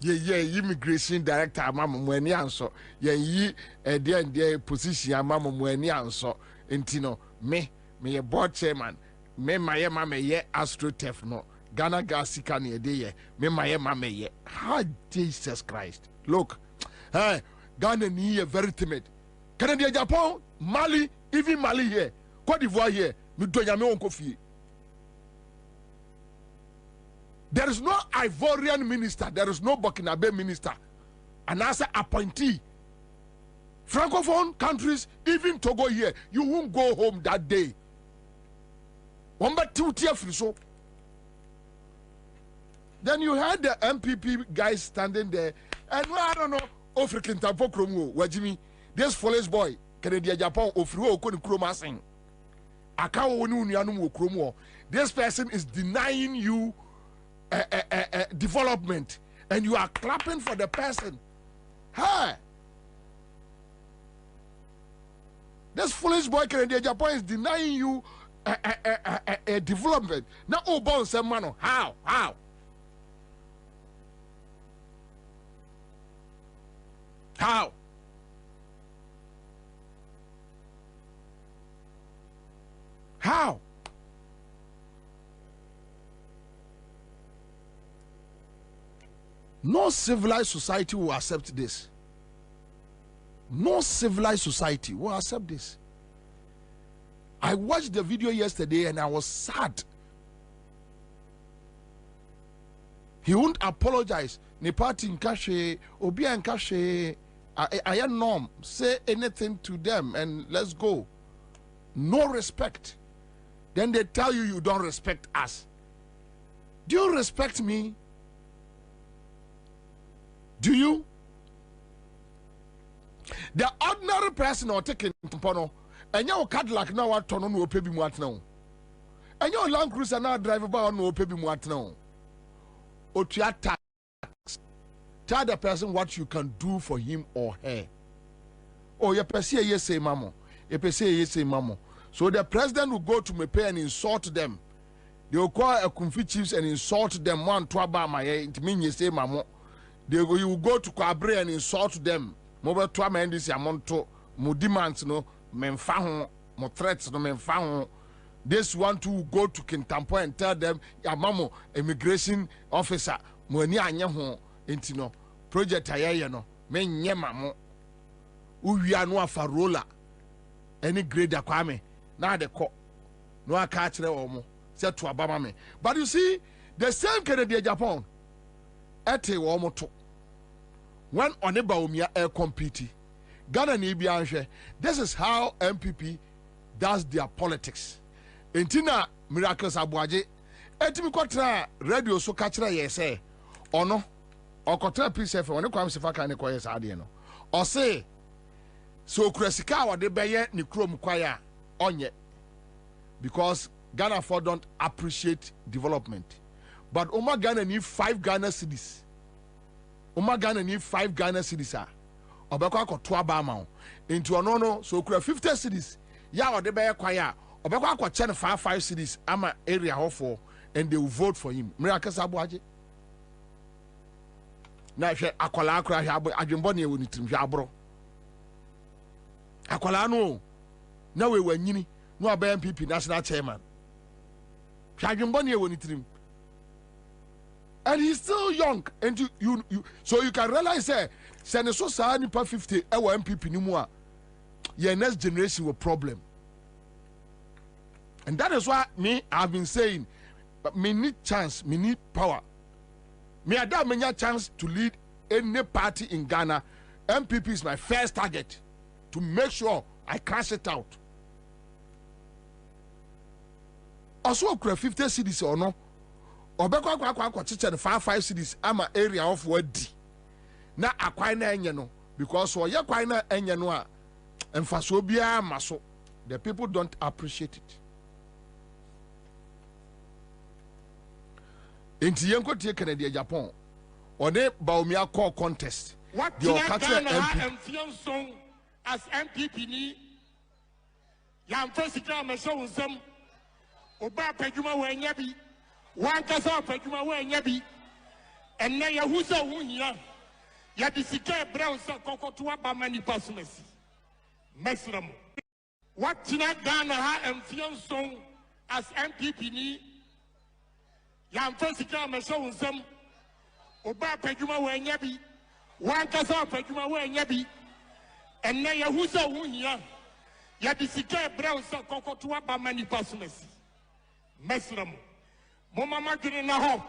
Immigration director ma mo ani anso yi there position ma mo ani anso entino me ye board chairman me maye ma me ye AstroTurf no Ghana Gasika near day, me my mama ye. How Jesus Christ. Look, hey, Ghana ni very timid. Canada, Japan, Mali, even Mali here, Cote d'Ivoire here, me do ya me on coffee. There is no Ivorian minister, there is no Burkinabe minister, and as an appointee. Francophone countries, even Togo here, you won't go home that day. One but 2 tier free so. Then you had the MPP guys standing there, and well, I don't know, African Tampo Kromo, Wajimi, this foolish boy, Canada Japan, Ofru, Okon Kromasing. This person is denying you development, and you are clapping for the person. Hey! This foolish boy, Canada Japan, is denying you a development. Now, oh, bon, mano, how? How? How? No civilized society will accept this. No civilized society will accept this. I watched the video yesterday and I was sad. He won't apologize. Ne party in Kashe, Obia and Kashe, I am norm. Say anything to them and let's go. No respect. Then they tell you don't respect us. Do you respect me? Do you? The ordinary person or taking Pono, and your Cadillac now at Tono no pay me what now. And your Land Cruiser now drive about no pay me what now. Or to attack. Tell the person what you can do for him or her. Oh, you say yes, say mamo. You say yes, say mamo. So the president will go to Mepe and insult them. They will call a Kumfi chiefs and insult them. One to my it means you say mamo. You will go to Kwabena and insult them. Mobile to amend this amount to demands no menfa mo threats no me found this one to go to Kintampo and tell them ya mamo immigration officer mo ani anya ho enti no project ayeye no me nye mamo uwia no afarola any grade akwame na de ko no aka kire omo say to abama me. But you see the same Canadian Japan ete omo to when oneba omia air compete Ghana ni bi anhwe. This is how MPP does their politics. Entina Miracles Abuaje etimi kwatra radio so ka kire ye say ono okotra PCF one kwam sefa kan ne koye sa de no o say so kurasika wa de beye ni krom kwaya onye because Ghana for don't appreciate development. But Oma Ghana need 5 Ghana cities. Oma Ghana need 5 Ghana cities are. Obekwa ko to abama into onono so kura 50 cities ya ode be kwaya obekwa ko chen 5 cities ama area hofo and they will vote for him. Miracles Abuaje na hwe akola akora hwe adwembo ne woni trim hwe abro akola no na we wanyini no aba MPP national chairman hwe adwembo ne woni trim. And he's still young, and you so you can realize say so sa nipa 50 ewa MPP ni mu a your next generation will problem. And that is why I've been saying, but me need chance, me need power. Me ada me need chance to lead any party in Ghana. MPP is my first target to make sure I crash it out. Also, 50 cities or no. Obekwa kwa chiche 5 cities ama area of wadi na akwai na enye no because so ye kwai na enye no a emfaso bia maso the people don't appreciate it. Enti yenko tie Canada Japan ode baumia call contest what the MP as MPP ni ya mfosika meso unsam oba padwuma wanya bi one kasa padwuma wanya bi enne ya huza huhia ya disika brown sa kokoto abama ni pasumesi mesram what tina Ghana ha emfianson as MPP ni ya mfosika meso unsam oba padwuma wanya bi one kasa padwuma wanya bi enne ya huza huhia ya disika brown sa kokoto abama ni pasumesi mesram Mama gini na ho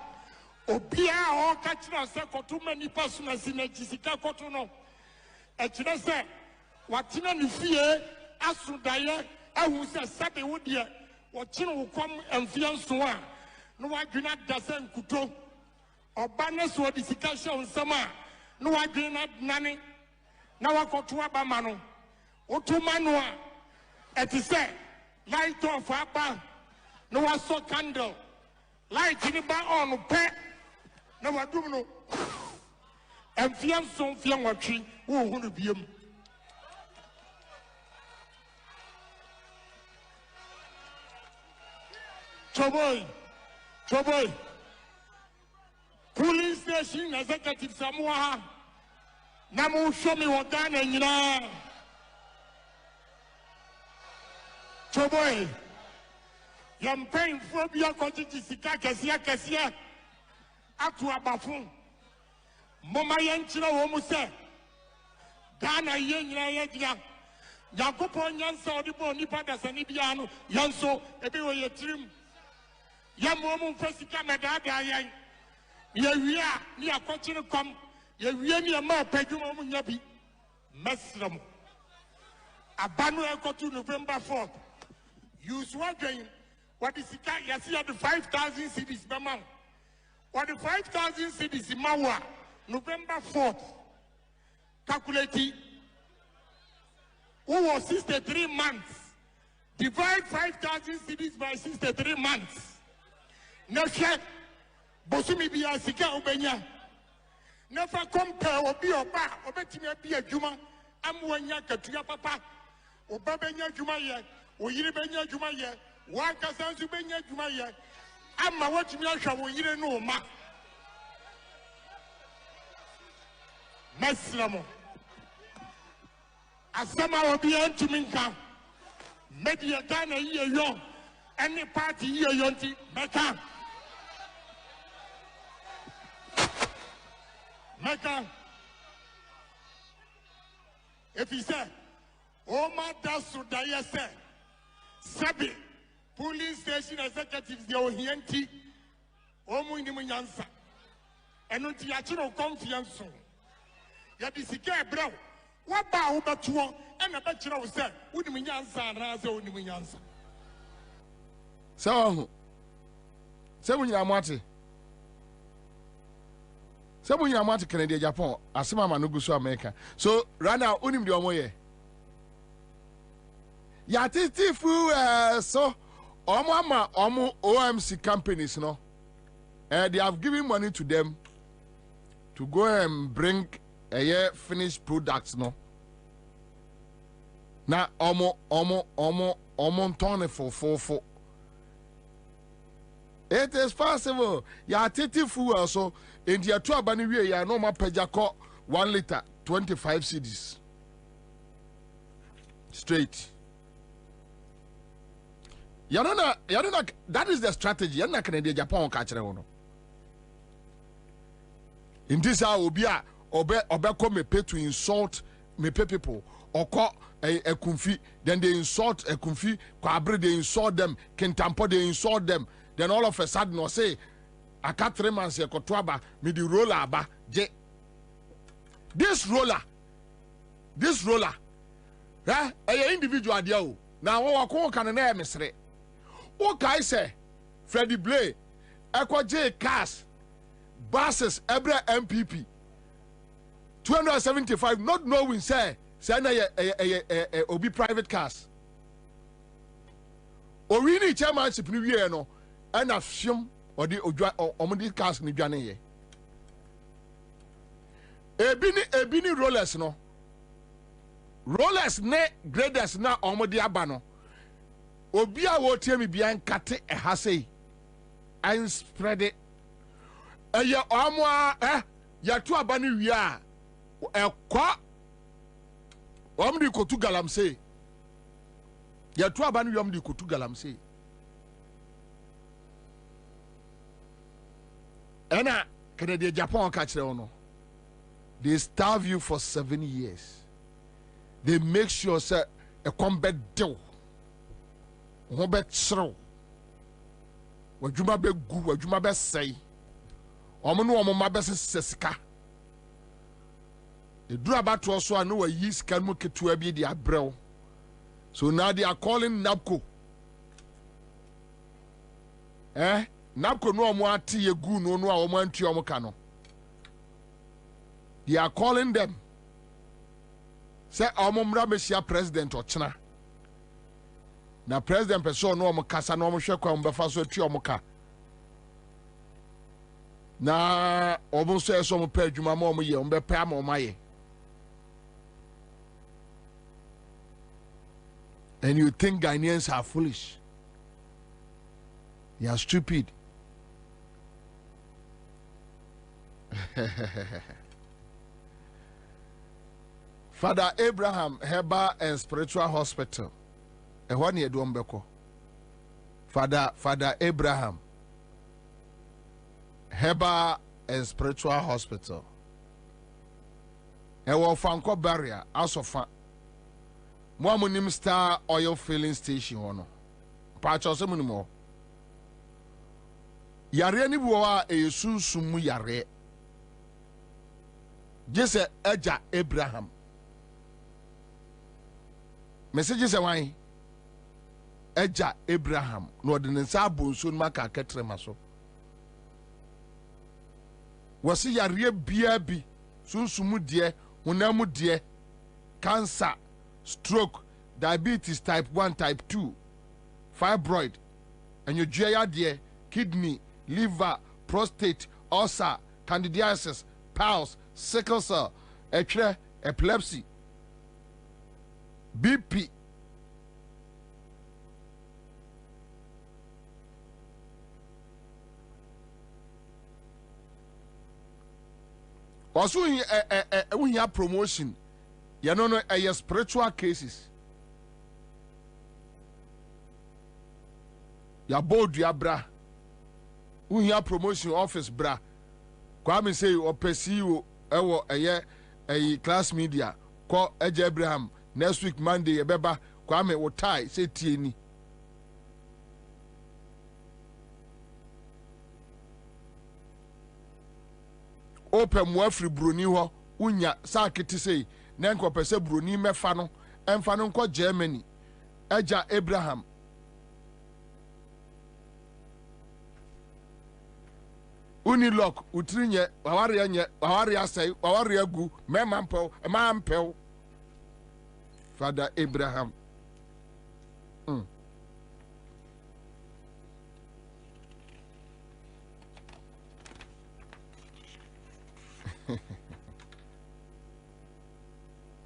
obia ho ka kira se kotuma ni pasuna sina jisika kotuno e kira se watina ni fie asudaye ahu se sabe wodie wo kire wo kom amfia nso a no wadwina dase nkuto oba ne so di sika hye onsama no wadwina nane na wakoto abama no otuma no a etise light off aba no waso candle light in ba on pe na wadum no emfiam so mfiam watwi wo hunu biem choboy police station executive Samoa na mo show me what Ghana nyina choboy yam pain phobia konjiji sika kesia atu abafun moma yenchira wo mu se Ghana ye nyina ye dia Yakopon yansa odibo nipa dasani bia no yanso ebe wo yetirim yamo mu fasika medada yan ye wia ni akochire kom ye wia ni ma padwuma mu nya bi mesram abanu ekotu November 4th use one game. What is it? Yes, you have the 5,000 cities, Mama. What the 5,000 cities in Mawa, November 4th, calculating. Who was 63 months? Divide 5,000 cities by 63 months. Never, Bosumi be a Sika Obenya. Never compare or be a bar, or bet me be a Juma. I'm one yaka to your papa, or Babenya Jumaya, or Yiribenya Jumaya. One person to be Jumaya. I'm a watch me a you don't know, ma. Meslamo. As some will be to Minka. media Ghana ye young, any party ye yonti, Meka. Meka. If he said, oh my dasu daya said, Sabi, police station executives, they are here, Omu in the Ansah. And until you have confidence, you have to bro. What about you? And I bet you said, would you answer and answer only when you answer? So, when you are Marty. So when you are Marty Canada, Japan, Asima Manugusu America. So, right now, unim the Omoye. Yatiti fu so Omo OMC companies, no. They have given money to them to go and bring a finished products, no. Now, Omo tone for. It is possible. Ya titi fuel so in the 2 abani we ya no ma pejako 1 liter 25 cedis. Straight. Ya no that is the strategy. Ya na Canada Japan ka kire wono. In this how obe come me pay to insult me pay people or call a kumfi, then they insult a kumfi, Kwabre they insult them, Kentampo they insult them, then all of a sudden or say I can't 3 months a kotwaba me the roller ba je this roller a individual dia now what can na mesre o kai say Freddie Blay ekwa J cars buses every MPP 275 not knowing say na obi private cars o really chairmanship ni wie no and afim or the omudi cars ni dwane ye ebini rollers no rollers ne graders na omudi aba no obi a wo tie mi bia nkate ha sei and spread it ya omo ya to aba ni wi a ekwa omdi kotu galamse ya to aba ni omdi kotu galamse Ena Canada Japan catch ono. They starve you for 7 years. They make sure say a combat deal. Combat shrow. Wajuma be gu, wajuma be say. Omo ma be sesika. The do about to also know a yeast can make it to be the abrel. So now they are calling NABCO. Napko no mo ati yegu no a omo antu omo ka no. They are calling them. Say omo mra mesia president ochena. Na president person no omo kasa no omo hwe kwa mbefa so atu omo ka. Na omo so eso omo pa adwuma ma omo ye omo be pa ma omo ye. And you think Ghanaians are foolish. You are stupid. Father Abraham Herbal and Spiritual Hospital. And what you do Mbeko? Father Abraham Herbal and Spiritual Hospital. And what Fanko Barrier House of Fan. Mwamunim Star Oil Filling Station ono. Pacho se munimo. Yare ni buwa sunsumu yare. Jese Eja Abraham. Message se why? Eja Abraham. No de nsa bonsun maka ketre maso. Wasi yare bia bi sunsumu die, hunamu die, cancer, stroke, diabetes type 1, type 2, fibroid, and your GIA die, kidney, liver, prostate, ulcer, candidiasis, piles, sickle cell, epilepsy, BP. Also, we have promotion. You know, spiritual cases. ya board ya bra uhia promotion office bra Kwame say opesiwo ewo eye class media ko eje Abraham next week Monday ebeba Kwame wo tie say tie ni open mo afri broni ho unya saketi say na nko pese broni mefa no emfa no nko Germany eja Abraham Unilok utrinye wawari nye wawari asai wawari agu memampel Father Abraham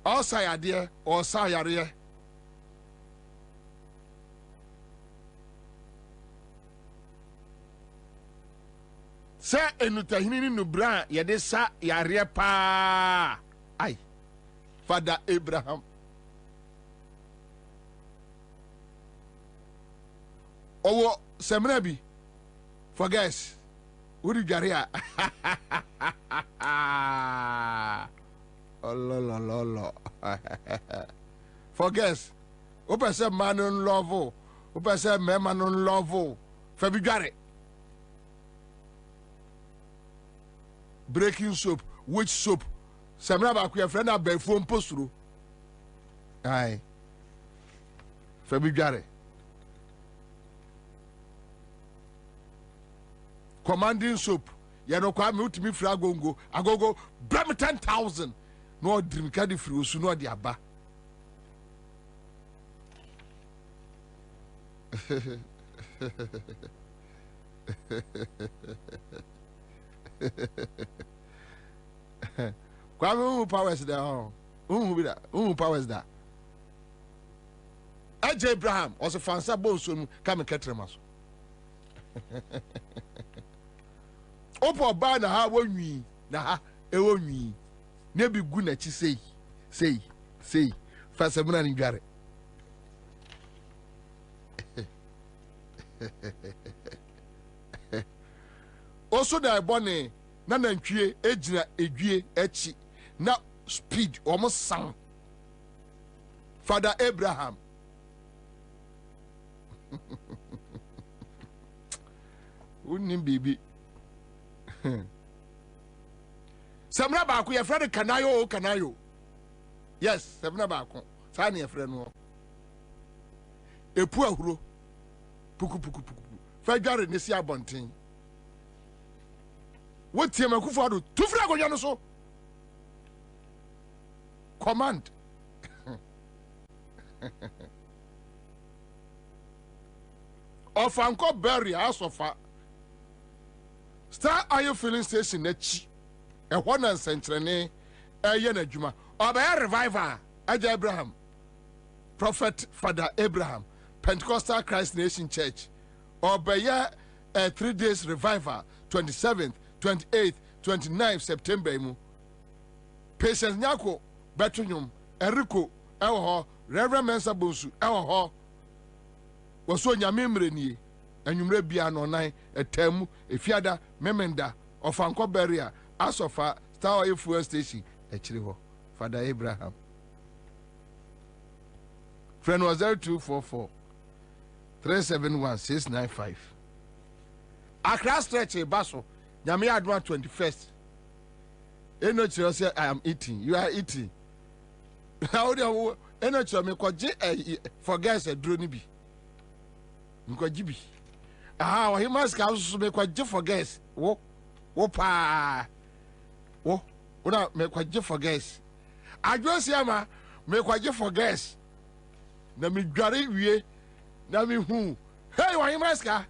Osayade osayare se enutahini ni nubra yede sa yare pa ai Father Abraham owo semna bi for guys uri garia olololo for guys o pese man in love o pese me man in love fa bi gare breaking soap which soap semna ba ku your friend abeg phone postro ai fa bi gare commanding soap ya no kwa me utimi fra agogo bram 10,000 no dream ka di free osu no di aba kwa me powers there powers there Aja Abraham also fansa bonso mu ka me ketremaso Opo ba na ha wonwi na ha ewonwi na bi gu na chi sei fa semna ni dware oso da ebone na nantwie ejina edwie echi na speed omo san Father Abraham unim bibi Samra ba ku ye friend kanayo yes samra ba ku sa na ye friend no epu ahuro puku fa dware ne si abonten wotie makufu ado tu fra gonya no so command of anko bury asofa Star Oil filling station echi ehwo na nsentrene eye na dwuma obaya revival Aja Abraham Prophet Father Abraham Pentecostal Christ Nation Church obaya 3 days revival 27th 28th 29th September mu Patience Nyako Betunyum Eriko ewo ho Reverend Mensa Bonsu ewo ho woso nyame mrenie anwumre bia no nan etamu efiada memenda ofanko beria asofa Star Oil fuel station echiri ho Father Abraham friend was 0244 371 695 Accra stretch baso nyame adwa 21st eno chiro say I am eating you are eating how do eno chiro me kwaje for guys aduro ni bi nkwaji bi wa he must come so me kwaje for guys wo pa wo una me kwaje for guys adwo sia ma me kwaje for guys na me dware wie na me hu hey wa he must ka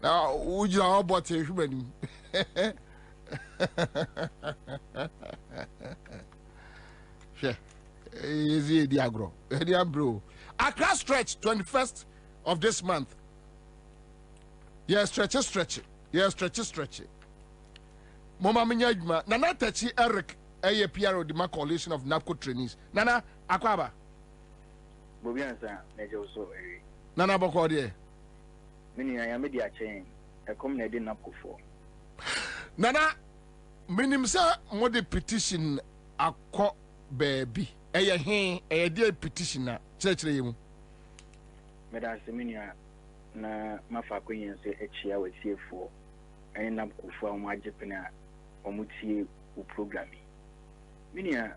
na ujira obot ehumani she easy diagro bro Accra stretch 21st of this month. Yes, stretch. Yes, stretch. Mama minya adwuma na na tachi Eric PRO the coalition of NAPCO trainees. Nana Akwaba. Bobie Ansah Nejo so Nana Boko there. Mini I am media chain. I come na di NAPCO for. Nana minim sa mo de petition akọ baby. Eye dey petition na church yemu. Meda seminia na mafa kwenye se echia wetie for. Ayi NAPCO for mo agepena omutie u programming. Minia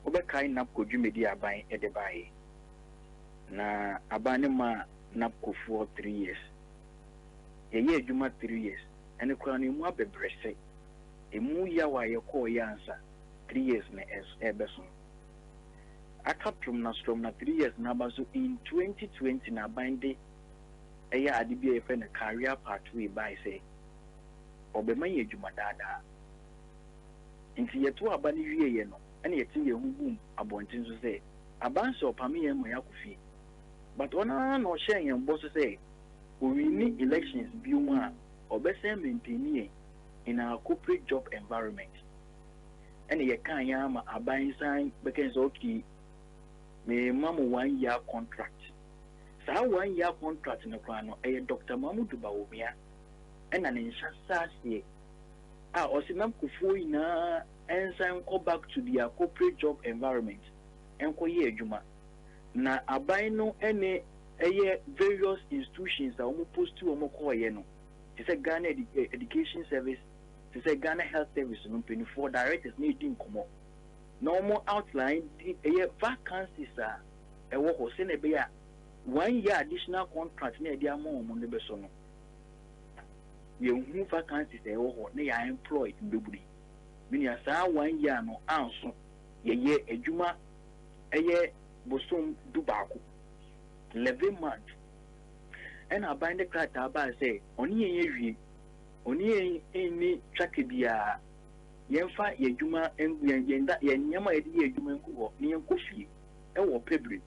obekai NAPCO dwumedi aban edebae. Na abane ma NAPCO for 3 years. Ye adwuma 3 years. Ene kwa no mu abebrese. Emu ya wa ye call Ansah 3 years na ebeso. Akatrum na strom na 3 years na baso in 2020 na bande eya adibia efe na career pathway by say obema ye adwuma dada. Inti yeto abane wie ye no ene yeti ye hubum abontin so say abanse opame ye mo yakofie. But ona no share ye mbo so say we need elections bi mu a obese maintain in our corporate job environment. And ye can yama aban sign because okay me mamu 1 year contract. Sa 1 year contract no kwano Dr. Mamudu Bawumia and an inshasa ye. Osinam kufu ina ensign go back to their corporate job environment. Enko ye juma. Na aban no ene various institutions that omo post to omo ko ye no. It's a Ghana education service. It's a Ghana health service. No 24 directors need to come up. No more outline. Vacancies are a work or send a 1 year additional contract near the amount on the besono. You move vacancies they are employed in Bobie. Meaning as 1 year no answer. Ye a juma a year bosom dubaku 11 months. And I bind the card about say only any trackabia Yenfa Yajuma and Yenda Yama Yajuma near Kofi, or Pebble.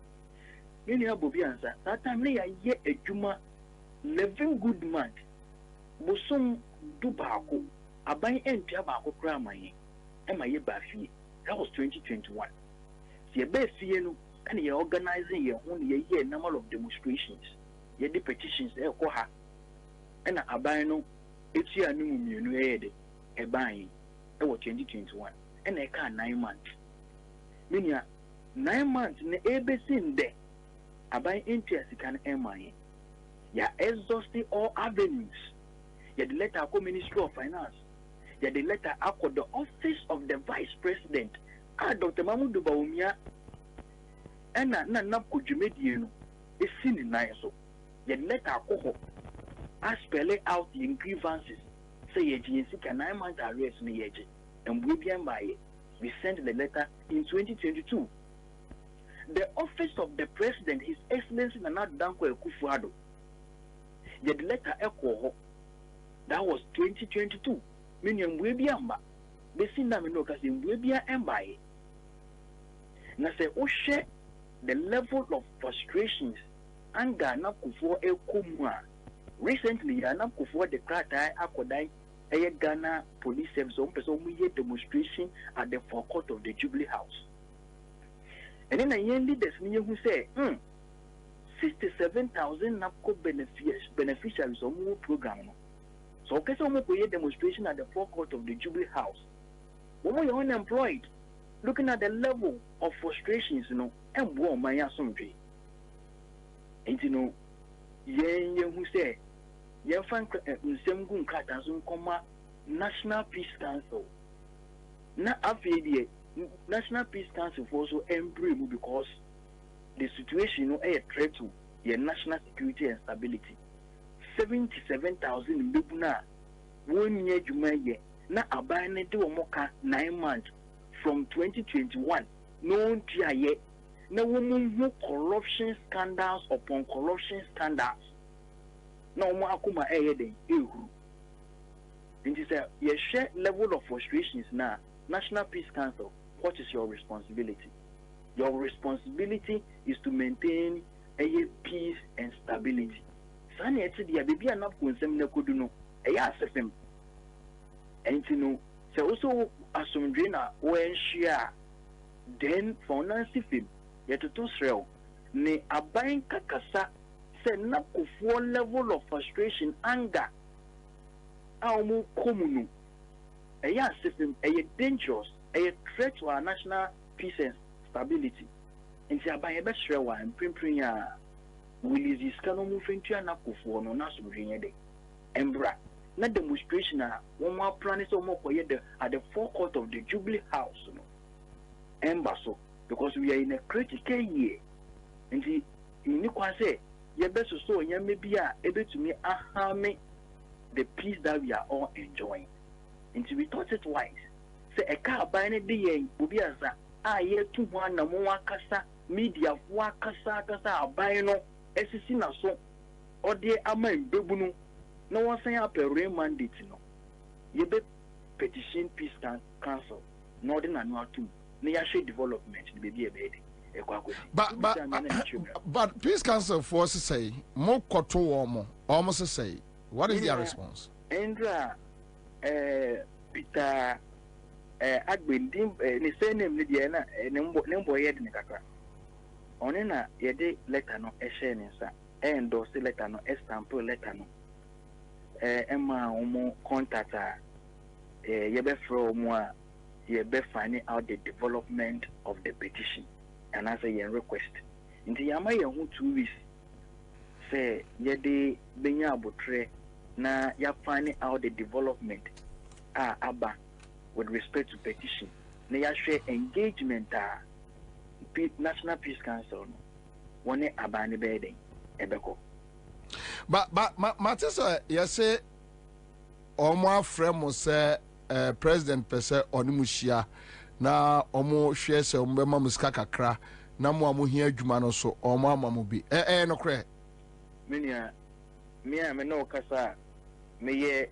Many are Bobie Ansah. That time they are yet a Juma 11 good month. Bosom Dubaco, a buy and Tabaco Cramay, and my Bafi. That was 2021. The best year and you're organizing only a year number of demonstrations. Ye the petitions koha ena aban no etua no mienu ede e ban e wo 2021 ena e ka 9 months minia 9 months ne ebesin de aban entua sika na eman ya exhausted all avenues ya the letter ako Ministry of Finance ya the letter ako the office of the vice president Dr. Mamudu Bawumia ena na NAPCO dwumedie no esini nan so the letter I spell it out the grievances. Say ye can 9 months arrest me ye and we be by it. We sent the letter in 2022. The office of the president, His Excellency Nana Dankwa Kufuado. Yet the letter echo that was 2022. Meaning we be amba. They seen that no because in we be amba. Now say share the level of frustrations. Anga na kufo ekomwa recently na kufo the krata akodai Ghana police service on person we demonstration at the forecourt of the Jubilee House. And then yen leaders ni who say 67,000 NAPCO beneficiaries on more program. So okay so we demonstration at the forecourt of the Jubilee House. When we are unemployed, looking at the level of frustrations, and war my assumption. And who say, Yafan Semgun Katansun, National Peace Council. Not after National Peace Council also embrace because the situation a threat to your national security and stability. 77,000 Lubna 1 year Jumaye, not abandoned to Moka 9 months from 2021. No TIA. No woman who corruption scandals upon corruption scandals. No more akuma ehede ehu. It is a share level of frustrations now. National Peace Council, what is your responsibility? Your responsibility is to maintain peace and stability. Sani eti dia baby anap konsem na kodu no. Eya asefem. Enti no So also asumdrina when share then finance film yet to srel ne abain kakasa say na kufuo level of frustration anger amu komunu eya system dangerous threat to our national peace and stability nti abain be srel wa mprimprin a release scan mu fentua na kufuo no na asumdrina de embra na demonstration a one more plan is almost at the forecourt of the Jubilee House, so because we are in a critical year. And you can say, you best so you may be able to me harm the peace that we are all enjoying. And we thought it wise. Say a car by any day will be as a year 2-1 na more kasa media for kasa by no SC so or the amen bebunu. No one saying up a real mandate, no. You be petition peace council, Northern and two. Near development, be a baby. But peace council forces say more koto warmo, almost say. What is their response? Andra, Peter, Adwin, the same name, Lydiana, and Numbo Yed Nikaka. Onena, yede letter no eshensa, and those letter no estampo letter no. Emma omo contact yebe from yebe finding out the development of the petition and as a request. Inti yama ye hu 2 weeks say yede benya abotre na ya finding out the development aba with respect to petition. Na ya share engagement National Peace Council no one abani beden ebeko. But Matisa, you say, Omo frame say President Pese Onimushia na Omo share say Ombema Muska kakra na mo amu hia adwuma no so Omo amamu bi. No kre. Me no kasa me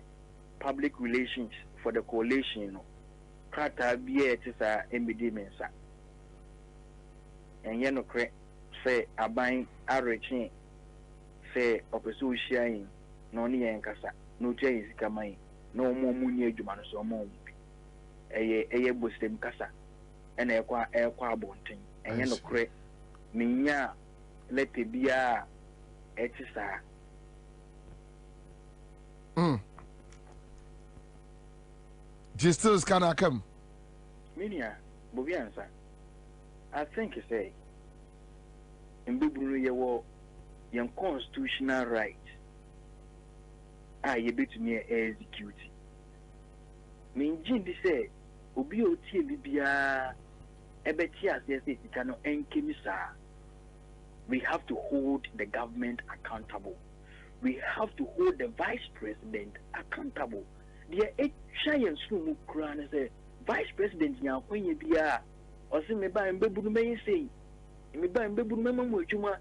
public relations for the coalition no. Krata biye tisa MBD mensa. And no kre say abain arrechin say opesu sharing no ni enkasa no tey zikamai no mo munye adwuma no so mo eye bostem kasa ena ekwa abonten enye no kre minya lete bia etisa Justus kana come minia Bobie Ansah I think you say in bibulu yewo your constitutional right you be to me execute mean jindi say obi otie bibia ebeti as yes it can enkemisa. We have to hold the government accountable. We have to hold the vice president accountable. The giant sumu kran say vice president nya kwenye bia o se me ba mbebunu me say me ba mbebunu me mamu adwuma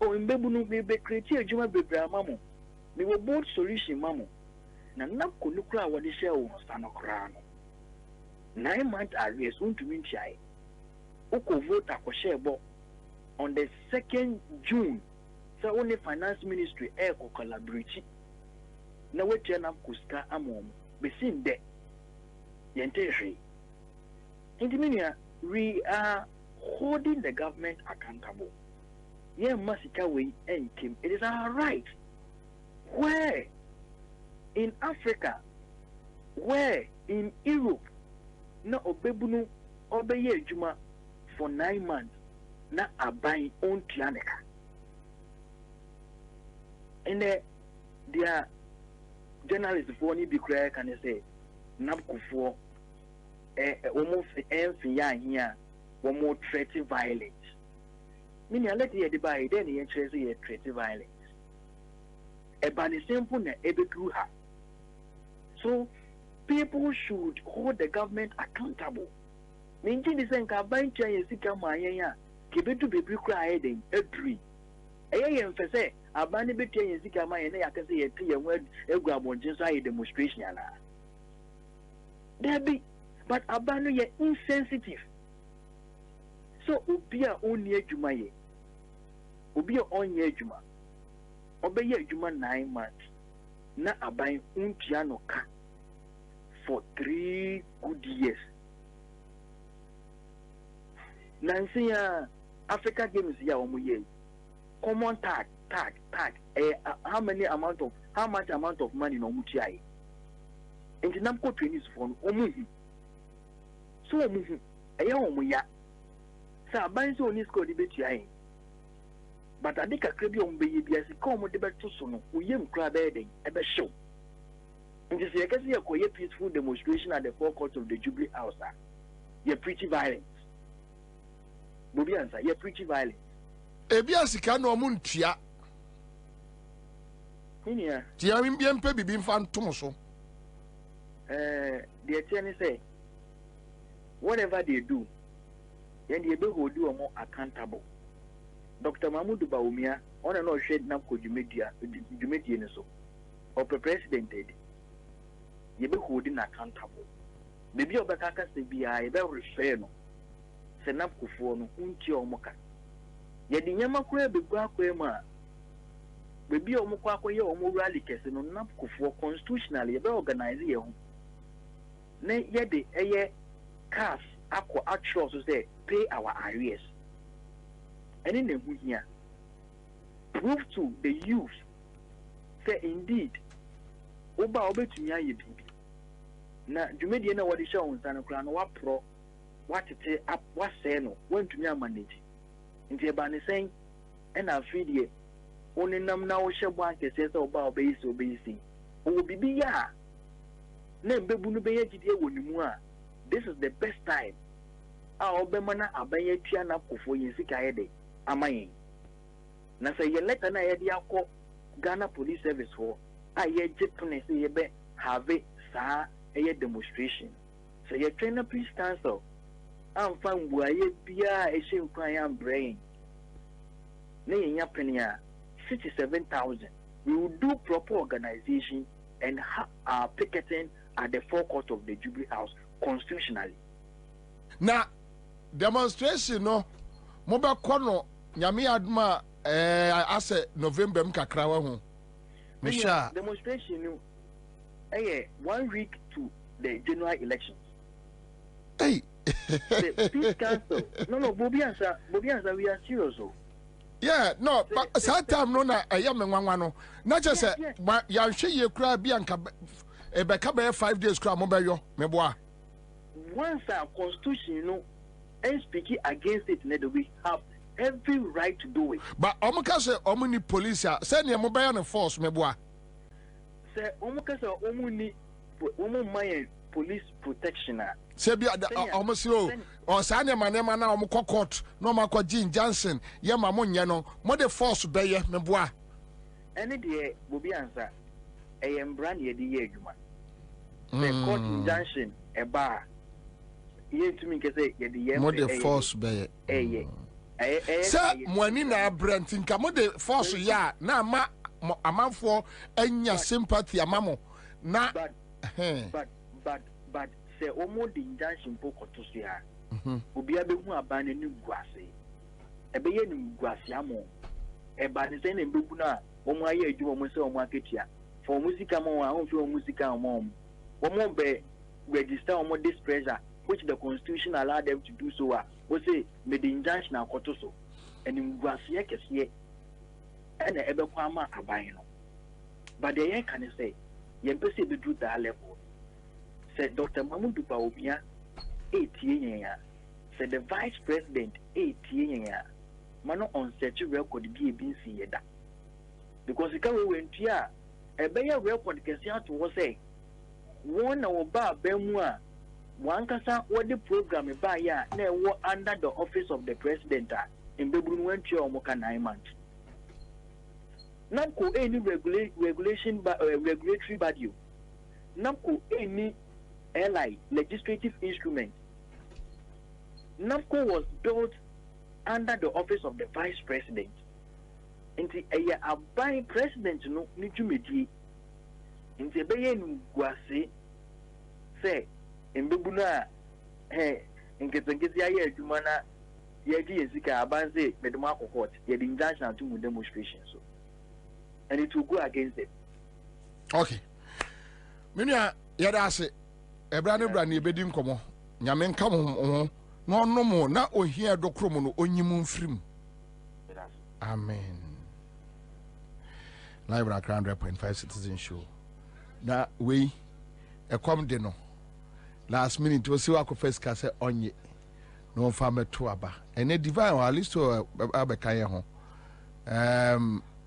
o mbebunu be create adwuma bebra mamu me wo board solution mamu na napko nukra wode share wo sanokra no 9 months arrears untumi ntiae oko vote akoshe bo on the 2nd June so only finance ministry ko collaborate na wetia na kuska amom besin de yentehwe intimia we are holding the government accountable. Yeah, masika we enkim. It is our right. Where in Africa, where in Europe, na obebunu obeye juma for 9 months, na abai on tianeka. And their journalists for ni be clear can say napkufo almost every here one more threat violence. Meaning I let you buy then the interest here threat violence. About the simple na ebekruha. So people should hold the government accountable. Meaning the same can buy chai sika maya kibetu bebi cry then agree. Emphasize abani beti sika maya na yakase yeti ye word egwabonjinsa demonstration yana. There be but abano ye insensitive. So ubia onye adwuma ye. Ubia onye adwuma. Obeye adwuma 9 months. Na aban untia no ka. for 3 good years. Nancy, Africa Games here on common tag. How much amount of money no mutuai? And the number training is for omuhi. So omuhi, omuya. Sa banzo only score debate yai. But I think a crabby on baby as a common debate to sono, we yam crab bedding, ever show. And this year, can see a quiet peaceful demonstration at the forecourt of the Jubilee House. You're pretty violent. Bobie Ansah, you're pretty violent. Ebiasi kano muntia. Minia. Tia mimpe bibi mfan tomoso. The attorney say, whatever they do, then they be hold you more accountable. Dr. Mahmoud Baumia, on and on shed Namco Jumedia so, or president did. You be holding accountable. Maybe your back say be I very fair no. Senapco for no unti or moka. Yet the Yamakwe be Guaquema. Baby or Mokwakoya or Morali Casino Napco for constitutionally about organizing your home. Nay, yet the air cast aqua actual to say pay our arrears. And in the here, prove to the youth say indeed, Oba Obe to Yayi baby. Now, you made you know what the show on Santa Clan, what pro, what it up, what say no, when to me manage. In the Abani saying, and I'll feed you. Only nam now shall one can say so about base or basing. Oh, be ya. Name Babunu Bay, this is the best time. Our Bemana Abaye Tiana for Yesika. Am I? Na say ye let an idea call Ghana Police Service for I ye Japanese ye be have it sa a demonstration. So ye trainer please cancel. I'm fine where ye be a shame crying brain. Nay yapenia 67,000. We will do proper organization and picketing at the forecourt of the Jubilee House constitutionally. Now demonstration no mobile corner Nyami adma ase November mkakrawa ho. Misha demonstration 1 week to the general elections. Hey. Please cancel. No, Bobie Ansah, we are serious. Yeah, no, but that time no na menwanwa no. Na just say ya hwe ye kura bi anka e be ka be 5 days kura mo be yo meboa. Once our constitution and speaking against it, we have every right to do it. But omukase omuni police say ne mo be na force meboa. Say omukase omuni omu police protection. Say bi omusiro o sa ne manema na omukọ court no makọ Jean Johnson ye ma mo nye no mo de force be ye meboa. Any dey Bobie Ansah brand ye di ye adwuma. The court injunction e ba ye to me say ye di ye mo de force be ye. Say money na brand nka mo de force ya na ama amanfo anya sympathy amamo na but say omo the injunction poko to see ha obi abehu abane ni guase ebe ye ni guase amo e ba ni say na mbebu na omo aye adwuma mo say omo aketia for musica mo wa on fi musica omo be register omo this pressure which the constitution allowed them to do so we say me the injunction akoto so and in guase kese and ebe kwa ma aban no but the yen can say yen pese be do that level. Said Dr. Mahmoud Baumia, 8 years. Said the vice president, 8 years. Mano on such a record be a BC yeda. Because the car went here, a better record can see out to say, one or bar Bemwa, one casa what the program by ya, never under the office of the president in Babun went to Moka 9 months. Not any regulation regulatory body. Not any ally legislative instrument. NAPCO was built under the office of the vice president. Inti a by president no nijumedi. Inti beye nguase say embebuna nketengezi aye adwuma na ye di ezika abanze medemo akokot ye di injunction to demonstration so and it will go against them. Okay. Minya yada ase ebra ne bra ne ebedi nkomo nyame nka mo ho na onom na ohia dokromo no onyim mfrim amen. Live at 100.5 Citizen Show. Na we come de no. Last minute we see wa ko first ka say onye. No fa meto aba. Ene divine at least to abeka ye ho.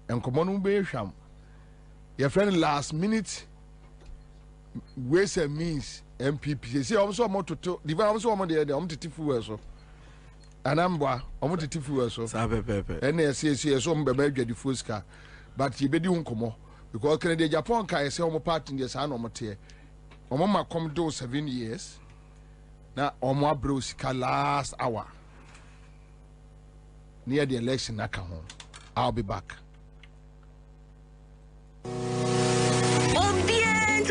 Enkomo no be hwam. Your friend last minute ways and means MPP. See also mo to divine also mo de titifu we so. Anambwa omo titifu we so. Sa pepe. Ene see so mo be adwadi fuska. But you be doing come because Canada Japan can say on part in the sun on Mate. On my come do 7 years. Now on my bros last hour. Near the election, I come home. I'll be back.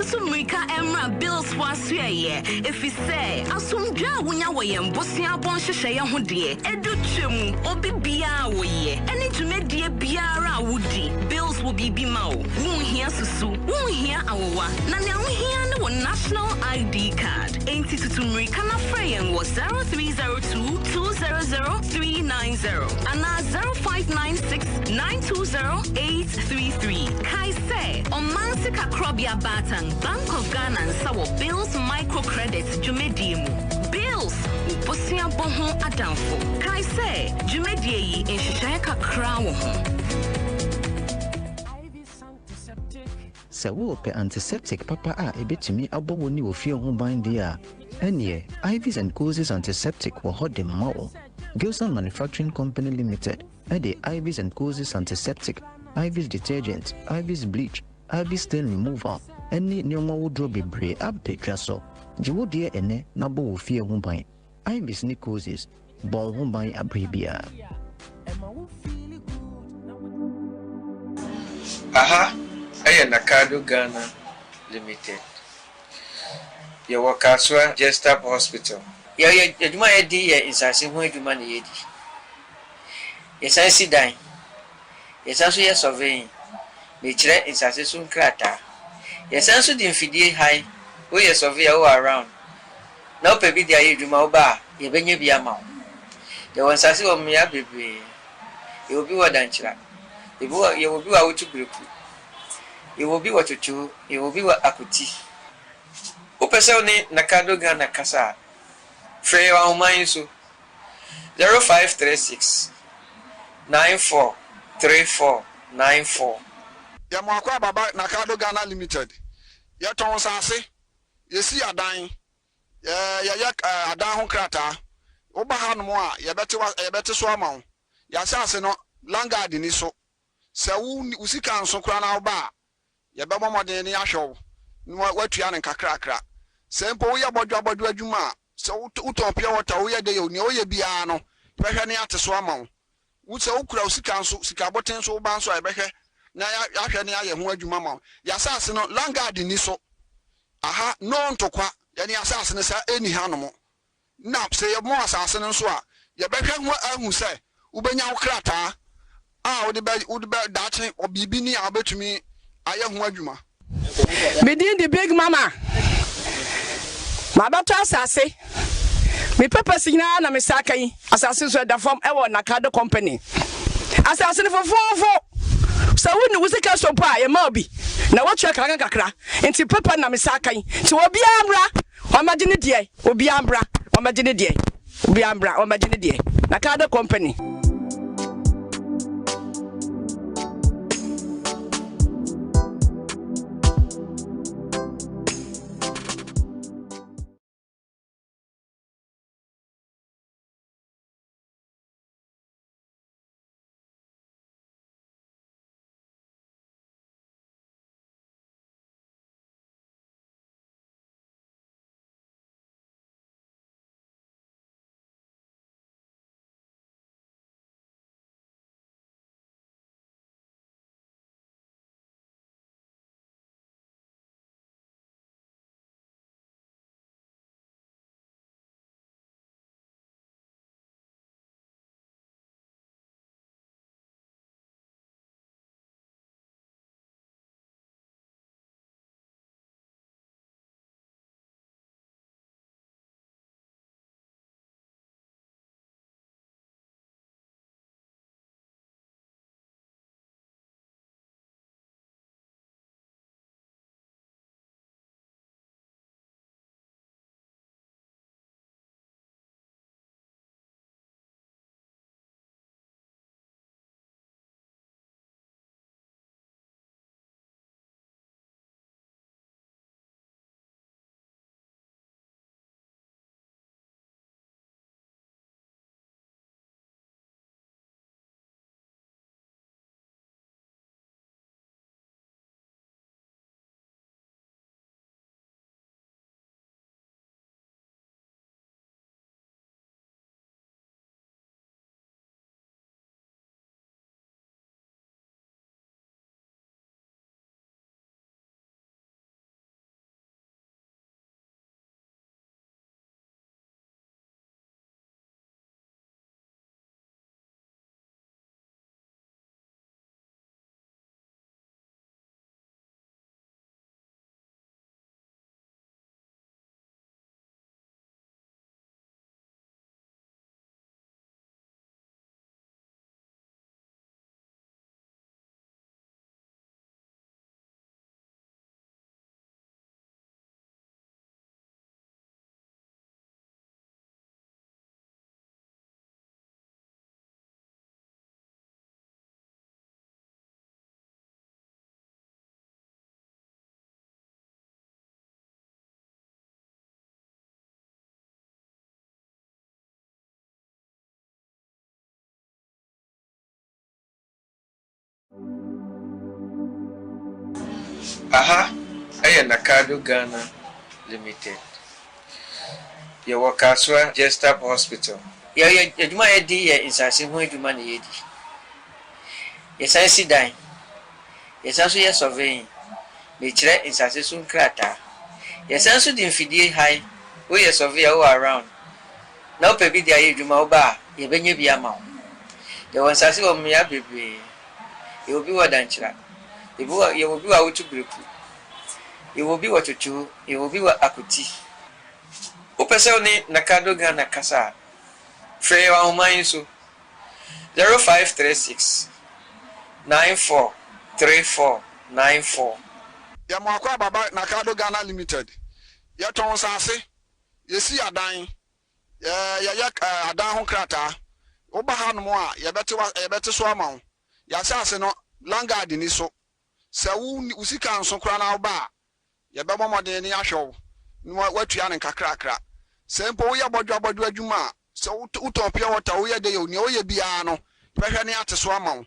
Sumrika Emra Bills was here. If he say, Asumja, when you were Bosnia Bonshaya Hoodie, Educhum, Obi Bia, we, and it to make dear Biara Woody. Bills will be Bimao. Won't hear Susu, won't hear our Nana here no national ID card. Ain't it to Sumrika Frayan was 0302 200 390 and 0596 920 833. Kai say, on Mansika Krobia Batang. Bank of Ghana and Sawo Bills microcredits Jumedimu. Bills Uposia Bonhon Adamfo. Kai say Jumedie in Shishaka Crown. Sawo pe antiseptic papa a ebetumi abowo ni ofie ho ban dia. Enie Ivy's and Causes antiseptic were hot dem mao. Gilson Manufacturing Company Limited. Ede Ivy's and Causes antiseptic, Ivy's detergent, Ivy's bleach, Ivy's stain remover. Any nyoma wodro bebre abetwa so jiwo de ene na bo wo fie ho ban Ivy's ni causes bon ho ban abrebia aha nakado Ghana Limited ye wakaswa Jestab Hospital ye aduma edi ye insase ho aduma na yedi ye sansi dan ye sanso ye surveying me kire insase sun krata. Yes, answer the infidie high. We are survey around. Now, baby, the air do my bar, you be a mouth. The one sassy of me, baby. You will be what dancer. You will be out to group. You will be what you chew, you will be what akuti. Upesoni Nakado Gana Casa. Frey our mind so 0536 943494. Yamakwa baba Nakado Ghana Limited. Yaton sase. Yesi adan. Ya adan ho krata. Oba ha no a yebete so ama. Ya sase no langard ni so. Se usika nso kra na oba. Yebebo moden ni ahwew. No watua ne kakrakra. Se mpo wo ye bodwa adwuma. Se uton pia water wo ye de yo ni wo ye bia no. Behwe ne ate so ama. Wo se ukura usika nso sika boten so oba nso ebehwe na ya hwe ne aye ho adwuma ma ya sase no langard ni so aha no ntokwa ya ne asase ne sa eni hanom na se ye mo asase ne so a ye behwe ho ahu se ubenya wo krata a wo de ba dache obibi ni abetumi aye ho adwuma Medin the big mama ma bato asase me papa signa na me sakai asase so da form e wo nakado company asase ne fofofo so woni wusika so pa ye ma obi na watwa kakra enti papa na me sakai ti obi amra o magine die obi amra o magine die nakado company Aha, I am Nakado Ghana Limited. Your work as well, Jessup Hospital. Yeah, you might idea is as if you money. Yes, I see dying. Yes, also yes surveying. Nature is as a soon crater. Yes, also the infidel high. We are surveyor all around. Now, baby, the age of my bar, you be a mount. There was a of me, baby. You will be what danger. You will be out to group. You will be what you chew. You will be what I could see. Upesoni Nakado Ghana Kasa. Frey our mind so 0536 943494. Yamakwa Baba Nakado Ghana Limited. Yaton Sase. Yesi Adan. Yayak Adan Krata. Obahan Moa, Yabete Swamon. Yasase no Langa Diniso. Sawu Usikan Sokrana Oba. Yababa Modeni Asho. What you and Kakra. Sempo ya bodwa juma. So utopia water we de yo ye biano. Behani ate swamon.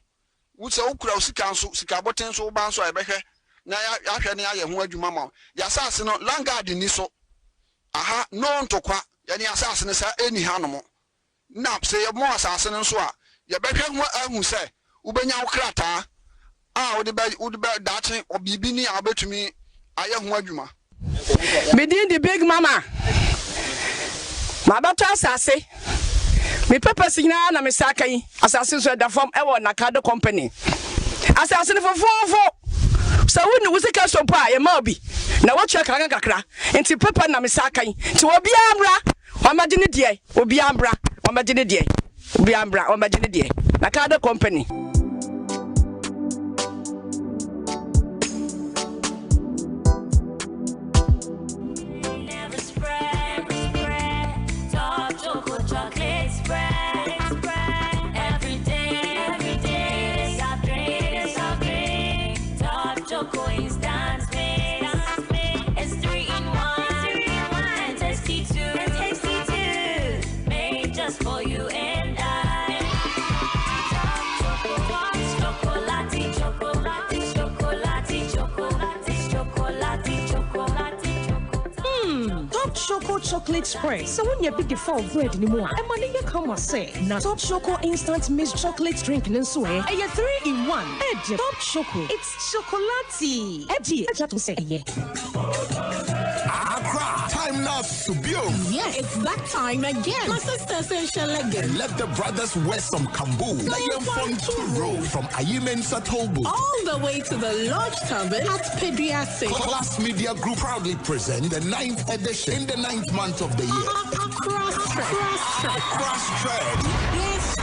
Wusa ukura usikan sikaboten so banso ebehe. Na yahwani aye ho adwuma ma. Yasase no Langa Diniso. Aha no ntokwa. Yani asase ne sa eni hanom. Nap se ye mo asase ne so a ye behwe ho ahu se ubenya wokrata a wo de dache obibi ni abetumi aye ho adwuma. Within the big mama. My daughter asase. Me papa signa na me sakai. Asase so da form e wo Nakado company. Asase ne fofofo. So when you say so pa ye ma obi. Na wo check kakra. Enti papa na me sakai. Ti obi amra. O ma gine die. Obi amra. O ma gine die. Obi amra. O ma gine die. Nakado company. Choco chocolate spread. So when you pick the fall bread anymore, and money you come and say, now Top Choco instant mixed chocolate drink in swear, and you 3-in-1. Edge Top Choco. It's chocolatey. Edgy. I just to say yeah. Accra, time now to build. Yeah, it's that time again. My sister says she'll let the brothers wear some kambu. Lion fun to roll from Ayimensa Tobu. All the way to the Lodge Tavern at Pediatric. Class Media Group proudly present the 9th edition in the 9th month of the year. Cross stretch. Yes,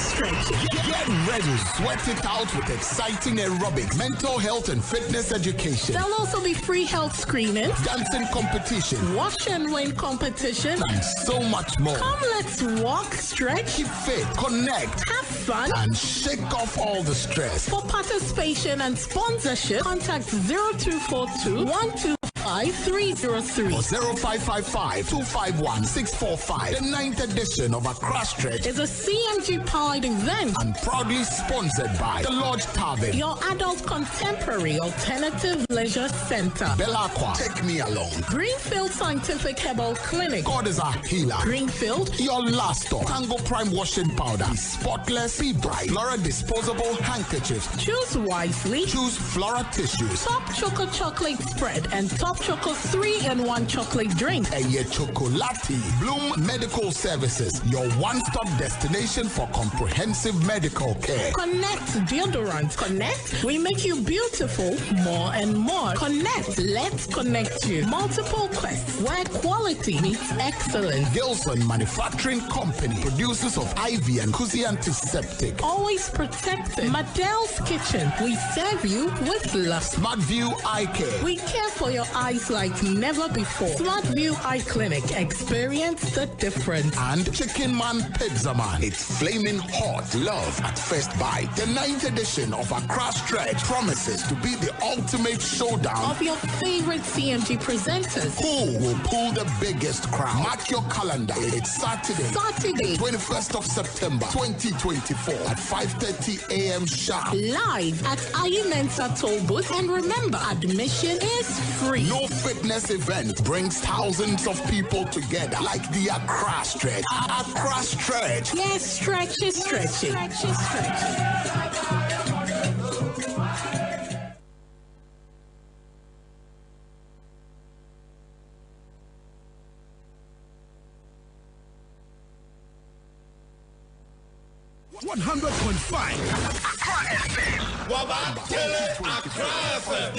stretch. Get ready. Sweat it out with exciting aerobics, mental health and fitness education. There'll also be free health screening, dancing competition, wash and win competition, and so much more. Come, let's walk, stretch, keep fit, connect, have fun, and shake off all the stress. For participation and sponsorship, contact 0242 125 303 or 0555 251 645. The 9th edition of Accra Stretch is a CMG powered event and proudly sponsored by the Lodge Tavern, your adult contemporary alternative leisure center, Belacqua, Take Me Along, Greenfield Scientific Herbal Clinic, God is our healer, Greenfield, your last stop, Tango Prime Washing Powder, Spotless, Be Bright, Flora Disposable Handkerchiefs. Choose wisely. Choose Flora Tissues, Top Choco Chocolate Spread, and Top Choco 3-in-1 chocolate drink. Eye Chocolati, Bloom Medical Services, your one-stop destination for comprehensive medical care. Connect Deodorant. Connect, we make you beautiful more and more. Connect, let's connect you. Multiple quests where quality meets excellence. Gilson Manufacturing Company, producers of IV and Kuzi Antiseptic. Always protected. Madel's Kitchen, we serve you with love. Smart View Eye Care, we care for your eyes eyes like never before. Smart View Eye Clinic. Experience the difference. And Chicken Man Pizza Man. It's flaming hot love at first bite. The 9th edition of Accra Stretch promises to be the ultimate showdown Of your favorite CMG presenters. Who will pull the biggest crowd? Mark your calendar. It's Saturday, 21st of September 2024 at 5:30 a.m. sharp. Live at Mensa Toll Booth. And remember, admission is free. No fitness event brings thousands of people together like the Accra Stretch. Accra Stretch. Yes, stretching. 100.5 Accra FM. 100.5 Accra FM.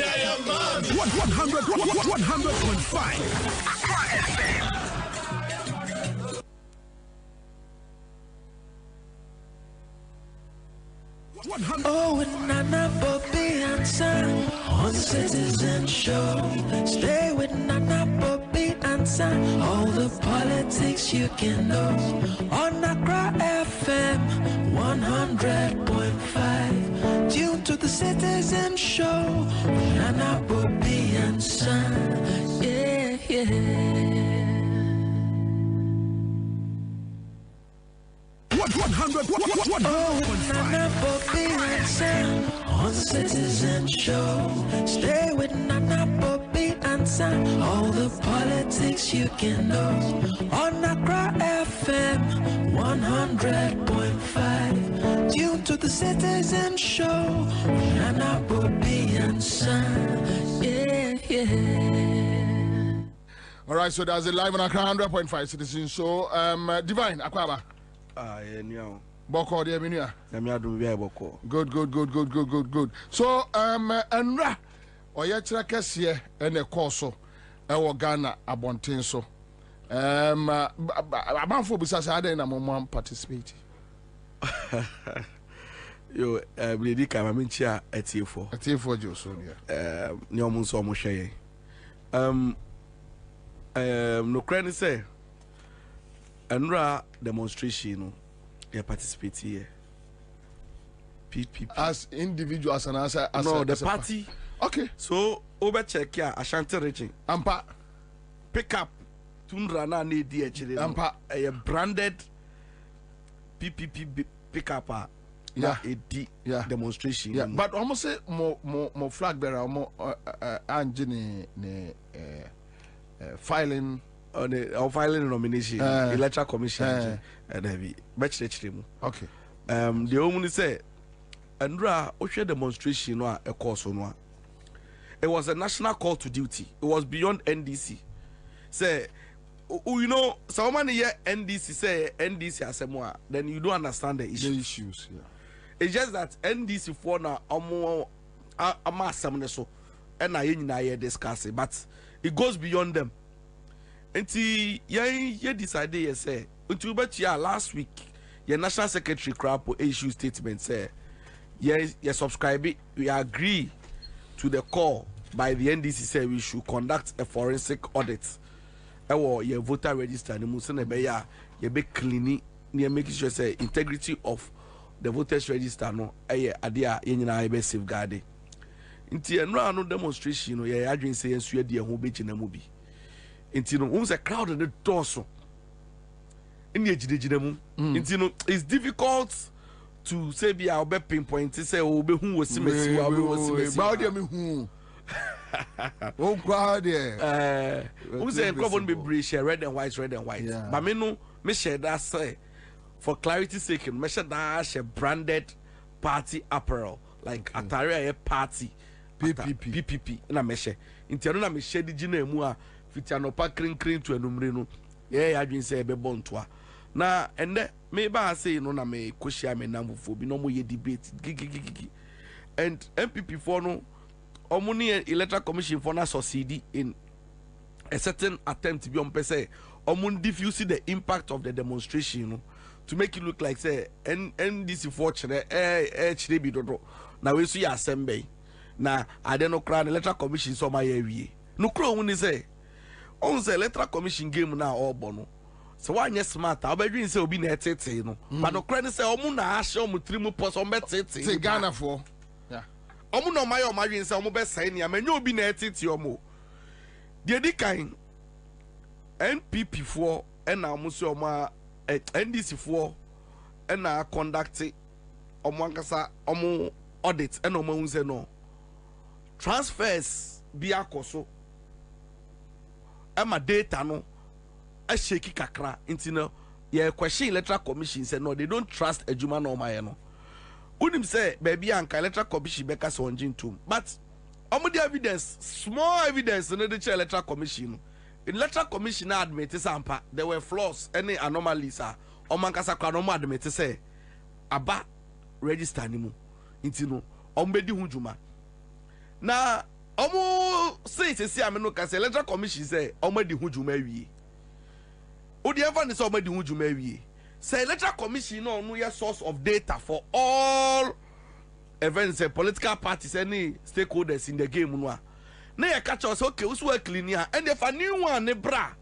Oh, with Nana, Bobie, Ansah on Citizen Show. Stay with Nana, Bobie, Ansah. All the politics you can know on Accra FM 100.5. Tune to the Citizen Show with Nana, Bobie, Ansah. Yeah, yeah. 100.5 Nana, Bobie, Ansah on Citizen Show. Stay with Nana, Bobie, Ansah. All the politics you can know on Accra FM 100.5. Tune to the Citizen Show with Nana, Bobie, Ansah. Yeah, yeah. All right, so that's it live on Accra 100.5 Citizen Show. Divine Akwaba. Boko de Minia. Good. So Enra Oyechra Kesiye ene koso ewo Ghana abonten so. Abanfo bisa say ade na mom participate. Yo, Brady Kama Minchia etiefo. Etiefo jo so dia. Ni omo so omo hweye. No credit say Enra demonstration no you participate here. PPP as individuals and as no the party. Okay. So over check here Ashanti region. Ampa pick up Tundra na ne di actually. Ampa a branded PPP pick up yeah demonstration. Yeah. But almost say more flag bearer more engine filing on the filing nomination electoral commission and heavy match. Okay. The only say Andra Osha demonstration no a course no. It was a national call to duty. It was beyond NDC. Say you know someone here NDC say NDC asemwa then you don't understand the issues. Yeah. It's just that NDC for now ama so and na yen discuss it, but it goes beyond them. Until ye decided ye say until but last week your national secretary crap issue statement say yes subscribe it, we agree to the call by the NDC say we should conduct a forensic audit or your voter register and you be cleaning near making sure say integrity of the voters register no adia yenina be safeguarded until no demonstration no ye adwin say ensu ade ho be gina mu bi until no a crowd in the door so in the until it's difficult to say be our be pinpoint say obe hu wosimesi wa who oh God who say crowd be brave red and white yeah. But me no me share that say for clarity sake me share that share branded party apparel like atare a party PPP na me share until no na me share the gina mu a fitianopa clean to enumre no ye adwin say be bontoa na ende me ba say no na me koshia me namfo bi no mo ye debate gigi and MPP for no omuni electoral commission for na succeed in a certain attempt be on say omun diffuse the impact of the demonstration no, to make it look like say NDC for chere bi dodo na we so ya assemble na ade no kra electoral commission so ma ye wie no crow when he say on the electoral commission game now all bono. So why yes smart? I'll be doing so be net no. But no credit say omuna asho mu trimu post on bet say Ghana for. Yeah. Omuno my o marine say omu be say ni amenyo obi na etete omo. The kind NPP for and now Monsieur Ma NDC for and now conduct Omwankasa Omo audit and Omo no transfers be akoso Emma data no a shaky kakra into no yeah question electoral commission said no they don't trust a Juma no my no wouldn't say baby and electoral commission beka so on tomb but Omo the evidence small evidence in the electoral commission. In electoral commission admit sampa there were flaws any anomalies omankasa kwa no admit say aba register ni mu intino ombedi hujuma na omo say ameno ka say electoral commission say omedi hujuma wie odi ever ni say omedi hujuma wie say electoral commission no your source of data for all events political parties any stakeholders in the game no na ya catch us okay usu clean ya and if a new one ne bra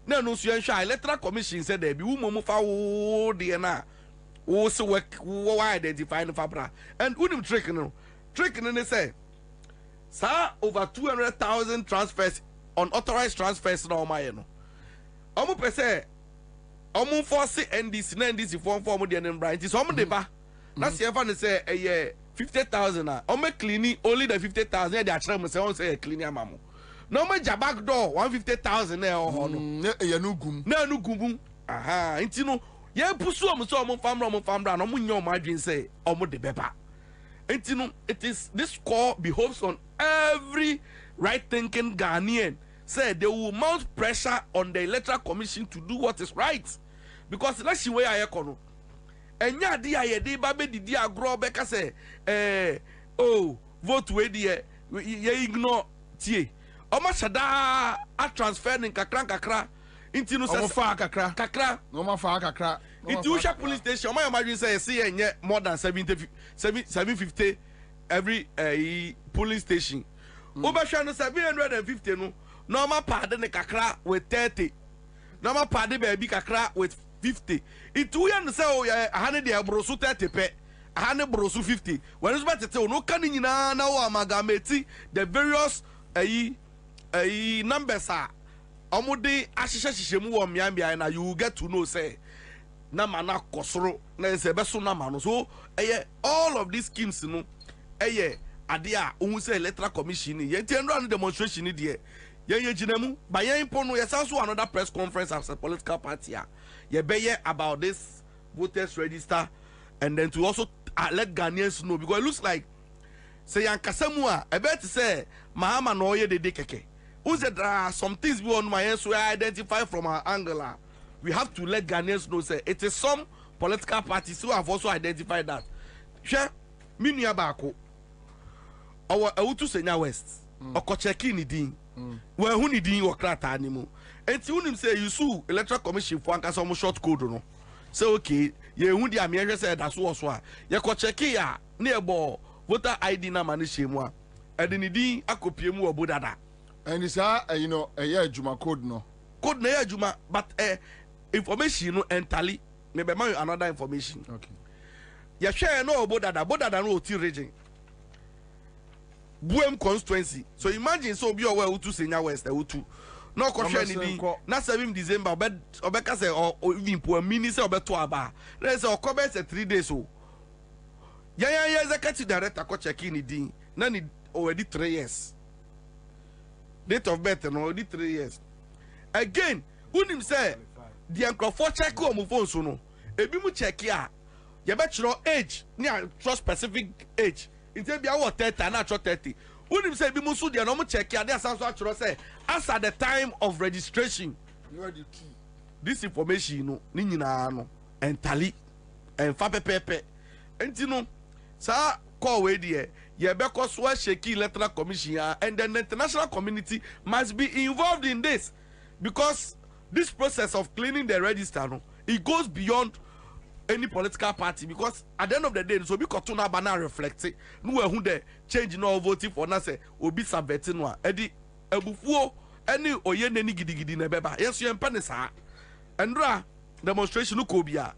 na no so ensure electoral commission said there be wo fa wo de na wo so work wo identify no fa bra and unim trick no say sir over 200,000 transfers unauthorized transfers na o ma ye no omo pese omo force NDC na NDC form de na bra nti so omo de ba na se ever ne say 50,000 na cleaning only the 50,000 they are trying to say cleaning amamu no me back door 150,000 na ho no ya no gum aha nti no ye pusu omo so omo famra no mo nya omo adwen say omo de beba nti no it is this call behoves on every right thinking Ghanaian say they will mount pressure on the electoral commission to do what is right because na she way ayekono enya di ayede ba be didi agro be ka say vote we di ye ignore tie o ma shada a transfer nin kakra inti no say kakra no ma fa kakra inti usha police station o ma imagine say enye more than 750 every police station o ba hwa no 750 no normal pad ne kakra with 30 normal pad baby kakra with 50. It we say oh yeah, 100 dey brosu 30 pe. 100 brosu 50. When is better no kan nyina na wo amalgamate the various numbers are omode ahihye mu wo miambia na you get to know say na mana kosoro na say beso na mano so all of these schemes no ade a ohun say electoral commission ye tendro demonstration dey ye ginemu by yen pono ye sanso another press conference as a political party ye beye about this voters register and then to also let Ghanaians know because it looks like say yankasemu a bet say mahama no ye de keke who said there are some things we on my end so I identify from our angle we have to let Ghanaians know say it is some political parties who have also identified that share minua baako our Awutu Senya West okocheki ni din we hu ni din okrata ni mu enti unim say you sue electoral commission for anka some short code no say okay ye hu di amehwe say da so a ye kocheki ya na ebo voter ID na mani shemu a ede ni din akopie mu obo dada and is you know adwuma code no ya adwuma but information no entirely me be man another information okay ye hwe no obo dada no oti region Buem constituency. So imagine so be aware Utu Senya West Utu. No question ni na 7 December obeka say or even po mini say obeto aba. Let's say okobe say 3 days so. Ya executive director ko check in din. Na ni already 3 years. Date of birth no already 3 years. Again, unim say the for check o phone so no. Ebi mu check ya. You bet your age, near specific age. It be our 30 and actual 30. Wouldn't say be musu de no check ya there sounds actually say as at the time of registration. You are the key. This information no ni nyina no entirely and fa pepepe. Enti no sa call we there ye be ko so sheki electoral commission and then the international community must be involved in this because this process of cleaning the register no it goes beyond any political party because at the end of the day so be kotuna bana reflect no who the change no voting for na say obi subverting no edi ebufuo any oye neni gidigidi na beba yes you empa ne saa endra demonstration ko bia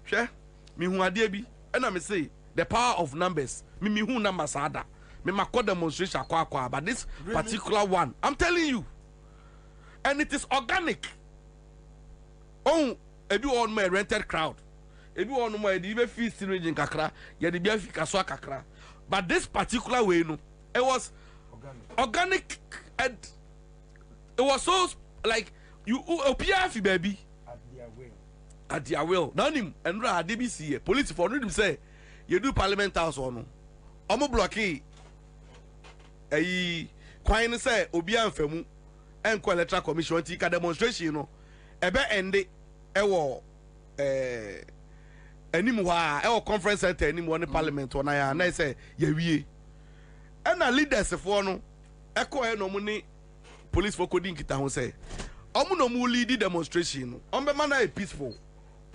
hwe me hu ade bi na me say the power of numbers me hu numbers ada me makọ demonstration akwa but this particular one I'm telling you and it is organic oh ebi on my rented crowd ebi on my the even feast region kakra ye the bia fi kaso kakra but this particular way no it was organic and it was so like you appear fi baby at their will now him and ra DBC police for him say you do parliament house or no omo blocky ayi kwan say obi anfamu enko electoral commission ti ka demonstration no ebe ende ewo animu ha ewo conference center animu on parliament on ya na say ye wie na leaders for no eko e no mu ni police for coding kita ho say omo no mu lead demonstration no ombe man na peaceful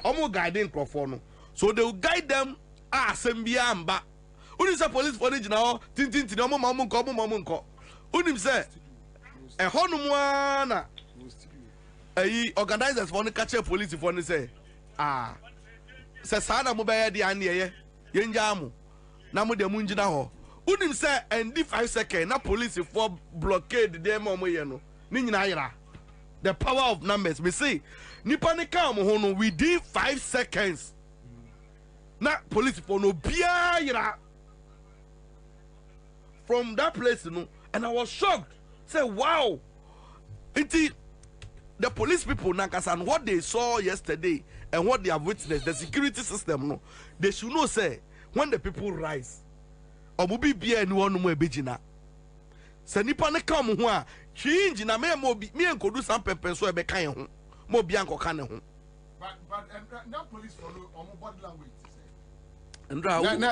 omo guiding crowd no so they will guide them assembly amba unim say police for the gina tintin omo mamu nko unim say e honum na ayi organizers for the catch police for the say say sana mo be dey an ye nja amu na mo de mu ngina ho unim say and 5 seconds na police for blockade dem omo ye no ni nyina yira the power of numbers me say nipa ne ka mo ho no within 5 seconds na police for no bia yira from that place no and I was shocked say wow the police people nankasa and what they saw yesterday and what they have witnessed the security system no they should know say when the people rise omubi bia ni wonu mo ebegina se nipa ne ka mo ho a hwingi na me enkodu sam pepen so ebe kan ho mo bia nkoka ne ho but that police follow omo body language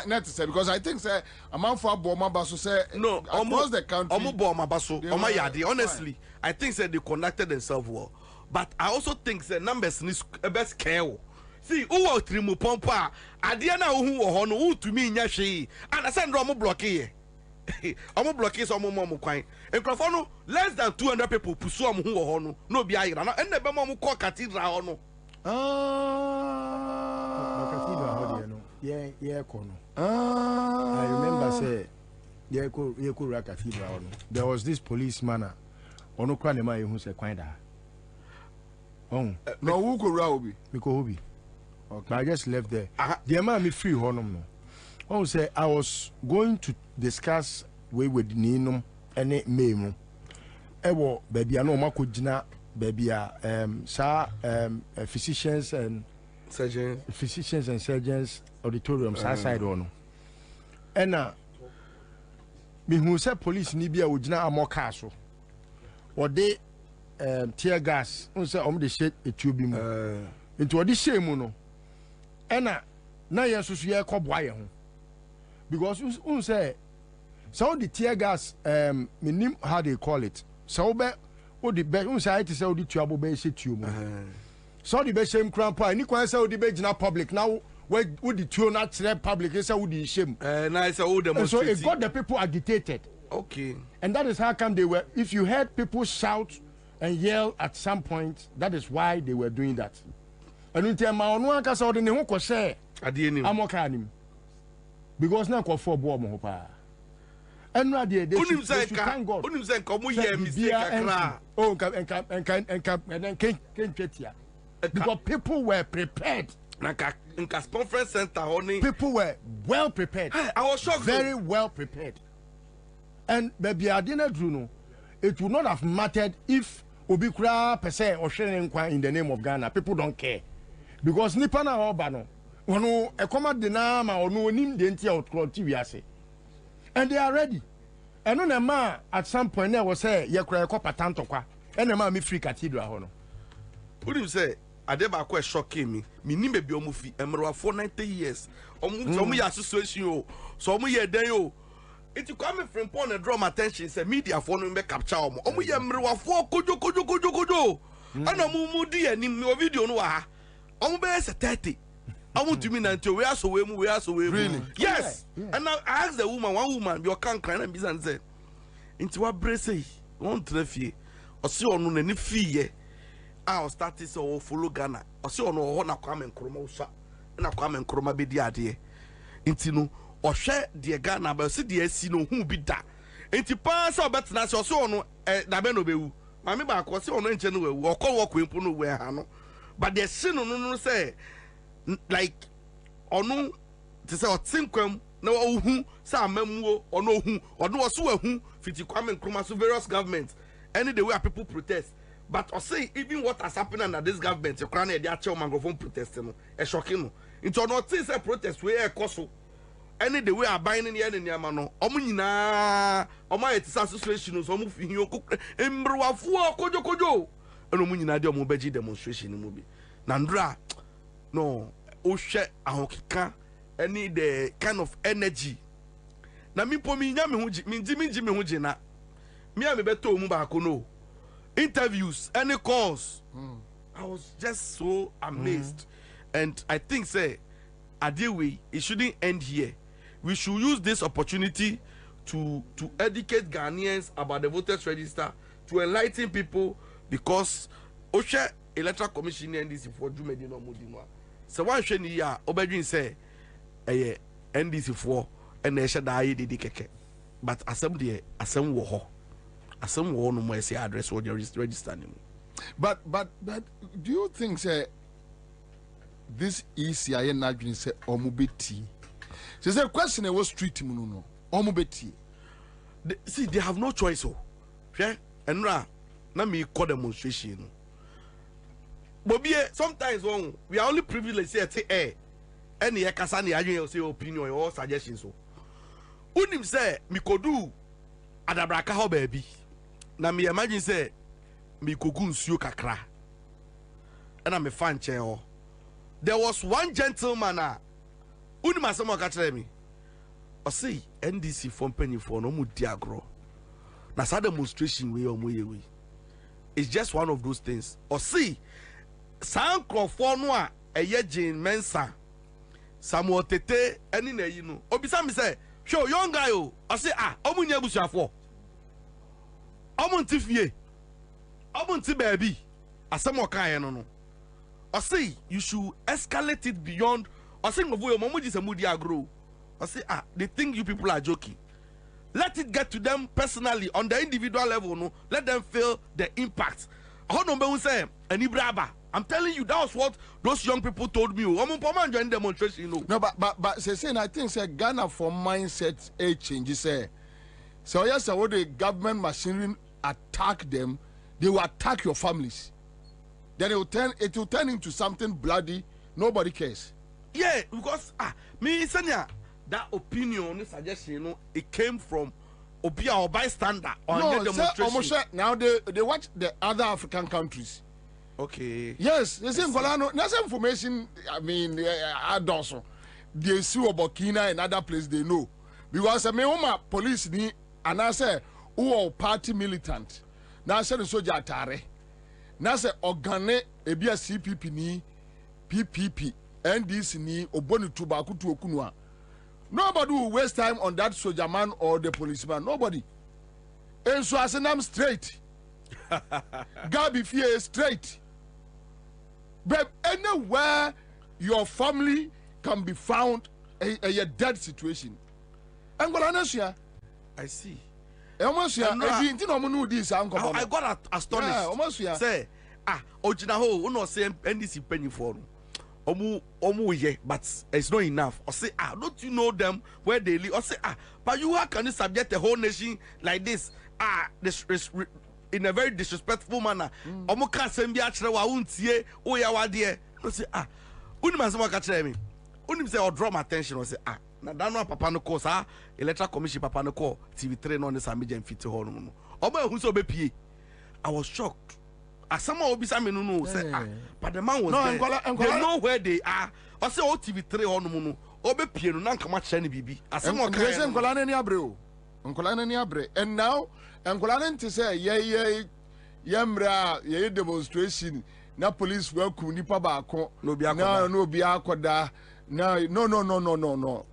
Not to say because I think say a man for Bomabaso say no across the country Omo Bomabaso Oma Yadi honestly I think say they conducted themselves well but I also think say numbers is best care see who was trimu pompa adiana who wo no who to me nya hwe and I send omo block here omo block is omo mo kwan enkrofo no less than 200 people pursue omo who wo no no bi ayira na enne be mo call cathedral no Yeah, kono. I remember say yeah, ko cathedral. There was this policeman. Ono kwa ne ma yehu se kwan da. Oh, no who go Obi? Because Obi. Okay. But I just left there. The man me free honum no. Oh say I was going to discuss with Ninum ene memu. Ewo baby ano makogina baby physicians and surgeons auditorium side one ena me hu say police ni bia ogina amoka so or they tear gas un say om de shit etubi mu into odi shame no ena na ye so ye koboa ye ho because un say so the tear gas minim how they call it so be odi be un say it say odi tuabo be she tuo so the be shame crampa ni kwan say odi be gina public now where would the two not public is would the shame nice all the so it got the people agitated okay and that is how come they were if you heard people shout and yell at some point that is why they were doing that and until my own one case ordinary who could say amokanim because now call for bo mo pa and now they should thank God unim say come here mistake akra oh and then can chetia because people were prepared in conference center honey people were well prepared. I was shocked very well prepared and baby I didn't know it would not have mattered if Obikura per se or sharing in the name of Ghana people don't care because nipa na obano ono e command the name or no nim the ntia out TV ase and they are ready and no ma at some point there was say ye kura ko patanto kwa and ma me free cathedral ho no what do you say adeba kwa shocking me nim be omo fi emro for 90 years omo ya association o so omo ye den o it come from point and draw my attention say media for no be capture omo ye emro for kojo ana mu di anim no video no ha omo be say 30 omo to me 90 we aso we mu really? Yes yeah. And I asked the woman one woman be can cry and business said into what brace on trefie ɔsi ɔno n'ani fiye a ɔstart sɛ ɔfollow Ghana ɔsi ɔno ɔhɔ na Kwame Nkrumah usa na Kwame Nkrumah bedi adeɛ nti no ɔhwɛ deɛ Ghana ba ɔsi deɛ asi no hu bi da nti paa sɛ ɔbɛtena sɛ ɔsi ɔno dabe no bɛwu maame baako ɔsi ɔno nkyɛn no wɛwu ɔkɔ wɔ kwempo no wɛ ha no but deɛ si no no sɛ like ɔno te sɛ ɔtenkwam na ɔhu sɛ amamuo ɔno ɔhu ɔno ɔso wahu fiti Kwame Nkrumah so various governments any the way people protest but ɔsɛ even what has happened under this government ɛkora na yɛde akyɛw microphone protest no ɛshɔke no nti ɔno ɔte sɛ protest wei ɛkɔ so any the way aban ne yɛ ne nneɛma no ɔmo nyinaa ɔmo ayɛ te sɛ association no so ɔmo fi hin okɔ mmerewafoɔ kodwokodwo ɛna ɔmo nyinaa de ɔmo bɛgye demonstration no mu bi na ndra no ɔhwɛ ahokeka any the kind of energy na mi po mi nya me ho gi mi nji me ho gi na me a me beto mu ba ko no interviews any calls I was just so amazed and I think say adewe it shouldn't end here. We should use this opportunity to educate Ghanaians about the voters register, to enlighten people, because Osha Electoral Commission NDC for Jumedi no Mudinwa. So one sheni ya obedrin say NDC for and they should die the keke. But assembly asem wo ho. Asem wo no mo say address or register name. But do you think say this ECI na adwin say omubeti? So the question was street no omubeti. See, they have no choice. Yeah, and na me call demonstration. Bobie, sometimes we are only privileged to say any kasa ni adwin say opinion or suggestions. So unim say me kodu adabraka ho baby. Na me imagine say me kogu nsuo kakra. And I'm a fan chair. There was one gentleman unim asemo ka kire me. O say NDC for penny for no mu diagro. Na sa demonstration we omoye. It's just one of those things. O see sankrofo no a eye Jane Mensa Samuel Tete eni na yi no. Obisa me say, "Show young guy o." O say omunya busuafo. Omunti fie. Omunti baby. Asemo kan no no. I say you should escalate it beyond. I say I say they think you people are joking. Let it get to them personally on the individual level. No, let them feel the impact. I'm telling you, that was what those young people told me. I'm joining demonstration. No, but saying I think say Ghana for mindset a change. Say so yes, what the government machinery attack them, they will attack your families. Then it will turn into something bloody. Nobody cares. Yeah, because me senya that opinion, suggestion, it came from Obia or bystander on the demonstration. Now they watch the other African countries. Okay. Yes, the same Colano. That's information. I mean, also they see Burkina and other places they know because I mean, police ni and I say who party militant. Now I say the soldier atare. Now say organe ebia CPP ni PPP NDC ni oboni tubaku tu okunwa. Nobody will waste time on that soldier man or the policeman. Nobody. And so I say I'm straight. Gabi fear straight. But anywhere your family can be found a dead situation. I see. I got astonished. Say, Ojina ho, uno say NDC penny for omu but it's not enough. Or say, don't you know them where they live? Or say, but you how can you subject the whole nation like this? This in a very disrespectful manner. Omu can't send me actually wa untie oya wadie. No say, unima sama kachire me. Unim say or draw my attention or say, na dano papa no cause electoral commission papa no call TV3 no ne sami jam fit ho no. Oba hu so be pie. I was shocked. As someone obisa me no say but the man was there. They know where they are. I say TV3 ho no obe pie no na nkama kire ne bibi. Asemo kan say nkola na ni abre o. Nkola na ni abre. And now nkola na nti say ye mra ye demonstration na police welcome nipa ba akọ no obi akoda. No.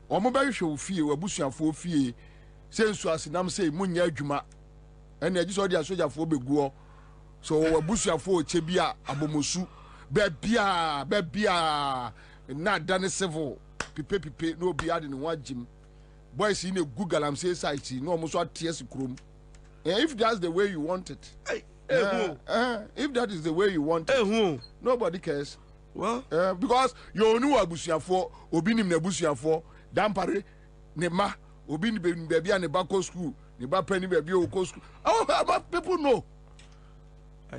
Omo ba hwe ofie wabusuafo ofie sensu asinam say munya adwuma ɛna agyi sɛ ɔde asogyafoɔ bɛguɔ so abusuafoɔ ɔkyɛ bi a abomosu bɛbia na dane civil pipe na obi ade ne ho agyim boys in a Google galamsey site no almost what tears krom. If that's the way you want it, if that is the way you want it, nobody cares. Well, because you know abusuafo obi nim na abusuafo dampare ne ma obi ni baby and bako school ne ba penny baby o school. Oh, but people know.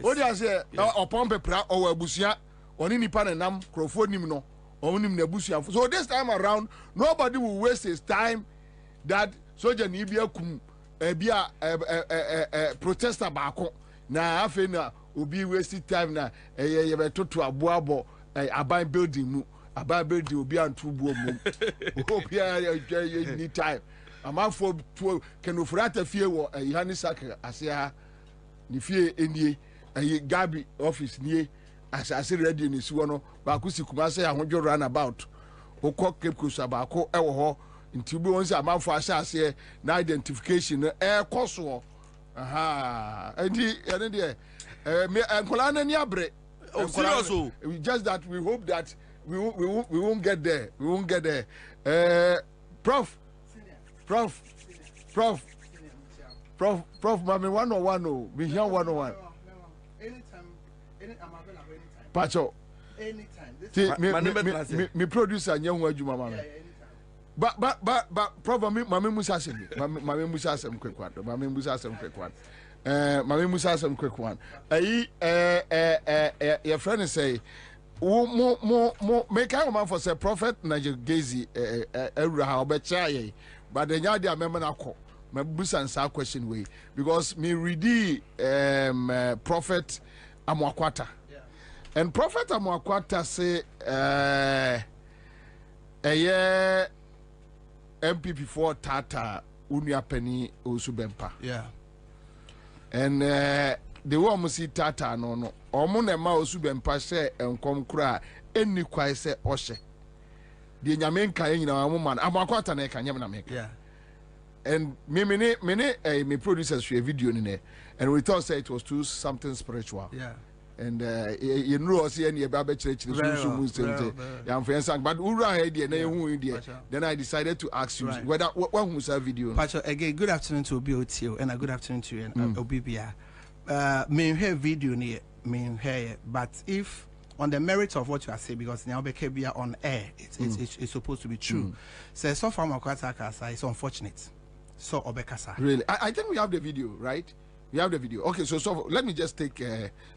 What do I say? Upon pepra or abusia oni nipa na nam krofo nim no onim na abusuafo. So this time around nobody will waste his time that soldier ni bia kum bia protester baako na afi na obi waste time na ye betoto aboabo aban building mu aban building obi antu buo mu obi any time amafo to kenofrata fie wo ihani sakra asia ni fie enie gabi office nie asase radio ni siwo no baako sikuma say ahodwo run about okọ kepkusa baako ewo ho nti bi won say amafo asase na identification koso aha enti ene de me enkola na ni abre. Oh, serious. Just that we hope that we won't get there. We won't get there. Prof, mami 101 we hear 101. Anytime, I'm available anytime. Pacho. Anytime. Me producer nyehu adwuma mama. But Prof mami Musa sem. Mami Musa sem quick one. Mami Musa sem quick one. Mami Musa some quick one. Your friend say, make a man for say prophet Nigel Gazy, how betray, but the Yadi Memanako, my Busan Sa question way, because me read prophet Amwakwata. And prophet Amwakwata say, a year MPP4 Tata Unia Penny Usubempa. Yeah. And the woman see Tata no omuna ma Osubempa say enkom kura eni kwai say oshe the nyame nka nyina woman amakwata na ka nyame na make. Yeah. And me producers share video in there and we thought say it was too something spiritual. Yeah. And you know us here near Baba Church so yeah but ura here na then I decided to ask you whether what who saw video. Pacho, again, good afternoon to OBOTO and a good afternoon to you and OBBR. Me hear video near me hear, but if on the merits of what you are saying, because now BKB on air, it's supposed to be true. So far Makwata it's unfortunate. So Obekasa. Really, I think we have the video, right? We have the video. Okay, so let me just take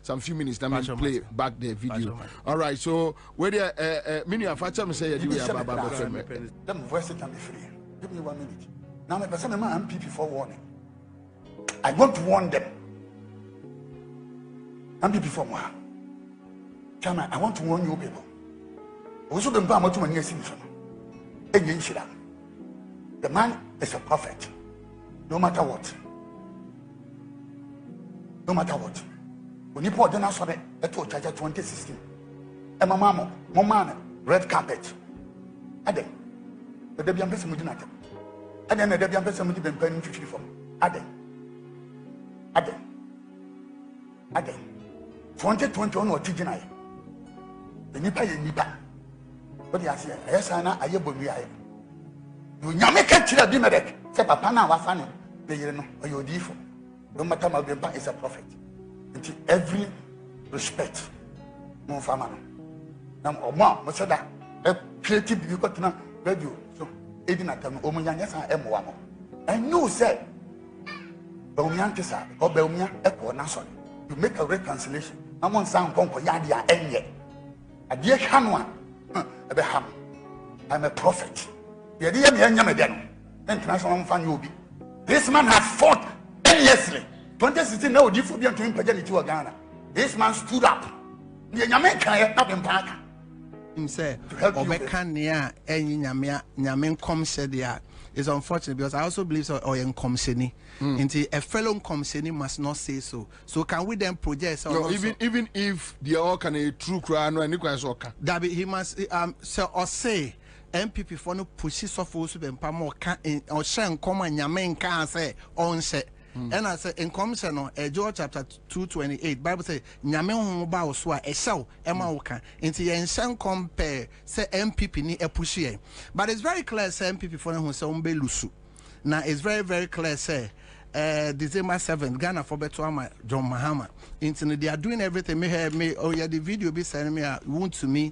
some few minutes. Let me play back the video. All right, so where the mini afacha me say you baba friend. Them voice it can be free. Give me 1 minute. Now my person am MPP for warning. I want to warn them. MPP for more. Chama, I want to warn you people. Also the mpama to many sin from. The man is a prophet. No matter what. No matter what. When you put the national at 2016, and my mama, red carpet. Ade, the Debian person would not. And then the Debian person would be paying 50 for Ade. 2021 or Tijinai. The Nipa Nipa. But yes, yes, I able me. You Yamaka Chila Bimerek, say Papana was funny. They know, or your default. No matter my grandpa is a prophet. Into every respect. No family. Now, Oma, Mosada, a creative you got to radio. So, Edin at them, Omunyas and M1. I know, said Belmiantesa or Belmia, Echo Nason. You make a reconciliation. I'm on sound Conco Yadia and yet. A dear Hanwa, Abraham. I'm a prophet. The idea of Yamadan, international fan you be. This man has fought. Endlessly. 2016 now different to him to Ghana. This man stood up. The Yamaka not in park. Him say Obeka near any Yamen come said there is unfortunate because I also believe so or in Comseni. Into a fellow Comseni must not say so. So can we then project even if the all can a true crown and that he must say MPP for no pushes of also been more or shan come and Yamen can say on set. And I say in commission Joel chapter 2:28 Bible say nyame ho ba wo so a ehyew ema wo ka nti yen hyen compare say MPP ni epushie but it's very clear say MPP for who say umbe lusu now it's very clear say December 7th Ghana for beto John Mahama into they are doing everything me oh yeah the video be sending me want to me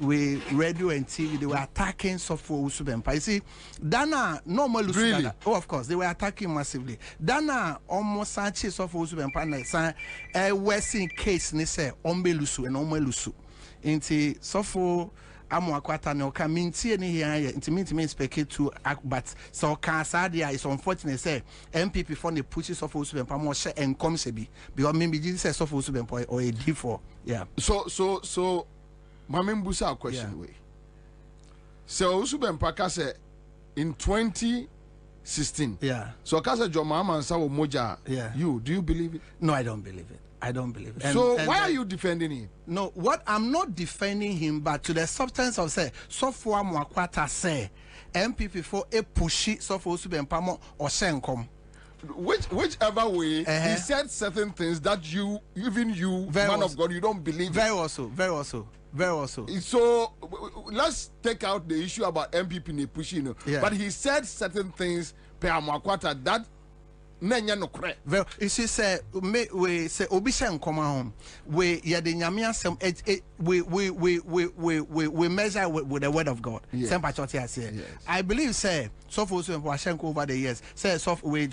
with radio and TV they were attacking software Usubempa. You see Dana normal really? Oh of course they were attacking massively. Dana almost Sanchez software Usubempa na say Western case ni say ombe lusu and ombe lusu into software Akwata no ka mintie ni here intimate speak to but so can sadia is unfortunate say MPP for the pushes of Usubempa mo share and come se bi because maybe Jesus say of Usubempa or a D4 yeah so Mame Mbusa question way so Usubempa ka say in 2016 yeah so ka say John Mahama Ansah wo moja yeah do you believe it? No, I don't believe it. I don't believe it. So why are you defending him? No, what I'm not defending him, but to the substance of say, so for Mwakwata say, MPP for a pushy, so for Usubempa or Senkom. Whichever way, he said certain things that even you, man of God, you don't believe. Very also. So let's take out the issue about MPP pushing. Yeah. But he said certain things per Mwakwata that. Well, you see, say we say obisha nkoma home. We ya the nyame asem we measure with the word of God. Yes. I believe say so for Washenko over the years. Say so we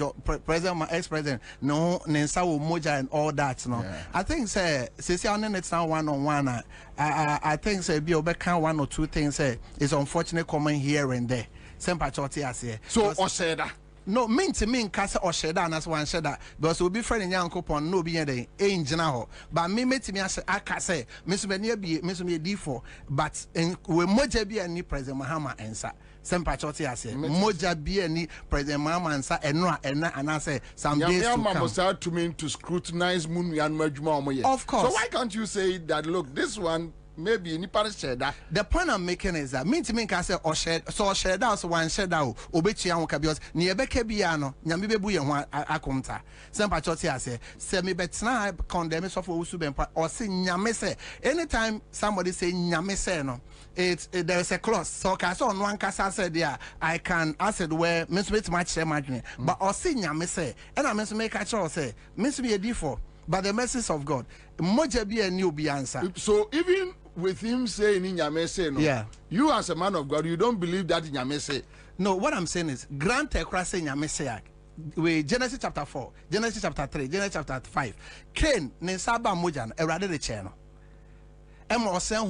president ex-president no nensa wo moja and all that no. Yeah. I think say on it's now one-on-one. I think say be obeka one or two things say it's unfortunate coming here and there. So Oseda. No, mean to mean cast or shed down as one shed that because we'll be friend in young coupon no be any angel. But me to me as I can say, Miss Benia be Miss Me D4, but we moja be any President Mahama Ansah. Some patriotic I say, moja be any President Mahama Ansah and I say some days to mean to scrutinize Moon and Majuma. Of course. So why can't you say that look, this one maybe in the the point I'm making is that mean to me can say or shed so shed out so one shed out obechi anka because ni ebeke bia no nyame bebu ye ho akonta sem patriotic say me betna condemn so for Usubempa or say nyame say anytime somebody say nyame say no there is a clause so can so on one kasa said there I can acid where miss me match share margin but or say nyame say and I miss make a choice say miss me a D4 but the message of God moja be a new be Ansah. So even with him saying in Nyame no, yeah, you as a man of God, you don't believe that in Nyame. No, what I'm saying is grant a cross in Nyame with Genesis chapter 4, Genesis chapter 3, Genesis chapter 5. Cain Nesaba Mojan, a rather the channel. So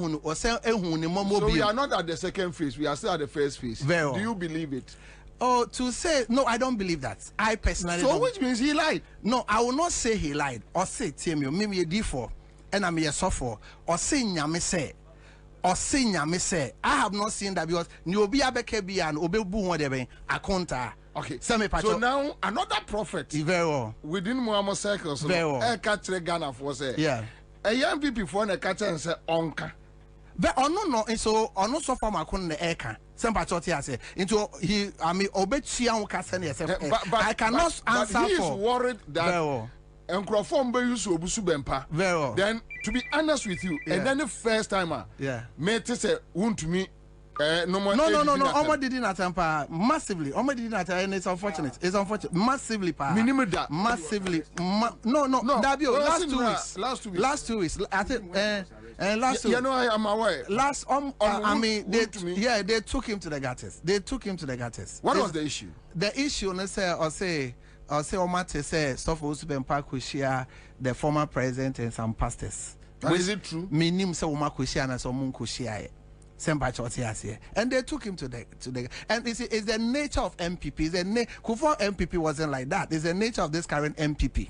we are not at the second phase, we are still at the first phase. Very Do you believe it? Oh, to say no, I don't believe that. I personally so don't. Which means he lied? No, I will not say he lied or say Timmy, maybe a D4 and I'm a suffer or say Nyame say or say Nyame say. I have not seen that because you be a beke and obebu whatever a conta. Okay, so now another prophet very well within Muhammad circles. Very well. Ghana for say yeah. A young people for a catcher and say onka. But no, so on no so far my con the eka. Some patriotic say into he I mean obechian kasen yourself. But I cannot answer but he for. Is worried that Enkrofon be use Obusubempa. Very well. Then to be honest with you, and then the first timer, mate say won't me. No, Omo did not temper massively. Omo did not, and it's unfortunate. It's unfortunate. Massively, minimum that. Massively. No. Dabio, last 2 weeks. I think. Last you know I am aware. Last I mean they took him to the gutters. What was the issue? The issue, let's say Omate say stuff Usubempa kushia the former president and some pastors. Is it true? Minim say Oma kushia na so mun kushia. And they took him to the and it's the nature of MPP. Kufo MPP wasn't like that. It's the nature of this current MPP.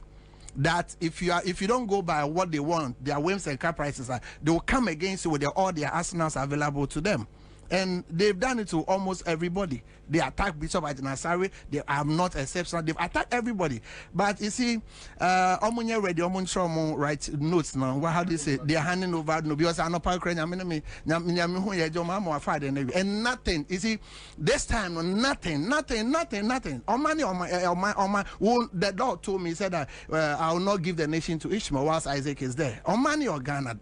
That if you don't go by what they want, their whims and caprices are, they will come against you with all their arsenals available to them. And they've done it to almost everybody. They attack Bishop Ajinasari. They are not exceptional. They've attacked everybody. But you see, Omunye ready, Omunye write notes now. What how they say? They are handing over no because I know and nothing. You see, this time nothing. The Lord told me, he said that I will not give the nation to Ishmael whilst Isaac is there. Omani or Ghana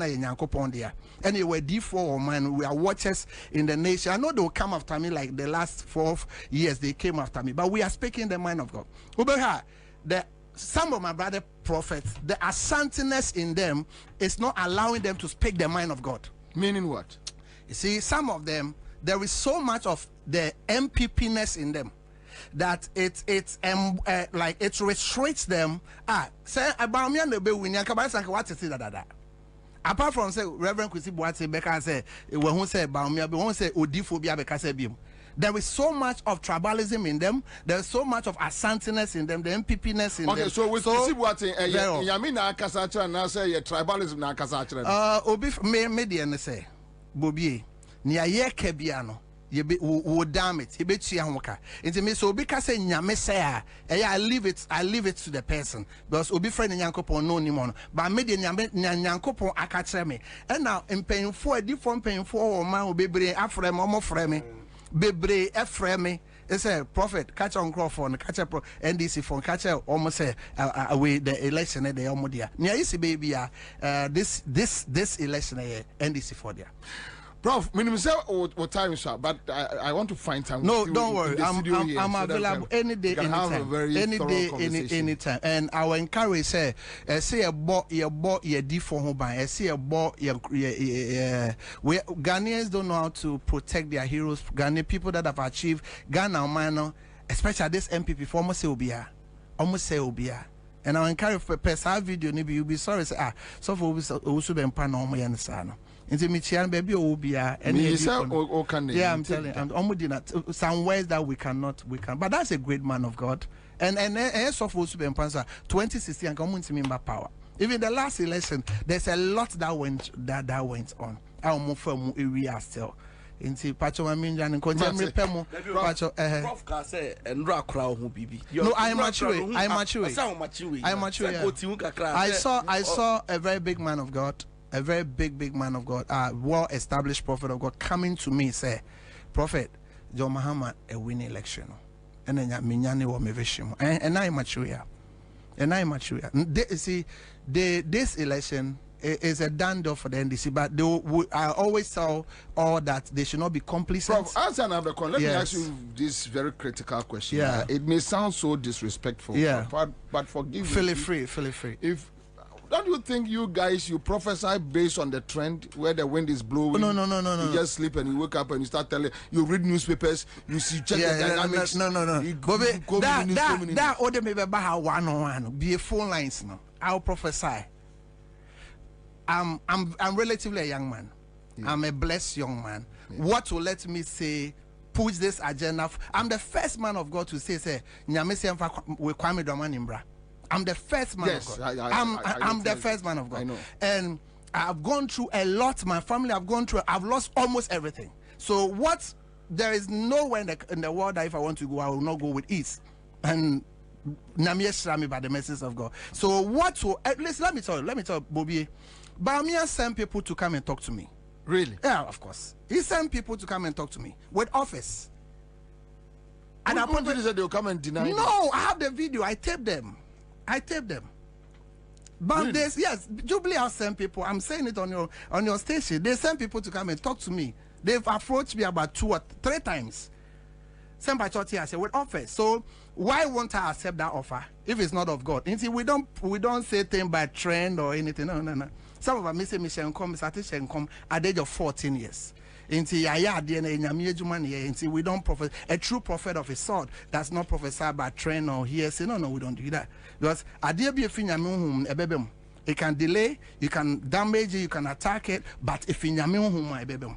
in Yankopondia. Anyway, D4 man, we are watchers in the nation. I know they will come after me like the last 4 years they came after me, but we are speaking the mind of God. Some of my brother prophets, the asantiness in them is not allowing them to speak the mind of God. Meaning what? You see, some of them, there is so much of the MPP-ness in them that it restricts them. Say about me and the baby, what is it? Apart from say Reverend Kwesi Boateng Beka say when who say about me, but who say Odiphobia Beka say bim. There is so much of tribalism in them. There is so much of asantiness in them, the MPP-ness in them. Okay, so with Kwesi Boateng, Yamina Akasacha na say tribalism na Akasacha. Obi media ne say Bobie ni aye kebiano. Will damn it. He bet you hoka. Into me so because nyame say I leave it to the person. Because obi friend nyankopon no ni mono. But me de nyankopon aka me. And now in paying for a different paying for man will be afrem omo frame. Bebre efreme. It's a prophet catch on Crawford catch a NDC phone catch almost say away the election the omodia. Nya isi baby this election NDC for there. Prof, minimum say what time sir, but I want to find time. No, don't worry. I'm available any day, anytime. Any day, anytime. And I will encourage say a bo your D for home by say a bo we Ghanaians don't know how to protect their heroes. Ghanaian people that have achieved Ghana man, especially this MPP for almost say Obia. And I encourage per video maybe you'll be sorry say so for also be empower into Michian baby Obia and yeah, I'm telling you, some ways that we can, but that's a great man of God. And so for 2016 and come to me by power. Even the last election, there's a lot that went on. I'll move from area still. Into Pacho Minjan and contemporary Pemo. Prof can say and rock crowd who be. No, I'm mature. I saw a very big man of God. A very big man of God, well-established prophet of God, coming to me say, Prophet, John Muhammad a win election, and then minyani wa meveshimo, and I mature, See, this election is a done deal for the NDC, but I always tell all that they should not be complicit. Prof, answer another question. Let me ask you this very critical question. Yeah, it may sound so disrespectful. Yeah, but forgive me. Feel free. If don't you think you guys prophesy based on the trend where the wind is blowing? No. You just sleep and you wake up and you start telling. You read newspapers. You see check the dynamics. No. That order me be how 101 be a phone lines now. I'll prophesy. I'm relatively a young man. Yeah. I'm a blessed young man. Yeah. What will let me say? Push this agenda. I'm the first man of God to say Nyamese we Kwame Dramanimbra. I'm the first man of God. I'm the first man of God. I know. And I've gone through a lot. My family have gone through. I've lost almost everything. So there is nowhere in the world that if I want to go, I will not go with ease. And Namie Shrami by the message of God. So at least let me tell you, Bobie, Bamia sent people to come and talk to me. Really? Yeah, of course. He sent people to come and talk to me with office. And I put said they'll come and deny. No, I have the video. I taped them. But really? Yes, Jubilee House send people. I'm saying it on your station. They send people to come and talk to me. They've approached me about 2 or 3 times. Send by church here, I say with offer. So why won't I accept that offer if it's not of God? You see, we don't say things by trend or anything. No. Some of us say Michelle come, Satisha come at the age of 14 years. We don't prophesy. A true prophet of a sort does not prophesy by trend or hearsay. No, we don't do that. Because it can delay, you can damage it, you can attack it, but if in Yamu,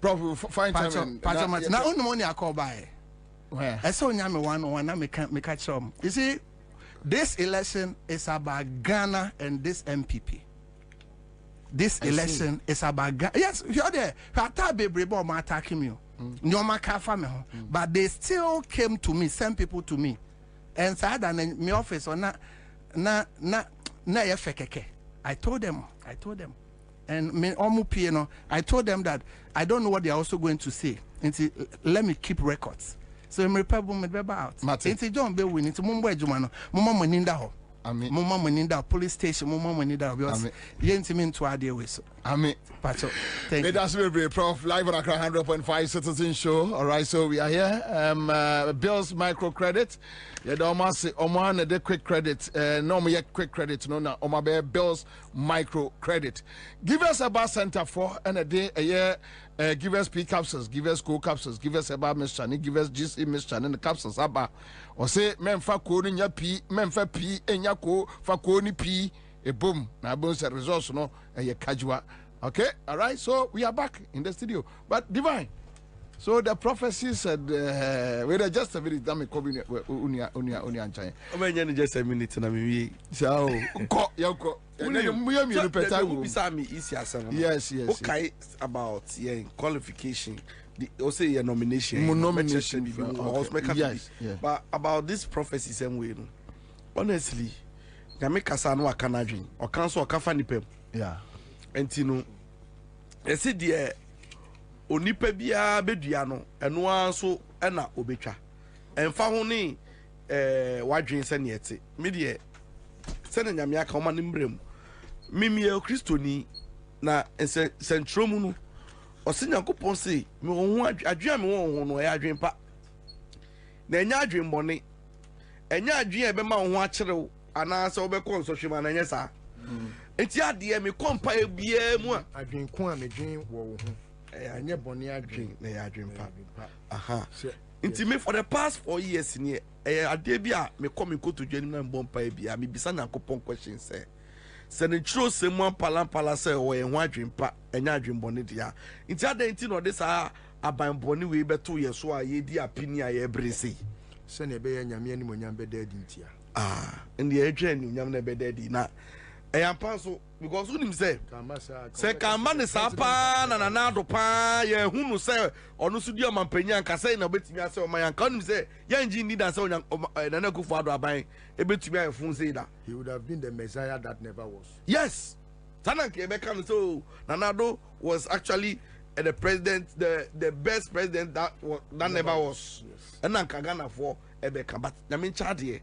Prof, find time. Now, only money I call by. Where? I saw Yamu one, I can't catch up. You see, this election is about Ghana and this MPP. this election is about yes, you're there. Attacking me. But they still came to me, sent people to me, and said that in my office or na I told them, and me I told them that I don't know what they are also going to say. And let me keep records. So I'm out. It's John Bill winning to Mumbai Jumano, Mumma Maninda. I mean, Mumma Maninda police station, Mumma Maninda. Because Yentimin to idea with. I mean, Pacho. Thank you. That's very Prof. Live on Accra 100.5 Citizen Show. All right, so we are here. Bill's microcredit. Yeah, the almost Oman the quick credit. No, me quick credit. No, no. Omabe Bill's microcredit. Give us a bar center for and a day a year. Give us P capsules, give us co capsules, give us about Mr. give us GC Mr. and the capsules about or say men fa code in your P, men fa P and your co fa code P a boom. Now bones a resource no and your casual. Okay, all right, so we are back in the studio. But Divine. So the prophecy said we're just a minute damn unia and China. Oh, just a minute and I so Yoko. Yes. Okay, about qualification. Also your nomination. Yes. But about this prophecy same way. Honestly, Gamekasa no akanadwin. Or council or kafa nipem. Yeah. And you I said the onipa bia bedua no eno anso na obetwa. Emfa ho ni wadwen se ne ete. Me de se na nyame aka oma nimbrem. Mimi Kristoni na sentro mu no ose Nyankopon se me ho adwen me ho no e adwen pa na enya adwen bone enya adwen e be ma ho akyerew ana se obekọ nsohwema na nya sa enti ade me kompa e bia mu adwen ko a me dwen wo ho anya bone adwen na ya adwen pa aha enti me for the past 4 years ni ade bia me come ko to dwan na mbompa e bia me bisa Nyankopon question say sene chiro semu pala se o ye ho adwempa enya adwembone dia nti adanti no de sa abanbone we beto ye so a ye di apini a ye brese sene be ye nyame ani monyam be dadi ntia ndi ye dwa ani nyam na be dadi na eyampa so because unim say kamba ne sapa na do pa ye hunu se onu so di omampanya nka say na betimi ase o mayan ka unim say ye nji need ase na na kufu ado aban e betimi afun say da he would have been the Messiah that never was. Yes, Tanaki Ebeka so Nanado was actually the president, the best president that never was. And then Kagana for Ebeka, but Yamin Chadie.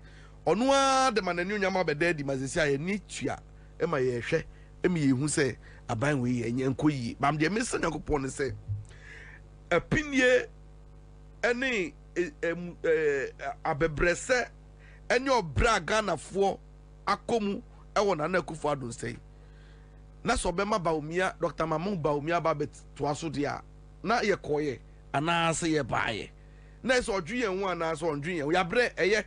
Onua the Mananu Yama Bede, the Mazisia, Nitia, Emma Yeshe, Emi, who say, a bang we and Yankui, Bam de Miss Nakupon say, a pinye, any a bebrese, and your bragana for akomu ewo na nakufu adon say na so bema baumia Dr. Mamu baumia babet to aso dia na ye koye ana se ye baaye na so odwen hu ana so odwen ya bre eye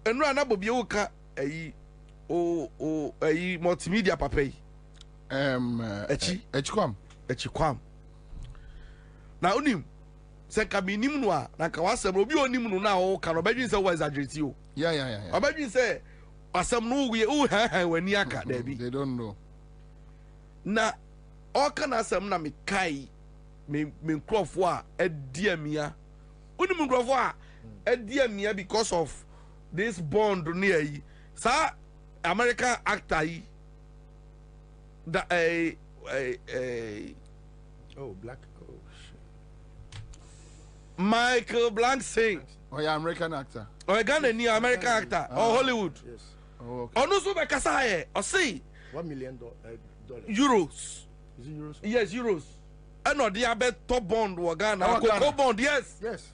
enu ana bobie wo ka ayi ayi multimedia papa yi echikwam na onim se ka minim no a na ka wasem obi onim no na wo ka no badwin se wo exaggerate o yeah obadwin se asem no we wani aka dabi they don't know na all can asem na me kai me nkrofo a adiamia uni nkrofo a adiamia because of this bond near yi sa American actor yi da black Michael Blanc saying yeah, American actor Ghana ni American actor or Hollywood. Yes. Oh, okay. Ono so be kasa here. O say $1 million euros. Is it euros? Yes, euros. And no dia be top bond wo Ghana. Go bond, yes. Yes.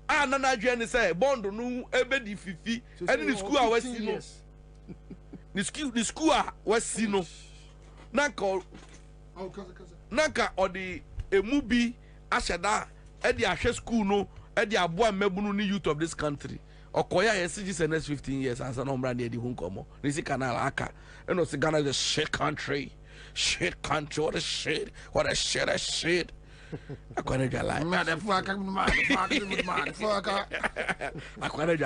Na Nigeria say bond no ebe di fifi. And the school a we see no. The school a we see no. Nanka nanka odi emu bi ahyeda e di ahwe school no e di aboa mabunu ni youth of this country. Okoya yesiji the next 15 years as an umbrella near the Hunkomo. Nisi canal aka. And no Ghana is a shit country. Shit country. What a shit. What a shit. I can't lie. I can't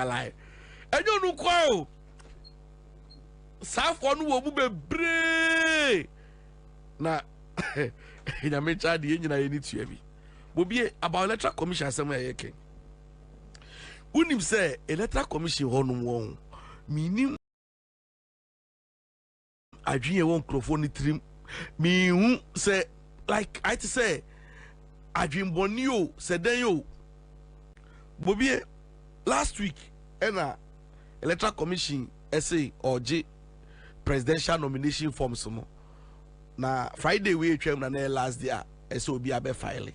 lie. And you know, South one will be brave. na nyame chade nyina ye ni tua bi Bobie about electoral commission asem ya yeke unim say electoral commission honum won minim adwene won microphone trim mi hu say like I to say adwene boni o seden yo Bobie last week ena electoral commission essay oje presidential nomination forms no na Friday we twem na last day essay obi abe file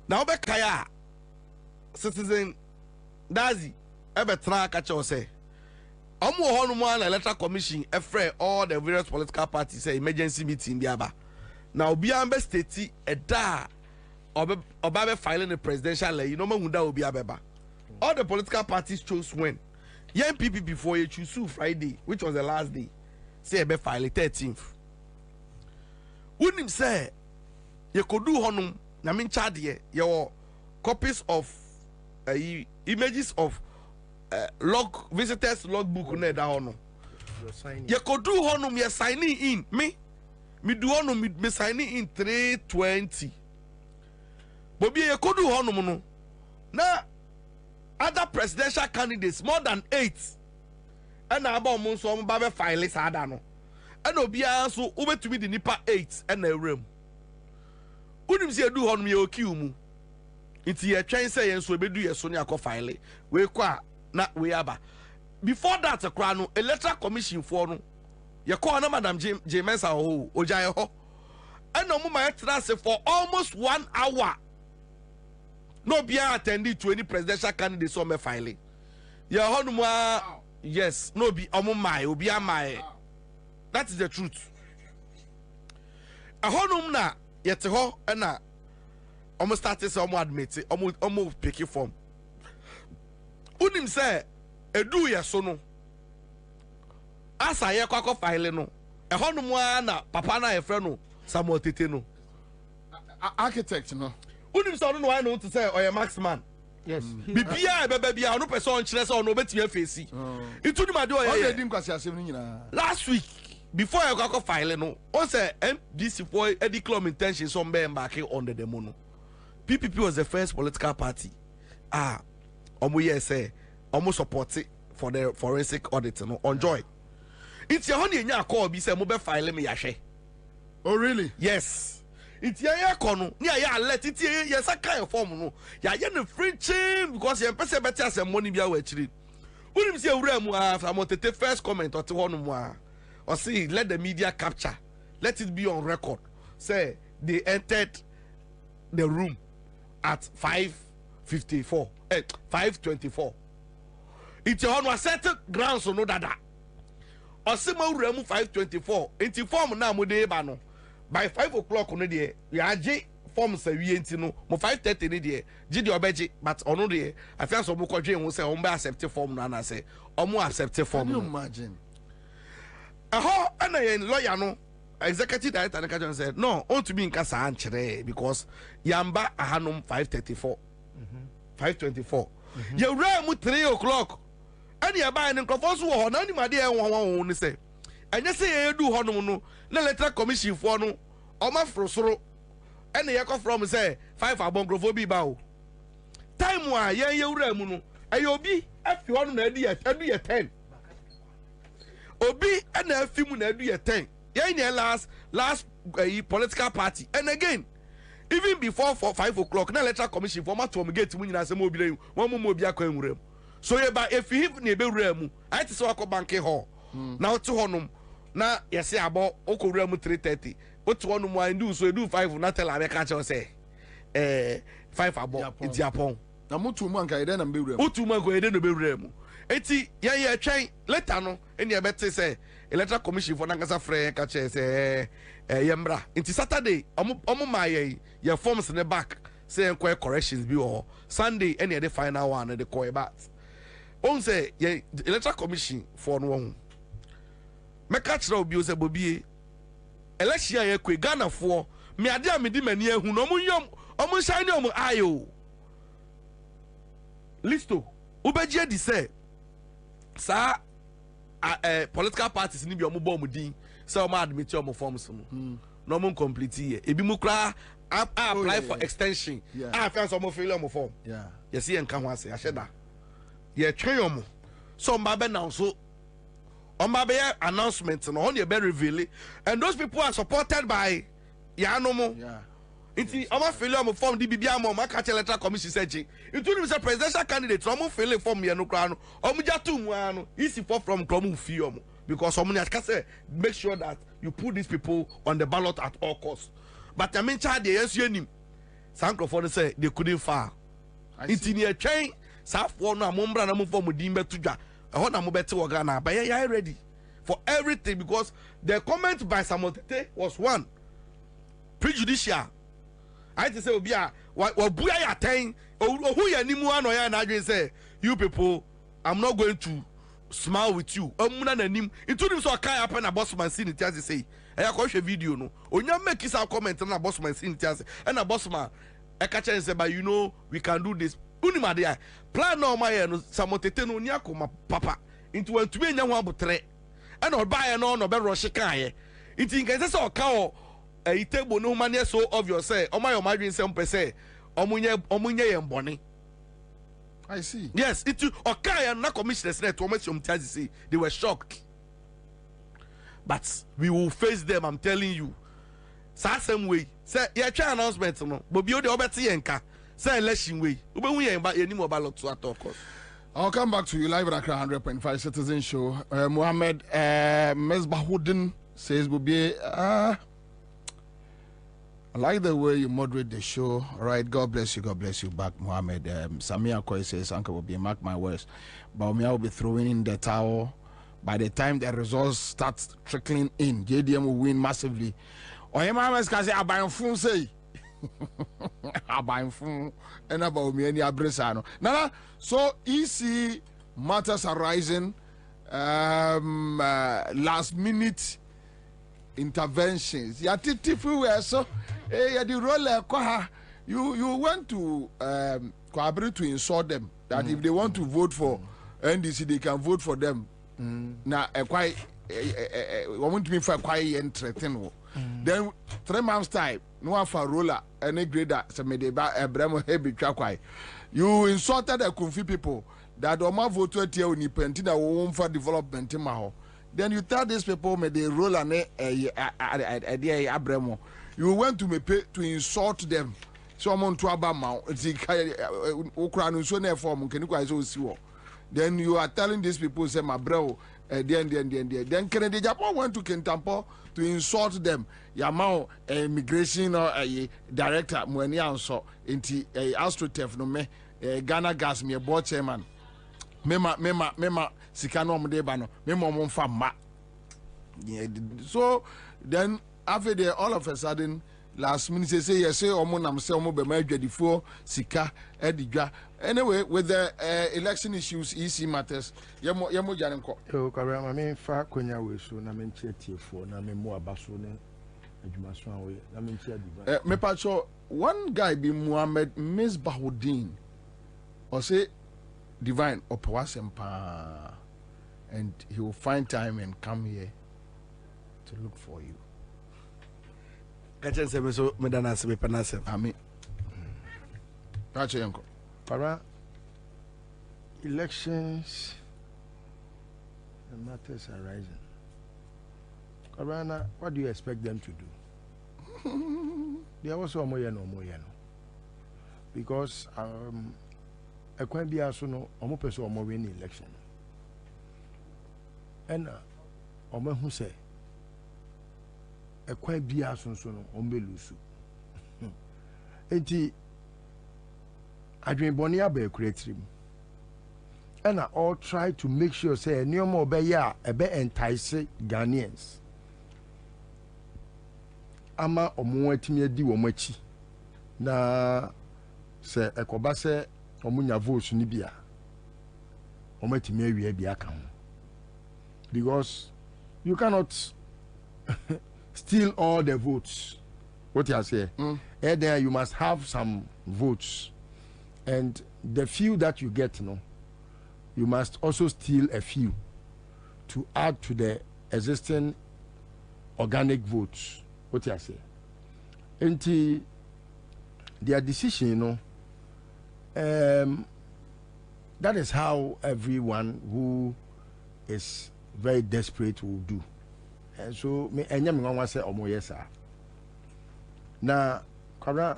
na obekaya citizen dazi ebe tra ka che say omo honu mo na electoral commission efre all the various political parties say emergency meeting bi aba na obi ambe state eda oba be filing the presidential you know mahunda obi abeba all the political parties chose when young people before you choose Friday which was the last day say ebe file 13th unim say you could do honum na min chade your copies of images of visitors logbook na da hono you could do honum you signing in me do honum me signing in 320 Bobie you could do honum no na other presidential candidates more than 8 and about mo so mo ba be file sada no and obia so ubetumi di nipa 8 and na room unim se do honum ye okiu mu nti ye twen se ye so bedu ye so ne akọ file we kwa na we aba before that akra no electoral commission for no ye call na madam James ho ojaye ho and no ma trust for almost 1 hour no be attending to any presidential candidate so me file ye honum yes no be omo mai obi amai that is the truth a honum na yete ho na almost started some admit almost picky form unim say edu ye so no asa ye kwakọ file no e honum na papa na ye frɛ no Samuel Tete no architect no unim say no why no to say oye maxman yes bibia bebia no person kire say no betimi afesi itu ni made oye dim kwasi asem ni nyina last week before I kwakọ file no on say MDC for a declare intention some be embarking on the demo no PPP was the first political party omo yes say omo support it for the forensic audit no enjoy it's your honey nya call be say mo be file me yahwe oh really yes it's ya kono ni ya alert it yes a kind form no ya no free chain because you person better as money bia wa chiri unim say ewura mu after mo tete first comment or te hono mu or see let the media capture let it be on record say they entered the room at 5:54 5:24 it's on a certain grounds no dada osima ura mu 5:24 enti form na mo dey ba no by 5 o'clock no dey ya age form sa wie enti no mo 5:30 ni dey gidi obeji but ono dey afia so mo kodwe hu say o mba accept form na na say o mo accept form no imagine ana yen lawyer no executive director na kajon said no on to be in kasa anchere because yamba ahanum 5:34 5:24 ye ram 3 o'clock and ya buy en crofo so ho na ni made en won ni say enye say ye du honum no na electoral commission for no o ma frosoro and ye ko from say 5 abon crofo bi ba o time wa ye ram no e obi afi hono na adu ye 10 obi na afi mu na adu ye 10 yeah, last political party and again even before 5 o'clock na electoral commission for to get mu nyina se mo bi one mo bi akwa enwura so ye ba if he na be wura mu I ti so akọ bank hall na otu honum na yesi abo okowura mu 3:30 otu honum I do so do 5 na tell America che say 5 abo Japan na mutu mu anka ide na be wura mu otu mu anka ide no be wura mu eti ye twen later no eni e bete say electoral commission for nangasa frɛ ka che say yembra nti Saturday omo ma ye forms in the back say enquire corrections bi or Sunday any the final one the call back on say electoral commission for no one meka kira obi o say Bobie election ye kwe Ghana for me ade a me di mani ehun no omo shine omo ayo listo ubeje di say sa political parties ni bi omo bo mo din so I'm admit your forms no more complete here ebi mu kra apply for extension I feel some of failure form you see and can say I said that yeah train you so mbabe now so on mbabe announcement no on you be reveal and those people are supported by Yanomo Inti ama failure mo form di bibia mo ma catch electoral commission searching. Itu ni say presidential candidate no mo fail form ye no kra no. Omo jatu mu ano easy for from krom fi omo because omo ni say make sure that you put these people on the ballot at all costs. But I mean child dey yes nim. Sankrofo say they couldn't file. Inti ni atwen safo no amombra na mo form din betudwa. Ehon na mo bete wo Ghana ba ye ready for everything because the comment by Samotete was one prejudicial. I just say Obia Wabuya ya 10 who ya nimu ano ya na adwen say you people I'm not going to smile with you. Omuna na nim into nim so kai happen na bossman see it as say e ya ko hwe video no onya make some comment na bossman see it as and na bossman e ka chen say but you know we can do this unima dey plan no ma ye no Samotete no nya ko ma papa into wan tumi nya ho abotre e na oba ye no be rush kan ye into nkan say o ka o a table no man so obvious say o my imagine some per se omunye yembone I see yes it okay na commissioners net o make some say they were shocked but we will face them I'm telling you same way say your announcement no Bobie o de obeti yenka say election way obehu yen ba yenim obalot to at of course. I'll come back to you live at Accra 100.5 Citizen Show. Mohammed Mesbahudin says Bobie I like the way you moderate the show. All right, God bless you back, Mohammed. Samia Koi says, Uncle will be mark my words. Baumia will be throwing in the towel. By the time the results start trickling in, JDM will win massively. Or your mama can say, I buy a phone, say, I buy a phone, and about me and Abresano. Nana, so EC matters arising, last minute interventions. Ya titifu were so ya the role you went to collaborate to insult them that if they want to vote for NDC they can vote for them. Na quite want me for quite entertain. Then 3 months time no one for roller any grader so me de ba Abraham heavy kwai. You insulted the Kunfi people that Oma vote to tia oni penti that won for development in Maho. Then you tell these people may they roll an Abramo. You went to me pay to insult them. Someone to Abama, then you are telling these people, say, my bro, then Kennedy Japan went to Kentampo to insult them. Yamao, immigration or a director, Mwenia, so into a astrotef no me, Ghana gas me a board chairman. Mema sikano mdebano mema monfa ma so then after there all of a sudden last minute say yes say omo nam say omo be ma adwadifo sika edigwa anyway with the election issues EC matters yemo jare nko o kare ma me fa konya we so na me ntie tiefo na me mu abaso ne adwuma so awe na me ntie adiba me pacho one guy be Mohammed Mesbahudin or say Divine Opawasempa, and he will find time and come here to look for you. Kachen sebe so medana sebe panase. Ami. Kache yanko. Para elections and matters arising. Karana, what do you expect them to do? They are also moyeno. Because a quite be also no omo person omo win election and omo who say a quite be also no ombe lusu enti adwen boni aba creative and I all try to make sure say any more be ya e be entice Ghanaians ama omo atimi adi wo machi na se ekoba se omunya votes ni bia omatimi awie bia kan because you cannot steal all the votes what you say and then you must have some votes and the few that you get no you must also steal a few to add to the existing organic votes. What you say? Enti their decision, you know, that is how everyone who is very desperate will do. And so me enya me wan say omo yesa. Na Kwabena,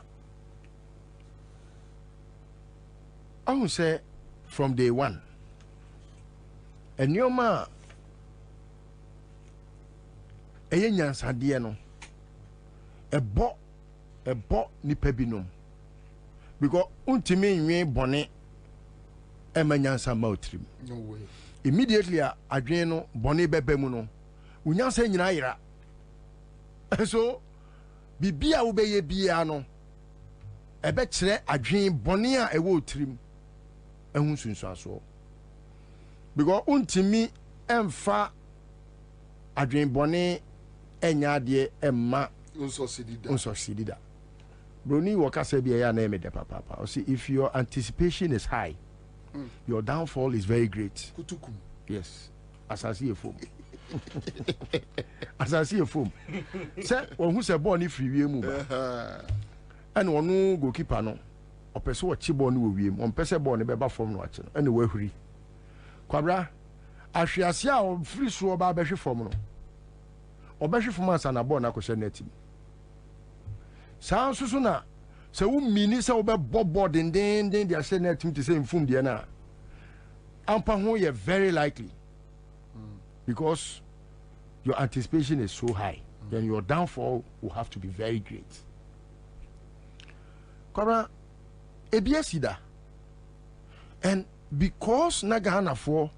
I will say from day one, and your ma a nyansade no ebo nipa binom because untimi nwe bone e manyansa mautrim. No way. Immediately adwen no bone bebe mu no unyansa nyina yira. So bibia wo beye bia no ebe kire adwen bone a ewo trim ehun sunsuaso because untimi emfa adwen bone enya de emma unsucceeded. Broni wakasa bia ya na emede papa. See, if your anticipation is high, your downfall is very great. Kutukum. Yes. As I see a foam. As I see a foam. Say, who say born if you move. And one no goalkeeper no. O person what chibo no we on person born e beba form no ache. And we huri. Kwabena, ahwiase a free so ba behwe form no. Obehwe form Ansah na born akoshe na team. Saa nso na se wo mini se wo be board den dia say na team to say inform dia na. Ampa ho ye very likely. Because your anticipation is so high, then your downfall will have to be very great. Kwabena, ebiasida. And because Nagahana for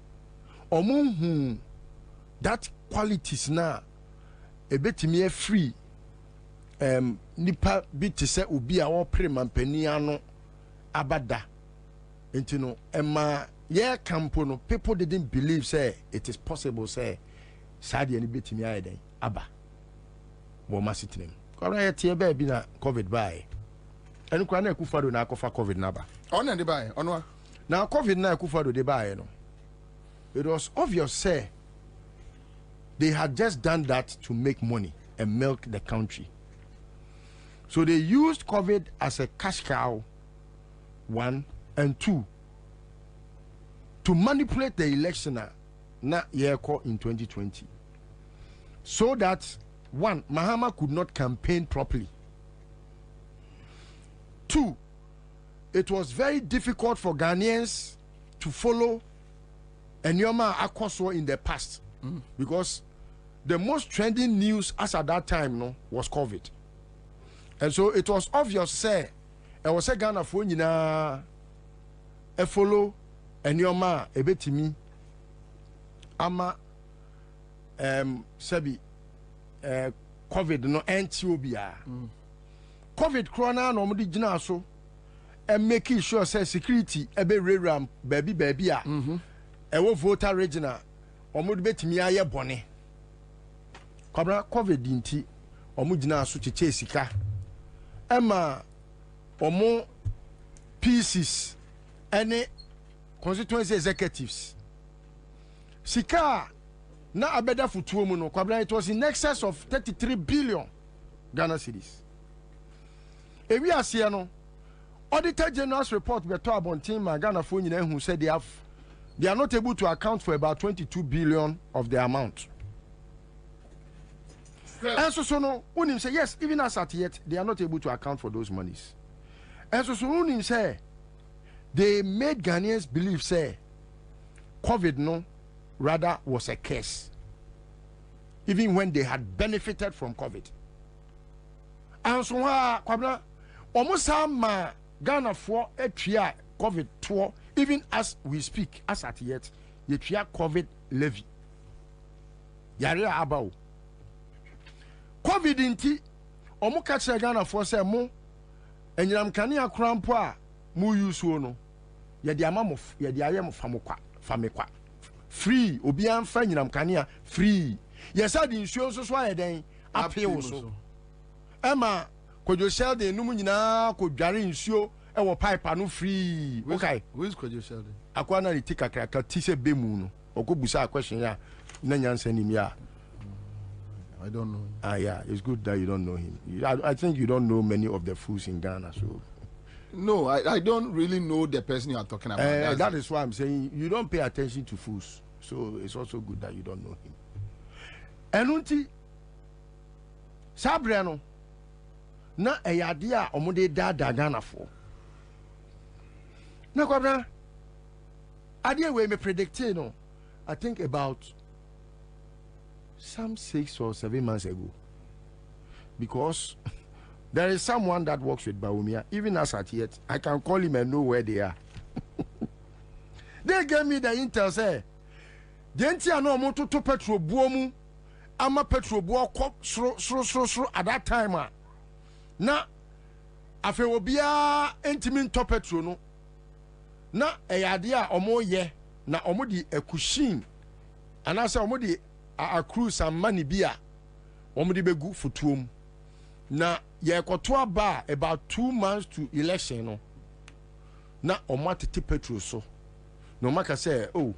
omunhu that qualities na ebetimi free nipa bi te se obi a wo premampani ano abada entino ema ye campo no people didn't believe say it is possible say sadi ani betimi ayeden aba wo masitinem kwabena ye tie ba bi na covid by enu kwa na ekufado na akofa covid na ba ona de by onwa na covid na ekufado de by no it was obvious say they had just done that to make money and milk the country. So they used COVID as a cash cow, 1, and 2, to manipulate the election na year in 2020. So that, 1, Mahama could not campaign properly. 2, it was very difficult for Ghanaians to follow Enyoma Akoswo in the past. Because the most trending news as at that time was COVID. And so it was obvious say I was a Ghana for nyina e follow Enyoma ebetimi ama sabi COVID no antibia. COVID corona no mudi gina so and making sure say security ebe reram baby a ewo voter regional omudi betimi aye bone. Kwabena COVID inti omu gina so cheche sika Emma omo pieces any constituency executives sika na abeda futuo mu no Kwabena, it was in excess of 33 billion Ghana cedis. Ewi asia no Auditor General's report beto abontin ma Ghana fo nyina hu said they are not able to account for about 22 billion of the amount. And so no, Unim say yes, even as at yet, they are not able to account for those monies. And so Unim say they made Ghanaians believe say COVID no rather was a curse, even when they had benefited from COVID. And so Kwabena, almost some Ghana for a tria COVID tour, even as we speak, as at yet, the tria COVID levy. Yare about COVID inti omu kache Ghana for say mo enyiram kane akrampo a mu use no ye de amamo ye de ayem famekwa free obi anfa enyiram kane free ye sa de nsuo so ayeden apewo so ema kojo shelde num nyina kodware nsuo e wo pipe no free okay who is kojo shelde akwa na tika kraka ti se bemu no okobusa question ya na nyansa nim ya I don't know him. Yeah, it's good that you don't know him. I think you don't know many of the fools in Ghana, so. No, I don't really know the person you are talking about. That is why I'm saying you don't pay attention to fools, so it's also good that you don't know him. Enunti Sabriano na eyade a omode da Ghana for. Na Kwabena idea we me predict no, I think about some 6 or 7 months ago, because there is someone that works with Bawumia. Even as at yet, I can call him and know where they are. They gave me the intel say, "Denti ano mo to petrol buomu, ama petrol buo sro at that time na afe obia entimin to petrol no na eyade a omo ye na omo di ekushin anase omo di accrue some money bia omo di begu futuom na ye koto aba about 2 months to election no na omo atete petrol so no maka say oh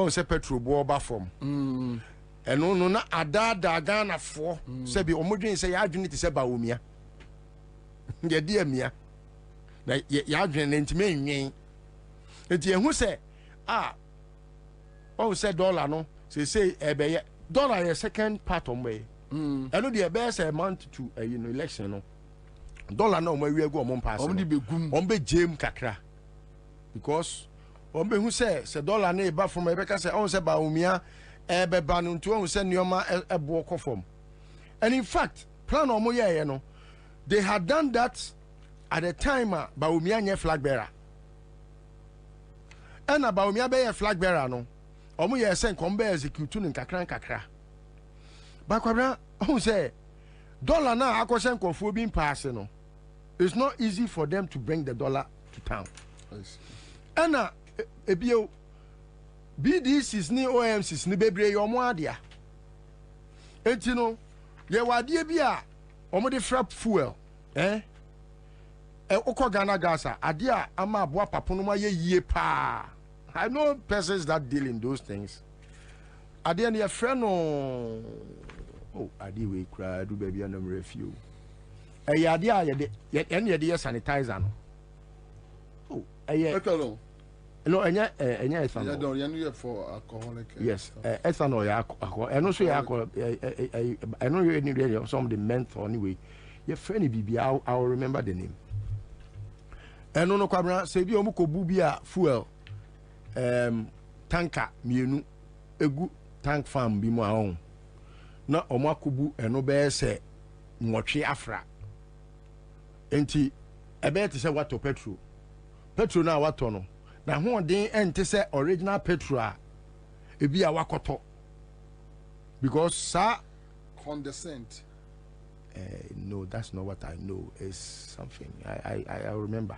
say petrol bo ba from eno no na ada Ghana fo say bi omo dwen say ya adwene ti say Bawumia ye dia mia na ya adwene ntime nwen enti ehu say say dollar no say ebeye dollar ye second part on way eno the best amount to election no dollar no mo wi egu omo pass omo di begum omo be jam kakra because omo be hu say dollar na e ba from e be ka say say Bawumia be ba no ntu say nioma ebo kofom. And in fact plan omo ye no, they had done that at the time Bawumia nye flag bearer, and Bawumia be flag bearer no omo ye say kom be execute no kakra ba Kwabena who say dollar na akoshen konfo bin pass no, it's not easy for them to bring the dollar to town. And ebio BDCs ni OMCs ni bebre yomo adia enti no ye wadie bi a omo de frap fuel okọ Ghana gas adia ama aboa papono ma ye yie pa. I know persons that deal in those things. Adia ne friend no adi we kra do baby anam refuel adia ye de sanitizer no ethanol no enya ethanol you for alcoholic yes ethanol ya alcohol eno so ya alcohol eno you need some the menthol anyway your friend bibia I'll remember the name eno no Kwabena se bi omu ko bu bia fuel tanker mienu egu tank farm bi mu ahon na omo akubu eno be se nwotwe afra enti ebe te se wato petrol na wato no na ho den ente se original petrol a ebi a wakoto because sa condescent no, that's not what I know. It's something I remember.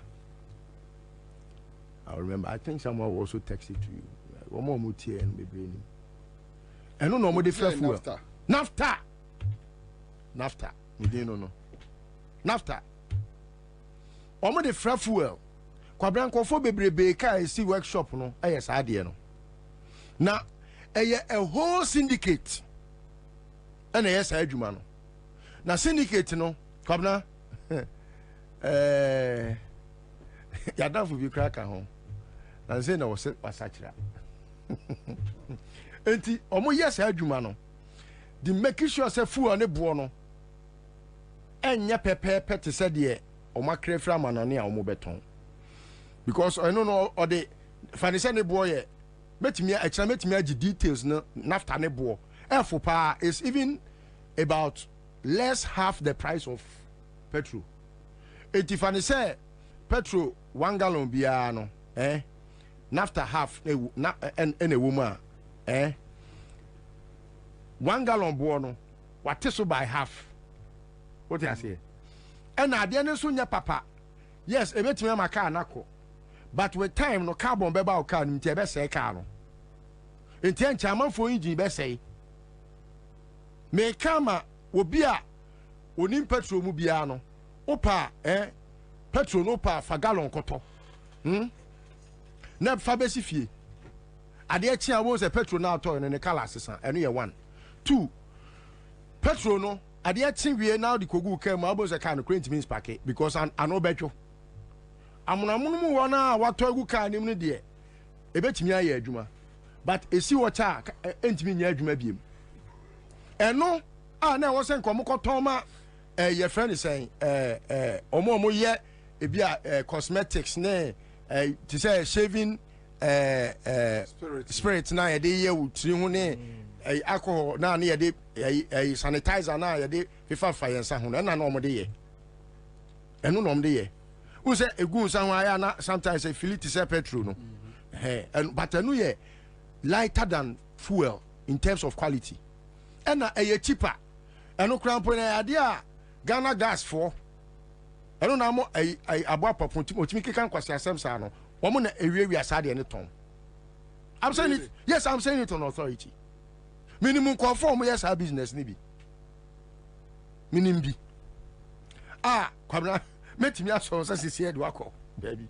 I think someone will also text it to you. One more mutie and maybe I don't know what the fuel. Nafta. We didn't know. Nafta. Omo de fra fuel. Kwabena nkofo bebrebe ka esi workshop no ayes ade no. Na a whole syndicate. And yes adwuma no. Na syndicate no Kwabena yadafu bi kraka ho. Na say na wasachira. Enti omo yes adwuma no. The make sure say fuel ne bo no enya pepe te say de omo krefra manane a omo beton. Because I don't know or the financial ne boy metimi agi details no nafta ne bo for pa is even about less half the price of petrol. If I say petrol 1 gallon biya no nafta half and a woman 1 gallon bo no what so by half. What I say? And na de so nya papa. Yes, e betimi ma car nako. But with time no carbon beba o car nti e be say car no. Enti ancha manfo engine be say. Me kama obi a onim petrol mu bia no. Opa petrol no pa fa gallon koto. Na fa be si fie. Ade a chia wo se petrol na ato ne color sesan eno ye 1. 2 petrol no adeɛ ten wie now the kogu car mu abɔ sɛ car no kura ntumi nspark because an obɛtwo amunamunum wɔ na watɔ egu car nim no deɛ ebetumi ayɛ adwuma but esi wɔ cha ntumi nyɛ adwuma biem ɛno a na ɛwɔ sɛ nkɔmɔ kɔtɔn ma yɛ friend sɛn ɔmo yɛ ebi a cosmetics ne te sɛ shaving spirit na yɛde yɛ wutiri ho ne alcohol na ne yɛde sanitizer na yɛde fifa yɛn nsa ho na ɛna ɔmo de yɛ ɛno na ɔmo de yɛ wo sɛ egu nsa ho ayɛ na sometimes feel it sɛ petrol no but ɛno yɛ lighter than fuel in terms of quality ɛna ɛyɛ cheaper ɛno krampo na yɛade a Ghana gas for ɛno na mo abo apapon otimi keka nkwasi asɛm saa no wɔn na ewiewia saa de ne tɔn I'm saying it, yes, I'm saying it on authority. Minimum conform yes our business ni bi. Minimum bi. Kwabena metimi aso so sisi e do akọ baby.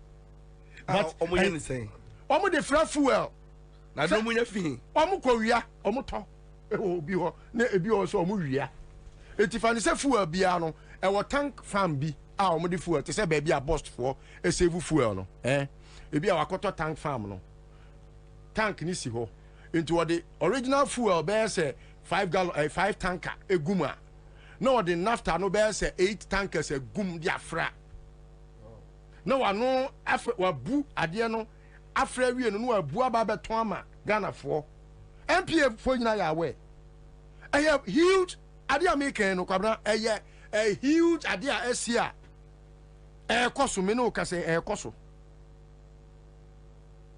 But omo ye ni saying. Omo de fra fuel. Na do mo nya fi. Omo kọ wia, omo tọ. Obi ho, na ebi ho so omo wia. Etifa ni se fuel bia no, e wo tank farm bi omo de fuel te se baby a bust for e save fuel no. Ebi a wakoto tank farm no. Tank ni si ho into what the original fuel bear say 5 gallon 5 tanker eguma no the naphtha no bear say 8 tankers egum dia fra no ano afre wabu ade no afra wie no wabu aba beton ama Ghana for MPA for nyina ya we huge ade American no kwabna a huge ade a asia koso me no ka say koso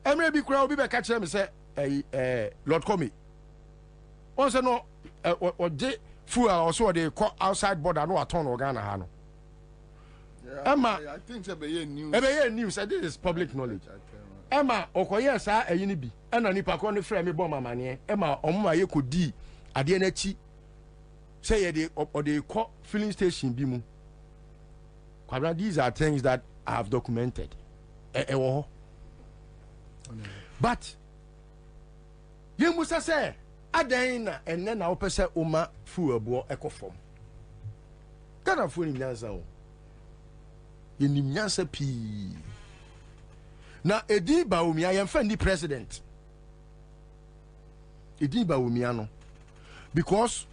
Emre bi kura obi be ka kire me say Lord Komi on say no o de fuel also dey call outside border no aton no Ghana ha no Emma I think say be news news this is public knowledge Emma okoye sa ni bi na nipa ko no frɛ me bɔ mamane Emma omma ye kodi ade na chi say ye dey o dey call filling station bi mu kwabra these are things that I have documented ewo but you must say adan and then na opese oma fu abo ekofom Ghana fu ni nyansa o ye ni nyansa pi na edi ba omia ye mfa ndi president edi ba omia no because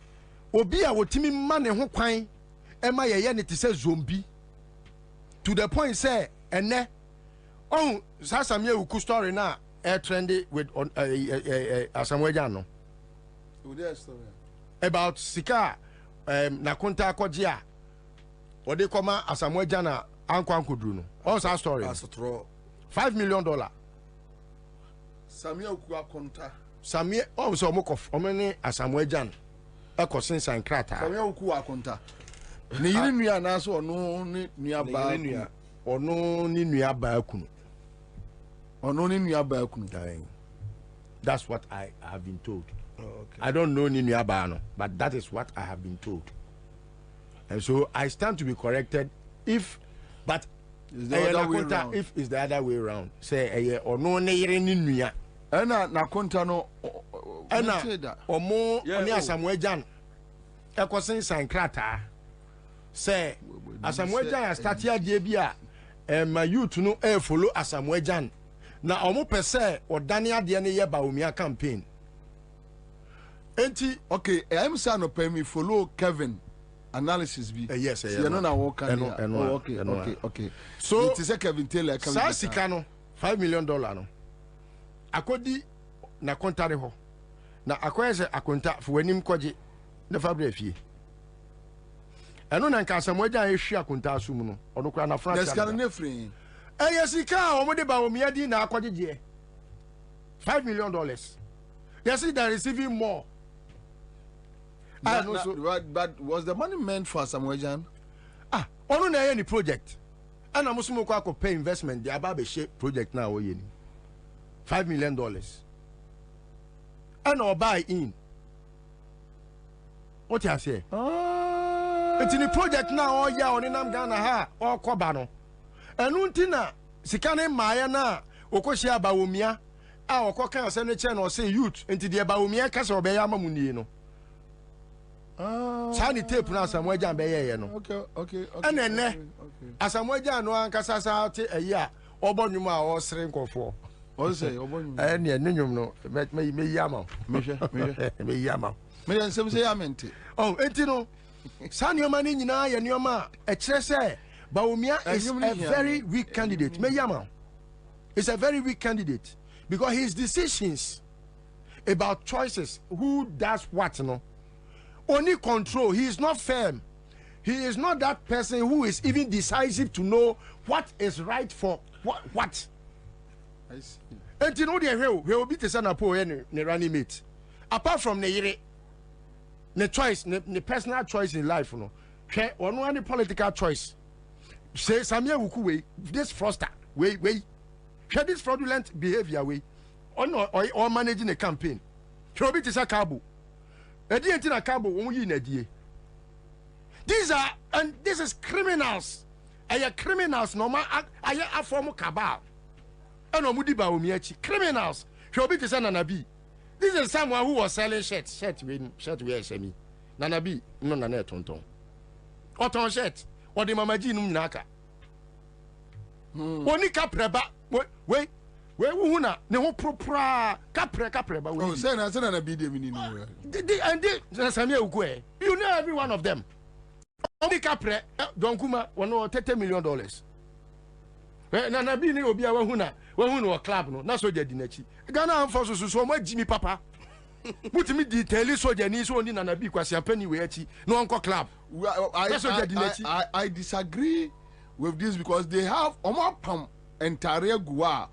obi a wotimi ma ne ho kwan e ma ye ne te se zombie to the point say ene oh sasamye uku story na trendy with asamweja no about sika na konta akogye a ode koma asamweja na ankodru no on sa story $5 million samia uku akonta samia so omokof omene asamweja no ekosensan krata samia uku akonta ne yiri nua na so ono ni nua ba ono ni nua ba kunu that's what I have been told. Okay. I don't know Nini Abano, but that is what I have been told. And so I stand to be corrected if it's the other way around. Say or no Ninia. Ena na konta no ena omo oni asamwejan ekosin san krata say asamwejan start ya die bia my youth no follow asamwejan na omo pese odane ade ne ye ba omia campaign enti okay I'm saying no pay me follow Kevin analysis bi yes you know na work okay so it is a Kevin Taylor sa sika no $5 million no akodi na kontare ho na akoyese akonta fo wanim koje na fabra fie eno na nka asamwaja ehwi akonta asum no ono kura na France des kan ne free sika o mo de ba o miadi na akogege $5 million yes they are receiving more but was the money meant for Samuejan ono na any project ana musumo kwa ko pay investment the aba be share project na o yeni $5 million and or buy in what you say it's in the project now all ya on nam Ghana ha or koba no enu ntina sika ne maaya na okohia ba omia a okoka ase ne che no say youth enti de ba omia ka se obeya mamunie no Sani tape na Samuel Jan be no. Okay. And then Samuel Jan no ankasa sa te eya obonwum a o sere nkofo. O say obonwum. Eh ne nwum no me yama. Me yama. Me yan sem say amente. Oh, enti no. Sani o mani nyina ye nioma e kire say Bawumia is a very weak candidate. Me yama. It's a very weak candidate because his decisions about choices, who does what, only control. He is not firm. He is not that person who is even decisive to know what is right for what. I see. And you know he will be the son of ne running mate. Apart from the choice, the personal choice in life, or no any political choice. Say Samia Wukuwe, this froster, wait. This fraudulent behavior or managing a campaign. Chobi tisa kabo. Edi entina kabo omuyi na die. These are and this is criminals. Aya criminals normal aya aform cabal. Eno mudi ba omi achi criminals. Chobi tisa Nanabi. This is someone who was selling shirt we SME. Nanabi no na na tonton. Oton shirt or the mamaji num naka. Oni kapreba wait who na ne ho propra kapre ba we. Oh, say na be the meaning. And Samia Ukwe. You know every one of them. Only kapre donkuma wono $30 million. Na bi ni obi a hu no club no na soja di nachi. Ghana amfo so mo Jimmy papa. Mutimi detail soja ni so oni na bi kwasi ampani we achi no onko club. I disagree with this because they have pam entire gua.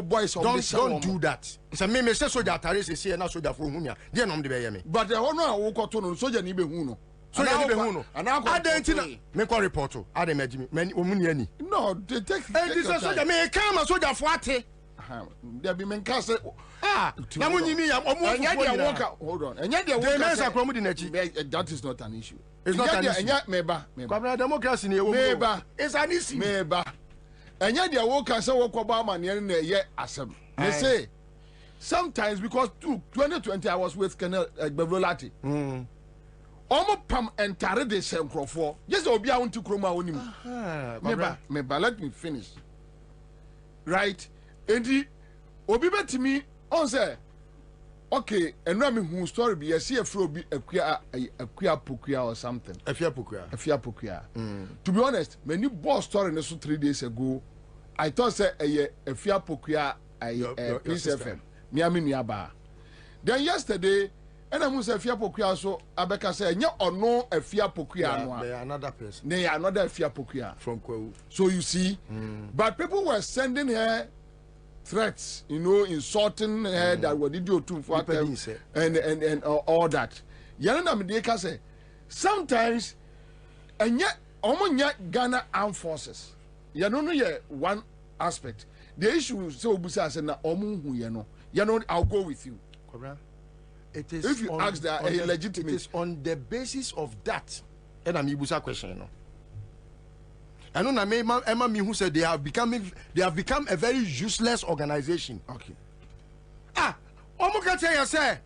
Boys don't do that. It's a me say soja tare se na soja for humia. Dey nom de be me. But the one wo koto no soja ni be hu no. Soja ni be hu no. Adentina me call report o. Ade majimi. Me omuni ani. No, they take this soja me come soja for ate. There be men can say na munyimi ya hold on. Enya de woka that is not an issue. It's not an issue. Meba. Kwabena democracy ni ewo. Meba. It's an issue. Meba. Enya de woka say wokoba man ye na ye asem. They say sometimes because 2020 I was with Colonel Bevrolati. Omo pam entire de senkrofo. Just obi a wonti kroma onim. Meba, let me finish. Right? Endi obi betimi on say okay, enra me hu story bi yesi afro obi akua pokua or something. Afia pokua. To be honest, many boss story ne so 3 days ago. I thought say afia pokua Peace FM. Me aminu ba. Then yesterday, and I must afia pokua so abeka say nya ono afia pokua no. They are another person. They are another afia pokua from Kwawu. So you see, but people were sending her threats, insulting her that what did you do for them and all that. Yana Medeka say sometimes and yet Ghana Armed Forces. You know one aspect. The issue so Busa said na I'll go with you. It is if you ask that legitimate. It is on the basis of that. And I'm Ibusa question, I know Emma me who said they have become a very useless organization. Okay. Omuka tell you say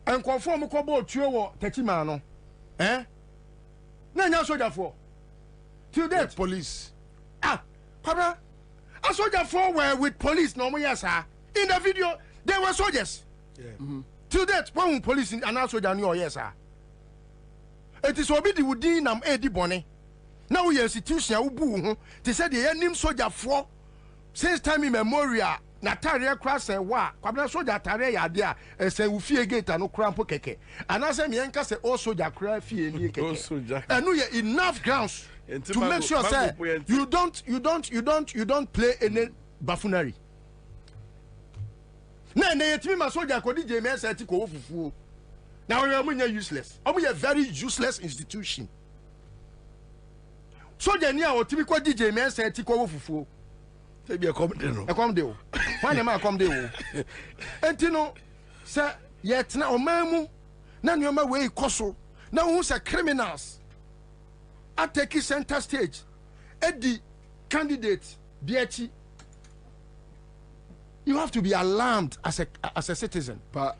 and conform ko bo tuo wo tetima no. Na nya soldier for. To that police. Papa. A soldier for were with police no more yes sir. In the video they were soldiers. Yeah. To that when police and also soldier no yes sir. It is obi di wudi nam edi bone. Now we institution ubu they said the name soldier for since time immemorial na tare cross and wa kwabena soldier tare ya de a say ufie gate no crampo keke and I say me enka say all soldier cry fie ni keke and no enough grounds to make sure say you don't play any buffoonery na yetimi ma soldier ko DJ me say ti ko fufu now we are useless we are very useless institution. Soldier ni a otimi ko DJ me say ti ko fufu say be come dey no come dey o why na ma come dey o enti no say yet na omamu na nyoma we ikoso na who say criminals take center stage edi candidate DH. You have to be alarmed as a citizen. Pa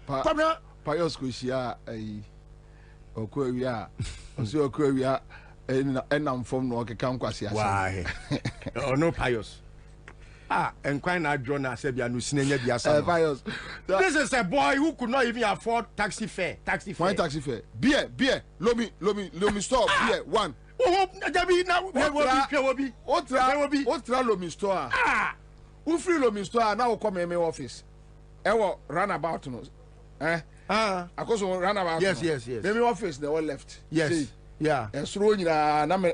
yosko shia Okwewia. Osi Okwewia enam form no okeka nkwase asa. Why? Oh no pious. And quite not drawn as a pious. This is a boy who could not even afford taxi fare. Why taxi fare? Beer. Lomi store. Beer. One. Otra Lomi store. Free Lomi store now come in my office. Ewo runabout no. Because runabout. Yes. My office they all left. Yes. See? Yeah. And so na my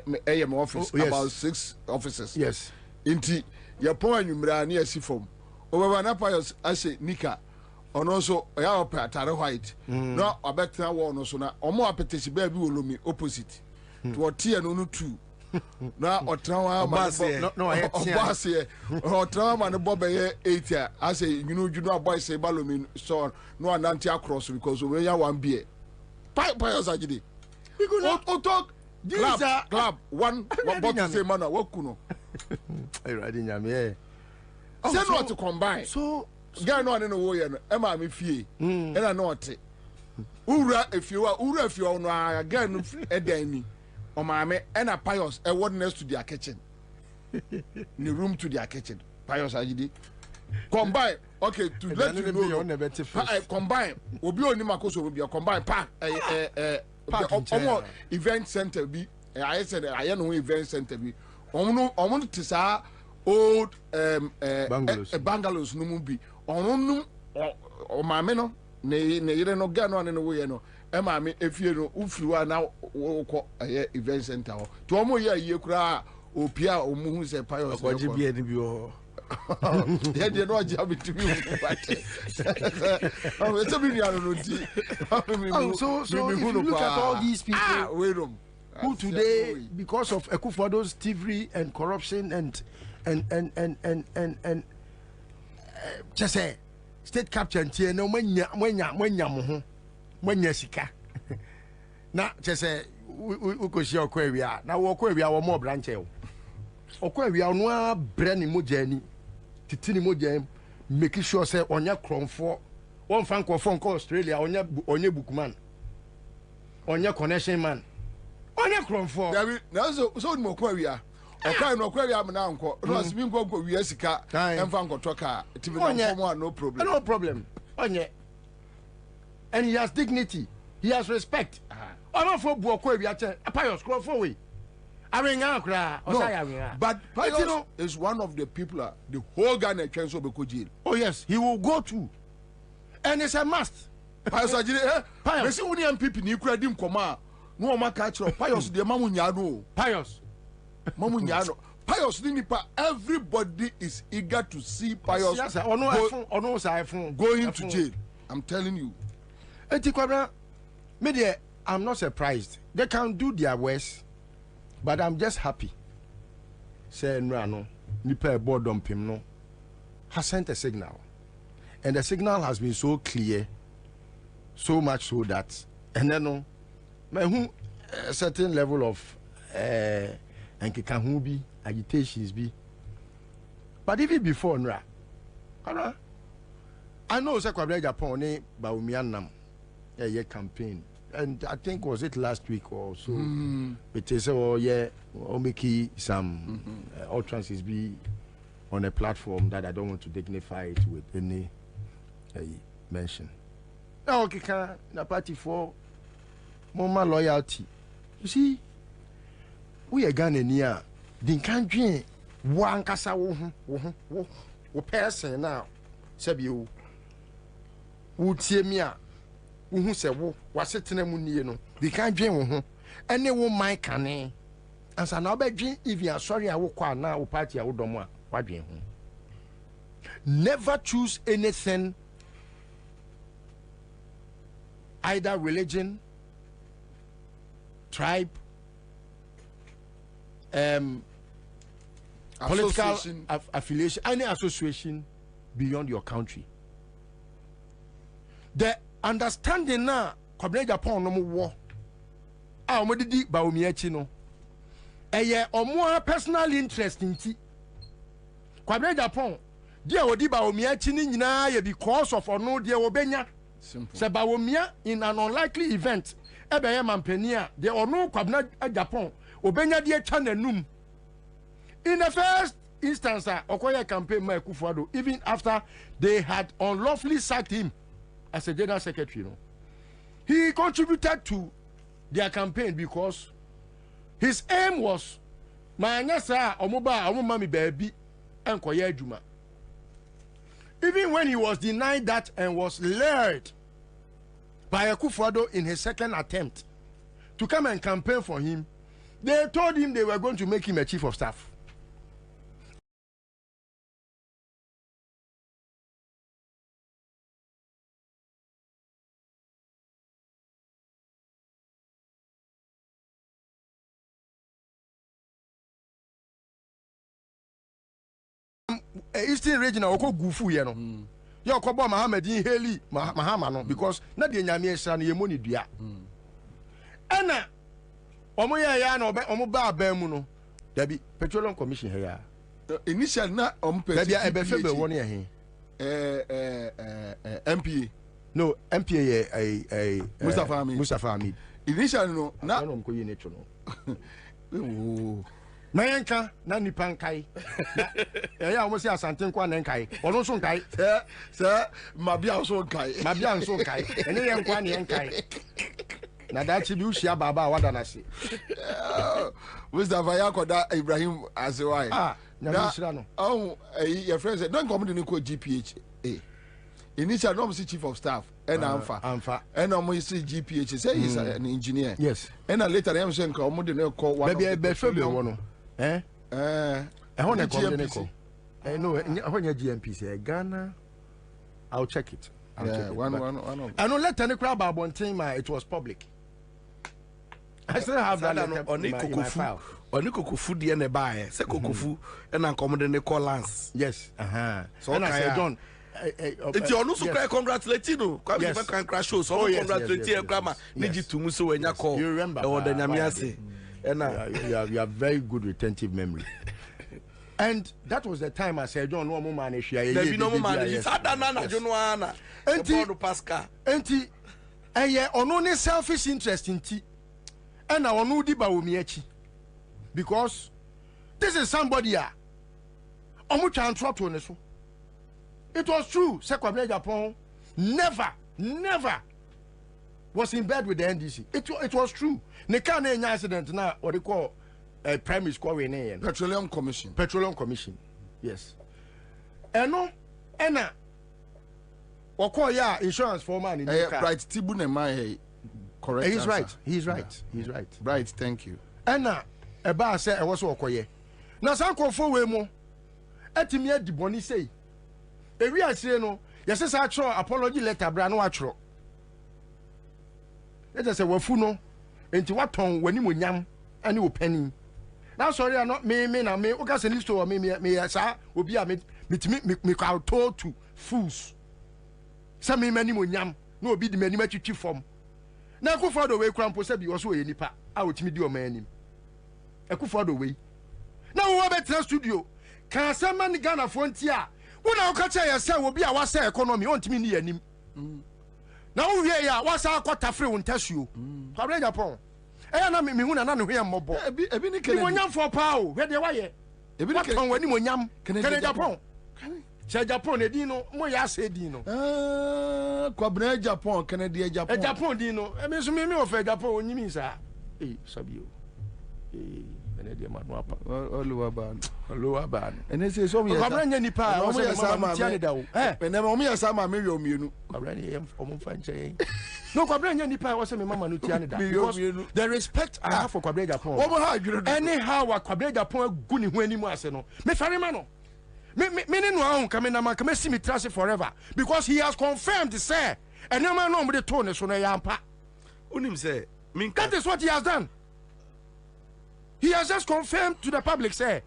office about 6 offices. Yes. Inti ya pon anwumra na asi fom. Obaba na pious ase nika. Ono so ya opa atare white. No obetena wo no so na omo apetesi ba bi wolomi opposite. To otie no no 2. Na otrawa ma no obase otrawa ma no bobe 8 ase you boy say balomi so no ananti across because we ya one beer. Pious agide. We go talk club one bottle say man what kuno. I ready nyame. Say no to combine. So guy no ane no wo ye no e ma me fie. E na no te. Ura efie no guy no edan ni. O ma me e na pious e word next to their kitchen. Ni room to their kitchen. Pious agidi. Combine. Okay, to let you know. Combine. Obi oni makoso obi combine park omo event center bi I said I know event center bi omo to sa old bungalows no mu bi onu o maame no ne yire no ga no ne wo ye no e maame efie no ufiriwa na wo event center ho to omo ye ye kura opia omu hu se pious ko ji bi eni bi o yeah, they know job to me. So if you look at all these people who today, because of Ekufodo's thievery and corruption and just say state capture and no when sika. Now just say we could see Kwabena. Now Kwabena are more branches. Kwabena no brand new journey. Titini moja making sure say onya kromfo one fan ko Australia onya bookman onya connection man onya kromfo na so mo Kwabena okai no Kwabena am na nko no asimi nko wi asika emfa nko toka tv no problem onya and he has dignity, he has respect. Ono for bu Kwabena che pious kromfo we. No, but Pious is one of the people the whole Ghana can so be jail. Oh yes, he will go to, and it's a must. Pious agire Pious uni MPP ni kura dim koma no o maka kire Pious de mamu nyano Pious mamu nyano Pious ni nipa everybody is eager to see Pious going to jail. I'm telling you. Eti Kwabena media I'm not surprised. They can do their worst. But I'm just happy. Say no, nipa board dumping no has sent a signal, and the signal has been so clear, so much so that, and then a certain level of and agitations be. But even before Nra, I know Kwabena Japan Baumianam a campaign. And I think was it last week or so. It is making some utterances be on a platform that I don't want to dignify it with any mention. Now okay, na party for more loyalty. You see, we are Ghanaian. The country one kasa wo person now. Sabi you would see me. Who say wo wasetena mu nie no they can dwen wo ho ene wo man kane ansa na obedwen even asori a wo kwa na wo party a wo dom a wadwen ho. Never choose anything, either religion, tribe, political affiliation, any association beyond your country. The understanding now, Kwabena Japan no more. Ah, omodidi ba omiachi no. Eye omo personal interest nti. Kwabena Japan, dia odi ba omiachi ni nyina ye because of ono dia obenya. Se ba omia in an unlikely event, Ebe mampenia de ono Kwabena Japan obenya de twa nanum. In the first instance Okoye campaign ma Akufo-Addo even after they had unlawfully sacked him as a general secretary, you know, he contributed to their campaign because his aim was Manyasa Omoba Omumami Baby and Koye Juma. Even when he was denied that and was lured by Akufo-Addo in his second attempt to come and campaign for him, they told him they were going to make him a chief of staff. Eastern region oko gufu ye no ye okobo Mahamedin Heli Mahama no because na de nyame ehra no ye moni dua ena omo ye ya na omo ba ban mu no dabi petroleum commission he ya initial na omo person dabi ebe fe be won ye MPA no MPA ye Mustafa Hamid initial no na omo ko yi ne tro no Mayanka na nipan kai ya almost say asante kwa na nkai ono so nkai sir mabia so nkai ene ye nkwa ne nkai na da chi bi ushia baba wada na se Mustafa yakoda Ibrahim Azewai na misra no your friend said don't come to ko GPH initial no chief of staff and Amfa and GPH say he's an engineer yes and later am say nka omo de no call one be fe wono ehon come de ko no ehon GMP say Ghana. I'll check it. One I know let any crowd about team it was public. I still have that on my file. On Kokofu de ne buy say Kokofu and come de ne call Lance. Yes. So and I said John it's your no so congratulate you kwabena can crash show so congratulate you grandma niji tumu so wenya call you remember e woda nyame ase you have very good retentive memory. And that was the time I said John no mo man ehia there be no mo man is adana na jono ana enti pascal enti eye ono ne selfish interest nti and na ono di ba wo mi achi because this is somebody omo twa ntroto ne so. It was true. Kwabena Japan never was in bed with the NDC. It was true. Ne can any accident now what they call primary school in Petroleum Commission. Yes. And no, Enna. Or call ya insurance for man in the car. Right, Tibune my correct. He's right. Right, thank you. Enna eba say I was okoye. Na sanko fo we mo. Etimi adi boni say. Ewi asire no yesi sa atro apology letter bra no atro let us say wafu no enti waton wani monyam ani opani na sorry no me na me oka se list o me sa obi a me call told to fools sa me mani monyam na obi di mani matwitwi fom na Akufo-Addo we krampo se bi oso ye nipa a otimi di o manim Akufo-Addo we na wo betra studio kan asema ni Ghana fonti a una okacha ya say obi a wasa economy ontimi ni yanim na wo wie ya wasa akota free wontasuo Kwabena Japan eya na me hu na ne hwe mmobo ebi ni kene monyam for pa o hwe de waye ebi ni kene wani monyam kene Japan che Japan e din no mo ya se din no Kwabena Japan kene de Japan Japan din no e me so me ofa Japan onyimi sa sabio de manu apa oluwa ban ene se so me Kwabena nipa o se mama tiane da o ene mo me sa ma me wi omienu Kwabena ye omo fanche no Kwabena nipa o se me mama no tiane da because the respect I have for Kwabena Japan anyhow Kwabena Japan gu ni hu animu ase no me fare ma no me no ahun kame na ma kame see me trust forever because he has confirmed say enema no mo de to ne so no yampa unim say that is what he has done. He has just confirmed to the public say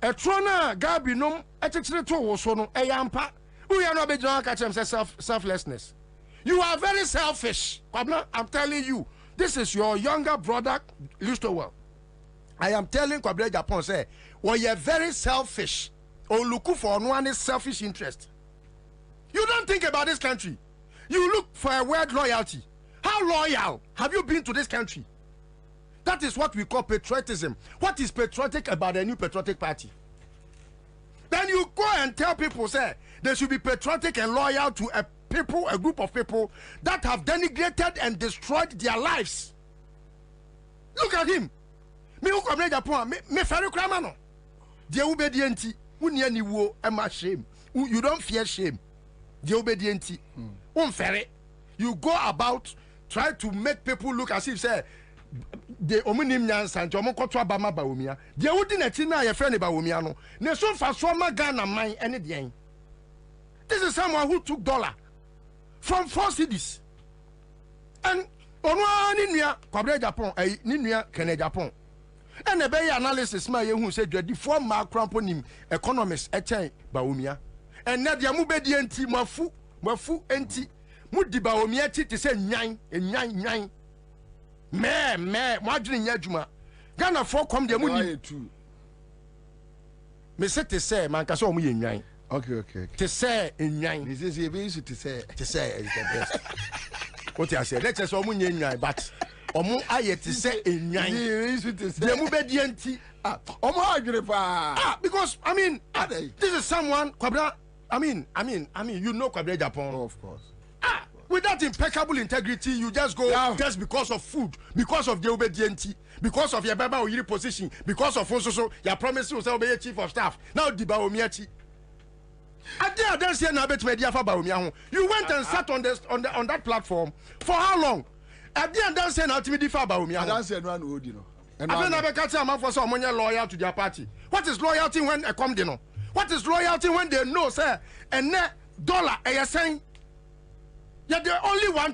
a trona gabi nom etikire to wo so no eyampa we are not be john catch him say selflessness. You are very selfish Kwabena. I'm telling you, this is your younger brother Listowell. I am telling Kwabena Japan say well you are very selfish or look for one selfish interest. You don't think about this country. You look for a word loyalty. How loyal have you been to this country? That is what we call patriotism. What is patriotic about the new patriotic party? Then you go and tell people, say, they should be patriotic and loyal to a group of people that have denigrated and destroyed their lives. Look at him. Me who come Japan, me ferry kramano. The obedienti, uniani wo ema shame. You don't fear shame. The obedienti, ferry. You go about try to make people look as if say the omunim nyansa nti omukotwa bama baomia. The odi na ti na ye friend baomia no. Ne so fa so ma Ghana man ene den. This is someone who took dollar from 4 cities. And onwa ni nua Kwabena Japan, ni nua Kene Japan. And the bay analysis ma ye hu say dwadi for ma cramponim economists echen baomia. And na dia mu bedi enti mafu enti mudi baomia ti te say nyan me mo adwene nya adwuma Ghana for come dia muni me say te say man ka so mo ye nyan. Okay. Te say nyan. He says he be used to say is the best. What I say, let's say omo nyan but omo aye te say nyan. He used to say dia mu bedi enti omo adwene pa. Because I mean this is someone Kwabena I mean you know Kwabena Japan. Oh, of course. With that impeccable integrity, you just go just because of food, because of the obedience, because of your Baba Oyiri position, because of also your promise to say chief of staff. Now the Baomiachi. I don't see na bet media for Baomia. You went and sat on that platform for how long? I don't say na ultimately for Baomia. I don't say no one would, you know. And I never catch a man for some money loyal to their party. What is loyalty when I come there? What is loyalty when they know, sir? And $1 a saying? You're the only one thing.